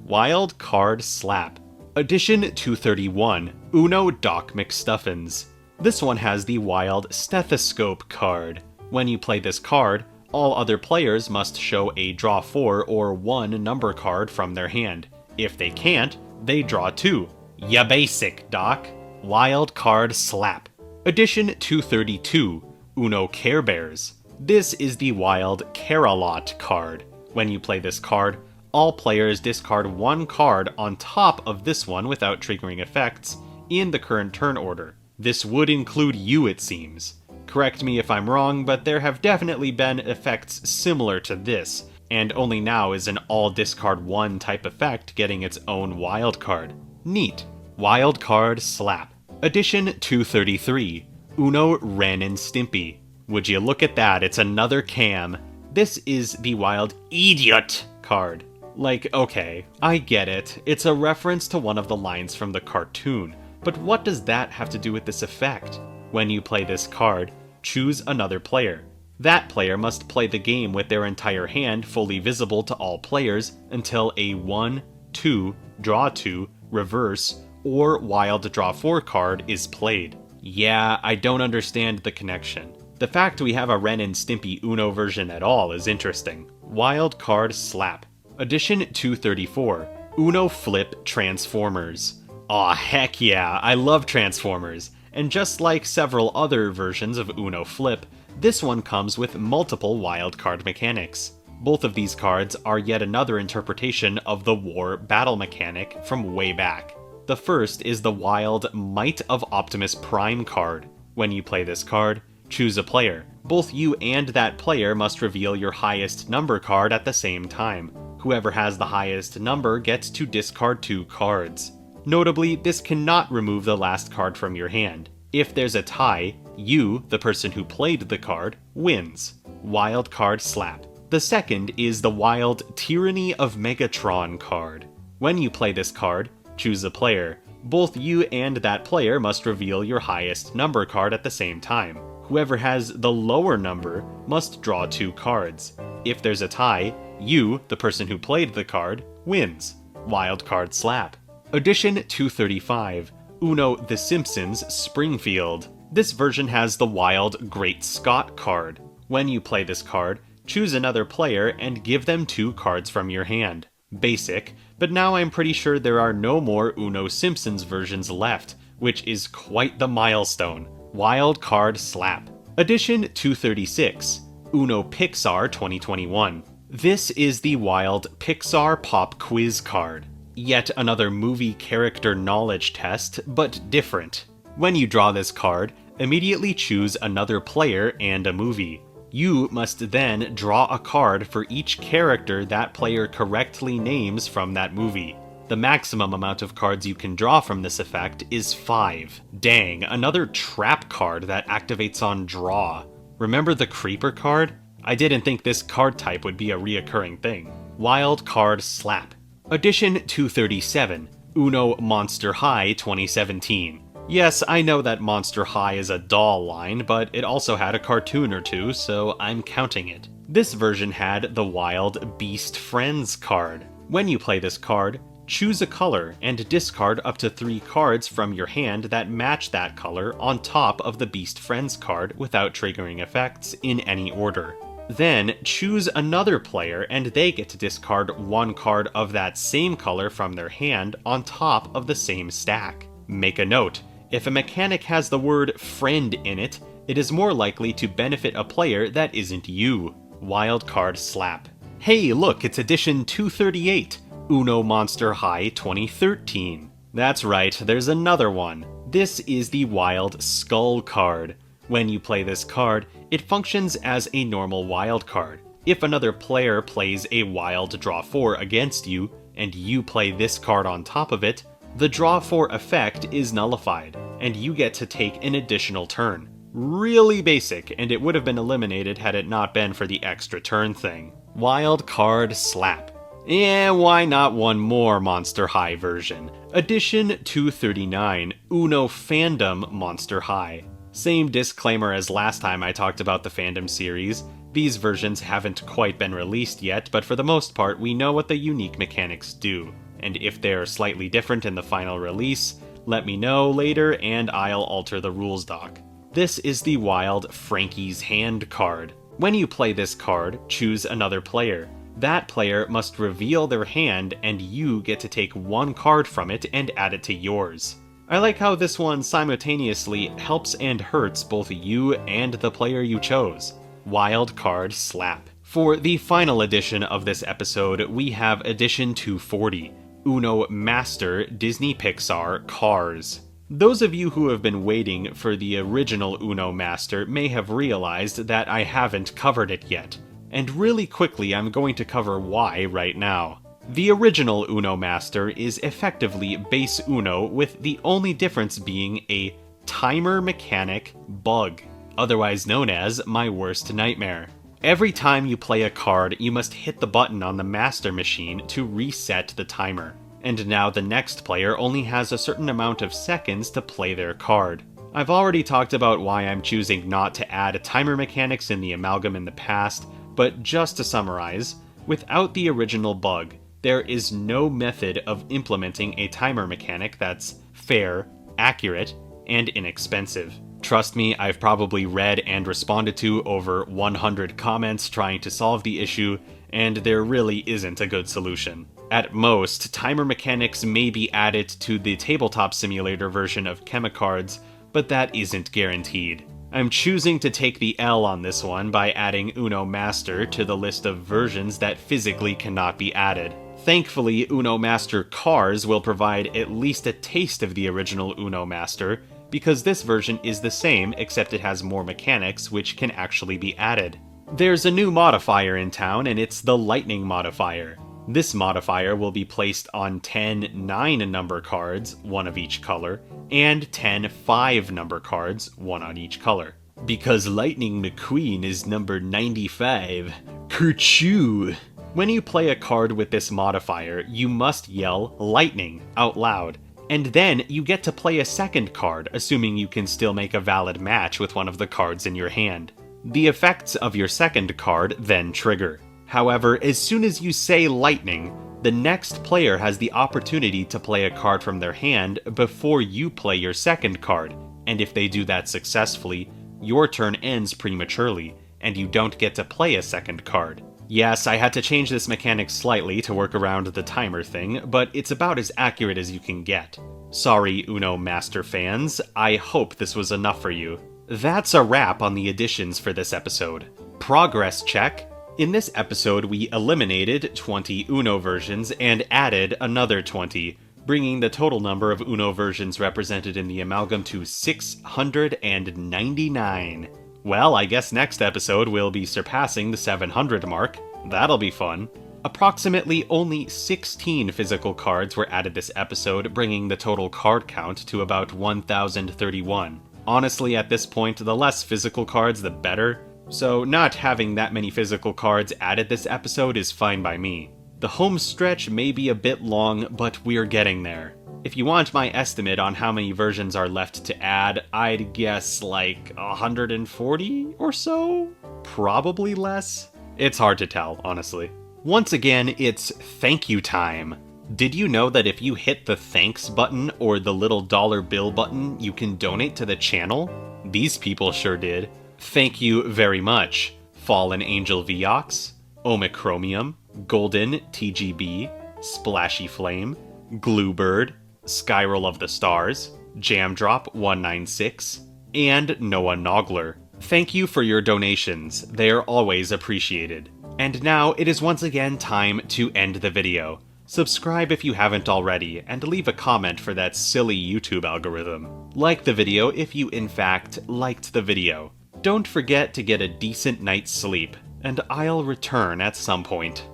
S4: Wild Card Slap. Edition 231, Uno Doc McStuffins. This one has the wild Stethoscope card. When you play this card, all other players must show a draw 4 or 1 number card from their hand. If they can't, they draw 2. Ya basic, Doc. Wild Card Slap. Edition 232, Uno Care Bears. This is the wild Care-a-Lot card. When you play this card, all players discard 1 card on top of this one without triggering effects in the current turn order. This would include you, it seems. Correct me if I'm wrong, but there have definitely been effects similar to this, and only now is an all discard 1 type effect getting its own wild card. Neat. Wild Card Slap. Edition 233, Uno Ren and Stimpy. Would you look at that, it's another cam. This is the wild Idiot card. Like, okay, I get it, it's a reference to one of the lines from the cartoon, but what does that have to do with this effect? When you play this card, choose another player. That player must play the game with their entire hand fully visible to all players until a 1, 2, draw 2, reverse, or wild draw 4 card is played. Yeah, I don't understand the connection. The fact we have a Ren and Stimpy Uno version at all is interesting. Wild Card Slap. Edition 234, Uno Flip Transformers. Aw, heck yeah, I love Transformers. And just like several other versions of Uno Flip, this one comes with multiple wildcard mechanics. Both of these cards are yet another interpretation of the war battle mechanic from way back. The first is the wild Might of Optimus Prime card. When you play this card, choose a player. Both you and that player must reveal your highest number card at the same time. Whoever has the highest number gets to discard 2 cards. Notably, this cannot remove the last card from your hand. If there's a tie, you, the person who played the card, wins. Wild card slap. The second is the wild Tyranny of Megatron card. When you play this card, choose a player. Both you and that player must reveal your highest number card at the same time. Whoever has the lower number must draw 2 cards. If there's a tie, you, the person who played the card, wins. Wild card slap. Edition 235, Uno The Simpsons Springfield. This version has the wild Great Scott card. When you play this card, choose another player and give them 2 cards from your hand. Basic, but now I'm pretty sure there are no more Uno Simpsons versions left, which is quite the milestone. Wild card slap. Edition 236, Uno Pixar 2021. This is the wild Pixar Pop Quiz card. Yet another movie character knowledge test, but different. When you draw this card, immediately choose another player and a movie. You must then draw a card for each character that player correctly names from that movie. The maximum amount of cards you can draw from this effect is 5. Dang, another trap card that activates on draw. Remember the Creeper card? I didn't think this card type would be a reoccurring thing. Wild card slap. Edition 237, Uno Monster High 2017. Yes, I know that Monster High is a doll line, but it also had a cartoon or two, so I'm counting it. This version had the wild Beast Friends card. When you play this card, choose a color and discard up to 3 cards from your hand that match that color on top of the Beast Friends card without triggering effects in any order. Then, choose another player and they get to discard 1 card of that same color from their hand on top of the same stack. Make a note, if a mechanic has the word friend in it, it is more likely to benefit a player that isn't you. Wild card slap. Hey look, it's edition 238, Uno Monster High 2013. That's right, there's another one. This is the wild Skull card. When you play this card, it functions as a normal wild card. If another player plays a wild draw 4 against you, and you play this card on top of it, the draw 4 effect is nullified, and you get to take an additional turn. Really basic, and it would have been eliminated had it not been for the extra turn thing. Wild card slap. Why not one more Monster High version? Edition 239, Uno Fandom Monster High. Same disclaimer as last time I talked about the fandom series. These versions haven't quite been released yet, but for the most part we know what the unique mechanics do. And if they're slightly different in the final release, let me know later and I'll alter the rules doc. This is the wild Frankie's Hand card. When you play this card, choose another player. That player must reveal their hand and you get to take 1 card from it and add it to yours. I like how this one simultaneously helps and hurts both you and the player you chose. Wild card slap. For the final edition of this episode, we have edition 240, Uno Master Disney Pixar Cars. Those of you who have been waiting for the original Uno Master may have realized that I haven't covered it yet. And really quickly I'm going to cover why right now. The original Uno Master is effectively base Uno, with the only difference being a timer mechanic bug, otherwise known as my worst nightmare. Every time you play a card, you must hit the button on the master machine to reset the timer, and now the next player only has a certain amount of seconds to play their card. I've already talked about why I'm choosing not to add timer mechanics in the Amalgam in the past, but just to summarize, without the original bug, there is no method of implementing a timer mechanic that's fair, accurate, and inexpensive. Trust me, I've probably read and responded to over 100 comments trying to solve the issue, and there really isn't a good solution. At most, timer mechanics may be added to the tabletop simulator version of ChemiCards, but that isn't guaranteed. I'm choosing to take the L on this one by adding Uno Master to the list of versions that physically cannot be added. Thankfully, Uno Master Cars will provide at least a taste of the original Uno Master, because this version is the same except it has more mechanics which can actually be added. There's a new modifier in town, and it's the Lightning modifier. This modifier will be placed on 10 9-number cards, one of each color, and 10 5-number cards, one on each color. Because Lightning McQueen is number 95. Kerchoo! When you play a card with this modifier, you must yell Lightning out loud. And then you get to play a second card, assuming you can still make a valid match with one of the cards in your hand. The effects of your second card then trigger. However, as soon as you say Lightning, the next player has the opportunity to play a card from their hand before you play your second card, and if they do that successfully, your turn ends prematurely, and you don't get to play a second card. Yes, I had to change this mechanic slightly to work around the timer thing, but it's about as accurate as you can get. Sorry, Uno Master fans, I hope this was enough for you. That's a wrap on the additions for this episode. Progress check. In this episode, we eliminated 20 Uno versions and added another 20, bringing the total number of Uno versions represented in the amalgam to 699. Well, I guess next episode we'll be surpassing the 700 mark. That'll be fun. Approximately only 16 physical cards were added this episode, bringing the total card count to about 1,031. Honestly, at this point, the less physical cards, the better. So not having that many physical cards added this episode is fine by me. The home stretch may be a bit long, but we're getting there. If you want my estimate on how many versions are left to add, I'd guess like 140 or so? Probably less? It's hard to tell, honestly. Once again, it's thank you time. Did you know that if you hit the thanks button or the little dollar bill button, you can donate to the channel? These people sure did. Thank you very much. Fallen Angel Viox, Omicromium, Golden TGB, Splashy Flame, Gluebird, Spiral of the Stars, Jamdrop 196, and Noah Nogler. Thank you for your donations, they are always appreciated. And now it is once again time to end the video. Subscribe if you haven't already, and leave a comment for that silly YouTube algorithm. Like the video if you in fact liked the video. Don't forget to get a decent night's sleep, and I'll return at some point.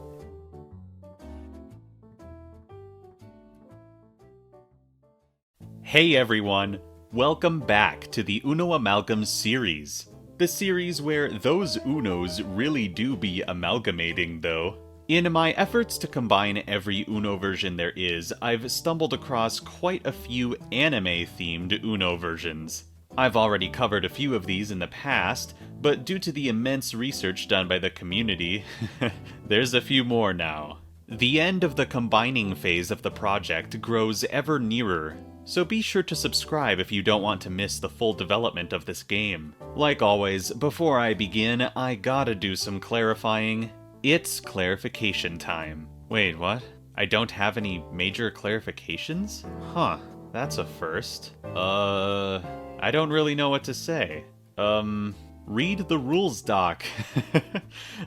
S4: Hey everyone! Welcome back to the Uno Amalgam series. The series where those Unos really do be amalgamating, though. In my efforts to combine every Uno version there is, I've stumbled across quite a few anime-themed Uno versions. I've already covered a few of these in the past, but due to the immense research done by the community, there's a few more now. The end of the combining phase of the project grows ever nearer, so be sure to subscribe if you don't want to miss the full development of this game. Like always, before I begin, I gotta do some clarifying. It's clarification time. Wait, what? I don't have any major clarifications? Huh, that's a first. I don't really know what to say. Read the rules doc.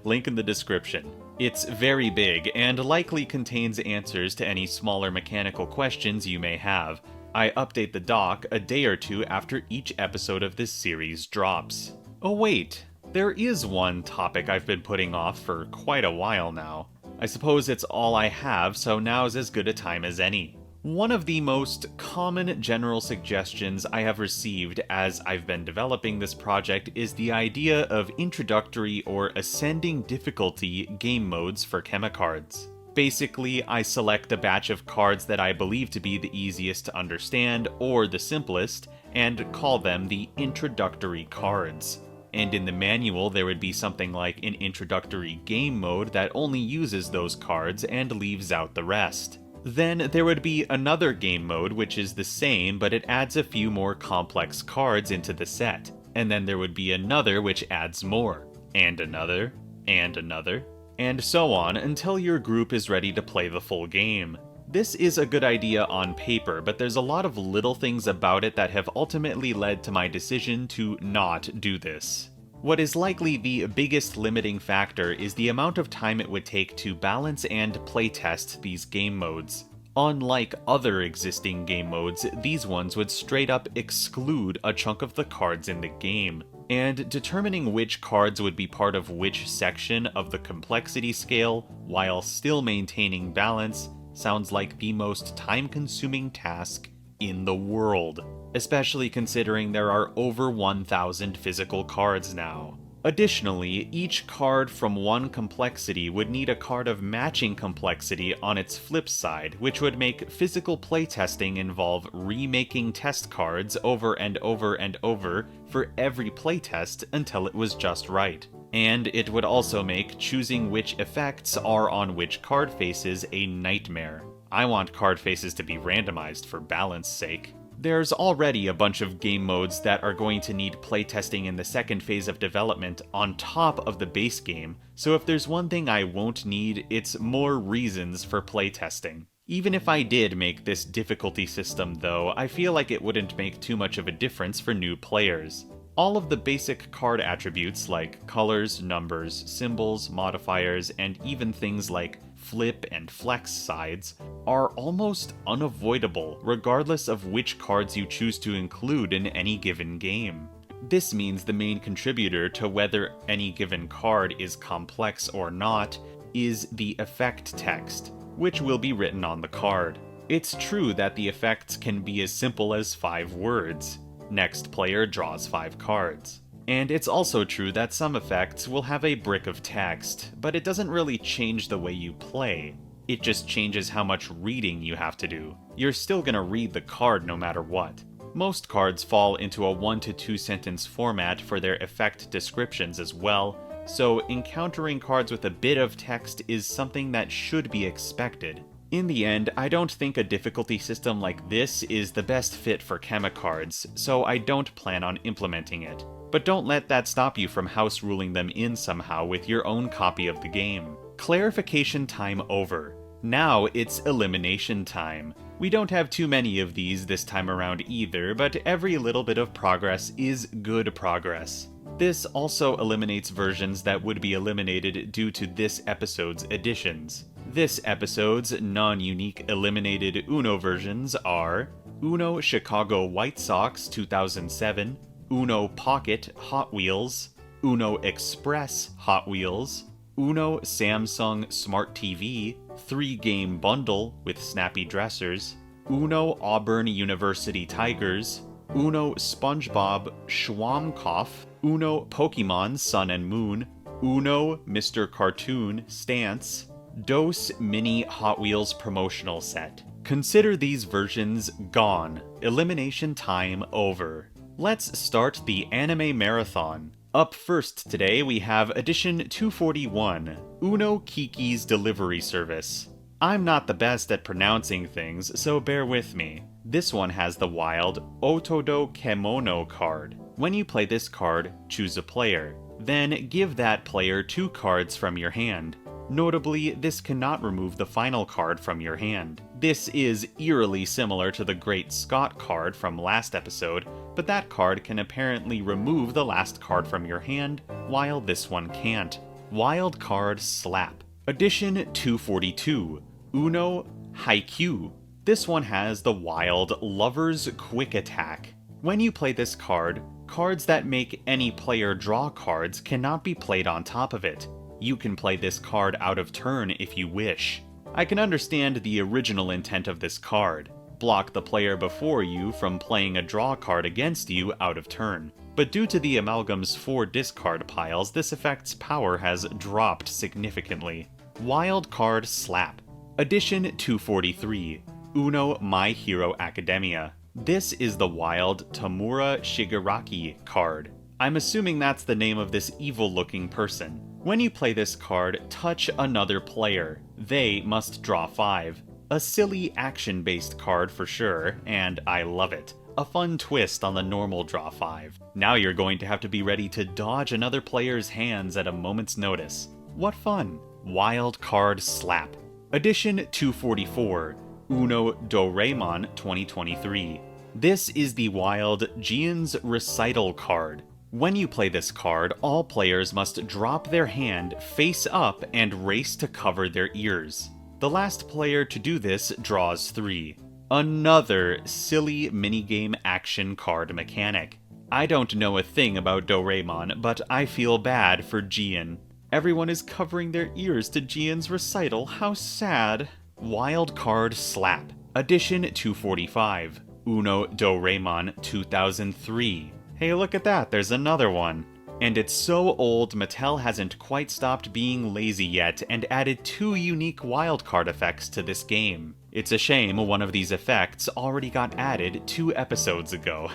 S4: Link in the description. It's very big, and likely contains answers to any smaller mechanical questions you may have. I update the doc a day or two after each episode of this series drops. Oh wait, there is one topic I've been putting off for quite a while now. I suppose it's all I have, so now's as good a time as any. One of the most common general suggestions I have received as I've been developing this project is the idea of introductory or ascending difficulty game modes for ChemiCards. Basically, I select a batch of cards that I believe to be the easiest to understand or the simplest, and call them the introductory cards. And in the manual there would be something like an introductory game mode that only uses those cards and leaves out the rest. Then there would be another game mode which is the same, but it adds a few more complex cards into the set. And then there would be another which adds more, and another, and another, and so on until your group is ready to play the full game. This is a good idea on paper, but there's a lot of little things about it that have ultimately led to my decision to not do this. What is likely the biggest limiting factor is the amount of time it would take to balance and playtest these game modes. Unlike other existing game modes, these ones would straight up exclude a chunk of the cards in the game, and determining which cards would be part of which section of the complexity scale while still maintaining balance sounds like the most time-consuming task in the world, especially considering there are over 1,000 physical cards now. Additionally, each card from one complexity would need a card of matching complexity on its flip side, which would make physical playtesting involve remaking test cards over and over and over for every playtest until it was just right. And it would also make choosing which effects are on which card faces a nightmare. I want card faces to be randomized for balance sake. There's already a bunch of game modes that are going to need playtesting in the second phase of development on top of the base game, so if there's one thing I won't need, it's more reasons for playtesting. Even if I did make this difficulty system though, I feel like it wouldn't make too much of a difference for new players. All of the basic card attributes like colors, numbers, symbols, modifiers, and even things like flip and flex sides are almost unavoidable regardless of which cards you choose to include in any given game. This means the main contributor to whether any given card is complex or not is the effect text, which will be written on the card. It's true that the effects can be as simple as 5 words. Next player draws 5 cards. And it's also true that some effects will have a brick of text, but it doesn't really change the way you play. It just changes how much reading you have to do. You're still gonna read the card no matter what. Most cards fall into a 1 to 2 sentence format for their effect descriptions as well, so encountering cards with a bit of text is something that should be expected. In the end, I don't think a difficulty system like this is the best fit for chemicards, so I don't plan on implementing it. But don't let that stop you from house ruling them in somehow with your own copy of the game. Clarification time over. Now it's elimination time. We don't have too many of these this time around either, but every little bit of progress is good progress. This also eliminates versions that would be eliminated due to this episode's additions. This episode's non-unique eliminated Uno versions are Uno Chicago White Sox 2007, Uno Pocket Hot Wheels, Uno Express Hot Wheels, Uno Samsung Smart TV 3-game bundle with snappy dressers, Uno Auburn University Tigers, Uno SpongeBob Schwammkopf, Uno Pokemon Sun and Moon, Uno Mr. Cartoon Stance, Dose Mini Hot Wheels promotional set. Consider these versions gone. Elimination time over. Let's start the anime marathon. Up first today we have edition 241, Uno Kiki's Delivery Service. I'm not the best at pronouncing things, so bear with me. This one has the wild Otodo Kemono card. When you play this card, choose a player. Then give that player 2 cards from your hand. Notably, this cannot remove the final card from your hand. This is eerily similar to the Great Scott card from last episode, but that card can apparently remove the last card from your hand, while this one can't. Wild Card Slap. Edition 242, Uno Haikyuu. This one has the wild Lover's Quick Attack. When you play this card, cards that make any player draw cards cannot be played on top of it. You can play this card out of turn if you wish. I can understand the original intent of this card. Block the player before you from playing a draw card against you out of turn. But due to the Amalgam's 4 discard piles, this effect's power has dropped significantly. Wild Card Slap. Edition 243, Uno My Hero Academia. This is the wild Tamura Shigaraki card. I'm assuming that's the name of this evil-looking person. When you play this card, touch another player. They must draw 5. A silly action-based card for sure, and I love it. A fun twist on the normal draw 5. Now you're going to have to be ready to dodge another player's hands at a moment's notice. What fun! Wild Card Slap. Edition 244, Uno Doraemon 2023. This is the wild Jian's Recital card. When you play this card, all players must drop their hand face up and race to cover their ears. The last player to do this draws 3. Another silly minigame action card mechanic. I don't know a thing about Doraemon, but I feel bad for Jian. Everyone is covering their ears to Jian's recital, how sad. Wild Card Slap. Edition 245. Uno Doraemon 2003. Hey, look at that, there's another one. And it's so old, Mattel hasn't quite stopped being lazy yet and added 2 unique wildcard effects to this game. It's a shame one of these effects already got added 2 episodes ago.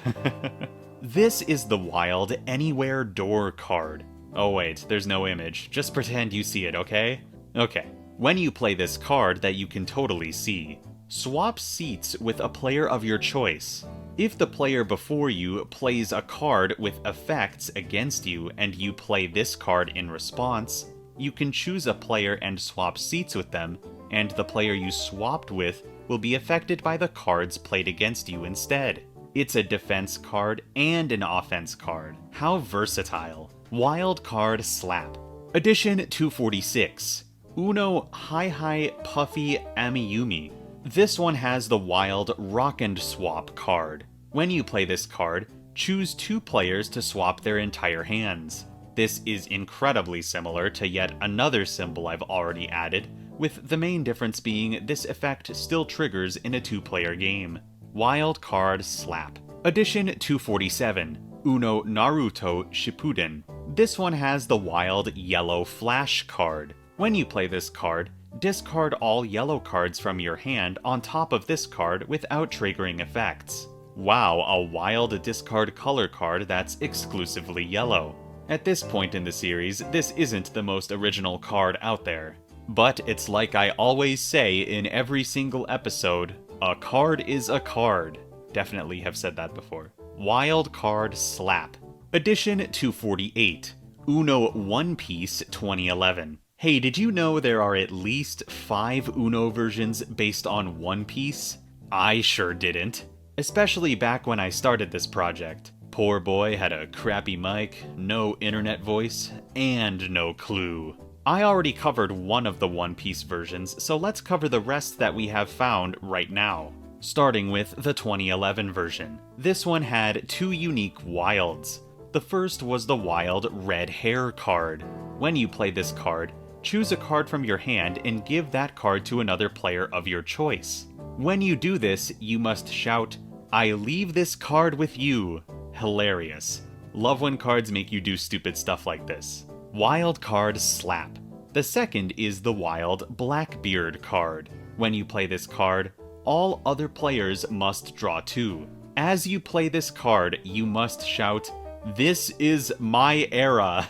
S4: This is the wild Anywhere Door card. Oh wait, there's no image. Just pretend you see it, okay? Okay. When you play this card that you can totally see, swap seats with a player of your choice. If the player before you plays a card with effects against you and you play this card in response, you can choose a player and swap seats with them, and the player you swapped with will be affected by the cards played against you instead. It's a defense card and an offense card. How versatile. Wild Card Slap. Edition 246. Uno Hi Puffy Amiyumi. This one has the wild Rock and Swap card. When you play this card, choose 2 players to swap their entire hands. This is incredibly similar to yet another symbol I've already added, with the main difference being this effect still triggers in a 2-player game. Wild Card Slap. Edition 247. Uno Naruto Shippuden. This one has the wild Yellow Flash card. When you play this card, discard all yellow cards from your hand on top of this card without triggering effects. Wow, a wild discard color card that's exclusively yellow. At this point in the series, this isn't the most original card out there. But it's like I always say in every single episode, a card is a card. Definitely have said that before. Wild Card Slap. Edition 248. Uno One Piece 2011. Hey, did you know there are at least 5 Uno versions based on One Piece? I sure didn't. Especially back when I started this project. Poor boy had a crappy mic, no internet voice, and no clue. I already covered one of the One Piece versions, so let's cover the rest that we have found right now. Starting with the 2011 version. This one had 2 unique wilds. The first was the wild Red Hair card. When you play this card, choose a card from your hand and give that card to another player of your choice. When you do this, you must shout, "I leave this card with you." Hilarious. Love when cards make you do stupid stuff like this. Wild Card Slap. The second is the wild Blackbeard card. When you play this card, all other players must draw 2. As you play this card, you must shout, "This is my era."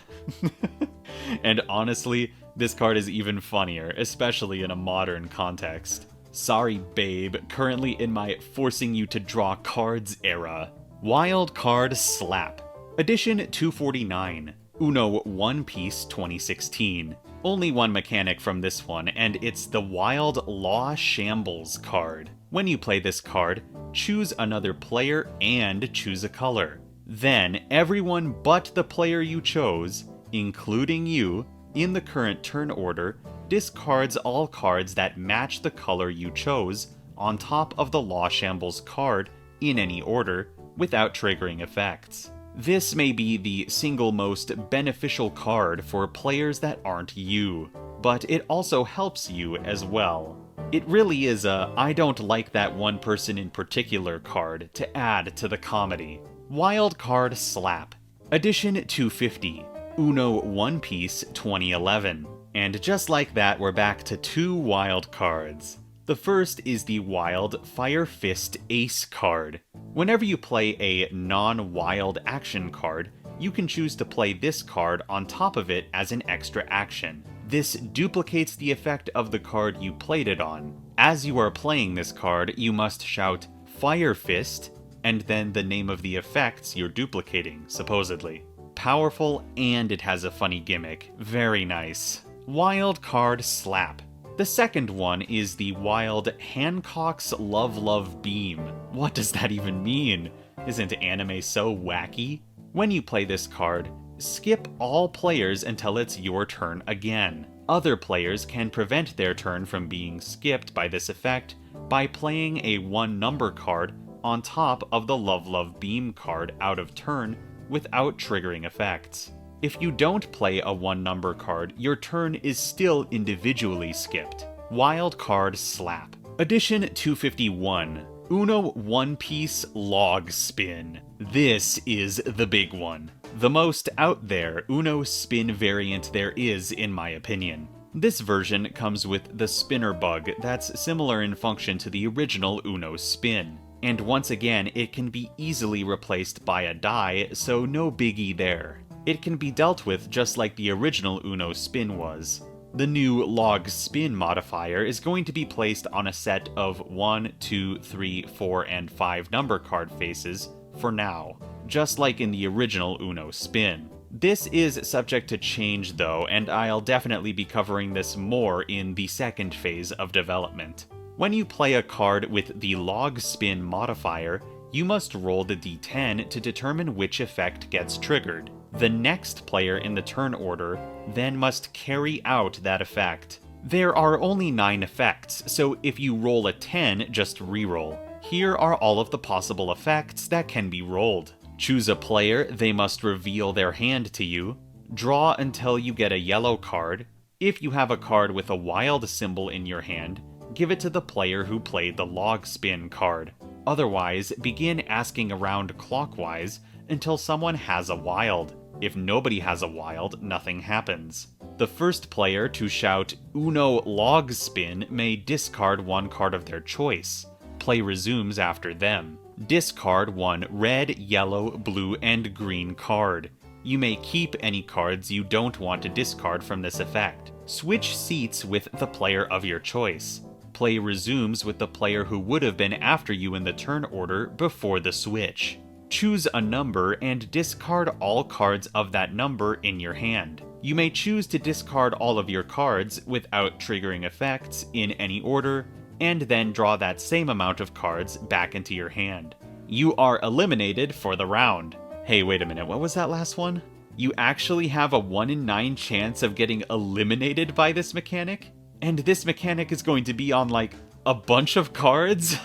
S4: And honestly, this card is even funnier, especially in a modern context. Sorry, babe, currently in my forcing you to draw cards era. Wild Card Slap. Edition 249. Uno One Piece 2016. Only one mechanic from this one, and it's the wild Law Shambles card. When you play this card, choose another player and choose a color. Then, everyone but the player you chose, including you, in the current turn order, discards all cards that match the color you chose on top of the Law Shambles card in any order, without triggering effects. This may be the single most beneficial card for players that aren't you, but it also helps you as well. It really is a I don't like that one person in particular card to add to the comedy. Wild Card Slap. Edition 250. Uno One Piece 2011. And just like that, we're back to 2 wild cards. The first is the wild Fire Fist Ace card. Whenever you play a non-wild action card, you can choose to play this card on top of it as an extra action. This duplicates the effect of the card you played it on. As you are playing this card, you must shout Fire Fist, and then the name of the effects you're duplicating, supposedly. Powerful, and it has a funny gimmick. Very nice. Wild Card Slap. The second one is the wild Hancock's Love Love Beam. What does that even mean? Isn't anime so wacky? When you play this card, skip all players until it's your turn again. Other players can prevent their turn from being skipped by this effect by playing a 1-number card on top of the Love Love Beam card out of turn without triggering effects. If you don't play a 1-number card, your turn is still individually skipped. Wild Card Slap. Edition 251. Uno One Piece Log Spin. This is the big one. The most out there Uno spin variant there is, in my opinion. This version comes with the spinner bug that's similar in function to the original Uno spin. And once again, it can be easily replaced by a die, so no biggie there. It can be dealt with just like the original Uno spin was. The new log spin modifier is going to be placed on a set of 1, 2, 3, 4, and 5 number card faces for now, just like in the original Uno spin. This is subject to change though, and I'll definitely be covering this more in the second phase of development. When you play a card with the log spin modifier, you must roll the d10 to determine which effect gets triggered. The next player in the turn order then must carry out that effect. There are only 9 effects, so if you roll a 10, just reroll. Here are all of the possible effects that can be rolled. Choose a player, they must reveal their hand to you. Draw until you get a yellow card. If you have a card with a wild symbol in your hand, give it to the player who played the log spin card. Otherwise, begin asking around clockwise until someone has a wild. If nobody has a wild, nothing happens. The first player to shout Uno Log Spin may discard one card of their choice. Play resumes after them. Discard one red, yellow, blue, and green card. You may keep any cards you don't want to discard from this effect. Switch seats with the player of your choice. Play resumes with the player who would have been after you in the turn order before the switch. Choose a number and discard all cards of that number in your hand. You may choose to discard all of your cards without triggering effects in any order, and then draw that same amount of cards back into your hand. You are eliminated for the round. Hey, wait a minute, what was that last one? You actually have a 1 in 9 chance of getting eliminated by this mechanic? And this mechanic is going to be on, like, a bunch of cards?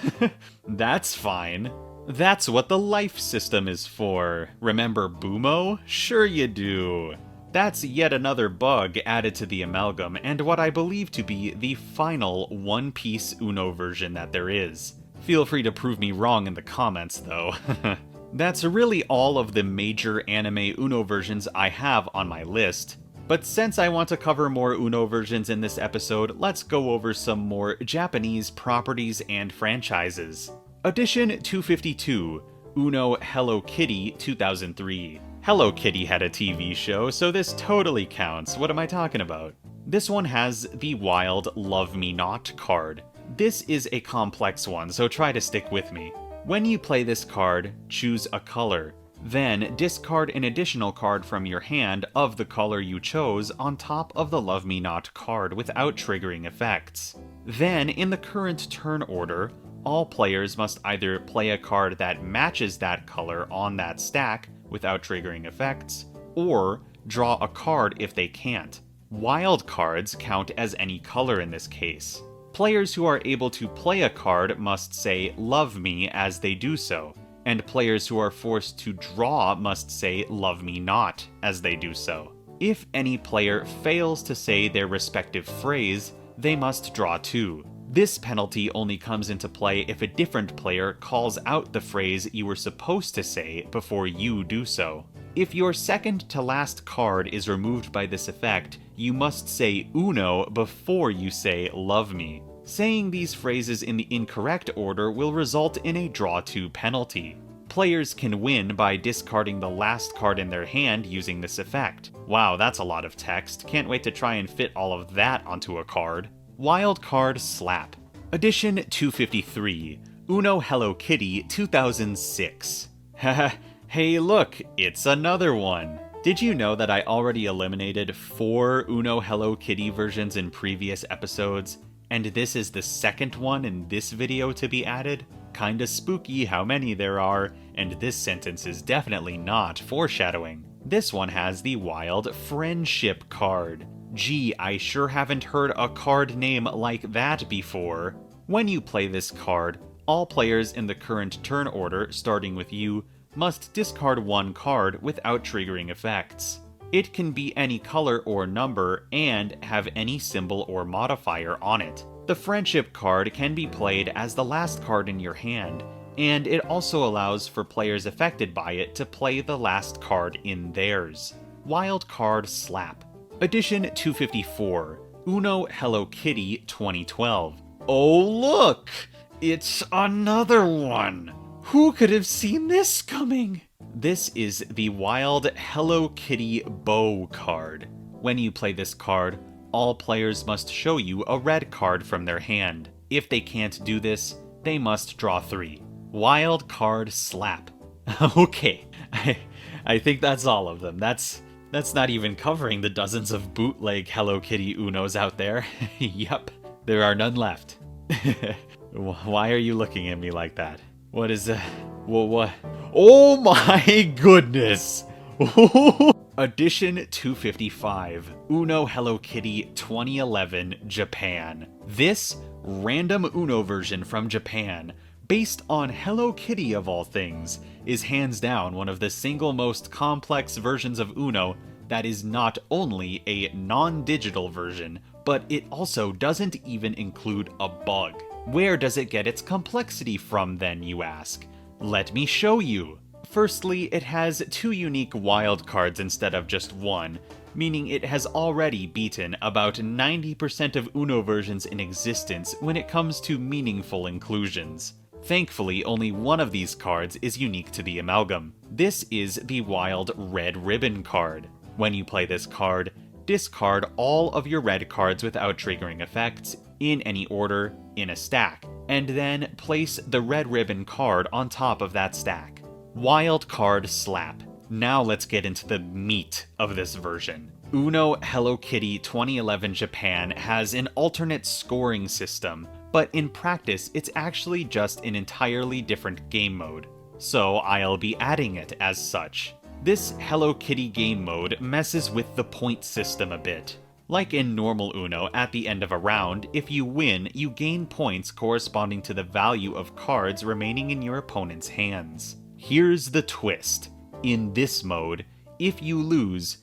S4: That's fine. That's what the life system is for. Remember Boomo? Sure you do. That's yet another bug added to the Amalgam, and what I believe to be the final one-piece Uno version that there is. Feel free to prove me wrong in the comments, though. That's really all of the major anime Uno versions I have on my list. But since I want to cover more Uno versions in this episode, let's go over some more Japanese properties and franchises. Edition 252, Uno Hello Kitty 2003. Hello Kitty had a TV show, so this totally counts. What am I talking about? This one has the wild Love Me Not card. This is a complex one, so try to stick with me. When you play this card, choose a color. Then discard an additional card from your hand of the color you chose on top of the Love Me Not card without triggering effects. Then, in the current turn order, all players must either play a card that matches that color on that stack without triggering effects, or draw a card if they can't. Wild cards count as any color in this case. Players who are able to play a card must say "Love Me" as they do so, and players who are forced to draw must say "Love Me Not" as they do so. If any player fails to say their respective phrase, they must draw 2. This penalty only comes into play if a different player calls out the phrase you were supposed to say before you do so. If your second to last card is removed by this effect, you must say Uno before you say Love Me. Saying these phrases in the incorrect order will result in a draw 2 penalty. Players can win by discarding the last card in their hand using this effect. Wow, that's a lot of text. Can't wait to try and fit all of that onto a card. Wild Card Slap. Edition 253, Uno Hello Kitty 2006. Haha, hey look, it's another one. Did you know that I already eliminated 4 Uno Hello Kitty versions in previous episodes, and this is the second one in this video to be added? Kinda spooky how many there are, and this sentence is definitely not foreshadowing. This one has the Wild Friendship card. Gee, I sure haven't heard a card name like that before. When you play this card, all players in the current turn order, starting with you, must discard 1 card without triggering effects. It can be any color or number and have any symbol or modifier on it. The Friendship card can be played as the last card in your hand, and it also allows for players affected by it to play the last card in theirs. Wild Card Slap. Edition 254, Uno Hello Kitty 2012. Oh look! It's another one! Who could have seen this coming? This is the Wild Hello Kitty Bow card. When you play this card, all players must show you a red card from their hand. If they can't do this, they must draw 3. Wild Card Slap. Okay, I think that's all of them. That's not even covering the dozens of bootleg Hello Kitty Unos out there. Yup, there are none left. Why are you looking at me like that? What is that? What? Oh my goodness! Edition 255, Uno Hello Kitty 2011, Japan. This random Uno version from Japan, based on Hello Kitty of all things, is hands down one of the single most complex versions of Uno that is not only a non-digital version, but it also doesn't even include a bug. Where does it get its complexity from then, you ask? Let me show you. Firstly, it has 2 unique wild cards instead of just 1, meaning it has already beaten about 90% of Uno versions in existence when it comes to meaningful inclusions. Thankfully, only one of these cards is unique to the Amalgam. This is the Wild Red Ribbon card. When you play this card, discard all of your red cards without triggering effects, in any order, in a stack, and then place the red ribbon card on top of that stack. Wild Card Slap. Now let's get into the meat of this version. Uno Hello Kitty 2011 Japan has an alternate scoring system, but in practice it's actually just an entirely different game mode. So I'll be adding it as such. This Hello Kitty game mode messes with the point system a bit. Like in normal Uno, at the end of a round, if you win, you gain points corresponding to the value of cards remaining in your opponent's hands. Here's the twist. In this mode, if you lose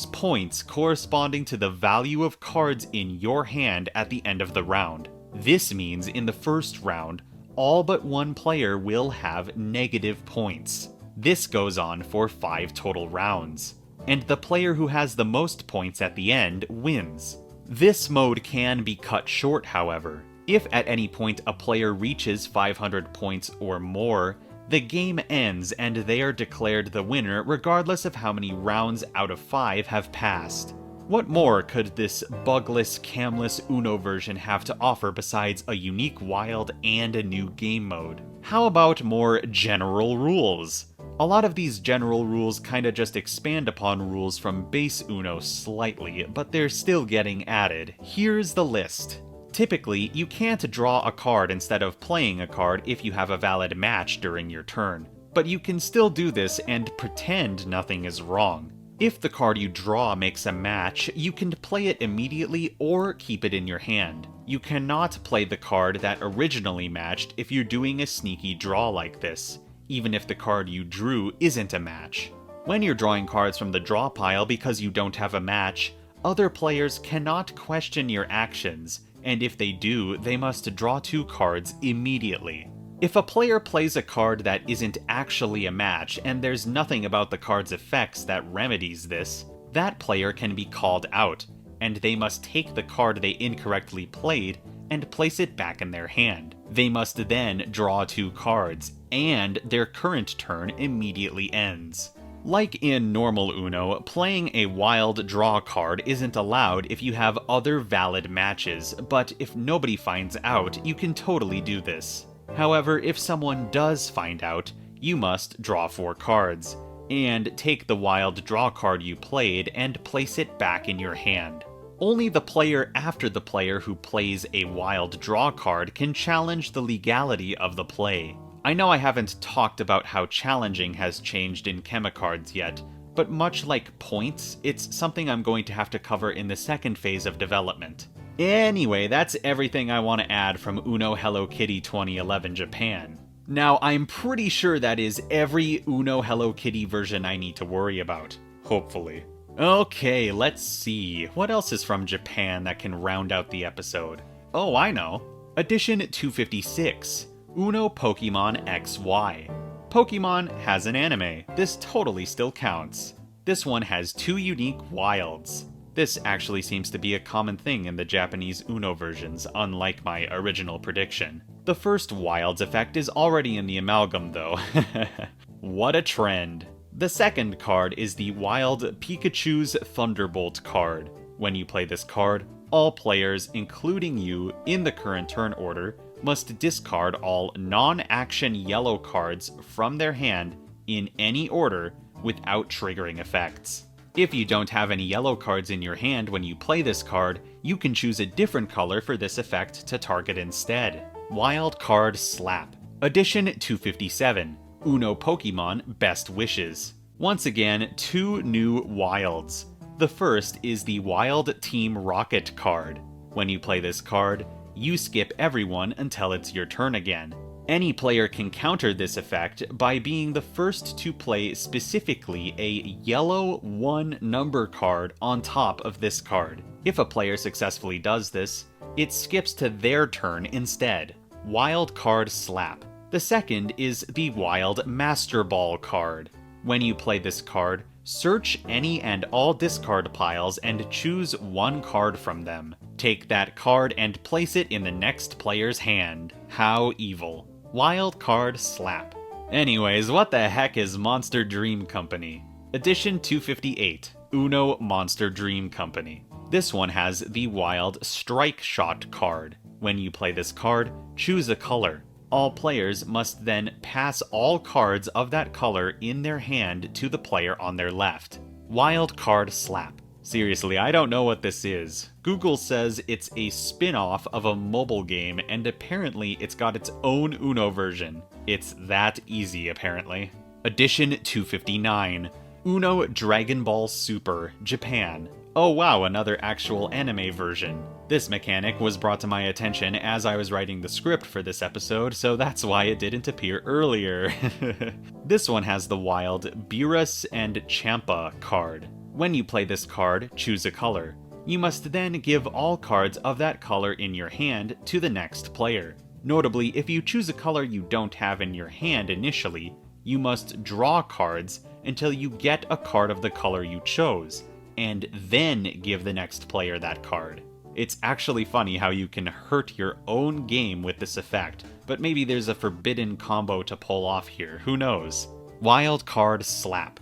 S4: points corresponding to the value of cards in your hand at the end of the round. This means in the first round, all but one player will have negative points. This goes on for 5 total rounds, and the player who has the most points at the end wins. This mode can be cut short, however. If at any point a player reaches 500 points or more, the game ends and they are declared the winner regardless of how many rounds out of 5 have passed. What more could this bugless, camless Uno version have to offer besides a unique wild and a new game mode? How about more general rules? A lot of these general rules kinda just expand upon rules from base Uno slightly, but they're still getting added. Here's the list. Typically, you can't draw a card instead of playing a card if you have a valid match during your turn, but you can still do this and pretend nothing is wrong. If the card you draw makes a match, you can play it immediately or keep it in your hand. You cannot play the card that originally matched if you're doing a sneaky draw like this, even if the card you drew isn't a match. When you're drawing cards from the draw pile because you don't have a match, other players cannot question your actions, and if they do, they must draw 2 cards immediately. If a player plays a card that isn't actually a match, and there's nothing about the card's effects that remedies this, that player can be called out, and they must take the card they incorrectly played and place it back in their hand. They must then draw 2 cards, and their current turn immediately ends. Like in normal Uno, playing a wild draw card isn't allowed if you have other valid matches, but if nobody finds out, you can totally do this. However, if someone does find out, you must draw 4 cards. and take the wild draw card you played and place it back in your hand. Only the player after the player who plays a wild draw card can challenge the legality of the play. I know I haven't talked about how challenging has changed in Chemicards yet, but much like points, it's something I'm going to have to cover in the second phase of development. Anyway, that's everything I want to add from Uno Hello Kitty 2011 Japan. Now, I'm pretty sure that is every Uno Hello Kitty version I need to worry about. Hopefully. Okay, let's see. What else is from Japan that can round out the episode? Oh, I know. Edition 256, Uno Pokemon XY. Pokemon has an anime. This totally still counts. This one has 2 unique wilds. This actually seems to be a common thing in the Japanese Uno versions, unlike my original prediction. The first wilds effect is already in the Amalgam though. What a trend. The second card is the wild Pikachu's Thunderbolt card. When you play this card, all players, including you, in the current turn order, must discard all non-action yellow cards from their hand in any order without triggering effects. If you don't have any yellow cards in your hand when you play this card, you can choose a different color for this effect to target instead. Wild Card Slap. Edition 257, Uno Pokemon Best Wishes. Once again, 2 new wilds. The first is the Wild Team Rocket card. When you play this card, you skip everyone until it's your turn again. Any player can counter this effect by being the first to play specifically a yellow 1 number card on top of this card. If a player successfully does this, it skips to their turn instead. Wild Card Slap. The second is the Wild Master Ball card. When you play this card, search any and all discard piles and choose 1 card from them. Take that card and place it in the next player's hand. How evil. Wild Card Slap. Anyways, what the heck is Monster Dream Company? Edition 258, Uno Monster Dream Company. This one has the Wild Strike Shot card. When you play this card, choose a color. All players must then pass all cards of that color in their hand to the player on their left. Wild Card Slap. Seriously, I don't know what this is. Google says it's a spin-off of a mobile game, and apparently it's got its own Uno version. It's that easy, apparently. Edition 259, Uno Dragon Ball Super, Japan. Oh wow, another actual anime version. This mechanic was brought to my attention as I was writing the script for this episode, so that's why it didn't appear earlier. This one has the wild Beerus and Champa card. When you play this card, choose a color. You must then give all cards of that color in your hand to the next player. Notably, if you choose a color you don't have in your hand initially, you must draw cards until you get a card of the color you chose, and then give the next player that card. It's actually funny how you can hurt your own game with this effect, but maybe there's a forbidden combo to pull off here, who knows? Wild Card Slap.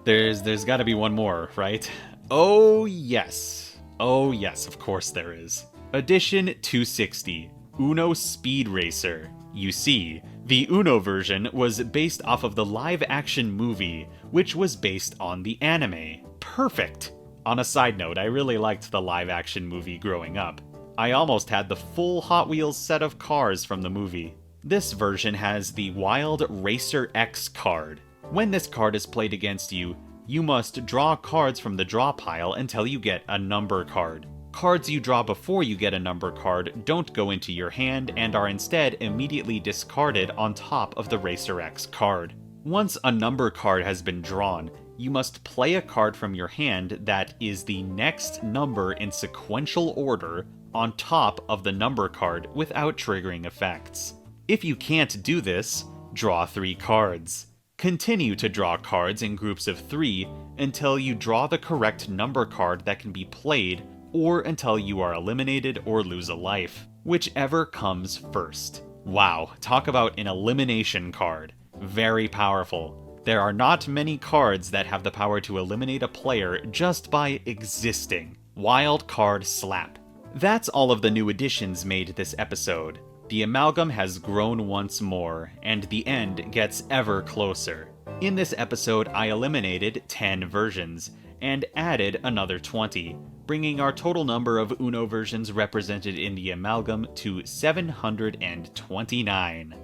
S4: There's gotta be one more, right? Oh yes, of course there is. Edition 260, Uno Speed Racer. You see, the Uno version was based off of the live-action movie, which was based on the anime. Perfect! On a side note, I really liked the live-action movie growing up. I almost had the full Hot Wheels set of cars from the movie. This version has the Wild Racer X card. When this card is played against you, you must draw cards from the draw pile until you get a number card. Cards you draw before you get a number card don't go into your hand and are instead immediately discarded on top of the Racer X card. Once a number card has been drawn, you must play a card from your hand that is the next number in sequential order on top of the number card without triggering effects. If you can't do this, draw 3 cards. Continue to draw cards in groups of 3 until you draw the correct number card that can be played, or until you are eliminated or lose a life, whichever comes first. Wow, talk about an elimination card. Very powerful. There are not many cards that have the power to eliminate a player just by existing. Wild Card Slap. That's all of the new additions made this episode. The amalgam has grown once more, and the end gets ever closer. In this episode, I eliminated 10 versions, and added another 20, bringing our total number of Uno versions represented in the amalgam to 729.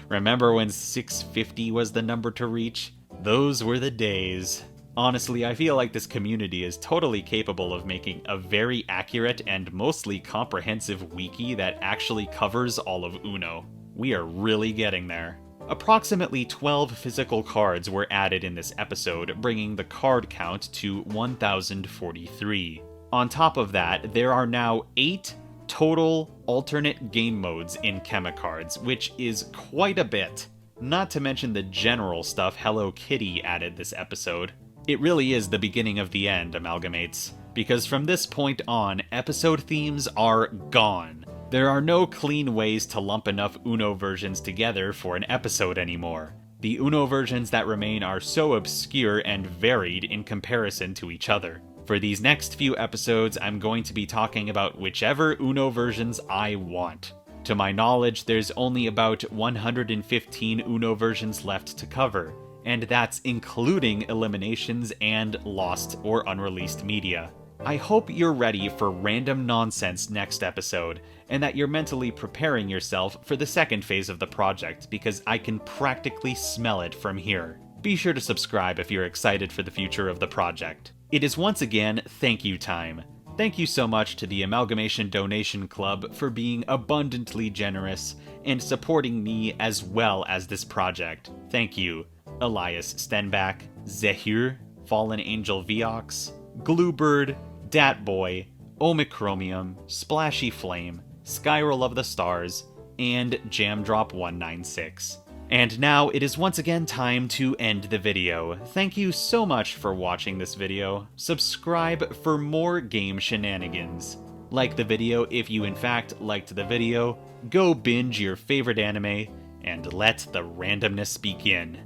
S4: Remember when 650 was the number to reach? Those were the days. Honestly, I feel like this community is totally capable of making a very accurate and mostly comprehensive wiki that actually covers all of Uno. We are really getting there. Approximately 12 physical cards were added in this episode, bringing the card count to 1,043. On top of that, there are now 8 total alternate game modes in Chemicards, which is quite a bit. Not to mention the general stuff Hello Kitty added this episode. It really is the beginning of the end, Amalgamates, because from this point on, episode themes are gone. There are no clean ways to lump enough Uno versions together for an episode anymore. The Uno versions that remain are so obscure and varied in comparison to each other. For these next few episodes, I'm going to be talking about whichever Uno versions I want. To my knowledge, there's only about 115 Uno versions left to cover, and that's including eliminations and lost or unreleased media. I hope you're ready for random nonsense next episode, and that you're mentally preparing yourself for the second phase of the project, because I can practically smell it from here. Be sure to subscribe if you're excited for the future of the project. It is once again thank you time. Thank you so much to the Amalgamation Donation Club for being abundantly generous and supporting me as well as this project. Thank you, Elias Stenbach, Zehir, Fallen Angel Viox, Gluebird, Datboy, Omicromium, Splashy Flame, Skyroll of the Stars, and Jamdrop196. And now it is once again time to end the video. Thank you so much for watching this video. Subscribe for more game shenanigans. Like the video if you in fact liked the video. Go binge your favorite anime, and let the randomness begin.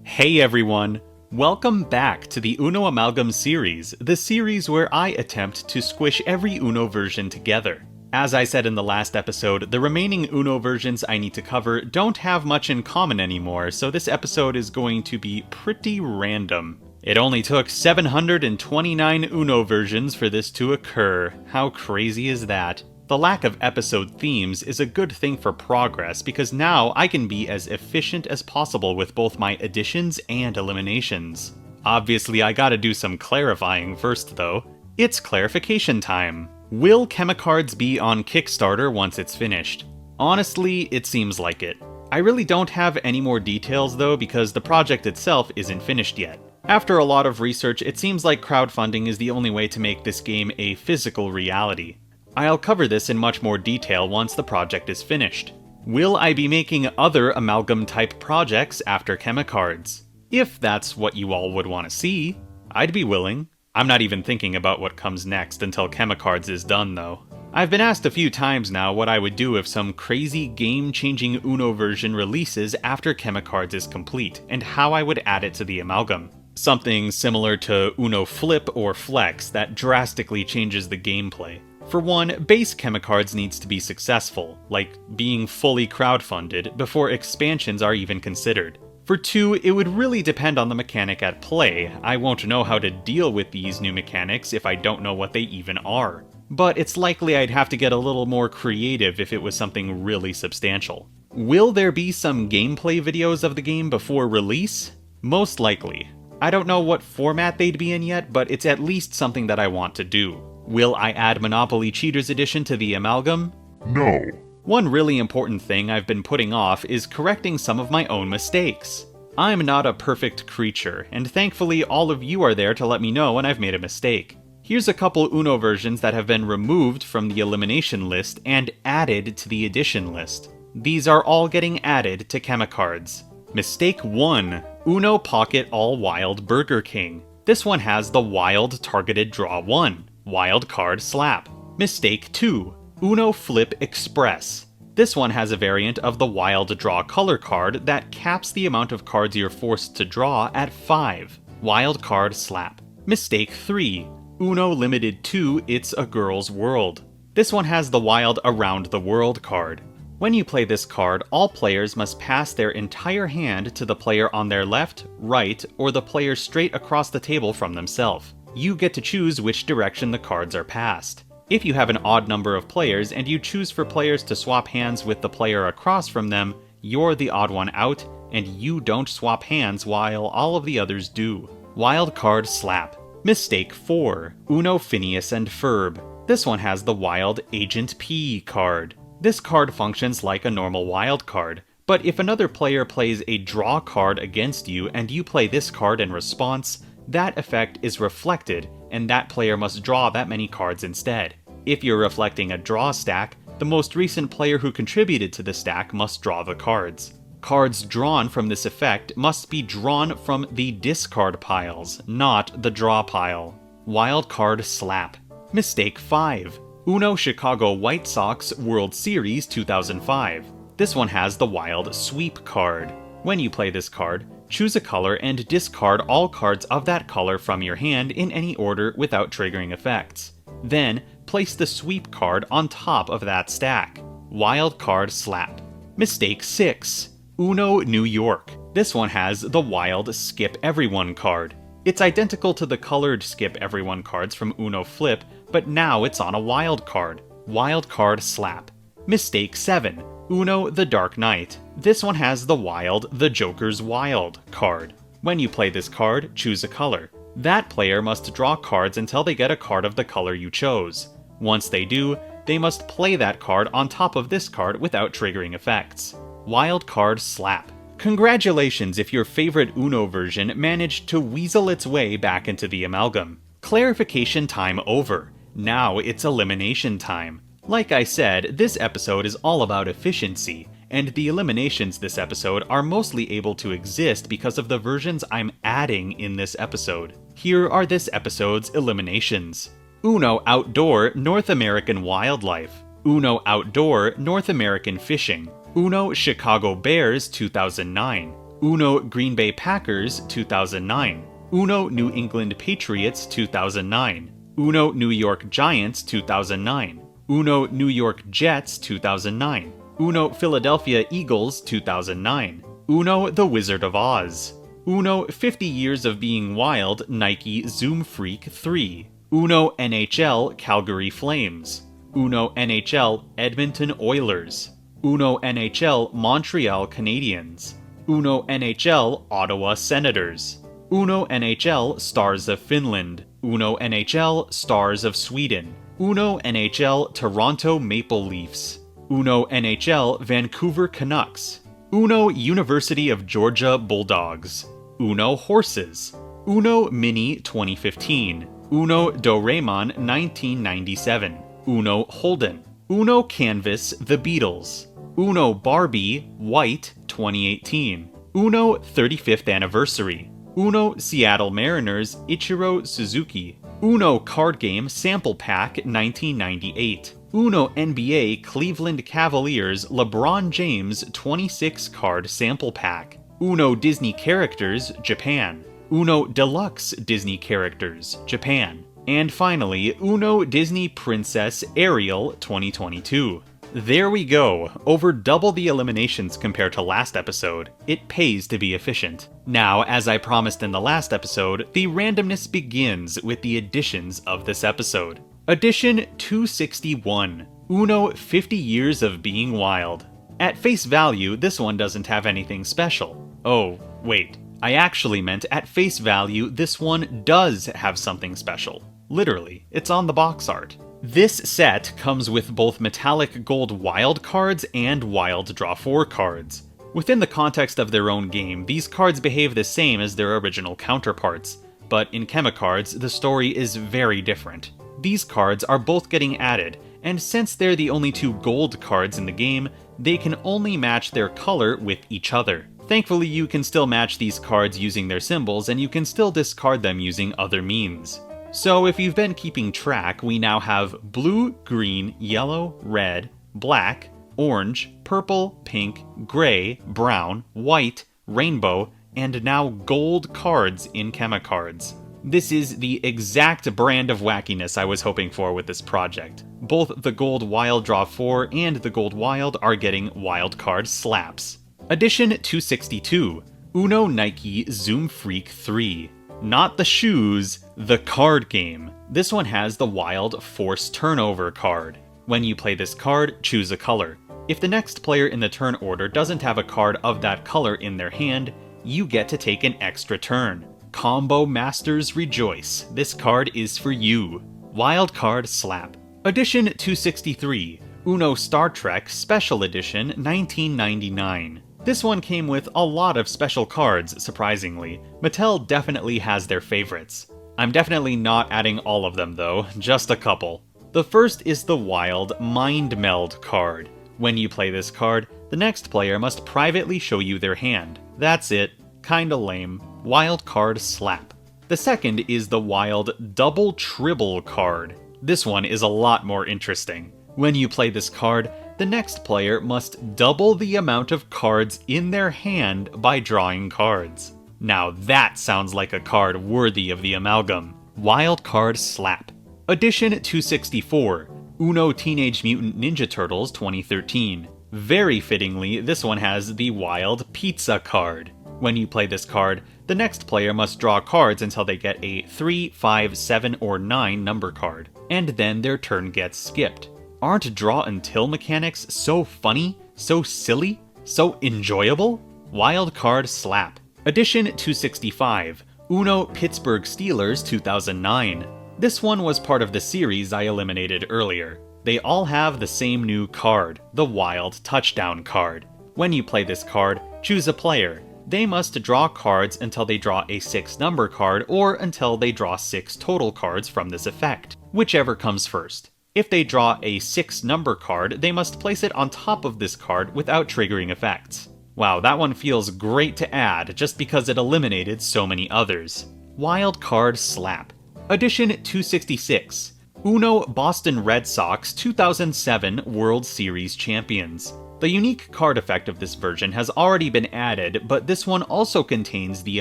S4: Hey everyone! Welcome back to the Uno Amalgam series, the series where I attempt to squish every Uno version together. As I said in the last episode, the remaining Uno versions I need to cover don't have much in common anymore, so this episode is going to be pretty random. It only took 729 Uno versions for this to occur. How crazy is that? The lack of episode themes is a good thing for progress, because now I can be as efficient as possible with both my additions and eliminations. Obviously, I gotta do some clarifying first though. It's clarification time. Will Chemicards be on Kickstarter once it's finished? Honestly, it seems like it. I really don't have any more details though, because the project itself isn't finished yet. After a lot of research, it seems like crowdfunding is the only way to make this game a physical reality. I'll cover this in much more detail once the project is finished. Will I be making other Amalgam-type projects after Chemicards? If that's what you all would want to see, I'd be willing. I'm not even thinking about what comes next until Chemicards is done, though. I've been asked a few times now what I would do if some crazy game-changing Uno version releases after Chemicards is complete, and how I would add it to the Amalgam. Something similar to Uno Flip or Flex that drastically changes the gameplay. For one, base Chemicards needs to be successful, like being fully crowdfunded, before expansions are even considered. For two, it would really depend on the mechanic at play. I won't know how to deal with these new mechanics if I don't know what they even are. But it's likely I'd have to get a little more creative if it was something really substantial. Will there be some gameplay videos of the game before release? Most likely. I don't know what format they'd be in yet, but it's at least something that I want to do. Will I add Monopoly Cheaters Edition to the Amalgam?
S5: No.
S4: One really important thing I've been putting off is correcting some of my own mistakes. I'm not a perfect creature, and thankfully all of you are there to let me know when I've made a mistake. Here's a couple Uno versions that have been removed from the elimination list and added to the addition list. These are all getting added to Chemicards. Mistake 1. Uno Pocket All Wild Burger King. This one has the Wild Targeted Draw 1. Wild Card Slap. Mistake 2. Uno Flip Express. This one has a variant of the Wild Draw Color card that caps the amount of cards you're forced to draw at 5. Wild Card Slap. Mistake 3. Uno Limited 2 It's a Girl's World. This one has the wild Around the World card. When you play this card, all players must pass their entire hand to the player on their left, right, or the player straight across the table from themselves. You get to choose which direction the cards are passed. If you have an odd number of players and you choose for players to swap hands with the player across from them, you're the odd one out, and you don't swap hands while all of the others do. Wild card slap. Mistake 4. Uno Phineas and Ferb. This one has the wild Agent P card. This card functions like a normal wild card, but if another player plays a draw card against you and you play this card in response, that effect is reflected and that player must draw that many cards instead. If you're reflecting a draw stack, the most recent player who contributed to the stack must draw the cards. Cards drawn from this effect must be drawn from the discard piles, not the draw pile. Wild card slap. Mistake 5. Uno Chicago White Sox World Series 2005. This one has the wild sweep card. When you play this card, choose a color and discard all cards of that color from your hand in any order without triggering effects. Then, place the sweep card on top of that stack. Wild card slap. Mistake 6. Uno New York. This one has the wild Skip Everyone card. It's identical to the colored Skip Everyone cards from Uno Flip, but now it's on a wild card. Wild card slap. Mistake 7. Uno The Dark Knight. This one has the wild The Joker's Wild card. When you play this card, choose a color. That player must draw cards until they get a card of the color you chose. Once they do, they must play that card on top of this card without triggering effects. Wild card slap. Congratulations if your favorite Uno version managed to weasel its way back into the amalgam. Clarification time over. Now it's elimination time. Like I said, this episode is all about efficiency, and the eliminations this episode are mostly able to exist because of the versions I'm adding in this episode. Here are this episode's eliminations. Uno Outdoor North American Wildlife. Uno Outdoor North American Fishing. Uno Chicago Bears 2009. Uno Green Bay Packers 2009. Uno New England Patriots 2009. Uno New York Giants 2009. Uno New York Jets 2009. Uno Philadelphia Eagles 2009. Uno The Wizard of Oz. Uno 50 Years of Being Wild Nike Zoom Freak 3. Uno NHL Calgary Flames. Uno NHL Edmonton Oilers. Uno NHL Montreal Canadiens. Uno NHL Ottawa Senators. Uno NHL Stars of Finland. Uno NHL Stars of Sweden. Uno NHL Toronto Maple Leafs. Uno NHL Vancouver Canucks. Uno University of Georgia Bulldogs. Uno Horses. Uno Mini 2015. Uno Doraemon 1997. Uno Holden. Uno Canvas The Beatles. Uno Barbie White 2018. Uno 35th Anniversary. Uno Seattle Mariners Ichiro Suzuki. Uno Card Game Sample Pack 1998. Uno NBA Cleveland Cavaliers LeBron James 26 Card Sample Pack. Uno Disney Characters Japan. Uno Deluxe Disney Characters Japan. And finally, Uno Disney Princess Ariel 2022. There we go, over double the eliminations compared to last episode. It pays to be efficient. Now, as I promised in the last episode, the randomness begins with the additions of this episode. Addition 261, Uno 50 Years of Being Wild. At face value, this one doesn't have anything special. Oh, wait, I actually meant at face value, this one does have something special. Literally, it's on the box art. This set comes with both metallic gold wild cards and wild draw 4 cards. Within the context of their own game, these cards behave the same as their original counterparts, but in Chemicards, the story is very different. These cards are both getting added, and since they're the only 2 gold cards in the game, they can only match their color with each other. Thankfully, you can still match these cards using their symbols, and you can still discard them using other means. So if you've been keeping track, we now have blue, green, yellow, red, black, orange, purple, pink, gray, brown, white, rainbow, and now gold cards in Chemicards. This is the exact brand of wackiness I was hoping for with this project. Both the Gold Wild Draw 4 and the Gold Wild are getting wildcard slaps. Edition 262, Uno Nike Zoom Freak 3. Not the shoes, the card game. This one has the Wild Force Turnover card. When you play this card, choose a color. If the next player in the turn order doesn't have a card of that color in their hand, you get to take an extra turn. Combo Masters rejoice, this card is for you. Wildcard Slap. Edition 263, Uno Star Trek Special Edition 1999. This one came with a lot of special cards, surprisingly. Mattel definitely has their favorites. I'm definitely not adding all of them though, just a couple. The first is the Wild Mind Meld card. When you play this card, the next player must privately show you their hand. That's it. Kinda lame. Wild card slap. The second is the Wild Double Tribble card. This one is a lot more interesting. When you play this card, the next player must double the amount of cards in their hand by drawing cards. Now that sounds like a card worthy of the Amalgam. Wild card slap. Edition 264, Uno Teenage Mutant Ninja Turtles 2013. Very fittingly, this one has the Wild Pizza card. When you play this card, the next player must draw cards until they get a 3, 5, 7, or 9 number card, and then their turn gets skipped. Aren't draw until mechanics so funny, so silly, so enjoyable? Wild card slap. Edition 265, Uno Pittsburgh Steelers 2009. This one was part of the series I eliminated earlier. They all have the same new card, the Wild Touchdown card. When you play this card, choose a player. They must draw cards until they draw a 6 number card or until they draw 6 total cards from this effect, whichever comes first. If they draw a 6 number card, they must place it on top of this card without triggering effects. Wow, that one feels great to add just because it eliminated so many others. Wild card slap. Edition 266, Uno Boston Red Sox 2007 World Series Champions. The unique card effect of this version has already been added, but this one also contains the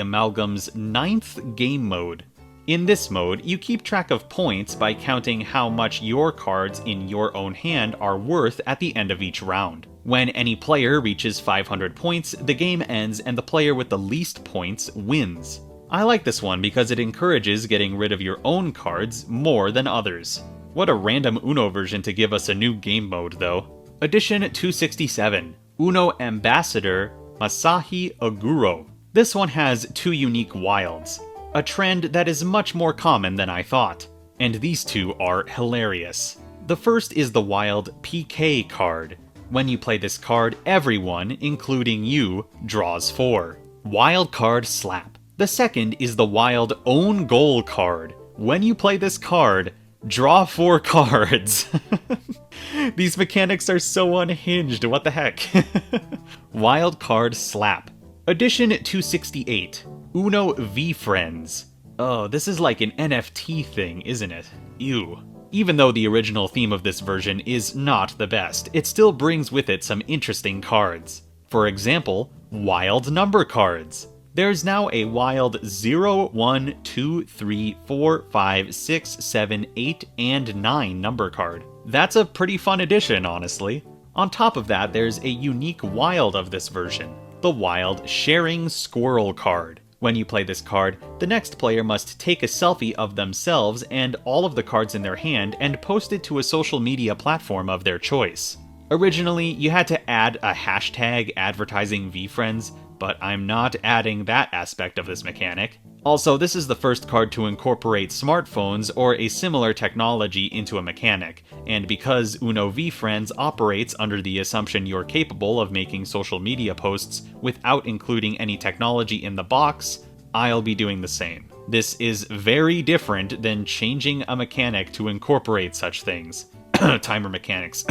S4: Amalgam's 9th game mode. In this mode, you keep track of points by counting how much your cards in your own hand are worth at the end of each round. When any player reaches 500 points, the game ends and the player with the least points wins. I like this one because it encourages getting rid of your own cards more than others. What a random Uno version to give us a new game mode though. Edition 267, Uno Ambassador Masahi Oguro. This one has 2 unique wilds, a trend that is much more common than I thought, and these 2 are hilarious. The first is the Wild PK card. When you play this card, everyone, including you, draws 4. Wild card slap. The second is the Wild Own Goal card. When you play this card, draw 4 cards. These mechanics are so unhinged, what the heck? Wild card slap. Edition 268, Uno V-Friends. Oh, this is like an NFT thing, isn't it? Ew. Even though the original theme of this version is not the best, it still brings with it some interesting cards. For example, wild number cards. There's now a wild 0, 1, 2, 3, 4, 5, 6, 7, 8, and 9 number card. That's a pretty fun addition, honestly. On top of that, there's a unique wild of this version, the Wild Sharing Squirrel card. When you play this card, the next player must take a selfie of themselves and all of the cards in their hand and post it to a social media platform of their choice. Originally, you had to add a hashtag advertising VFriends, but I'm not adding that aspect of this mechanic. Also, this is the first card to incorporate smartphones or a similar technology into a mechanic, and because Uno V-Friends operates under the assumption you're capable of making social media posts without including any technology in the box, I'll be doing the same. This is very different than changing a mechanic to incorporate such things. Timer mechanics.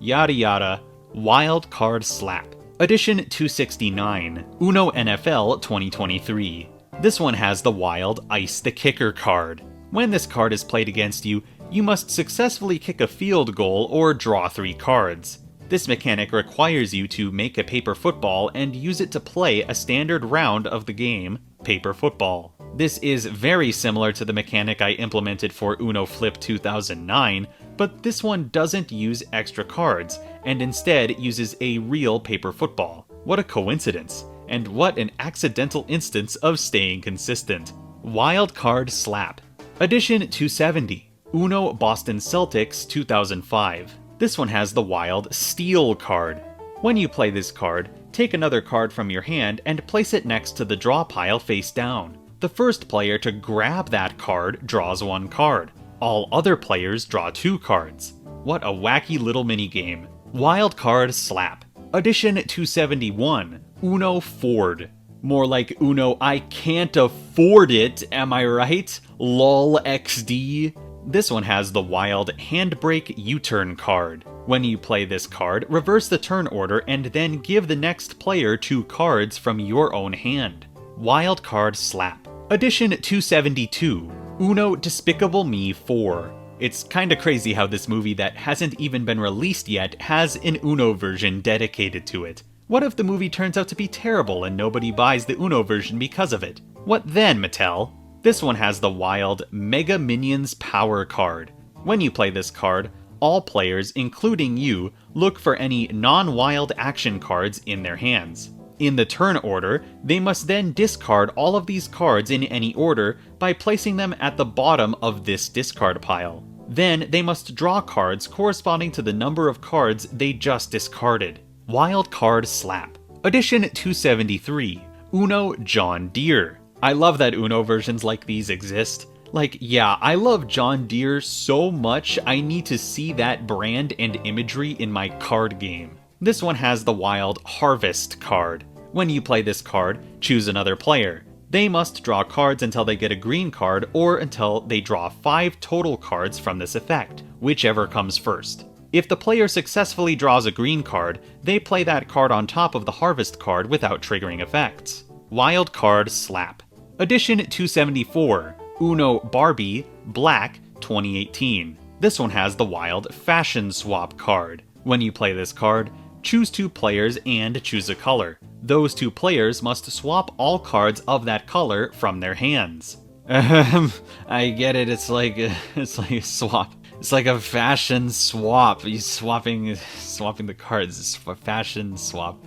S4: Yada yada. Wild card slap. Edition 269, Uno NFL 2023. This one has the Wild Ice the Kicker card. When this card is played against you, you must successfully kick a field goal or draw 3 cards. This mechanic requires you to make a paper football and use it to play a standard round of the game, paper football. This is very similar to the mechanic I implemented for Uno Flip 2009, but this one doesn't use extra cards, and instead uses a real paper football. What a coincidence, and what an accidental instance of staying consistent. Wild Card Slap. Edition 270. Uno Boston Celtics 2005. This one has the Wild Steal card. When you play this card, take another card from your hand and place it next to the draw pile face down. The first player to grab that card draws one card. All other players draw two cards. What a wacky little minigame. Wild Card Slap. Edition 271. Uno Ford. More like Uno I can't afford it, am I right? LOL XD. This one has the Wild Handbrake U-Turn card. When you play this card, reverse the turn order and then give the next player two cards from your own hand. Wild Card Slap. Edition 272. Uno Despicable Me 4. It's kinda crazy how this movie that hasn't even been released yet has an Uno version dedicated to it. What if the movie turns out to be terrible and nobody buys the Uno version because of it? What then, Mattel? This one has the Wild Mega Minions Power card. When you play this card, all players, including you, look for any non-wild action cards in their hands. In the turn order, they must then discard all of these cards in any order by placing them at the bottom of this discard pile. Then they must draw cards corresponding to the number of cards they just discarded. Wild Card Slap. Edition 273. Uno John Deere. I love that Uno versions like these exist. Like, yeah, I love John Deere so much I need to see that brand and imagery in my card game. This one has the Wild Harvest card. When you play this card, choose another player. They must draw cards until they get a green card or until they draw 5 total cards from this effect, whichever comes first. If the player successfully draws a green card, they play that card on top of the Harvest card without triggering effects. Wild Card Slap. Edition 274. Uno Barbie Black 2018. This one has the Wild Fashion Swap card. When you play this card, choose 2 players and choose a color. Those 2 players must swap all cards of that color from their hands. I get it, it's like a swap. It's like a fashion swap. You're swapping the cards. It's a fashion swap.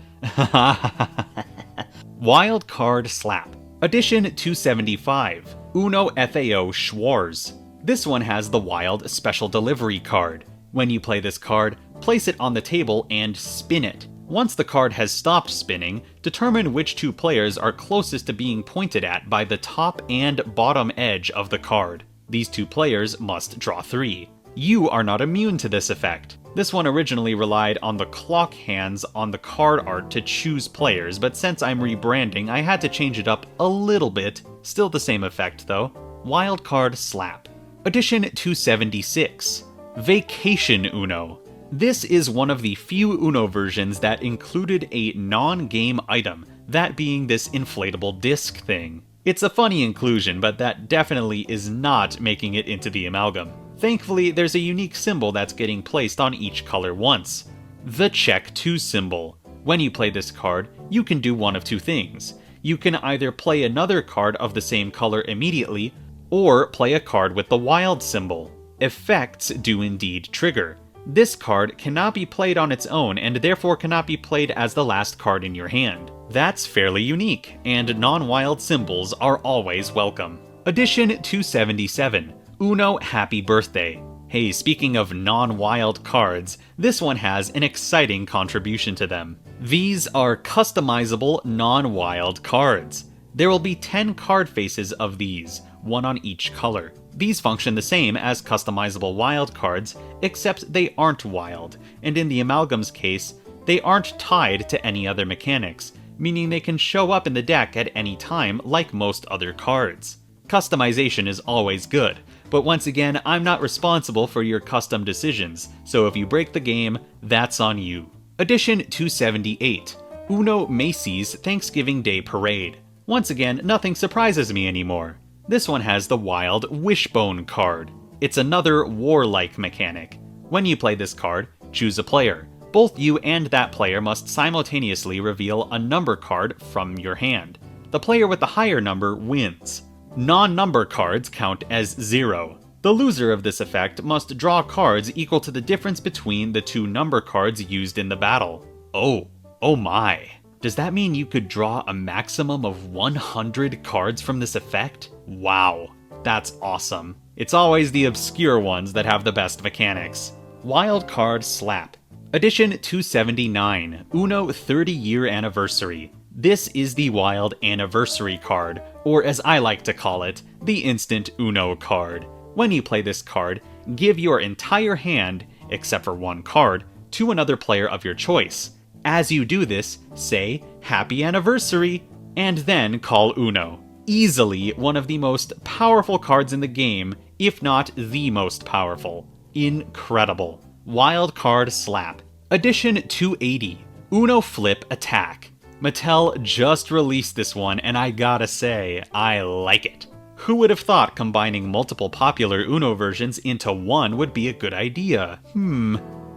S4: Wild Card Slap. Edition 275. Uno FAO Schwarz. This one has the Wild Special Delivery card. When you play this card, place it on the table and spin it. Once the card has stopped spinning, determine which 2 players are closest to being pointed at by the top and bottom edge of the card. These 2 players must draw 3. You are not immune to this effect. This one originally relied on the clock hands on the card art to choose players, but since I'm rebranding, I had to change it up a little bit. Still the same effect though. Wild Card Slap. Edition 276. Vacation Uno. This is one of the few Uno versions that included a non-game item, that being this inflatable disc thing. It's a funny inclusion, but that definitely is not making it into the amalgam. Thankfully, there's a unique symbol that's getting placed on each color once. The Check 2 symbol. When you play this card, you can do one of 2 things. You can either play another card of the same color immediately, or play a card with the wild symbol. Effects do indeed trigger. This card cannot be played on its own and therefore cannot be played as the last card in your hand. That's fairly unique, and non-wild symbols are always welcome. Edition 277. Uno Happy Birthday. Hey, speaking of non-wild cards, this one has an exciting contribution to them. These are customizable non-wild cards. There will be 10 card faces of these, one on each color. These function the same as customizable wild cards, except they aren't wild, and in the amalgam's case, they aren't tied to any other mechanics, meaning they can show up in the deck at any time like most other cards. Customization is always good, but once again, I'm not responsible for your custom decisions, so if you break the game, that's on you. Edition 278. Uno Macy's Thanksgiving Day Parade. Once again, nothing surprises me anymore. This one has the Wild Wishbone card. It's another warlike mechanic. When you play this card, choose a player. Both you and that player must simultaneously reveal a number card from your hand. The player with the higher number wins. Non-number cards count as 0. The loser of this effect must draw cards equal to the difference between the two number cards used in the battle. Oh my. Does that mean you could draw a maximum of 100 cards from this effect? Wow, that's awesome. It's always the obscure ones that have the best mechanics. Wild Card Slap. Edition 279, Uno 30-year anniversary. This is the Wild Anniversary card, or as I like to call it, the Instant Uno card. When you play this card, give your entire hand, except for one card, to another player of your choice. As you do this, say, Happy Anniversary, and then call Uno. Easily one of the most powerful cards in the game, if not the most powerful. Incredible. Wild Card Slap. Edition 280, Uno Flip Attack. Mattel just released this one, and I gotta say, I like it. Who would have thought combining multiple popular Uno versions into one would be a good idea?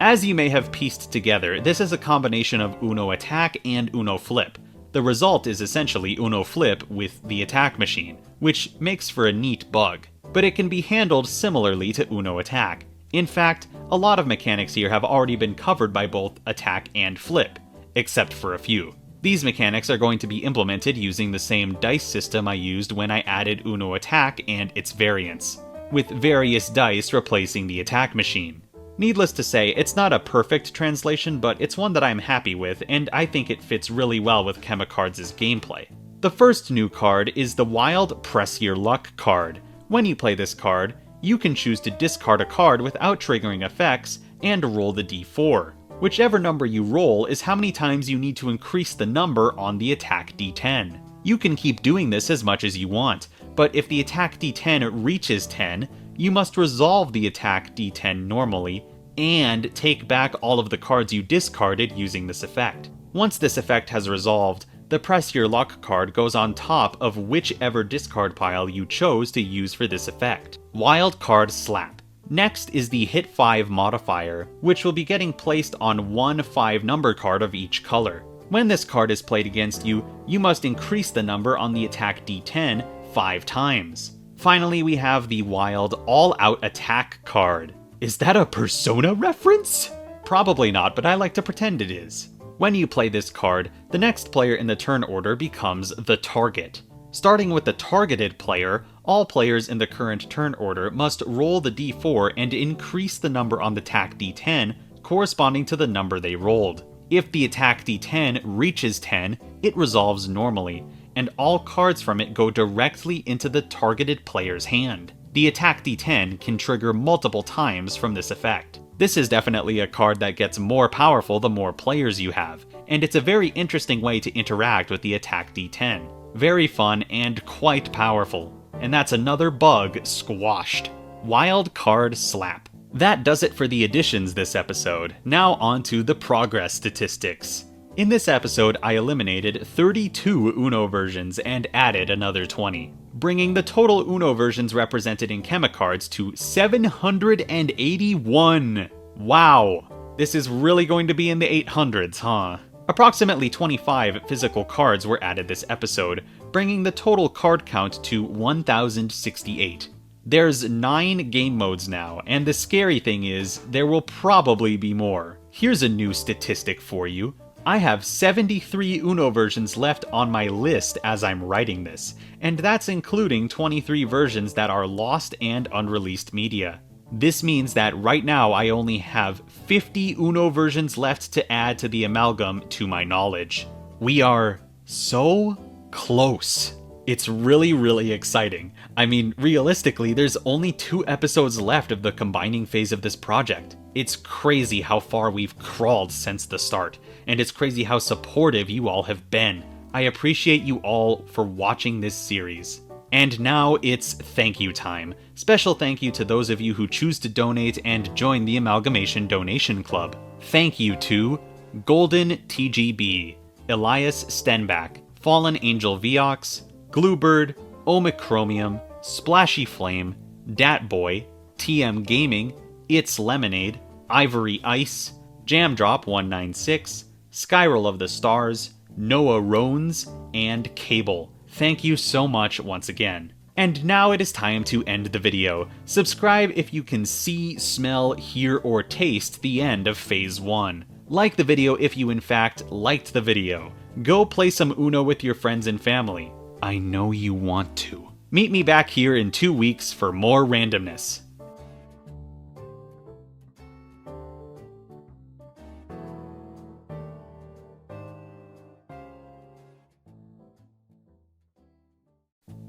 S4: As you may have pieced together, this is a combination of Uno Attack and Uno Flip. The result is essentially Uno Flip with the attack machine, which makes for a neat bug, but it can be handled similarly to Uno Attack. In fact, a lot of mechanics here have already been covered by both Attack and Flip, except for a few. These mechanics are going to be implemented using the same dice system I used when I added Uno Attack and its variants, with various dice replacing the attack machine. Needless to say, it's not a perfect translation, but it's one that I'm happy with, and I think it fits really well with Chemicards' gameplay. The first new card is the Wild Press Your Luck card. When you play this card, you can choose to discard a card without triggering effects and roll the d4. Whichever number you roll is how many times you need to increase the number on the attack d10. You can keep doing this as much as you want, but if the attack d10 reaches 10, you must resolve the attack d10 normally, and take back all of the cards you discarded using this effect. Once this effect has resolved, the Press Your Luck card goes on top of whichever discard pile you chose to use for this effect. Wild Card Slap. Next is the Hit 5 modifier, which will be getting placed on one 5-number card of each color. When this card is played against you, you must increase the number on the attack d10 5 times. Finally, we have the Wild All-Out Attack card. Is that a Persona reference? Probably not, but I like to pretend it is. When you play this card, the next player in the turn order becomes the target. Starting with the targeted player, all players in the current turn order must roll the d4 and increase the number on the attack d10 corresponding to the number they rolled. If the attack d10 reaches 10, it resolves normally, and all cards from it go directly into the targeted player's hand. The attack d10 can trigger multiple times from this effect. This is definitely a card that gets more powerful the more players you have, and it's a very interesting way to interact with the attack d10. Very fun and quite powerful. And that's another bug squashed. Wild Card Slap. That does it for the additions this episode. Now on to the progress statistics. In this episode, I eliminated 32 Uno versions and added another 20, bringing the total Uno versions represented in Chemicards to 781. Wow, this is really going to be in the 800s, huh? Approximately 25 physical cards were added this episode, bringing the total card count to 1,068. There's 9 game modes now, and the scary thing is, there will probably be more. Here's a new statistic for you. I have 73 Uno versions left on my list as I'm writing this, and that's including 23 versions that are lost and unreleased media. This means that right now I only have 50 Uno versions left to add to the Amalgam to my knowledge. We are so close. It's really exciting. I mean, realistically, there's only 2 episodes left of the combining phase of this project. It's crazy how far we've crawled since the start, and it's crazy how supportive you all have been. I appreciate you all for watching this series. And now it's thank you time. Special thank you to those of you who choose to donate and join the Amalgamation Donation Club. Thank you to Golden TGB, Elias Stenbach, Fallen Angel Viox, Gluebird, Omicromium, Splashy Flame, Datboy, TM Gaming, It's Lemonade, Ivory Ice, Jamdrop 196, Spiral of the Stars, Noah Rones, and Cable. Thank you so much once again. And now it is time to end the video. Subscribe if you can see, smell, hear, or taste the end of Phase 1. Like the video if you in fact liked the video. Go play some Uno with your friends and family. I know you want to. Meet me back here in 2 weeks for more randomness.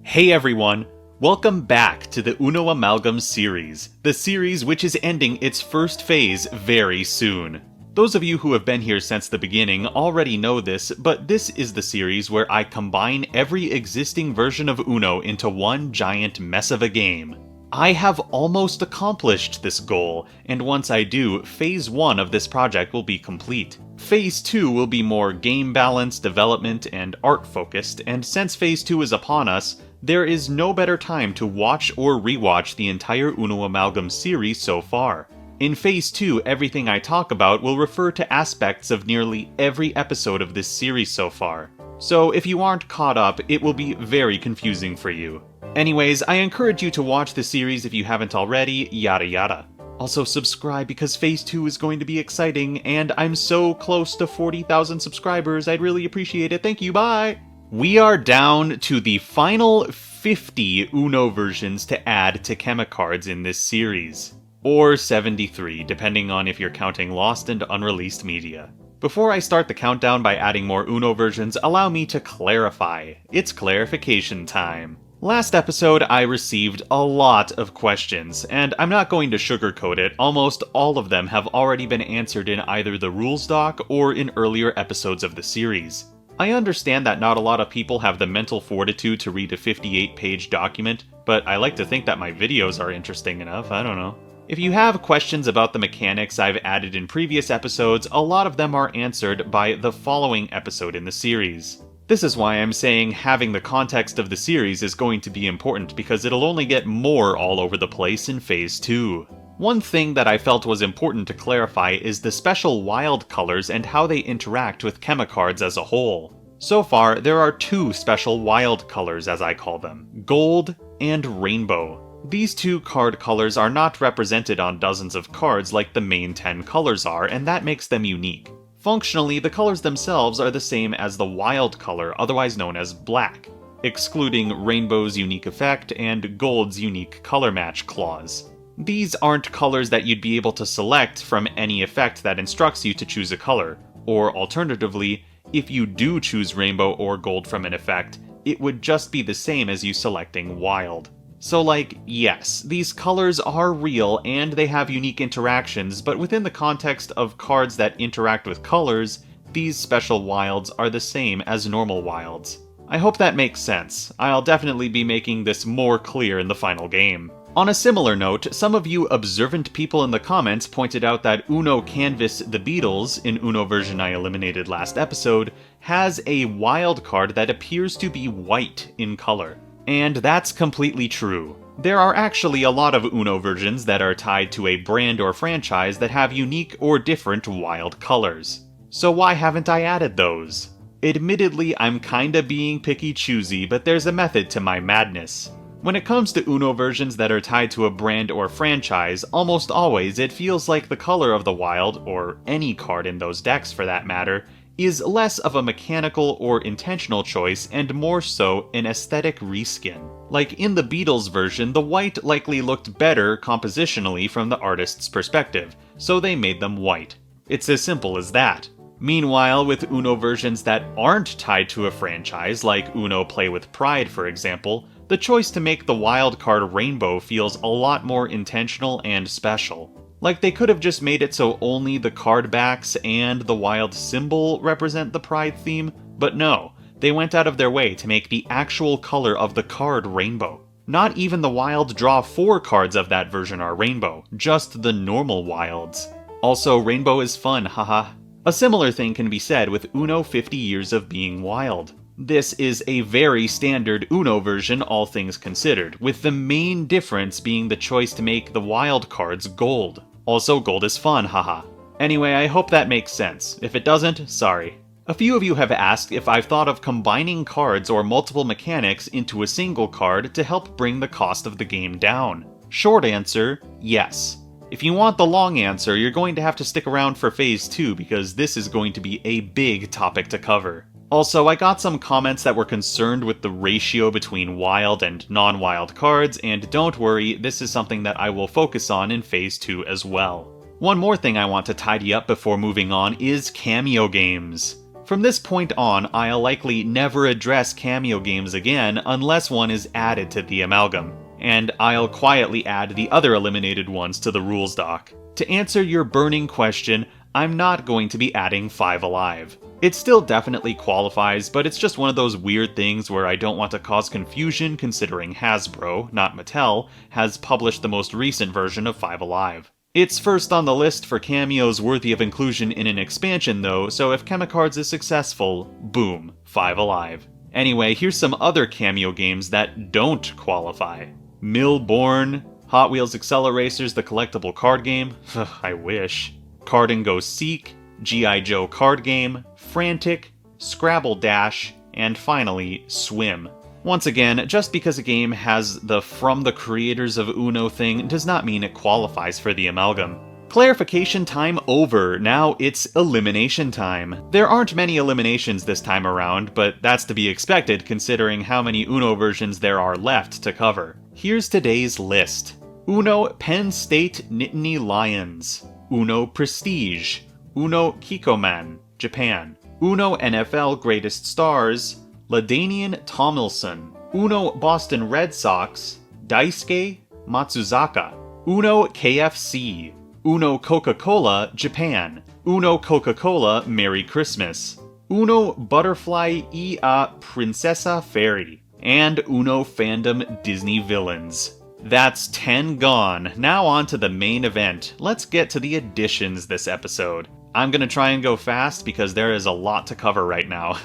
S4: Hey everyone! Welcome back to the Uno Amalgam series, the series which is ending its first phase very soon. Those of you who have been here since the beginning already know this, but this is the series where I combine every existing version of Uno into one giant mess of a game. I have almost accomplished this goal, and once I do, Phase 1 of this project will be complete. Phase 2 will be more game balance, development, and art focused, and since Phase 2 is upon us, there is no better time to watch or rewatch the entire Uno Amalgam series so far. In Phase 2, everything I talk about will refer to aspects of nearly every episode of this series so far. So if you aren't caught up, it will be very confusing for you. Anyways, I encourage you to watch the series if you haven't already, yada yada. Also subscribe because Phase 2 is going to be exciting, and I'm so close to 40,000 subscribers, I'd really appreciate it. Thank you, bye! We are down to the final 50 Uno versions to add to Chemicards in this series. Or 73, depending on if you're counting lost and unreleased media. Before I start the countdown by adding more Uno versions, allow me to clarify. It's clarification time. Last episode, I received a lot of questions, and I'm not going to sugarcoat it, almost all of them have already been answered in either the rules doc or in earlier episodes of the series. I understand that not a lot of people have the mental fortitude to read a 58-page document, but I like to think that my videos are interesting enough, I don't know. If you have questions about the mechanics I've added in previous episodes, a lot of them are answered by the following episode in the series. This is why I'm saying having the context of the series is going to be important, because it'll only get more all over the place in Phase 2. One thing that I felt was important to clarify is the special wild colors and how they interact with Chemicards as a whole. So far, there are 2 special wild colors, as I call them, gold and rainbow. These 2 card colors are not represented on dozens of cards like the main 10 colors are, and that makes them unique. Functionally, the colors themselves are the same as the wild color, otherwise known as black, excluding rainbow's unique effect and gold's unique color match clause. These aren't colors that you'd be able to select from any effect that instructs you to choose a color, or alternatively, if you do choose rainbow or gold from an effect, it would just be the same as you selecting wild. So yes, these colors are real and they have unique interactions, but within the context of cards that interact with colors, these special wilds are the same as normal wilds. I hope that makes sense. I'll definitely be making this more clear in the final game. On a similar note, some of you observant people in the comments pointed out that Uno Canvas The Beatles, in Uno version I eliminated last episode, has a wild card that appears to be white in color. And that's completely true. There are actually a lot of Uno versions that are tied to a brand or franchise that have unique or different wild colors. So why haven't I added those? Admittedly, I'm kinda being picky-choosy, but there's a method to my madness. When it comes to Uno versions that are tied to a brand or franchise, almost always it feels like the color of the wild, or any card in those decks for that matter, is less of a mechanical or intentional choice and more so an aesthetic reskin. Like in the Beatles version, the white likely looked better compositionally from the artist's perspective, so they made them white. It's as simple as that. Meanwhile, with Uno versions that aren't tied to a franchise, like Uno Play with Pride for example, the choice to make the wild card rainbow feels a lot more intentional and special. Like they could have just made it so only the card backs and the wild symbol represent the Pride theme, but no, they went out of their way to make the actual color of the card rainbow. Not even the wild draw 4 cards of that version are rainbow, just the normal wilds. Also, rainbow is fun, haha. A similar thing can be said with Uno 50 Years of Being Wild. This is a very standard Uno version, all things considered, with the main difference being the choice to make the wild cards gold. Also, gold is fun, haha. Anyway, I hope that makes sense. If it doesn't, sorry.
S1: A few of you have asked if I've thought of combining cards or multiple mechanics into a single card to help bring the cost of the game down. Short answer, yes. If you want the long answer, you're going to have to stick around for Phase 2 because this is going to be a big topic to cover. Also, I got some comments that were concerned with the ratio between wild and non-wild cards, and don't worry, this is something that I will focus on in Phase 2 as well. One more thing I want to tidy up before moving on is cameo games. From this point on, I'll likely never address cameo games again unless one is added to the Amalgam, and I'll quietly add the other eliminated ones to the rules doc. To answer your burning question, I'm not going to be adding 5 Alive. It still definitely qualifies, but it's just one of those weird things where I don't want to cause confusion considering Hasbro, not Mattel, has published the most recent version of 5 Alive. It's first on the list for cameos worthy of inclusion in an expansion though, so if Chemicards is successful, boom, 5 Alive. Anyway, here's some other cameo games that don't qualify. Millborn, Hot Wheels Acceleracers the collectible card game, I wish. Card and Go Seek, G.I. Joe card game, Frantic, Scrabble Dash, and finally, Swim. Once again, just because a game has the "from the creators of Uno" thing does not mean it qualifies for the Amalgam. Clarification time over, now it's elimination time. There aren't many eliminations this time around, but that's to be expected considering how many Uno versions there are left to cover. Here's today's list. Uno Penn State Nittany Lions, Uno Prestige, Uno Kikkoman, Japan, Uno NFL Greatest Stars, LaDainian Tomlinson, Uno Boston Red Sox, Daisuke Matsuzaka, Uno KFC, Uno Coca-Cola Japan, Uno Coca-Cola Merry Christmas, Uno Butterfly y a Princesa Fairy, and Uno Fandom Disney Villains. That's 10 gone. Now on to the main event. Let's get to the additions this episode. I'm gonna try and go fast because there is a lot to cover right now.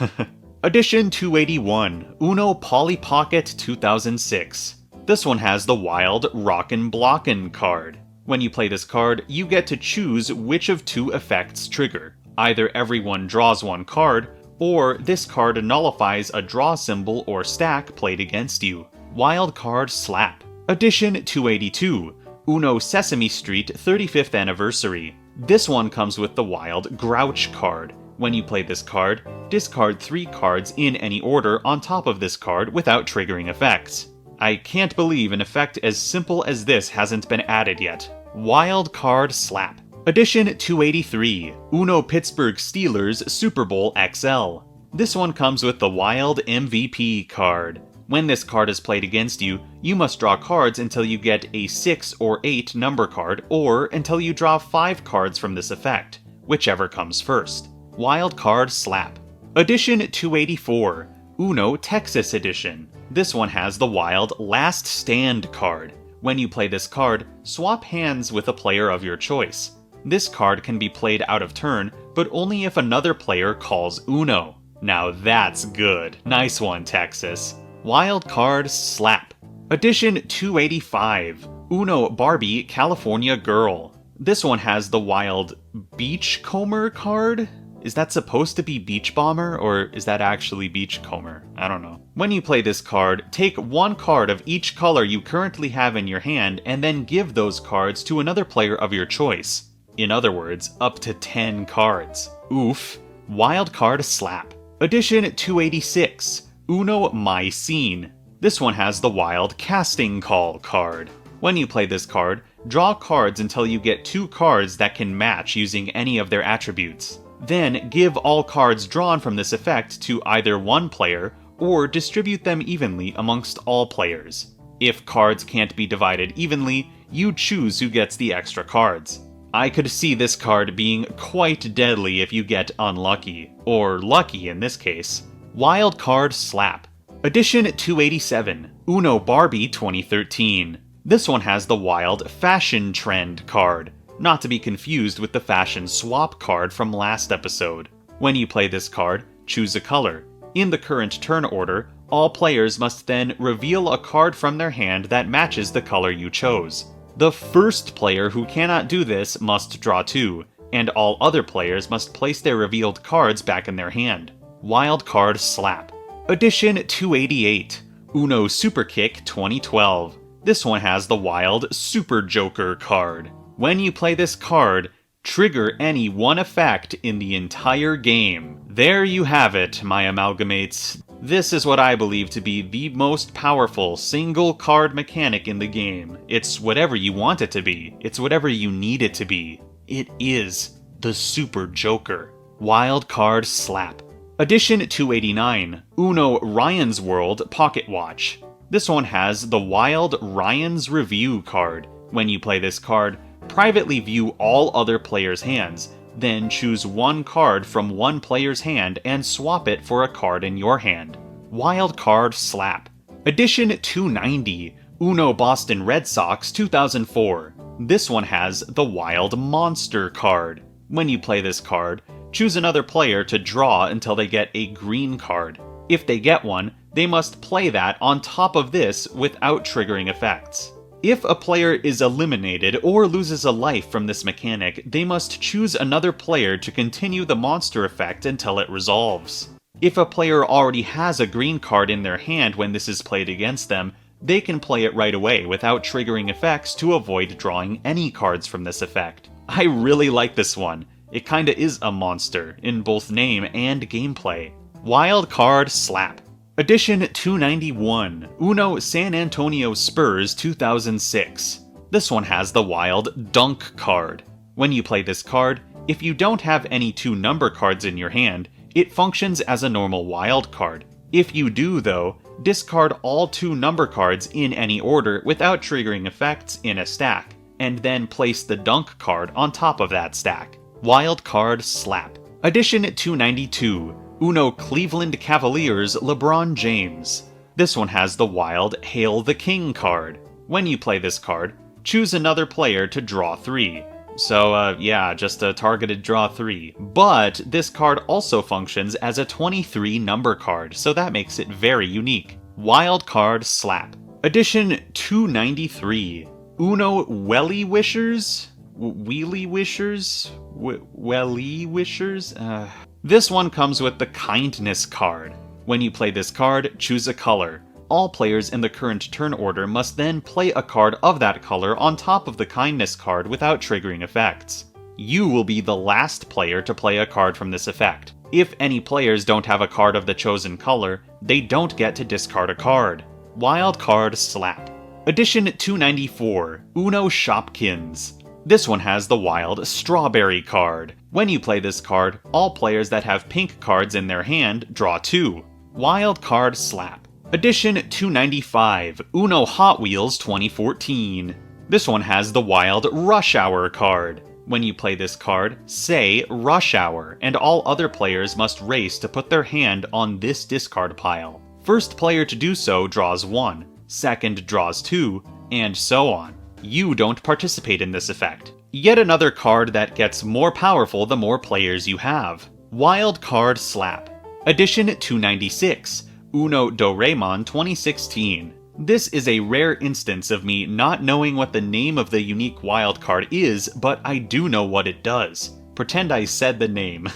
S1: Edition 281, Uno Polly Pocket 2006. This one has the wild Rockin' Blockin' card. When you play this card, you get to choose which of 2 effects trigger. Either everyone draws 1 card, or this card nullifies a draw symbol or stack played against you. Wild Card Slap. Edition 282, Uno Sesame Street 35th Anniversary. This one comes with the wild Grouch card. When you play this card, discard 3 cards in any order on top of this card without triggering effects. I can't believe an effect as simple as this hasn't been added yet. Wild Card Slap. Edition 283, Uno Pittsburgh Steelers Super Bowl XL. This one comes with the wild MVP card. When this card is played against you, you must draw cards until you get a 6 or 8 number card, or until you draw 5 cards from this effect, whichever comes first. Wild Card Slap. Edition 284, Uno Texas Edition. This one has the wild Last Stand card. When you play this card, swap hands with a player of your choice. This card can be played out of turn, but only if another player calls Uno. Now that's good. Nice one, Texas. Wild Card Slap. Edition 285, Uno Barbie California Girl. This one has the wild Beachcomber card? Is that supposed to be Beach Bomber, or is that actually Beachcomber? I don't know. When you play this card, take 1 card of each color you currently have in your hand and then give those cards to another player of your choice. In other words, up to 10 cards. Oof. Wild Card Slap. Edition 286, Uno My Scene. This one has the wild Casting Call card. When you play this card, draw cards until you get 2 cards that can match using any of their attributes. Then give all cards drawn from this effect to either one player, or distribute them evenly amongst all players. If cards can't be divided evenly, you choose who gets the extra cards. I could see this card being quite deadly if you get unlucky, or lucky in this case. Wild Card Slap. Edition 287, Uno Barbie 2013. This one has the wild Fashion Trend card, not to be confused with the Fashion Swap card from last episode. When you play this card, choose a color. In the current turn order, all players must then reveal a card from their hand that matches the color you chose. The first player who cannot do this must draw 2,
S4: and all other players must place their revealed cards back in their hand. Wild Card Slap. Edition 288, Uno Super Kick 2012. This one has the wild Super Joker card. When you play this card, trigger any one effect in the entire game. There you have it, my amalgamates. This is what I believe to be the most powerful single card mechanic in the game. It's whatever you want it to be. It's whatever you need it to be. It is the Super Joker. Wild Card Slap. Edition 289, Uno Ryan's World Pocket Watch. This one has the wild Ryan's Review card. When you play this card, privately view all other players' hands, then choose one card from one player's hand and swap it for a card in your hand. Wild Card Slap. Edition 290, Uno Boston Red Sox 2004. This one has the Wild Monster card. When you play this card, choose another player to draw until they get a green card. If they get one, they must play that on top of this without triggering effects. If a player is eliminated or loses a life from this mechanic, they must choose another player to continue the monster effect until it resolves. If a player already has a green card in their hand when this is played against them, they can play it right away without triggering effects to avoid drawing any cards from this effect. I really like this one. It kinda is a monster, in both name and gameplay. Wild Card Slap. Edition 291, Uno San Antonio Spurs 2006. This one has the wild Dunk card. When you play this card, if you don't have any 2 number cards in your hand, it functions as a normal wild card. If you do, though, discard all 2 number cards in any order without triggering effects in a stack, and then place the Dunk card on top of that stack. Wild Card Slap. Edition 292, Uno Cleveland Cavaliers LeBron James. This one has the wild Hail the King card. When you play this card, choose another player to draw 3. So, yeah, just a targeted draw 3. But this card also functions as a 23 number card, so that makes it very unique. Wild Card Slap. Edition 293, Uno Welly Wishers? Wheelie Wishers? Welly Wishers? This one comes with the Kindness card. When you play this card, choose a color. All players in the current turn order must then play a card of that color on top of the Kindness card without triggering effects. You will be the last player to play a card from this effect. If any players don't have a card of the chosen color, they don't get to discard a card. Wild Card Slap. Edition 294, Uno Shopkins. This one has the wild Strawberry card. When you play this card, all players that have pink cards in their hand draw 2. Wild Card Slap. Edition 295, Uno Hot Wheels 2014. This one has the wild Rush Hour card. When you play this card, say Rush Hour, and all other players must race to put their hand on this discard pile. First player to do so draws 1, second draws 2, and so on. You don't participate in this effect. Yet another card that gets more powerful the more players you have. Wild Card Slap. Edition 296, Uno Doraemon 2016. This is a rare instance of me not knowing what the name of the unique wild card is, but I do know what it does. Pretend I said the name.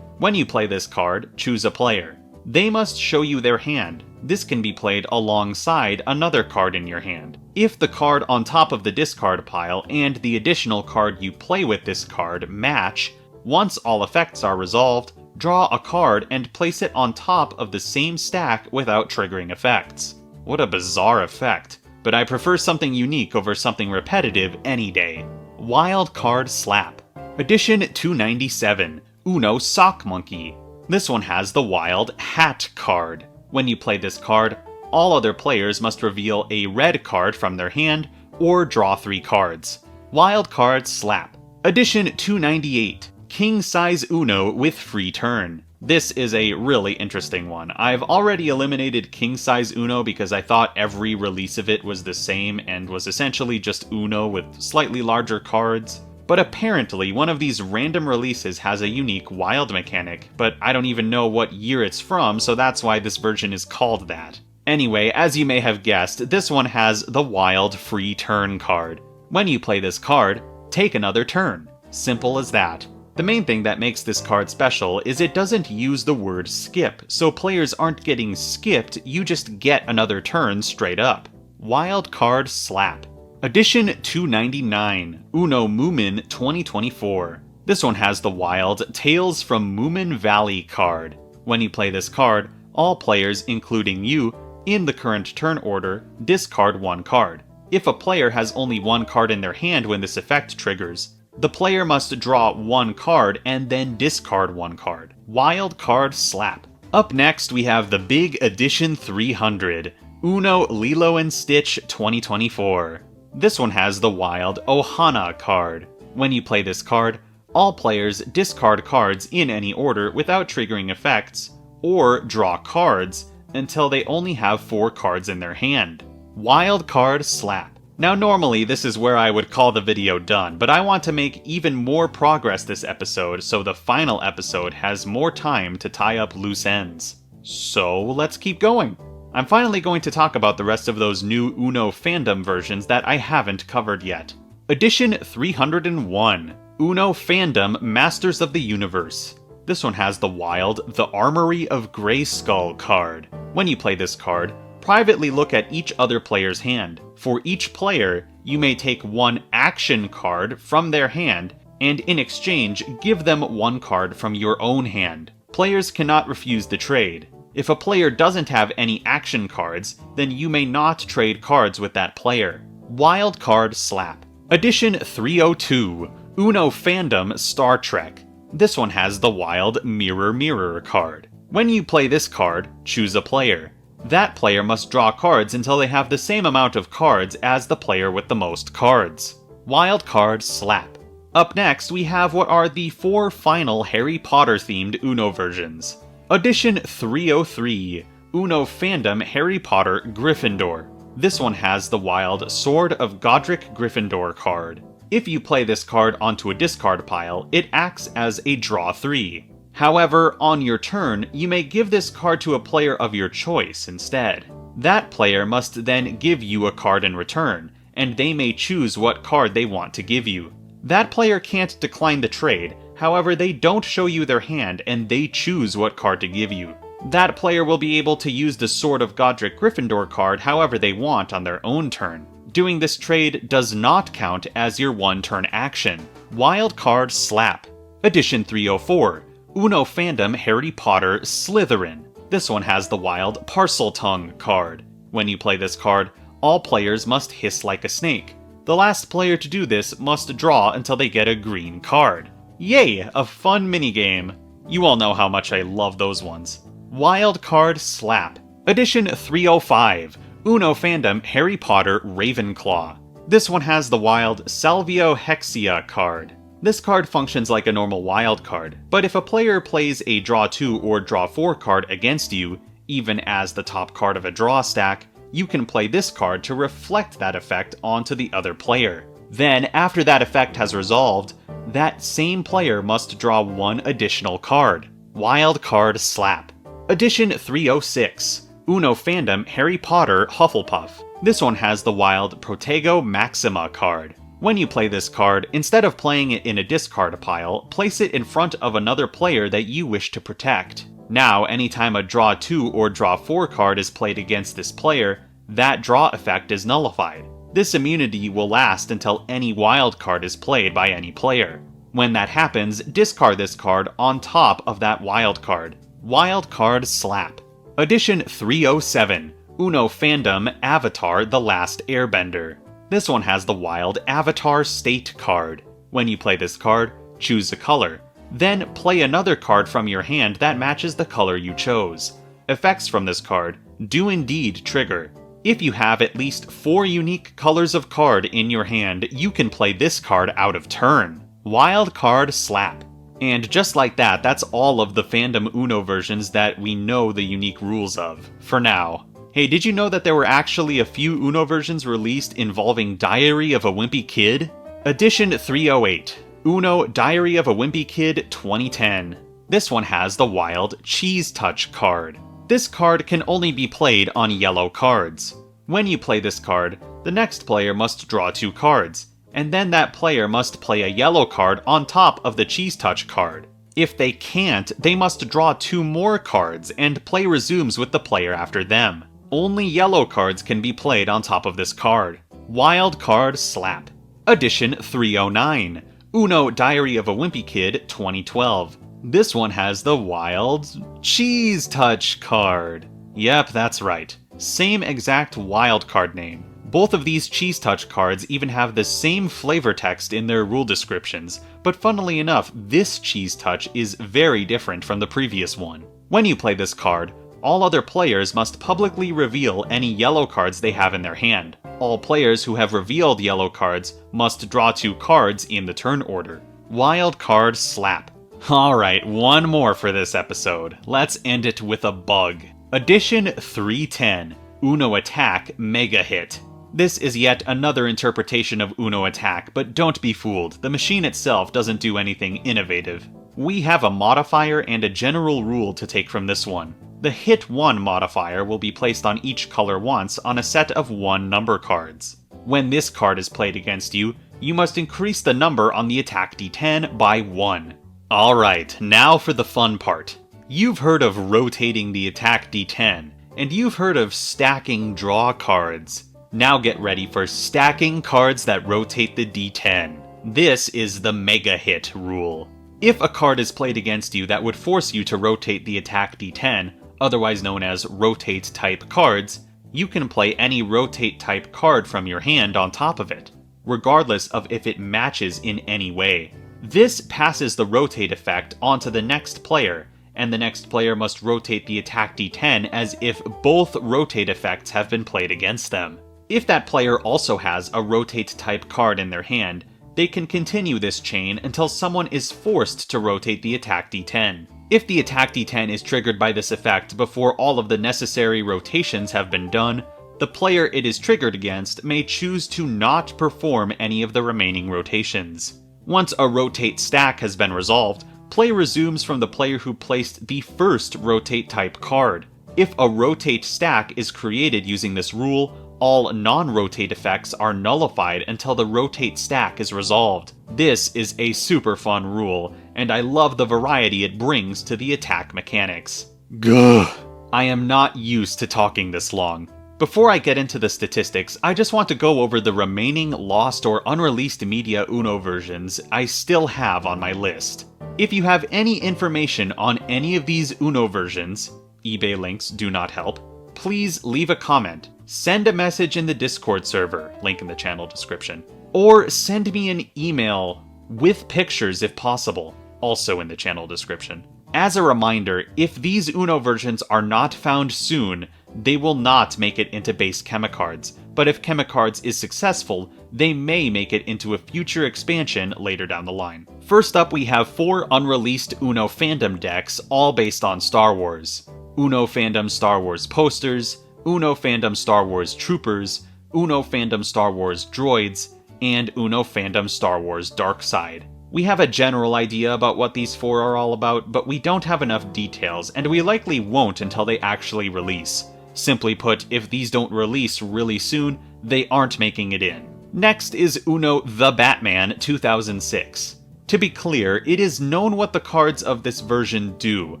S4: When you play this card, choose a player. They must show you their hand. This can be played alongside another card in your hand. If the card on top of the discard pile and the additional card you play with this card match, once all effects are resolved, draw a card and place it on top of the same stack without triggering effects. What a bizarre effect, but I prefer something unique over something repetitive any day. Wild Card Slap. Edition 297, Uno Sock Monkey. This one has the wild Hat card. When you play this card, all other players must reveal a red card from their hand or draw 3 cards. Wild Card Slap. Edition 298, King Size Uno with Free Turn. This is a really interesting one. I've already eliminated King Size Uno because I thought every release of it was the same and was essentially just Uno with slightly larger cards. But apparently one of these random releases has a unique wild mechanic, but I don't even know what year it's from, so that's why this version is called that. Anyway, as you may have guessed, this one has the wild Free Turn card. When you play this card, take another turn. Simple as that. The main thing that makes this card special is it doesn't use the word skip, so players aren't getting skipped, you just get another turn straight up. Wild Card Slap. Edition 299, Uno Moomin 2024. This one has the wild Tales from Moomin Valley card. When you play this card, all players, including you, in the current turn order, discard one card. If a player has only one card in their hand when this effect triggers, the player must draw one card and then discard one card. Wild Card Slap. Up next, we have the big Edition 300, Uno Lilo and Stitch 2024. This one has the wild Ohana card. When you play this card, all players discard cards in any order without triggering effects, or draw cards until they only have 4 cards in their hand. Wild Card Slap. Now normally this is where I would call the video done, but I want to make even more progress this episode so the final episode has more time to tie up loose ends. So let's keep going. I'm finally going to talk about the rest of those new Uno fandom versions that I haven't covered yet. Edition 301, Uno Fandom Masters of the Universe. This one has the wild The Armory of Grayskull card. When you play this card, privately look at each other player's hand. For each player, you may take one action card from their hand, and in exchange, give them one card from your own hand. Players cannot refuse the trade. If a player doesn't have any action cards, then you may not trade cards with that player. Wild Card Slap. Edition 302, Uno Fandom Star Trek. This one has the wild Mirror Mirror card. When you play this card, choose a player. That player must draw cards until they have the same amount of cards as the player with the most cards. Wild Card Slap. Up next, we have what are the 4 final Harry Potter themed Uno versions. Edition 303, Uno Fandom Harry Potter Gryffindor. This one has the wild Sword of Godric Gryffindor card. If you play this card onto a discard pile, it acts as a draw 3. However, on your turn, you may give this card to a player of your choice instead. That player must then give you a card in return, and they may choose what card they want to give you. That player can't decline the trade, however they don't show you their hand and they choose what card to give you. That player will be able to use the Sword of Godric Gryffindor card however they want on their own turn. Doing this trade does not count as your one-turn action. Wild Card Slap. Edition 304, Uno Fandom Harry Potter Slytherin. This one has the wild Parcel Tongue card. When you play this card, all players must hiss like a snake. The last player to do this must draw until they get a green card. Yay, a fun minigame. You all know how much I love those ones. Wild Card Slap. Edition 305, Uno Fandom Harry Potter Ravenclaw. This one has the wild Salvio Hexia card. This card functions like a normal wild card, but if a player plays a draw 2 or draw 4 card against you, even as the top card of a draw stack, you can play this card to reflect that effect onto the other player. Then, after that effect has resolved, that same player must draw one additional card. Wild Card Slap. Edition 306, Uno Fandom Harry Potter Hufflepuff. This one has the wild Protego Maxima card. When you play this card, instead of playing it in a discard pile, place it in front of another player that you wish to protect. Now, anytime a draw 2 or draw 4 card is played against this player, that draw effect is nullified. This immunity will last until any wild card is played by any player. When that happens, discard this card on top of that wild card. Wild Card Slap. Edition 307, Uno Fandom Avatar The Last Airbender. This one has the wild Avatar State card. When you play this card, choose a color. Then play another card from your hand that matches the color you chose. Effects from this card do indeed trigger. If you have at least 4 unique colors of card in your hand, you can play this card out of turn. Wild Card Slap. And just like that, that's all of the Fandom Uno versions that we know the unique rules of, for now. Hey, did you know that there were actually a few Uno versions released involving Diary of a Wimpy Kid? Edition 308, Uno Diary of a Wimpy Kid 2010. This one has the wild Cheese Touch card. This card can only be played on yellow cards. When you play this card, the next player must draw 2 cards, and then that player must play a yellow card on top of the Cheese Touch card. If they can't, they must draw 2 more cards, and play resumes with the player after them. Only yellow cards can be played on top of this card. Wild Card Slap. Edition 309. Uno Diary of a Wimpy Kid 2012. This one has the Wild Cheese Touch card. Yep, that's right. Same exact wild card name. Both of these Cheese Touch cards even have the same flavor text in their rule descriptions, but funnily enough, this Cheese Touch is very different from the previous one. When you play this card, all other players must publicly reveal any yellow cards they have in their hand. All players who have revealed yellow cards must draw 2 cards in the turn order. Wild Card Slap. Alright, one more for this episode. Let's end it with a bug. Edition 310. Uno Attack Mega Hit. This is yet another interpretation of Uno Attack, but don't be fooled, the machine itself doesn't do anything innovative. We have a modifier and a general rule to take from this one. The Hit 1 modifier will be placed on each color once on a set of 1 number cards. When this card is played against you, you must increase the number on the attack d10 by 1. Alright, now for the fun part. You've heard of rotating the attack d10, and you've heard of stacking draw cards. Now get ready for stacking cards that rotate the d10. This is the Mega Hit rule. If a card is played against you that would force you to rotate the attack d10, otherwise known as rotate type cards, you can play any rotate type card from your hand on top of it, regardless of if it matches in any way. This passes the rotate effect onto the next player, and the next player must rotate the attack d10 as if both rotate effects have been played against them. If that player also has a rotate type card in their hand, they can continue this chain until someone is forced to rotate the attack d10. If the attack d10 is triggered by this effect before all of the necessary rotations have been done, the player it is triggered against may choose to not perform any of the remaining rotations. Once a rotate stack has been resolved, play resumes from the player who placed the first rotate type card. If a rotate stack is created using this rule, all non-rotate effects are nullified until the rotate stack is resolved. This is a super fun rule, and I love the variety it brings to the attack mechanics. Gah! I am not used to talking this long. Before I get into the statistics, I just want to go over the remaining lost or unreleased media Uno versions I still have on my list. If you have any information on any of these Uno versions, eBay links do not help, please leave a comment, send a message in the Discord server, link in the channel description, or send me an email with pictures if possible, also in the channel description. As a reminder, if these Uno versions are not found soon, they will not make it into base Chemicards, but if Chemicards is successful, they may make it into a future expansion later down the line. First up, we have 4 unreleased Uno fandom decks, all based on Star Wars. Uno fandom Star Wars posters, Uno fandom Star Wars troopers, Uno fandom Star Wars droids, and Uno fandom Star Wars Dark Side. We have a general idea about what these 4 are all about, but we don't have enough details, and we likely won't until they actually release. Simply put, if these don't release really soon, they aren't making it in. Next is Uno The Batman 2006. To be clear, it is known what the cards of this version do,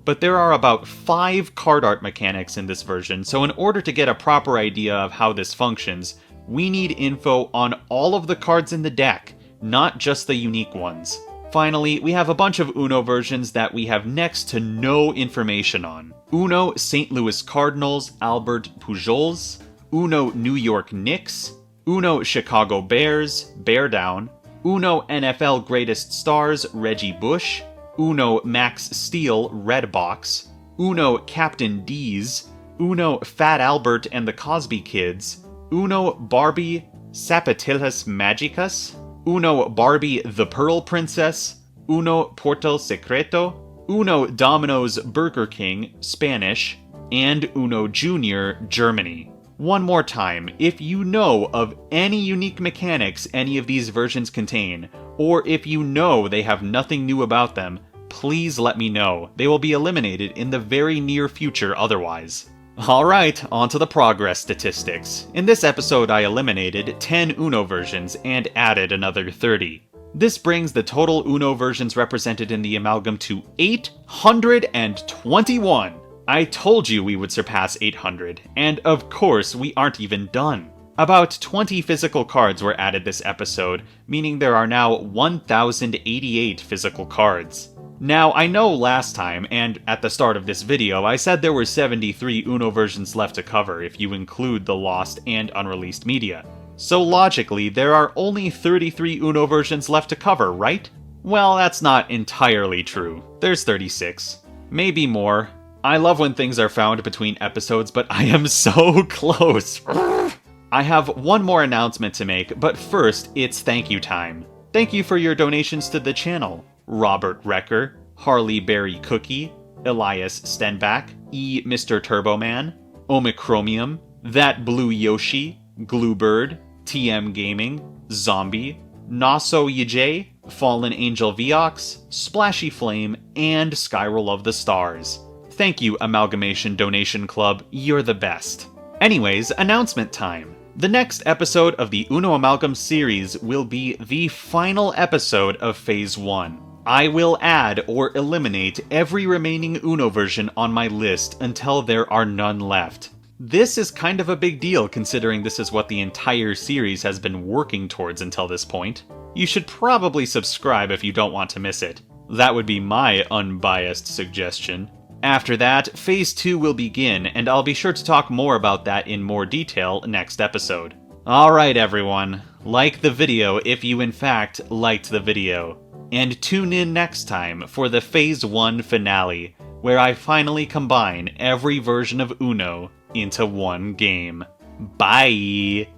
S4: but there are about 5 card art mechanics in this version, so in order to get a proper idea of how this functions, we need info on all of the cards in the deck, not just the unique ones. Finally, we have a bunch of Uno versions that we have next to no information on. Uno St. Louis Cardinals Albert Pujols, Uno New York Knicks, Uno Chicago Bears Bear Down, Uno NFL Greatest Stars Reggie Bush, Uno Max Steel Red Box, Uno Captain D's, Uno Fat Albert and the Cosby Kids, Uno Barbie Sapatillas Magicas, Uno Barbie the Pearl Princess, Uno Portal Secreto, Uno Domino's Burger King Spanish, and Uno Junior Germany. One more time, if you know of any unique mechanics any of these versions contain, or if you know they have nothing new about them, please let me know. They will be eliminated in the very near future otherwise. Alright, on to the progress statistics. In this episode I eliminated 10 Uno versions and added another 30. This brings the total Uno versions represented in the amalgam to 821! I told you we would surpass 800, and of course we aren't even done. About 20 physical cards were added this episode, meaning there are now 1,088 physical cards. Now, I know last time, and at the start of this video, I said there were 73 Uno versions left to cover if you include the lost and unreleased media. So logically, there are only 33 Uno versions left to cover, right? Well, that's not entirely true. There's 36. Maybe more. I love when things are found between episodes, but I am so close. I have one more announcement to make, but first, it's thank you time. Thank you for your donations to the channel. Robert Recker, Harley Berry Cookie, Elias Stenbach, Mr. Turboman, Omicromium, That Blue Yoshi, Gluebird, TM Gaming, Zombie, Naso Yj, Fallen Angel Viox, Splashy Flame, and Skyroll of the Stars. Thank you, Amalgamation Donation Club, you're the best. Anyways, announcement time. The next episode of the Uno Amalgam series will be the final episode of Phase 1. I will add or eliminate every remaining Uno version on my list until there are none left. This is kind of a big deal considering this is what the entire series has been working towards until this point. You should probably subscribe if you don't want to miss it. That would be my unbiased suggestion. After that, Phase 2 will begin, and I'll be sure to talk more about that in more detail next episode. Alright everyone, like the video if you in fact liked the video. And tune in next time for the Phase 1 finale, where I finally combine every version of Uno into one game. Bye!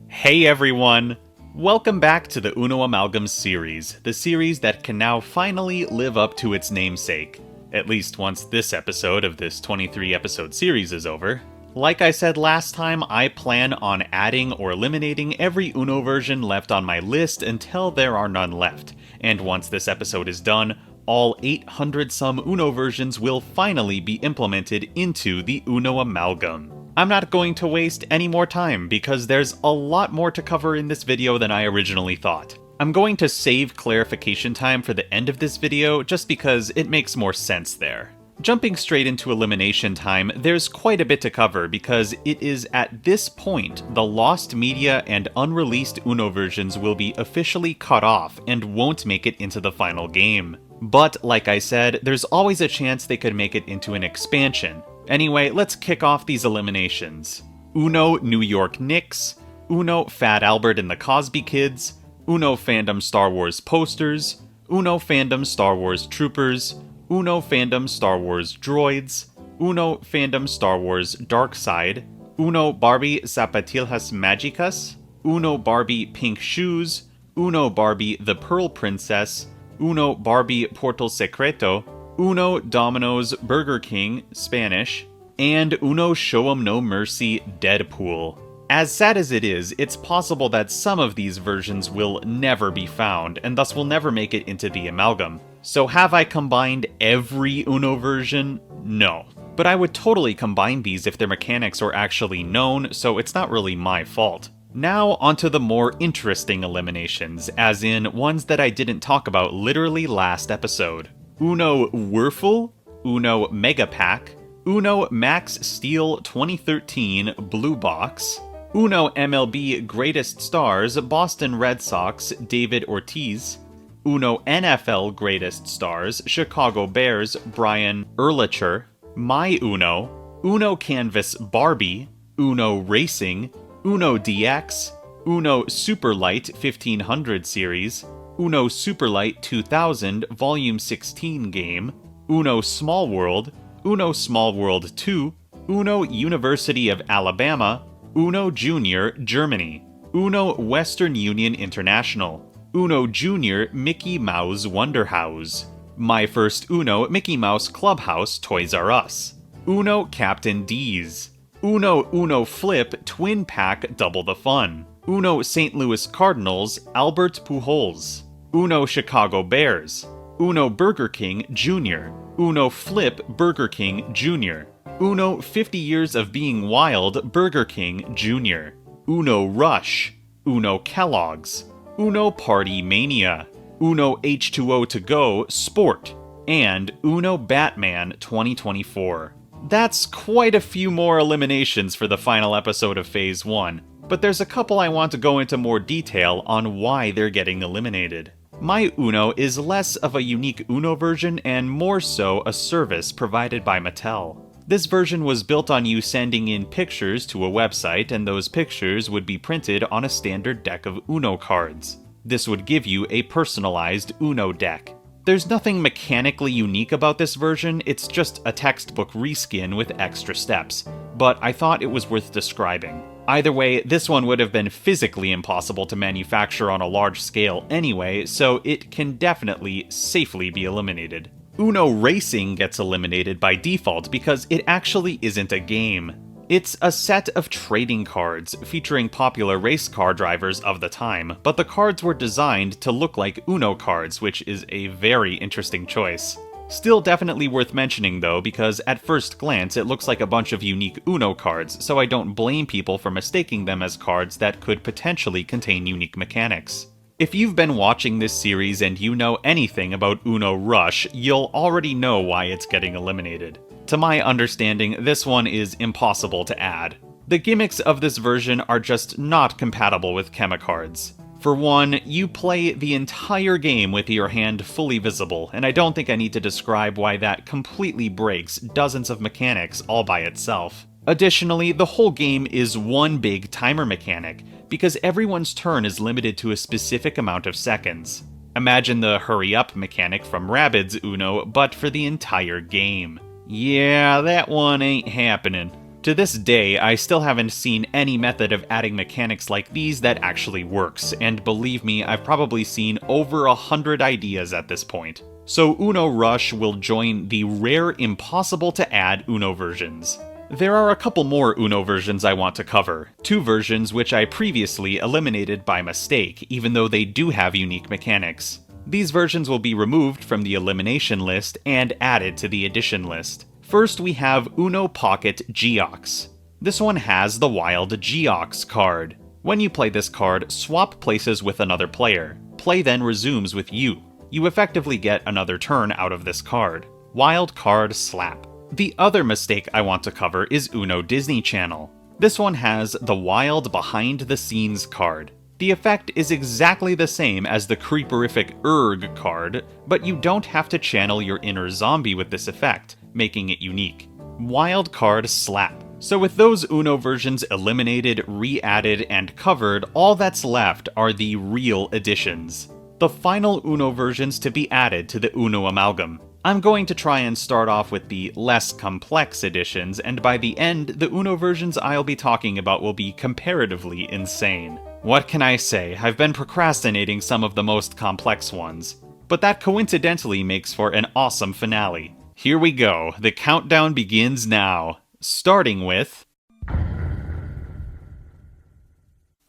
S4: Hey everyone! Welcome back to the Uno Amalgam series, the series that can now finally live up to its namesake. At least once this episode of this 23-episode series is over. Like I said last time, I plan on adding or eliminating every Uno version left on my list until there are none left. And once this episode is done, all 800-some Uno versions will finally be implemented into the Uno Amalgam. I'm not going to waste any more time because there's a lot more to cover in this video than I originally thought. I'm going to save clarification time for the end of this video just because it makes more sense there. Jumping straight into elimination time, there's quite a bit to cover because it is at this point the lost media and unreleased Uno versions will be officially cut off and won't make it into the final game. But like I said, there's always a chance they could make it into an expansion. Anyway, let's kick off these eliminations. Uno New York Knicks, Uno Fat Albert and the Cosby Kids, Uno Fandom Star Wars Posters, Uno Fandom Star Wars Troopers, Uno Fandom Star Wars Droids, Uno Fandom Star Wars Dark Side, Uno Barbie Zapatillas Magicas, Uno Barbie Pink Shoes, Uno Barbie The Pearl Princess, Uno Barbie Portal Secreto, Uno Domino's Burger King, Spanish, and Uno Show 'em No Mercy, Deadpool. As sad as it is, it's possible that some of these versions will never be found, and thus will never make it into the amalgam. So have I combined every Uno version? No. But I would totally combine these if their mechanics were actually known, so it's not really my fault. Now onto the more interesting eliminations, as in ones that I didn't talk about literally last episode. Uno Werfel, Uno Mega Pack, Uno Max Steel 2013 Blue Box, Uno MLB Greatest Stars Boston Red Sox David Ortiz, Uno NFL Greatest Stars Chicago Bears Brian Urlacher, My Uno, Uno Canvas Barbie, Uno Racing, Uno DX, Uno Superlight 1500 Series, Uno Superlight 2000 Volume 16 game, Uno Small World, Uno Small World 2, Uno University of Alabama, Uno Junior Germany, Uno Western Union International, Uno Junior Mickey Mouse Wonder House, My First Uno Mickey Mouse Clubhouse Toys R Us, Uno Captain D's, Uno Flip Twin Pack Double the Fun, Uno St. Louis Cardinals Albert Pujols, Uno Chicago Bears, Uno Burger King Jr., Uno Flip Burger King Jr., Uno 50 Years of Being Wild Burger King Jr., Uno Rush, Uno Kellogg's, Uno Party Mania, Uno H2O To Go Sport, and Uno Batman 2024. That's quite a few more eliminations for the final episode of Phase 1, but there's a couple I want to go into more detail on why they're getting eliminated. My Uno is less of a unique Uno version and more so a service provided by Mattel. This version was built on you sending in pictures to a website, and those pictures would be printed on a standard deck of Uno cards. This would give you a personalized Uno deck. There's nothing mechanically unique about this version, it's just a textbook reskin with extra steps, but I thought it was worth describing. Either way, this one would have been physically impossible to manufacture on a large scale anyway, so it can definitely safely be eliminated. Uno Racing gets eliminated by default because it actually isn't a game. It's a set of trading cards featuring popular race car drivers of the time, but the cards were designed to look like Uno cards, which is a very interesting choice. Still definitely worth mentioning though, because at first glance it looks like a bunch of unique Uno cards, so I don't blame people for mistaking them as cards that could potentially contain unique mechanics. If you've been watching this series and you know anything about Uno Rush, you'll already know why it's getting eliminated. To my understanding, this one is impossible to add. The gimmicks of this version are just not compatible with chemicards. For one, you play the entire game with your hand fully visible, and I don't think I need to describe why that completely breaks dozens of mechanics all by itself. Additionally, the whole game is one big timer mechanic, because everyone's turn is limited to a specific amount of seconds. Imagine the hurry up mechanic from Rabbids Uno, but for the entire game. Yeah, that one ain't happening. To this day, I still haven't seen any method of adding mechanics like these that actually works, and believe me, I've probably seen over 100 ideas at this point. So Uno Rush will join the rare impossible to add Uno versions. There are a couple more Uno versions I want to cover, two versions which I previously eliminated by mistake, even though they do have unique mechanics. These versions will be removed from the elimination list and added to the addition list. First we have Uno Pocket Geox. This one has the Wild Geox card. When you play this card, swap places with another player. Play then resumes with you. You effectively get another turn out of this card. Wild Card Slap. The other mistake I want to cover is Uno Disney Channel. This one has the Wild Behind the Scenes card. The effect is exactly the same as the creeperific Erg card, but you don't have to channel your inner zombie with this effect, making it unique. Wild Card Slap. So with those Uno versions eliminated, re-added, and covered, all that's left are the real additions. The final Uno versions to be added to the Uno Amalgam. I'm going to try and start off with the less complex editions, and by the end, the Uno versions I'll be talking about will be comparatively insane. What can I say? I've been procrastinating some of the most complex ones. But that coincidentally makes for an awesome finale. Here we go, the countdown begins now. Starting with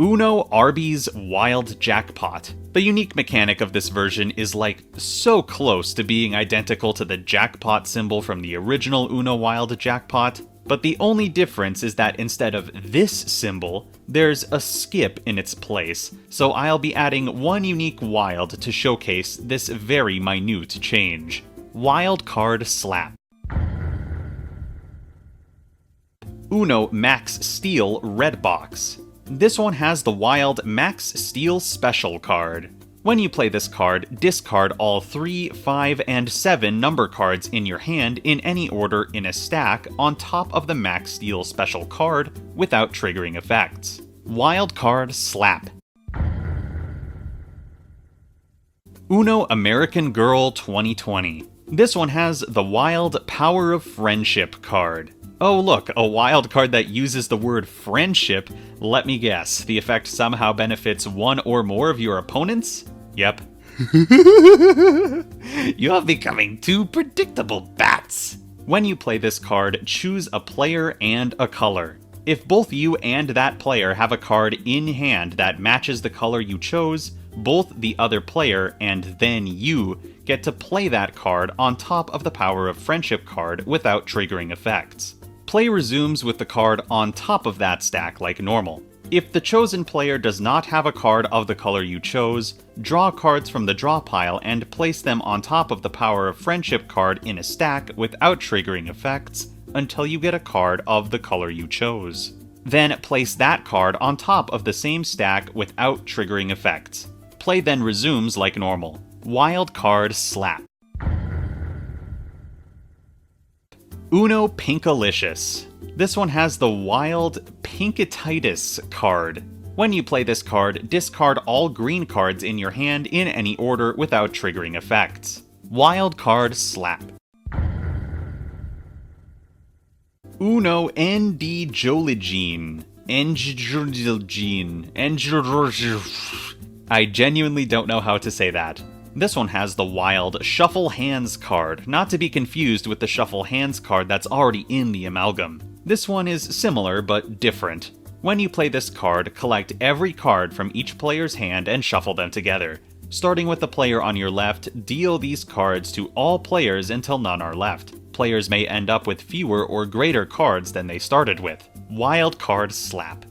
S4: Uno Arby's Wild Jackpot. The unique mechanic of this version is like so close to being identical to the jackpot symbol from the original Uno Wild Jackpot, but the only difference is that instead of this symbol, there's a skip in its place, so I'll be adding one unique wild to showcase this very minute change. Wild Card Slap. Uno Max Steel Red Box. This one has the Wild Max Steel Special card. When you play this card, discard all 3, 5, and 7 number cards in your hand in any order in a stack on top of the Max Steel Special card without triggering effects. Wild Card Slap. Uno American Girl 2020. This one has the Wild Power of Friendship card. Oh look, a wild card that uses the word friendship. Let me guess, the effect somehow benefits one or more of your opponents? Yep. You're becoming too predictable, bats! When you play this card, choose a player and a color. If both you and that player have a card in hand that matches the color you chose, both the other player and then you get to play that card on top of the Power of Friendship card without triggering effects. Play resumes with the card on top of that stack like normal. If the chosen player does not have a card of the color you chose, draw cards from the draw pile and place them on top of the Power of Friendship card in a stack without triggering effects until you get a card of the color you chose. Then place that card on top of the same stack without triggering effects. Play then resumes like normal. Wild card slap. Uno Pinkalicious. This one has the wild Pinkatitis card. When you play this card, discard all green cards in your hand in any order without triggering effects. Wild card slap. Uno Endijoligene. I genuinely don't know how to say that. This one has the wild Shuffle Hands card, not to be confused with the Shuffle Hands card that's already in the Amalgam. This one is similar but different. When you play this card, collect every card from each player's hand and shuffle them together. Starting with the player on your left, deal these cards to all players until none are left. Players may end up with fewer or greater cards than they started with. Wild card slap.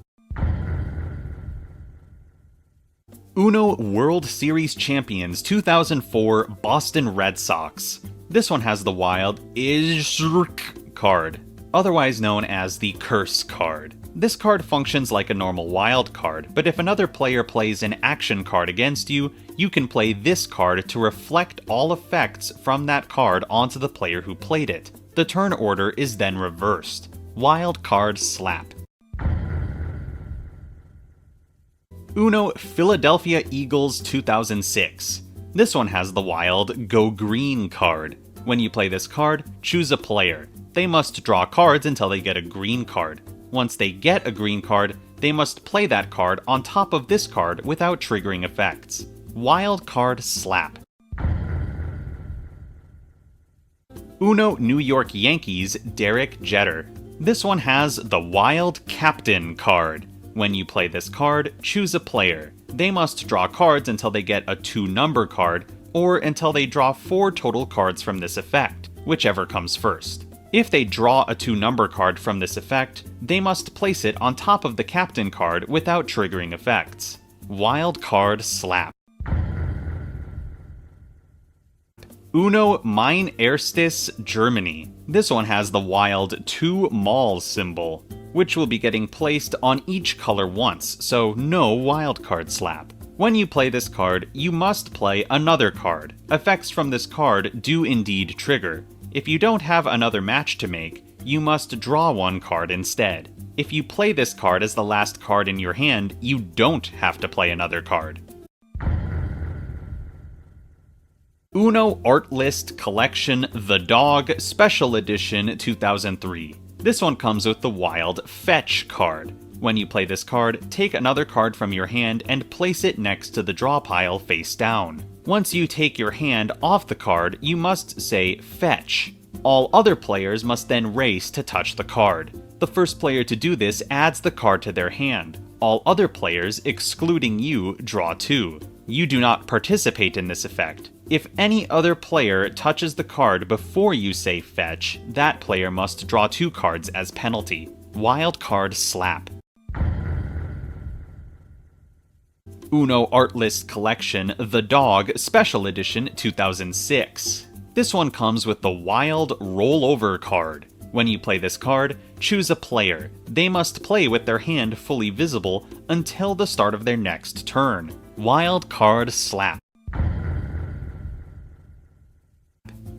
S4: Uno World Series Champions 2004 Boston Red Sox. This one has the wild Izrk card, otherwise known as the Curse card. This card functions like a normal wild card, but if another player plays an action card against you, you can play this card to reflect all effects from that card onto the player who played it. The turn order is then reversed. Wild card slap. Uno Philadelphia Eagles 2006. This one has the wild Go Green card. When you play this card, choose a player. They must draw cards until they get a green card. Once they get a green card, they must play that card on top of this card without triggering effects. Wild card slap. Uno New York Yankees Derek Jeter. This one has the wild Captain card. When you play this card, choose a player. They must draw cards until they get a 2-number card, or until they draw 4 total cards from this effect, whichever comes first. If they draw a 2-number card from this effect, they must place it on top of the Captain card without triggering effects. Wild card slap. Uno Mein Erstes Germany. This one has the wild 2 Mall symbol, which will be getting placed on each color once, so no wildcard slap. When you play this card, you must play another card. Effects from this card do indeed trigger. If you don't have another match to make, you must draw one card instead. If you play this card as the last card in your hand, you don't have to play another card. Uno Art List Collection The Dog Special Edition 2003. This one comes with the wild Fetch card. When you play this card, take another card from your hand and place it next to the draw pile face down. Once you take your hand off the card, you must say Fetch. All other players must then race to touch the card. The first player to do this adds the card to their hand. All other players, excluding you, draw 2. You do not participate in this effect. If any other player touches the card before you say Fetch, that player must draw 2 cards as penalty. Wild card slap. Uno Art List Collection The Dog Special Edition 2006. This one comes with the wild Rollover card. When you play this card, choose a player. They must play with their hand fully visible until the start of their next turn. Wild card slap.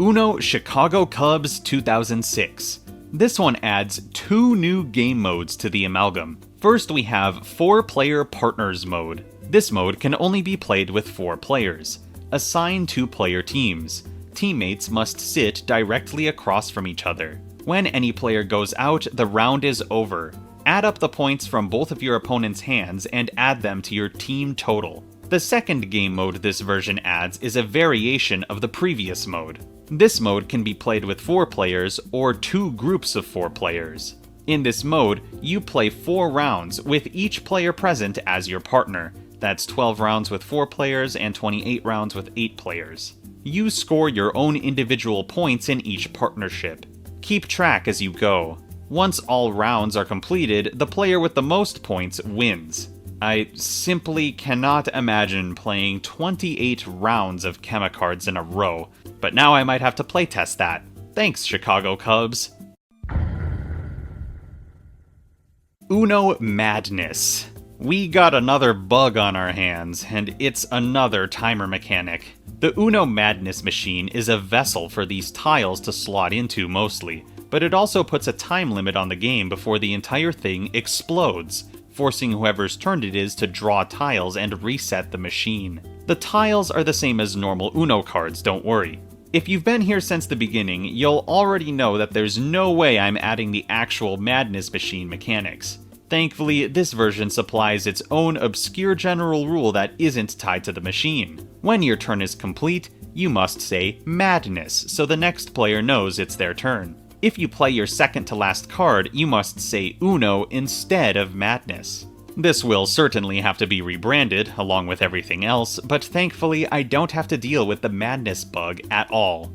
S4: Uno Chicago Cubs 2006. This one adds 2 new game modes to the Amalgam. First we have 4-player partners mode. This mode can only be played with 4 players. Assign 2-player teams. Teammates must sit directly across from each other. When any player goes out, the round is over. Add up the points from both of your opponent's hands and add them to your team total. The second game mode this version adds is a variation of the previous mode. This mode can be played with 4 players or 2 groups of 4 players. In this mode, you play 4 rounds with each player present as your partner. That's 12 rounds with 4 players and 28 rounds with 8 players. You score your own individual points in each partnership. Keep track as you go. Once all rounds are completed, the player with the most points wins. I simply cannot imagine playing 28 rounds of Chemicards in a row, but now I might have to playtest that. Thanks, Chicago Cubs. Uno Madness. We got another bug on our hands, and it's another timer mechanic. The Uno Madness machine is a vessel for these tiles to slot into mostly, but it also puts a time limit on the game before the entire thing explodes, forcing whoever's turn it is to draw tiles and reset the machine. The tiles are the same as normal Uno cards, don't worry. If you've been here since the beginning, you'll already know that there's no way I'm adding the actual Madness machine mechanics. Thankfully, this version supplies its own obscure general rule that isn't tied to the machine. When your turn is complete, you must say Madness, so the next player knows it's their turn. If you play your second to last card, you must say Uno instead of Madness. This will certainly have to be rebranded, along with everything else, but thankfully I don't have to deal with the Madness bug at all.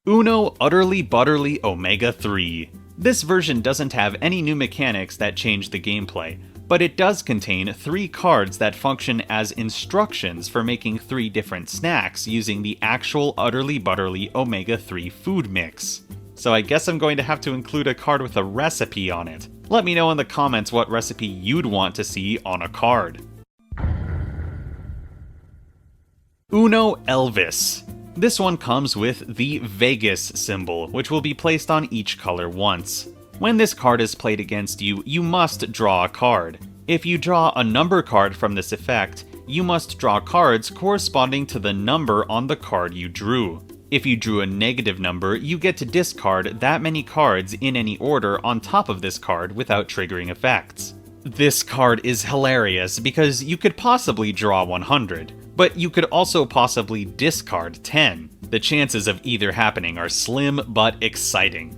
S4: Uno Utterly Butterly Omega 3. This version doesn't have any new mechanics that change the gameplay, but it does contain 3 cards that function as instructions for making 3 different snacks using the actual Utterly Butterly Omega 3 food mix. So I guess I'm going to have to include a card with a recipe on it. Let me know in the comments what recipe you'd want to see on a card. Uno Elvis. This one comes with the Vegas symbol, which will be placed on each color once. When this card is played against you, you must draw a card. If you draw a number card from this effect, you must draw cards corresponding to the number on the card you drew. If you drew a negative number, you get to discard that many cards in any order on top of this card without triggering effects. This card is hilarious because you could possibly draw 100. But you could also possibly discard 10. The chances of either happening are slim but exciting.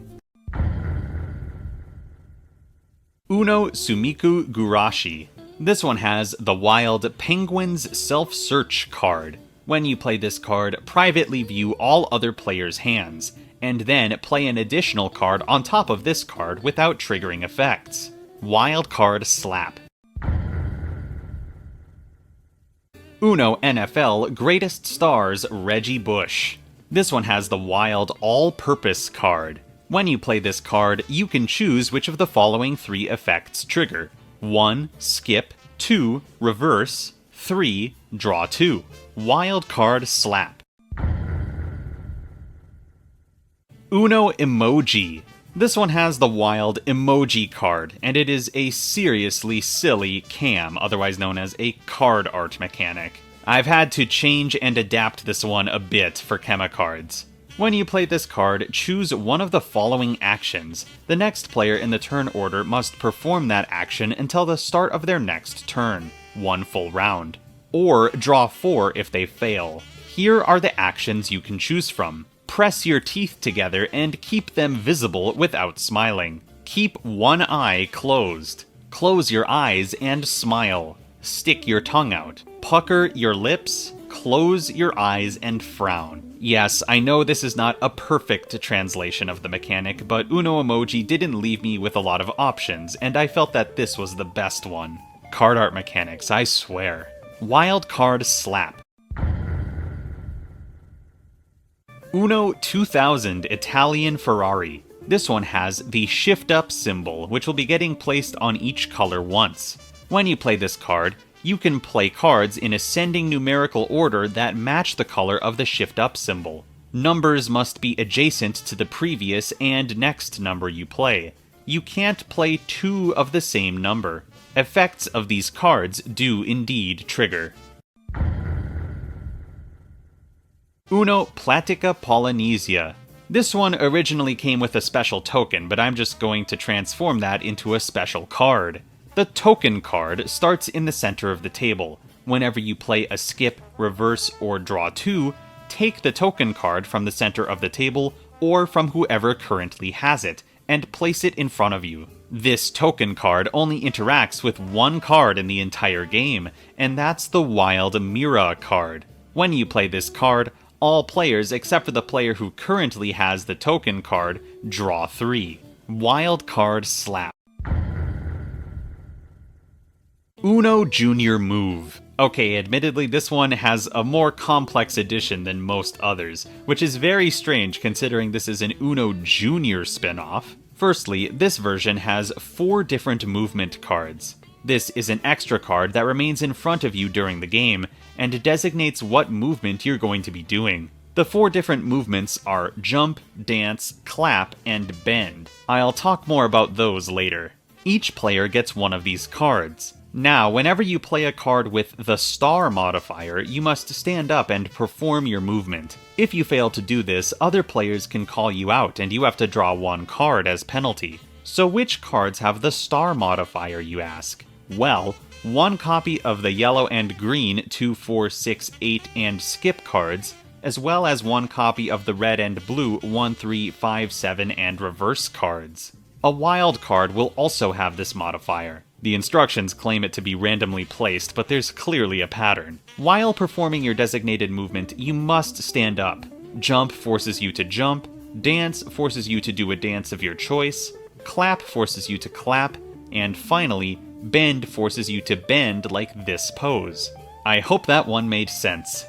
S4: Uno Sumiku Gurashi. This one has the Wild Penguin's Self-Search card. When you play this card, privately view all other players' hands, and then play an additional card on top of this card without triggering effects. Wild Card Slap. Uno NFL Greatest Stars Reggie Bush. This one has the Wild All-Purpose card. When you play this card, you can choose which of the following 3 effects trigger. 1. Skip. 2. Reverse. 3. Draw 2. Wild Card Slap. Uno Emoji. This one has the Wild Emoji card, and it is a seriously silly cam, otherwise known as a card art mechanic. I've had to change and adapt this one a bit for Chemicards. When you play this card, choose one of the following actions. The next player in the turn order must perform that action until the start of their next turn, 1 full round. Or draw 4 if they fail. Here are the actions you can choose from. Press your teeth together and keep them visible without smiling. Keep one eye closed. Close your eyes and smile. Stick your tongue out. Pucker your lips. Close your eyes and frown. Yes, I know this is not a perfect translation of the mechanic, but Uno Emoji didn't leave me with a lot of options, and I felt that this was the best one. Card art mechanics, I swear. Wild Card Slap. Uno 2000 Italian Ferrari. This one has the Shift Up symbol, which will be getting placed on each color once. When you play this card, you can play cards in ascending numerical order that match the color of the Shift Up symbol. Numbers must be adjacent to the previous and next number you play. You can't play 2 of the same number. Effects of these cards do indeed trigger. Uno Platica Polynesia. This one originally came with a special token, but I'm just going to transform that into a special card. The token card starts in the center of the table. Whenever you play a skip, reverse, or draw 2, take the token card from the center of the table or from whoever currently has it, and place it in front of you. This token card only interacts with one card in the entire game, and that's the Wild Mira card. When you play this card, all players except for the player who currently has the token card draw 3. Wild Card Slap. Uno Junior Move. Okay, admittedly this one has a more complex addition than most others, which is very strange considering this is an Uno Junior spin-off. Firstly, this version has 4 different movement cards. This is an extra card that remains in front of you during the game, and designates what movement you're going to be doing. The 4 different movements are jump, dance, clap, and bend. I'll talk more about those later. Each player gets one of these cards. Now, whenever you play a card with the star modifier, you must stand up and perform your movement. If you fail to do this, other players can call you out and you have to draw 1 card as penalty. So which cards have the star modifier, you ask? Well, 1 copy of the yellow and green 2, 4, 6, 8, and skip cards, as well as 1 copy of the red and blue 1, 3, 5, 7, and reverse cards. A wild card will also have this modifier. The instructions claim it to be randomly placed, but there's clearly a pattern. While performing your designated movement, you must stand up. Jump forces you to jump, dance forces you to do a dance of your choice, clap forces you to clap, and finally, bend forces you to bend like this pose. I hope that one made sense.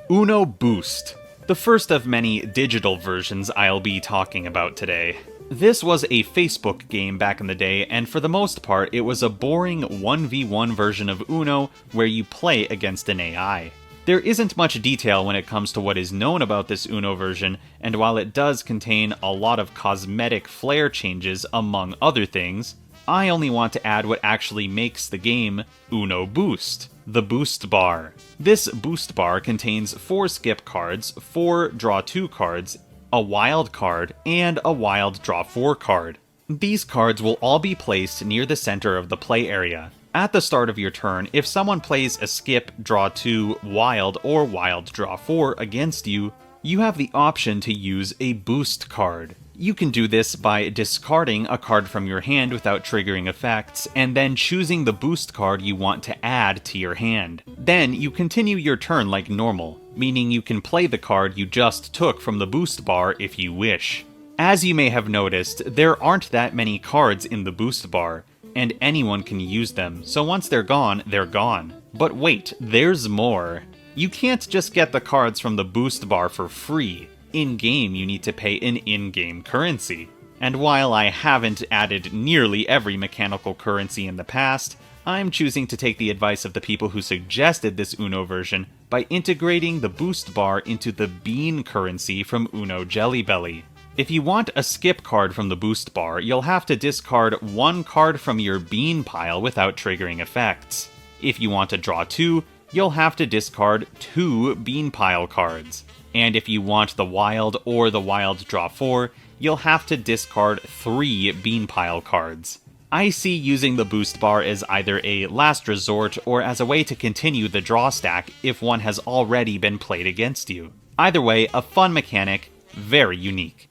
S4: Uno Boost. The first of many digital versions I'll be talking about today. This was a Facebook game back in the day, and for the most part, it was a boring 1v1 version of Uno where you play against an AI. There isn't much detail when it comes to what is known about this Uno version, and while it does contain a lot of cosmetic flair changes among other things, I only want to add what actually makes the game Uno Boost, the boost bar. This boost bar contains 4 skip cards, 4 draw 2 cards, a wild card, and a wild draw 4 card. These cards will all be placed near the center of the play area. At the start of your turn, if someone plays a skip, draw 2, wild, or wild draw 4 against you, you have the option to use a boost card. You can do this by discarding a card from your hand without triggering effects, and then choosing the boost card you want to add to your hand. Then you continue your turn like normal, meaning you can play the card you just took from the boost bar if you wish. As you may have noticed, there aren't that many cards in the boost bar, and anyone can use them, so once they're gone, they're gone. But wait, there's more. You can't just get the cards from the boost bar for free. In-game, you need to pay an in-game currency. And while I haven't added nearly every mechanical currency in the past, I'm choosing to take the advice of the people who suggested this Uno version by integrating the boost bar into the bean currency from Uno Jelly Belly. If you want a skip card from the boost bar, you'll have to discard 1 card from your bean pile without triggering effects. If you want to draw 2, you'll have to discard 2 bean pile cards. And if you want the wild or the wild draw 4, you'll have to discard 3 bean pile cards. I see using the boost bar as either a last resort or as a way to continue the draw stack if one has already been played against you. Either way, a fun mechanic, very unique.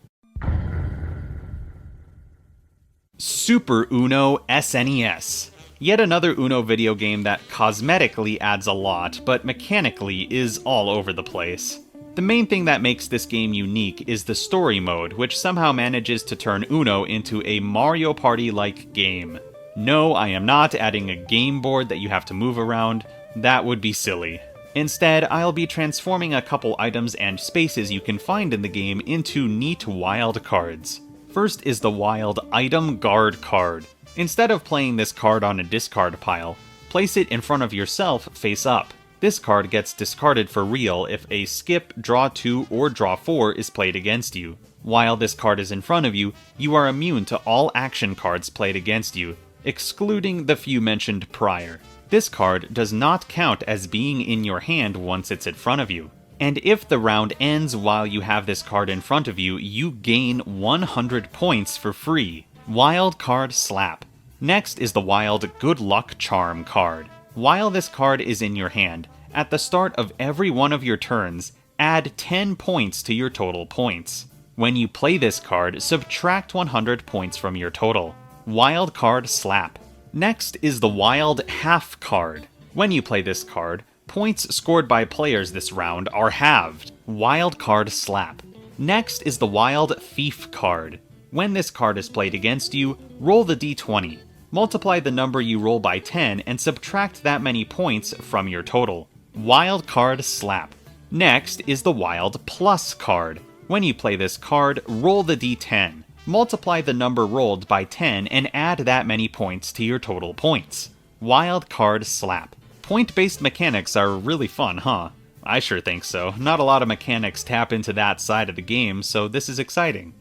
S4: Super Uno SNES. Yet another Uno video game that cosmetically adds a lot, but mechanically is all over the place. The main thing that makes this game unique is the story mode, which somehow manages to turn Uno into a Mario Party-like game. No, I am not adding a game board that you have to move around. That would be silly. Instead, I'll be transforming a couple items and spaces you can find in the game into neat wild cards. First is the wild Item Guard card. Instead of playing this card on a discard pile, place it in front of yourself face up. This card gets discarded for real if a skip, draw 2, or draw 4 is played against you. While this card is in front of you, you are immune to all action cards played against you, excluding the few mentioned prior. This card does not count as being in your hand once it's in front of you. And if the round ends while you have this card in front of you, you gain 100 points for free. Wild Card Slap. Next is the wild Good Luck Charm card. While this card is in your hand, at the start of every one of your turns, add 10 points to your total points. When you play this card, subtract 100 points from your total. Wild Card Slap. Next is the Wild Half card. When you play this card, points scored by players this round are halved. Wild Card Slap. Next is the Wild Thief card. When this card is played against you, roll the d20. Multiply the number you roll by 10 and subtract that many points from your total. Wild Card Slap. Next is the Wild Plus card. When you play this card, roll the d10. Multiply the number rolled by 10 and add that many points to your total points. Wild Card Slap. Point-based mechanics are really fun, huh? I sure think so. Not a lot of mechanics tap into that side of the game, so this is exciting.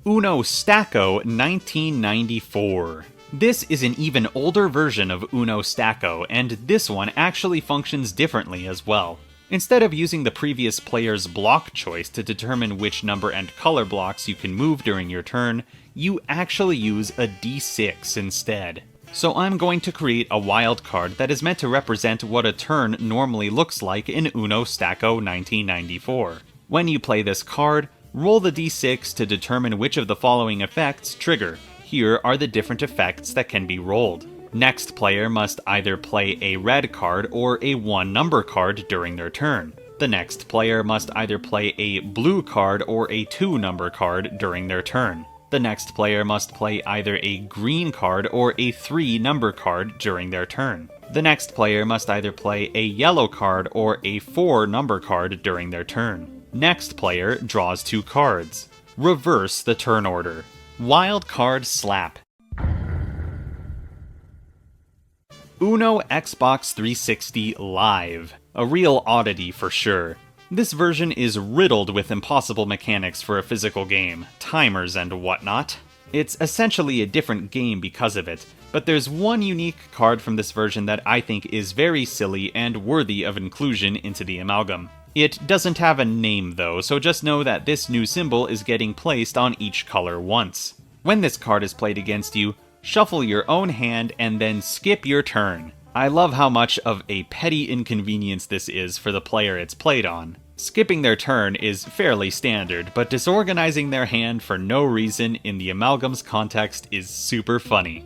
S4: Uno Stacco 1994. This is an even older version of Uno Stacco, and this one actually functions differently as well. Instead of using the previous player's block choice to determine which number and color blocks you can move during your turn, you actually use a d6 instead. So I'm going to create a wild card that is meant to represent what a turn normally looks like in Uno Stacco 1994. When you play this card, roll the d6 to determine which of the following effects trigger. Here are the different effects that can be rolled. Next player must either play a red card or a 1-number card during their turn. The next player must either play a blue card or a 2-number card during their turn. The next player must play either a green card or a 3-number card during their turn. The next player must either play a yellow card or a 4-number card during their turn. Next player draws 2 cards. Reverse the turn order. Wild Card Slap. Uno Xbox 360 Live. A real oddity for sure. This version is riddled with impossible mechanics for a physical game, timers and whatnot. It's essentially a different game because of it, but there's one unique card from this version that I think is very silly and worthy of inclusion into the Amalgam. It doesn't have a name though, so just know that this new symbol is getting placed on each color once. When this card is played against you, shuffle your own hand and then skip your turn. I love how much of a petty inconvenience this is for the player it's played on. Skipping their turn is fairly standard, but disorganizing their hand for no reason in the Amalgam's context is super funny.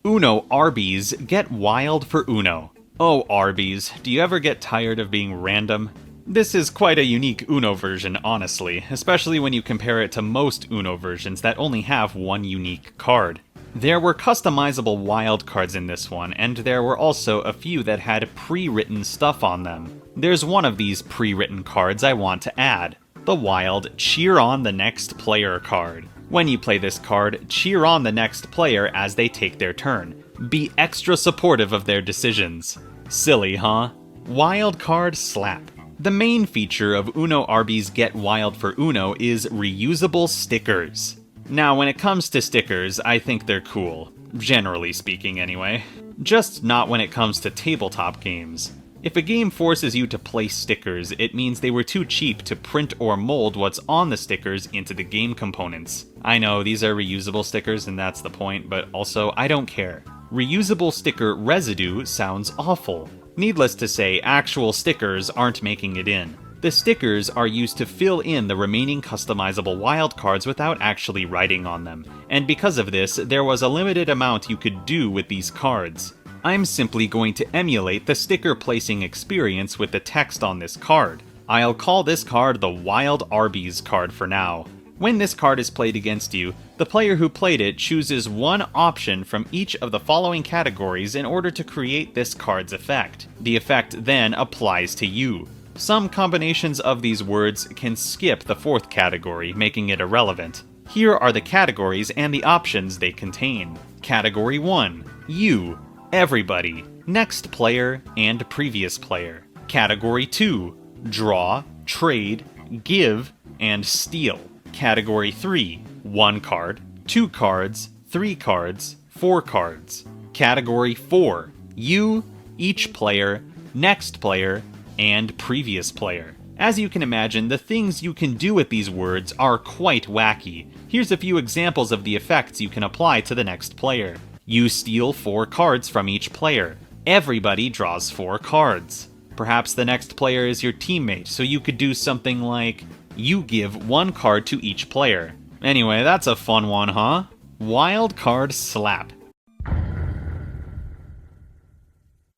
S4: Uno Arby's Get Wild for Uno. Oh Arby's, do you ever get tired of being random? This is quite a unique Uno version, honestly, especially when you compare it to most Uno versions that only have one unique card. There were customizable wild cards in this one, and there were also a few that had pre-written stuff on them. There's one of these pre-written cards I want to add, the wild Cheer on the Next Player card. When you play this card, cheer on the next player as they take their turn. Be extra supportive of their decisions. Silly, huh? Wild Card Slap. The main feature of Uno Arby's Get Wild for Uno is reusable stickers. Now, when it comes to stickers, I think they're cool. Generally speaking, anyway. Just not when it comes to tabletop games. If a game forces you to place stickers, it means they were too cheap to print or mold what's on the stickers into the game components. I know, these are reusable stickers and that's the point, but also, I don't care. Reusable sticker residue sounds awful. Needless to say, actual stickers aren't making it in. The stickers are used to fill in the remaining customizable wildcards without actually writing on them, and because of this, there was a limited amount you could do with these cards. I'm simply going to emulate the sticker placing experience with the text on this card. I'll call this card the Wild Arby's card for now. When this card is played against you, the player who played it chooses one option from each of the following categories in order to create this card's effect. The effect then applies to you. Some combinations of these words can skip the fourth category, making it irrelevant. Here are the categories and the options they contain. Category 1. You. Everybody. Next player and previous player. Category 2. Draw, trade, give, and steal. Category 3. 1 card, 2 cards, 3 cards, 4 cards. Category 4. You, each player, next player, and previous player. As you can imagine, the things you can do with these words are quite wacky. Here's a few examples of the effects you can apply to the next player. You steal 4 cards from each player. Everybody draws 4 cards. Perhaps the next player is your teammate, so you could do something like, you give one card to each player. Anyway, that's a fun one, huh? Wild Card Slap.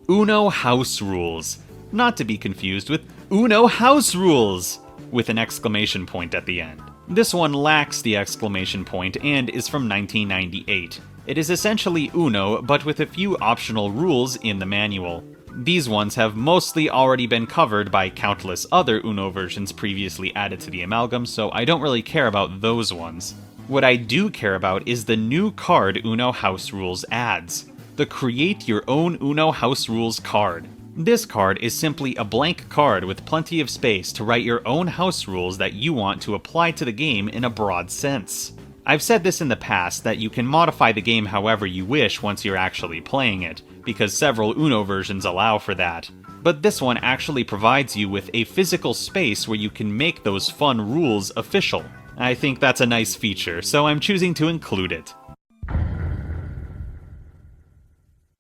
S4: Uno House Rules. Not to be confused with Uno House Rules, with an exclamation point at the end. This one lacks the exclamation point and is from 1998. It is essentially Uno, but with a few optional rules in the manual. These ones have mostly already been covered by countless other Uno versions previously added to the Amalgam, so I don't really care about those ones. What I do care about is the new card Uno House Rules adds, the Create Your Own Uno House Rules card. This card is simply a blank card with plenty of space to write your own house rules that you want to apply to the game in a broad sense. I've said this in the past that you can modify the game however you wish once you're actually playing it, because several Uno versions allow for that. But this one actually provides you with a physical space where you can make those fun rules official. I think that's a nice feature, so I'm choosing to include it.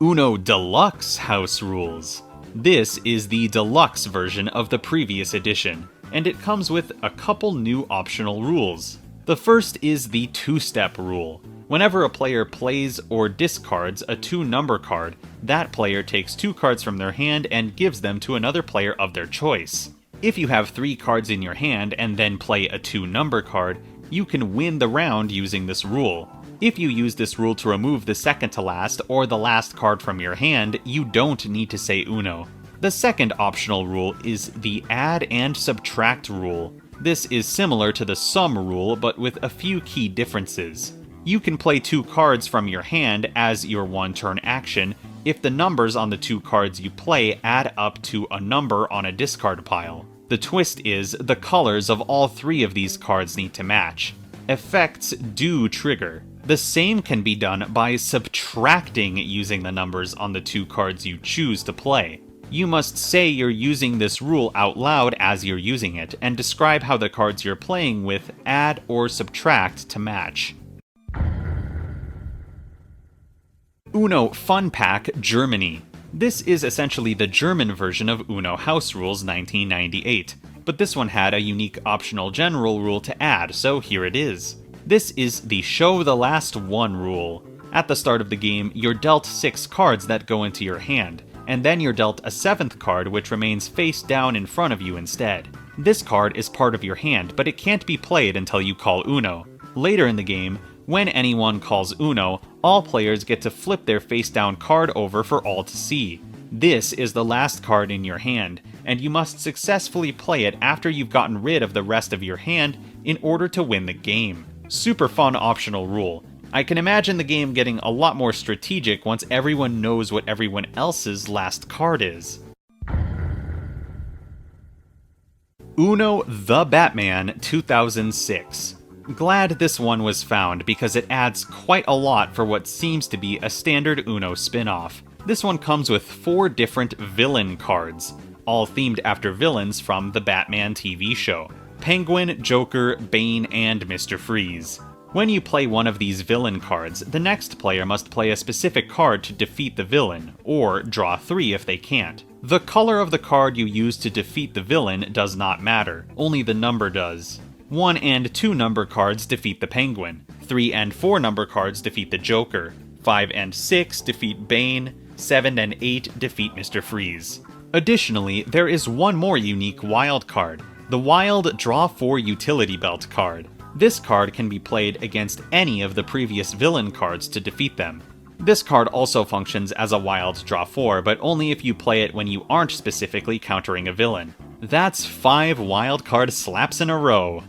S4: Uno Deluxe House Rules. This is the deluxe version of the previous edition, and it comes with a couple new optional rules. The first is the two-step rule. Whenever a player plays or discards a two-number card, that player takes 2 cards from their hand and gives them to another player of their choice. If you have 3 cards in your hand and then play a 2-number card, you can win the round using this rule. If you use this rule to remove the second to last or the last card from your hand, you don't need to say Uno. The second optional rule is the Add and Subtract rule. This is similar to the Sum rule, but with a few key differences. You can play 2 cards from your hand as your one-turn action if the numbers on the 2 cards you play add up to a number on a discard pile. The twist is the colors of all 3 of these cards need to match. Effects do trigger. The same can be done by subtracting using the numbers on the 2 cards you choose to play. You must say you're using this rule out loud as you're using it, and describe how the cards you're playing with add or subtract to match. Uno Fun Pack Germany. This is essentially the German version of Uno House Rules 1998, but this one had a unique optional general rule to add, so here it is. This is the Show the Last One rule. At the start of the game, you're dealt 6 cards that go into your hand, and then you're dealt a 7th card which remains face down in front of you instead. This card is part of your hand, but it can't be played until you call Uno. Later in the game, when anyone calls Uno, all players get to flip their face down card over for all to see. This is the last card in your hand, and you must successfully play it after you've gotten rid of the rest of your hand in order to win the game. Super fun optional rule. I can imagine the game getting a lot more strategic once everyone knows what everyone else's last card is. Uno The Batman 2006. Glad this one was found because it adds quite a lot for what seems to be a standard Uno spin-off. This one comes with 4 different villain cards, all themed after villains from the Batman TV show: Penguin, Joker, Bane, and Mr. Freeze. When you play one of these villain cards, the next player must play a specific card to defeat the villain, or draw 3 if they can't. The color of the card you use to defeat the villain does not matter, only the number does. 1 and 2 number cards defeat the Penguin, 3 and 4 number cards defeat the Joker, 5 and 6 defeat Bane, 7 and 8 defeat Mr. Freeze. Additionally, there is one more unique wild card, the Wild Draw 4 Utility Belt card. This card can be played against any of the previous villain cards to defeat them. This card also functions as a Wild Draw 4, but only if you play it when you aren't specifically countering a villain. That's 5 wild card slaps in a row.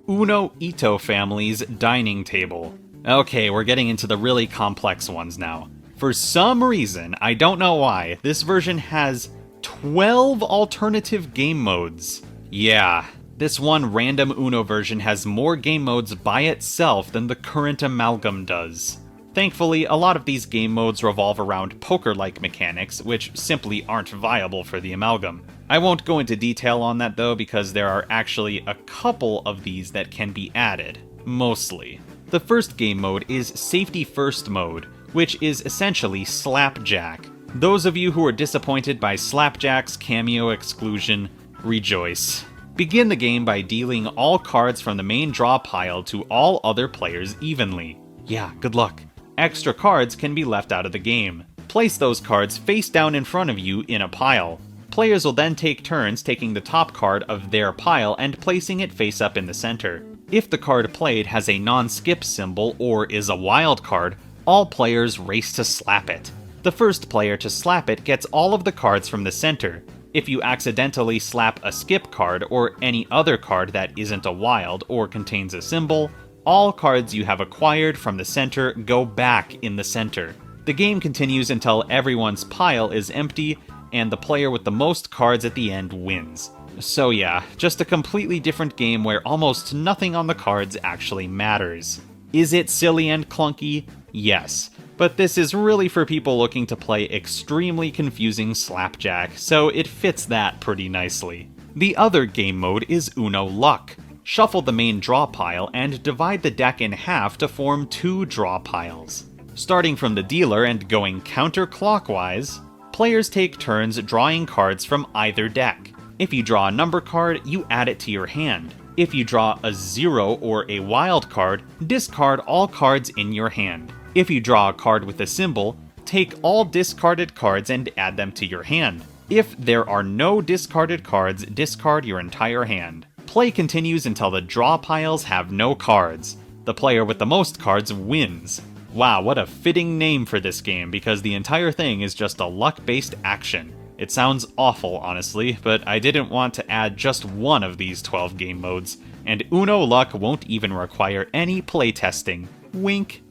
S4: Uno Ito Family's Dining Table. Okay, we're getting into the really complex ones now. For some reason, I don't know why, this version has 12 alternative game modes. Yeah, this one random Uno version has more game modes by itself than the current Amalgam does. Thankfully, a lot of these game modes revolve around poker-like mechanics, which simply aren't viable for the Amalgam. I won't go into detail on that though, because there are actually a couple of these that can be added. Mostly. The first game mode is Safety First mode, which is essentially Slapjack. Those of you who are disappointed by Slapjack's cameo exclusion, rejoice. Begin the game by dealing all cards from the main draw pile to all other players evenly. Yeah, good luck. Extra cards can be left out of the game. Place those cards face down in front of you in a pile. Players will then take turns taking the top card of their pile and placing it face up in the center. If the card played has a non-skip symbol or is a wild card, all players race to slap it. The first player to slap it gets all of the cards from the center. If you accidentally slap a skip card or any other card that isn't a wild or contains a symbol, all cards you have acquired from the center go back in the center. The game continues until everyone's pile is empty and the player with the most cards at the end wins. So yeah, just a completely different game where almost nothing on the cards actually matters. Is it silly and clunky? Yes. But this is really for people looking to play extremely confusing Slapjack, so it fits that pretty nicely. The other game mode is Uno Luck. Shuffle the main draw pile and divide the deck in half to form 2 draw piles. Starting from the dealer and going counterclockwise, players take turns drawing cards from either deck. If you draw a number card, you add it to your hand. If you draw a 0 or a wild card, discard all cards in your hand. If you draw a card with a symbol, take all discarded cards and add them to your hand. If there are no discarded cards, discard your entire hand. Play continues until the draw piles have no cards. The player with the most cards wins. Wow, what a fitting name for this game, because the entire thing is just a luck-based action. It sounds awful, honestly, but I didn't want to add just one of these 12 game modes, and Uno Luck won't even require any playtesting. Wink.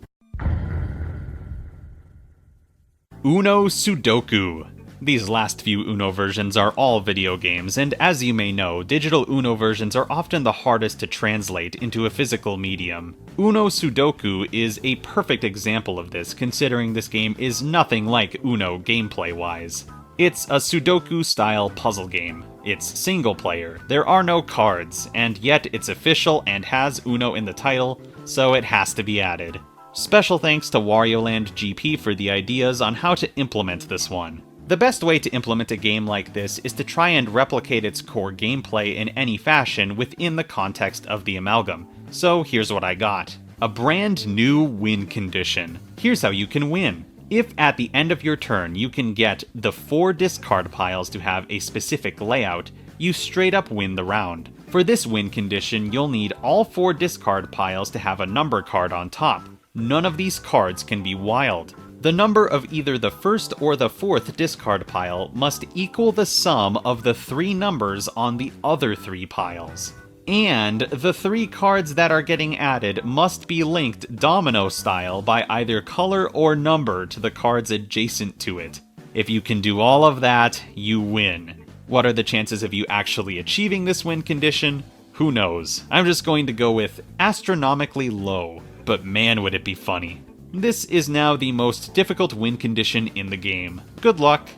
S4: Uno Sudoku. These last few Uno versions are all video games, and as you may know, digital Uno versions are often the hardest to translate into a physical medium. Uno Sudoku is a perfect example of this, considering this game is nothing like Uno gameplay-wise. It's a Sudoku-style puzzle game. It's single-player, there are no cards, and yet it's official and has Uno in the title, so it has to be added. Special thanks to Wario Land GP for the ideas on how to implement this one. The best way to implement a game like this is to try and replicate its core gameplay in any fashion within the context of the Amalgam. So here's what I got. A brand new win condition. Here's how you can win. If at the end of your turn you can get the 4 discard piles to have a specific layout, you straight up win the round. For this win condition, you'll need all 4 discard piles to have a number card on top. None of these cards can be wild. The number of either the first or the 4th discard pile must equal the sum of the 3 numbers on the other 3 piles. And the 3 cards that are getting added must be linked domino style by either color or number to the cards adjacent to it. If you can do all of that, you win. What are the chances of you actually achieving this win condition? Who knows? I'm just going to go with astronomically low, but man would it be funny. This is now the most difficult win condition in the game. Good luck!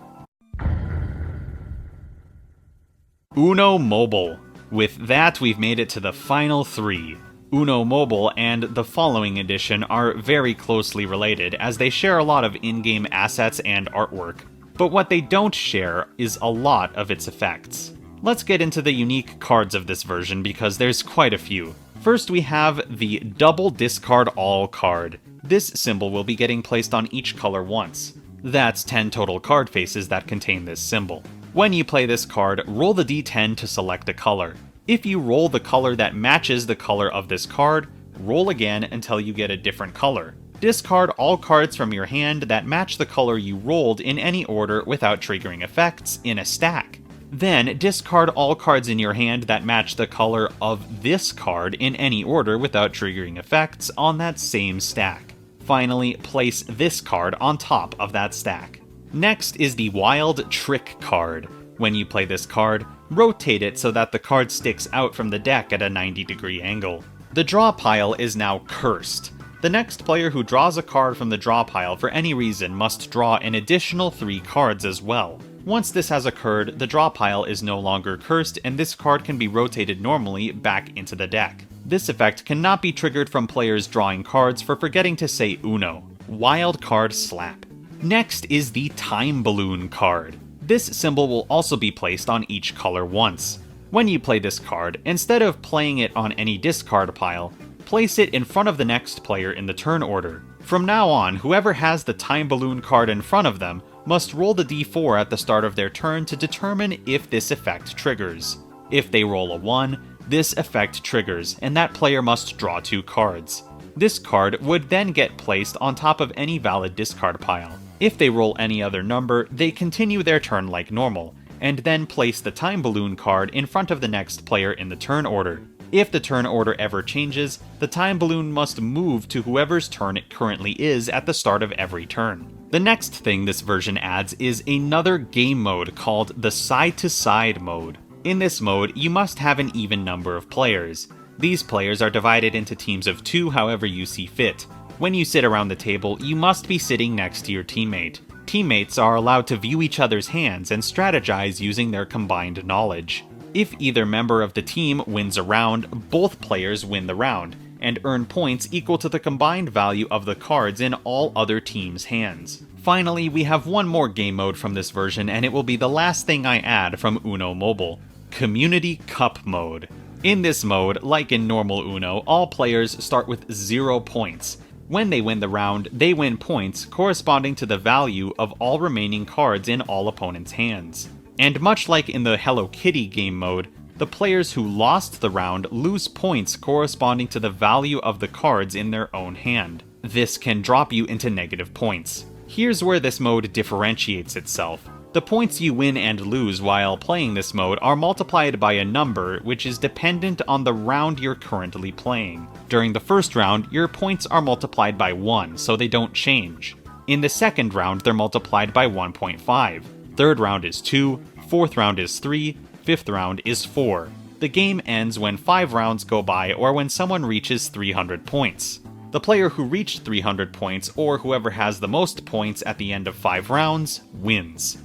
S4: Uno Mobile. With that, we've made it to the final 3. Uno Mobile and the following edition are very closely related, as they share a lot of in-game assets and artwork. But what they don't share is a lot of its effects. Let's get into the unique cards of this version, because there's quite a few. First, we have the Double Discard All card. This symbol will be getting placed on each color once. That's 10 total card faces that contain this symbol. When you play this card, roll the d10 to select a color. If you roll the color that matches the color of this card, roll again until you get a different color. Discard all cards from your hand that match the color you rolled in any order without triggering effects in a stack. Then, discard all cards in your hand that match the color of this card in any order without triggering effects on that same stack. Finally, place this card on top of that stack. Next is the Wild Trick card. When you play this card, rotate it so that the card sticks out from the deck at a 90-degree angle. The draw pile is now cursed. The next player who draws a card from the draw pile for any reason must draw an additional 3 cards as well. Once this has occurred, the draw pile is no longer cursed and this card can be rotated normally back into the deck. This effect cannot be triggered from players drawing cards for forgetting to say Uno. Wild Card Slap. Next is the time balloon card. This symbol will also be placed on each color once. When you play this card, instead of playing it on any discard pile, place it in front of the next player in the turn order. From now on, whoever has the time balloon card in front of them must roll the d4 at the start of their turn to determine if this effect triggers. If they roll a 1, this effect triggers, and that player must draw 2 cards. This card would then get placed on top of any valid discard pile. If they roll any other number, they continue their turn like normal, and then place the time balloon card in front of the next player in the turn order. If the turn order ever changes, the time balloon must move to whoever's turn it currently is at the start of every turn. The next thing this version adds is another game mode called the side-to-side mode. In this mode, you must have an even number of players. These players are divided into teams of 2 however you see fit. When you sit around the table, you must be sitting next to your teammate. Teammates are allowed to view each other's hands and strategize using their combined knowledge. If either member of the team wins a round, both players win the round, and earn points equal to the combined value of the cards in all other teams' hands. Finally, we have one more game mode from this version, and it will be the last thing I add from Uno Mobile: Community Cup mode. In this mode, like in normal Uno, all players start with 0 points. When they win the round, they win points corresponding to the value of all remaining cards in all opponents' hands. And much like in the Hello Kitty game mode, the players who lost the round lose points corresponding to the value of the cards in their own hand. This can drop you into negative points. Here's where this mode differentiates itself. The points you win and lose while playing this mode are multiplied by a number which is dependent on the round you're currently playing. During the first round, your points are multiplied by 1, so they don't change. In the second round, they're multiplied by 1.5. Third round is 2, fourth round is 3, fifth round is 4. The game ends when 5 rounds go by or when someone reaches 300 points. The player who reached 300 points, or whoever has the most points at the end of 5 rounds, wins.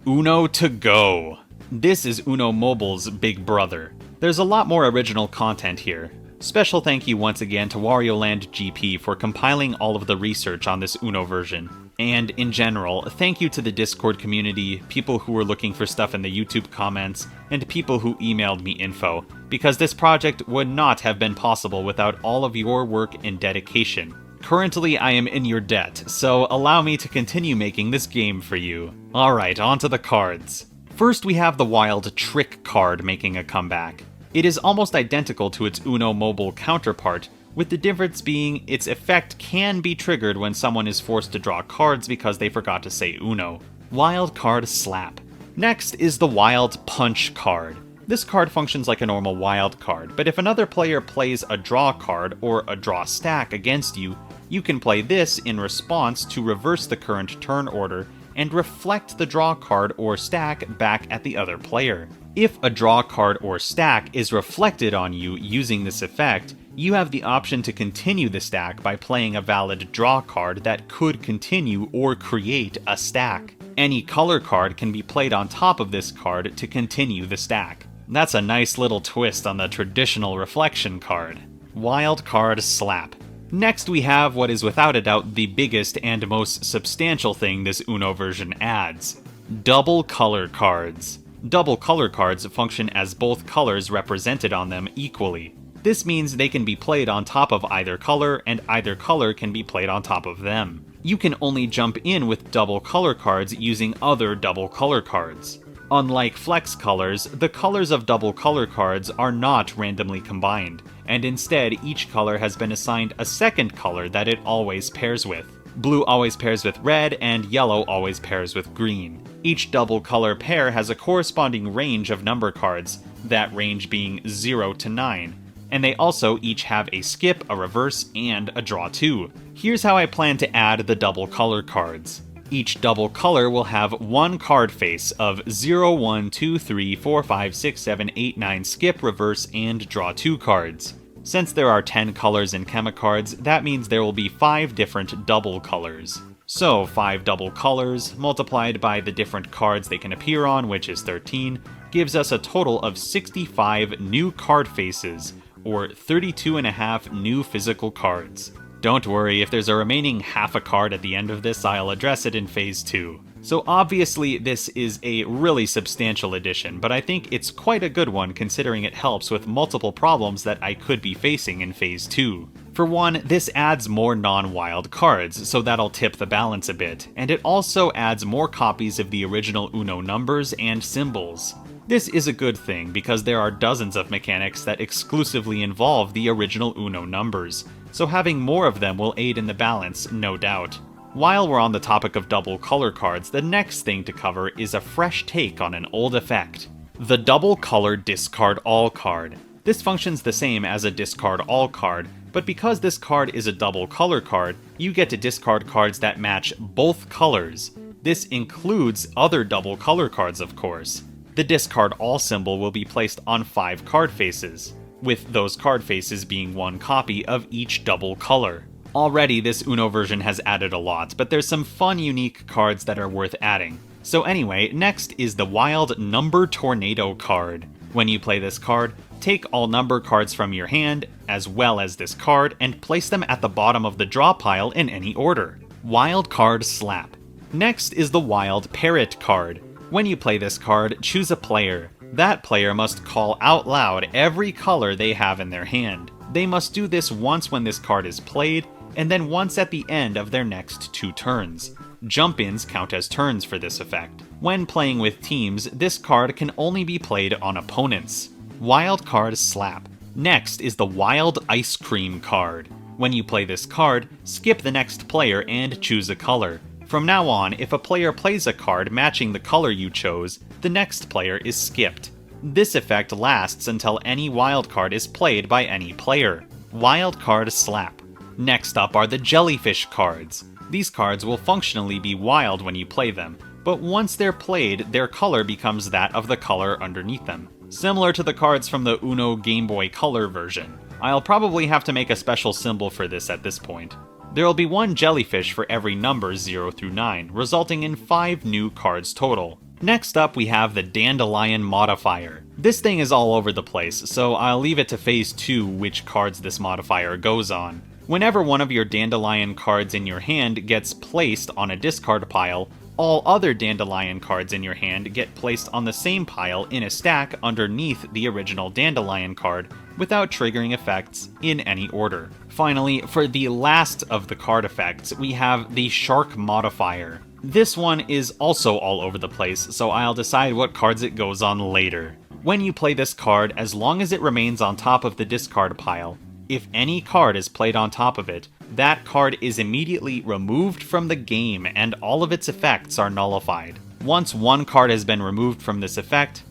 S4: Uno To Go. This is Uno Mobile's big brother. There's a lot more original content here. Special thank you once again to Wario Land GP for compiling all of the research on this Uno version. And in general, thank you to the Discord community, people who were looking for stuff in the YouTube comments, and people who emailed me info, because this project would not have been possible without all of your work and dedication. Currently, I am in your debt, so allow me to continue making this game for you. Alright, on to the cards. First, we have the Wild Trick card making a comeback. It is almost identical to its Uno Mobile counterpart, with the difference being its effect can be triggered when someone is forced to draw cards because they forgot to say Uno. Wild Card Slap. Next is the Wild Punch card. This card functions like a normal wild card, but if another player plays a draw card or a draw stack against you, you can play this in response to reverse the current turn order and reflect the draw card or stack back at the other player. If a draw card or stack is reflected on you using this effect, you have the option to continue the stack by playing a valid draw card that could continue or create a stack. Any color card can be played on top of this card to continue the stack. That's a nice little twist on the traditional reflection card. Wild Card Slap. Next we have what is without a doubt the biggest and most substantial thing this Uno version adds: double color cards. Double color cards function as both colors represented on them equally. This means they can be played on top of either color, and either color can be played on top of them. You can only jump in with double color cards using other double color cards. Unlike flex colors, the colors of double color cards are not randomly combined, and instead each color has been assigned a second color that it always pairs with. Blue always pairs with red, and yellow always pairs with green. Each double color pair has a corresponding range of number cards, that range being 0 to 9. And they also each have a skip, a reverse, and a draw 2. Here's how I plan to add the double color cards. Each double color will have one card face of 0, 1, 2, 3, 4, 5, 6, 7, 8, 9 skip, reverse, and draw 2 cards. Since there are 10 colors in Chemicards, that means there will be 5 different double colors. So 5 double colors, multiplied by the different cards they can appear on, which is 13, gives us a total of 65 new card faces, or 32.5 new physical cards. Don't worry, if there's a remaining half a card at the end of this, I'll address it in Phase 2. So obviously this is a really substantial addition, but I think it's quite a good one considering it helps with multiple problems that I could be facing in Phase 2. For one, this adds more non-wild cards, so that'll tip the balance a bit, and it also adds more copies of the original Uno numbers and symbols. This is a good thing because there are dozens of mechanics that exclusively involve the original Uno numbers, so having more of them will aid in the balance, no doubt. While we're on the topic of double color cards, the next thing to cover is a fresh take on an old effect. The double color discard all card. This functions the same as a discard all card, but because this card is a double color card, you get to discard cards that match both colors. This includes other double color cards, of course. The discard all symbol will be placed on 5 card faces, with those card faces being one copy of each double color. Already, this Uno version has added a lot, but there's some fun, unique cards that are worth adding. So anyway, next is the Wild Number Tornado card. When you play this card, take all number cards from your hand, as well as this card, and place them at the bottom of the draw pile in any order. Wild Card Slap. Next is the Wild Parrot card. When you play this card, choose a player. That player must call out loud every color they have in their hand. They must do this once when this card is played, and then once at the end of their next 2 turns. Jump-ins count as turns for this effect. When playing with teams, this card can only be played on opponents. Wild Card Slap. Next is the Wild Ice Cream card. When you play this card, skip the next player and choose a color. From now on, if a player plays a card matching the color you chose, the next player is skipped. This effect lasts until any wild card is played by any player. Wild Card Slap. Next up are the Jellyfish cards. These cards will functionally be wild when you play them, but once they're played, their color becomes that of the color underneath them. Similar to the cards from the Uno Game Boy Color version. I'll probably have to make a special symbol for this at this point. There will be 1 jellyfish for every number 0 through 9, resulting in 5 new cards total. Next up we have the Dandelion modifier. This thing is all over the place, so I'll leave it to Phase 2 which cards this modifier goes on. Whenever one of your Dandelion cards in your hand gets placed on a discard pile, all other Dandelion cards in your hand get placed on the same pile in a stack underneath the original Dandelion card, without triggering effects in any order. Finally, for the last of the card effects, we have the Shark modifier. This one is also all over the place, so I'll decide what cards it goes on later. When you play this card, as long as it remains on top of the discard pile, if any card is played on top of it, that card is immediately removed from the game and all of its effects are nullified. Once one card has been removed from this effect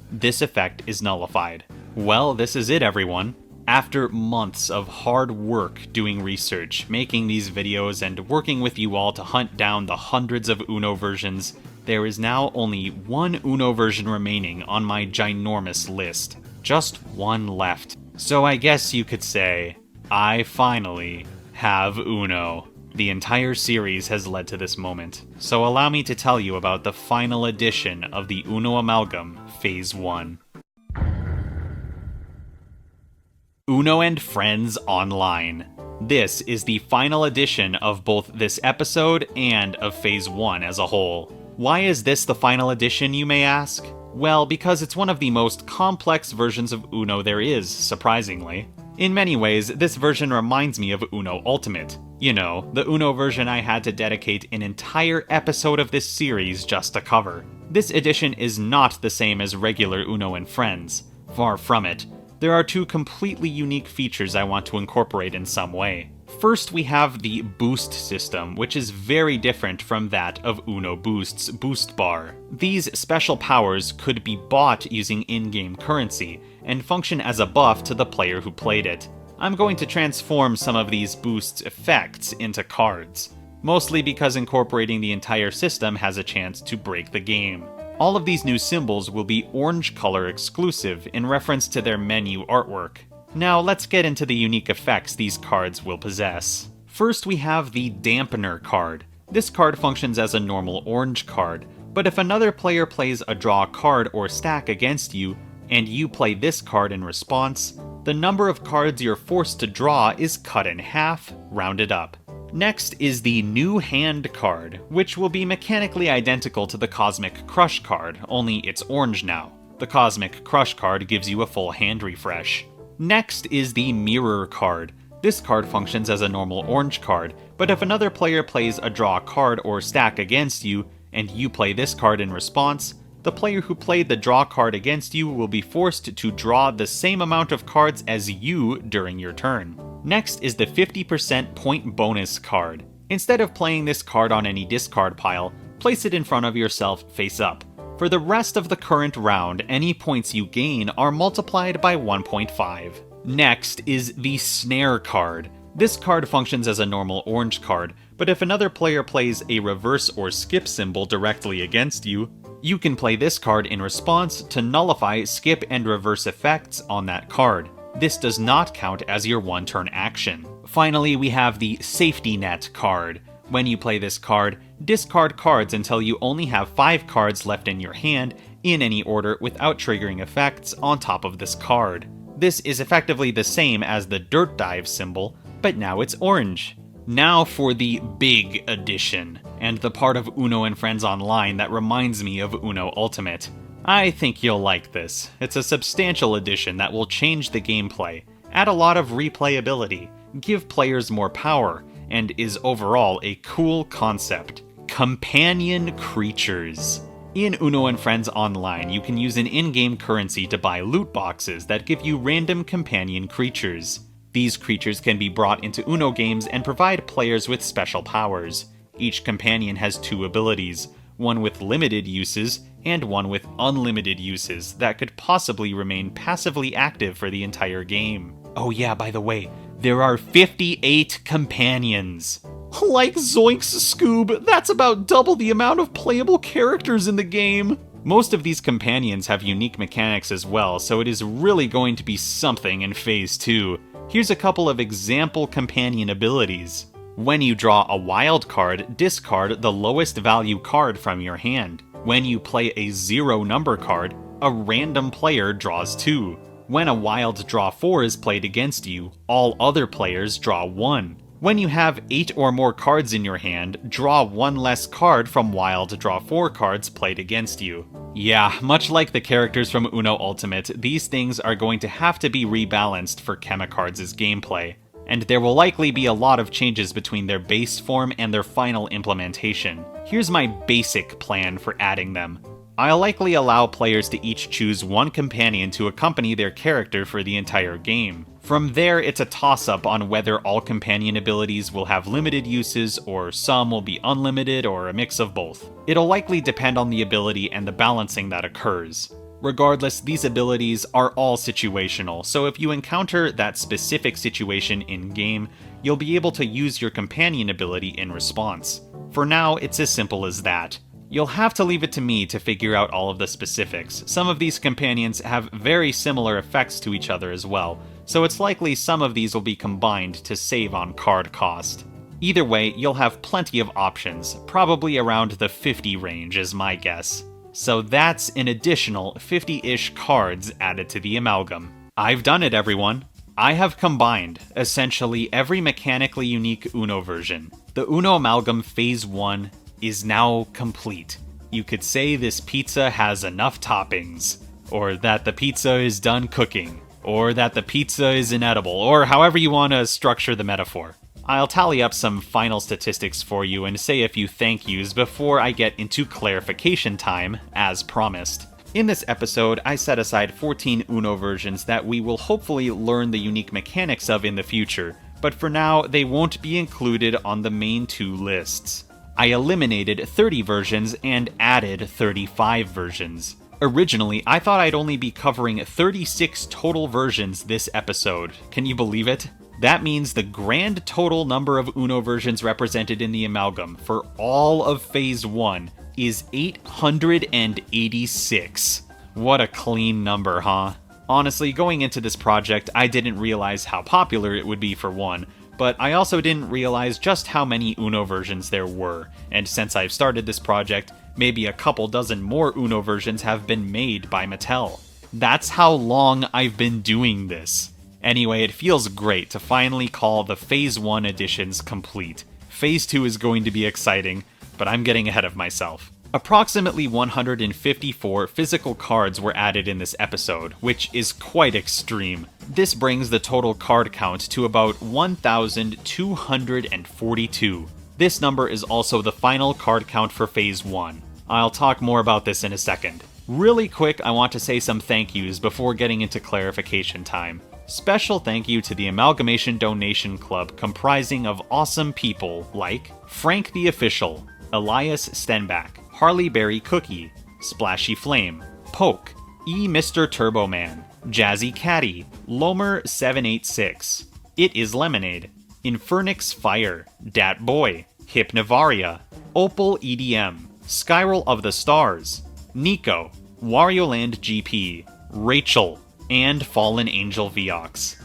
S4: is nullified. Well, this is it, everyone. After months of hard work doing research, making these videos, and working with you all to hunt down the hundreds of Uno versions, there is now only one Uno version remaining on my ginormous list. Just one left. So I guess you could say, I finally have Uno. The entire series has led to this moment, so allow me to tell you about the final edition of the Uno Amalgam Phase 1. Uno and Friends Online. This is the final edition of both this episode and of Phase 1 as a whole. Why is this the final edition, you may ask? Well, because it's one of the most complex versions of Uno there is, surprisingly. In many ways, this version reminds me of Uno Ultimate. You know, the Uno version I had to dedicate an entire episode of this series just to cover. This edition is not the same as regular Uno and Friends. Far from it. There are 2 completely unique features I want to incorporate in some way. First, we have the boost system, which is very different from that of Uno Boost's boost bar. These special powers could be bought using in-game currency, and function as a buff to the player who played it. I'm going to transform some of these boosts' effects into cards, mostly because incorporating the entire system has a chance to break the game. All of these new symbols will be orange color exclusive in reference to their menu artwork. Now let's get into the unique effects these cards will possess. First we have the Dampener card. This card functions as a normal orange card, but if another player plays a draw card or stack against you, and you play this card in response, The number of cards you're forced to draw is cut in half, rounded up. Next is the New Hand card, which will be mechanically identical to the Cosmic Crush card, only it's orange now. The Cosmic Crush card gives you a full hand refresh. Next is the Mirror card. This card functions as a normal orange card, but if another player plays a draw card or stack against you, and you play this card in response, the player who played the draw card against you will be forced to draw the same amount of cards as you during your turn. Next is the 50% point bonus card. Instead of playing this card on any discard pile, place it in front of yourself face up. For the rest of the current round, any points you gain are multiplied by 1.5. Next is the Snare card. This card functions as a normal orange card, but if another player plays a reverse or skip symbol directly against you, you can play this card in response to nullify skip and reverse effects on that card. This does not count as your one-turn action. Finally, we have the Safety Net card. When you play this card, discard cards until you only have 5 cards left in your hand in any order without triggering effects on top of this card. This is effectively the same as the Dirt Dive symbol, but now it's orange. Now for the big edition, and the part of Uno and Friends Online that reminds me of Uno Ultimate. I think you'll like this. It's a substantial addition that will change the gameplay, add a lot of replayability, give players more power, and is overall a cool concept. Companion creatures. In Uno and Friends Online, you can use an in-game currency to buy loot boxes that give you random companion creatures. These creatures can be brought into Uno games and provide players with special powers. Each companion has 2 abilities, one with limited uses and one with unlimited uses that could possibly remain passively active for the entire game. Oh yeah, by the way, there are 58 companions. Like Zoinks Scoob, that's about double the amount of playable characters in the game. Most of these companions have unique mechanics as well, so it is really going to be something in Phase 2. Here's a couple of example companion abilities. When you draw a wild card, discard the lowest value card from your hand. When you play a 0 number card, a random player draws 2. When a wild draw 4 is played against you, all other players draw 1. When you have 8 or more cards in your hand, draw 1 less card from wild draw 4 cards played against you. Yeah, much like the characters from Uno Ultimate, these things are going to have to be rebalanced for Chemicards' gameplay, and there will likely be a lot of changes between their base form and their final implementation. Here's my basic plan for adding them. I'll likely allow players to each choose 1 companion to accompany their character for the entire game. From there, it's a toss-up on whether all companion abilities will have limited uses, or some will be unlimited, or a mix of both. It'll likely depend on the ability and the balancing that occurs. Regardless, these abilities are all situational, so if you encounter that specific situation in-game, you'll be able to use your companion ability in response. For now, it's as simple as that. You'll have to leave it to me to figure out all of the specifics. Some of these companions have very similar effects to each other as well, so it's likely some of these will be combined to save on card cost. Either way, you'll have plenty of options, probably around the 50 range is my guess. So that's an additional 50-ish cards added to the Amalgam. I've done it, everyone. I have combined essentially every mechanically unique Uno version. The Uno Amalgam Phase 1 is now complete. You could say this pizza has enough toppings, or that the pizza is done cooking, or that the pizza is inedible, or however you want to structure the metaphor. I'll tally up some final statistics for you and say a few thank yous before I get into clarification time, as promised. In this episode, I set aside 14 Uno versions that we will hopefully learn the unique mechanics of in the future, but for now, they won't be included on the main 2 lists. I eliminated 30 versions and added 35 versions. Originally, I thought I'd only be covering 36 total versions this episode. Can you believe it? That means the grand total number of Uno versions represented in the Amalgam for all of Phase 1 is 886. What a clean number, huh? Honestly, going into this project, I didn't realize how popular it would be for one, but I also didn't realize just how many Uno versions there were, and since I've started this project, maybe a couple dozen more Uno versions have been made by Mattel. That's how long I've been doing this. Anyway, it feels great to finally call the Phase 1 editions complete. Phase 2 is going to be exciting, but I'm getting ahead of myself. Approximately 154 physical cards were added in this episode, which is quite extreme. This brings the total card count to about 1,242. This number is also the final card count for Phase 1. I'll talk more about this in a second. Really quick, I want to say some thank yous before getting into clarification time. Special thank you to the Amalgamation Donation Club comprising of awesome people like Frank the Official, Elias Stenbach, Harley Berry Cookie, Splashy Flame, Poke, Mr. Turboman, Jazzy Caddy, Lomer786, It Is Lemonade, Infernix Fire, Dat Boy, Hypnovaria, Opal EDM, Spiral of the Stars, Nico, Wario Land GP, Rachel, and Fallen Angel Viox.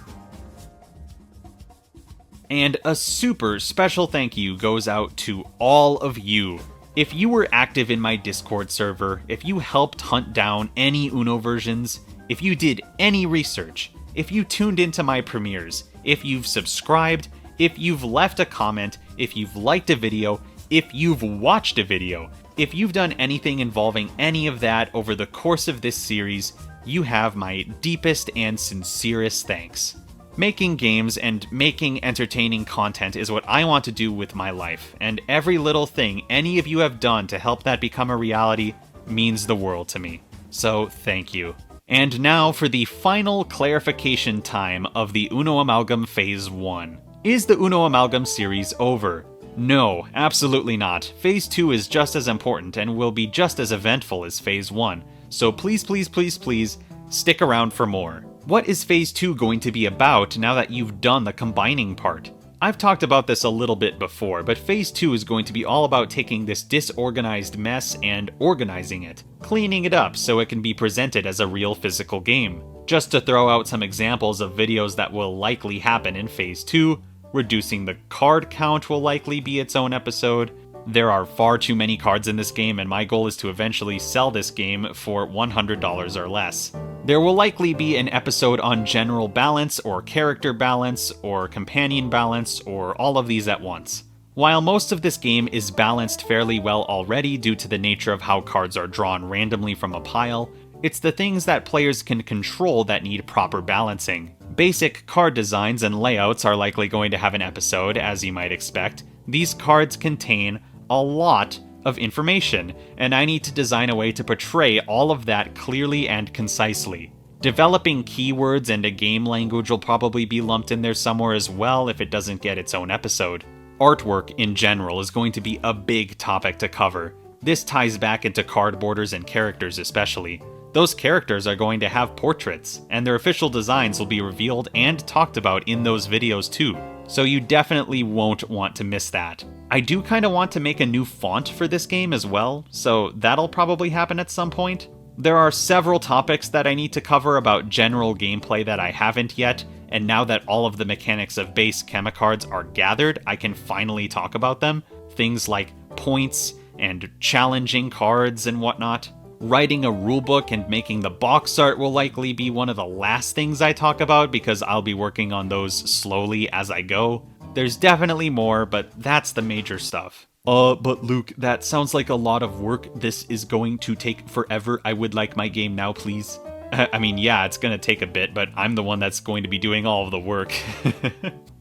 S4: And a super special thank you goes out to all of you. If you were active in my Discord server, if you helped hunt down any Uno versions, if you did any research, if you tuned into my premieres, if you've subscribed, if you've left a comment, if you've liked a video, if you've watched a video, if you've done anything involving any of that over the course of this series, you have my deepest and sincerest thanks. Making games and making entertaining content is what I want to do with my life, and every little thing any of you have done to help that become a reality means the world to me. So thank you. And now for the final clarification time of the Uno Amalgam Phase 1. Is the Uno Amalgam series over? No, absolutely not. Phase 2 is just as important and will be just as eventful as Phase 1, so please, please, please, please, stick around for more. What is Phase 2 going to be about now that you've done the combining part? I've talked about this a little bit before, but Phase 2 is going to be all about taking this disorganized mess and organizing it, cleaning it up so it can be presented as a real physical game. Just to throw out some examples of videos that will likely happen in Phase 2, reducing the card count will likely be its own episode. There are far too many cards in this game, and my goal is to eventually sell this game for $100 or less. There will likely be an episode on general balance, or character balance, or companion balance, or all of these at once. While most of this game is balanced fairly well already due to the nature of how cards are drawn randomly from a pile, it's the things that players can control that need proper balancing. Basic card designs and layouts are likely going to have an episode, as you might expect. These cards contain a lot of information, and I need to design a way to portray all of that clearly and concisely. Developing keywords and a game language will probably be lumped in there somewhere as well if it doesn't get its own episode. Artwork in general is going to be a big topic to cover. This ties back into card borders and characters especially. Those characters are going to have portraits, and their official designs will be revealed and talked about in those videos too, so you definitely won't want to miss that. I do kind of want to make a new font for this game as well, so that'll probably happen at some point. There are several topics that I need to cover about general gameplay that I haven't yet, and now that all of the mechanics of base chemicards are gathered, I can finally talk about them. Things like points and challenging cards and whatnot. Writing a rulebook and making the box art will likely be one of the last things I talk about because I'll be working on those slowly as I go. There's definitely more, but that's the major stuff. But Luke, that sounds like a lot of work. This is going to take forever. I would like my game now, please. I mean, yeah, it's gonna take a bit, but I'm the one that's going to be doing all of the work.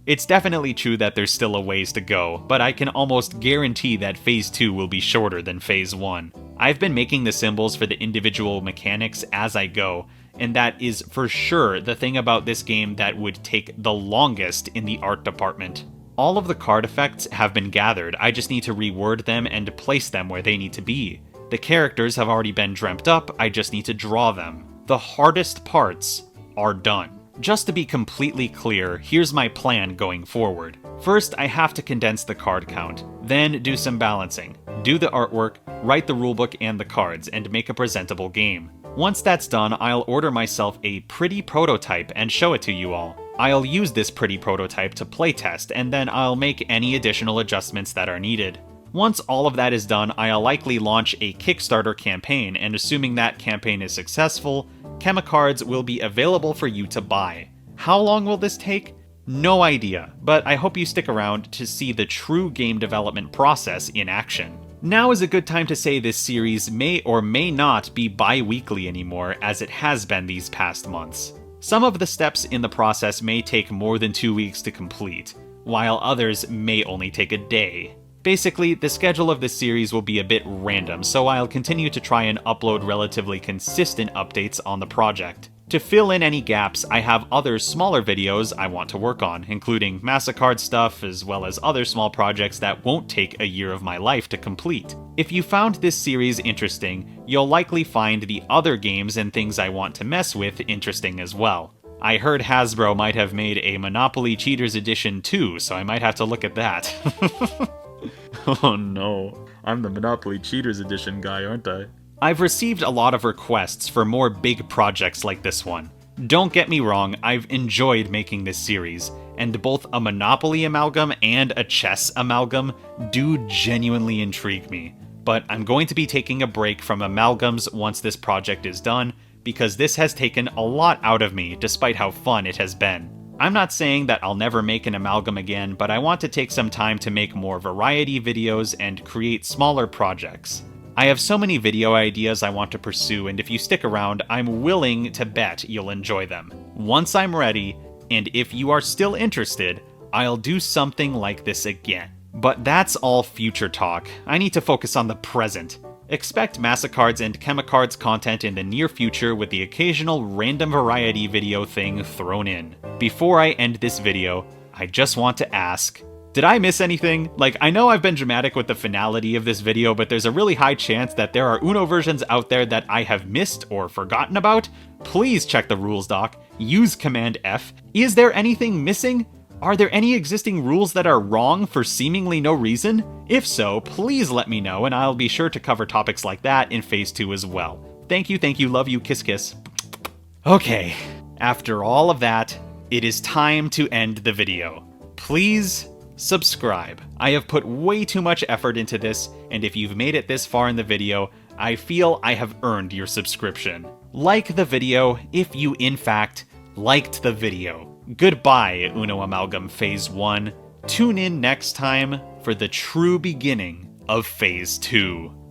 S4: It's definitely true that there's still a ways to go, but I can almost guarantee that Phase 2 will be shorter than Phase 1. I've been making the symbols for the individual mechanics as I go, and that is for sure the thing about this game that would take the longest in the art department. All of the card effects have been gathered, I just need to reword them and place them where they need to be. The characters have already been dreamt up, I just need to draw them. The hardest parts are done. Just to be completely clear, here's my plan going forward. First, I have to condense the card count, then do some balancing, do the artwork, write the rulebook and the cards, and make a presentable game. Once that's done, I'll order myself a pretty prototype and show it to you all. I'll use this pretty prototype to playtest, and then I'll make any additional adjustments that are needed. Once all of that is done, I'll likely launch a Kickstarter campaign, and assuming that campaign is successful, chemicards will be available for you to buy. How long will this take? No idea, but I hope you stick around to see the true game development process in action. Now is a good time to say this series may or may not be bi-weekly anymore, as it has been these past months. Some of the steps in the process may take more than 2 weeks to complete, while others may only take a day. Basically, the schedule of this series will be a bit random, so I'll continue to try and upload relatively consistent updates on the project. To fill in any gaps, I have other smaller videos I want to work on, including MassaCard stuff, as well as other small projects that won't take a year of my life to complete. If you found this series interesting, you'll likely find the other games and things I want to mess with interesting as well. I heard Hasbro might have made a Monopoly Cheaters Edition too, so I might have to look at that.
S1: Oh no, I'm the Monopoly Cheaters Edition guy, aren't I?
S4: I've received a lot of requests for more big projects like this one. Don't get me wrong, I've enjoyed making this series, and both a Monopoly amalgam and a chess amalgam do genuinely intrigue me. But I'm going to be taking a break from amalgams once this project is done, because this has taken a lot out of me despite how fun it has been. I'm not saying that I'll never make an amalgam again, but I want to take some time to make more variety videos and create smaller projects. I have so many video ideas I want to pursue, and if you stick around, I'm willing to bet you'll enjoy them. Once I'm ready, and if you are still interested, I'll do something like this again. But that's all future talk. I need to focus on the present. Expect massacards and chemicards content in the near future with the occasional random variety video thing thrown in. Before I end this video, I just want to ask, did I miss anything? Like, I know I've been dramatic with the finality of this video, but there's a really high chance that there are Uno versions out there that I have missed or forgotten about. Please check the rules doc. Use Command F. Is there anything missing? Are there any existing rules that are wrong for seemingly no reason? If so, please let me know, and I'll be sure to cover topics like that in Phase 2 as well. Thank you, love you, kiss kiss. Okay, after all of that, it is time to end the video. Please subscribe. I have put way too much effort into this, and if you've made it this far in the video, I feel I have earned your subscription. Like the video if you in fact liked the video. Goodbye, Uno Amalgam Phase 1. Tune in next time for the true beginning of Phase 2.